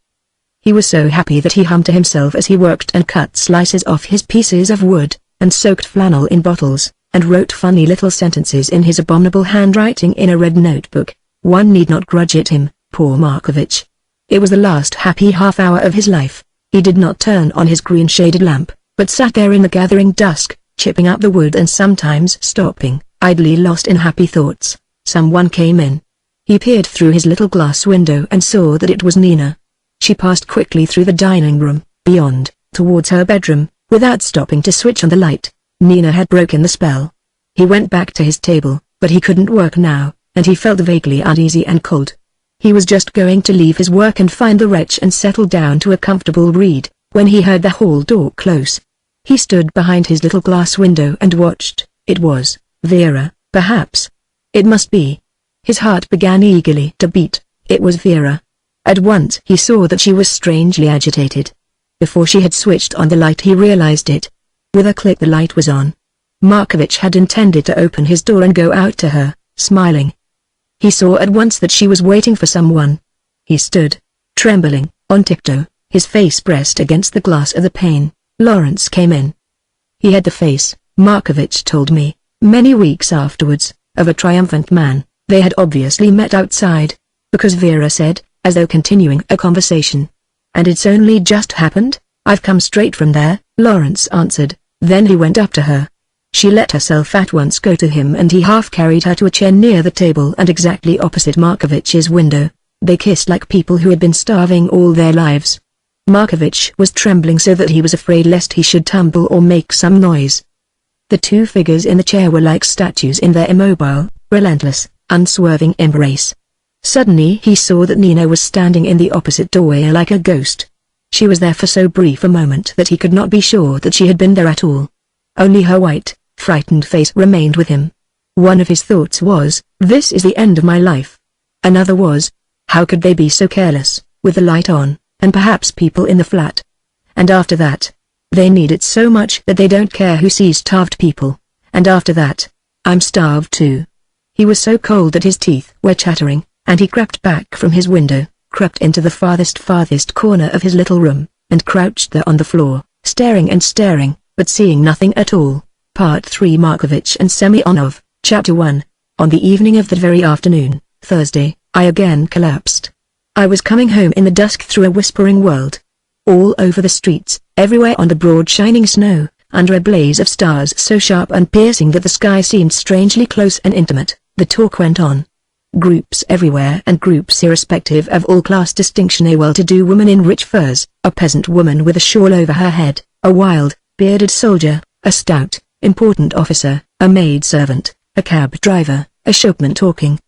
He was so happy that he hummed to himself as he worked and cut slices off his pieces of wood, and soaked flannel in bottles, and wrote funny little sentences in his abominable handwriting in a red notebook. One need not grudge it him, poor Markovich. It was the last happy half-hour of his life. He did not turn on his green-shaded lamp, but sat there in the gathering dusk, chipping up the wood and sometimes stopping, idly lost in happy thoughts. Someone came in. He peered through his little glass window and saw that it was Nina. She passed quickly through the dining room, beyond, towards her bedroom, without stopping to switch on the light. Nina had broken the spell. He went back to his table, but he couldn't work now, and he felt vaguely uneasy and cold. He was just going to leave his work and find the wretch and settle down to a comfortable read, when he heard the hall door close. He stood behind his little glass window and watched. It was Vera, perhaps. It must be. His heart began eagerly to beat. It was Vera. At once he saw that she was strangely agitated. Before she had switched on the light he realized it. With a click the light was on. Markovich had intended to open his door and go out to her, smiling. He saw at once that she was waiting for someone. He stood, trembling, on tiptoe, his face pressed against the glass of the pane. Lawrence came in. He had the face, Markovich told me, many weeks afterwards, of a triumphant man. They had obviously met outside, because Vera said, as though continuing a conversation. "And it's only just happened? I've come straight from there," Lawrence answered. Then he went up to her. She let herself at once go to him, and he half carried her to a chair near the table and exactly opposite Markovitch's window. They kissed like people who had been starving all their lives. Markovitch was trembling so that he was afraid lest he should tumble or make some noise. The two figures in the chair were like statues in their immobile, relentless, unswerving embrace. Suddenly he saw that Nina was standing in the opposite doorway like a ghost. She was there for so brief a moment that he could not be sure that she had been there at all. Only her white, frightened face remained with him. One of his thoughts was, "This is the end of my life." Another was, "How could they be so careless, with the light on, and perhaps people in the flat?" And after that, "They need it so much that they don't care who sees starved people." And after that, "I'm starved too." He was so cold that his teeth were chattering, and he crept back from his window, crept into the farthest corner of his little room, and crouched there on the floor, staring and staring, but seeing nothing at all. Part 3 Markovitch and Semyonov, Chapter 1. On the evening of that very afternoon, Thursday, I again collapsed. I was coming home in the dusk through a whispering world. All over the streets, everywhere on the broad shining snow, under a blaze of stars so sharp and piercing that the sky seemed strangely close and intimate, the talk went on. Groups everywhere and groups irrespective of all class distinction: a well-to-do woman in rich furs, a peasant woman with a shawl over her head, a wild, bearded soldier, a stout, important officer, a maid-servant, a cab driver, a shopman talking.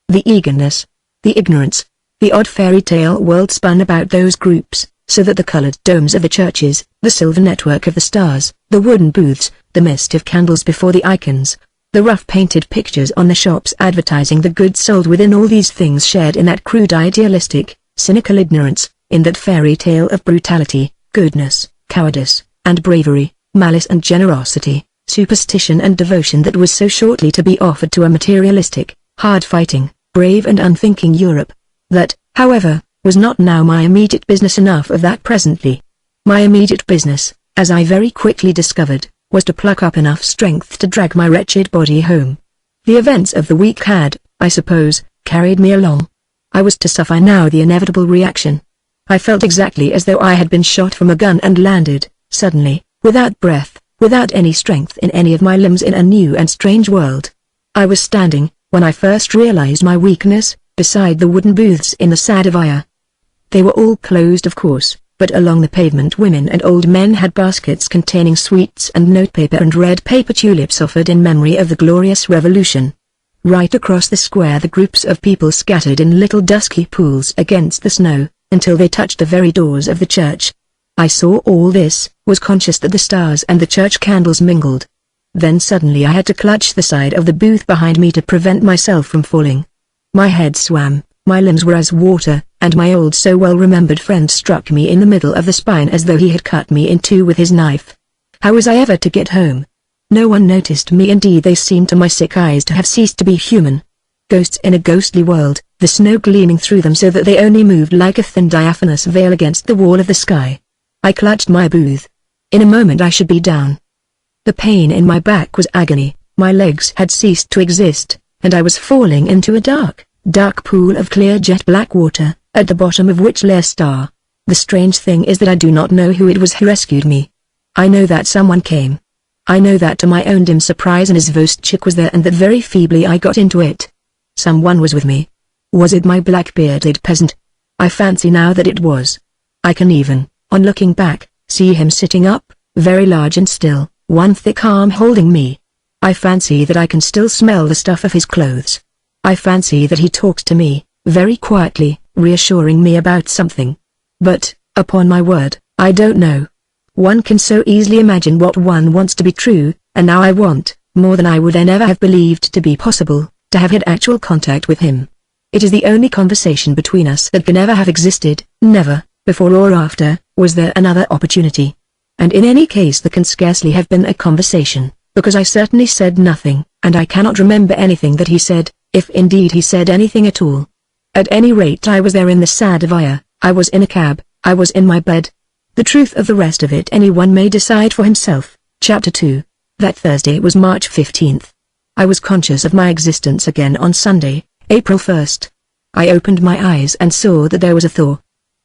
The eagerness, the ignorance, the odd fairy tale world spun about those groups, so that the colored domes of the churches, the silver network of the stars, the wooden booths, the mist of candles before the icons, the rough painted pictures on the shops advertising the goods sold within, all these things shared in that crude idealistic, cynical ignorance, in that fairy tale of brutality, goodness, cowardice, and bravery, malice and generosity, superstition and devotion that was so shortly to be offered to a materialistic, hard-fighting, brave and unthinking Europe. That, however, was not now my immediate business. Enough of that presently. My immediate business, as I very quickly discovered, was to pluck up enough strength to drag my wretched body home. The events of the week had, I suppose, carried me along. I was to suffer now the inevitable reaction. I felt exactly as though I had been shot from a gun and landed, suddenly, without breath, without any strength in any of my limbs, in a new and strange world. I was standing, when I first realized my weakness, beside the wooden booths in the Sadovaya. They were all closed, of course, but along the pavement women and old men had baskets containing sweets and notepaper and red paper tulips offered in memory of the glorious revolution. Right across the square the groups of people scattered in little dusky pools against the snow, until they touched the very doors of the church. I saw all this, was conscious that the stars and the church candles mingled. Then suddenly I had to clutch the side of the booth behind me to prevent myself from falling. My head swam, my limbs were as water, and my old so well-remembered friend struck me in the middle of the spine as though he had cut me in two with his knife. How was I ever to get home? No one noticed me, indeed they seemed to my sick eyes to have ceased to be human. Ghosts in a ghostly world, the snow gleaming through them so that they only moved like a thin diaphanous veil against the wall of the sky. I clutched my booth. In a moment I should be down. The pain in my back was agony, my legs had ceased to exist, and I was falling into a dark pool of clear jet-black water, at the bottom of which lay a star. The strange thing is that I do not know who it was who rescued me. I know that someone came. I know that to my own dim surprise an izvostchik was there, and that very feebly I got into it. Someone was with me. Was it my black-bearded peasant? I fancy now that it was. I can even, on looking back, see him sitting up, very large and still, one thick arm holding me. I fancy that I can still smell the stuff of his clothes. I fancy that he talks to me, very quietly, reassuring me about something. But, upon my word, I don't know. One can so easily imagine what one wants to be true, and now I want, more than I would then ever have believed to be possible, to have had actual contact with him. It is the only conversation between us that can ever have existed. Never, before or after, was there another opportunity. And in any case there can scarcely have been a conversation, because I certainly said nothing, and I cannot remember anything that he said, if indeed he said anything at all. At any rate I was there in the Sadovaya, I was in a cab, I was in my bed. The truth of the rest of it anyone may decide for himself. Chapter 2. That Thursday was March 15th. I was conscious of my existence again on Sunday, April 1st. I opened my eyes and saw that there was a thaw.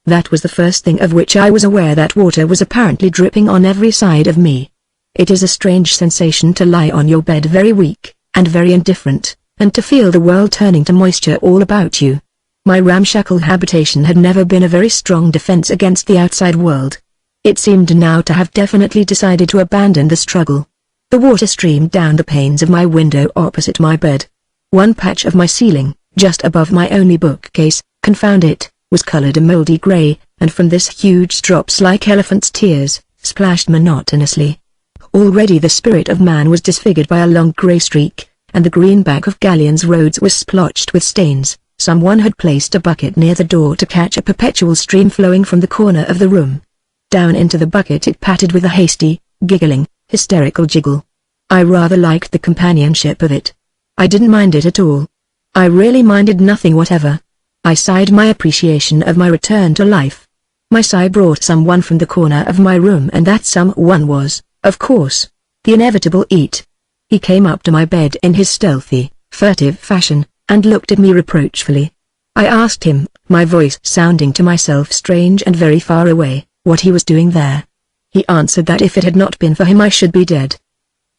That was the first thing of which I was aware. That water was apparently dripping on every side of me. It is a strange sensation to lie on your bed very weak, and very indifferent, and to feel the world turning to moisture all about you. My ramshackle habitation had never been a very strong defense against the outside world. It seemed now to have definitely decided to abandon the struggle. The water streamed down the panes of my window opposite my bed. One patch of my ceiling, just above my only bookcase, confound it, was colored a moldy gray, and from this huge drops like elephants' tears, splashed monotonously. Already the spirit of man was disfigured by a long gray streak, and the greenback of Galleon's roads was splotched with stains. Someone had placed a bucket near the door to catch a perpetual stream flowing from the corner of the room. Down into the bucket it pattered with a hasty, giggling, hysterical jiggle. I rather liked the companionship of it. I didn't mind it at all. I really minded nothing whatever. I sighed my appreciation of my return to life. My sigh brought someone from the corner of my room, and that someone was, of course, the inevitable Eat. He came up to my bed in his stealthy, furtive fashion, and looked at me reproachfully. I asked him, my voice sounding to myself strange and very far away, what he was doing there. He answered that if it had not been for him I should be dead.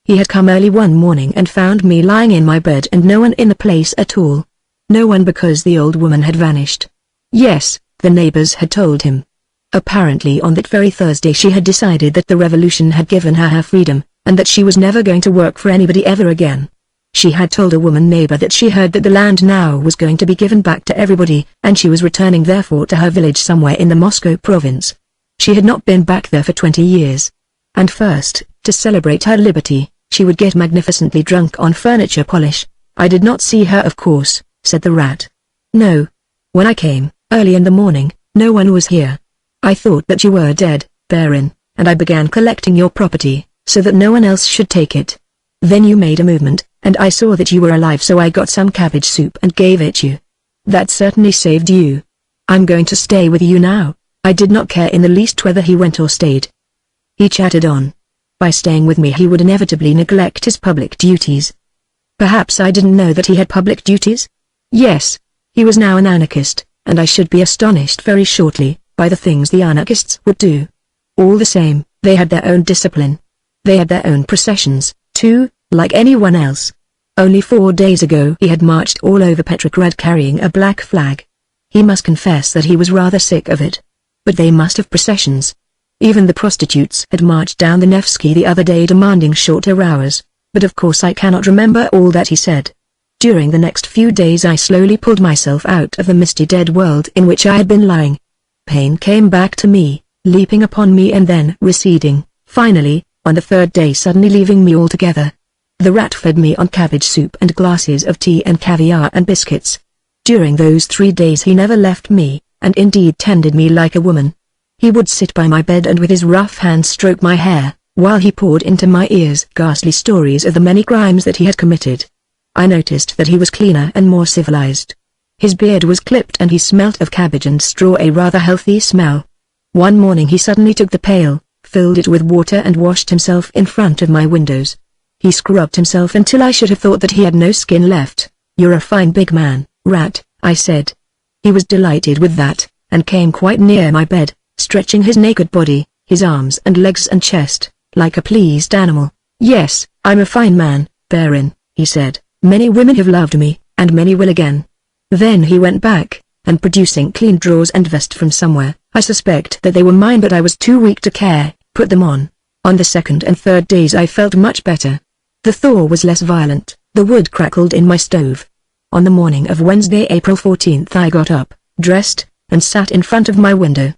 He had come early one morning and found me lying in my bed and no one in the place at all. No one because the old woman had vanished. Yes, the neighbors had told him. Apparently on that very Thursday she had decided that the revolution had given her her freedom, and that she was never going to work for anybody ever again. She had told a woman neighbor that she heard that the land now was going to be given back to everybody, and she was returning therefore to her village somewhere in the Moscow province. She had not been back there for 20 years. And first, to celebrate her liberty, she would get magnificently drunk on furniture polish. I did not see her, of course, said the rat. No. When I came, early in the morning, no one was here. I thought that you were dead, Baron, and I began collecting your property, so that no one else should take it. Then you made a movement, and I saw that you were alive, so I got some cabbage soup and gave it you. That certainly saved you. I'm going to stay with you now. I did not care in the least whether he went or stayed. He chatted on. By staying with me he would inevitably neglect his public duties. Perhaps I didn't know that he had public duties? Yes. He was now an anarchist, and I should be astonished very shortly by the things the anarchists would do. All the same, they had their own discipline. They had their own processions, too, like anyone else. Only 4 days ago he had marched all over Petrograd carrying a black flag. He must confess that he was rather sick of it. But they must have processions. Even the prostitutes had marched down the Nevsky the other day demanding shorter hours, but of course I cannot remember all that he said. During the next few days I slowly pulled myself out of the misty dead world in which I had been lying. Pain came back to me, leaping upon me and then receding, finally, on the 3rd day suddenly leaving me altogether. The rat fed me on cabbage soup and glasses of tea and caviar and biscuits. During those 3 days he never left me, and indeed tended me like a woman. He would sit by my bed and with his rough hands stroke my hair, while he poured into my ears ghastly stories of the many crimes that he had committed. I noticed that he was cleaner and more civilized. His beard was clipped and he smelt of cabbage and straw, a rather healthy smell. One morning he suddenly took the pail, filled it with water and washed himself in front of my windows. He scrubbed himself until I should have thought that he had no skin left. You're a fine big man, rat, I said. He was delighted with that, and came quite near my bed, stretching his naked body, his arms and legs and chest, like a pleased animal. Yes, I'm a fine man, Baron, he said. Many women have loved me, and many will again. Then he went back, and producing clean drawers and vest from somewhere, I suspect that they were mine but I was too weak to care, put them on. On the 2nd and 3rd days I felt much better. The thaw was less violent, the wood crackled in my stove. On the morning of Wednesday, April 14th, I got up, dressed, and sat in front of my window.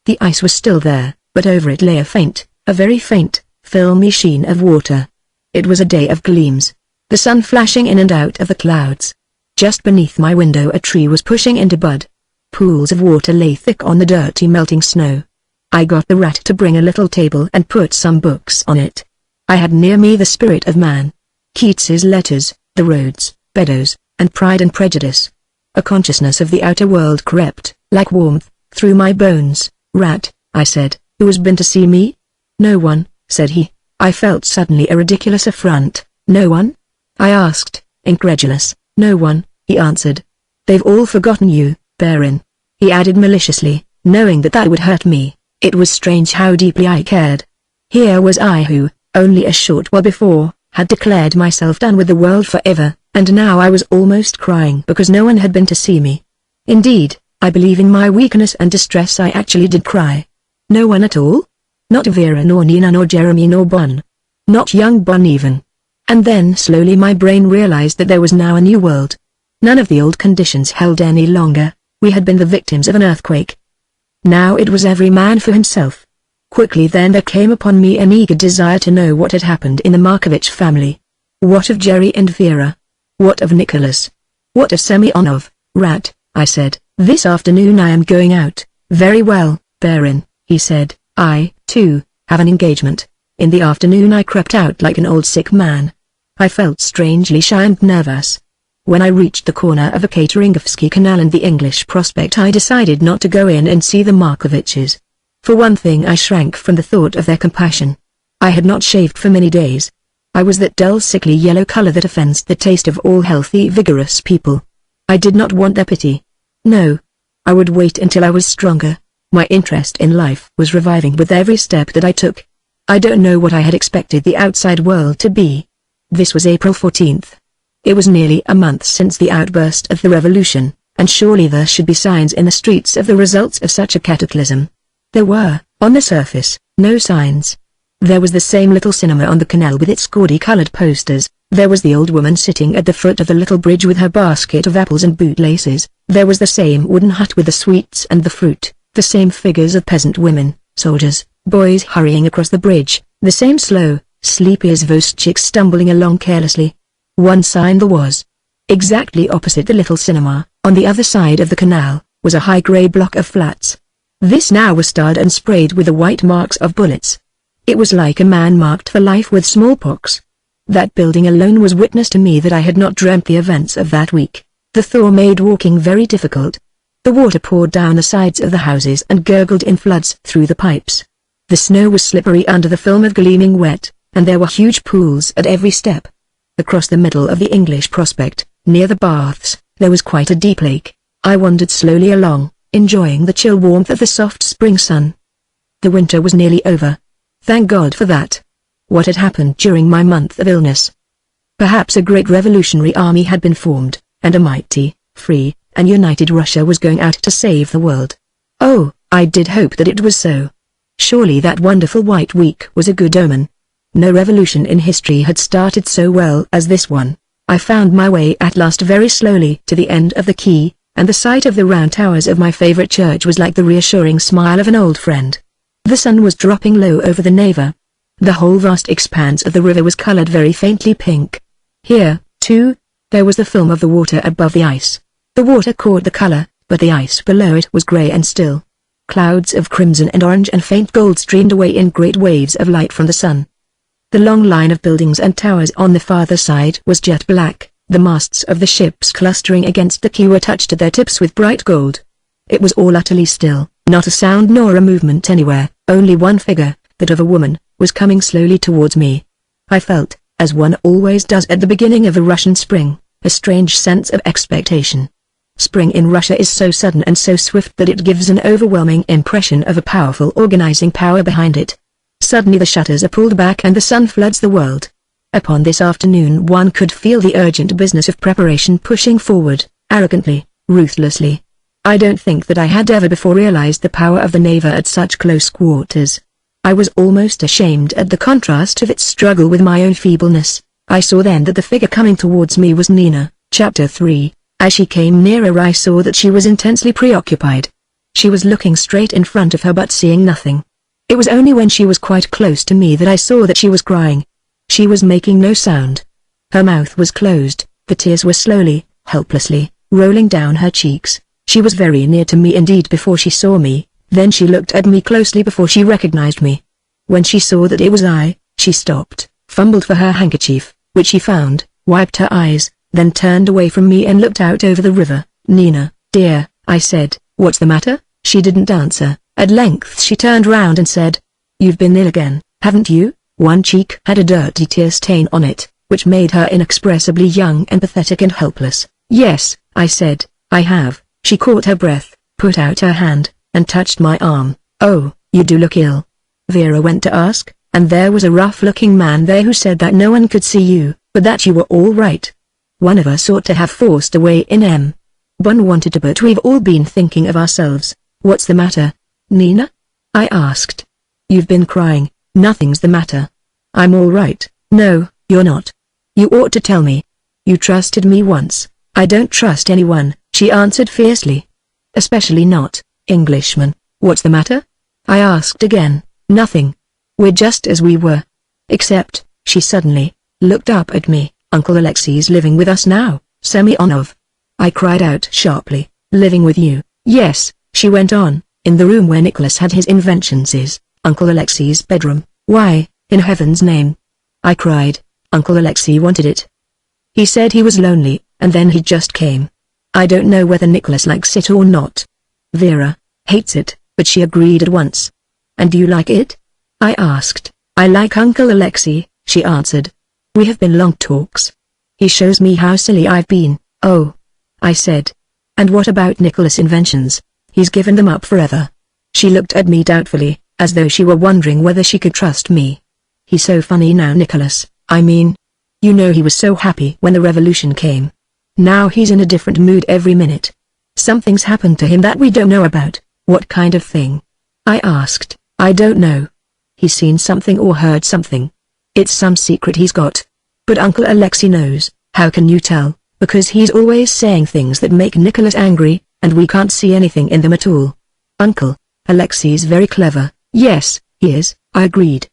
The ice was still there, but over it lay a very faint, filmy sheen of water. It was a day of gleams, the sun flashing in and out of the clouds. Just beneath my window a tree was pushing into bud. Pools of water lay thick on the dirty melting snow. I got the rat to bring a little table and put some books on it. I had near me The Spirit of Man, Keats's Letters, The Roads, Beddoes, and Pride and Prejudice. A consciousness of the outer world crept, like warmth, through my bones. Rat, I said, who has been to see me? No one, said he. I felt suddenly a ridiculous affront. No one? I asked, incredulous. No one, he answered. They've all forgotten you, Baron. He added maliciously, knowing that that would hurt me. It was strange how deeply I cared. Here was I who, only a short while before, had declared myself done with the world forever, and now I was almost crying because no one had been to see me. Indeed, I believe in my weakness and distress I actually did cry. No one at all? Not Vera nor Nina nor Jeremy nor Bon. Not young Bon even. And then slowly my brain realized that there was now a new world. None of the old conditions held any longer. We had been the victims of an earthquake. Now it was every man for himself. Quickly then there came upon me an eager desire to know what had happened in the Markovich family. What of Jerry and Vera? What of Nicholas? What of Semyonov? Rat, I said, this afternoon I am going out. Very well, Baron, he said, I, too, have an engagement. In the afternoon I crept out like an old sick man. I felt strangely shy and nervous. When I reached the corner of the Kateringovsky Canal and the English Prospect I decided not to go in and see the Markoviches. For one thing I shrank from the thought of their compassion. I had not shaved for many days. I was that dull sickly yellow color that offends the taste of all healthy vigorous people. I did not want their pity. No. I would wait until I was stronger. My interest in life was reviving with every step that I took. I don't know what I had expected the outside world to be. This was April 14th. It was nearly a month since the outburst of the revolution, and surely there should be signs in the streets of the results of such a cataclysm. There were, on the surface, no signs. There was the same little cinema on the canal with its gaudy-colored posters, there was the old woman sitting at the foot of the little bridge with her basket of apples and bootlaces, there was the same wooden hut with the sweets and the fruit, the same figures of peasant women, soldiers, boys hurrying across the bridge, the same slow, sleepy izvostchiks stumbling along carelessly. One sign there was. Exactly opposite the little cinema, on the other side of the canal, was a high grey block of flats. This now was starred and sprayed with the white marks of bullets. It was like a man marked for life with smallpox. That building alone was witness to me that I had not dreamt the events of that week. The thaw made walking very difficult. The water poured down the sides of the houses and gurgled in floods through the pipes. The snow was slippery under the film of gleaming wet, and there were huge pools at every step. Across the middle of the English Prospect, near the baths, there was quite a deep lake. I wandered slowly along, enjoying the chill warmth of the soft spring sun. The winter was nearly over. Thank God for that. What had happened during my month of illness? Perhaps a great revolutionary army had been formed, and a mighty, free, and united Russia was going out to save the world. Oh, I did hope that it was so. Surely that wonderful White Week was a good omen. No revolution in history had started so well as this one. I found my way at last very slowly to the end of the quay, and the sight of the round towers of my favorite church was like the reassuring smile of an old friend. The sun was dropping low over the Neva. The whole vast expanse of the river was colored very faintly pink. Here, too, there was the film of the water above the ice. The water caught the color, but the ice below it was gray and still. Clouds of crimson and orange and faint gold streamed away in great waves of light from the sun. The long line of buildings and towers on the farther side was jet black, the masts of the ships clustering against the quay were touched at their tips with bright gold. It was all utterly still, not a sound nor a movement anywhere, only one figure, that of a woman, was coming slowly towards me. I felt, as one always does at the beginning of a Russian spring, a strange sense of expectation. Spring in Russia is so sudden and so swift that it gives an overwhelming impression of a powerful organizing power behind it. Suddenly the shutters are pulled back and the sun floods the world. Upon this afternoon one could feel the urgent business of preparation pushing forward, arrogantly, ruthlessly. I don't think that I had ever before realized the power of the Neva at such close quarters. I was almost ashamed at the contrast of its struggle with my own feebleness. I saw then that the figure coming towards me was Nina. Chapter 3. As she came nearer I saw that she was intensely preoccupied. She was looking straight in front of her but seeing nothing. It was only when she was quite close to me that I saw that she was crying. She was making no sound. Her mouth was closed, the tears were slowly, helplessly, rolling down her cheeks. She was very near to me indeed before she saw me, then she looked at me closely before she recognized me. When she saw that it was I, she stopped, fumbled for her handkerchief, which she found, wiped her eyes, then turned away from me and looked out over the river. "Nina, dear," I said, "what's the matter?" She didn't answer. At length she turned round and said, "You've been ill again, haven't you?" One cheek had a dirty tear stain on it, which made her inexpressibly young and pathetic and helpless. "Yes," I said, "I have." She caught her breath, put out her hand, and touched my arm. "Oh, you do look ill." Vera went to ask. and there was a rough-looking man there who said that no one could see you, but that you were all right. One of us ought to have forced a way in Bon wanted to, but we've all been thinking of ourselves. What's the matter, Nina? I asked. You've been crying. Nothing's the matter. I'm all right. No, you're not. You ought to tell me. You trusted me once. I don't trust anyone, she answered fiercely. Especially not Englishmen. What's the matter? I asked again. Nothing. We're just as we were. Except, she suddenly looked up at me. Uncle Alexei's living with us now, Semyonov. I cried out sharply. Living with you? Yes, she went on. In the room where Nicholas had his inventions is Uncle Alexei's bedroom. Why, in heaven's name? I cried. Uncle Alexei wanted it. He said he was lonely, and then he just came. I don't know whether Nicholas likes it or not. Vera hates it, but she agreed at once. And do you like it? I asked. I like Uncle Alexei, she answered. We have been long talks. He shows me how silly I've been. Oh, I said. And what about Nicholas' inventions? He's given them up forever. She looked at me doubtfully, as though she were wondering whether she could trust me. He's so funny now, Nicholas. I mean, you know, he was so happy when the revolution came. Now he's in a different mood every minute. Something's happened to him that we don't know about. What kind of thing? I asked. I don't know. He's seen something or heard something. It's some secret he's got. But Uncle Alexei knows. How can you tell? Because he's always saying things that make Nicholas angry, and we can't see anything in them at all. Uncle Alexei's very clever. Yes, he is, I agreed.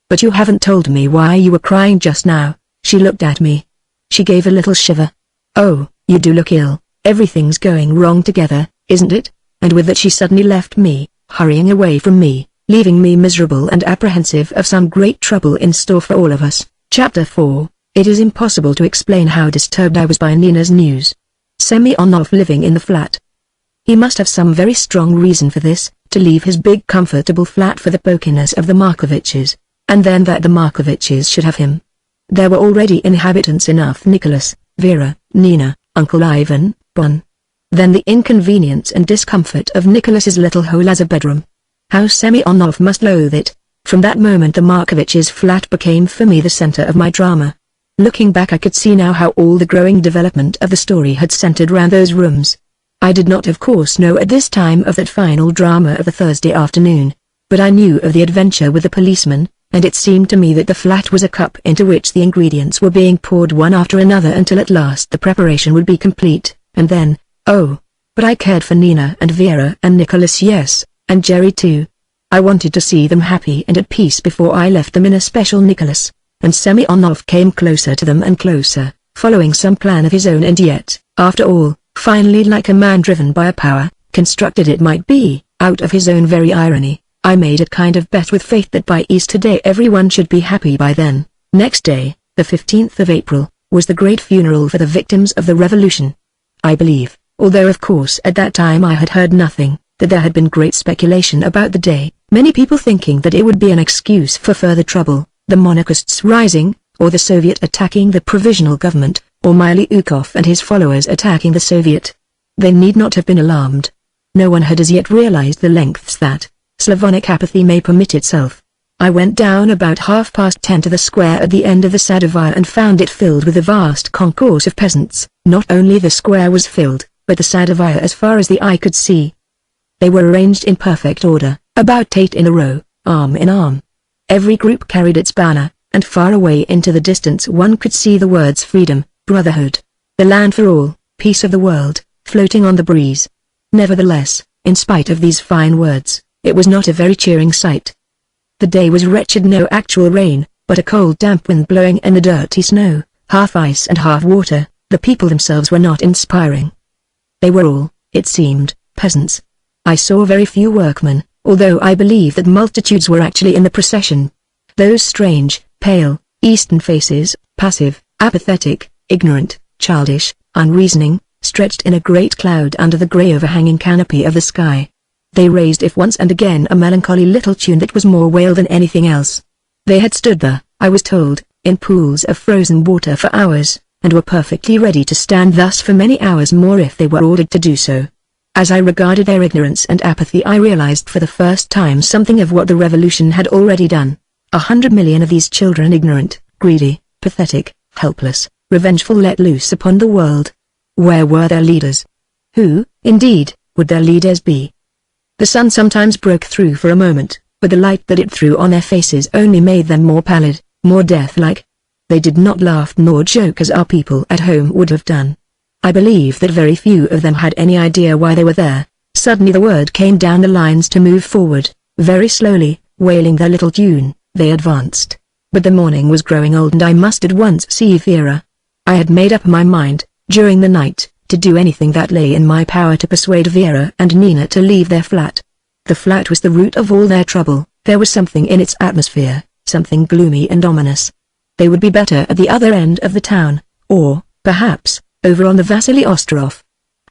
But you haven't told me why you were crying just now. She looked at me. She gave a little shiver. Oh, you do look ill. Everything's going wrong together, isn't it? And with that she suddenly left me, hurrying away from me, leaving me miserable and apprehensive of some great trouble in store for all of us. Chapter 4. It is impossible to explain how disturbed I was by Nina's news. Semyonov living in the flat. He must have some very strong reason for this, to leave his big comfortable flat for the pokiness of the Markoviches, and then that the Markoviches should have him. There were already inhabitants enough: Nicholas, Vera, Nina, Uncle Ivan, Bon. Then the inconvenience and discomfort of Nicholas's little hole as a bedroom. How Semyonov must loathe it. From that moment the Markoviches' flat became for me the center of my drama. Looking back I could see now how all the growing development of the story had centered round those rooms. I did not of course know at this time of that final drama of the Thursday afternoon, but I knew of the adventure with the policeman, and it seemed to me that the flat was a cup into which the ingredients were being poured one after another until at last the preparation would be complete, and then, oh, but I cared for Nina and Vera and Nicholas, yes, and Jerry too. I wanted to see them happy and at peace before I left them, in especial Nicholas. And Semyonov came closer to them and closer, following some plan of his own, and yet, after all, finally, like a man driven by a power, constructed it might be, out of his own very irony, I made a kind of bet with fate that by Easter Day everyone should be happy by then. Next day, the 15th of April, was the great funeral for the victims of the revolution. I believe, although of course at that time I had heard nothing, that there had been great speculation about the day, many people thinking that it would be an excuse for further trouble. The monarchists rising, or the Soviet attacking the provisional government, or Miliukov and his followers attacking the Soviet. They need not have been alarmed. No one had as yet realized the lengths that Slavonic apathy may permit itself. I went down about 10:30 to the square at the end of the Sadovaya and found it filled with a vast concourse of peasants. Not only the square was filled, but the Sadovaya as far as the eye could see. They were arranged in perfect order, about 8 in a row, arm in arm. Every group carried its banner, and far away into the distance one could see the words freedom, brotherhood, the land for all, peace of the world, floating on the breeze. Nevertheless, in spite of these fine words, it was not a very cheering sight. The day was wretched, no actual rain, but a cold damp wind blowing and the dirty snow, half ice and half water. The people themselves were not inspiring. They were all, it seemed, peasants. I saw very few workmen, although I believe that multitudes were actually in the procession. Those strange, pale, Eastern faces, passive, apathetic, ignorant, childish, unreasoning, stretched in a great cloud under the grey overhanging canopy of the sky. They raised if once and again a melancholy little tune that was more wail than anything else. They had stood there, I was told, in pools of frozen water for hours, and were perfectly ready to stand thus for many hours more if they were ordered to do so. As I regarded their ignorance and apathy I realized for the first time something of what the revolution had already done. 100 million of these children ignorant, greedy, pathetic, helpless, revengeful, let loose upon the world. Where were their leaders? Who, indeed, would their leaders be? The sun sometimes broke through for a moment, but the light that it threw on their faces only made them more pallid, more death-like. They did not laugh nor joke as our people at home would have done. I believe that very few of them had any idea why they were there. Suddenly the word came down the lines to move forward. Very slowly, wailing their little tune, they advanced. But the morning was growing old and I must at once see Vera. I had made up my mind, during the night, to do anything that lay in my power to persuade Vera and Nina to leave their flat. The flat was the root of all their trouble. There was something in its atmosphere, something gloomy and ominous. They would be better at the other end of the town, or, perhaps, over on the Vasily Ostrov.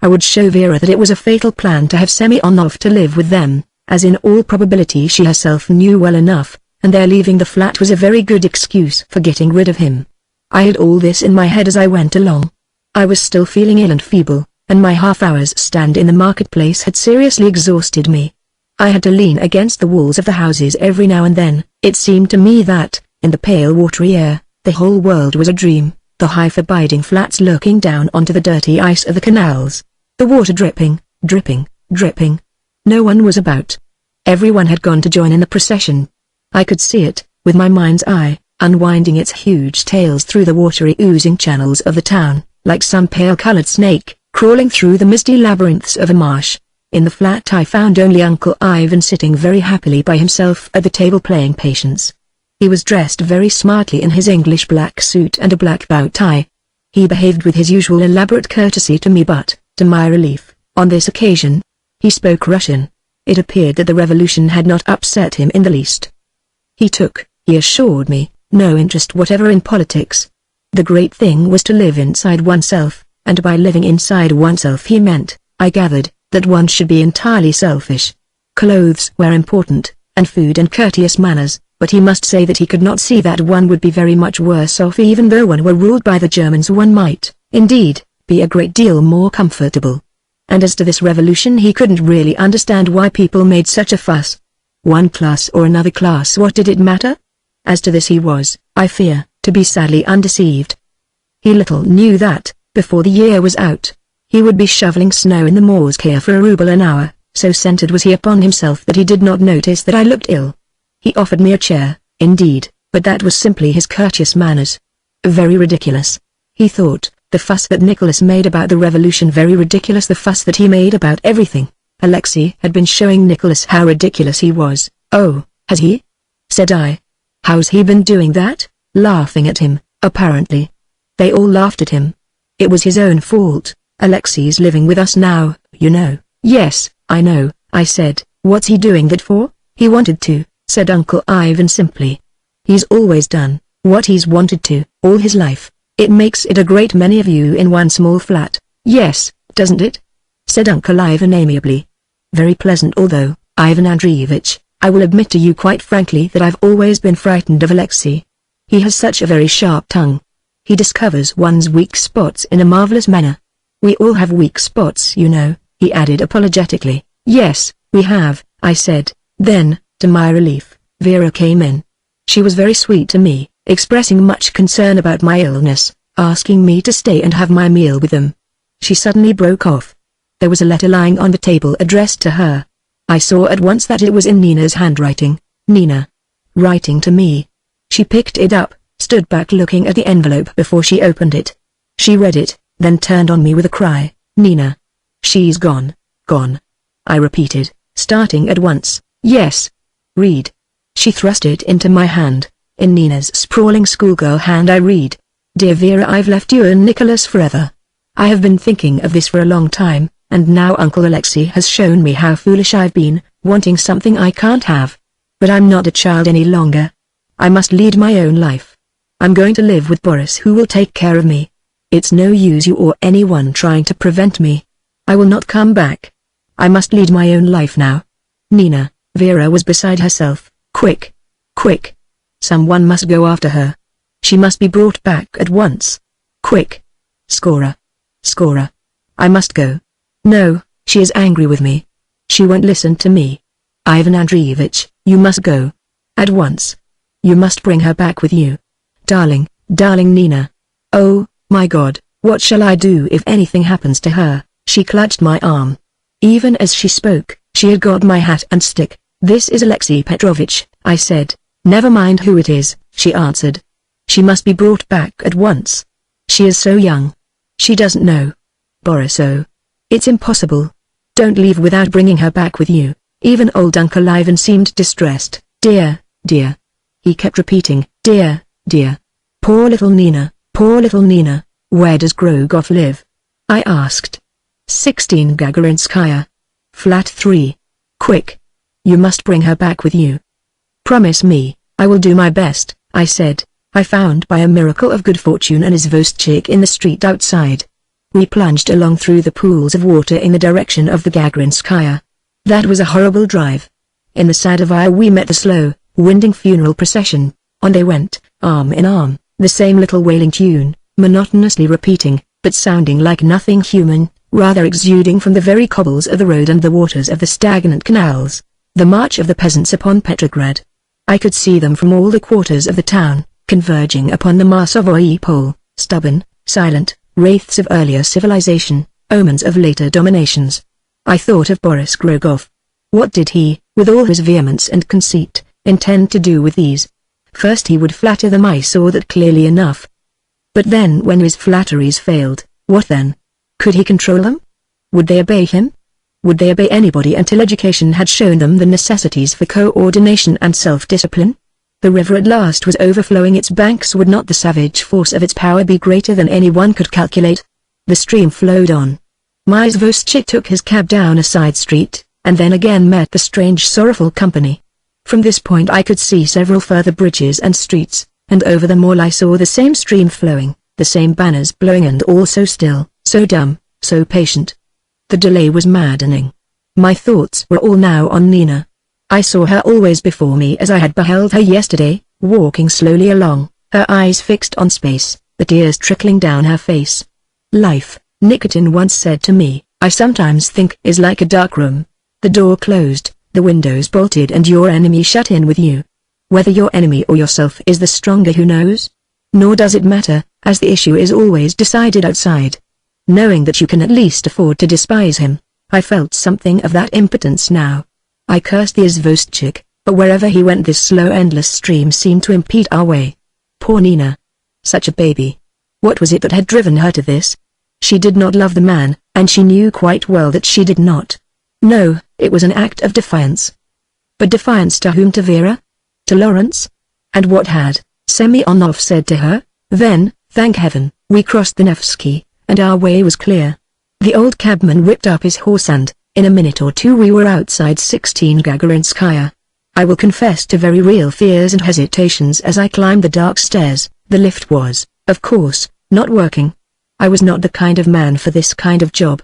I would show Vera that it was a fatal plan to have Semyonov to live with them, as in all probability she herself knew well enough, and their leaving the flat was a very good excuse for getting rid of him. I had all this in my head as I went along. I was still feeling ill and feeble, and my half-hour's stand in the marketplace had seriously exhausted me. I had to lean against the walls of the houses every now and then. It seemed to me that, in the pale watery air, the whole world was a dream, the high forbidding flats looking down onto the dirty ice of the canals, the water dripping, dripping, dripping. No one was about. Everyone had gone to join in the procession. I could see it, with my mind's eye, unwinding its huge tails through the watery oozing channels of the town, like some pale-colored snake, crawling through the misty labyrinths of a marsh. In the flat I found only Uncle Ivan sitting very happily by himself at the table playing patience. He was dressed very smartly in his English black suit and a black bow tie. He behaved with his usual elaborate courtesy to me, but, to my relief, on this occasion, he spoke Russian. It appeared that the revolution had not upset him in the least. He assured me, no interest whatever in politics. The great thing was to live inside oneself, and by living inside oneself he meant, I gathered, that one should be entirely selfish. Clothes were important, and food and courteous manners, but he must say that he could not see that one would be very much worse off even though one were ruled by the Germans. One might, indeed, be a great deal more comfortable. And as to this revolution, he couldn't really understand why people made such a fuss. One class or another class, what did it matter? As to this he was, I fear, to be sadly undeceived. He little knew that, before the year was out, he would be shoveling snow in the Morskaya for a ruble an hour. So centered was he upon himself that he did not notice that I looked ill. He offered me a chair, indeed, but that was simply his courteous manners. Very ridiculous. He thought, the fuss that Nicholas made about the revolution very ridiculous, the fuss that he made about everything. Alexei had been showing Nicholas how ridiculous he was. Oh, has he? Said I. How's he been doing that? Laughing at him, apparently. They all laughed at him. It was his own fault. Alexei's living with us now, you know. Yes, I know, I said. What's he doing that for? He wanted to, said Uncle Ivan simply. He's always done what he's wanted to, all his life. It makes it a great many of you in one small flat. Yes, doesn't it? Said Uncle Ivan amiably. Very pleasant, although, Ivan Andreevich, I will admit to you quite frankly that I've always been frightened of Alexei. He has such a very sharp tongue. He discovers one's weak spots in a marvelous manner. We all have weak spots, you know, he added apologetically. Yes, we have, I said. Then, to my relief, Vera came in. She was very sweet to me, expressing much concern about my illness, asking me to stay and have my meal with them. She suddenly broke off. There was a letter lying on the table addressed to her. I saw at once that it was in Nina's handwriting. Nina. Writing to me. She picked it up, stood back looking at the envelope before she opened it. She read it, then turned on me with a cry. Nina. She's gone. Gone. I repeated, starting at once. Yes. Read. She thrust it into my hand. In Nina's sprawling schoolgirl hand I read. Dear Vera, I've left you and Nicholas forever. I have been thinking of this for a long time, and now Uncle Alexei has shown me how foolish I've been, wanting something I can't have. But I'm not a child any longer. I must lead my own life. I'm going to live with Boris, who will take care of me. It's no use you or anyone trying to prevent me. I will not come back. I must lead my own life now. Nina. Vera was beside herself. Quick. Quick. Someone must go after her. She must be brought back at once. Quick. Skora. Skora. I must go. No, she is angry with me. She won't listen to me. Ivan Andreevich, you must go. At once. You must bring her back with you. Darling, darling Nina. Oh, my God, what shall I do if anything happens to her? She clutched my arm. Even as she spoke, she had got my hat and stick. This is Alexei Petrovich, I said. Never mind who it is, she answered. She must be brought back at once. She is so young. She doesn't know. Boris, oh. It's impossible. Don't leave without bringing her back with you. Even old Uncle Ivan seemed distressed. Dear, dear. He kept repeating, dear, dear. Poor little Nina, poor little Nina. Where does Grogov live? I asked. 16 Gagarinskaya. Flat 3. Quick. You must bring her back with you. Promise me. I will do my best, I said. I found by a miracle of good fortune an izvostchik in the street outside. We plunged along through the pools of water in the direction of the Gagarinskaya. That was a horrible drive. In the Sadovaya we met the slow, winding funeral procession. On they went, arm in arm, the same little wailing tune, monotonously repeating, but sounding like nothing human, rather exuding from the very cobbles of the road and the waters of the stagnant canals. The march of the peasants upon Petrograd. I could see them from all the quarters of the town, converging upon the mass of Walpole, stubborn, silent, wraiths of earlier civilization, omens of later dominations. I thought of Boris Grogov. What did he, with all his vehemence and conceit, intend to do with these? First he would flatter them, I saw that clearly enough. But then when his flatteries failed, what then? Could he control them? Would they obey him? Would they obey anybody until education had shown them the necessities for coordination and self-discipline? The river at last was overflowing its banks. Would not the savage force of its power be greater than anyone could calculate? The stream flowed on. My izvostchik took his cab down a side street, and then again met the strange sorrowful company. From this point I could see several further bridges and streets, and over them all I saw the same stream flowing, the same banners blowing, and all so still, so dumb, so patient. The delay was maddening. My thoughts were all now on Nina. I saw her always before me as I had beheld her yesterday, walking slowly along, her eyes fixed on space, the tears trickling down her face. Life, Nikitin once said to me, I sometimes think is like a dark room. The door closed, the windows bolted, and your enemy shut in with you. Whether your enemy or yourself is the stronger, who knows? Nor does it matter, as the issue is always decided outside. Knowing that you can at least afford to despise him, I felt something of that impotence now. I cursed the izvostchik, but wherever he went this slow endless stream seemed to impede our way. Poor Nina. Such a baby. What was it that had driven her to this? She did not love the man, and she knew quite well that she did not. No, it was an act of defiance. But defiance to whom? To Vera? To Lawrence? And what had Semyonov said to her? Then, thank heaven, we crossed the Nevsky, and our way was clear. The old cabman whipped up his horse, and, in a minute or two we were outside 16 Gagarinskaya. I will confess to very real fears and hesitations as I climbed the dark stairs. The lift was, of course, not working. I was not the kind of man for this kind of job.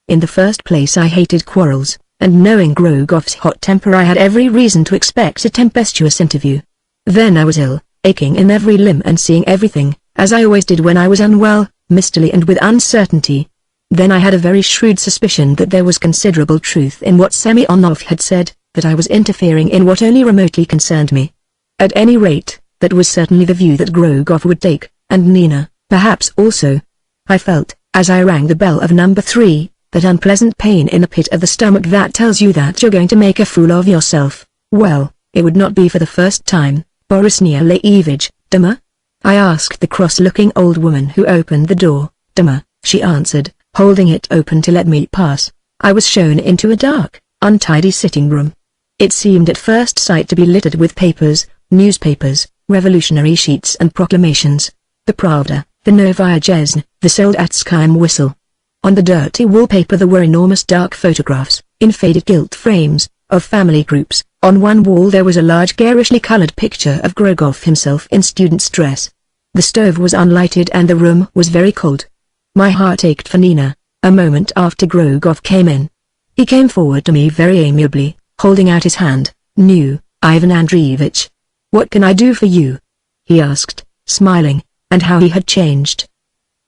In the first place I hated quarrels, and knowing Grogov's hot temper I had every reason to expect a tempestuous interview. Then I was ill, aching in every limb and seeing everything, as I always did when I was unwell, mistily and with uncertainty. Then I had a very shrewd suspicion that there was considerable truth in what Semyonov had said, that I was interfering in what only remotely concerned me. At any rate, that was certainly the view that Grogov would take, and Nina, perhaps also. I felt, as I rang the bell of number 3, that unpleasant pain in the pit of the stomach that tells you that you're going to make a fool of yourself. Well, it would not be for the first time. Boris Niolaevich, Duma? I asked the cross-looking old woman who opened the door. Duma, she answered, holding it open to let me pass. I was shown into a dark, untidy sitting room. It seemed at first sight to be littered with papers, newspapers, revolutionary sheets and proclamations. The Pravda, the Novaya Zhezn, the Soldatskaya whistle. On the dirty wallpaper there were enormous dark photographs, in faded gilt frames, of family groups. On one wall there was a large garishly colored picture of Grogov himself in student's dress. The stove was unlighted and the room was very cold. My heart ached for Nina. A moment after Grogov came in. He came forward to me very amiably, holding out his hand. New, Ivan Andreevich. What can I do for you? He asked, smiling, and how he had changed.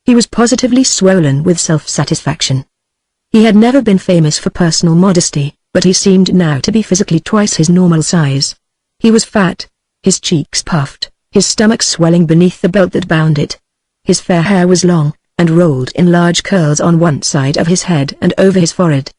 He was positively swollen with self-satisfaction. He had never been famous for personal modesty, but he seemed now to be physically twice his normal size. He was fat. His cheeks puffed, his stomach swelling beneath the belt that bound it. His fair hair was long, and rolled in large curls on one side of his head and over his forehead.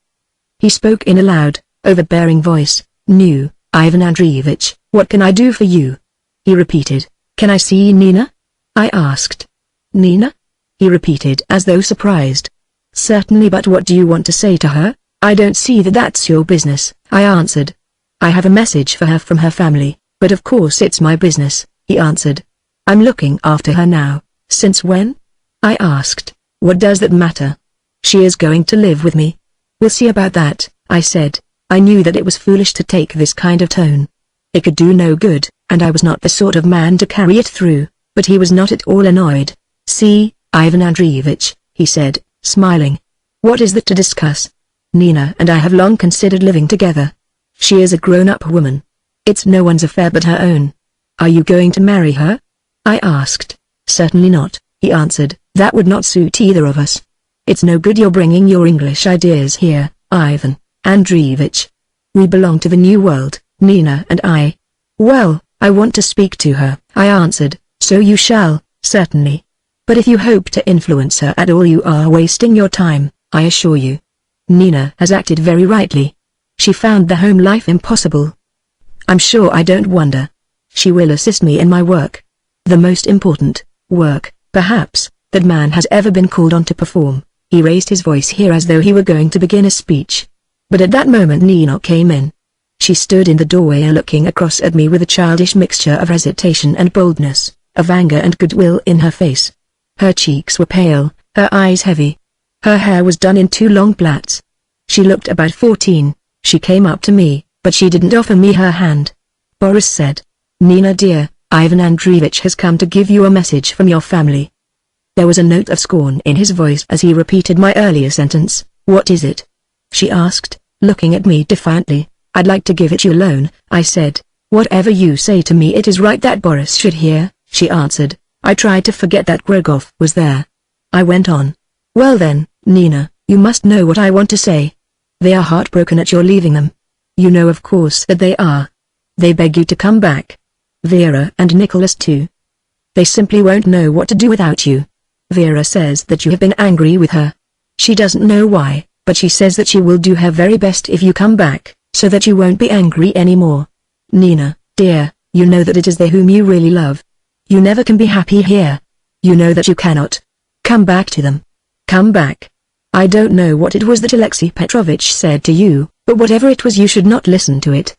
He spoke in a loud, overbearing voice. "New, Ivan Andreevich, what can I do for you?" He repeated. "Can I see Nina?" I asked. "Nina?" he repeated as though surprised. "Certainly, but what do you want to say to her?" "I don't see that that's your business," I answered. "I have a message for her from her family, but of course it's my business," he answered. "I'm looking after her now." "Since when?" I asked. "What does that matter? She is going to live with me." "We'll see about that," I said. I knew that it was foolish to take this kind of tone. It could do no good, and I was not the sort of man to carry it through, but he was not at all annoyed. "See, Ivan Andreevich," he said, smiling. "What is that to discuss? Nina and I have long considered living together. She is a grown-up woman. It's no one's affair but her own. Are you going to marry her?" I asked. "Certainly not," he answered. "That would not suit either of us. It's no good your bringing your English ideas here, Ivan Andreevich. We belong to the New World, Nina and I." "Well, I want to speak to her," I answered. "So you shall, certainly. But if you hope to influence her at all, you are wasting your time, I assure you. Nina has acted very rightly. She found the home life impossible. I'm sure I don't wonder. She will assist me in my work. The most important work, perhaps, that man has ever been called on to perform." He raised his voice here as though he were going to begin a speech. But at that moment Nina came in. She stood in the doorway looking across at me with a childish mixture of hesitation and boldness, of anger and goodwill in her face. Her cheeks were pale, her eyes heavy. Her hair was done in 2 long plaits. She looked about 14. She came up to me, but she didn't offer me her hand. Boris said, "Nina dear, Ivan Andreevich has come to give you a message from your family." There was a note of scorn in his voice as he repeated my earlier sentence. "What is it?" she asked, looking at me defiantly. "I'd like to give it you alone," I said. "Whatever you say to me it is right that Boris should hear," she answered. I tried to forget that Grogov was there. I went on. "Well then, Nina, you must know what I want to say. They are heartbroken at your leaving them. You know of course that they are. They beg you to come back. Vera and Nicholas too. They simply won't know what to do without you. Vera says that you have been angry with her. She doesn't know why, but she says that she will do her very best if you come back, so that you won't be angry anymore. Nina, dear, you know that it is they whom you really love. You never can be happy here. You know that you cannot. Come back to them. Come back. I don't know what it was that Alexei Petrovich said to you, but whatever it was you should not listen to it.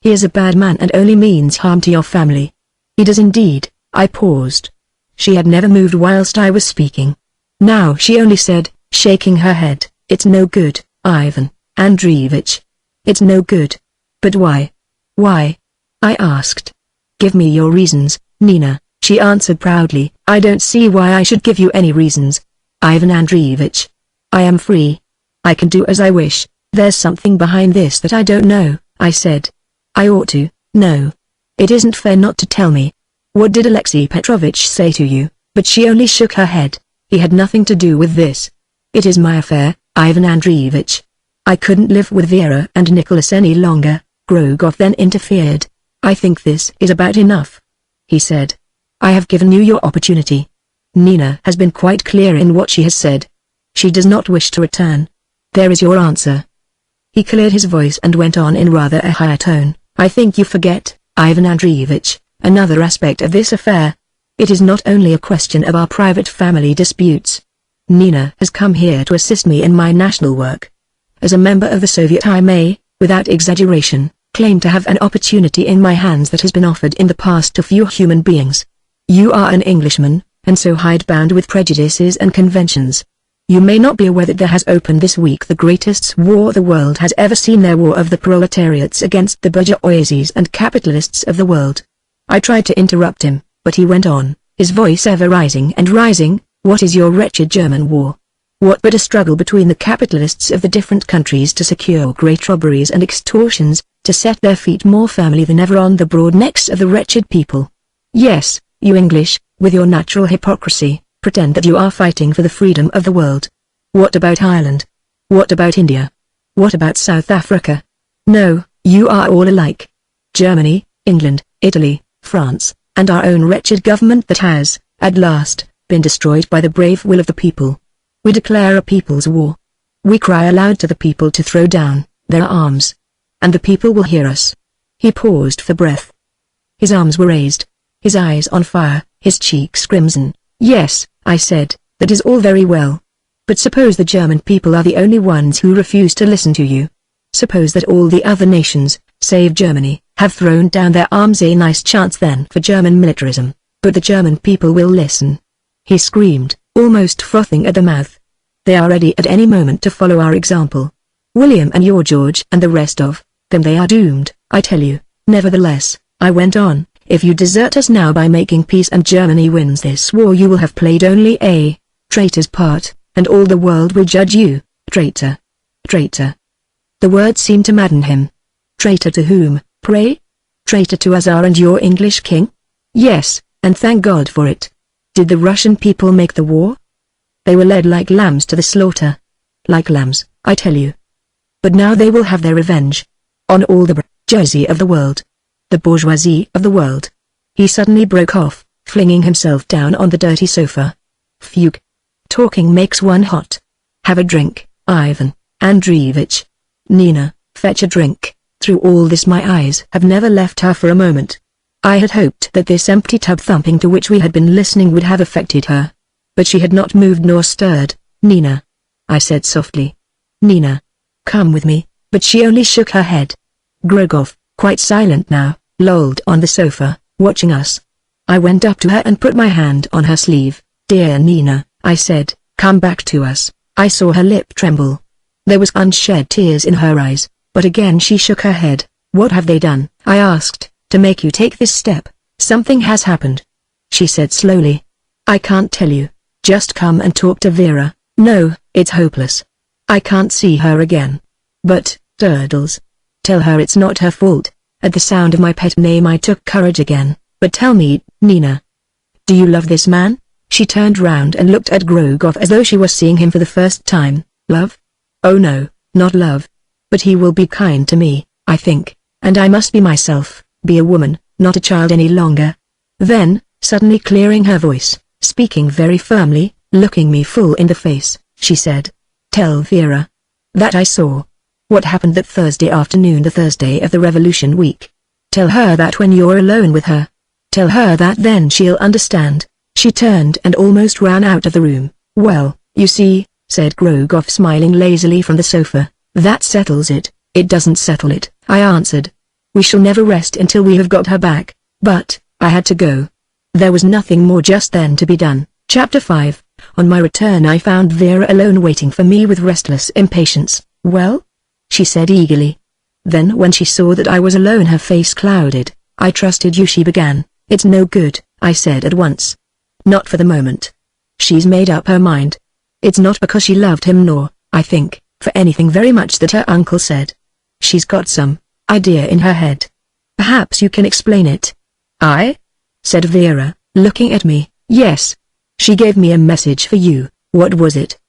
He is a bad man and only means harm to your family. He does indeed." I paused. She had never moved whilst I was speaking. Now she only said, shaking her head, "It's no good, Ivan Andreevich. It's no good." "But why? Why?" I asked. "Give me your reasons, Nina," she answered proudly. "I don't see why I should give you any reasons, Ivan Andreevich. I am free. I can do as I wish." "There's something behind this that I don't know," I said. "I ought to know. It isn't fair not to tell me. What did Alexei Petrovich say to you?" But she only shook her head. "He had nothing to do with this. It is my affair, Ivan Andreevich. I couldn't live with Vera and Nicholas any longer." Grogov then interfered. "I think this is about enough," he said. "I have given you your opportunity. Nina has been quite clear in what she has said. She does not wish to return. There is your answer." He cleared his voice and went on in rather a higher tone. "I think you forget, Ivan Andreevich, another aspect of this affair. It is not only a question of our private family disputes. Nina has come here to assist me in my national work. As a member of the Soviet I may, without exaggeration, claim to have an opportunity in my hands that has been offered in the past to few human beings. You are an Englishman, and so hidebound with prejudices and conventions. You may not be aware that there has opened this week the greatest war the world has ever seen, their war of the proletariats against the bourgeoisies and capitalists of the world." I tried to interrupt him, but he went on, his voice ever rising and rising. "What is your wretched German war? What but a struggle between the capitalists of the different countries to secure great robberies and extortions, to set their feet more firmly than ever on the broad necks of the wretched people? Yes, you English, with your natural hypocrisy, pretend that you are fighting for the freedom of the world. What about Ireland? What about India? What about South Africa? No, you are all alike. Germany, England, Italy, France, and our own wretched government that has, at last, been destroyed by the brave will of the people. We declare a people's war. We cry aloud to the people to throw down their arms. And the people will hear us." He paused for breath. His arms were raised, his eyes on fire, his cheeks crimson. "Yes," I said, "that is all very well. But suppose the German people are the only ones who refuse to listen to you. Suppose that all the other nations, save Germany, have thrown down their arms. A nice chance then for German militarism, but the German people will listen." He screamed, almost frothing at the mouth. "They are ready at any moment to follow our example. William and your George and the rest of them, they are doomed, I tell you." "Nevertheless," I went on, "if you desert us now by making peace and Germany wins this war, you will have played only a traitor's part, and all the world will judge you, traitor. Traitor." The word seemed to madden him. "Traitor to whom, pray? Traitor to us and your English king?" "Yes, and thank God for it. Did the Russian people make the war? They were led like lambs to the slaughter. Like lambs, I tell you. But now they will have their revenge. On all the bourgeoisie of the world. The bourgeoisie of the world." He suddenly broke off, flinging himself down on the dirty sofa. "Fugue. Talking makes one hot. Have a drink, Ivan Andreevich. Nina, fetch a drink." Through all this my eyes have never left her for a moment. I had hoped that this empty tub thumping to which we had been listening would have affected her. But she had not moved nor stirred. "Nina," I said softly. "Nina, come with me," but she only shook her head. Grogov, quite silent now, lolled on the sofa, watching us. I went up to her and put my hand on her sleeve. "Dear Nina," I said, "come back to us." I saw her lip tremble. There was unshed tears in her eyes, but again she shook her head. "What have they done?" I asked, "to make you take this step?" "Something has happened," she said slowly. "I can't tell you. Just come and talk to Vera." "No, it's hopeless. I can't see her again." "But, Turtles, tell her it's not her fault." At the sound of my pet name I took courage again. "But tell me, Nina. Do you love this man?" She turned round and looked at Grogov as though she was seeing him for the first time. "Love? Oh no, not love. But he will be kind to me, I think, and I must be myself, be a woman, not a child any longer." Then, suddenly clearing her voice, speaking very firmly, looking me full in the face, she said, "Tell Vera that I saw what happened that Thursday afternoon, the Thursday of the Revolution week. Tell her that when you're alone with her. Tell her that then she'll understand." She turned and almost ran out of the room. "Well, you see," said Grogov smiling lazily from the sofa, "that settles it." "It doesn't settle it," I answered. "We shall never rest until we have got her back." But, I had to go. There was nothing more just then to be done. Chapter 5. On my return I found Vera alone waiting for me with restless impatience. "Well?" she said eagerly. Then when she saw that I was alone her face clouded. "I trusted you," she began. "It's no good," I said at once. "Not for the moment. She's made up her mind. It's not because she loved him nor, I think, for anything very much that her uncle said. She's got some idea in her head. Perhaps you can explain it." "I?" said Vera, looking at me. "Yes. She gave me a message for you." "What was it?"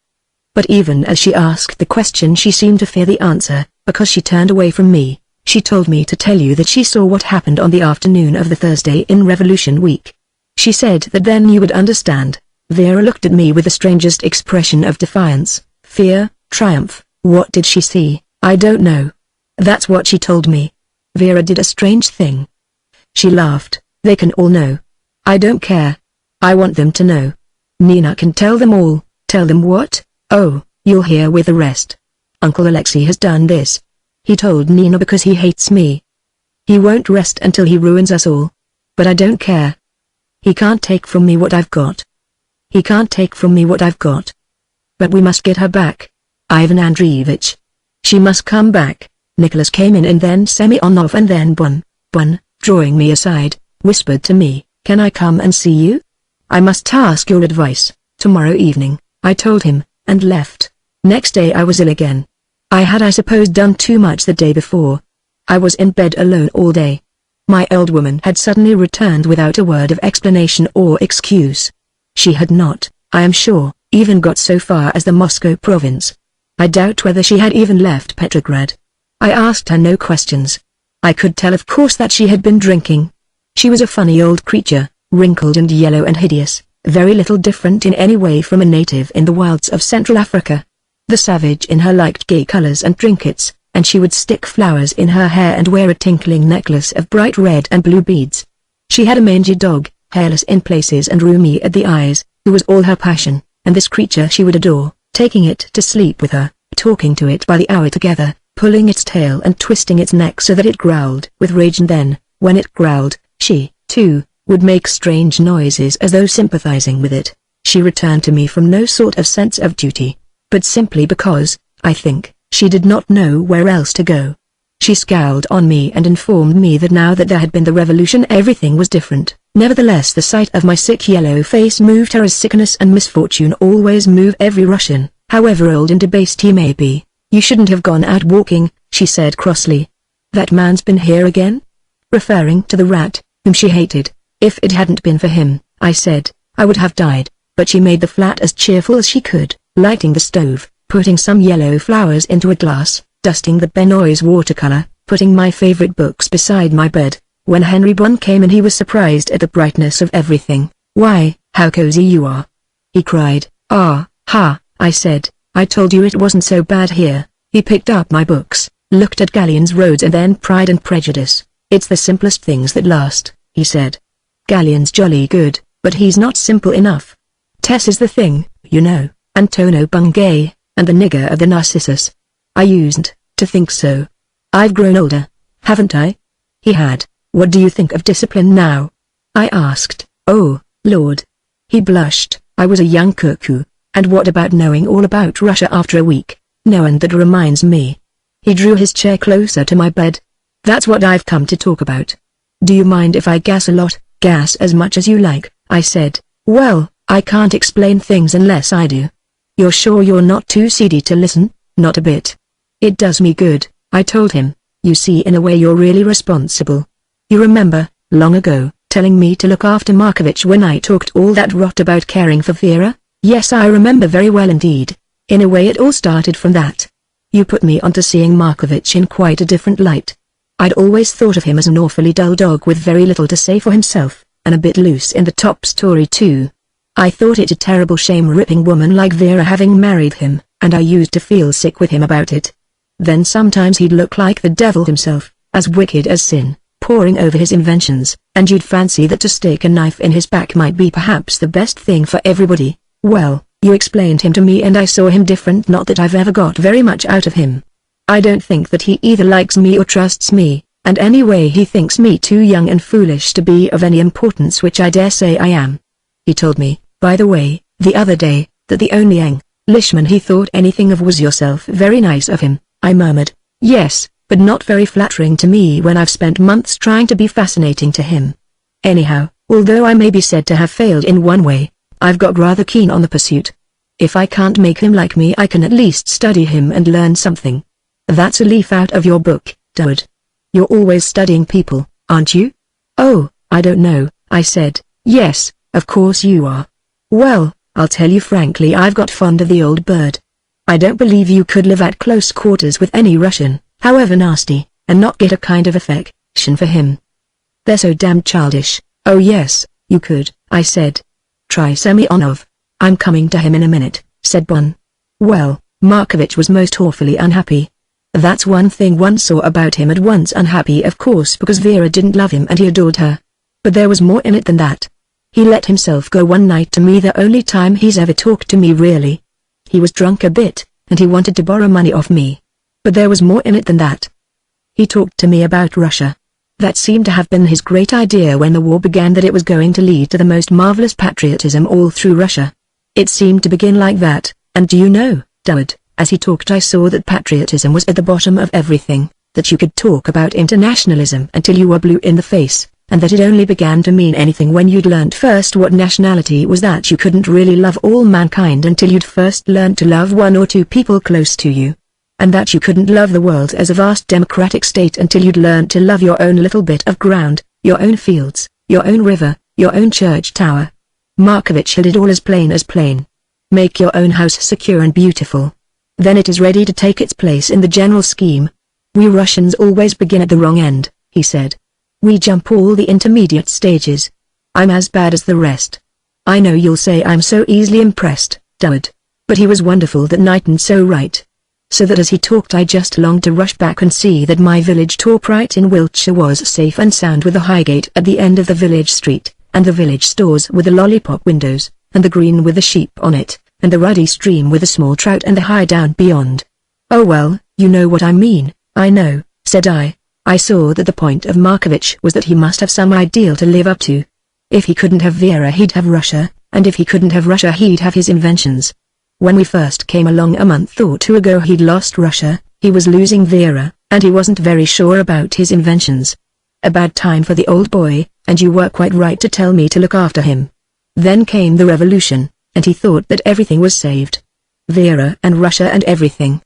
But even as she asked the question she seemed to fear the answer, because she turned away from me. "She told me to tell you that she saw what happened on the afternoon of the Thursday in Revolution Week. She said that then you would understand." Vera looked at me with the strangest expression of defiance, fear, triumph. "What did she see?" "I don't know. That's what she told me." Vera did a strange thing. She laughed. "They can all know. I don't care. I want them to know. Nina can tell them all." "Tell them what?" "Oh, you'll hear with the rest. Uncle Alexei has done this. He told Nina because he hates me. He won't rest until he ruins us all. But I don't care. He can't take from me what I've got. He can't take from me what I've got. But we must get her back. Ivan Andreevich. She must come back." Nicholas came in and then Semyonov and then Bun, drawing me aside, whispered to me, "Can I come and see you? I must ask your advice." "Tomorrow evening," I told him, and left. Next day I was ill again. I had I suppose done too much the day before. I was in bed alone all day. My old woman had suddenly returned without a word of explanation or excuse. She had not, I am sure, even got so far as the Moscow province. I doubt whether she had even left Petrograd. I asked her no questions. I could tell of course that she had been drinking. She was a funny old creature, wrinkled and yellow and hideous, very little different in any way from a native in the wilds of Central Africa. The savage in her liked gay colors and trinkets, and she would stick flowers in her hair and wear a tinkling necklace of bright red and blue beads. She had a mangy dog, hairless in places and rheumy at the eyes, who was all her passion, and this creature she would adore, taking it to sleep with her, talking to it by the hour together, pulling its tail and twisting its neck so that it growled with rage, and then, when it growled, she, too, would make strange noises as though sympathizing with it. She returned to me from no sort of sense of duty, but simply because, I think, she did not know where else to go. She scowled on me and informed me that now that there had been the revolution everything was different. Nevertheless, the sight of my sick yellow face moved her as sickness and misfortune always move every Russian, however old and debased he may be. "You shouldn't have gone out walking," she said crossly. "That man's been here again?" Referring to the rat, whom she hated. "If it hadn't been for him," I said, "I would have died." But she made the flat as cheerful as she could, lighting the stove, putting some yellow flowers into a glass, dusting the Benoist watercolor, putting my favorite books beside my bed. When Henry Bunn came in he was surprised at the brightness of everything. "Why, how cozy you are!" he cried. "Ah, ha," I said, "I told you it wasn't so bad here." He picked up my books, looked at Galleon's Roads and then Pride and Prejudice. "It's the simplest things that last," he said. "Galleon's jolly good, but he's not simple enough. Tess is the thing, you know, Antonio Bungay, and the nigger of the Narcissus." I used to think so. I've grown older, haven't I? He had. "What do you think of discipline now?" I asked. "Oh, Lord." He blushed. "I was a young cuckoo. And what about knowing all about Russia after a week? No, and that reminds me." He drew his chair closer to my bed. "That's what I've come to talk about. Do you mind if I gas a lot?" "Gas as much as you like," I said. "Well, I can't explain things unless I do." "You're sure you're not too seedy to listen?" "Not a bit. It does me good," I told him. "You see, in a way you're really responsible. You remember, long ago, telling me to look after Markovich when I talked all that rot about caring for Vera?" "Yes, I remember very well indeed. In a way it all started from that. You put me onto seeing Markovich in quite a different light. I'd always thought of him as an awfully dull dog with very little to say for himself, and a bit loose in the top story too. I thought it a terrible shame ripping woman like Vera having married him, and I used to feel sick with him about it. Then sometimes he'd look like the devil himself, as wicked as sin, poring over his inventions, and you'd fancy that to stick a knife in his back might be perhaps the best thing for everybody. Well, you explained him to me and I saw him different, not that I've ever got very much out of him. I don't think that he either likes me or trusts me, and anyway he thinks me too young and foolish to be of any importance, which I dare say I am. He told me, by the way, the other day, that the only Englishman he thought anything of was yourself." "Very nice of him," I murmured. "Yes, but not very flattering to me when I've spent months trying to be fascinating to him. Anyhow, although I may be said to have failed in one way, I've got rather keen on the pursuit. If I can't make him like me I can at least study him and learn something." "That's a leaf out of your book, Dud. You're always studying people, aren't you?" "Oh, I don't know," I said. "Yes, of course you are." "Well, I'll tell you frankly, I've got fond of the old bird. I don't believe you could live at close quarters with any Russian, however nasty, and not get a kind of affection for him. They're so damned childish." "Oh yes, you could," I said. "Try Semyonov." "I'm coming to him in a minute," said Bunn. Well, Markovich was most awfully unhappy. That's one thing one saw about him at once. Unhappy of course because Vera didn't love him and he adored her. But there was more in it than that. He let himself go one night to me, the only time he's ever talked to me really. He was drunk a bit, and he wanted to borrow money off me. But there was more in it than that. He talked to me about Russia. That seemed to have been his great idea when the war began, that it was going to lead to the most marvelous patriotism all through Russia. It seemed to begin like that, and do you know, Dud, as he talked I saw that patriotism was at the bottom of everything, that you could talk about internationalism until you were blue in the face, and that it only began to mean anything when you'd learnt first what nationality was, that you couldn't really love all mankind until you'd first learnt to love one or two people close to you, and that you couldn't love the world as a vast democratic state until you'd learnt to love your own little bit of ground, your own fields, your own river, your own church tower. Markovich held it all as plain. Make your own house secure and beautiful. Then it is ready to take its place in the general scheme. We Russians always begin at the wrong end, he said. We jump all the intermediate stages. I'm as bad as the rest. I know you'll say I'm so easily impressed, Dud. But he was wonderful that night and so right. So that as he talked I just longed to rush back and see that my village Torprite in Wiltshire was safe and sound, with the high gate at the end of the village street, and the village stores with the lollipop windows, and the green with the sheep on it, and the ruddy stream with the small trout and the high down beyond. Oh well, you know what I mean. I know, said I. I saw that the point of Markovich was that he must have some ideal to live up to. If he couldn't have Vera he'd have Russia, and if he couldn't have Russia he'd have his inventions. When we first came along a month or two ago he'd lost Russia, he was losing Vera, and he wasn't very sure about his inventions. A bad time for the old boy, and you were quite right to tell me to look after him. Then came the revolution, and he thought that everything was saved. Vera and Russia and everything.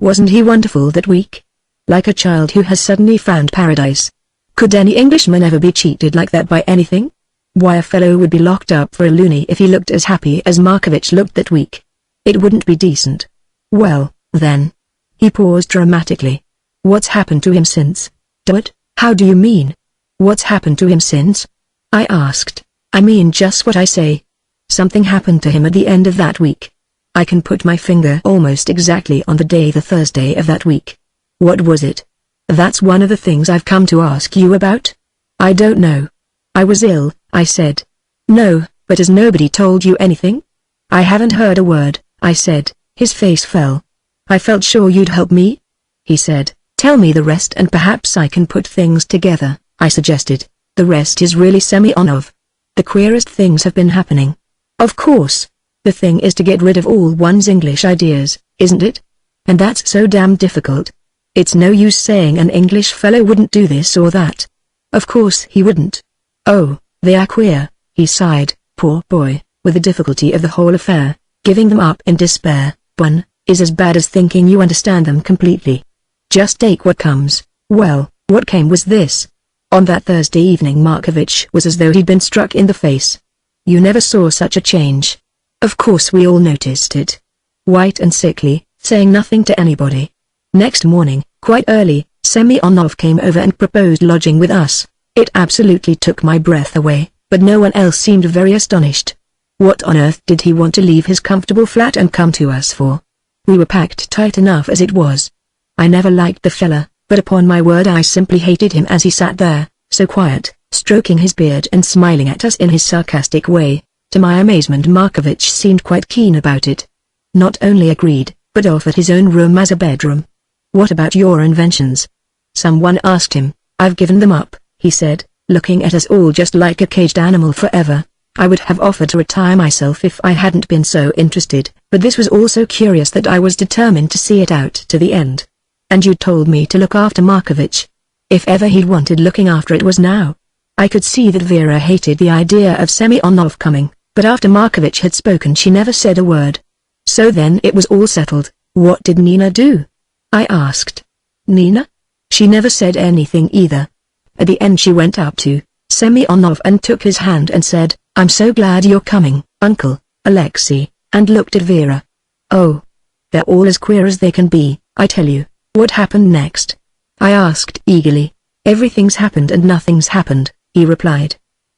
Wasn't he wonderful that week? Like a child who has suddenly found paradise. Could any Englishman ever be cheated like that by anything? Why, a fellow would be locked up for a loony if he looked as happy as Markovich looked that week. It wouldn't be decent. Well, then. He paused dramatically. What's happened to him since? What? How do you mean? What's happened to him since? I asked. I mean just what I say. Something happened to him at the end of that week. I can put my finger almost exactly on the day, the Thursday of that week. What was it? That's one of the things I've come to ask you about. I don't know. I was ill, I said. No, but has nobody told you anything? I haven't heard a word, I said. His face fell. I felt sure you'd help me. He said, tell me the rest and perhaps I can put things together, I suggested. The rest is really Semyonov. The queerest things have been happening. Of course. The thing is to get rid of all one's English ideas, isn't it? And that's so damn difficult. It's no use saying an English fellow wouldn't do this or that. Of course he wouldn't. Oh, they are queer, he sighed, poor boy, with the difficulty of the whole affair, giving them up in despair, one, is as bad as thinking you understand them completely. Just take what comes. Well, what came was this. On that Thursday evening Markovich was as though he'd been struck in the face. You never saw such a change. Of course we all noticed it. White and sickly, saying nothing to anybody. Next morning, quite early, Semyonov came over and proposed lodging with us. It absolutely took my breath away, but no one else seemed very astonished. What on earth did he want to leave his comfortable flat and come to us for? We were packed tight enough as it was. I never liked the fella, but upon my word I simply hated him as he sat there, so quiet, stroking his beard and smiling at us in his sarcastic way. To my amazement Markovich seemed quite keen about it. Not only agreed, but offered his own room as a bedroom. What about your inventions? Someone asked him. I've given them up, he said, looking at us all just like a caged animal forever. I would have offered to retire myself if I hadn't been so interested, but this was all so curious that I was determined to see it out to the end. And you told me to look after Markovich. If ever he'd wanted looking after it was now. I could see that Vera hated the idea of Semyonov coming, but after Markovich had spoken she never said a word. So then it was all settled. What did Nina do? I asked. Nina? She never said anything either. At the end she went up to Semyonov and took his hand and said, I'm so glad you're coming, Uncle Alexei, and looked at Vera. Oh. They're all as queer as they can be, I tell you. What happened next? I asked eagerly. Everything's happened and nothing's happened, he replied.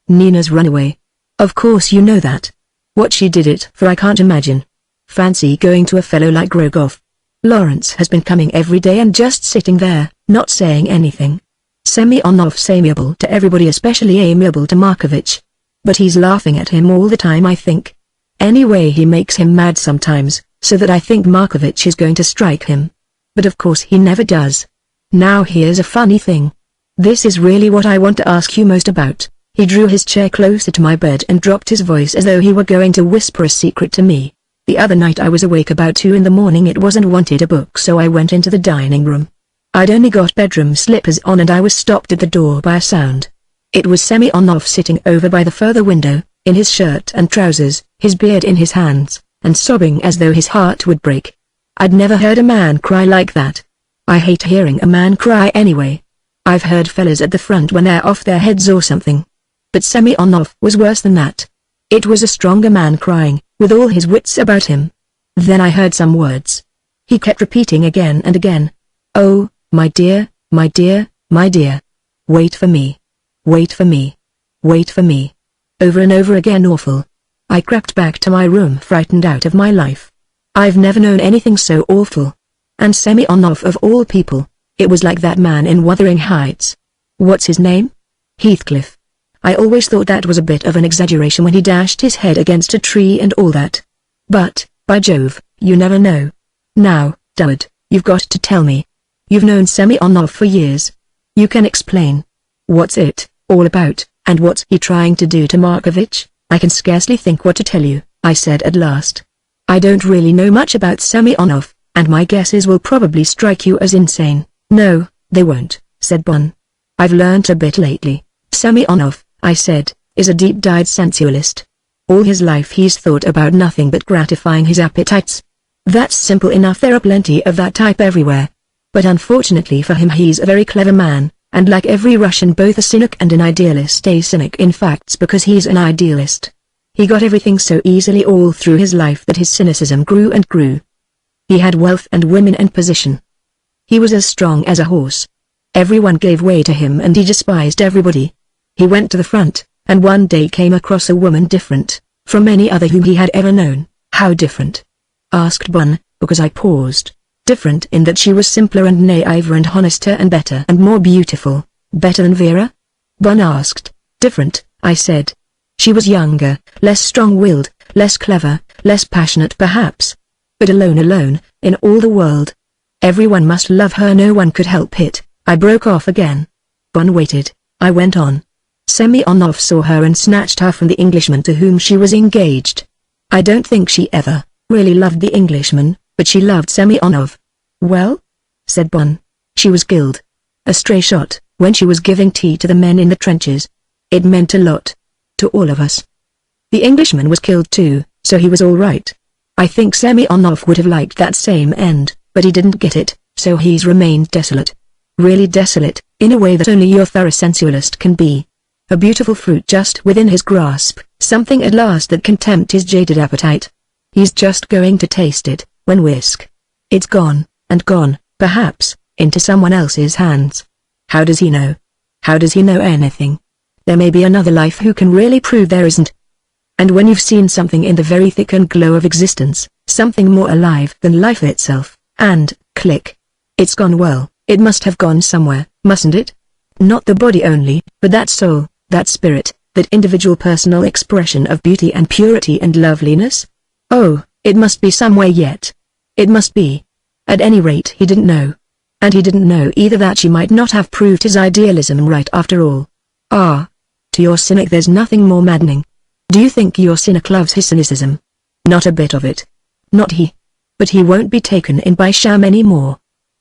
Nina's run away. Of course you know that. What she did it for I can't imagine. Fancy going to a fellow like Rogov. Lawrence has been coming every day and just sitting there, not saying anything. Semyonov's amiable to everybody, especially amiable to Markovich. But he's laughing at him all the time I think. Anyway he makes him mad sometimes, so that I think Markovich is going to strike him. But of course he never does. Now here's a funny thing. This is really what I want to ask you most about. He drew his chair closer to my bed and dropped his voice as though he were going to whisper a secret to me. The other night I was awake about 2 in the morning. It wasn't wanted a book, so I went into the dining room. I'd only got bedroom slippers on and I was stopped at the door by a sound. It was Semyonov sitting over by the further window, in his shirt and trousers, his beard in his hands, and sobbing as though his heart would break. I'd never heard a man cry like that. I hate hearing a man cry anyway. I've heard fellas at the front when they're off their heads or something. But Semyonov was worse than that. It was a stronger man crying, with all his wits about him. Then I heard some words. He kept repeating again and again. Oh, my dear, my dear, my dear. Wait for me, Wait for me. Wait for me. Over and over again awful. I crept back to my room frightened out of my life. I've never known anything so awful. And Semyonov of all people, it was like that man in Wuthering Heights. What's his name? Heathcliff. I always thought that was a bit of an exaggeration when he dashed his head against a tree and all that. But, by Jove, you never know. Now, Dud, you've got to tell me. You've known Semyonov for years. You can explain. What's it all about, and what's he trying to do to Markovich? I can scarcely think what to tell you, I said at last. I don't really know much about Semyonov, and my guesses will probably strike you as insane. No, they won't, said Bon. I've learnt a bit lately. Semyonov, I said, is a deep-dyed sensualist. All his life he's thought about nothing but gratifying his appetites. That's simple enough, there are plenty of that type everywhere. But unfortunately for him he's a very clever man, and like every Russian both a cynic and an idealist. A cynic in facts because he's an idealist. He got everything so easily all through his life that his cynicism grew and grew. He had wealth and women and position. He was as strong as a horse. Everyone gave way to him and he despised everybody. He went to the front, and one day came across a woman different from any other whom he had ever known. How different? Asked Bon, because I paused. Different in that she was simpler and naiver and honester and better and more beautiful. Better than Vera? Bon asked. Different, I said. She was younger, less strong-willed, less clever, less passionate perhaps. But alone, in all the world. Everyone must love her, no one could help it. I broke off again. Bon waited. I went on. Semyonov saw her and snatched her from the Englishman to whom she was engaged. I don't think she ever really loved the Englishman, but she loved Semyonov. Well? Said Bon. She was killed. A stray shot, when she was giving tea to the men in the trenches. It meant a lot. To all of us. The Englishman was killed too, so he was all right. I think Semyonov would have liked that same end, but he didn't get it, so he's remained desolate. Really desolate, in a way that only your thorough sensualist can be. A beautiful fruit just within his grasp, something at last that can tempt his jaded appetite. He's just going to taste it, when whisk. It's gone, and gone, perhaps, into someone else's hands. How does he know? How does he know anything? There may be another life who can really prove there isn't. And when you've seen something in the very thick and glow of existence, something more alive than life itself, and, click. It's gone, well, it must have gone somewhere, mustn't it? Not the body only, but that soul, that spirit, that individual personal expression of beauty and purity and loveliness? Oh, it must be somewhere yet. It must be. At any rate he didn't know. And he didn't know either that she might not have proved his idealism right after all. Ah. To your cynic there's nothing more maddening. Do you think your cynic loves his cynicism? Not a bit of it. Not he. But he won't be taken in by sham any more.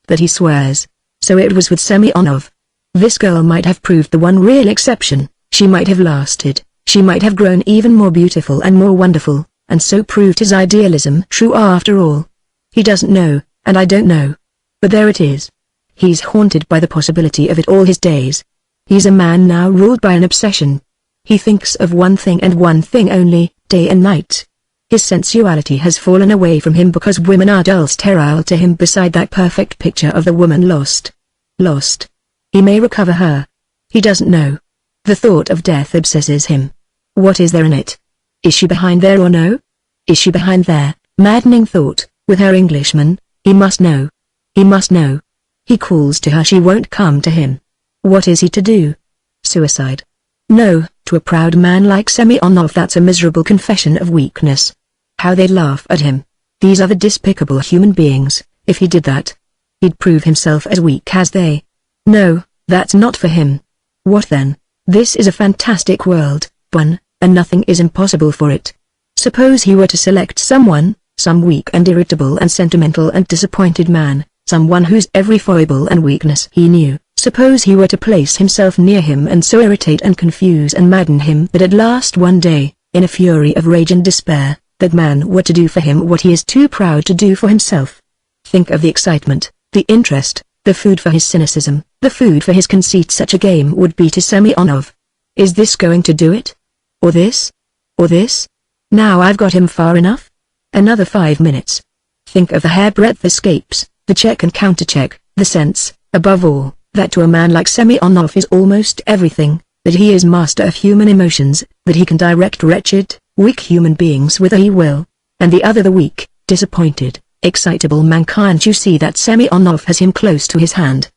That he swears. So it was with Semyonov. This girl might have proved the one real exception, she might have lasted, she might have grown even more beautiful and more wonderful, and so proved his idealism true after all. He doesn't know, and I don't know. But there it is. He's haunted by the possibility of it all his days. He's a man now ruled by an obsession. He thinks of one thing and one thing only, day and night. His sensuality has fallen away from him because women are dull sterile to him beside that perfect picture of the woman lost. Lost. He may recover her. He doesn't know. The thought of death obsesses him. What is there in it? Is she behind there or no? Is she behind there? Maddening thought, with her Englishman. He must know. He must know. He calls to her, she won't come to him. What is he to do? Suicide. No, to a proud man like Semyonov that's a miserable confession of weakness. How they'd laugh at him. These are the despicable human beings. If he did that, he'd prove himself as weak as they. No, that's not for him. What then? This is a fantastic world, Bon, and nothing is impossible for it. Suppose he were to select someone, some weak and irritable and sentimental and disappointed man, someone whose every foible and weakness he knew. Suppose he were to place himself near him and so irritate and confuse and madden him that at last one day, in a fury of rage and despair, that man were to do for him what he is too proud to do for himself. Think of the excitement, the interest, the food for his cynicism, the food for his conceit such a game would be to Semyonov. Is this going to do it? Or this? Or this? Now I've got him far enough? Another 5 minutes. Think of the hairbreadth escapes, the check and counter-check, the sense, above all, that to a man like Semyonov is almost everything. that he is master of human emotions, that he can direct wretched, weak human beings whither he will, and the other the weak, disappointed, excitable man. Can't you see that Semyonov has him close to his hand?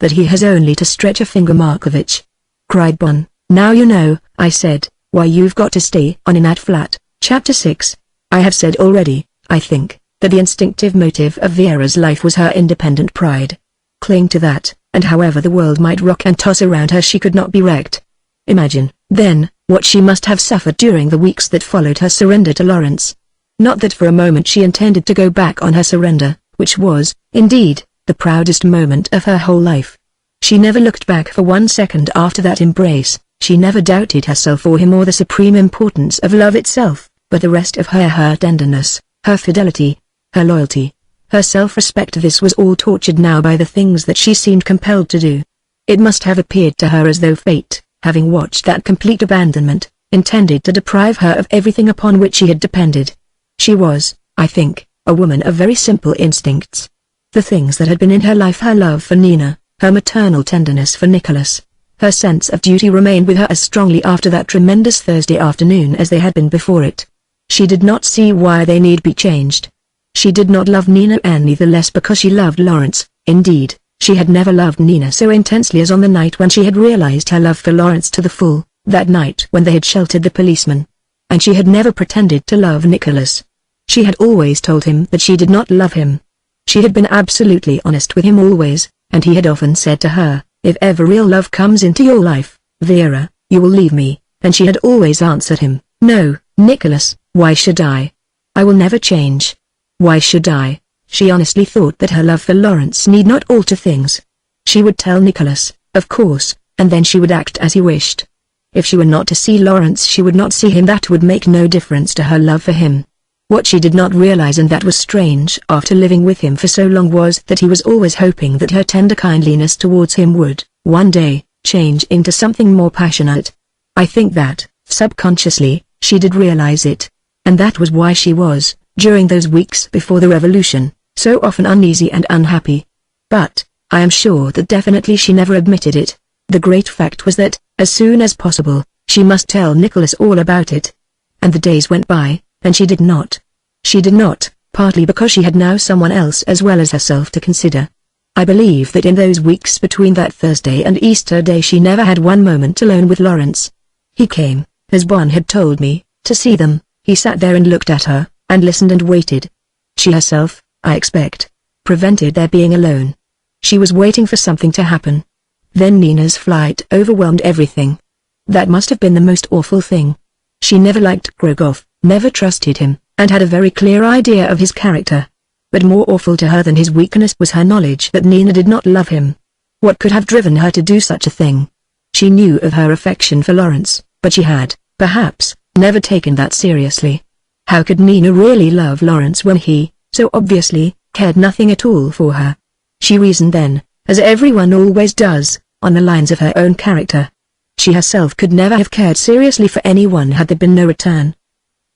That he has only to stretch a finger. Markovitch," cried Bon. "Now you know," I said, "why you've got to stay on in that flat." Chapter 6. I have said already, I think, that the instinctive motive of Vera's life was her independent pride. Cling to that, and however the world might rock and toss around her, she could not be wrecked. Imagine, then, what she must have suffered during the weeks that followed her surrender to Lawrence. Not that for a moment she intended to go back on her surrender, which was, indeed, the proudest moment of her whole life. She never looked back for 1 second after that embrace. She never doubted herself or him or the supreme importance of love itself, but the rest of her tenderness, her fidelity, her loyalty, her self-respect, this was all tortured now by the things that she seemed compelled to do. It must have appeared to her as though fate, having watched that complete abandonment, intended to deprive her of everything upon which she had depended. She was, I think, a woman of very simple instincts. The things that had been in her life, her love for Nina, her maternal tenderness for Nicholas, her sense of duty, remained with her as strongly after that tremendous Thursday afternoon as they had been before it. She did not see why they need be changed. She did not love Nina any the less because she loved Lawrence. Indeed, she had never loved Nina so intensely as on the night when she had realized her love for Lawrence to the full, that night when they had sheltered the policeman. And she had never pretended to love Nicholas. She had always told him that she did not love him. She had been absolutely honest with him always, and he had often said to her, "If ever real love comes into your life, Vera, you will leave me," and she had always answered him, "No, Nicholas, why should I? I will never change. Why should I?" She honestly thought that her love for Lawrence need not alter things. She would tell Nicholas, of course, and then she would act as he wished. If she were not to see Lawrence, she would not see him. That would make no difference to her love for him. What she did not realize, and that was strange after living with him for so long, was that he was always hoping that her tender kindliness towards him would, one day, change into something more passionate. I think that, subconsciously, she did realize it. And that was why she was, during those weeks before the revolution, so often uneasy and unhappy. But, I am sure that definitely she never admitted it. The great fact was that, as soon as possible, she must tell Nicholas all about it. And the days went by, and she did not. She did not, partly because she had now someone else as well as herself to consider. I believe that in those weeks between that Thursday and Easter Day she never had one moment alone with Lawrence. He came, as Bon had told me, to see them. He sat there and looked at her, and listened and waited. She herself, I expect, prevented their being alone. She was waiting for something to happen. Then Nina's flight overwhelmed everything. That must have been the most awful thing. She never liked Grogoff, never trusted him, and had a very clear idea of his character. But more awful to her than his weakness was her knowledge that Nina did not love him. What could have driven her to do such a thing? She knew of her affection for Lawrence, but she had, perhaps, never taken that seriously. How could Nina really love Lawrence when he, so obviously, cared nothing at all for her? She reasoned then, as everyone always does, on the lines of her own character. She herself could never have cared seriously for anyone had there been no return.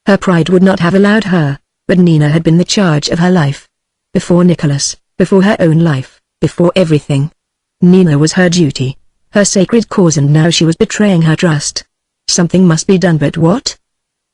Her pride would not have allowed her, but Nina had been the charge of her life. Before Nicholas, before her own life, before everything. Nina was her duty, her sacred cause, and now she was betraying her trust. Something must be done, but what?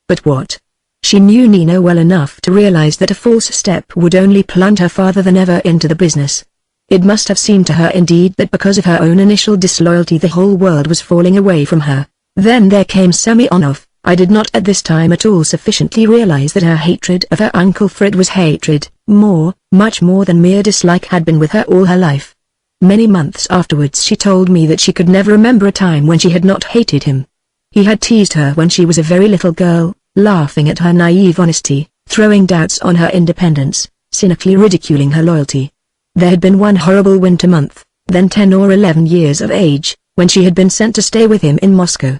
But what? She knew Nina well enough to realize that a false step would only plunge her farther than ever into the business. It must have seemed to her indeed that because of her own initial disloyalty the whole world was falling away from her. Then there came Semyonov. I did not at this time at all sufficiently realize that her hatred of her uncle Fred was hatred, much more than mere dislike had been with her all her life. Many months afterwards she told me that she could never remember a time when she had not hated him. He had teased her when she was a very little girl, laughing at her naive honesty, throwing doubts on her independence, cynically ridiculing her loyalty. There had been one horrible winter month, then 10 or 11 years of age, when she had been sent to stay with him in Moscow.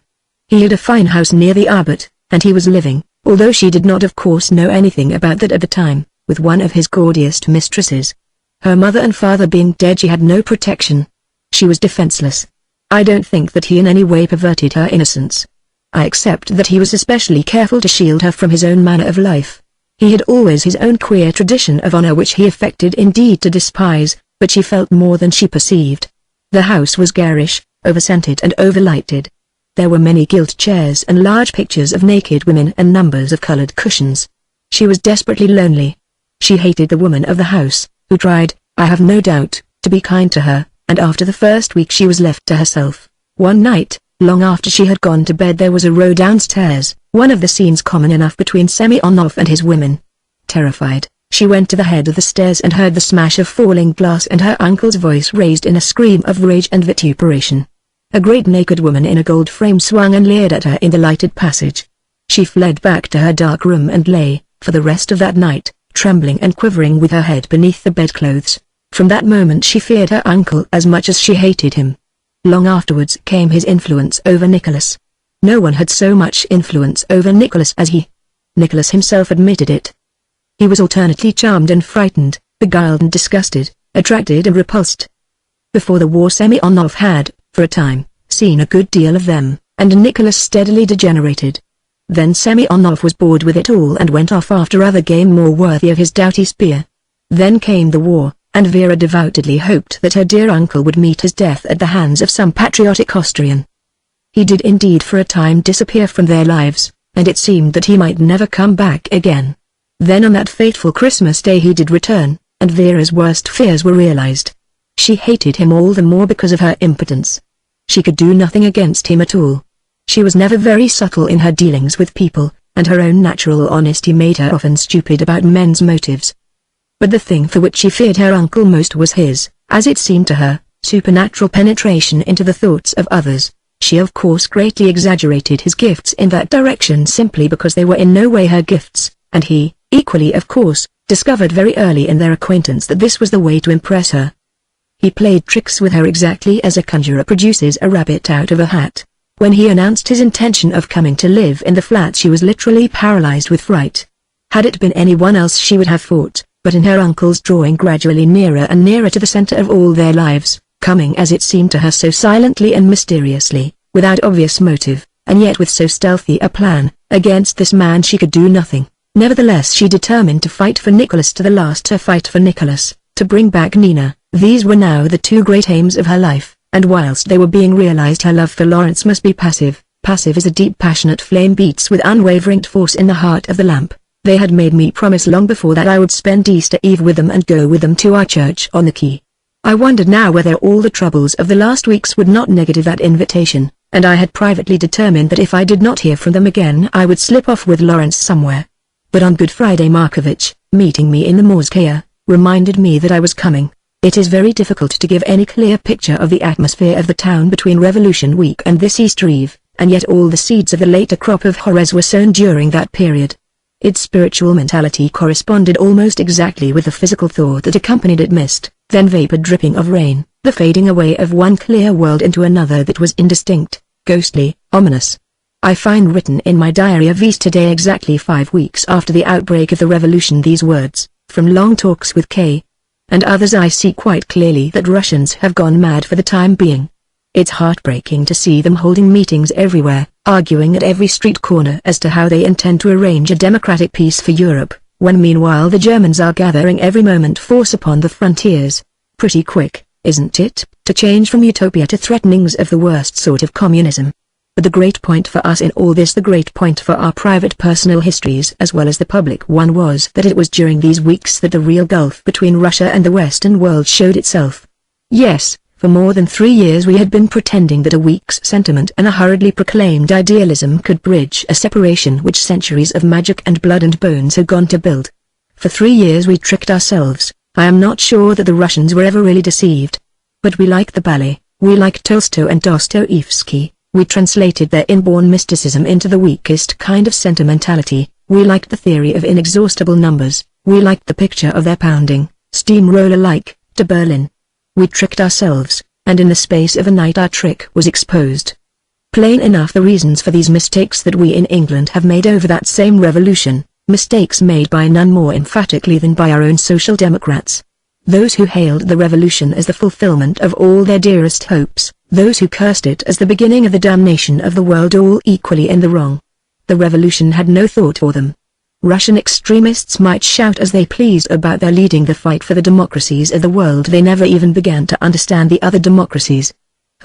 He had a fine house near the Arbut, and he was living, although she did not of course know anything about that at the time, with one of his gaudiest mistresses. Her mother and father being dead, she had no protection. She was defenseless. I don't think that he in any way perverted her innocence. I accept that he was especially careful to shield her from his own manner of life. He had always his own queer tradition of honor which he affected indeed to despise, but she felt more than she perceived. The house was garish, over-scented and over-lighted. There were many gilt chairs and large pictures of naked women and numbers of colored cushions. She was desperately lonely. She hated the woman of the house, who tried, I have no doubt, to be kind to her, and after the first week she was left to herself. One night, long after she had gone to bed, there was a row downstairs, one of the scenes common enough between Semyonov and his women. Terrified, she went to the head of the stairs and heard the smash of falling glass and her uncle's voice raised in a scream of rage and vituperation. A great naked woman in a gold frame swung and leered at her in the lighted passage. She fled back to her dark room and lay, for the rest of that night, trembling and quivering with her head beneath the bedclothes. From that moment she feared her uncle as much as she hated him. Long afterwards came his influence over Nicholas. No one had so much influence over Nicholas as he. Nicholas himself admitted it. He was alternately charmed and frightened, beguiled and disgusted, attracted and repulsed. Before the war Semyonov had, for a time, seen a good deal of them, and Nicholas steadily degenerated. Then Semyonov was bored with it all and went off after other game more worthy of his doughty spear. Then came the war, and Vera devoutedly hoped that her dear uncle would meet his death at the hands of some patriotic Austrian. He did indeed for a time disappear from their lives, and it seemed that he might never come back again. Then on that fateful Christmas Day he did return, and Vera's worst fears were realized. She hated him all the more because of her impotence. She could do nothing against him at all. She was never very subtle in her dealings with people, and her own natural honesty made her often stupid about men's motives. But the thing for which she feared her uncle most was his, as it seemed to her, supernatural penetration into the thoughts of others. She of course greatly exaggerated his gifts in that direction simply because they were in no way her gifts, and he, equally of course, discovered very early in their acquaintance that this was the way to impress her. He played tricks with her exactly as a conjurer produces a rabbit out of a hat. When he announced his intention of coming to live in the flat she was literally paralyzed with fright. Had it been anyone else she would have fought, but in her uncle's drawing gradually nearer and nearer to the center of all their lives, coming as it seemed to her so silently and mysteriously, without obvious motive, and yet with so stealthy a plan, against this man she could do nothing. Nevertheless she determined to fight for Nicholas to the last, to fight for Nicholas, to bring back Nina. These were now the two great aims of her life, and whilst they were being realized her love for Lawrence must be passive. Passive as a deep passionate flame beats with unwavering force in the heart of the lamp. They had made me promise long before that I would spend Easter Eve with them and go with them to our church on the quay. I wondered now whether all the troubles of the last weeks would not negative that invitation, and I had privately determined that if I did not hear from them again I would slip off with Lawrence somewhere. But on Good Friday Markovitch, meeting me in the Morskaya, reminded me that I was coming. It is very difficult to give any clear picture of the atmosphere of the town between Revolution Week and this Easter Eve, and yet all the seeds of the later crop of horrors were sown during that period. Its spiritual mentality corresponded almost exactly with the physical thought that accompanied it: mist, then vapor dripping of rain, the fading away of one clear world into another that was indistinct, ghostly, ominous. I find written in my diary of Easter Day, exactly 5 weeks after the outbreak of the revolution, these words, from long talks with K. and others: I see quite clearly that Russians have gone mad for the time being. It's heartbreaking to see them holding meetings everywhere, arguing at every street corner as to how they intend to arrange a democratic peace for Europe, when meanwhile the Germans are gathering every moment force upon the frontiers. Pretty quick, isn't it, to change from utopia to threatenings of the worst sort of communism? But the great point for us in all this, the great point for our private personal histories as well as the public one, was that it was during these weeks that the real gulf between Russia and the Western world showed itself. Yes, for more than 3 years we had been pretending that a week's sentiment and a hurriedly proclaimed idealism could bridge a separation which centuries of magic and blood and bones had gone to build. For 3 years we tricked ourselves. I am not sure that the Russians were ever really deceived. But we liked the ballet, we liked Tolstoy and Dostoevsky. We translated their inborn mysticism into the weakest kind of sentimentality. We liked the theory of inexhaustible numbers. We liked the picture of their pounding, steamroller-like, to Berlin. We tricked ourselves, and in the space of a night our trick was exposed. Plain enough the reasons for these mistakes that we in England have made over that same revolution, mistakes made by none more emphatically than by our own social democrats. Those who hailed the revolution as the fulfillment of all their dearest hopes, those who cursed it as the beginning of the damnation of the world, all equally in the wrong. The revolution had no thought for them. Russian extremists might shout as they pleased about their leading the fight for the democracies of the world. They never even began to understand the other democracies.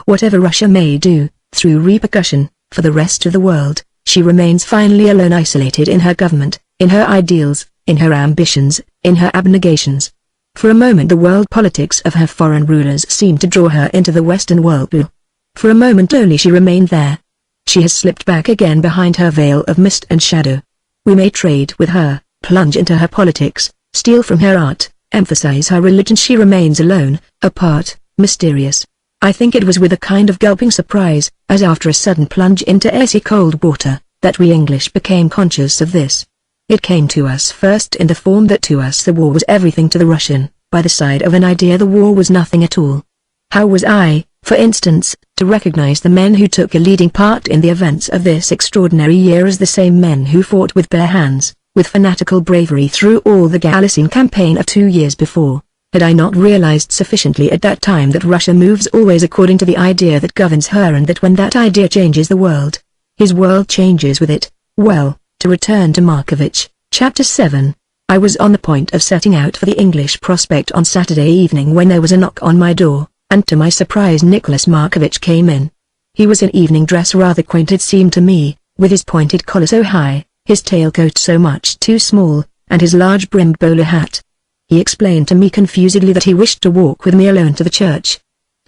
Whatever Russia may do, through repercussion, for the rest of the world, she remains finally alone, isolated in her government, in her ideals, in her ambitions, in her abnegations. For a moment the world politics of her foreign rulers seemed to draw her into the Western whirlpool. For a moment only she remained there. She has slipped back again behind her veil of mist and shadow. We may trade with her, plunge into her politics, steal from her art, emphasize her religion. She remains alone, apart, mysterious. I think it was with a kind of gulping surprise, as after a sudden plunge into icy cold water, that we English became conscious of this. It came to us first in the form that to us the war was everything, to the Russian, by the side of an idea the war was nothing at all. How was I, for instance, to recognize the men who took a leading part in the events of this extraordinary year as the same men who fought with bare hands, with fanatical bravery through all the Galician campaign of 2 years before? Had I not realized sufficiently at that time that Russia moves always according to the idea that governs her, and that when that idea changes the world, his world changes with it? Well, to return to Markovitch, Chapter 7. I was on the point of setting out for the English Prospect on Saturday evening when there was a knock on my door, and to my surprise Nicholas Markovitch came in. He was in evening dress, rather quaint it seemed to me, with his pointed collar so high, his tailcoat so much too small, and his large brimmed bowler hat. He explained to me confusedly that he wished to walk with me alone to the church.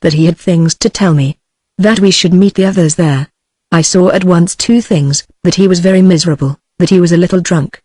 That he had things to tell me. That we should meet the others there. I saw at once 2 things, that he was very miserable, that he was a little drunk.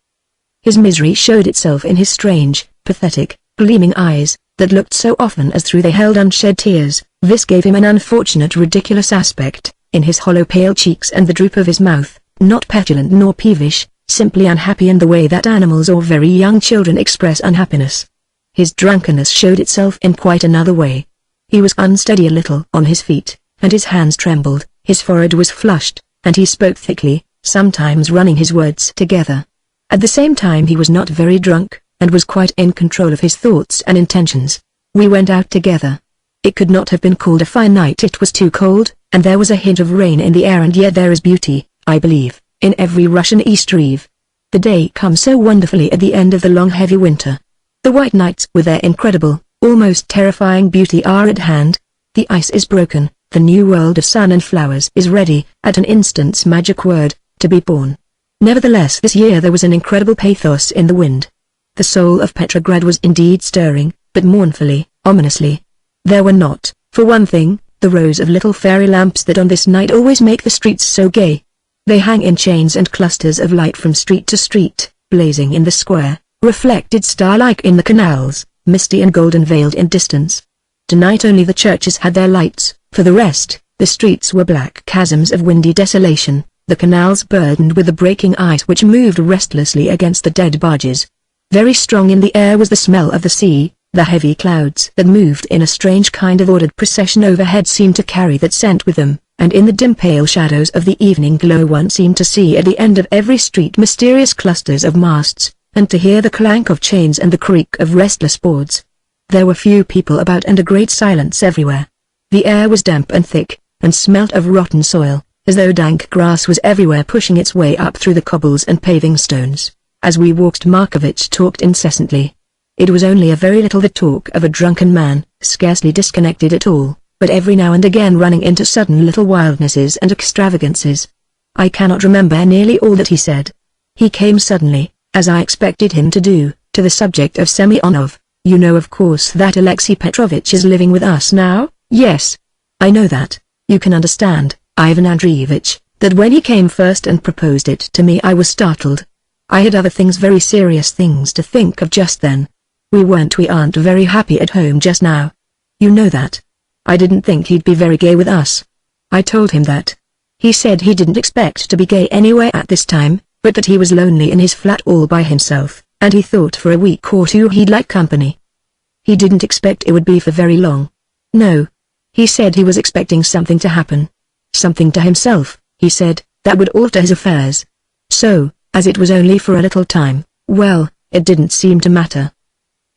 His misery showed itself in his strange, pathetic, gleaming eyes, that looked so often as through they held unshed tears. This gave him an unfortunate ridiculous aspect, in his hollow pale cheeks and the droop of his mouth, not petulant nor peevish, simply unhappy in the way that animals or very young children express unhappiness. His drunkenness showed itself in quite another way. He was unsteady a little on his feet, and his hands trembled, his forehead was flushed, and he spoke thickly, sometimes running his words together. At the same time he was not very drunk, and was quite in control of his thoughts and intentions. We went out together. It could not have been called a fine night, it was too cold, and there was a hint of rain in the air, and yet there is beauty, I believe, in every Russian Easter Eve. The day comes so wonderfully at the end of the long heavy winter. The white nights with their incredible, almost terrifying beauty are at hand. The ice is broken, the new world of sun and flowers is ready, at an instant's magic word, to be born. Nevertheless this year there was an incredible pathos in the wind. The soul of Petrograd was indeed stirring, but mournfully, ominously. There were not, for one thing, the rows of little fairy lamps that on this night always make the streets so gay. They hang in chains and clusters of light from street to street, blazing in the square, reflected star-like in the canals, misty and golden veiled in distance. Tonight only the churches had their lights, for the rest, the streets were black chasms of windy desolation, the canals burdened with the breaking ice which moved restlessly against the dead barges. Very strong in the air was the smell of the sea. The heavy clouds that moved in a strange kind of ordered procession overhead seemed to carry that scent with them, and in the dim pale shadows of the evening glow one seemed to see at the end of every street mysterious clusters of masts, and to hear the clank of chains and the creak of restless boards. There were few people about and a great silence everywhere. The air was damp and thick, and smelt of rotten soil, as though dank grass was everywhere pushing its way up through the cobbles and paving stones. As we walked Markovitch talked incessantly. It was only a very little the talk of a drunken man, scarcely disconnected at all, but every now and again running into sudden little wildnesses and extravagances. I cannot remember nearly all that he said. He came suddenly, as I expected him to do, to the subject of Semyonov. You know of course that Alexei Petrovitch is living with us now? Yes. I know that. You can understand, Ivan Andreevich, that when he came first and proposed it to me I was startled. I had other things, very serious things to think of just then. We aren't very happy at home just now. You know that. I didn't think he'd be very gay with us. I told him that. He said he didn't expect to be gay anyway at this time, but that he was lonely in his flat all by himself, and he thought for a week or 2 he'd like company. He didn't expect it would be for very long. No. He said he was expecting something to happen. Something to himself, he said, that would alter his affairs. So, as it was only for a little time, well, it didn't seem to matter.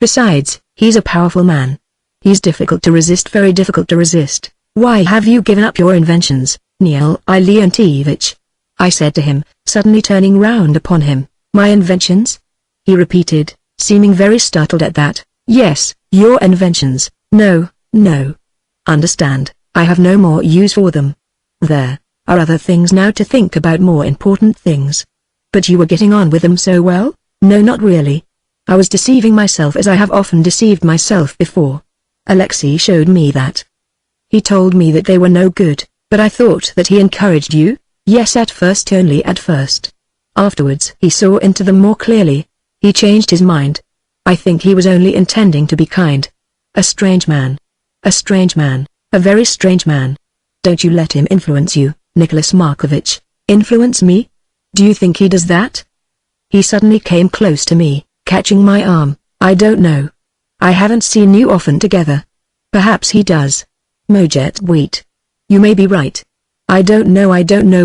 Besides, he's a powerful man. He's difficult to resist, very difficult to resist. Why have you given up your inventions, Niel Leontievich? I said to him, suddenly turning round upon him. My inventions? He repeated, seeming very startled at that. Yes, your inventions. No, no. Understand, I have no more use for them. There. are other things now to think about, more important things. But you were getting on with them so well? No, not really. I was deceiving myself, as I have often deceived myself before. Alexei showed me that. He told me that they were no good, but I thought that he encouraged you? Yes, at first, only at first. Afterwards he saw into them more clearly. He changed his mind. I think he was only intending to be kind. A strange man. A strange man, a very strange man. Don't you let him influence you, Nicholas Markovich. Influence me? Do you think he does that? He suddenly came close to me, catching my arm. I don't know. I haven't seen you often together. Perhaps he does. Mojet, wait. You may be right. I don't know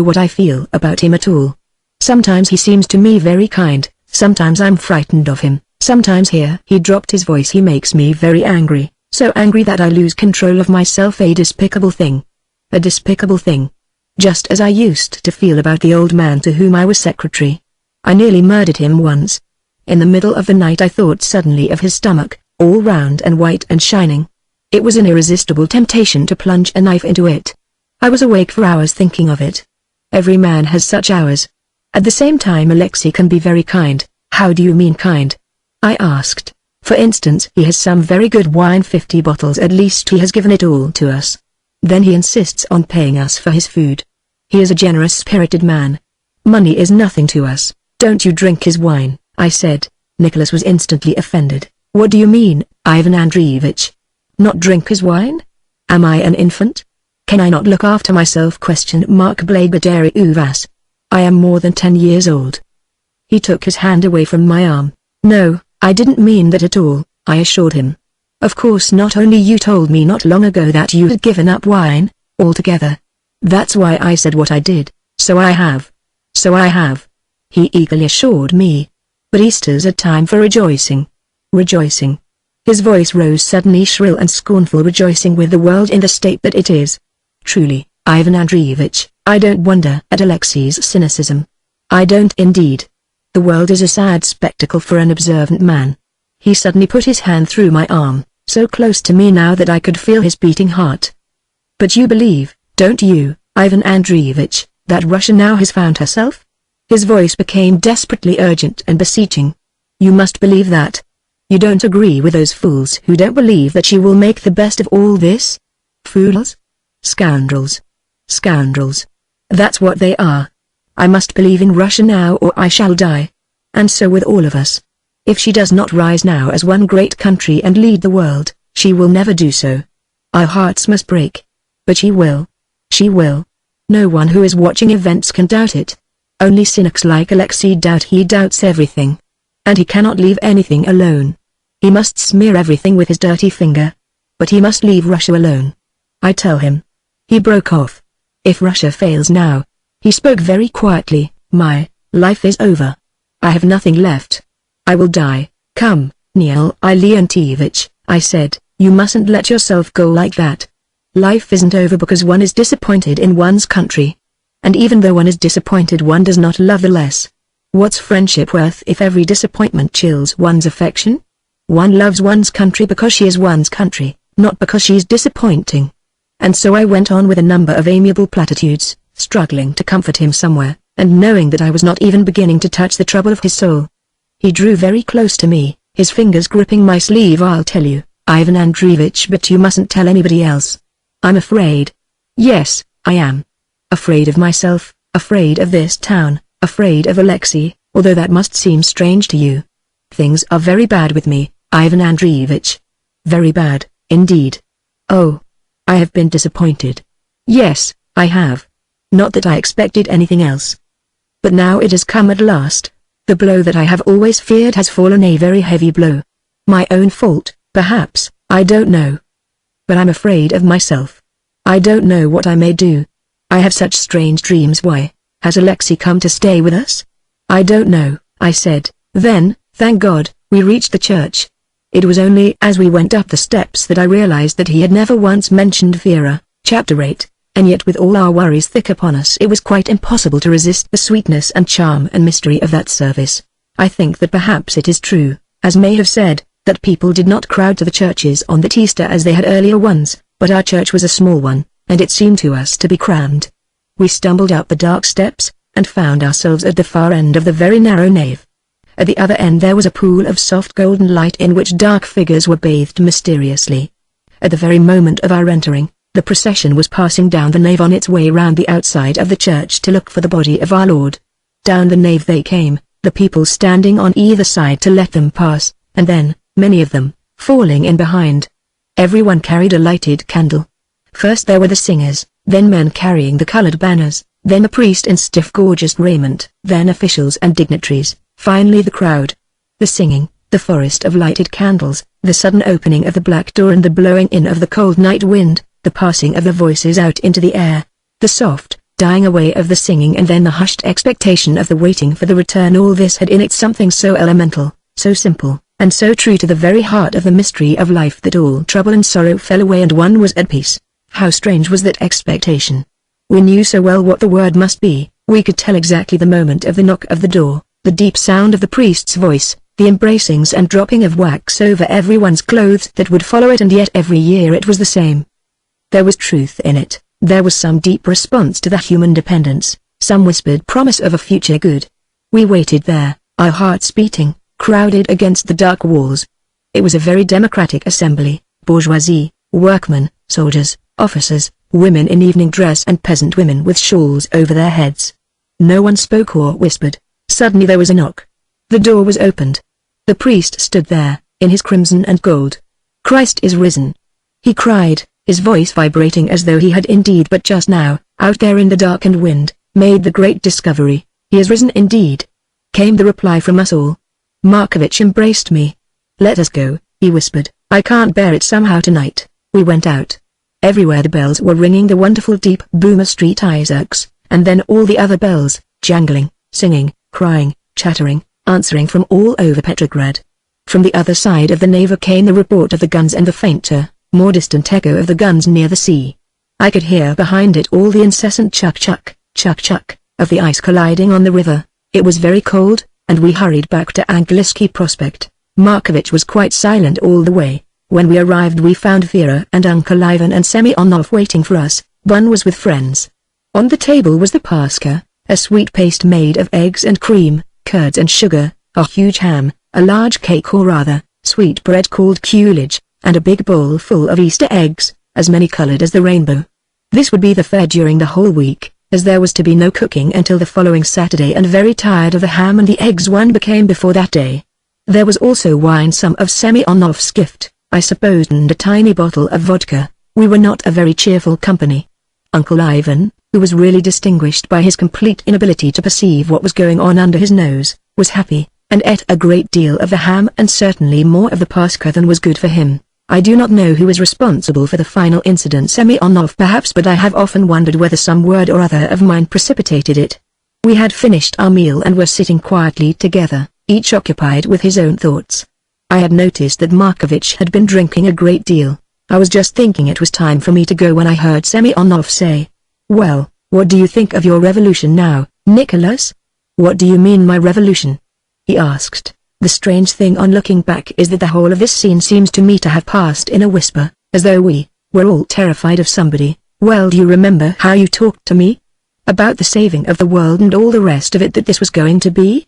what I feel about him at all. Sometimes he seems to me very kind, sometimes I'm frightened of him, sometimes here he dropped his voice, he makes me very angry, so angry that I lose control of myself. A despicable thing. A despicable thing. Just as I used to feel about the old man to whom I was secretary. I nearly murdered him once. In the middle of the night I thought suddenly of his stomach, all round and white and shining. It was an irresistible temptation to plunge a knife into it. I was awake for hours thinking of it. Every man has such hours. At the same time Alexei can be very kind. How do you mean kind? I asked. For instance, he has some very good wine, 50 bottles at least. He has given it all to us. Then he insists on paying us for his food. He is a generous-spirited man. Money is nothing to us. Don't you drink his wine, I said. Nicholas was instantly offended. What do you mean, Ivan Andreevich? Not drink his wine? Am I an infant? Can I not look after myself? Благодарю у вас. I am more than 10 years old. He took his hand away from my arm. No, I didn't mean that at all, I assured him. Of course not. Only you told me not long ago that you had given up wine, altogether. That's why I said what I did. So I have. So I have. He eagerly assured me. But Easter's a time for rejoicing. Rejoicing. His voice rose suddenly shrill and scornful. Rejoicing with the world in the state that it is. Truly, Ivan Andreevich, I don't wonder at Alexei's cynicism. I don't indeed. The world is a sad spectacle for an observant man. He suddenly put his hand through my arm, so close to me now that I could feel his beating heart. But you believe, don't you, Ivan Andreevich, that Russia now has found herself? His voice became desperately urgent and beseeching. You must believe that. You don't agree with those fools who don't believe that she will make the best of all this? Fools? Scoundrels. Scoundrels. That's what they are. I must believe in Russia now or I shall die. And so with all of us. If she does not rise now as one great country and lead the world, she will never do so. Our hearts must break. But she will. She will. No one who is watching events can doubt it. Only cynics like Alexei doubt. He doubts everything. And he cannot leave anything alone. He must smear everything with his dirty finger. But he must leave Russia alone. I tell him. He broke off. If Russia fails now, he spoke very quietly, my life is over. I have nothing left. I will die. Come, Niel Leontievich, I said, you mustn't let yourself go like that. Life isn't over because one is disappointed in one's country. And even though one is disappointed, one does not love the less. What's friendship worth if every disappointment chills one's affection? One loves one's country because she is one's country, not because she is disappointing. And so I went on with a number of amiable platitudes, struggling to comfort him somewhere, and knowing that I was not even beginning to touch the trouble of his soul. He drew very close to me, his fingers gripping my sleeve. I'll tell you, Ivan Andreevich, but you mustn't tell anybody else. I'm afraid. Yes, I am. Afraid of myself, afraid of this town, afraid of Alexei, although that must seem strange to you. Things are very bad with me, Ivan Andreevich. Very bad, indeed. Oh. I have been disappointed. Yes, I have. Not that I expected anything else. But now it has come at last. The blow that I have always feared has fallen, a very heavy blow. My own fault, perhaps, I don't know. But I'm afraid of myself. I don't know what I may do. I have such strange dreams. Why, has Alexei come to stay with us? I don't know, I said. Then, thank God, we reached the church. It was only as we went up the steps that I realized that he had never once mentioned Vera. Chapter 8, and yet with all our worries thick upon us it was quite impossible to resist the sweetness and charm and mystery of that service. I think that perhaps it is true, as May have said, that people did not crowd to the churches on that Easter as they had earlier ones, but our church was a small one, and it seemed to us to be crammed. We stumbled up the dark steps, and found ourselves at the far end of the very narrow nave. At the other end there was a pool of soft golden light in which dark figures were bathed mysteriously. At the very moment of our entering, the procession was passing down the nave on its way round the outside of the church to look for the body of our Lord. Down the nave they came, the people standing on either side to let them pass, and then, many of them, falling in behind. Everyone carried a lighted candle. First there were the singers, then men carrying the colored banners, then the priest in stiff gorgeous raiment, then officials and dignitaries, finally the crowd. The singing, the forest of lighted candles, the sudden opening of the black door and the blowing in of the cold night wind, the passing of the voices out into the air, the soft, dying away of the singing and then the hushed expectation of the waiting for the return, all this had in it something so elemental, so simple, and so true to the very heart of the mystery of life that all trouble and sorrow fell away and one was at peace. How strange was that expectation! We knew so well what the word must be, we could tell exactly the moment of the knock of the door, the deep sound of the priest's voice, the embracings and dropping of wax over everyone's clothes that would follow it, and yet every year it was the same. There was truth in it, there was some deep response to the human dependence, some whispered promise of a future good. We waited there, our hearts beating, crowded against the dark walls. It was a very democratic assembly, bourgeoisie, workmen, soldiers, officers, women in evening dress and peasant women with shawls over their heads. No one spoke or whispered. Suddenly there was a knock. The door was opened. The priest stood there, in his crimson and gold. "Christ is risen!" he cried, his voice vibrating as though he had indeed but just now, out there in the dark and wind, made the great discovery. "He is risen indeed," came the reply from us all. Markovich embraced me. "Let us go," he whispered, "I can't bear it somehow tonight." We went out. Everywhere the bells were ringing the wonderful deep Boomer Street Isaacs, and then all the other bells, jangling, singing, crying, chattering, answering from all over Petrograd. From the other side of the nave came the report of the guns and the fainter, more distant echo of the guns near the sea. I could hear behind it all the incessant chuck-chuck, chuck-chuck, of the ice colliding on the river. It was very cold, and we hurried back to Angliski Prospect. Markovich was quite silent all the way. When we arrived we found Vera and Uncle Ivan and Semyonov waiting for us. One was with friends. On the table was the paska, a sweet paste made of eggs and cream, curds and sugar, a huge ham, a large cake or rather, sweet bread called cuillage, and a big bowl full of Easter eggs, as many-colored as the rainbow. This would be the fare during the whole week, as there was to be no cooking until the following Saturday, and very tired of the ham and the eggs one became before that day. There was also wine, some of Semyonov's gift, I suppose, and a tiny bottle of vodka. We were not a very cheerful company. Uncle Ivan, who was really distinguished by his complete inability to perceive what was going on under his nose, was happy, and ate a great deal of the ham and certainly more of the paska than was good for him. I do not know who was responsible for the final incident, Semyonov perhaps, but I have often wondered whether some word or other of mine precipitated it. We had finished our meal and were sitting quietly together, each occupied with his own thoughts. I had noticed that Markovich had been drinking a great deal. I was just thinking it was time for me to go when I heard Semyonov say, "Well, what do you think of your revolution now, Nicholas?" "What do you mean my revolution?" he asked. The strange thing on looking back is that the whole of this scene seems to me to have passed in a whisper, as though we were all terrified of somebody. "Well, do you remember how you talked to me? About the saving of the world and all the rest of it, that this was going to be?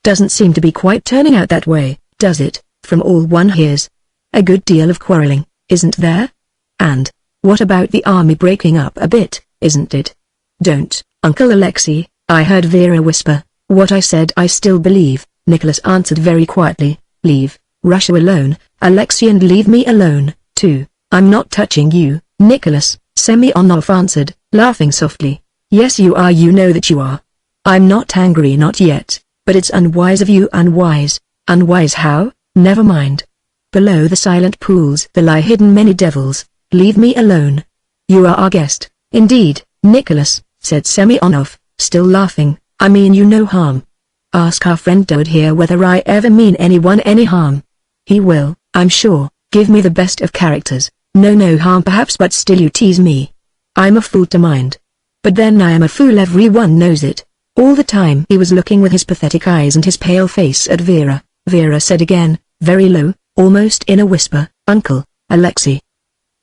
Doesn't seem to be quite turning out that way, does it, from all one hears? A good deal of quarreling, isn't there? And what about the army breaking up a bit, isn't it?" "Don't, Uncle Alexei," I heard Vera whisper. "What I said I still believe," Nicholas answered very quietly. "Leave Russia alone, Alexei, and leave me alone, too." "I'm not touching you, Nicholas," Semyonov answered, laughing softly. "Yes you are, you know that you are. I'm not angry, not yet, but it's unwise of you." "Unwise? Unwise how? Never mind. Below the silent pools there lie hidden many devils. Leave me alone." "You are our guest." "Indeed, Nicholas," said Semyonov, still laughing, "I mean you no harm. Ask our friend Dode here whether I ever mean anyone any harm. He will, I'm sure, give me the best of characters. No harm perhaps, but still you tease me. I'm a fool to mind. But then I am a fool, everyone knows it." All the time he was looking with his pathetic eyes and his pale face at Vera. Vera said again, very low, almost in a whisper, "Uncle Alexei.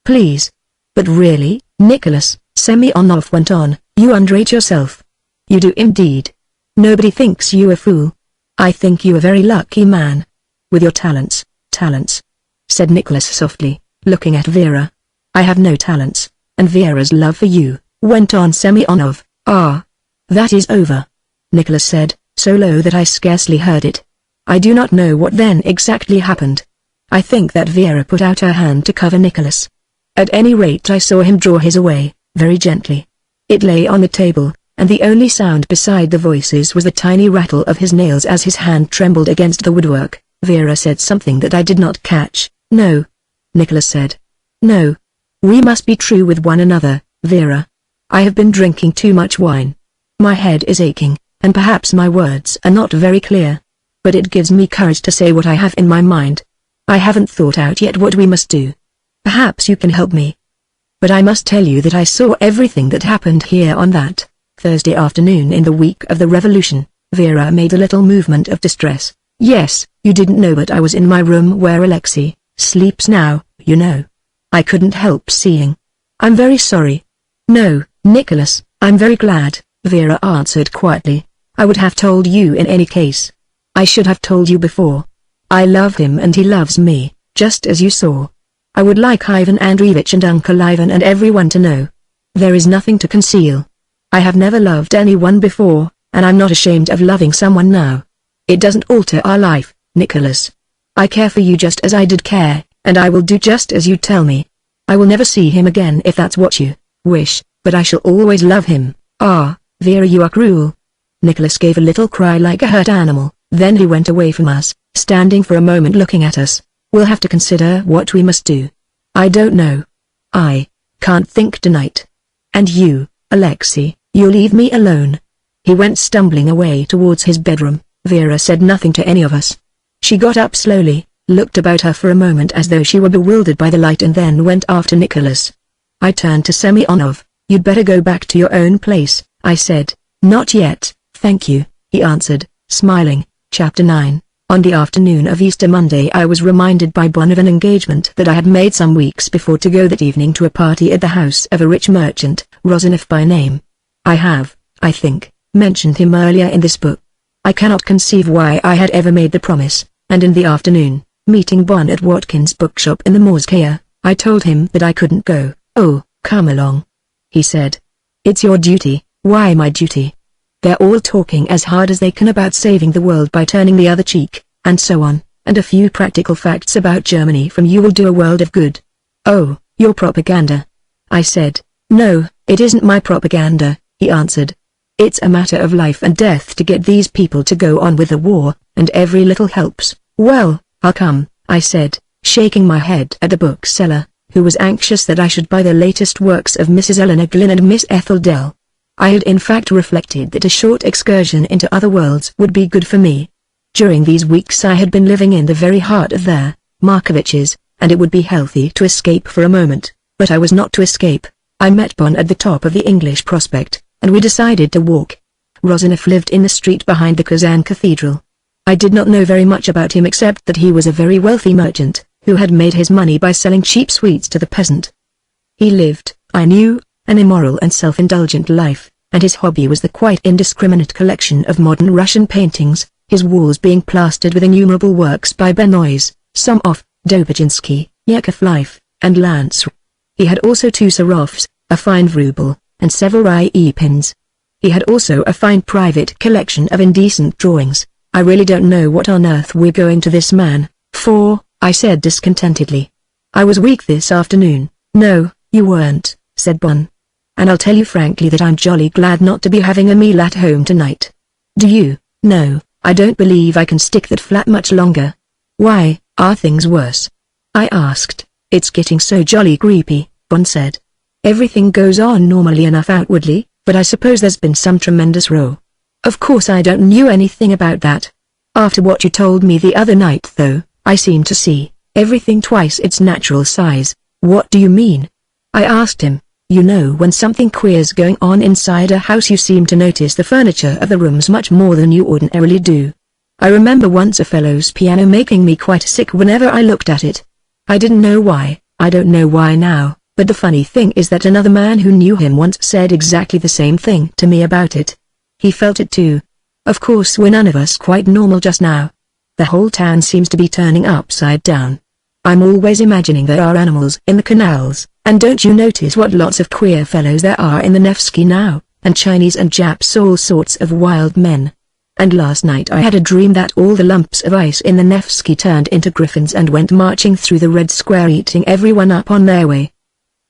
Please." "But really, Nicholas," Semyonov went on, You underrate yourself. You do indeed. Nobody thinks you a fool. I think you a very lucky man. With your talents, said Nicholas softly, looking at Vera. I have no talents, and Vera's love for you, went on Semyonov. Ah. That is over. Nicholas said, so low that I scarcely heard it. I do not know what then exactly happened. I think that Vera put out her hand to cover Nicholas. At any rate I saw him draw his away, very gently. It lay on the table, and the only sound beside the voices was the tiny rattle of his nails as his hand trembled against the woodwork. Vera said something that I did not catch. No. Nicholas said. No. We must be true with one another, Vera. I have been drinking too much wine. My head is aching, and perhaps my words are not very clear. But it gives me courage to say what I have in my mind. I haven't thought out yet what we must do. Perhaps you can help me. But I must tell you that I saw everything that happened here on that Thursday afternoon in the week of the revolution. Vera made a little movement of distress. Yes, you didn't know, but I was in my room where Alexei sleeps now, you know. I couldn't help seeing. I'm very sorry. No, Nicholas, I'm very glad, Vera answered quietly. I would have told you in any case. I should have told you before. I love him and he loves me, just as you saw. I would like Ivan Andreevich and Uncle Ivan and everyone to know. There is nothing to conceal. I have never loved anyone before, and I'm not ashamed of loving someone now. It doesn't alter our life, Nicholas. I care for you just as I did care, and I will do just as you tell me. I will never see him again if that's what you wish, but I shall always love him. Ah, Vera, you are cruel. Nicholas gave a little cry like a hurt animal, then he went away from us, standing for a moment looking at us. We'll have to consider what we must do. I don't know. I can't think tonight. And you, Alexei, you'll leave me alone. He went stumbling away towards his bedroom. Vera said nothing to any of us. She got up slowly, looked about her for a moment as though she were bewildered by the light, and then went after Nicholas. I turned to Semyonov. You'd better go back to your own place, I said. Not yet, thank you, he answered, smiling. Chapter 9. On the afternoon of Easter Monday I was reminded by Bon of an engagement that I had made some weeks before to go that evening to a party at the house of a rich merchant, Rozanov by name. I have, I think, mentioned him earlier in this book. I cannot conceive why I had ever made the promise, and in the afternoon, meeting Bon at Watkins' bookshop in the Morskaya, I told him that I couldn't go. Oh, come along, he said. It's your duty. Why my duty? They're all talking as hard as they can about saving the world by turning the other cheek, and so on, and a few practical facts about Germany from you will do a world of good. Oh, your propaganda. I said. No, it isn't my propaganda, he answered. It's a matter of life and death to get these people to go on with the war, and every little helps. Well, I'll come, I said, shaking my head at the bookseller, who was anxious that I should buy the latest works of Mrs. Eleanor Glynn and Miss Ethel Dell. I had in fact reflected that a short excursion into other worlds would be good for me. During these weeks I had been living in the very heart of their, Markovich's, and it would be healthy to escape for a moment, but I was not to escape. I met Bon at the top of the English Prospect, and we decided to walk. Rozanov lived in the street behind the Kazan Cathedral. I did not know very much about him except that he was a very wealthy merchant, who had made his money by selling cheap sweets to the peasant. He lived, I knew, an immoral and self-indulgent life, and his hobby was the quite indiscriminate collection of modern Russian paintings, his walls being plastered with innumerable works by Benoist, some of Dobojinsky, Yakovlev, and Lance. He had also 2 Sarovs, a fine Vrubel, and several IE pins. He had also a fine private collection of indecent drawings. I really don't know what on earth we're going to this man for, I said discontentedly. I was weak this afternoon. No, you weren't, said Bon. And I'll tell you frankly that I'm jolly glad not to be having a meal at home tonight. Do you? No, I don't believe I can stick that flat much longer. Why, are things worse? I asked. It's getting so jolly creepy, Bon said. Everything goes on normally enough outwardly, but I suppose there's been some tremendous row. Of course I don't know anything about that. After what you told me the other night though, I seem to see everything twice its natural size. What do you mean? I asked him. You know, when something queer's going on inside a house you seem to notice the furniture of the rooms much more than you ordinarily do. I remember once a fellow's piano making me quite sick whenever I looked at it. I didn't know why, I don't know why now, But the funny thing is that another man who knew him once said exactly the same thing to me about it. He felt it too. Of course we're none of us quite normal just now. The whole town seems to be turning upside down. I'm always imagining there are animals in the canals, and don't you notice what lots of queer fellows there are in the Nevsky now, and Chinese and Japs, all sorts of wild men. And last night I had a dream that all the lumps of ice in the Nevsky turned into griffins and went marching through the red square eating everyone up on their way.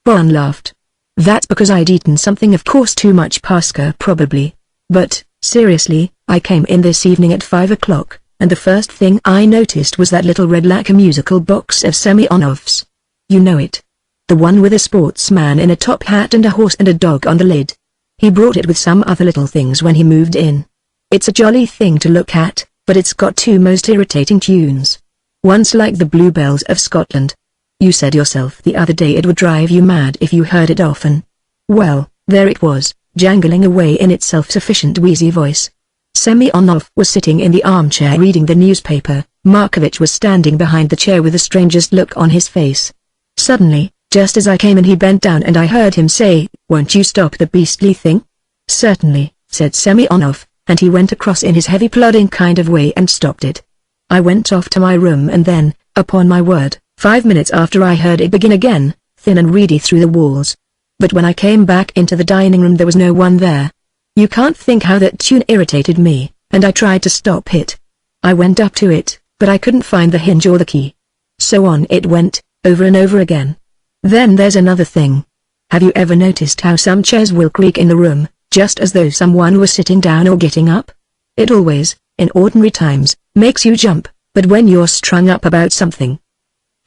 Ron laughed. That's because I'd eaten something, of course too much Pasca probably. But, seriously, I came in this evening at 5 o'clock, and the first thing I noticed was that little red lacquer musical box of Semyonov's. You know it. The one with a sportsman in a top hat and a horse and a dog on the lid. He brought it with some other little things when he moved in. It's a jolly thing to look at, but it's got two most irritating tunes. One's like the Bluebells of Scotland. You said yourself the other day it would drive you mad if you heard it often. Well, there it was, jangling away in its self-sufficient wheezy voice. Semyonov was sitting in the armchair reading the newspaper. Markovich was standing behind the chair with the strangest look on his face. Suddenly, just as I came in, he bent down and I heard him say, "Won't you stop the beastly thing?" "Certainly," said Semyonov, and he went across in his heavy plodding kind of way and stopped it. I went off to my room and then, upon my word, 5 minutes after I heard it begin again, thin and reedy through the walls. But when I came back into the dining room there was no one there. You can't think how that tune irritated me, and I tried to stop it. I went up to it, but I couldn't find the hinge or the key. So on it went, over and over again. Then there's another thing. Have you ever noticed how some chairs will creak in the room, just as though someone was sitting down or getting up? It always, in ordinary times, makes you jump, but when you're strung up about something.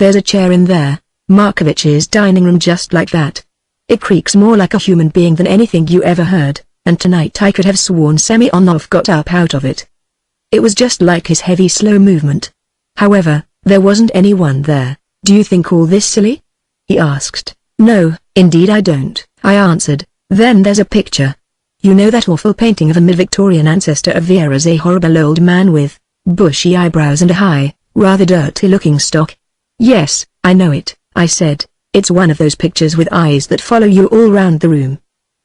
There's a chair in there, Markovich's dining room, just like that. It creaks more like a human being than anything you ever heard, and tonight I could have sworn Semyonov got up out of it. It was just like his heavy slow movement. However, there wasn't anyone there. "Do you think all this silly?" he asked. "No, indeed I don't," I answered. "Then there's a picture. You know that awful painting of a mid-Victorian ancestor of Vera's, a horrible old man with bushy eyebrows and a high, rather dirty-looking stock?" "Yes, I know it," I said. "It's one of those pictures with eyes that follow you all round the room.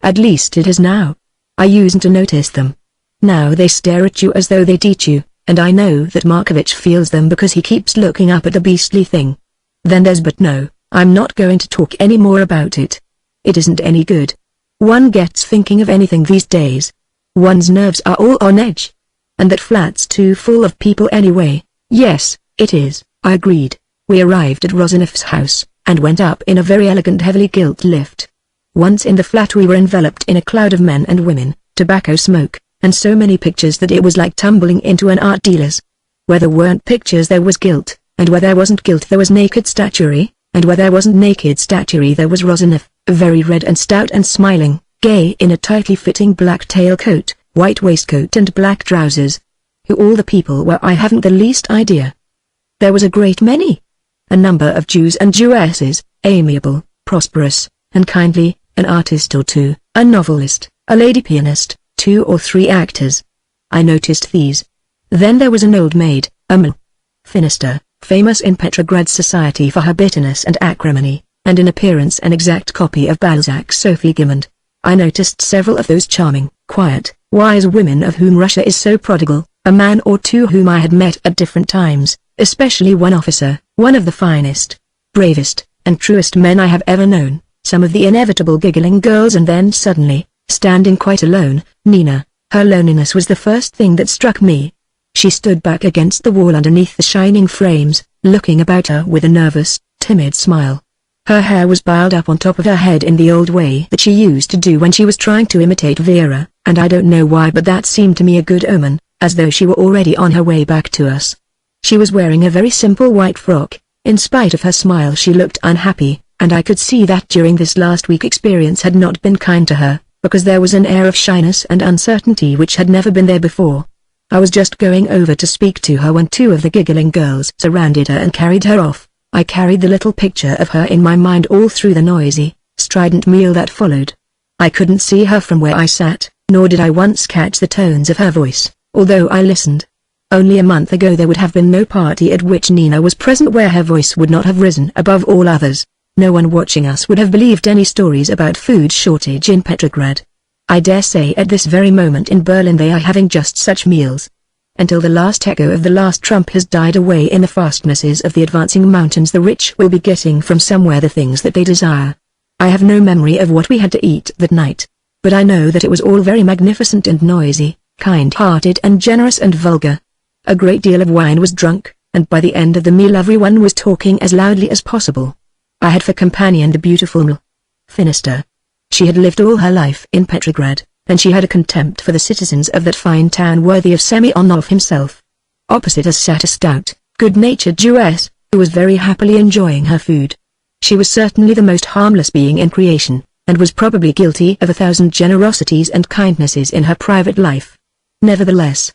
At least it is now. I used to notice them. Now they stare at you as though they teach you, and I know that Markovich feels them because he keeps looking up at the beastly thing. Then there's but no, I'm not going to talk any more about it. It isn't any good. One gets thinking of anything these days. One's nerves are all on edge. And that flat's too full of people anyway." "Yes, it is," I agreed. We arrived at Rozanov's house, and went up in a very elegant heavily gilt lift. Once in the flat we were enveloped in a cloud of men and women, tobacco smoke, and so many pictures that it was like tumbling into an art dealer's. Where there weren't pictures there was gilt, and where there wasn't gilt there was naked statuary, and where there wasn't naked statuary there was Rozanov, very red and stout and smiling, gay in a tightly fitting black tailcoat, white waistcoat and black trousers. Who all the people were I haven't the least idea. There was a great many. A number of Jews and Jewesses, amiable, prosperous, and kindly, an artist or two, a novelist, a lady pianist, 2 or 3 actors. I noticed these. Then there was an old maid, a Finister, famous in Petrograd's society for her bitterness and acrimony, and in appearance an exact copy of Balzac's Sophie Gimond. I noticed several of those charming, quiet, wise women of whom Russia is so prodigal, a man or two whom I had met at different times, especially one officer, one of the finest, bravest, and truest men I have ever known, some of the inevitable giggling girls, and then suddenly, standing quite alone, Nina. Her loneliness was the first thing that struck me. She stood back against the wall underneath the shining frames, looking about her with a nervous, timid smile. Her hair was piled up on top of her head in the old way that she used to do when she was trying to imitate Vera, and I don't know why, but that seemed to me a good omen, as though she were already on her way back to us. She was wearing a very simple white frock. In spite of her smile she looked unhappy, and I could see that during this last week experience had not been kind to her, because there was an air of shyness and uncertainty which had never been there before. I was just going over to speak to her when 2 of the giggling girls surrounded her and carried her off. I carried the little picture of her in my mind all through the noisy, strident meal that followed. I couldn't see her from where I sat, nor did I once catch the tones of her voice, although I listened. Only a month ago there would have been no party at which Nina was present where her voice would not have risen above all others. No one watching us would have believed any stories about food shortage in Petrograd. I dare say at this very moment in Berlin they are having just such meals. Until the last echo of the last trump has died away in the fastnesses of the advancing mountains, the rich will be getting from somewhere the things that they desire. I have no memory of what we had to eat that night, but I know that it was all very magnificent and noisy, kind-hearted and generous and vulgar. A great deal of wine was drunk, and by the end of the meal everyone was talking as loudly as possible. I had for companion the beautiful Finister. She had lived all her life in Petrograd, and she had a contempt for the citizens of that fine town worthy of Semyonov himself. Opposite us sat a stout, good-natured Jewess, who was very happily enjoying her food. She was certainly the most harmless being in creation, and was probably guilty of 1,000 generosities and kindnesses in her private life. Nevertheless,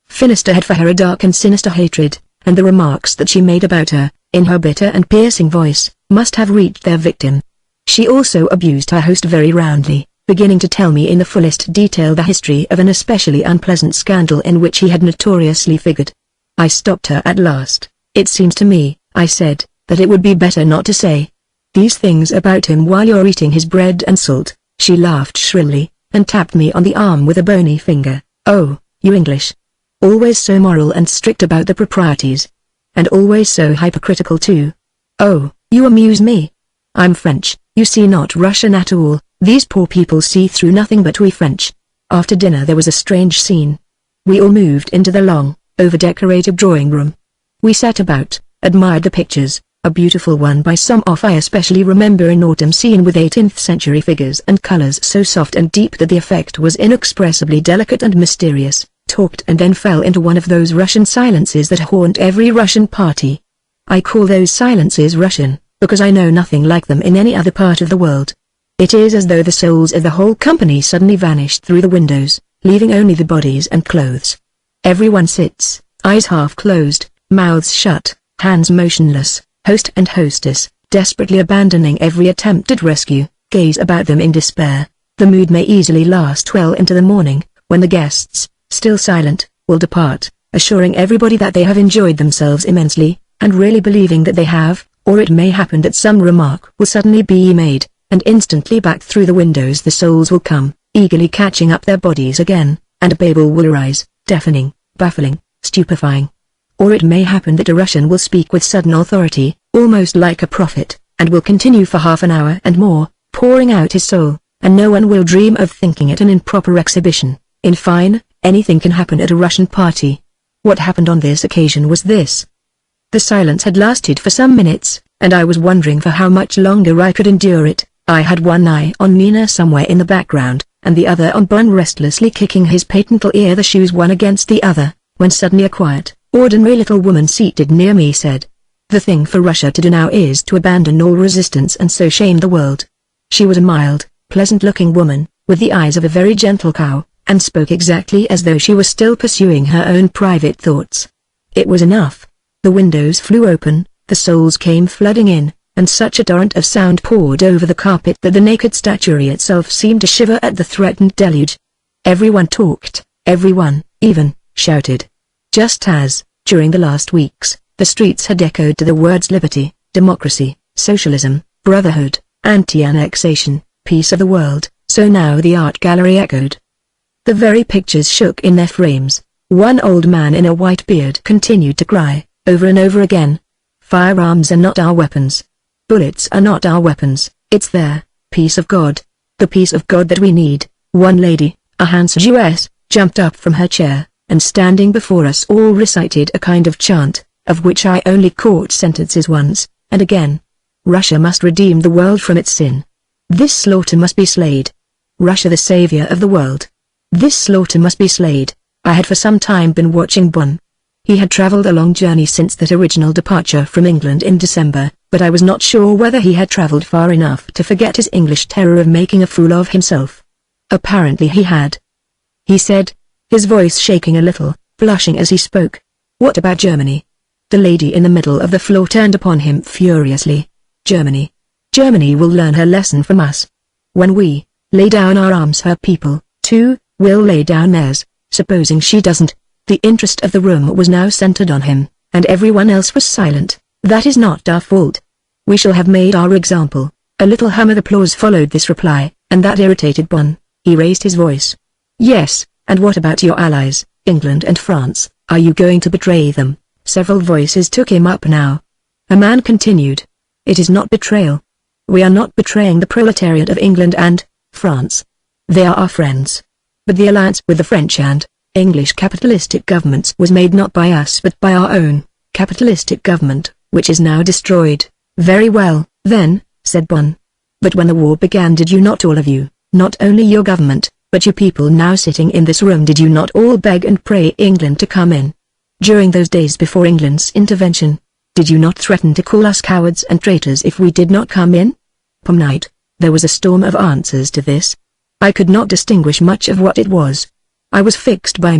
Finister had for her a dark and sinister hatred, and the remarks that she made about her, in her bitter and piercing voice, must have reached their victim. She also abused her host very roundly, beginning to tell me in the fullest detail the history of an especially unpleasant scandal in which he had notoriously figured. I stopped her at last. "It seems to me," I said, "that it would be better not to say these things about him while you're eating his bread and salt." She laughed shrilly, and tapped me on the arm with a bony finger. "Oh, you English. Always so moral and strict about the proprieties. And always so hypocritical too. Oh, you amuse me. I'm French, you see, not Russian at all. These poor people see through nothing but we French." After dinner there was a strange scene. We all moved into the long, over-decorated drawing room. We sat about, admired the pictures. A beautiful one by Somov I especially remember, an autumn scene with 18th century figures and colors so soft and deep that the effect was inexpressibly delicate and mysterious. Talked and then fell into one of those Russian silences that haunt every Russian party. I call those silences Russian, because I know nothing like them in any other part of the world. It is as though the souls of the whole company suddenly vanished through the windows, leaving only the bodies and clothes. Everyone sits, eyes half closed, mouths shut, hands motionless. Host and hostess, desperately abandoning every attempt at rescue, gaze about them in despair. The mood may easily last well into the morning, when the guests, still silent, will depart, assuring everybody that they have enjoyed themselves immensely, and really believing that they have, or it may happen that some remark will suddenly be made, and instantly back through the windows the souls will come, eagerly catching up their bodies again, and a babel will arise, deafening, baffling, stupefying. Or it may happen that a Russian will speak with sudden authority, almost like a prophet, and will continue for half an hour and more, pouring out his soul, and no one will dream of thinking it an improper exhibition. In fine, anything can happen at a Russian party. What happened on this occasion was this. The silence had lasted for some minutes, and I was wondering for how much longer I could endure it. I had one eye on Nina somewhere in the background, and the other on Bun restlessly kicking his patent ear, the shoes one against the other, when suddenly a quiet, ordinary little woman seated near me said, "The thing for Russia to do now is to abandon all resistance and so shame the world." She was a mild, pleasant-looking woman, with the eyes of a very gentle cow, and spoke exactly as though she was still pursuing her own private thoughts. It was enough. The windows flew open, the souls came flooding in, and such a torrent of sound poured over the carpet that the naked statuary itself seemed to shiver at the threatened deluge. Everyone talked, everyone, even, shouted. Just as, during the last weeks, the streets had echoed to the words liberty, democracy, socialism, brotherhood, anti-annexation, peace of the world, so now the art gallery echoed. The very pictures shook in their frames. One old man in a white beard continued to cry, over and over again, "Firearms are not our weapons. Bullets are not our weapons, it's their peace of God. The peace of God that we need." One lady, a handsome Jewess, jumped up from her chair, and standing before us all recited a kind of chant, of which I only caught sentences once, and again. "Russia must redeem the world from its sin. This slaughter must be slayed. Russia the savior of the world. This slaughter must be slayed." I had for some time been watching Bun. He had traveled a long journey since that original departure from England in December, but I was not sure whether he had traveled far enough to forget his English terror of making a fool of himself. Apparently he had. He said, his voice shaking a little, blushing as he spoke, "What about Germany?" The lady in the middle of the floor turned upon him furiously. "Germany. Germany will learn her lesson from us. When we lay down our arms, her people, too, will lay down theirs. Supposing she doesn't." The interest of the room was now centered on him, and everyone else was silent. "That is not our fault. We shall have made our example." A little hum of applause followed this reply, and that irritated Bon. He raised his voice. "Yes, and what about your allies, England and France? Are you going to betray them?" Several voices took him up now. A man continued. "It is not betrayal. We are not betraying the proletariat of England and France. They are our friends. But the alliance with the French and English capitalistic governments was made not by us but by our own capitalistic government, which is now destroyed." "Very well, then," said Bon. "But when the war began, did you not, all of you, not only your government, but you people now sitting in this room, did you not all beg and pray England to come in? During those days before England's intervention, did you not threaten to call us cowards and traitors if we did not come in?" Night. There was a storm of answers to this. I could not distinguish much of what it was. I was fixed by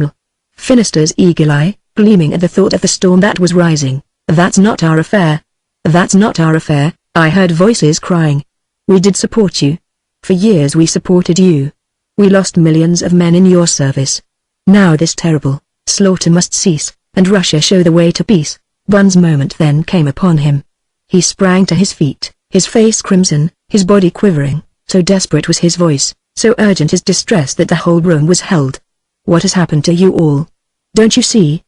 Finister's eagle eye, gleaming at the thought of the storm that was rising. "That's not our affair. That's not our affair," I heard voices crying. "We did support you. For years we supported you. We lost millions of men in your service. Now this terrible slaughter must cease, and Russia show the way to peace." Bon's moment then came upon him. He sprang to his feet, his face crimson, his body quivering, so desperate was his voice, so urgent his distress that the whole room was held. "What has happened to you all? Don't you see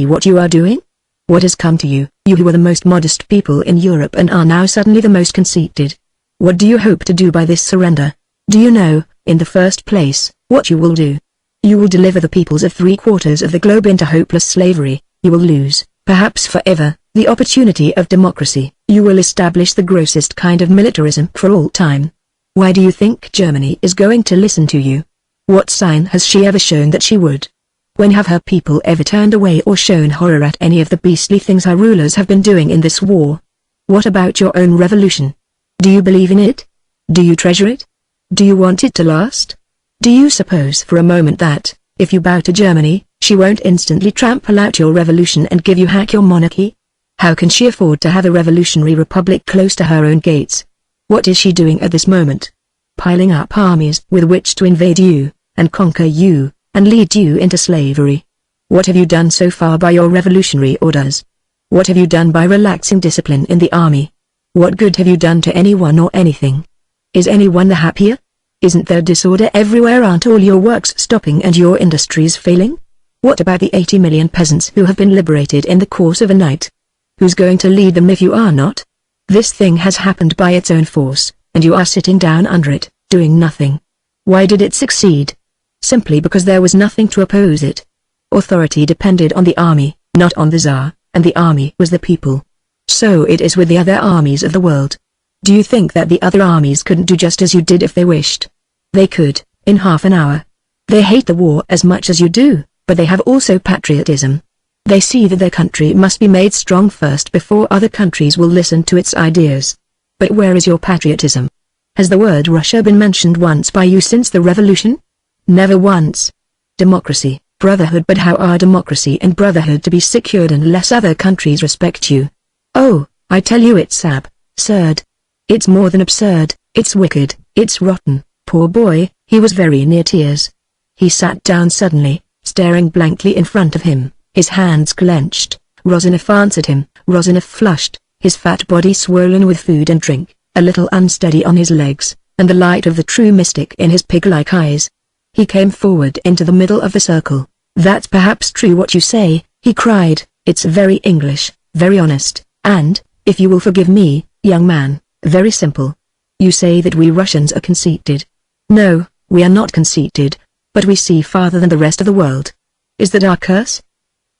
what you are doing? What has come to you, you who were the most modest people in Europe and are now suddenly the most conceited? What do you hope to do by this surrender? Do you know, in the first place, what you will do? You will deliver the peoples of 3/4 of the globe into hopeless slavery. You will lose, perhaps forever, the opportunity of democracy. You will establish the grossest kind of militarism for all time. Why do you think Germany is going to listen to you? What sign has she ever shown that she would? When have her people ever turned away or shown horror at any of the beastly things our rulers have been doing in this war? What about your own revolution? Do you believe in it? Do you treasure it? Do you want it to last? Do you suppose for a moment that, if you bow to Germany, she won't instantly trample out your revolution and give you back your monarchy? How can she afford to have a revolutionary republic close to her own gates? What is she doing at this moment? Piling up armies with which to invade you, and conquer you, and lead you into slavery. What have you done so far by your revolutionary orders? What have you done by relaxing discipline in the army? What good have you done to anyone or anything? Is anyone the happier? Isn't there disorder everywhere? Aren't all your works stopping and your industries failing? What about the 80 million peasants who have been liberated in the course of a night? Who's going to lead them if you are not? This thing has happened by its own force, and you are sitting down under it, doing nothing. Why did it succeed? Simply because there was nothing to oppose it. Authority depended on the army, not on the Tsar, and the army was the people. So it is with the other armies of the world. Do you think that the other armies couldn't do just as you did if they wished? They could, in half an hour. They hate the war as much as you do, but they have also patriotism. They see that their country must be made strong first before other countries will listen to its ideas. But where is your patriotism? Has the word Russia been mentioned once by you since the revolution? Never once. Democracy, brotherhood, but how are democracy and brotherhood to be secured unless other countries respect you? Oh, I tell you it's absurd. It's more than absurd, it's wicked, it's rotten. Poor boy, he was very near tears. He sat down suddenly, staring blankly in front of him, his hands clenched. Rozanov answered him. Rozanov flushed, his fat body swollen with food and drink, a little unsteady on his legs, and the light of the true mystic in his pig-like eyes. He came forward into the middle of the circle. "That's perhaps true what you say," he cried. "It's very English, very honest, and, if you will forgive me, young man, very simple. You say that we Russians are conceited. No, we are not conceited, but we see farther than the rest of the world. Is that our curse?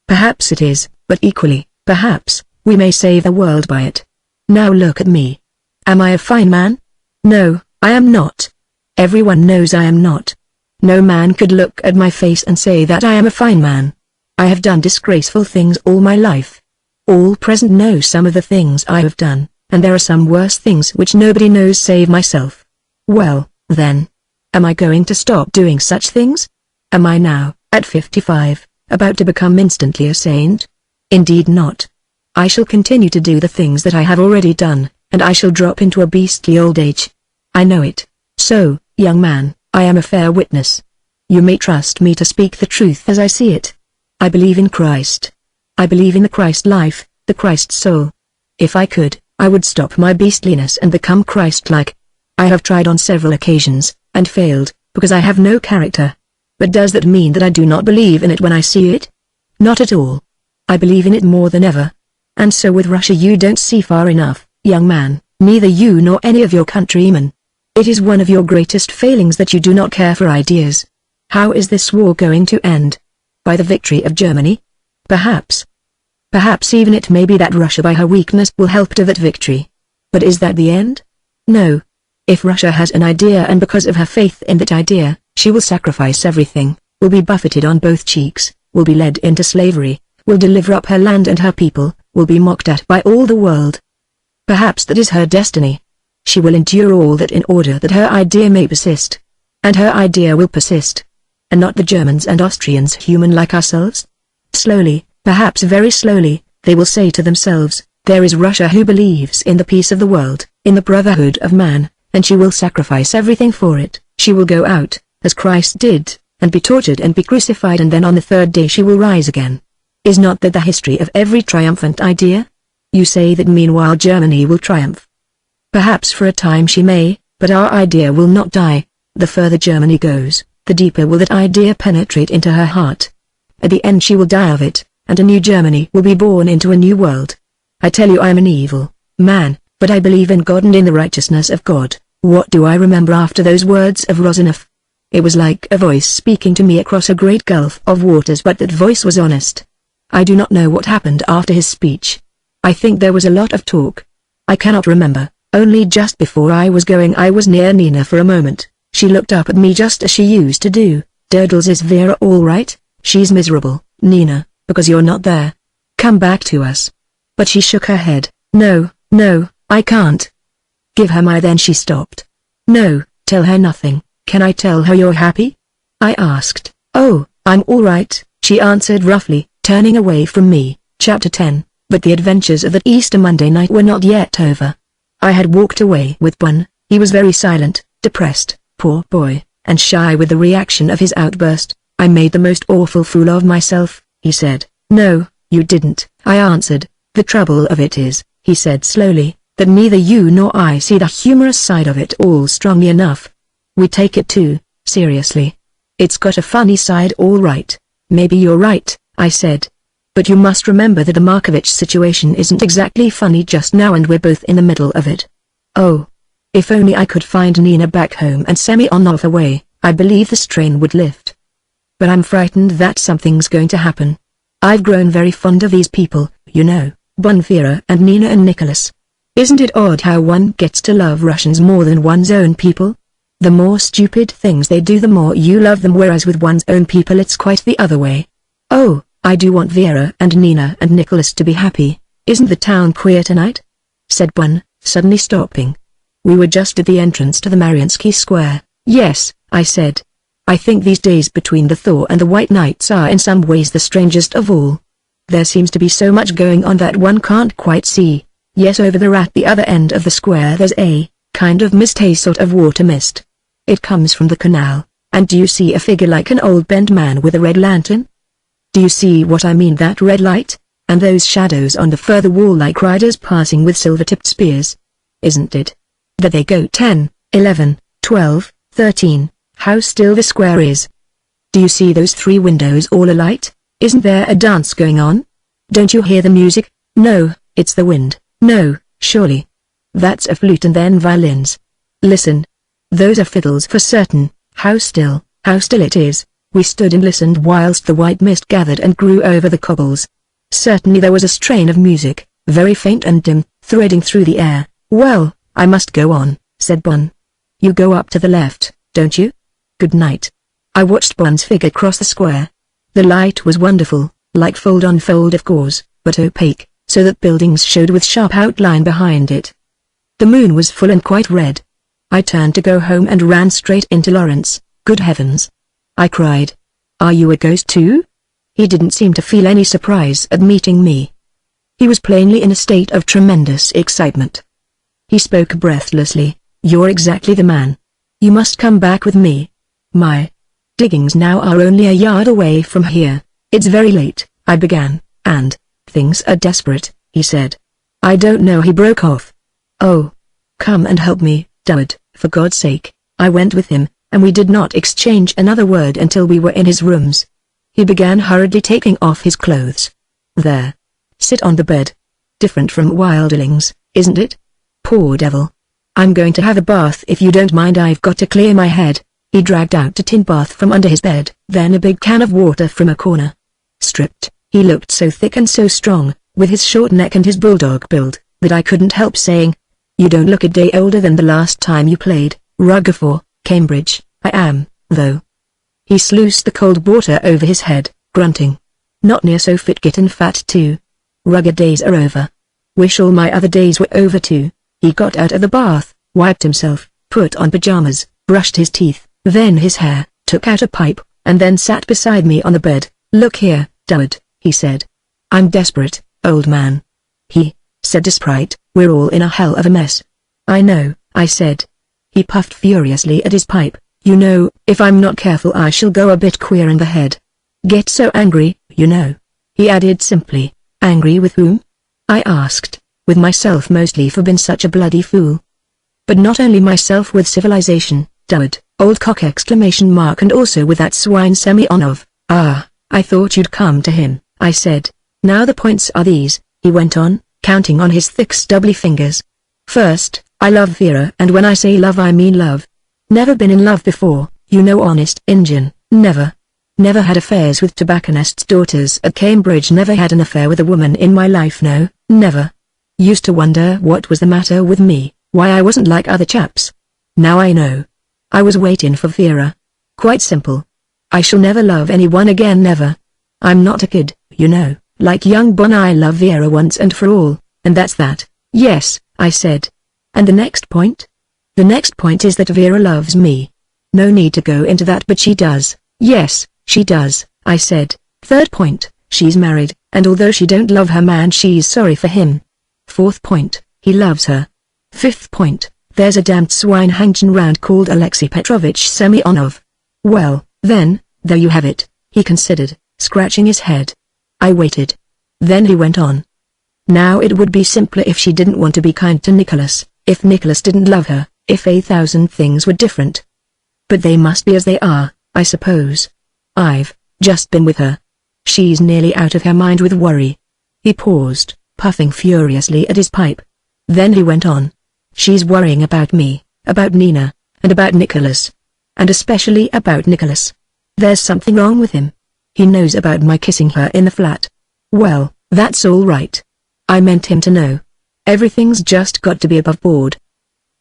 Perhaps it is, but equally, perhaps, we may save the world by it. Now look at me. Am I a fine man? No, I am not. Everyone knows I am not. No man could look at my face and say that I am a fine man. I have done disgraceful things all my life. All present know some of the things I have done, and there are some worse things which nobody knows save myself. Well, then, am I going to stop doing such things? Am I now, at 55, about to become instantly a saint? Indeed not. I shall continue to do the things that I have already done, and I shall drop into a beastly old age. I know it. So, young man, I am a fair witness. You may trust me to speak the truth as I see it. I believe in Christ. I believe in the Christ life, the Christ soul. If I could, I would stop my beastliness and become Christ-like. I have tried on several occasions, and failed, because I have no character. But does that mean that I do not believe in it when I see it? Not at all. I believe in it more than ever. And so with Russia you don't see far enough, young man, neither you nor any of your countrymen. It is one of your greatest failings that you do not care for ideas. How is this war going to end? By the victory of Germany? Perhaps. Perhaps even it may be that Russia by her weakness will help to that victory. But is that the end? No. If Russia has an idea and because of her faith in that idea, she will sacrifice everything, will be buffeted on both cheeks, will be led into slavery, will deliver up her land and her people, will be mocked at by all the world. Perhaps that is her destiny. She will endure all that in order that her idea may persist. And her idea will persist. And not the Germans and Austrians human like ourselves? Slowly, perhaps very slowly, they will say to themselves, there is Russia who believes in the peace of the world, in the brotherhood of man, and she will sacrifice everything for it. She will go out, as Christ did, and be tortured and be crucified, and then on the third day she will rise again. Is not that the history of every triumphant idea? You say that meanwhile Germany will triumph. Perhaps for a time she may, but our idea will not die. The further Germany goes, the deeper will that idea penetrate into her heart. At the end she will die of it, and a new Germany will be born into a new world. I tell you I am an evil man, but I believe in God and in the righteousness of God. What do I remember after those words of Rozanov? It was like a voice speaking to me across a great gulf of waters, but that voice was honest. I do not know what happened after his speech. I think there was a lot of talk. I cannot remember, only just before I was going I was near Nina for a moment. She looked up at me just as she used to do. Durdles, is Vera all right? She's miserable, Nina, because you're not there. Come back to us. But she shook her head. No, no, I can't. Give her my. Then she stopped. No, tell her nothing. Can I tell her you're happy? I asked. Oh, I'm all right, she answered roughly, turning away from me. Chapter 10. But the adventures of that Easter Monday night were not yet over. I had walked away with Bun. He was very silent, depressed, poor boy, and shy with the reaction of his outburst. I made the most awful fool of myself, he said. No, you didn't, I answered. The trouble of it is, he said slowly, that neither you nor I see the humorous side of it all strongly enough. We take it too seriously. It's got a funny side all right. Maybe you're right, I said. But you must remember that the Markovich situation isn't exactly funny just now, and we're both in the middle of it. Oh. If only I could find Nina back home and Semyonov away, I believe the strain would lift. But I'm frightened that something's going to happen. I've grown very fond of these people, you know, Bonvira and Nina and Nicholas. Isn't it odd how one gets to love Russians more than one's own people? The more stupid things they do the more you love them, whereas with one's own people it's quite the other way. Oh, I do want Vera and Nina and Nicholas to be happy. Isn't the town queer tonight? Said Bun, suddenly stopping. We were just at the entrance to the Mariinsky Square. Yes, I said. I think these days between the Thaw and the White Nights are in some ways the strangest of all. There seems to be so much going on that one can't quite see. Yes, over there at the other end of the square there's a kind of mist, a sort of water mist. It comes from the canal, and do you see a figure like an old bent man with a red lantern? Do you see what I mean, that red light, and those shadows on the further wall like riders passing with silver-tipped spears? Isn't it? There they go, 10, 11, 12, 13, how still the square is. Do you see those 3 windows all alight? Isn't there a dance going on? Don't you hear the music? No, it's the wind. No, surely. That's a flute and then violins. Listen. Those are fiddles for certain. How still it is. We stood and listened whilst the white mist gathered and grew over the cobbles. Certainly there was a strain of music, very faint and dim, threading through the air. Well, I must go on, said Bun. You go up to the left, don't you? Good night. I watched Bun's figure cross the square. The light was wonderful, like fold on fold of gauze, but opaque, so that buildings showed with sharp outline behind it. The moon was full and quite red. I turned to go home and ran straight into Lawrence. Good heavens! I cried. Are you a ghost too? He didn't seem to feel any surprise at meeting me. He was plainly in a state of tremendous excitement. He spoke breathlessly. You're exactly the man. You must come back with me. My diggings now are only a yard away from here. It's very late, I began, and things are desperate, he said. I don't know, he broke off. "Oh, come and help me, Dad, for God's sake." I went with him, and we did not exchange another word until we were in his rooms. He began hurriedly taking off his clothes. "There. Sit on the bed. Different from Wildlings, isn't it? Poor devil. I'm going to have a bath if you don't mind. I've got to clear my head." He dragged out a tin bath from under his bed, then a big can of water from a corner. Stripped, he looked so thick and so strong, with his short neck and his bulldog build, that I couldn't help saying, "You don't look a day older than the last time you played Rugby, Cambridge." "I am, though." He sluiced the cold water over his head, grunting. "Not near so fit, getting fat too. Rugged days are over. Wish all my other days were over too." He got out of the bath, wiped himself, put on pajamas, brushed his teeth, then his hair, took out a pipe, and then sat beside me on the bed. "Look here, Dad," he said. "I'm desperate, old man." He said, "Despite, we're all in a hell of a mess." "I know," I said. He puffed furiously at his pipe. "You know, if I'm not careful I shall go a bit queer in the head. Get so angry, you know." He added simply, "Angry with whom?" I asked, "With myself mostly for being such a bloody fool." "But not only myself, with civilization, Dad, old cock !" And also with that swine Semyonov." "Ah, I thought you'd come to him," I said. "Now the points are these," he went on, counting on his thick stubbly fingers. "First, I love Vera, and when I say love I mean love. Never been in love before, you know, honest Injun, never. Never had affairs with tobacconists' daughters at Cambridge, never had an affair with a woman in my life, no, never. Used to wonder what was the matter with me, why I wasn't like other chaps. Now I know. I was waiting for Vera. Quite simple. I shall never love anyone again, never. I'm not a kid, you know, like young Bon. I love Vera once and for all, and that's that." "Yes," I said. "And the next point?" "The next point is that Vera loves me. No need to go into that, but she does." "Yes, she does," I said. "Third point, she's married, and although she don't love her man she's sorry for him. Fourth point, he loves her. Fifth point, there's a damned swine hanging round called Alexei Petrovich Semyonov. Well, then, there you have it," he considered, scratching his head. I waited. Then he went on. "Now it would be simpler if she didn't want to be kind to Nicholas, if Nicholas didn't love her, if 1,000 things were different. But they must be as they are, I suppose. I've just been with her. She's nearly out of her mind with worry." He paused, puffing furiously at his pipe. Then he went on. "She's worrying about me, about Nina, and about Nicholas. And especially about Nicholas. There's something wrong with him. He knows about my kissing her in the flat. Well, that's all right. I meant him to know. Everything's just got to be above board.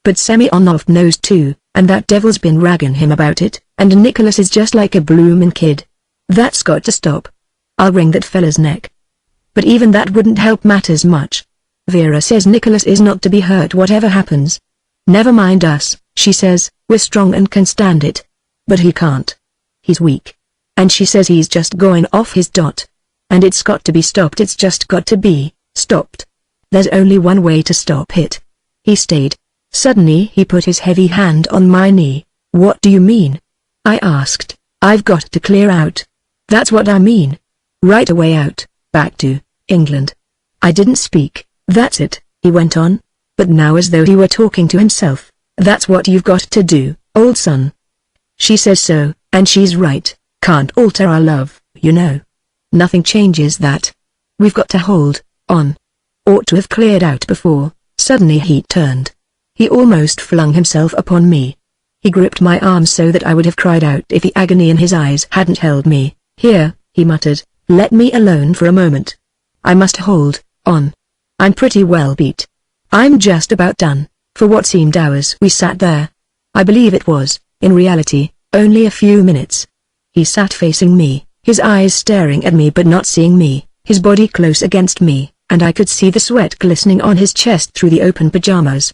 But Semyonov knows too, and that devil's been ragging him about it, and Nicholas is just like a bloomin' kid. That's got to stop. I'll wring that fella's neck. But even that wouldn't help matters much. Vera says Nicholas is not to be hurt whatever happens. Never mind us, she says, we're strong and can stand it. But he can't. He's weak. And she says he's just going off his dot. And it's got to be stopped, it's just got to be stopped. There's only one way to stop it." He stayed. Suddenly he put his heavy hand on my knee. "What do you mean?" I asked. "I've got to clear out. That's what I mean. Right away out, back to England." I didn't speak. "That's it," he went on, but now as though he were talking to himself. "That's what you've got to do, old son. She says so, and she's right. Can't alter our love, you know. Nothing changes that. We've got to hold on. Ought to have cleared out before." Suddenly he turned. He almost flung himself upon me. He gripped my arm so that I would have cried out if the agony in his eyes hadn't held me. "Here," he muttered, "let me alone for a moment. I must hold on. I'm pretty well beat. I'm just about done." For what seemed hours we sat there. I believe it was, in reality, only a few minutes. He sat facing me, his eyes staring at me but not seeing me, his body close against me, and I could see the sweat glistening on his chest through the open pajamas.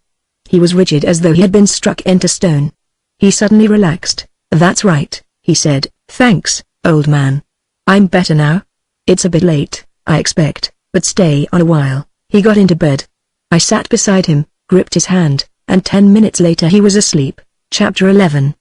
He was rigid as though he had been struck into stone. He suddenly relaxed. "That's right," he said. "Thanks, old man. I'm better now. It's a bit late, I expect, but stay on a while." He got into bed. I sat beside him, gripped his hand, and 10 minutes later he was asleep. Chapter 11.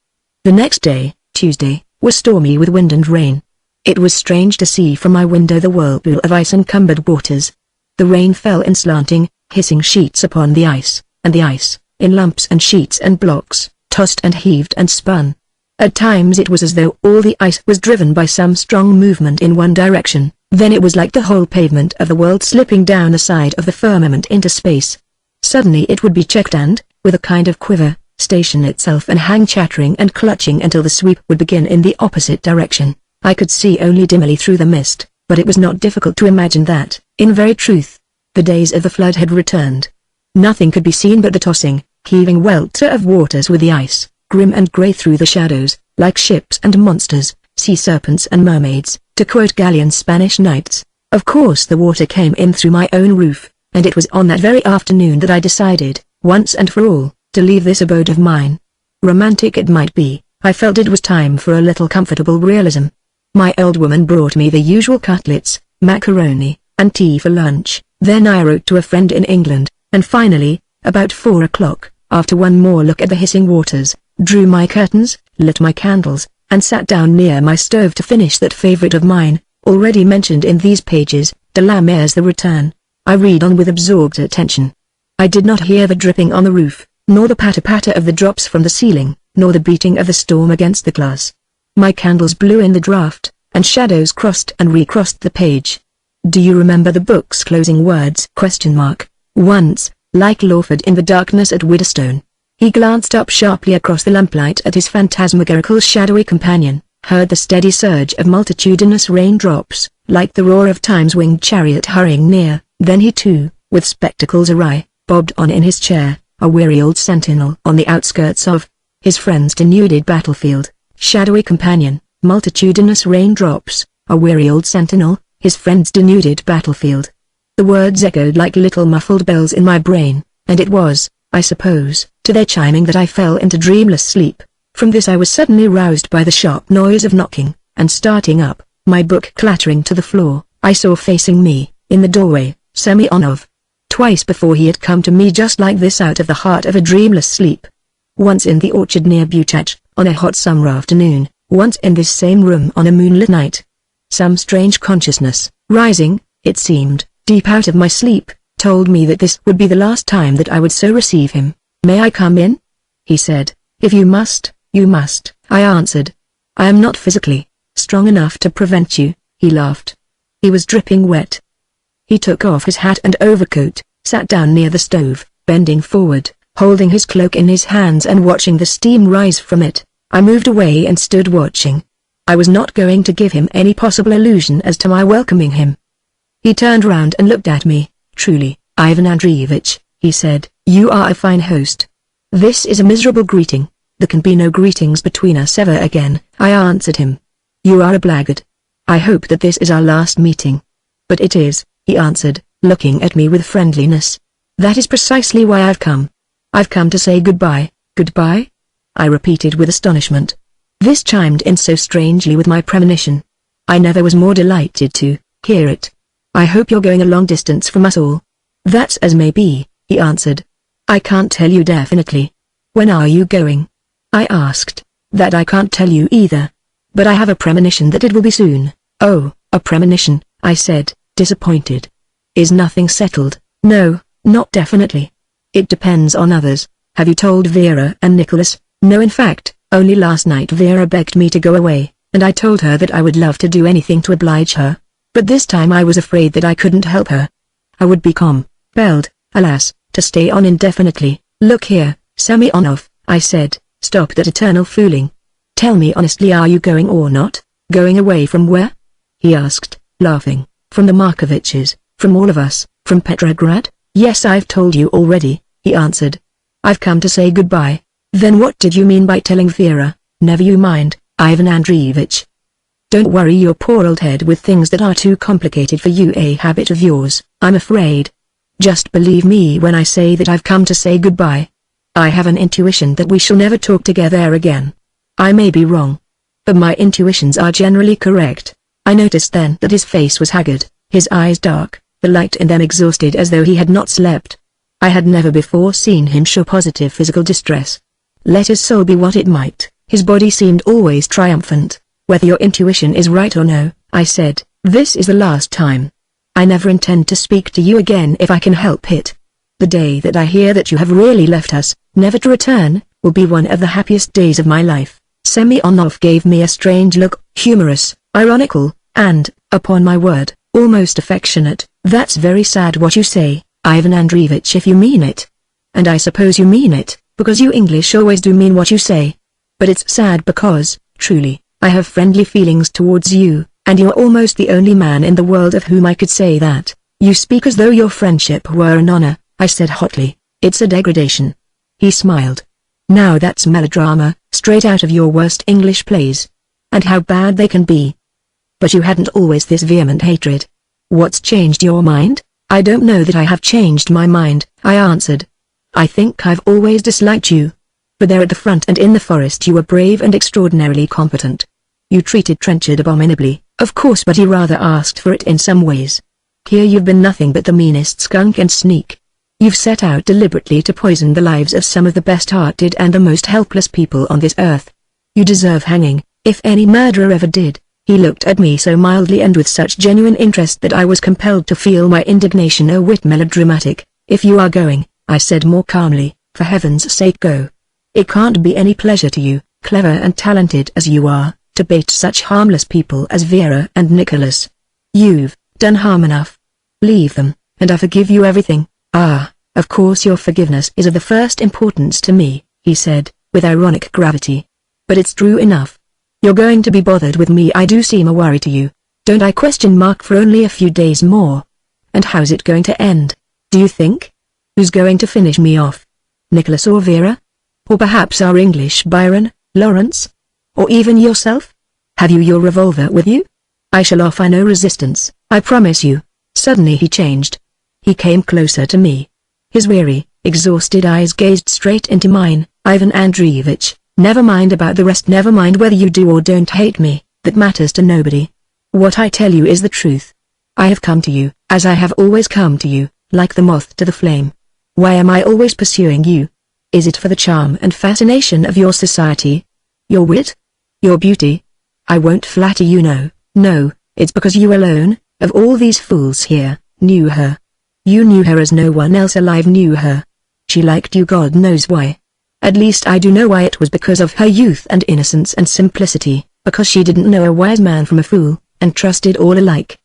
The next day, Tuesday, was stormy with wind and rain. It was strange to see from my window the whirlpool of ice-encumbered waters. The rain fell in slanting, hissing sheets upon the ice, and the ice, in lumps and sheets and blocks, tossed and heaved and spun. At times it was as though all the ice was driven by some strong movement in one direction, then it was like the whole pavement of the world slipping down the side of the firmament into space. Suddenly it would be checked and, with a kind of quiver, station itself and hang chattering and clutching until the sweep would begin in the opposite direction. I could see only dimly through the mist, but it was not difficult to imagine that, in very truth, the days of the flood had returned. Nothing could be seen but the tossing, heaving welter of waters with the ice, grim and grey through the shadows, like ships and monsters, sea serpents and mermaids, to quote Galleon's Spanish knights. Of course the water came in through my own roof, and it was on that very afternoon that I decided, once and for all, to leave this abode of mine. Romantic it might be, I felt it was time for a little comfortable realism. My old woman brought me the usual cutlets, macaroni, and tea for lunch. Then I wrote to a friend in England, and finally, about 4 o'clock, after one more look at the hissing waters, drew my curtains, lit my candles, and sat down near my stove to finish that favorite of mine, already mentioned in these pages, de la Mare's The Return. I read on with absorbed attention. I did not hear the dripping on the roof, nor the patter-patter of the drops from the ceiling, nor the beating of the storm against the glass. My candles blew in the draught, and shadows crossed and recrossed the page. Do you remember the book's closing words? Once, like Lawford in the darkness at Widderstone. He glanced up sharply across the lamplight at his phantasmagorical shadowy companion, heard the steady surge of multitudinous raindrops, like the roar of Time's winged chariot hurrying near, then he too, with spectacles awry, bobbed on in his chair, a weary old sentinel on the outskirts of his friend's denuded battlefield. Shadowy companion, multitudinous raindrops, a weary old sentinel, his friend's denuded battlefield. The words echoed like little muffled bells in my brain, and it was, I suppose, to their chiming that I fell into dreamless sleep. From this I was suddenly roused by the sharp noise of knocking, and starting up, my book clattering to the floor, I saw facing me, in the doorway, Semyonov. Twice before he had come to me just like this out of the heart of a dreamless sleep. Once in the orchard near Butach, on a hot summer afternoon, once in this same room on a moonlit night. Some strange consciousness, rising, it seemed, deep out of my sleep, told me that this would be the last time that I would so receive him. "May I come in?" he said. "If you must, you must," I answered. "I am not physically strong enough to prevent you," he laughed. He was dripping wet. He took off his hat and overcoat, sat down near the stove, bending forward, holding his cloak in his hands and watching the steam rise from it. I moved away and stood watching. I was not going to give him any possible illusion as to my welcoming him. He turned round and looked at me. "Truly, Ivan Andreevich," he said, "you are a fine host. This is a miserable greeting. There can be no greetings between us ever again," I answered him. "You are a blackguard. I hope that this is our last meeting." "But it is," he answered, looking at me with friendliness. "That is precisely why I've come. I've come to say goodbye." "Goodbye?" I repeated with astonishment. This chimed in so strangely with my premonition. I never was more delighted to hear it. "I hope you're going a long distance from us all." "That's as may be," he answered. "I can't tell you definitely." "When are you going?" I asked. "That I can't tell you either. But I have a premonition that it will be soon." "Oh, a premonition," I said, disappointed. "Is nothing settled?" "No, not definitely. It depends on others." "Have you told Vera and Nicholas?" "No, in fact, only last night Vera begged me to go away, and I told her that I would love to do anything to oblige her. But this time I was afraid that I couldn't help her. I would be compelled, alas, to stay on indefinitely." "Look here, Semyonov," I said, "stop that eternal fooling. Tell me honestly, are you going or not?" "Going away from where?" he asked, laughing. "From the Markoviches, from all of us, from Petrograd?" "Yes, I've told you already," he answered. "I've come to say goodbye." "Then what did you mean by telling Vera?" "Never you mind, Ivan Andreevich. Don't worry your poor old head with things that are too complicated for you, a habit of yours, I'm afraid. Just believe me when I say that I've come to say goodbye. I have an intuition that we shall never talk together again. I may be wrong, but my intuitions are generally correct." I noticed then that his face was haggard, his eyes dark, the light in them exhausted as though he had not slept. I had never before seen him show positive physical distress. Let his soul be what it might, his body seemed always triumphant. "Whether your intuition is right or no," I said, "this is the last time. I never intend to speak to you again if I can help it. The day that I hear that you have really left us, never to return, will be one of the happiest days of my life." Semyonov gave me a strange look, humorous, ironical, and, upon my word, almost affectionate. "That's very sad what you say, Ivan Andreevich, if you mean it. And I suppose you mean it, because you English always do mean what you say. But it's sad because, truly, I have friendly feelings towards you, and you're almost the only man in the world of whom I could say that." "You speak as though your friendship were an honor," I said hotly. "It's a degradation." He smiled. "Now that's melodrama, straight out of your worst English plays. And how bad they can be. But you hadn't always this vehement hatred. What's changed your mind?" "I don't know that I have changed my mind," I answered. "I think I've always disliked you. But there at the front and in the forest you were brave and extraordinarily competent. You treated Trenchard abominably, of course, but he rather asked for it in some ways. Here you've been nothing but the meanest skunk and sneak. You've set out deliberately to poison the lives of some of the best-hearted and the most helpless people on this earth. You deserve hanging, if any murderer ever did." He looked at me so mildly and with such genuine interest that I was compelled to feel my indignation a whit melodramatic. "If you are going," I said more calmly, "for heaven's sake go. It can't be any pleasure to you, clever and talented as you are, to bait such harmless people as Vera and Nicholas. You've done harm enough. Leave them, and I forgive you everything." "Ah, of course your forgiveness is of the first importance to me," he said, with ironic gravity. "But it's true enough. You're going to be bothered with me. I do seem a worry to you, don't I? For only a few days more. And how's it going to end, do you think? Who's going to finish me off? Nicholas or Vera? Or perhaps our English Byron, Lawrence? Or even yourself? Have you your revolver with you? I shall offer no resistance, I promise you." Suddenly he changed. He came closer to me. His weary, exhausted eyes gazed straight into mine. "Ivan Andreevich, never mind about the rest. Never mind whether you do or don't hate me, that matters to nobody. What I tell you is the truth. I have come to you, as I have always come to you, like the moth to the flame. Why am I always pursuing you? Is it for the charm and fascination of your society? Your wit? Your beauty? I won't flatter you, no, it's because you alone, of all these fools here, knew her. You knew her as no one else alive knew her. She liked you, God knows why. At least I do know why. It was because of her youth and innocence and simplicity, because she didn't know a wise man from a fool, and trusted all alike.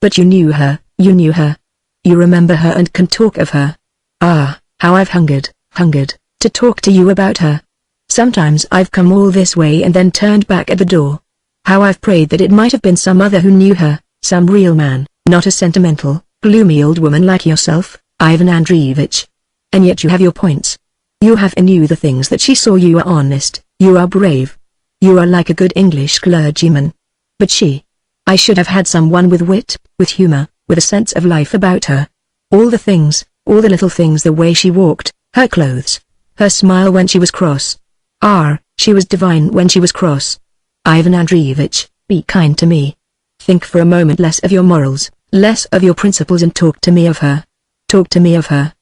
But you knew her, you knew her. You remember her and can talk of her. Ah, how I've hungered, to talk to you about her. Sometimes I've come all this way and then turned back at the door. How I've prayed that it might have been some other who knew her, some real man, not a sentimental, gloomy old woman like yourself, Ivan Andreevich. And yet you have your points. You have in you the things that she saw. You are honest, you are brave. You are like a good English clergyman. But she. I should have had someone with wit, with humor, with a sense of life about her. All the things, all the little things, the way she walked, her clothes, her smile when she was cross. Ah, she was divine when she was cross. Ivan Andreevich, be kind to me. Think for a moment less of your morals, less of your principles, and talk to me of her. Talk to me of her.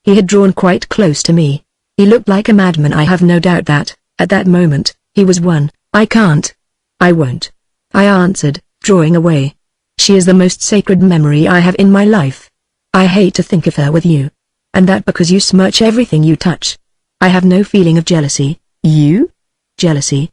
He had drawn quite close to me. He looked like a madman. I have no doubt that, at that moment, he was one. I can't. I won't. I answered, drawing away. She is the most sacred memory I have in my life. I hate to think of her with you. And that because you smirch everything you touch. I have no feeling of jealousy. You? Jealousy?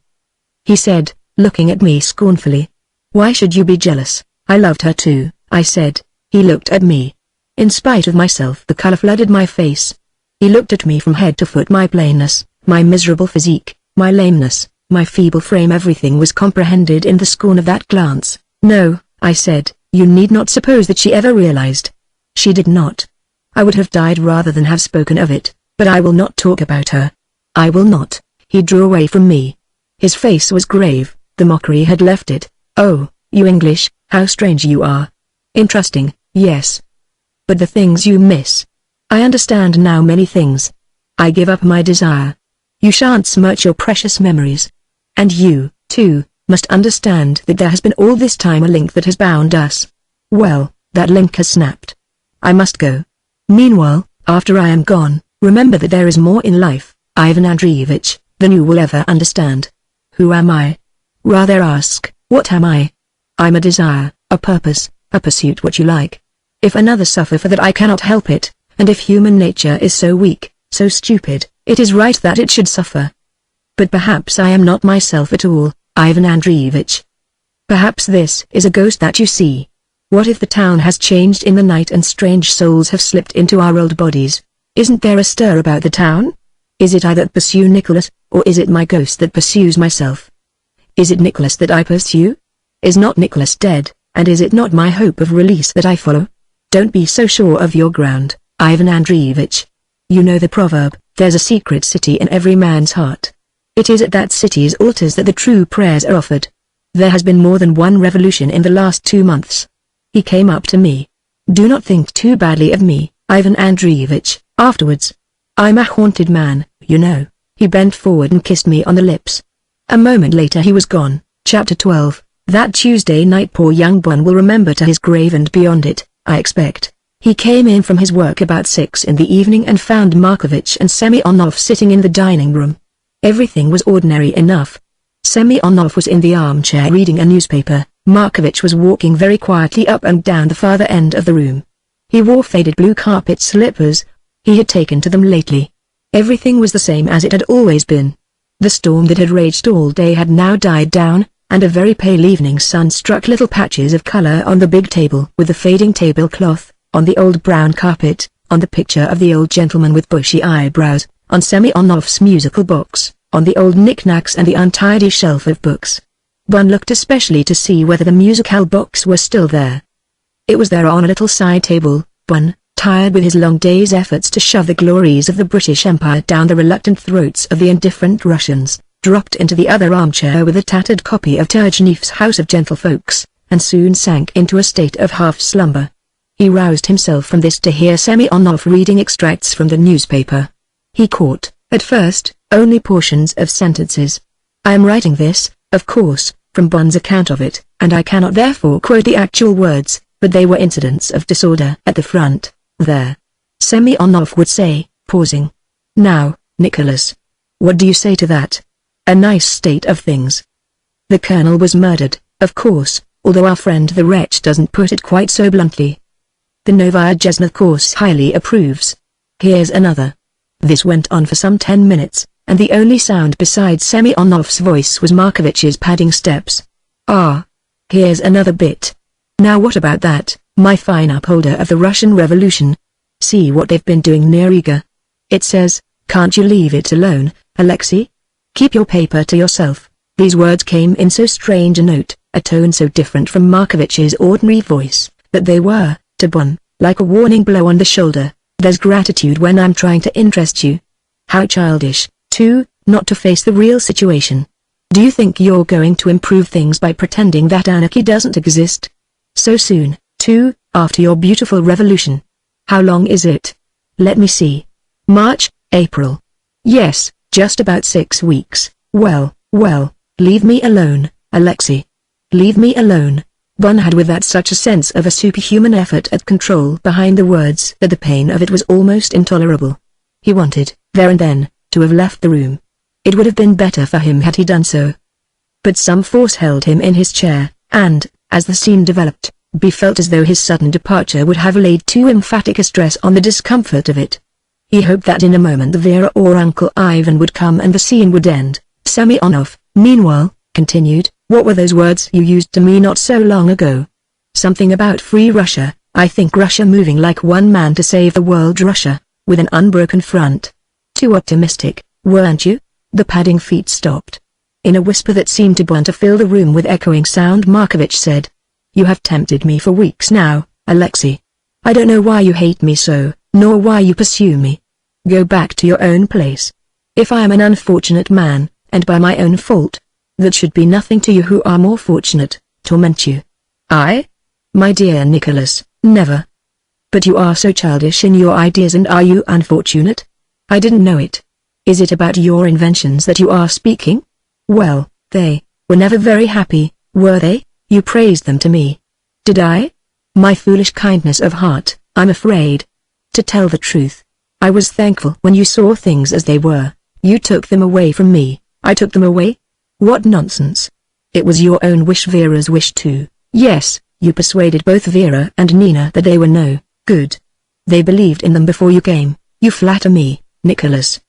He said, looking at me scornfully. Why should you be jealous? I loved her too, I said. He looked at me. In spite of myself the color flooded my face. He looked at me from head to foot. My plainness, my miserable physique, my lameness, my feeble frame, everything was comprehended in the scorn of that glance. No, I said, you need not suppose that she ever realized. She did not. I would have died rather than have spoken of it, but I will not talk about her. I will not. He drew away from me. His face was grave, the mockery had left it. Oh, you English, how strange you are. Interesting, yes. But the things you miss. I understand now many things. I give up my desire. You shan't smirch your precious memories. And you, too, must understand that there has been all this time a link that has bound us. Well, that link has snapped. I must go. Meanwhile, after I am gone, remember that there is more in life, Ivan Andreevich, than you will ever understand. Who am I? Rather ask, what am I? I'm a desire, a purpose, a pursuit, what you like. If another suffer for that I cannot help it, and if human nature is so weak, so stupid, it is right that it should suffer. But perhaps I am not myself at all, Ivan Andreevich. Perhaps this is a ghost that you see. What if the town has changed in the night and strange souls have slipped into our old bodies? Isn't there a stir about the town? Is it I that pursue Nicholas, or is it my ghost that pursues myself? Is it Nicholas that I pursue? Is not Nicholas dead, and is it not my hope of release that I follow? Don't be so sure of your ground, Ivan Andreevich. You know the proverb, there's a secret city in every man's heart. It is at that city's altars that the true prayers are offered. There has been more than one revolution in the last 2 months. He came up to me. Do not think too badly of me, Ivan Andreevich, afterwards. I'm a haunted man, you know. He bent forward and kissed me on the lips. A moment later he was gone. Chapter 12. That Tuesday night poor young Bon will remember to his grave and beyond it, I expect. He came in from his work about 6 in the evening and found Markovich and Semyonov sitting in the dining room. Everything was ordinary enough. Semyonov was in the armchair reading a newspaper. Markovich was walking very quietly up and down the farther end of the room. He wore faded blue carpet slippers. He had taken to them lately. Everything was the same as it had always been. The storm that had raged all day had now died down, and a very pale evening sun struck little patches of color on the big table with the fading tablecloth, on the old brown carpet, on the picture of the old gentleman with bushy eyebrows, on Semyonov's musical box, on the old knickknacks and the untidy shelf of books. Bon looked especially to see whether the musical box were still there. It was there on a little side table. Bon, tired with his long day's efforts to shove the glories of the British Empire down the reluctant throats of the indifferent Russians, dropped into the other armchair with a tattered copy of Turgenev's House of Gentlefolks, and soon sank into a state of half-slumber. He roused himself from this to hear Semyonov reading extracts from the newspaper. He caught, at first, only portions of sentences. I am writing this, of course, from Bon's account of it, and I cannot therefore quote the actual words, but they were incidents of disorder at the front, there. Semyonov would say, pausing. Now, Nicholas. What do you say to that? A nice state of things. The colonel was murdered, of course, although our friend the wretch doesn't put it quite so bluntly. The Novaya Gazeta of course highly approves. Here's another. This went on for some 10 minutes, and the only sound besides Semyonov's voice was Markovich's padding steps. Ah. Here's another bit. Now what about that, my fine upholder of the Russian Revolution? See what they've been doing near Riga. It says, can't you leave it alone, Alexei? Keep your paper to yourself. These words came in so strange a note, a tone so different from Markovich's ordinary voice, that they were, to Bon, like a warning blow on the shoulder. There's gratitude when I'm trying to interest you. How childish, too, not to face the real situation. Do you think you're going to improve things by pretending that anarchy doesn't exist? So soon, too, after your beautiful revolution. How long is it? Let me see. March, April. Yes, just about 6 weeks. Well, leave me alone, Alexei. Leave me alone. Bon had with that such a sense of a superhuman effort at control behind the words that the pain of it was almost intolerable. He wanted, there and then, to have left the room. It would have been better for him had he done so. But some force held him in his chair, and, as the scene developed, he felt as though his sudden departure would have laid too emphatic a stress on the discomfort of it. He hoped that in a moment the Vera or Uncle Ivan would come and the scene would end. Semyonov, meanwhile, continued, what were those words you used to me not so long ago? Something about free Russia, I think Russia moving like one man to save the world Russia, with an unbroken front. Too optimistic, weren't you? The padding feet stopped. In a whisper that seemed to Bon to fill the room with echoing sound Markovich said. You have tempted me for weeks now, Alexei. I don't know why you hate me so, nor why you pursue me. Go back to your own place. If I am an unfortunate man, and by my own fault, that should be nothing to you who are more fortunate, torment you. I? My dear Nicholas, never. But you are so childish in your ideas, and are you unfortunate? I didn't know it. Is it about your inventions that you are speaking? Well, they were never very happy, were they? You praised them to me. Did I? My foolish kindness of heart, I'm afraid. To tell the truth, I was thankful when you saw things as they were. You took them away from me. I took them away? What nonsense. It was your own wish, Vera's wish too. Yes, you persuaded both Vera and Nina that they were no good. They believed in them before you came. You flatter me, Nicholas.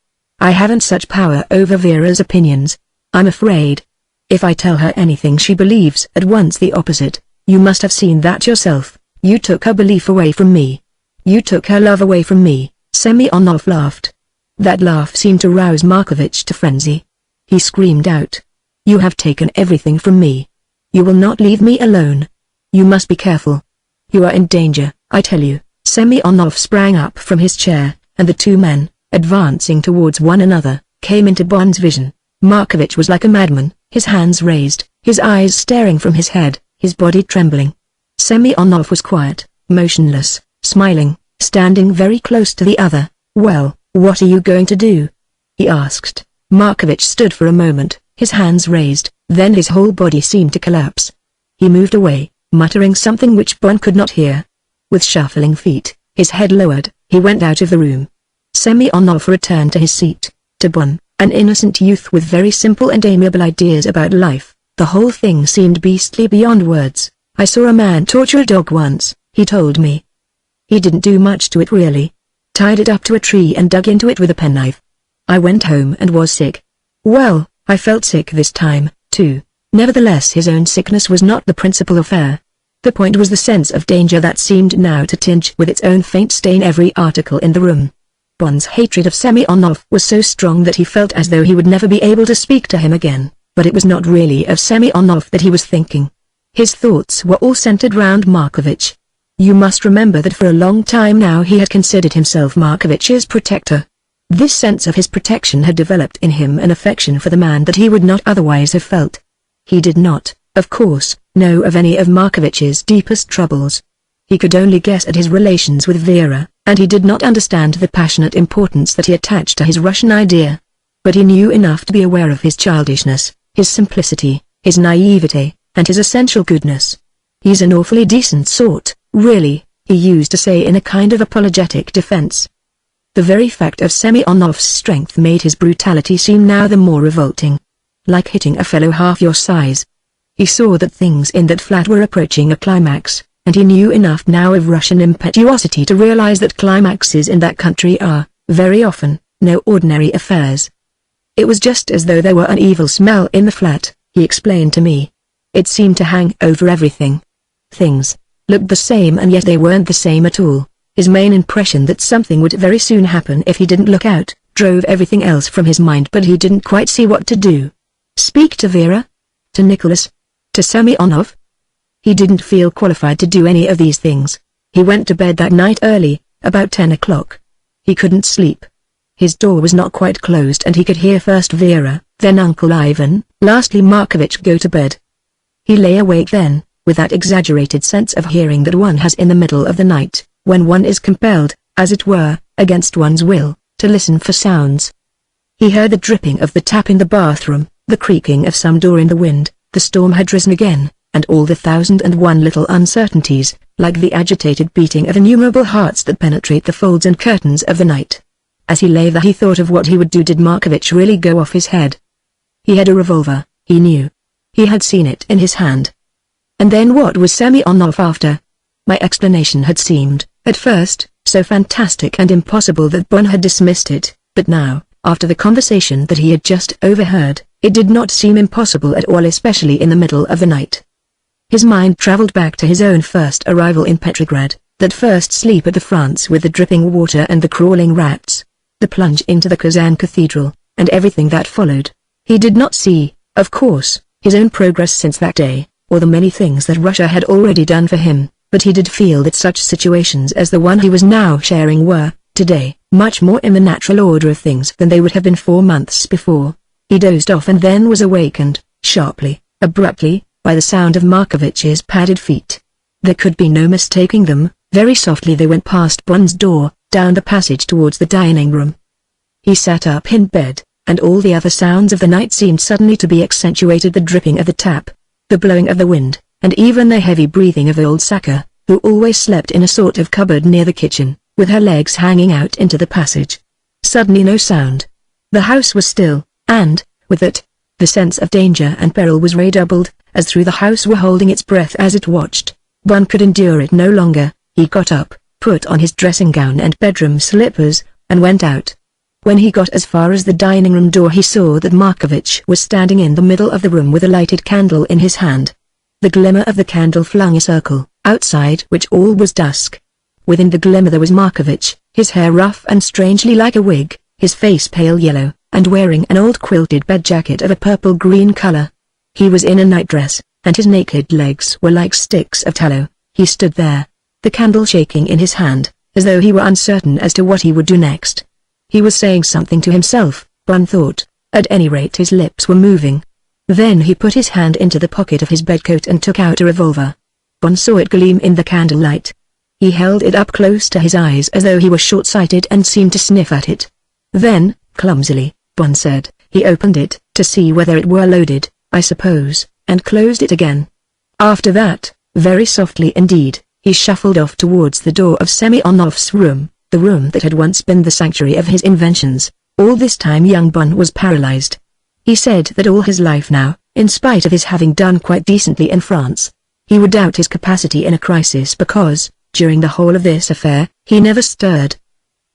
I haven't such power over Vera's opinions. I'm afraid. If I tell her anything she believes at once the opposite. You must have seen that yourself. You took her belief away from me. You took her love away from me. Semyonov laughed. That laugh seemed to rouse Markovich to frenzy. He screamed out. You have taken everything from me. You will not leave me alone. You must be careful. You are in danger, I tell you. Semyonov sprang up from his chair, and the two men, advancing towards one another, came into Bon's vision. Markovich was like a madman, his hands raised, his eyes staring from his head, his body trembling. Semyonov was quiet, motionless, smiling, standing very close to the other. Well, what are you going to do? He asked. Markovich stood for a moment, his hands raised, then his whole body seemed to collapse. He moved away, muttering something which Bon could not hear. With shuffling feet, his head lowered, he went out of the room. Semyonov returned to his seat. To Bon, an innocent youth with very simple and amiable ideas about life, the whole thing seemed beastly beyond words. I saw a man torture a dog once, he told me. He didn't do much to it really. Tied it up to a tree and dug into it with a penknife. I went home and was sick. Well, I felt sick this time, too. Nevertheless, his own sickness was not the principal affair. The point was the sense of danger that seemed now to tinge with its own faint stain every article in the room. Bon's hatred of Semyonov was so strong that he felt as though he would never be able to speak to him again, but it was not really of Semyonov that he was thinking. His thoughts were all centered round Markovich. You must remember that for a long time now he had considered himself Markovich's protector. This sense of his protection had developed in him an affection for the man that he would not otherwise have felt. He did not, of course, know of any of Markovich's deepest troubles. He could only guess at his relations with Vera, and he did not understand the passionate importance that he attached to his Russian idea. But he knew enough to be aware of his childishness, his simplicity, his naivete, and his essential goodness. He's an awfully decent sort, really, he used to say in a kind of apologetic defense. The very fact of Semyonov's strength made his brutality seem now the more revolting. Like hitting a fellow half your size. He saw that things in that flat were approaching a climax, and he knew enough now of Russian impetuosity to realize that climaxes in that country are, very often, no ordinary affairs. It was just as though there were an evil smell in the flat, he explained to me. It seemed to hang over everything. Things looked the same and yet they weren't the same at all. His main impression that something would very soon happen if he didn't look out, drove everything else from his mind, but he didn't quite see what to do. Speak to Vera? To Nicholas? To Semyonov? He didn't feel qualified to do any of these things. He went to bed that night early, about 10 o'clock. He couldn't sleep. His door was not quite closed and he could hear first Vera, then Uncle Ivan, lastly Markovich go to bed. He lay awake then, with that exaggerated sense of hearing that one has in the middle of the night, when one is compelled, as it were, against one's will, to listen for sounds. He heard the dripping of the tap in the bathroom, the creaking of some door in the wind. The storm had risen again, and all the 1,001 little uncertainties, like the agitated beating of innumerable hearts that penetrate the folds and curtains of the night. As he lay there he thought of what he would do did Markovich really go off his head. He had a revolver, he knew. He had seen it in his hand. And then what was Semyonov after? My explanation had seemed, at first, so fantastic and impossible that Bon had dismissed it, but now, after the conversation that he had just overheard, it did not seem impossible at all, especially in the middle of the night. His mind traveled back to his own first arrival in Petrograd, that first sleep at the France with the dripping water and the crawling rats, the plunge into the Kazan Cathedral, and everything that followed. He did not see, of course, his own progress since that day, or the many things that Russia had already done for him, but he did feel that such situations as the one he was now sharing were, today, much more in the natural order of things than they would have been 4 months before. He dozed off and then was awakened, sharply, abruptly, by the sound of Markovich's padded feet. There could be no mistaking them. Very softly they went past Bon's door, down the passage towards the dining room. He sat up in bed, and all the other sounds of the night seemed suddenly to be accentuated: the dripping of the tap, the blowing of the wind, and even the heavy breathing of old Saka, who always slept in a sort of cupboard near the kitchen, with her legs hanging out into the passage. Suddenly no sound. The house was still, and, with it, the sense of danger and peril was redoubled, as through the house were holding its breath as it watched. Bon could endure it no longer. He got up, put on his dressing gown and bedroom slippers, and went out. When he got as far as the dining room door he saw that Markovich was standing in the middle of the room with a lighted candle in his hand. The glimmer of the candle flung a circle, outside which all was dusk. Within the glimmer there was Markovich, his hair rough and strangely like a wig, his face pale yellow, and wearing an old quilted bed jacket of a purple-green color. He was in a nightdress, and his naked legs were like sticks of tallow. He stood there, the candle shaking in his hand, as though he were uncertain as to what he would do next. He was saying something to himself, Bun thought. At any rate his lips were moving. Then he put his hand into the pocket of his bedcoat and took out a revolver. Bun saw it gleam in the candlelight. He held it up close to his eyes as though he were short-sighted and seemed to sniff at it. Then, clumsily, Bun said, he opened it, to see whether it were loaded, I suppose, and closed it again. After that, very softly indeed, he shuffled off towards the door of Semyonov's room, the room that had once been the sanctuary of his inventions. All this time young Bun was paralyzed. He said that all his life now, in spite of his having done quite decently in France, he would doubt his capacity in a crisis because, during the whole of this affair, he never stirred.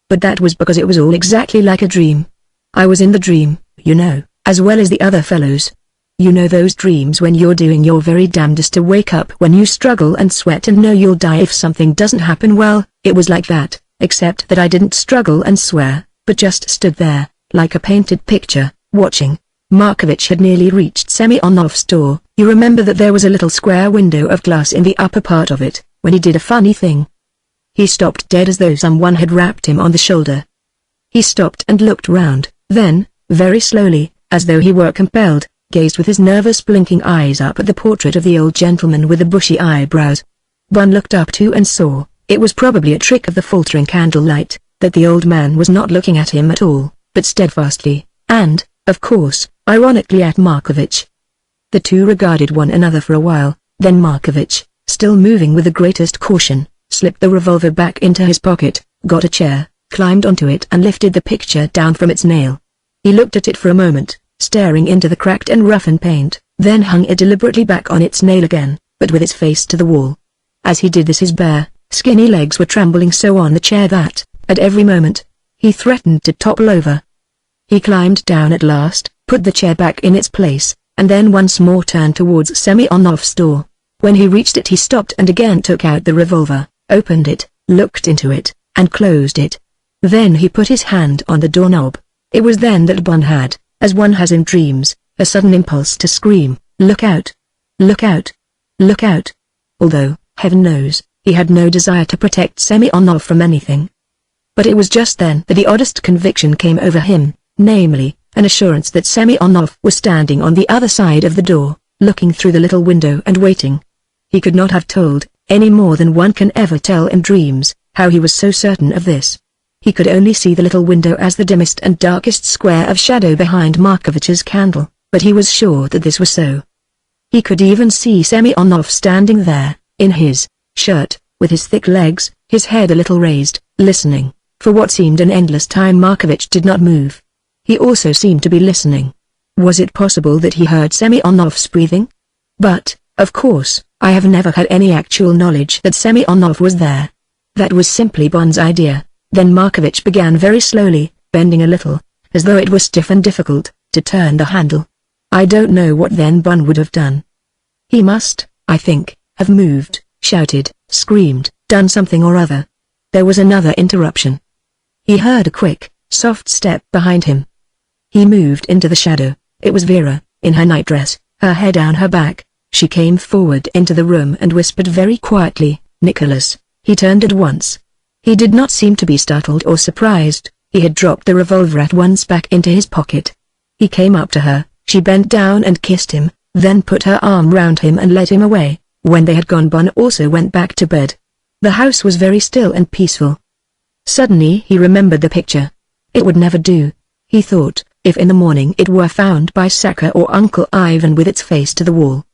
But that was because it was all exactly like a dream. I was in the dream, you know, as well as the other fellows. You know those dreams when you're doing your very damnedest to wake up when you struggle and sweat and know you'll die if something doesn't happen. Well, it was like that, except that I didn't struggle and swear, but just stood there, like a painted picture, watching. Markovich had nearly reached Semyonov's door. You remember that there was a little square window of glass in the upper part of it, when he did a funny thing. He stopped dead as though someone had rapped him on the shoulder. He stopped and looked round, then, very slowly, as though he were compelled, gazed with his nervous blinking eyes up at the portrait of the old gentleman with the bushy eyebrows. Bun looked up too and saw, it was probably a trick of the faltering candlelight, that the old man was not looking at him at all, but steadfastly, and, of course, ironically at Markovich. The two regarded one another for a while, then Markovich, still moving with the greatest caution, slipped the revolver back into his pocket, got a chair, climbed onto it and lifted the picture down from its nail. He looked at it for a moment, staring into the cracked and roughened paint, then hung it deliberately back on its nail again, but with its face to the wall. As he did this his bare, skinny legs were trembling so on the chair that, at every moment, he threatened to topple over. He climbed down at last, put the chair back in its place, and then once more turned towards Semyonov's door. When he reached it he stopped and again took out the revolver, opened it, looked into it, and closed it. Then he put his hand on the doorknob. It was then that Bun had, as one has in dreams, a sudden impulse to scream, "Look out! Look out! Look out!" Although, heaven knows, he had no desire to protect Semyonov from anything. But it was just then that the oddest conviction came over him, namely, an assurance that Semyonov was standing on the other side of the door, looking through the little window and waiting. He could not have told, any more than one can ever tell in dreams, how he was so certain of this. He could only see the little window as the dimmest and darkest square of shadow behind Markovich's candle, but he was sure that this was so. He could even see Semyonov standing there, in his shirt, with his thick legs, his head a little raised, listening. For what seemed an endless time Markovich did not move. He also seemed to be listening. Was it possible that he heard Semyonov's breathing? But, of course, I have never had any actual knowledge that Semyonov was there. That was simply Bun's idea. Then Markovich began very slowly, bending a little, as though it were stiff and difficult, to turn the handle. I don't know what then Bun would have done. He must, I think, have moved, shouted, screamed, done something or other. There was another interruption. He heard a quick, soft step behind him. He moved into the shadow. It was Vera, in her nightdress, her hair down her back. She came forward into the room and whispered very quietly, "Nicholas." He turned at once. He did not seem to be startled or surprised. He had dropped the revolver at once back into his pocket. He came up to her, she bent down and kissed him, then put her arm round him and led him away. When they had gone Bun also went back to bed. The house was very still and peaceful. Suddenly he remembered the picture. It would never do, he thought, if in the morning it were found by Saka or Uncle Ivan with its face to the wall.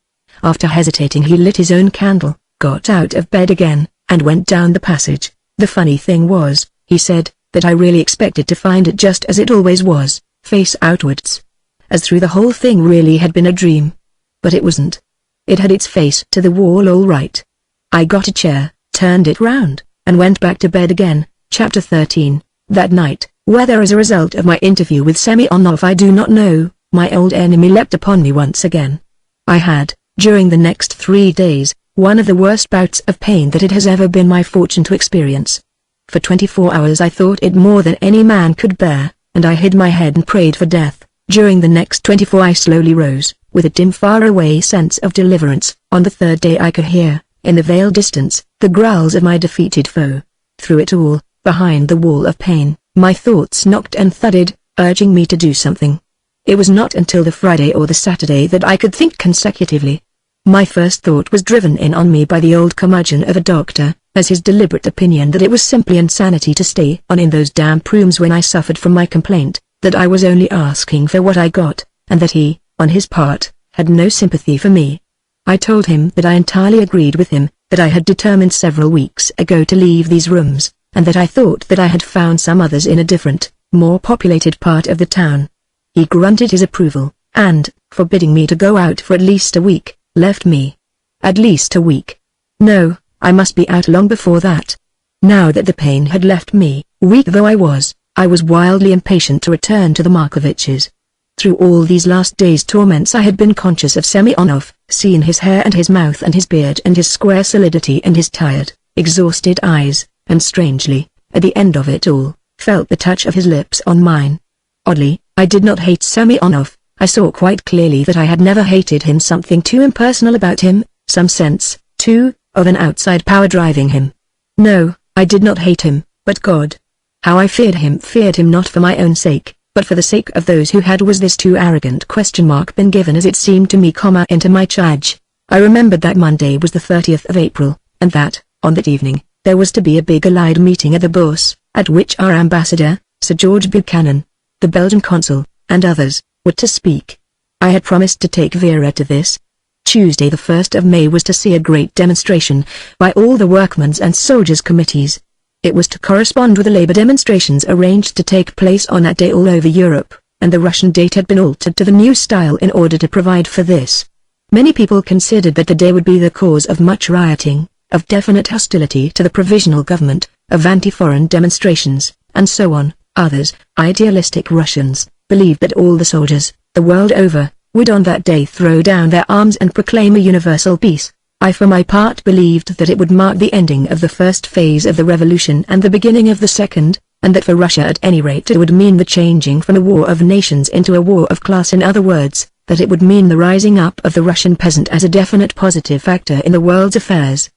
After hesitating he lit his own candle, got out of bed again, and went down the passage. The funny thing was, he said, that I really expected to find it just as it always was, face outwards. As through the whole thing really had been a dream. But it wasn't. It had its face to the wall all right. I got a chair, turned it round, and went back to bed again. Chapter 13. That night, whether as a result of my interview with Semyonov I do not know, my old enemy leapt upon me once again. I had, during the next 3 days, one of the worst bouts of pain that it has ever been my fortune to experience. For 24 hours I thought it more than any man could bear, and I hid my head and prayed for death. During the next 24 I slowly rose, with a dim far-away sense of deliverance. On the third day I could hear, in the veiled distance, the growls of my defeated foe. Through it all, behind the wall of pain, my thoughts knocked and thudded, urging me to do something. It was not until the Friday or the Saturday that I could think consecutively. My first thought was driven in on me by the old curmudgeon of a doctor, as his deliberate opinion that it was simply insanity to stay on in those damp rooms when I suffered from my complaint, that I was only asking for what I got, and that he, on his part, had no sympathy for me. I told him that I entirely agreed with him, that I had determined several weeks ago to leave these rooms, and that I thought that I had found some others in a different, more populated part of the town. He grunted his approval, and, forbidding me to go out for at least a week, left me. At least a week. No, I must be out long before that. Now that the pain had left me, weak though I was wildly impatient to return to the Markoviches. Through all these last days' torments I had been conscious of Semyonov, seen his hair and his mouth and his beard and his square solidity and his tired, exhausted eyes, and strangely, at the end of it all, felt the touch of his lips on mine. Oddly, I did not hate Semyonov. I saw quite clearly that I had never hated him. Something too impersonal about him, some sense, too, of an outside power driving him. No, I did not hate him, but God. How I feared him not for my own sake, but for the sake of those who had. Was this too arrogant question mark been given as it seemed to me, into my charge? I remembered that Monday was the 30th of April, and that, on that evening, there was to be a big Allied meeting at the Bourse, at which our ambassador, Sir George Buchanan, the Belgian consul, and others, were to speak. I had promised to take Vera to this. Tuesday the 1st of May was to see a great demonstration, by all the workmen's and soldiers' committees. It was to correspond with the labor demonstrations arranged to take place on that day all over Europe, and the Russian date had been altered to the new style in order to provide for this. Many people considered that the day would be the cause of much rioting, of definite hostility to the provisional government, of anti-foreign demonstrations, and so on. Others, idealistic Russians, believed that all the soldiers, the world over, would on that day throw down their arms and proclaim a universal peace. I for my part believed that it would mark the ending of the first phase of the revolution and the beginning of the second, and that for Russia at any rate it would mean the changing from a war of nations into a war of class. In other words, that it would mean the rising up of the Russian peasant as a definite positive factor in the world's affairs.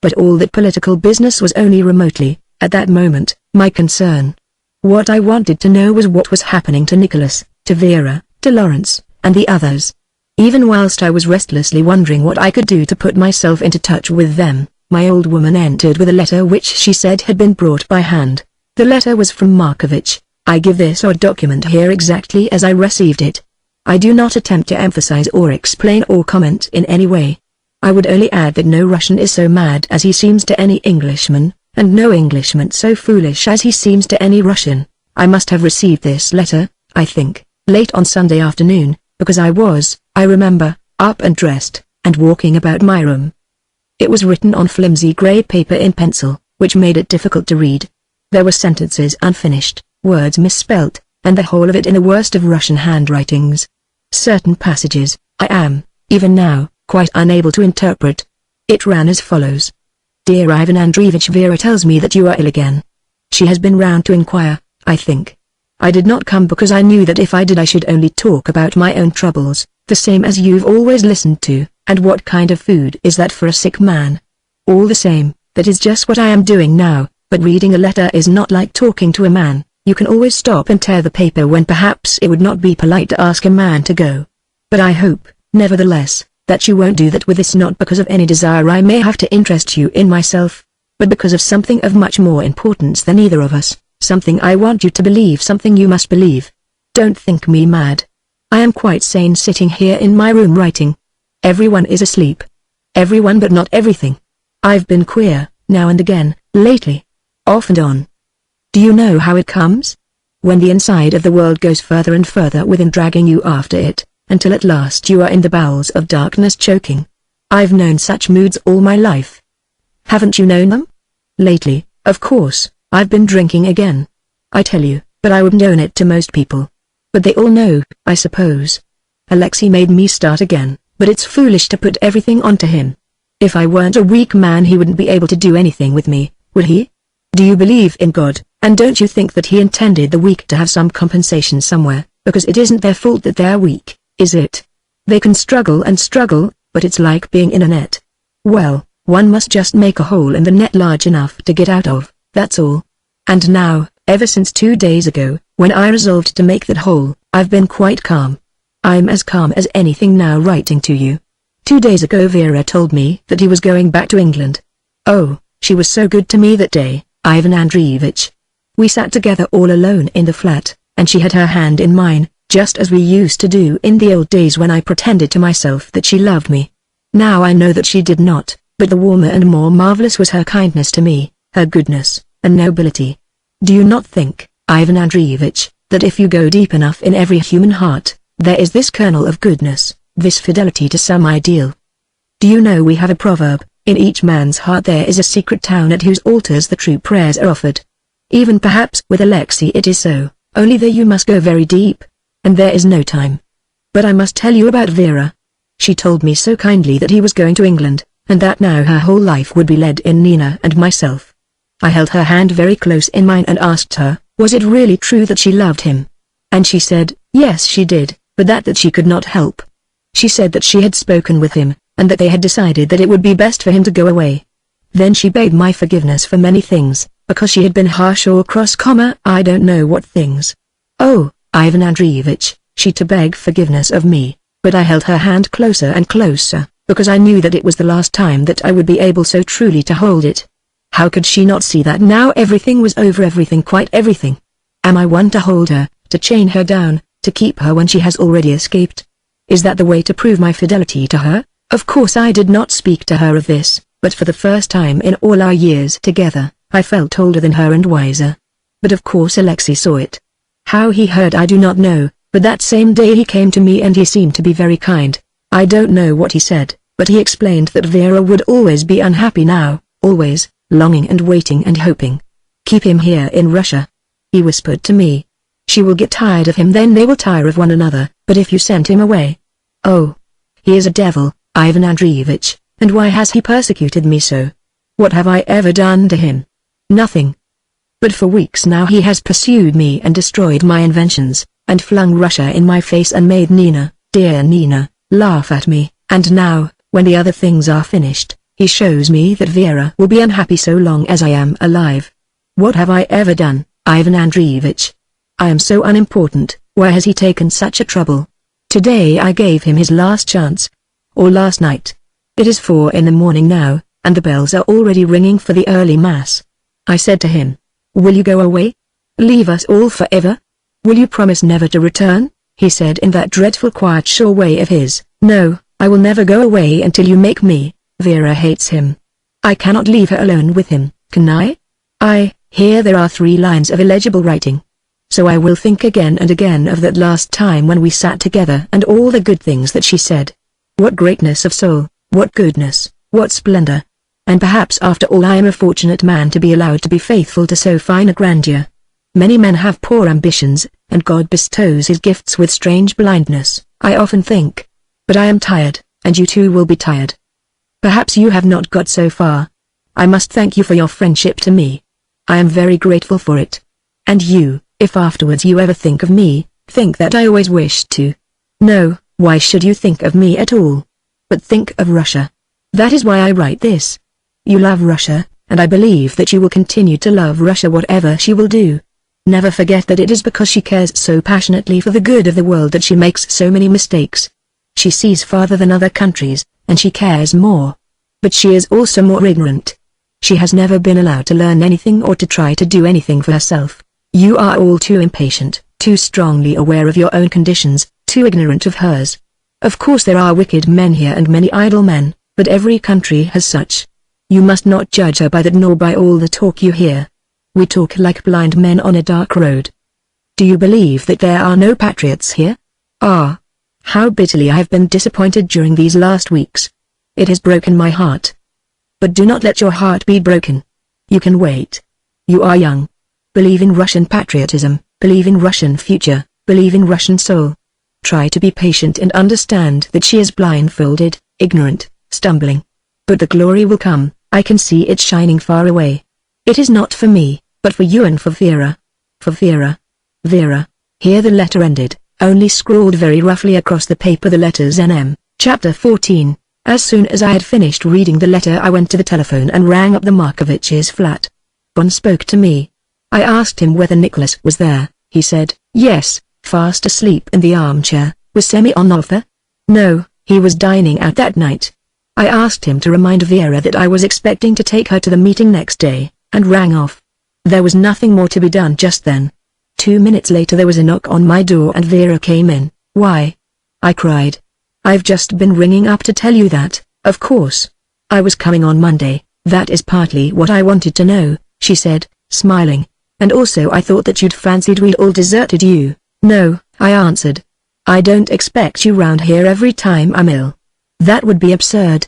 But all that political business was only remotely, at that moment, my concern. What I wanted to know was what was happening to Nicholas, to Vera, to Lawrence, and the others. Even whilst I was restlessly wondering what I could do to put myself into touch with them, my old woman entered with a letter which she said had been brought by hand. The letter was from Markovich. I give this odd document here exactly as I received it. I do not attempt to emphasize or explain or comment in any way. I would only add that no Russian is so mad as he seems to any Englishman, and no Englishman so foolish as he seems to any Russian. I must have received this letter, I think, late on Sunday afternoon, because I was, I remember, up and dressed, and walking about my room. It was written on flimsy grey paper in pencil, which made it difficult to read. There were sentences unfinished, words misspelt, and the whole of it in the worst of Russian handwritings. Certain passages, I am, even now, quite unable to interpret. It ran as follows. Dear Ivan Andreevich, Vera tells me that you are ill again. She has been round to inquire, I think. I did not come because I knew that if I did I should only talk about my own troubles, the same as you've always listened to, and what kind of food is that for a sick man? All the same, that is just what I am doing now, but reading a letter is not like talking to a man. You can always stop and tear the paper when perhaps it would not be polite to ask a man to go. But I hope, nevertheless, that you won't do that with this, not because of any desire I may have to interest you in myself, but because of something of much more importance than either of us. Something I want you to believe, something you must believe. Don't think me mad. I am quite sane sitting here in my room writing. Everyone is asleep. Everyone but not everything. I've been queer, now and again, lately. Off and on. Do you know how it comes? When the inside of the world goes further and further within, dragging you after it, until at last you are in the bowels of darkness choking. I've known such moods all my life. Haven't you known them? Lately, Of course, I've been drinking again. I tell you, but I wouldn't own it to most people. But they all know, I suppose. Alexei made me start again, but it's foolish to put everything onto him. If I weren't a weak man he wouldn't be able to do anything with me, would he? Do you believe in God, and don't you think that he intended the weak to have some compensation somewhere, because it isn't their fault that they're weak, is it? They can struggle and struggle, but it's like being in a net. Well, one must just make a hole in the net large enough to get out of, that's all. And now, ever since 2 days ago, when I resolved to make that hole, I've been quite calm. I'm as calm as anything now writing to you. 2 days ago Vera told me that he was going back to England. Oh, she was so good to me that day, Ivan Andreevich. We sat together all alone in the flat, and she had her hand in mine, just as we used to do in the old days when I pretended to myself that she loved me. Now I know that she did not, but the warmer and more marvelous was her kindness to me, her goodness, and nobility. Do you not think, Ivan Andreevich, that if you go deep enough in every human heart, there is this kernel of goodness, this fidelity to some ideal? Do you know we have a proverb, in each man's heart there is a secret town at whose altars the true prayers are offered. Even perhaps with Alexei it is so, only there you must go very deep, and there is no time. But I must tell you about Vera. She told me so kindly that he was going to England, and that now her whole life would be led in Nina and myself. I held her hand very close in mine and asked her, was it really true that she loved him? And she said, yes she did, but that she could not help. She said that she had spoken with him, and that they had decided that it would be best for him to go away. Then she begged my forgiveness for many things, because she had been harsh or cross, I don't know what things. Oh, Ivan Andreevich, she to beg forgiveness of me, but I held her hand closer and closer, because I knew that it was the last time that I would be able so truly to hold it. How could she not see that now everything was over, everything, quite everything? Am I one to hold her, to chain her down, to keep her when she has already escaped? Is that the way to prove my fidelity to her? Of course I did not speak to her of this, but for the first time in all our years together, I felt older than her and wiser. But of course Alexei saw it. How he heard I do not know, but that same day he came to me and he seemed to be very kind. I don't know what he said, but he explained that Vera would always be unhappy now, always, longing and waiting and hoping. Keep him here in Russia. He whispered to me. She will get tired of him, then they will tire of one another, but if you sent him away. Oh. He is a devil, Ivan Andreevich, and why has he persecuted me so? What have I ever done to him? Nothing. But for weeks now he has pursued me and destroyed my inventions, and flung Russia in my face and made Nina, dear Nina, laugh at me, and now, when the other things are finished, he shows me that Vera will be unhappy so long as I am alive. What have I ever done, Ivan Andreevich? I am so unimportant, why has he taken such a trouble? Today I gave him his last chance. Or last night. It is 4 in the morning now, and the bells are already ringing for the early mass. I said to him, will you go away? Leave us all forever? Will you promise never to return? He said in that dreadful quiet sure way of his, no, I will never go away until you make me. Vera hates him. I cannot leave her alone with him, can I? Here there are 3 lines of illegible writing. So I will think again and again of that last time when we sat together and all the good things that she said. What greatness of soul, what goodness, what splendor. And perhaps after all I am a fortunate man to be allowed to be faithful to so fine a grandeur. Many men have poor ambitions, and God bestows his gifts with strange blindness, I often think. But I am tired, and you too will be tired. Perhaps you have not got so far. I must thank you for your friendship to me. I am very grateful for it. And you, if afterwards you ever think of me, think that I always wished to. No, why should you think of me at all? But think of Russia. That is why I write this. You love Russia, and I believe that you will continue to love Russia whatever she will do. Never forget that it is because she cares so passionately for the good of the world that she makes so many mistakes. She sees farther than other countries, and she cares more. But she is also more ignorant. She has never been allowed to learn anything or to try to do anything for herself. You are all too impatient, too strongly aware of your own conditions, too ignorant of hers. Of course there are wicked men here and many idle men, but every country has such. You must not judge her by that nor by all the talk you hear. We talk like blind men on a dark road. Do you believe that there are no patriots here? Ah! How bitterly I have been disappointed during these last weeks. It has broken my heart. But do not let your heart be broken. You can wait. You are young. Believe in Russian patriotism, believe in Russian future, believe in Russian soul. Try to be patient and understand that she is blindfolded, ignorant, stumbling. But the glory will come, I can see it shining far away. It is not for me, but for you and for Vera. For Vera. Vera. Here the letter ended, only scrawled very roughly across the paper the letters NM. Chapter 14. As soon as I had finished reading the letter I went to the telephone and rang up the Markovich's flat. Bon spoke to me. I asked him whether Nicholas was there. He said, yes, fast asleep in the armchair. Was Semyon there? No, he was dining out that night. I asked him to remind Vera that I was expecting to take her to the meeting next day, and rang off. There was nothing more to be done just then. 2 minutes later there was a knock on my door and Vera came in. Why? I cried. I've just been ringing up to tell you that, of course. I was coming on Monday, that is partly what I wanted to know, she said, smiling. And also I thought that you'd fancied we'd all deserted you. No, I answered. I don't expect you round here every time I'm ill. That would be absurd.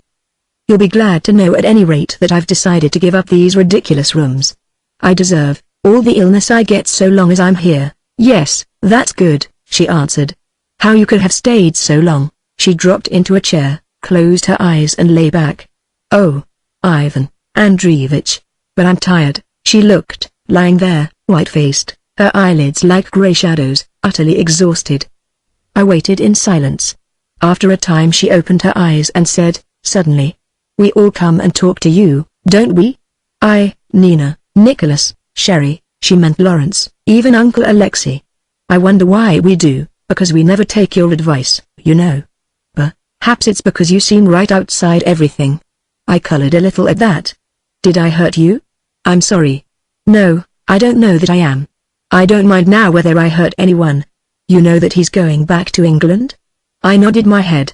You'll be glad to know at any rate that I've decided to give up these ridiculous rooms. I deserve all the illness I get so long as I'm here. Yes, that's good, she answered. How you could have stayed so long. She dropped into a chair, closed her eyes and lay back. Oh, Ivan Andreevich. But I'm tired. She looked, lying there, white-faced, her eyelids like grey shadows, utterly exhausted. I waited in silence. After a time she opened her eyes and said, suddenly, we all come and talk to you, don't we? Nina, Nicholas, Sherry, she meant Lawrence, even Uncle Alexei. I wonder why we do, because we never take your advice, you know. Perhaps it's because you seem right outside everything. I colored a little at that. Did I hurt you? I'm sorry. No, I don't know that I am. I don't mind now whether I hurt anyone. You know that he's going back to England? I nodded my head.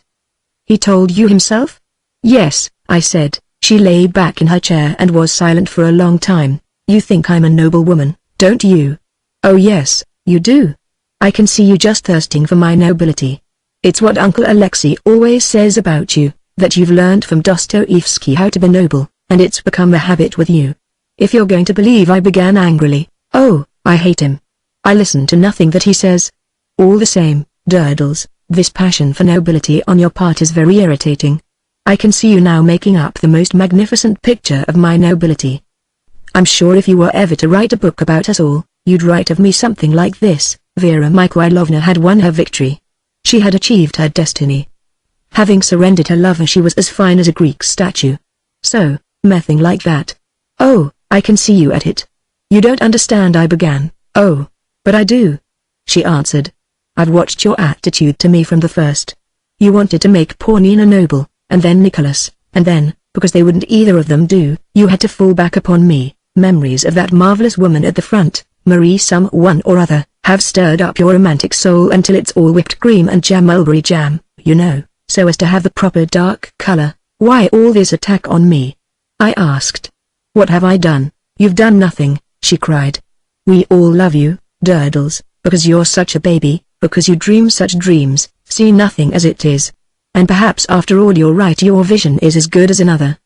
He told you himself? Yes, I said. She lay back in her chair and was silent for a long time. You think I'm a noble woman, don't you? Oh yes, you do. I can see you just thirsting for my nobility. It's what Uncle Alexei always says about you, that you've learned from Dostoevsky how to be noble, and it's become a habit with you. If you're going to believe, I began angrily. Oh, I hate him. I listen to nothing that he says. All the same, Durdles, this passion for nobility on your part is very irritating. I can see you now making up the most magnificent picture of my nobility. I'm sure if you were ever to write a book about us all, you'd write of me something like this. Vera Mikhailovna had won her victory. She had achieved her destiny. Having surrendered her lover, she was as fine as a Greek statue. So, nothing like that. Oh, I can see you at it. You don't understand, I began. Oh, but I do. She answered. I've watched your attitude to me from the first. You wanted to make poor Nina noble, and then Nicholas, and then, because they wouldn't either of them do, you had to fall back upon me. Memories of that marvelous woman at the front, Marie someone or other, have stirred up your romantic soul until it's all whipped cream and jam, mulberry jam, you know, so as to have the proper dark color. Why all this attack on me? I asked. What have I done? You've done nothing, she cried. We all love you, Durdles, because you're such a baby, because you dream such dreams, see nothing as it is. And perhaps after all you're right, your vision is as good as another.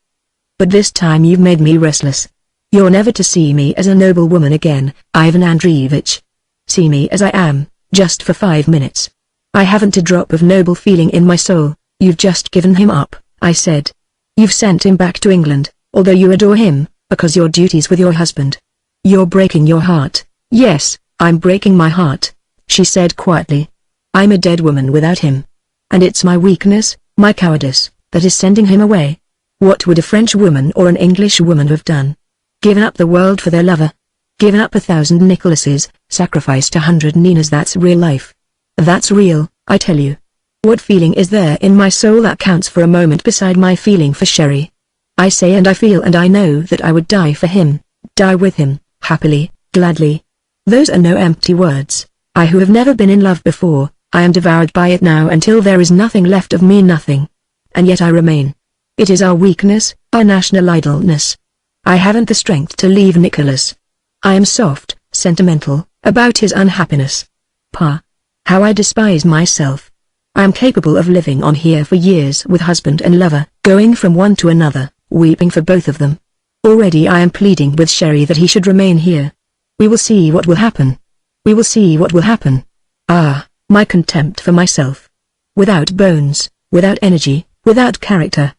But this time you've made me restless. You're never to see me as a noble woman again, Ivan Andreevich. See me as I am, just for 5 minutes. I haven't a drop of noble feeling in my soul. You've just given him up, I said. You've sent him back to England, although you adore him, because your duties with your husband. You're breaking your heart. Yes, I'm breaking my heart, she said quietly. I'm a dead woman without him. And it's my weakness, my cowardice, that is sending him away. What would a French woman or an English woman have done? Given up the world for their lover? Given up 1,000 Nicholases, sacrificed 100 Ninas? That's real life. That's real, I tell you. What feeling is there in my soul that counts for a moment beside my feeling for Sherry? I say and I feel and I know that I would die for him, die with him, happily, gladly. Those are no empty words. I who have never been in love before, I am devoured by it now until there is nothing left of me, nothing. And yet I remain. It is our weakness, our national idleness. I haven't the strength to leave Nicholas. I am soft, sentimental, about his unhappiness. Pa! How I despise myself. I am capable of living on here for years with husband and lover, going from one to another, weeping for both of them. Already I am pleading with Sherry that he should remain here. We will see what will happen. We will see what will happen. Ah, my contempt for myself. Without bones, without energy, without character.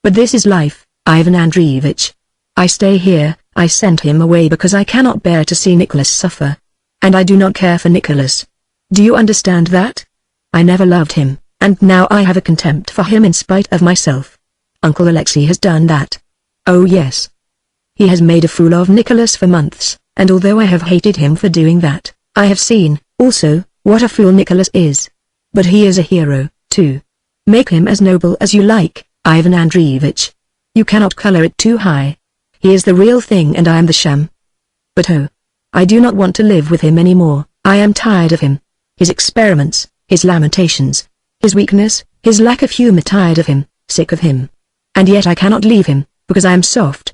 But this is life, Ivan Andreevich. I stay here, I sent him away because I cannot bear to see Nicholas suffer. And I do not care for Nicholas. Do you understand that? I never loved him, and now I have a contempt for him in spite of myself. Uncle Alexei has done that. Oh yes. He has made a fool of Nicholas for months, and although I have hated him for doing that, I have seen, also, what a fool Nicholas is. But he is a hero, too. Make him as noble as you like, Ivan Andreevich. You cannot color it too high. He is the real thing and I am the sham. But oh, I do not want to live with him anymore. I am tired of him. His experiments, his lamentations, his weakness, his lack of humor. Tired of him, sick of him. And yet I cannot leave him, because I am soft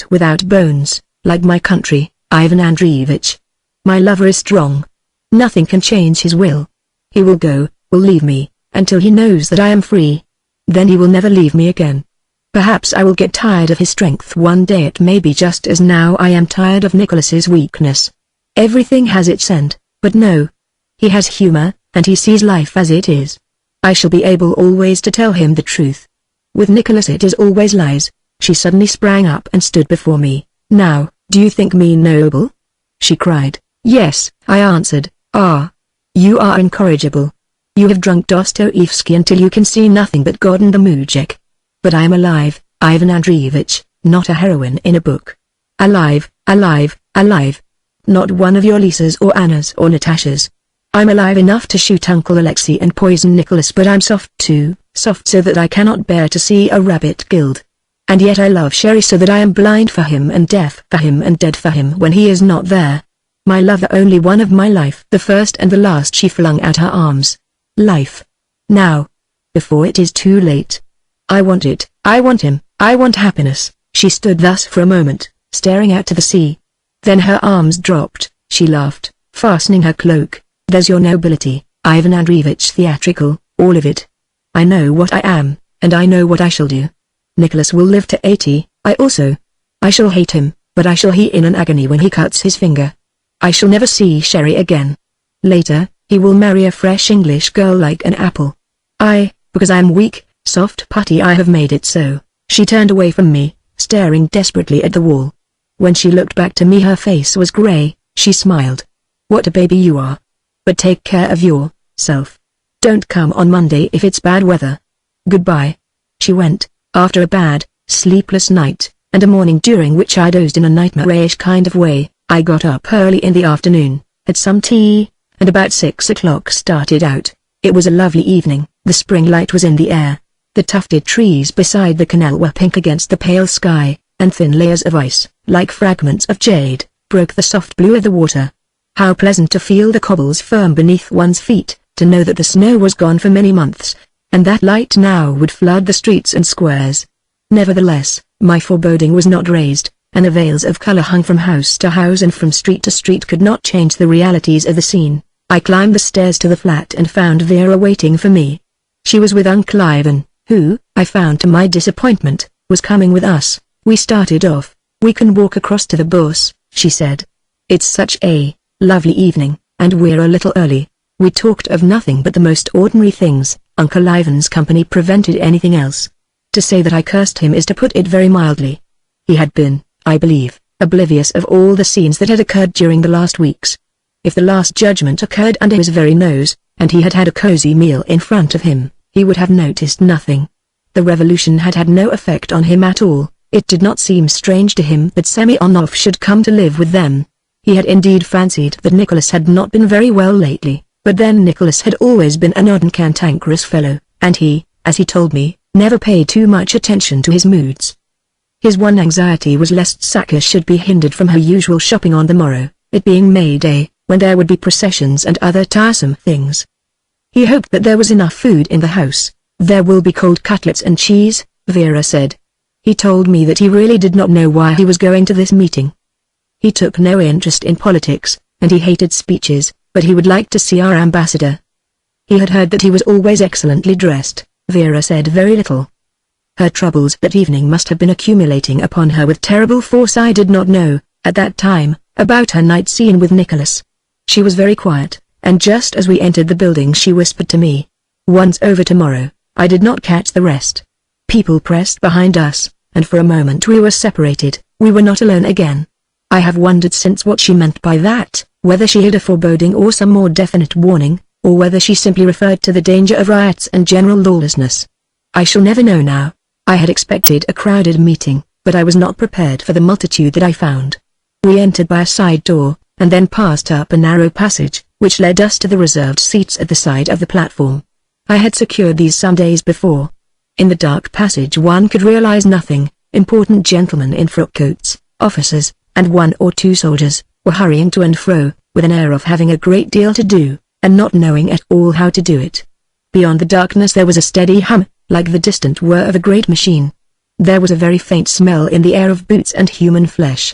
without bones, like my country, Ivan Andreevich. My lover is strong. Nothing can change his will. He will go, will leave me, until he knows that I am free. Then he will never leave me again. Perhaps I will get tired of his strength one day. It may be just as now I am tired of Nicholas's weakness. Everything has its end, but no. He has humor, and he sees life as it is. I shall be able always to tell him the truth. With Nicholas it is always lies. She suddenly sprang up and stood before me. Now, do you think me noble? She cried. Yes, I answered. Ah. You are incorrigible. You have drunk Dostoevsky until you can see nothing but God and the mujik. But I am alive, Ivan Andreevich, not a heroine in a book. Alive, alive, alive. Not one of your Lisas or Annas or Natashas. I'm alive enough to shoot Uncle Alexei and poison Nicholas, but I'm soft too, soft so that I cannot bear to see a rabbit killed. And yet I love Sherry so that I am blind for him and deaf for him and dead for him when he is not there. My love, the only one of my life, the first and the last. She flung out her arms. Life. Now. Before it is too late. I want it, I want him, I want happiness. She stood thus for a moment, staring out to the sea. Then her arms dropped, she laughed, fastening her cloak. There's your nobility, Ivan Andreevich, theatrical, all of it. I know what I am, and I know what I shall do. Nicholas will live to 80, I shall hate him, but I shall he in an agony when he cuts his finger. I shall never see Sherry again. Later, he will marry a fresh English girl like an apple. Because I am weak, soft putty, I have made it so. She turned away from me, staring desperately at the wall. When she looked back to me her face was grey. She smiled. What a baby you are. But take care of yourself. Don't come on Monday if it's bad weather. Goodbye. She went, after a bad, sleepless night, and a morning during which I dozed in a nightmarish kind of way. I got up early in the afternoon, had some tea, and about 6 o'clock started out. It was a lovely evening, the spring light was in the air. The tufted trees beside the canal were pink against the pale sky, and thin layers of ice, like fragments of jade, broke the soft blue of the water. How pleasant to feel the cobbles firm beneath one's feet, to know that the snow was gone for many months, and that light now would flood the streets and squares. Nevertheless, my foreboding was not raised, and the veils of color hung from house to house and from street to street could not change the realities of the scene. I climbed the stairs to the flat and found Vera waiting for me. She was with Uncle Ivan, who, I found to my disappointment, was coming with us. We started off. We can walk across to the bus, she said. It's such a lovely evening, and we're a little early. We talked of nothing but the most ordinary things. Uncle Ivan's company prevented anything else. To say that I cursed him is to put it very mildly. He had been, I believe, oblivious of all the scenes that had occurred during the last weeks. If the Last Judgment occurred under his very nose, and he had had a cozy meal in front of him, he would have noticed nothing. The revolution had had no effect on him at all. It did not seem strange to him that Semyonov should come to live with them. He had indeed fancied that Nicholas had not been very well lately, but then Nicholas had always been an odd and cantankerous fellow, and he, as he told me, never paid too much attention to his moods. His one anxiety was lest Saka should be hindered from her usual shopping on the morrow, it being May Day, when there would be processions and other tiresome things. He hoped that there was enough food in the house. There will be cold cutlets and cheese, Vera said. He told me that he really did not know why he was going to this meeting. He took no interest in politics, and he hated speeches, but he would like to see our ambassador. He had heard that he was always excellently dressed. Vera said very little. Her troubles that evening must have been accumulating upon her with terrible force. I did not know, at that time, about her night scene with Nicholas. She was very quiet, and just as we entered the building she whispered to me, "One's over tomorrow." I did not catch the rest. People pressed behind us, and for a moment we were separated. We were not alone again. I have wondered since what she meant by that, whether she had a foreboding or some more definite warning, or whether she simply referred to the danger of riots and general lawlessness. I shall never know now. I had expected a crowded meeting, but I was not prepared for the multitude that I found. We entered by a side door, and then passed up a narrow passage, which led us to the reserved seats at the side of the platform. I had secured these some days before. In the dark passage one could realize nothing. Important gentlemen in frock coats, officers, and one or two soldiers, were hurrying to and fro, with an air of having a great deal to do, and not knowing at all how to do it. Beyond the darkness there was a steady hum, like the distant whir of a great machine. There was a very faint smell in the air of boots and human flesh.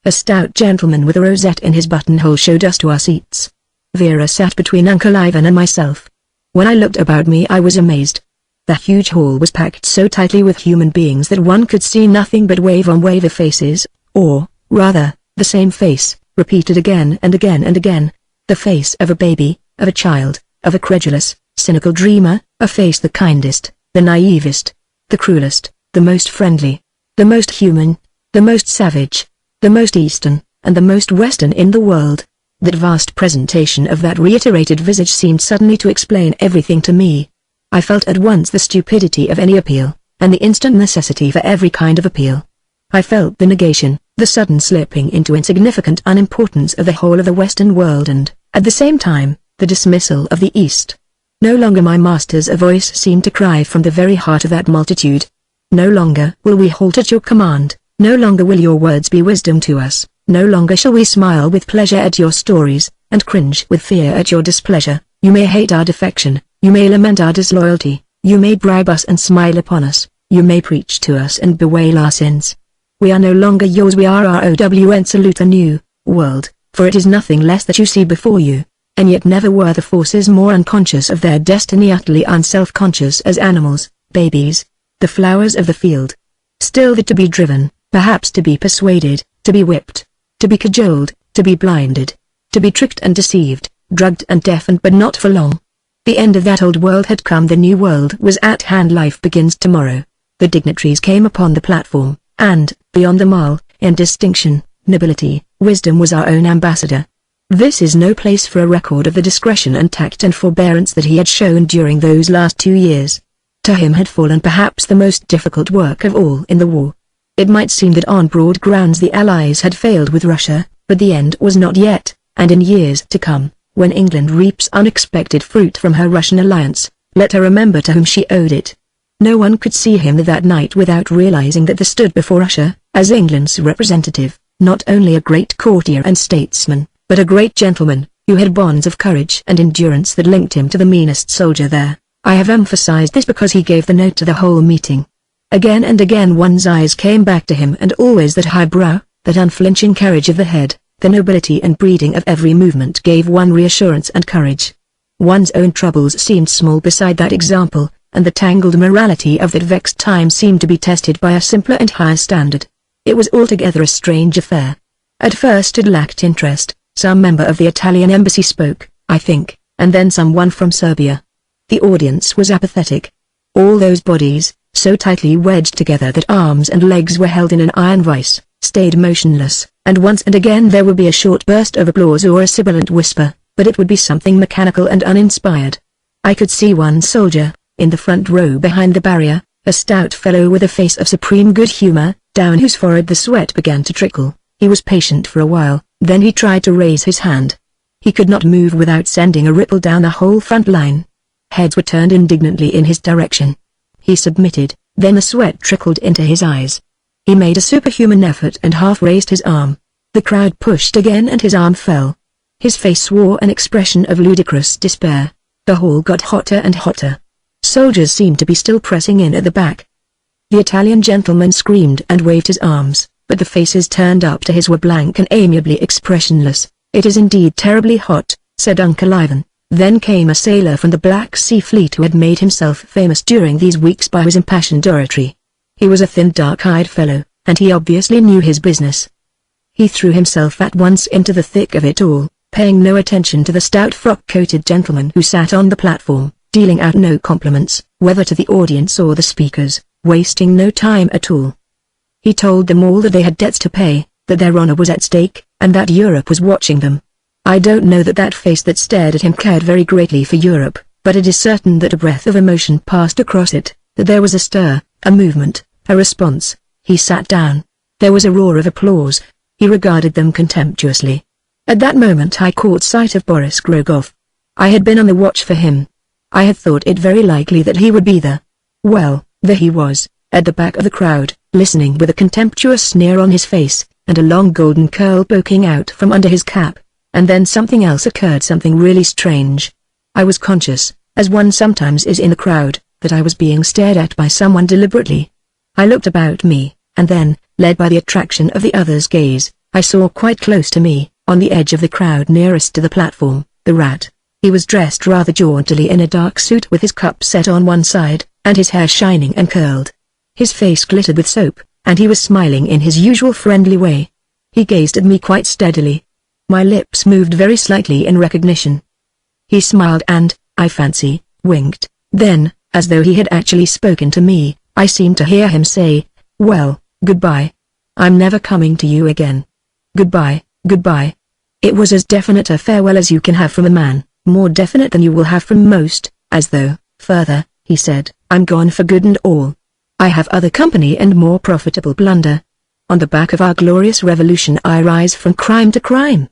A stout gentleman with a rosette in his buttonhole showed us to our seats. Vera sat between Uncle Ivan and myself. When I looked about me I was amazed. The huge hall was packed so tightly with human beings that one could see nothing but wave on wave of faces, or, rather, the same face, repeated again and again and again. The face of a baby, of a child, of a credulous, cynical dreamer, a face the kindest, the naivest, the cruelest, the most friendly, the most human, the most savage, the most Eastern, and the most Western in the world. That vast presentation of that reiterated visage seemed suddenly to explain everything to me. I felt at once the stupidity of any appeal, and the instant necessity for every kind of appeal. I felt the negation, the sudden slipping into insignificant unimportance of the whole of the Western world and, at the same time, the dismissal of the East. No longer my masters, a voice seemed to cry from the very heart of that multitude. No longer will we halt at your command, no longer will your words be wisdom to us, no longer shall we smile with pleasure at your stories, and cringe with fear at your displeasure. You may hate our defection, you may lament our disloyalty, you may bribe us and smile upon us, you may preach to us and bewail our sins. We are no longer yours, we are our own. And salute the new world, for it is nothing less that you see before you. And yet never were the forces more unconscious of their destiny, utterly unself-conscious as animals, babies, the flowers of the field. Still that to be driven, perhaps to be persuaded, to be whipped, to be cajoled, to be blinded, to be tricked and deceived, drugged and deafened, but not for long. The end of that old world had come, the new world was at hand. Life begins tomorrow. The dignitaries came upon the platform, and, beyond them all, in distinction, nobility, wisdom was our own ambassador. This is no place for a record of the discretion and tact and forbearance that he had shown during those last 2 years. To him had fallen perhaps the most difficult work of all in the war. It might seem that on broad grounds the Allies had failed with Russia, but the end was not yet, and in years to come, when England reaps unexpected fruit from her Russian alliance, let her remember to whom she owed it. No one could see him that night without realizing that there stood before Russia, as England's representative, not only a great courtier and statesman, but a great gentleman, who had bonds of courage and endurance that linked him to the meanest soldier there. I have emphasized this because he gave the note to the whole meeting. Again and again one's eyes came back to him, and always that high brow, that unflinching carriage of the head, the nobility and breeding of every movement gave one reassurance and courage. One's own troubles seemed small beside that example, and the tangled morality of that vexed time seemed to be tested by a simpler and higher standard. It was altogether a strange affair. At first it lacked interest. Some member of the Italian embassy spoke, I think, and then someone from Serbia. The audience was apathetic. All those bodies, so tightly wedged together that arms and legs were held in an iron vice, stayed motionless, and once and again there would be a short burst of applause or a sibilant whisper, but it would be something mechanical and uninspired. I could see one soldier, in the front row behind the barrier, a stout fellow with a face of supreme good humor, down whose forehead the sweat began to trickle. He was patient for a while, then he tried to raise his hand. He could not move without sending a ripple down the whole front line. Heads were turned indignantly in his direction. He submitted, then the sweat trickled into his eyes. He made a superhuman effort and half raised his arm. The crowd pushed again and his arm fell. His face wore an expression of ludicrous despair. The hall got hotter and hotter. Soldiers seemed to be still pressing in at the back. The Italian gentleman screamed and waved his arms, but the faces turned up to his were blank and amiably expressionless. It is indeed terribly hot, said Uncle Ivan. Then came a sailor from the Black Sea Fleet who had made himself famous during these weeks by his impassioned oratory. He was a thin dark-eyed fellow, and he obviously knew his business. He threw himself at once into the thick of it all, paying no attention to the stout frock-coated gentleman who sat on the platform, dealing out no compliments, whether to the audience or the speakers, wasting no time at all. He told them all that they had debts to pay, that their honor was at stake, and that Europe was watching them. I don't know that that face that stared at him cared very greatly for Europe, but it is certain that a breath of emotion passed across it, that there was a stir, a movement, a response. He sat down. There was a roar of applause. He regarded them contemptuously. At that moment I caught sight of Boris Grogoff. I had been on the watch for him. I had thought it very likely that he would be there. Well, there he was, at the back of the crowd, listening with a contemptuous sneer on his face, and a long golden curl poking out from under his cap. And then something else occurred, something really strange. I was conscious, as one sometimes is in the crowd, that I was being stared at by someone deliberately. I looked about me, and then, led by the attraction of the other's gaze, I saw quite close to me, on the edge of the crowd nearest to the platform, the rat. He was dressed rather jauntily in a dark suit with his cup set on one side, and his hair shining and curled. His face glittered with soap, and he was smiling in his usual friendly way. He gazed at me quite steadily. My lips moved very slightly in recognition. He smiled and, I fancy, winked. Then, as though he had actually spoken to me, I seemed to hear him say, "Well, goodbye. I'm never coming to you again. Goodbye, goodbye." It was as definite a farewell as you can have from a man, more definite than you will have from most, as though, further, he said, "I'm gone for good and all. I have other company and more profitable plunder. On the back of our glorious revolution I rise from crime to crime.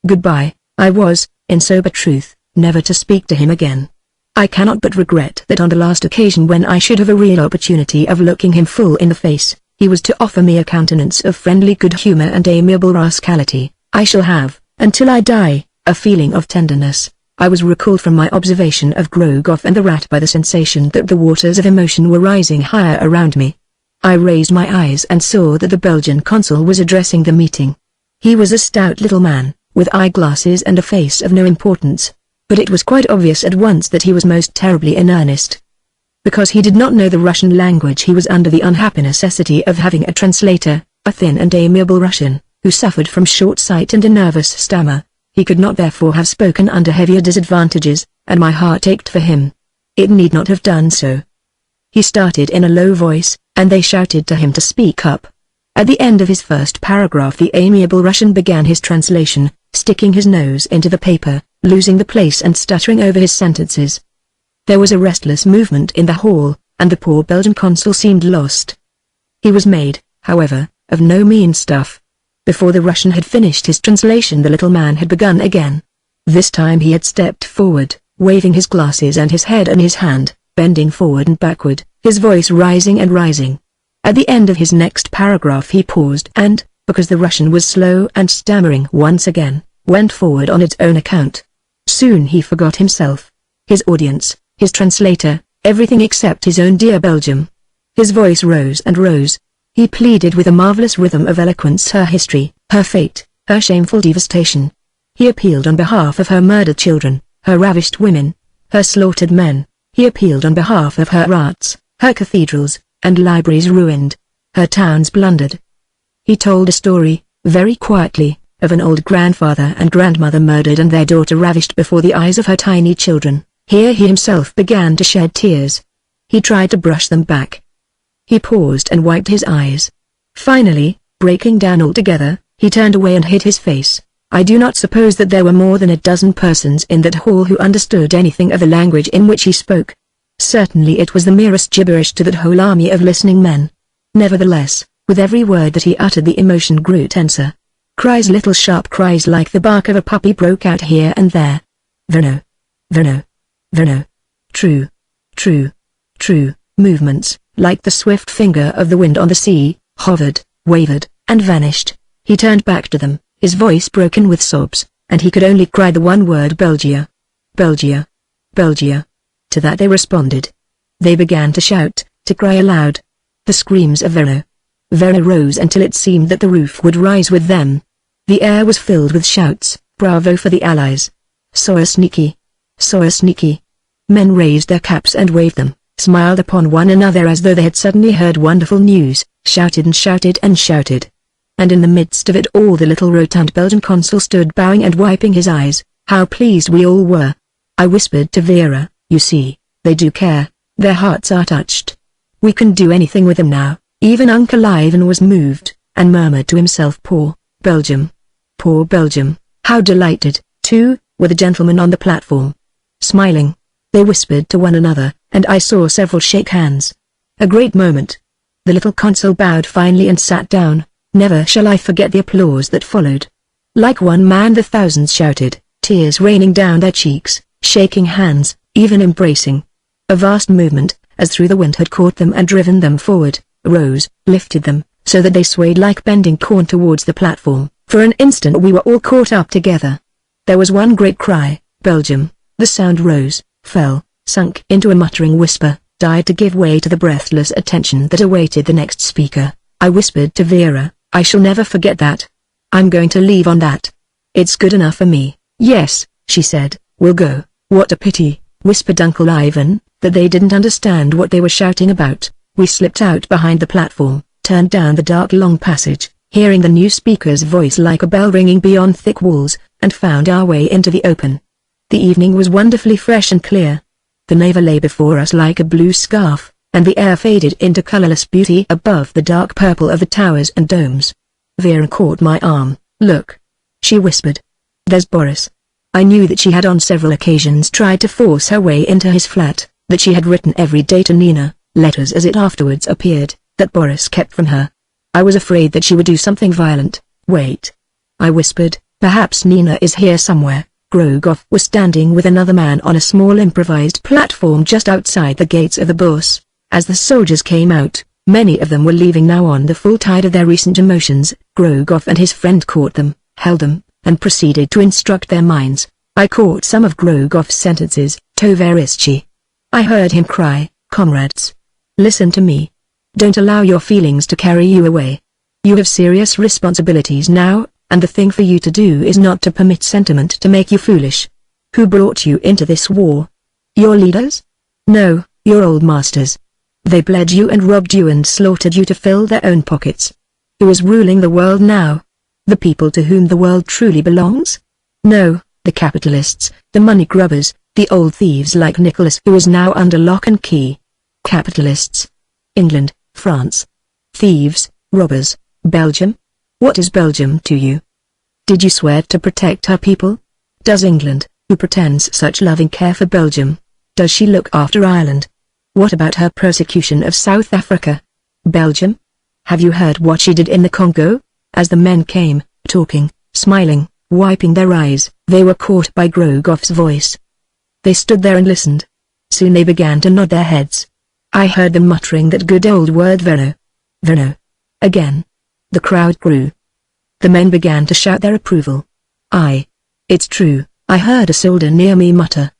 Goodbye." I was, in sober truth, never to speak to him again. I cannot but regret that on the last occasion when I should have a real opportunity of looking him full in the face, he was to offer me a countenance of friendly good humor and amiable rascality. I shall have, until I die, a feeling of tenderness. I was recalled from my observation of Grogoff and the rat by the sensation that the waters of emotion were rising higher around me. I raised my eyes and saw that the Belgian consul was addressing the meeting. He was a stout little man, with eyeglasses and a face of no importance, but it was quite obvious at once that he was most terribly in earnest. Because he did not know the Russian language, he was under the unhappy necessity of having a translator, a thin and amiable Russian, who suffered from short sight and a nervous stammer. He could not therefore have spoken under heavier disadvantages, and my heart ached for him. It need not have done so. He started in a low voice, and they shouted to him to speak up. At the end of his first paragraph the amiable Russian began his translation, sticking his nose into the paper, losing the place and stuttering over his sentences. There was a restless movement in the hall, and the poor Belgian consul seemed lost. He was made, however, of no mean stuff. Before the Russian had finished his translation the little man had begun again. This time he had stepped forward, waving his glasses and his head in his hand, bending forward and backward, his voice rising and rising. At the end of his next paragraph he paused and, because the Russian was slow and stammering once again, went forward on its own account. Soon he forgot himself, his audience, his translator, everything except his own dear Belgium. His voice rose and rose. He pleaded with a marvelous rhythm of eloquence her history, her fate, her shameful devastation. He appealed on behalf of her murdered children, her ravished women, her slaughtered men. He appealed on behalf of her rats, her cathedrals, and libraries ruined, her towns plundered. He told a story, very quietly, of an old grandfather and grandmother murdered and their daughter ravished before the eyes of her tiny children. Here he himself began to shed tears. He tried to brush them back. He paused and wiped his eyes. Finally, breaking down altogether, he turned away and hid his face. I do not suppose that there were more than a dozen persons in that hall who understood anything of the language in which he spoke. Certainly it was the merest gibberish to that whole army of listening men. Nevertheless, with every word that he uttered the emotion grew tenser. Cries, little sharp cries like the bark of a puppy, broke out here and there. Verno. Verno. Verno. True. True. True. Movements, like the swift finger of the wind on the sea, hovered, wavered, and vanished. He turned back to them, his voice broken with sobs, and he could only cry the one word Belgia. Belgia. Belgia. To that they responded. They began to shout, to cry aloud. The screams of Verno. Verno rose until it seemed that the roof would rise with them. The air was filled with shouts, bravo for the Allies. So sneaky. So sneaky. Men raised their caps and waved them, smiled upon one another as though they had suddenly heard wonderful news, shouted and shouted and shouted. And in the midst of it all the little rotund Belgian consul stood bowing and wiping his eyes. How pleased we all were. I whispered to Vera, you see, they do care, their hearts are touched. We can do anything with them now. Even Uncle Ivan was moved, and murmured to himself, poor Belgium. Poor Belgium. How delighted, too, were the gentlemen on the platform. Smiling, they whispered to one another, and I saw several shake hands. A great moment. The little consul bowed finally and sat down. Never shall I forget the applause that followed. Like one man the thousands shouted, tears raining down their cheeks, shaking hands, even embracing. A vast movement, as through the wind had caught them and driven them forward, rose, lifted them, so that they swayed like bending corn towards the platform. For an instant we were all caught up together. There was one great cry, Belgium. The sound rose, fell, sunk into a muttering whisper, died to give way to the breathless attention that awaited the next speaker. I whispered to Vera, I shall never forget that. I'm going to leave on that. It's good enough for me. Yes, she said, we'll go. What a pity, whispered Uncle Ivan, that they didn't understand what they were shouting about. We slipped out behind the platform, turned down the dark long passage, hearing the new speaker's voice like a bell ringing beyond thick walls, and found our way into the open. The evening was wonderfully fresh and clear. The Neva lay before us like a blue scarf, and the air faded into colorless beauty above the dark purple of the towers and domes. Vera caught my arm. Look, she whispered. There's Boris. I knew that she had on several occasions tried to force her way into his flat, that she had written every day to Nina, letters as it afterwards appeared, that Boris kept from her. I was afraid that she would do something violent. Wait. I whispered, perhaps Nina is here somewhere. Grogoff was standing with another man on a small improvised platform just outside the gates of the Bourse. As the soldiers came out, many of them were leaving now on the full tide of their recent emotions. Grogoff and his friend caught them, held them, and proceeded to instruct their minds. I caught some of Grogoff's sentences. Tovarischi. I heard him cry, comrades. Listen to me. Don't allow your feelings to carry you away. You have serious responsibilities now, and the thing for you to do is not to permit sentiment to make you foolish. Who brought you into this war? Your leaders? No, your old masters. They bled you and robbed you and slaughtered you to fill their own pockets. Who is ruling the world now? The people to whom the world truly belongs? No, the capitalists, the money grubbers, the old thieves like Nicholas who is now under lock and key. Capitalists. England, France. Thieves, robbers, Belgium? What is Belgium to you? Did you swear to protect her people? Does England, who pretends such loving care for Belgium, does she look after Ireland? What about her persecution of South Africa? Belgium? Have you heard what she did in the Congo? As the men came, talking, smiling, wiping their eyes, they were caught by Grogoff's voice. They stood there and listened. Soon they began to nod their heads. I heard them muttering that good old word Verno. Verno. Again. The crowd grew. The men began to shout their approval. It's true, I heard a soldier near me mutter.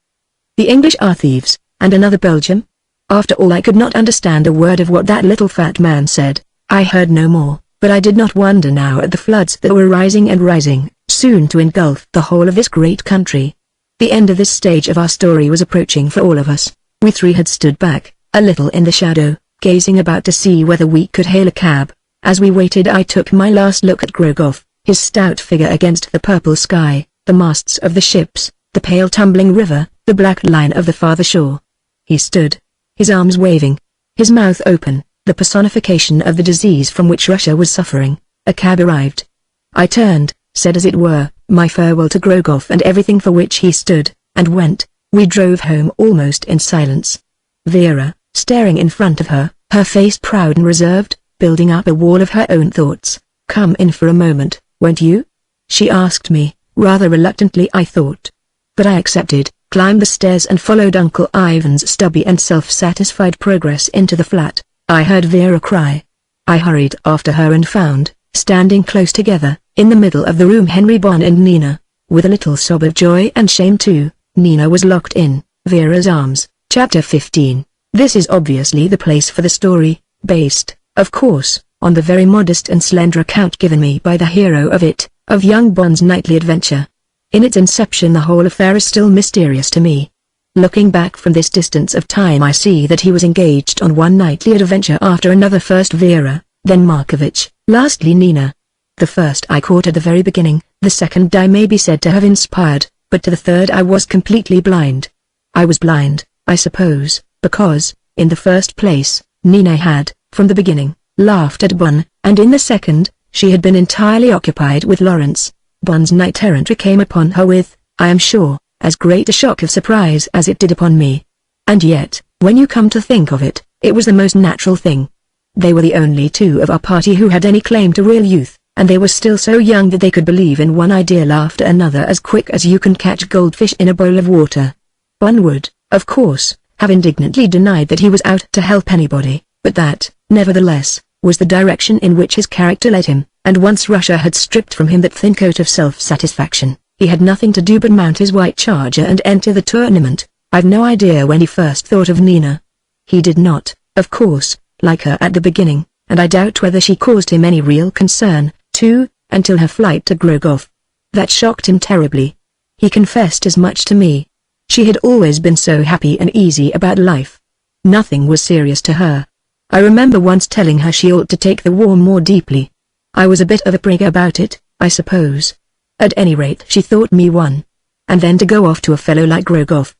The English are thieves, and another Belgium? After all I could not understand a word of what that little fat man said. I heard no more, but I did not wonder now at the floods that were rising and rising, soon to engulf the whole of this great country. The end of this stage of our story was approaching for all of us. We three had stood back, a little in the shadow, gazing about to see whether we could hail a cab. As we waited I took my last look at Grogoff, his stout figure against the purple sky, the masts of the ships, the pale tumbling river, the black line of the farther shore. He stood, his arms waving, his mouth open, the personification of the disease from which Russia was suffering. A cab arrived. I turned, said as it were, my farewell to Grogoff and everything for which he stood, and went. We drove home almost in silence. Vera, staring in front of her, her face proud and reserved, building up a wall of her own thoughts. Come in for a moment, won't you? She asked me, rather reluctantly I thought. But I accepted, climbed the stairs and followed Uncle Ivan's stubby and self-satisfied progress into the flat. I heard Vera cry. I hurried after her and found, standing close together, in the middle of the room Henry Bon and Nina. With a little sob of joy and shame too, Nina was locked in Vera's arms. Chapter 15. This is obviously the place for the story, based, of course, on the very modest and slender account given me by the hero of it, of young Bond's nightly adventure. In its inception the whole affair is still mysterious to me. Looking back from this distance of time, I see that he was engaged on one nightly adventure after another, first Vera, then Markovich, lastly Nina. The first I caught at the very beginning, the second I may be said to have inspired, but to the third I was completely blind. I was blind, I suppose, because, in the first place, Nina had, from the beginning, laughed at Bon, and in the second, she had been entirely occupied with Lawrence. Bon's knight-errantry came upon her with, I am sure, as great a shock of surprise as it did upon me. And yet, when you come to think of it, it was the most natural thing. They were the only two of our party who had any claim to real youth, and they were still so young that they could believe in one idea after another as quick as you can catch goldfish in a bowl of water. Bon would, of course, have indignantly denied that he was out to help anybody, but that, nevertheless, was the direction in which his character led him, and once Russia had stripped from him that thin coat of self-satisfaction, he had nothing to do but mount his white charger and enter the tournament. I've no idea when he first thought of Nina. He did not, of course, like her at the beginning, and I doubt whether she caused him any real concern, too, until her flight to Grogov. That shocked him terribly. He confessed as much to me. She had always been so happy and easy about life. Nothing was serious to her. I remember once telling her she ought to take the war more deeply. I was a bit of a prig about it, I suppose. At any rate, she thought me one. And then to go off to a fellow like Grogov.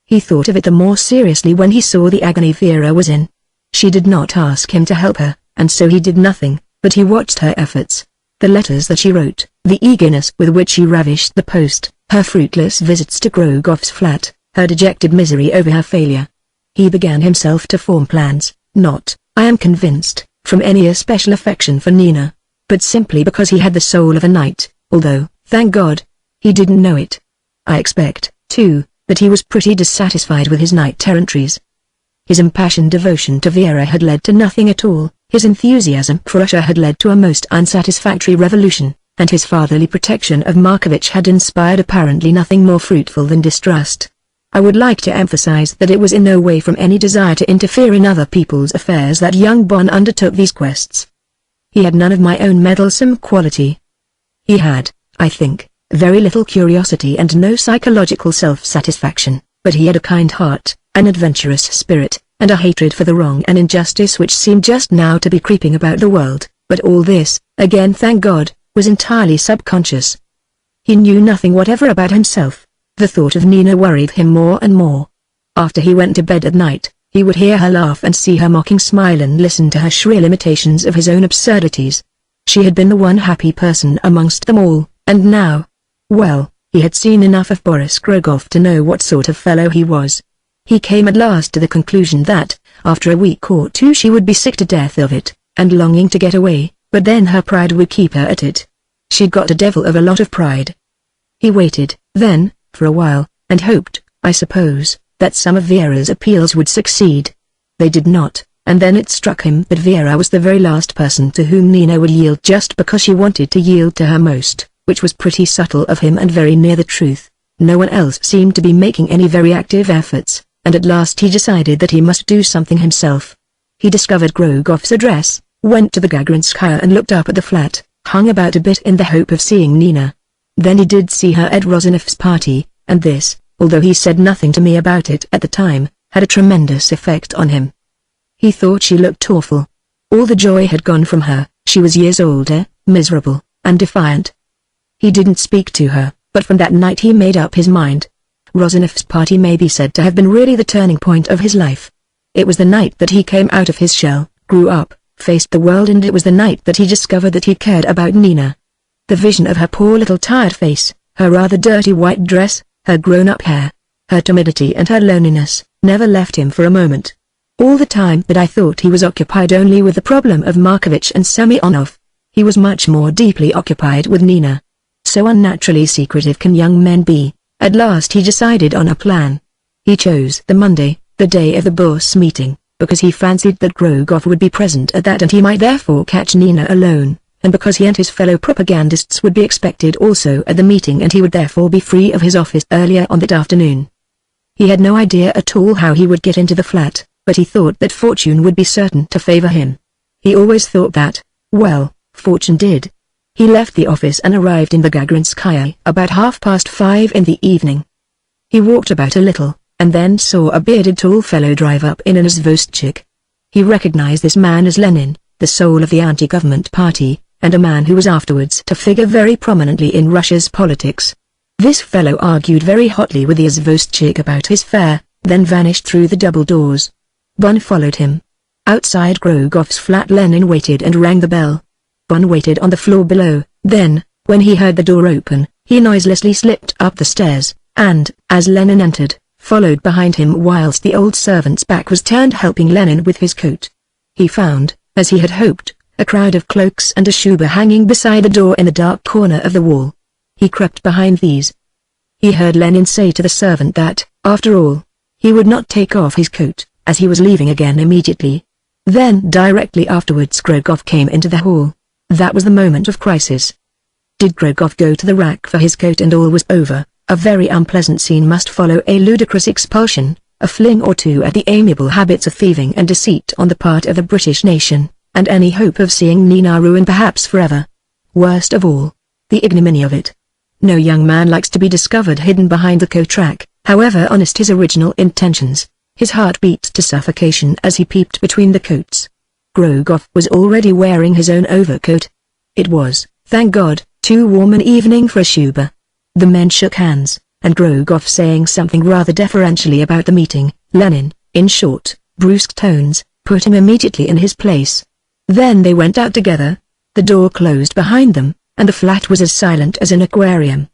He thought of it the more seriously when he saw the agony Vera was in. She did not ask him to help her, and so he did nothing, but he watched her efforts. The letters that she wrote, the eagerness with which she ravished the post, her fruitless visits to Grogov's flat, her dejected misery over her failure. He began himself to form plans, not, I am convinced, from any especial affection for Nina, but simply because he had the soul of a knight, although, thank God, he didn't know it. I expect, too, that he was pretty dissatisfied with his knight-errantries. His impassioned devotion to Vera had led to nothing at all, his enthusiasm for Russia had led to a most unsatisfactory revolution, and his fatherly protection of Markovich had inspired apparently nothing more fruitful than distrust. I would like to emphasize that it was in no way from any desire to interfere in other people's affairs that young Bon undertook these quests. He had none of my own meddlesome quality. He had, I think, very little curiosity and no psychological self-satisfaction, but he had a kind heart, an adventurous spirit, and a hatred for the wrong and injustice which seemed just now to be creeping about the world, but all this, again thank God, was entirely subconscious. He knew nothing whatever about himself. The thought of Nina worried him more and more. After he went to bed at night, he would hear her laugh and see her mocking smile and listen to her shrill imitations of his own absurdities. She had been the one happy person amongst them all, and now, well, he had seen enough of Boris Grogov to know what sort of fellow he was. He came at last to the conclusion that, after a week or two she would be sick to death of it, and longing to get away, but then her pride would keep her at it. She'd got a devil of a lot of pride. He waited, then, for a while, and hoped, I suppose, that some of Vera's appeals would succeed. They did not, and then it struck him that Vera was the very last person to whom Nina would yield just because she wanted to yield to her most, which was pretty subtle of him and very near the truth. No one else seemed to be making any very active efforts, and at last he decided that he must do something himself. He discovered Grogov's address, went to the Gagrinskaya and looked up at the flat, hung about a bit in the hope of seeing Nina. Then he did see her at Rozanov's party, and this, although he said nothing to me about it at the time, had a tremendous effect on him. He thought she looked awful. All the joy had gone from her, she was years older, miserable, and defiant. He didn't speak to her, but from that night he made up his mind. Rozanov's party may be said to have been really the turning point of his life. It was the night that he came out of his shell, grew up, faced the world, and it was the night that he discovered that he cared about Nina. The vision of her poor little tired face, her rather dirty white dress, her grown-up hair, her timidity and her loneliness, never left him for a moment. All the time that I thought he was occupied only with the problem of Markovich and Semyonov, he was much more deeply occupied with Nina. So unnaturally secretive can young men be. At last he decided on a plan. He chose the Monday, the day of the bourse meeting, because he fancied that Grogov would be present at that and he might therefore catch Nina alone, and because he and his fellow propagandists would be expected also at the meeting and he would therefore be free of his office earlier on that afternoon. He had no idea at all how he would get into the flat, but he thought that fortune would be certain to favor him. He always thought that, well, fortune did. He left the office and arrived in the Gagrinskaya about 5:30 in the evening. He walked about a little, and then saw a bearded tall fellow drive up in an izvostchik. He recognized this man as Lenin, the soul of the anti-government party, and a man who was afterwards to figure very prominently in Russia's politics. This fellow argued very hotly with the izvostchik about his fare, then vanished through the double doors. Bun followed him. Outside Grogov's flat Lenin waited and rang the bell. Bun waited on the floor below, then, when he heard the door open, he noiselessly slipped up the stairs, and, as Lenin entered, followed behind him whilst the old servant's back was turned helping Lenin with his coat. He found, as he had hoped, a crowd of cloaks and a shuba hanging beside the door in the dark corner of the wall. He crept behind these. He heard Lenin say to the servant that, after all, he would not take off his coat, as he was leaving again immediately. Then directly afterwards Grogov came into the hall. That was the moment of crisis. Did Grogov go to the rack for his coat and all was over, a very unpleasant scene must follow, a ludicrous expulsion, a fling or two at the amiable habits of thieving and deceit on the part of the British nation, and any hope of seeing Nina ruined perhaps forever. Worst of all, the ignominy of it. No young man likes to be discovered hidden behind the coat rack, however honest his original intentions. His heart beat to suffocation as he peeped between the coats. Grogov was already wearing his own overcoat. It was, thank God, too warm an evening for a shuba. The men shook hands, and Grogov saying something rather deferentially about the meeting, Lenin, in short, brusque tones, put him immediately in his place. Then they went out together. The door closed behind them, and the flat was as silent as an aquarium.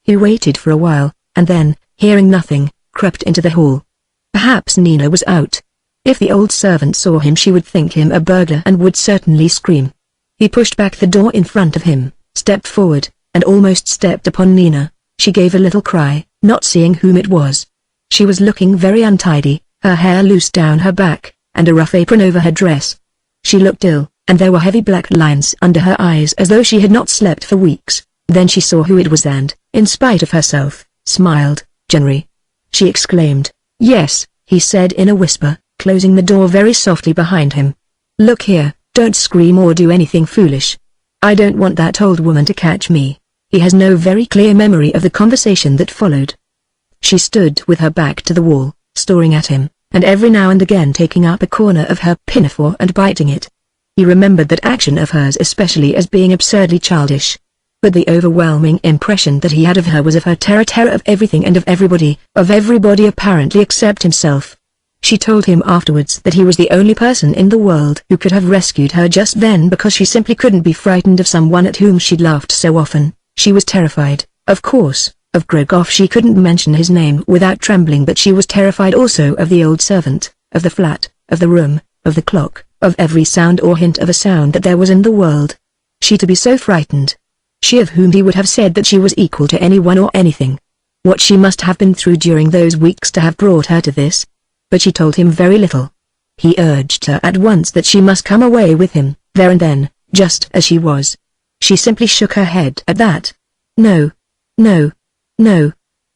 He waited for a while, and then, hearing nothing, crept into the hall. Perhaps Nina was out. If the old servant saw him she would think him a burglar and would certainly scream. He pushed back the door in front of him, stepped forward, and almost stepped upon Nina. She gave a little cry, not seeing whom it was. She was looking very untidy, her hair loose down her back, and a rough apron over her dress. She looked ill, and there were heavy black lines under her eyes as though she had not slept for weeks. Then she saw who it was and, in spite of herself, smiled, "Jenry." She exclaimed. "Yes," he said in a whisper, closing the door very softly behind him. "Look here, don't scream or do anything foolish. I don't want that old woman to catch me." He has no very clear memory of the conversation that followed. She stood with her back to the wall, staring at him, and every now and again taking up a corner of her pinafore and biting it. He remembered that action of hers especially as being absurdly childish. But the overwhelming impression that he had of her was of her terror of everything and of everybody apparently except himself. She told him afterwards that he was the only person in the world who could have rescued her just then because she simply couldn't be frightened of someone at whom she'd laughed so often. She was terrified, of course, of Grogov. She couldn't mention his name without trembling, but she was terrified also of the old servant, of the flat, of the room, of the clock, of every sound or hint of a sound that there was in the world. She to be so frightened. She of whom he would have said that she was equal to anyone or anything. What she must have been through during those weeks to have brought her to this. But she told him very little. He urged her at once that she must come away with him, there and then, just as she was. She simply shook her head at that. "No. No. No."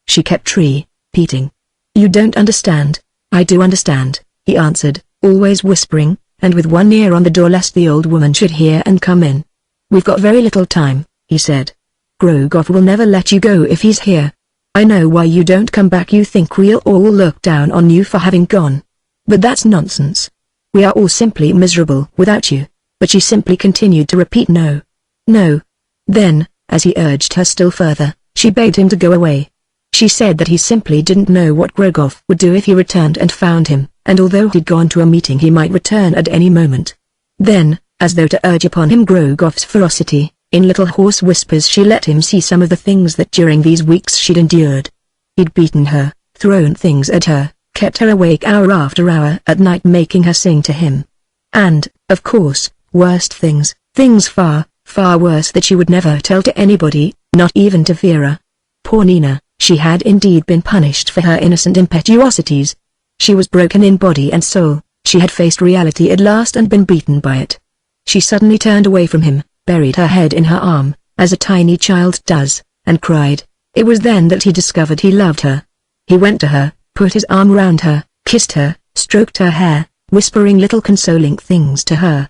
She kept repeating. "You don't understand." "I do understand," he answered, always whispering, and with one ear on the door lest the old woman should hear and come in. "We've got very little time," he said. "Grogov will never let you go if he's here. I know why you don't come back. You think we'll all look down on you for having gone. But that's nonsense. We are all simply miserable without you." But she simply continued to repeat no. No. Then, as he urged her still further, she begged him to go away. She said that he simply didn't know what Grogov would do if he returned and found him, and although he'd gone to a meeting he might return at any moment. Then, as though to urge upon him Grogov's ferocity, in little hoarse whispers she let him see some of the things that during these weeks she'd endured. He'd beaten her, thrown things at her, kept her awake hour after hour at night making her sing to him. And, of course, worst things, things far, far worse that she would never tell to anybody, not even to Vera. Poor Nina, she had indeed been punished for her innocent impetuosities. She was broken in body and soul, she had faced reality at last and been beaten by it. She suddenly turned away from him, buried her head in her arm, as a tiny child does, and cried. It was then that he discovered he loved her. He went to her, put his arm round her, kissed her, stroked her hair, whispering little consoling things to her.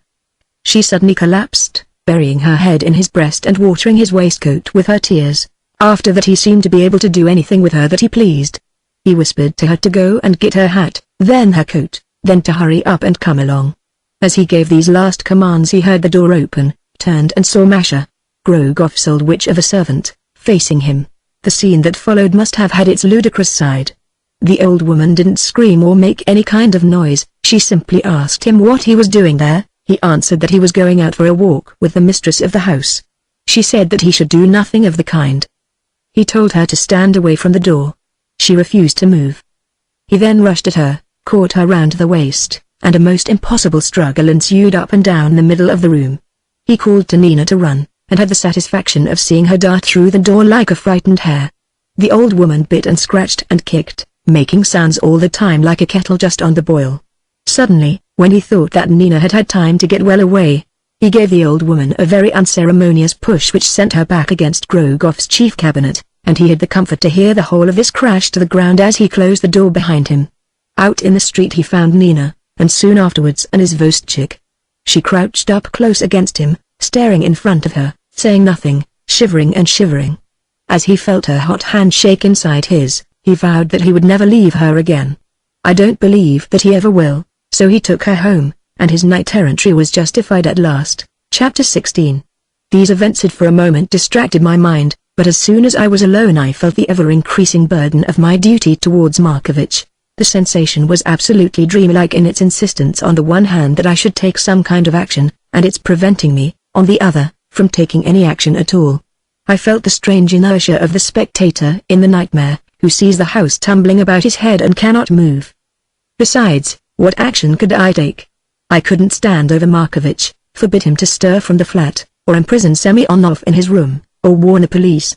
She suddenly collapsed, burying her head in his breast and watering his waistcoat with her tears. After that he seemed to be able to do anything with her that he pleased. He whispered to her to go and get her hat, then her coat, then to hurry up and come along. As he gave these last commands he heard the door open, turned and saw Masha, Grogoff's old witch of a servant, facing him. The scene that followed must have had its ludicrous side. The old woman didn't scream or make any kind of noise, she simply asked him what he was doing there. He answered that he was going out for a walk with the mistress of the house. She said that he should do nothing of the kind. He told her to stand away from the door. She refused to move. He then rushed at her, caught her round the waist, and a most impossible struggle ensued up and down the middle of the room. He called to Nina to run, and had the satisfaction of seeing her dart through the door like a frightened hare. The old woman bit and scratched and kicked, making sounds all the time like a kettle just on the boil. Suddenly, when he thought that Nina had had time to get well away, he gave the old woman a very unceremonious push which sent her back against Grogoff's chief cabinet, and he had the comfort to hear the whole of this crash to the ground as he closed the door behind him. Out in the street he found Nina, and soon afterwards an izvostchik. She crouched up close against him, staring in front of her, saying nothing, shivering and shivering. As he felt her hot hand shake inside his, he vowed that he would never leave her again. I don't believe that he ever will, so he took her home, and his knight-errantry was justified at last. Chapter 16. These events had for a moment distracted my mind, but as soon as I was alone I felt the ever-increasing burden of my duty towards Markovich. The sensation was absolutely dreamlike in its insistence on the one hand that I should take some kind of action, and its preventing me, on the other, from taking any action at all. I felt the strange inertia of the spectator in the nightmare, who sees the house tumbling about his head and cannot move. Besides, what action could I take? I couldn't stand over Markovich, forbid him to stir from the flat, or imprison Semyonov in his room, or warn the police.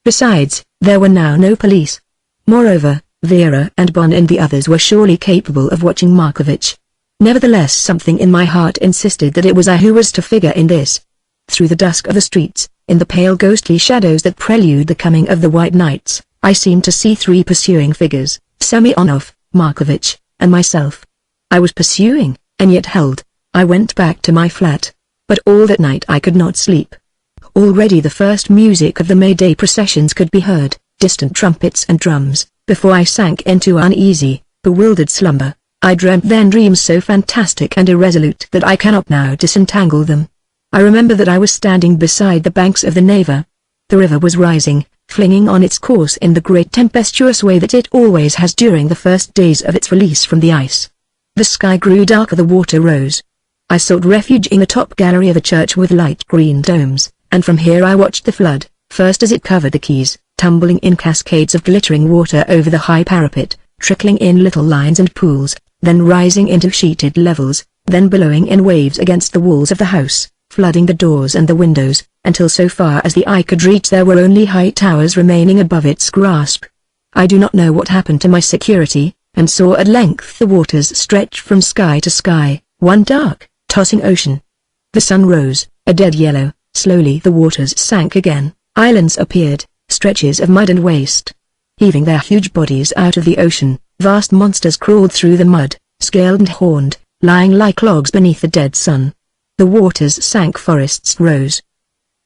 Besides, there were now no police. Moreover, Vera and Bon and the others were surely capable of watching Markovich. Nevertheless, something in my heart insisted that it was I who was to figure in this. Through the dusk of the streets, in the pale ghostly shadows that prelude the coming of the White Knights, I seemed to see three pursuing figures, Semyonov, Markovich, and myself. I was pursuing, and yet held. I went back to my flat. But all that night I could not sleep. Already the first music of the May Day processions could be heard, distant trumpets and drums. Before I sank into uneasy, bewildered slumber, I dreamt then dreams so fantastic and irresolute that I cannot now disentangle them. I remember that I was standing beside the banks of the Neva. The river was rising, flinging on its course in the great tempestuous way that it always has during the first days of its release from the ice. The sky grew darker, the water rose. I sought refuge in the top gallery of a church with light green domes, and from here I watched the flood, first as it covered the quays, tumbling in cascades of glittering water over the high parapet, trickling in little lines and pools, then rising into sheeted levels, then billowing in waves against the walls of the house, flooding the doors and the windows, until so far as the eye could reach there were only high towers remaining above its grasp. I do not know what happened to my security, and saw at length the waters stretch from sky to sky, one dark, tossing ocean. The sun rose, a dead yellow, slowly the waters sank again, islands appeared, stretches of mud and waste. Heaving their huge bodies out of the ocean, vast monsters crawled through the mud, scaled and horned, lying like logs beneath the dead sun. The waters sank, forests rose.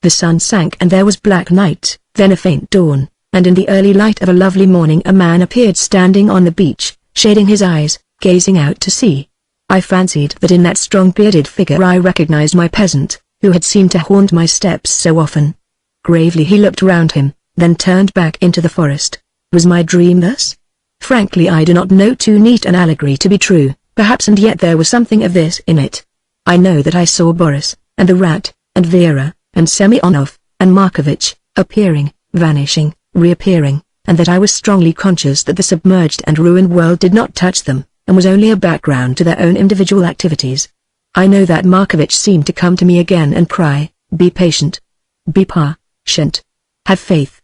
The sun sank and there was black night, then a faint dawn, and in the early light of a lovely morning a man appeared standing on the beach, shading his eyes, gazing out to sea. I fancied that in that strong bearded figure I recognized my peasant, who had seemed to haunt my steps so often. Gravely he looked round him, then turned back into the forest. Was my dream thus? Frankly I do not know too neat an allegory to be true, perhaps, and yet there was something of this in it. I know that I saw Boris, and the rat, and Vera, and Semyonov, and Markovich, appearing, vanishing, reappearing, and that I was strongly conscious that the submerged and ruined world did not touch them, and was only a background to their own individual activities. I know that Markovich seemed to come to me again and cry, "Be patient. Be patient. Have faith.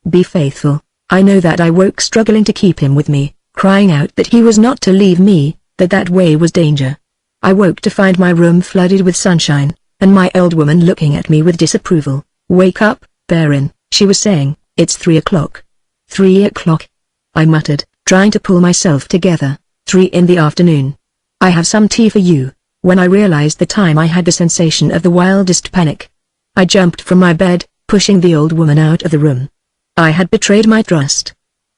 Be faithful." I know that I woke struggling to keep him with me, crying out that he was not to leave me, that that way was danger. I woke to find my room flooded with sunshine, and my old woman looking at me with disapproval. "Wake up, Baron," she was saying, "it's 3 o'clock. 3 o'clock. I muttered, trying to pull myself together. 3 in the afternoon. I have some tea for you." When I realized the time I had the sensation of the wildest panic. I jumped from my bed, pushing the old woman out of the room. I had betrayed my trust.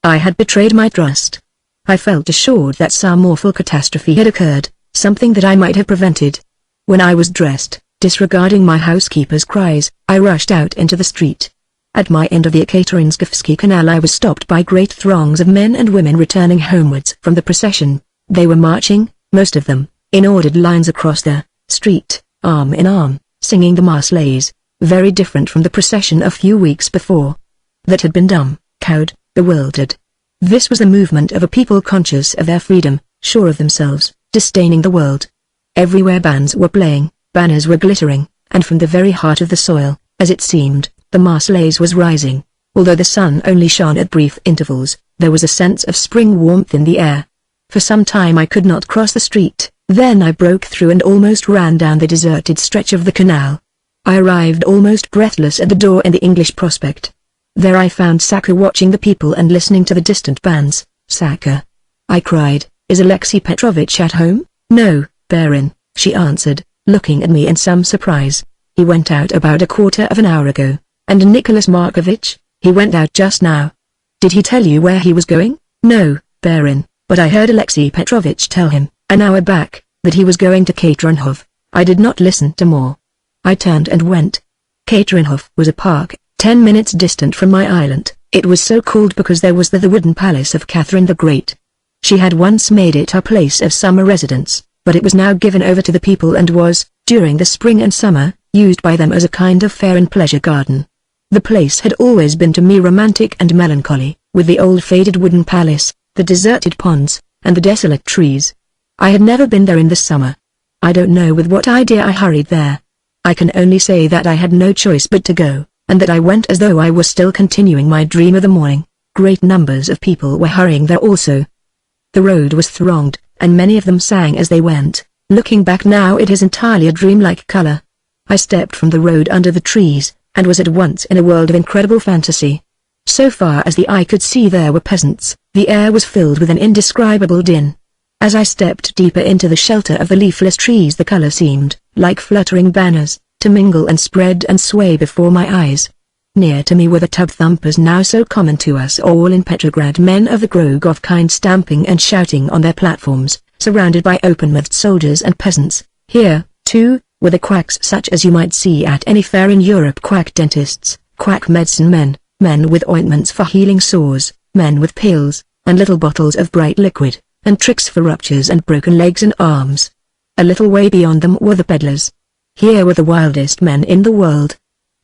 I had betrayed my trust. I felt assured that some awful catastrophe had occurred, something that I might have prevented. When I was dressed, disregarding my housekeeper's cries, I rushed out into the street. At my end of the Ekaterinskivsky Canal I was stopped by great throngs of men and women returning homewards from the procession. They were marching, most of them, in ordered lines across the street, arm in arm, singing the Marseillais, very different from the procession a few weeks before. That had been dumb, cowed, bewildered. This was the movement of a people conscious of their freedom, sure of themselves, disdaining the world. Everywhere bands were playing, banners were glittering, and from the very heart of the soil, as it seemed, the Marseillaise was rising. Although the sun only shone at brief intervals, there was a sense of spring warmth in the air. For some time I could not cross the street, then I broke through and almost ran down the deserted stretch of the canal. I arrived almost breathless at the door in the English Prospect. There I found Saka watching the people and listening to the distant bands. "Saka," I cried, "is Alexei Petrovich at home?" "No, Baron," she answered, looking at me in some surprise. "He went out about a quarter of an hour ago." "And Nicholas Markovich?" "He went out just now." "Did he tell you where he was going?" "No, Baron, but I heard Alexei Petrovich tell him, an hour back, that he was going to Katerinhof." I did not listen to more. I turned and went. Katerinhof was a park, 10 minutes distant from my island. It was so called because there was the wooden palace of Catherine the Great. She had once made it her place of summer residence, but it was now given over to the people and was, during the spring and summer, used by them as a kind of fair and pleasure garden. The place had always been to me romantic and melancholy, with the old faded wooden palace, the deserted ponds, and the desolate trees. I had never been there in the summer. I don't know with what idea I hurried there. I can only say that I had no choice but to go, and that I went as though I was still continuing my dream of the morning. Great numbers of people were hurrying there also. The road was thronged, and many of them sang as they went. Looking back now it is entirely a dreamlike color. I stepped from the road under the trees, and was at once in a world of incredible fantasy. So far as the eye could see there were peasants, the air was filled with an indescribable din. As I stepped deeper into the shelter of the leafless trees the color seemed, like fluttering banners, to mingle and spread and sway before my eyes. Near to me were the tub-thumpers now so common to us all in Petrograd, men of the Grogov kind stamping and shouting on their platforms, surrounded by open-mouthed soldiers and peasants. Here, too, were the quacks such as you might see at any fair in Europe, quack dentists, quack medicine men, men with ointments for healing sores, men with pills, and little bottles of bright liquid, and tricks for ruptures and broken legs and arms. A little way beyond them were the peddlers. Here were the wildest men in the world.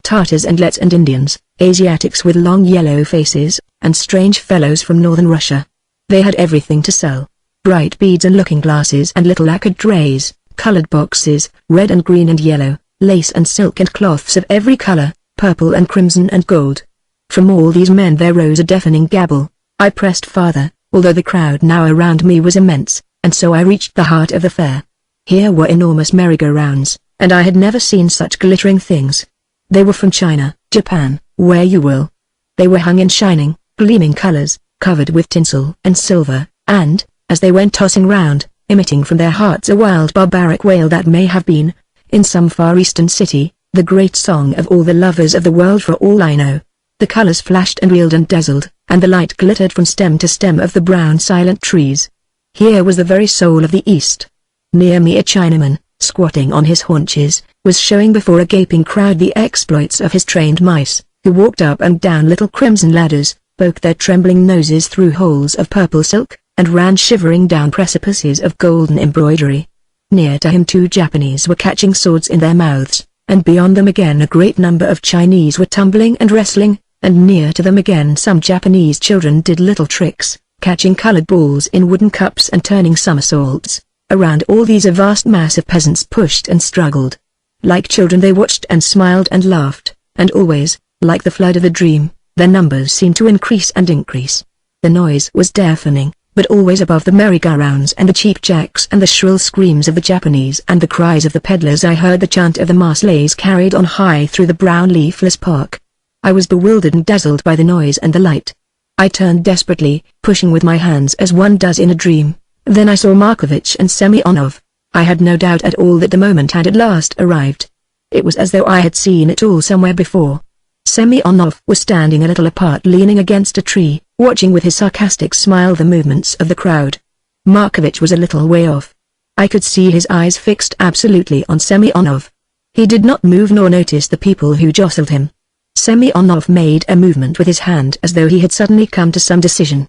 Tartars and Lets and Indians, Asiatics with long yellow faces, and strange fellows from northern Russia. They had everything to sell. Bright beads and looking glasses and little lacquered trays, colored boxes, red and green and yellow, lace and silk and cloths of every color, purple and crimson and gold. From all these men there rose a deafening gabble. I pressed farther, although the crowd now around me was immense, and so I reached the heart of the fair. Here were enormous merry-go-rounds, and I had never seen such glittering things. They were from China, Japan, where you will. They were hung in shining, gleaming colors, covered with tinsel and silver, and, as they went tossing round, emitting from their hearts a wild barbaric wail that may have been, in some far eastern city, the great song of all the lovers of the world for all I know. The colors flashed and reeled and dazzled, and the light glittered from stem to stem of the brown silent trees. Here was the very soul of the East. Near me a Chinaman, squatting on his haunches, was showing before a gaping crowd the exploits of his trained mice, who walked up and down little crimson ladders, poked their trembling noses through holes of purple silk, and ran shivering down precipices of golden embroidery. Near to him 2 Japanese were catching swords in their mouths, and beyond them again a great number of Chinese were tumbling and wrestling, and near to them again some Japanese children did little tricks, catching colored balls in wooden cups and turning somersaults. Around all these a vast mass of peasants pushed and struggled. Like children they watched and smiled and laughed, and always, like the flood of a dream, their numbers seemed to increase and increase. The noise was deafening, but always above the merry-go-rounds and the cheap jacks and the shrill screams of the Japanese and the cries of the peddlers I heard the chant of the Marseillaise carried on high through the brown leafless park. I was bewildered and dazzled by the noise and the light. I turned desperately, pushing with my hands as one does in a dream. Then I saw Markovich and Semyonov. I had no doubt at all that the moment had at last arrived. It was as though I had seen it all somewhere before. Semyonov was standing a little apart leaning against a tree, watching with his sarcastic smile the movements of the crowd. Markovich was a little way off. I could see his eyes fixed absolutely on Semyonov. He did not move nor notice the people who jostled him. Semyonov made a movement with his hand as though he had suddenly come to some decision.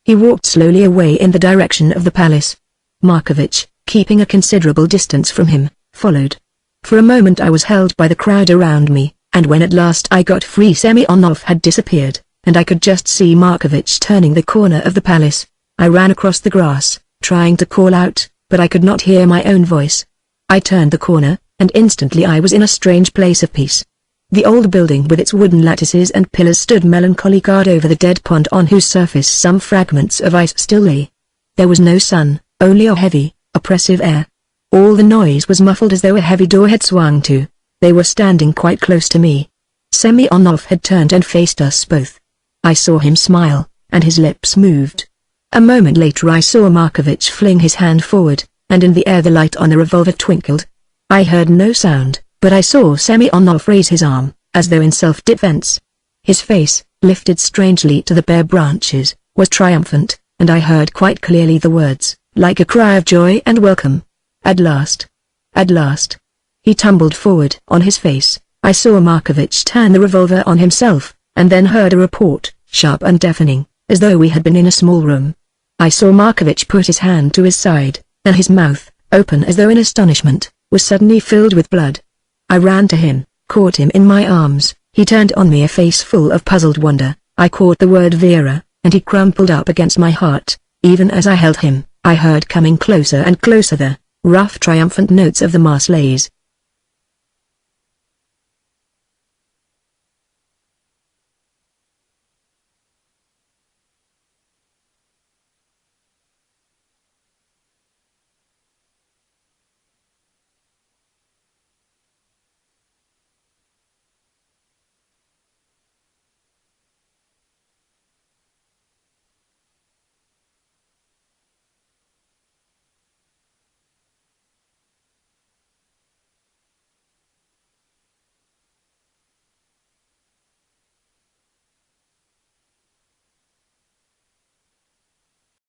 He walked slowly away in the direction of the palace. Markovich, keeping a considerable distance from him, followed. For a moment I was held by the crowd around me, and when at last I got free Semyonov had disappeared, and I could just see Markovich turning the corner of the palace. I ran across the grass, trying to call out, but I could not hear my own voice. I turned the corner, and instantly I was in a strange place of peace. The old building with its wooden lattices and pillars stood melancholy guard over the dead pond on whose surface some fragments of ice still lay. There was no sun, only a heavy, oppressive air. All the noise was muffled as though a heavy door had swung to. They were standing quite close to me. Semyonov had turned and faced us both. I saw him smile, and his lips moved. A moment later I saw Markovich fling his hand forward, and in the air the light on the revolver twinkled. I heard no sound, but I saw Semyonov raise his arm, as though in self-defense. His face, lifted strangely to the bare branches, was triumphant, and I heard quite clearly the words, like a cry of joy and welcome. At last. At last. He tumbled forward. On his face, I saw Markovich turn the revolver on himself, and then heard a report, sharp and deafening, as though we had been in a small room. I saw Markovich put his hand to his side, and his mouth, open as though in astonishment, was suddenly filled with blood. I ran to him, caught him in my arms. He turned on me a face full of puzzled wonder. I caught the word Vera, and he crumpled up against my heart. Even as I held him, I heard coming closer and closer the rough triumphant notes of the Marseillais.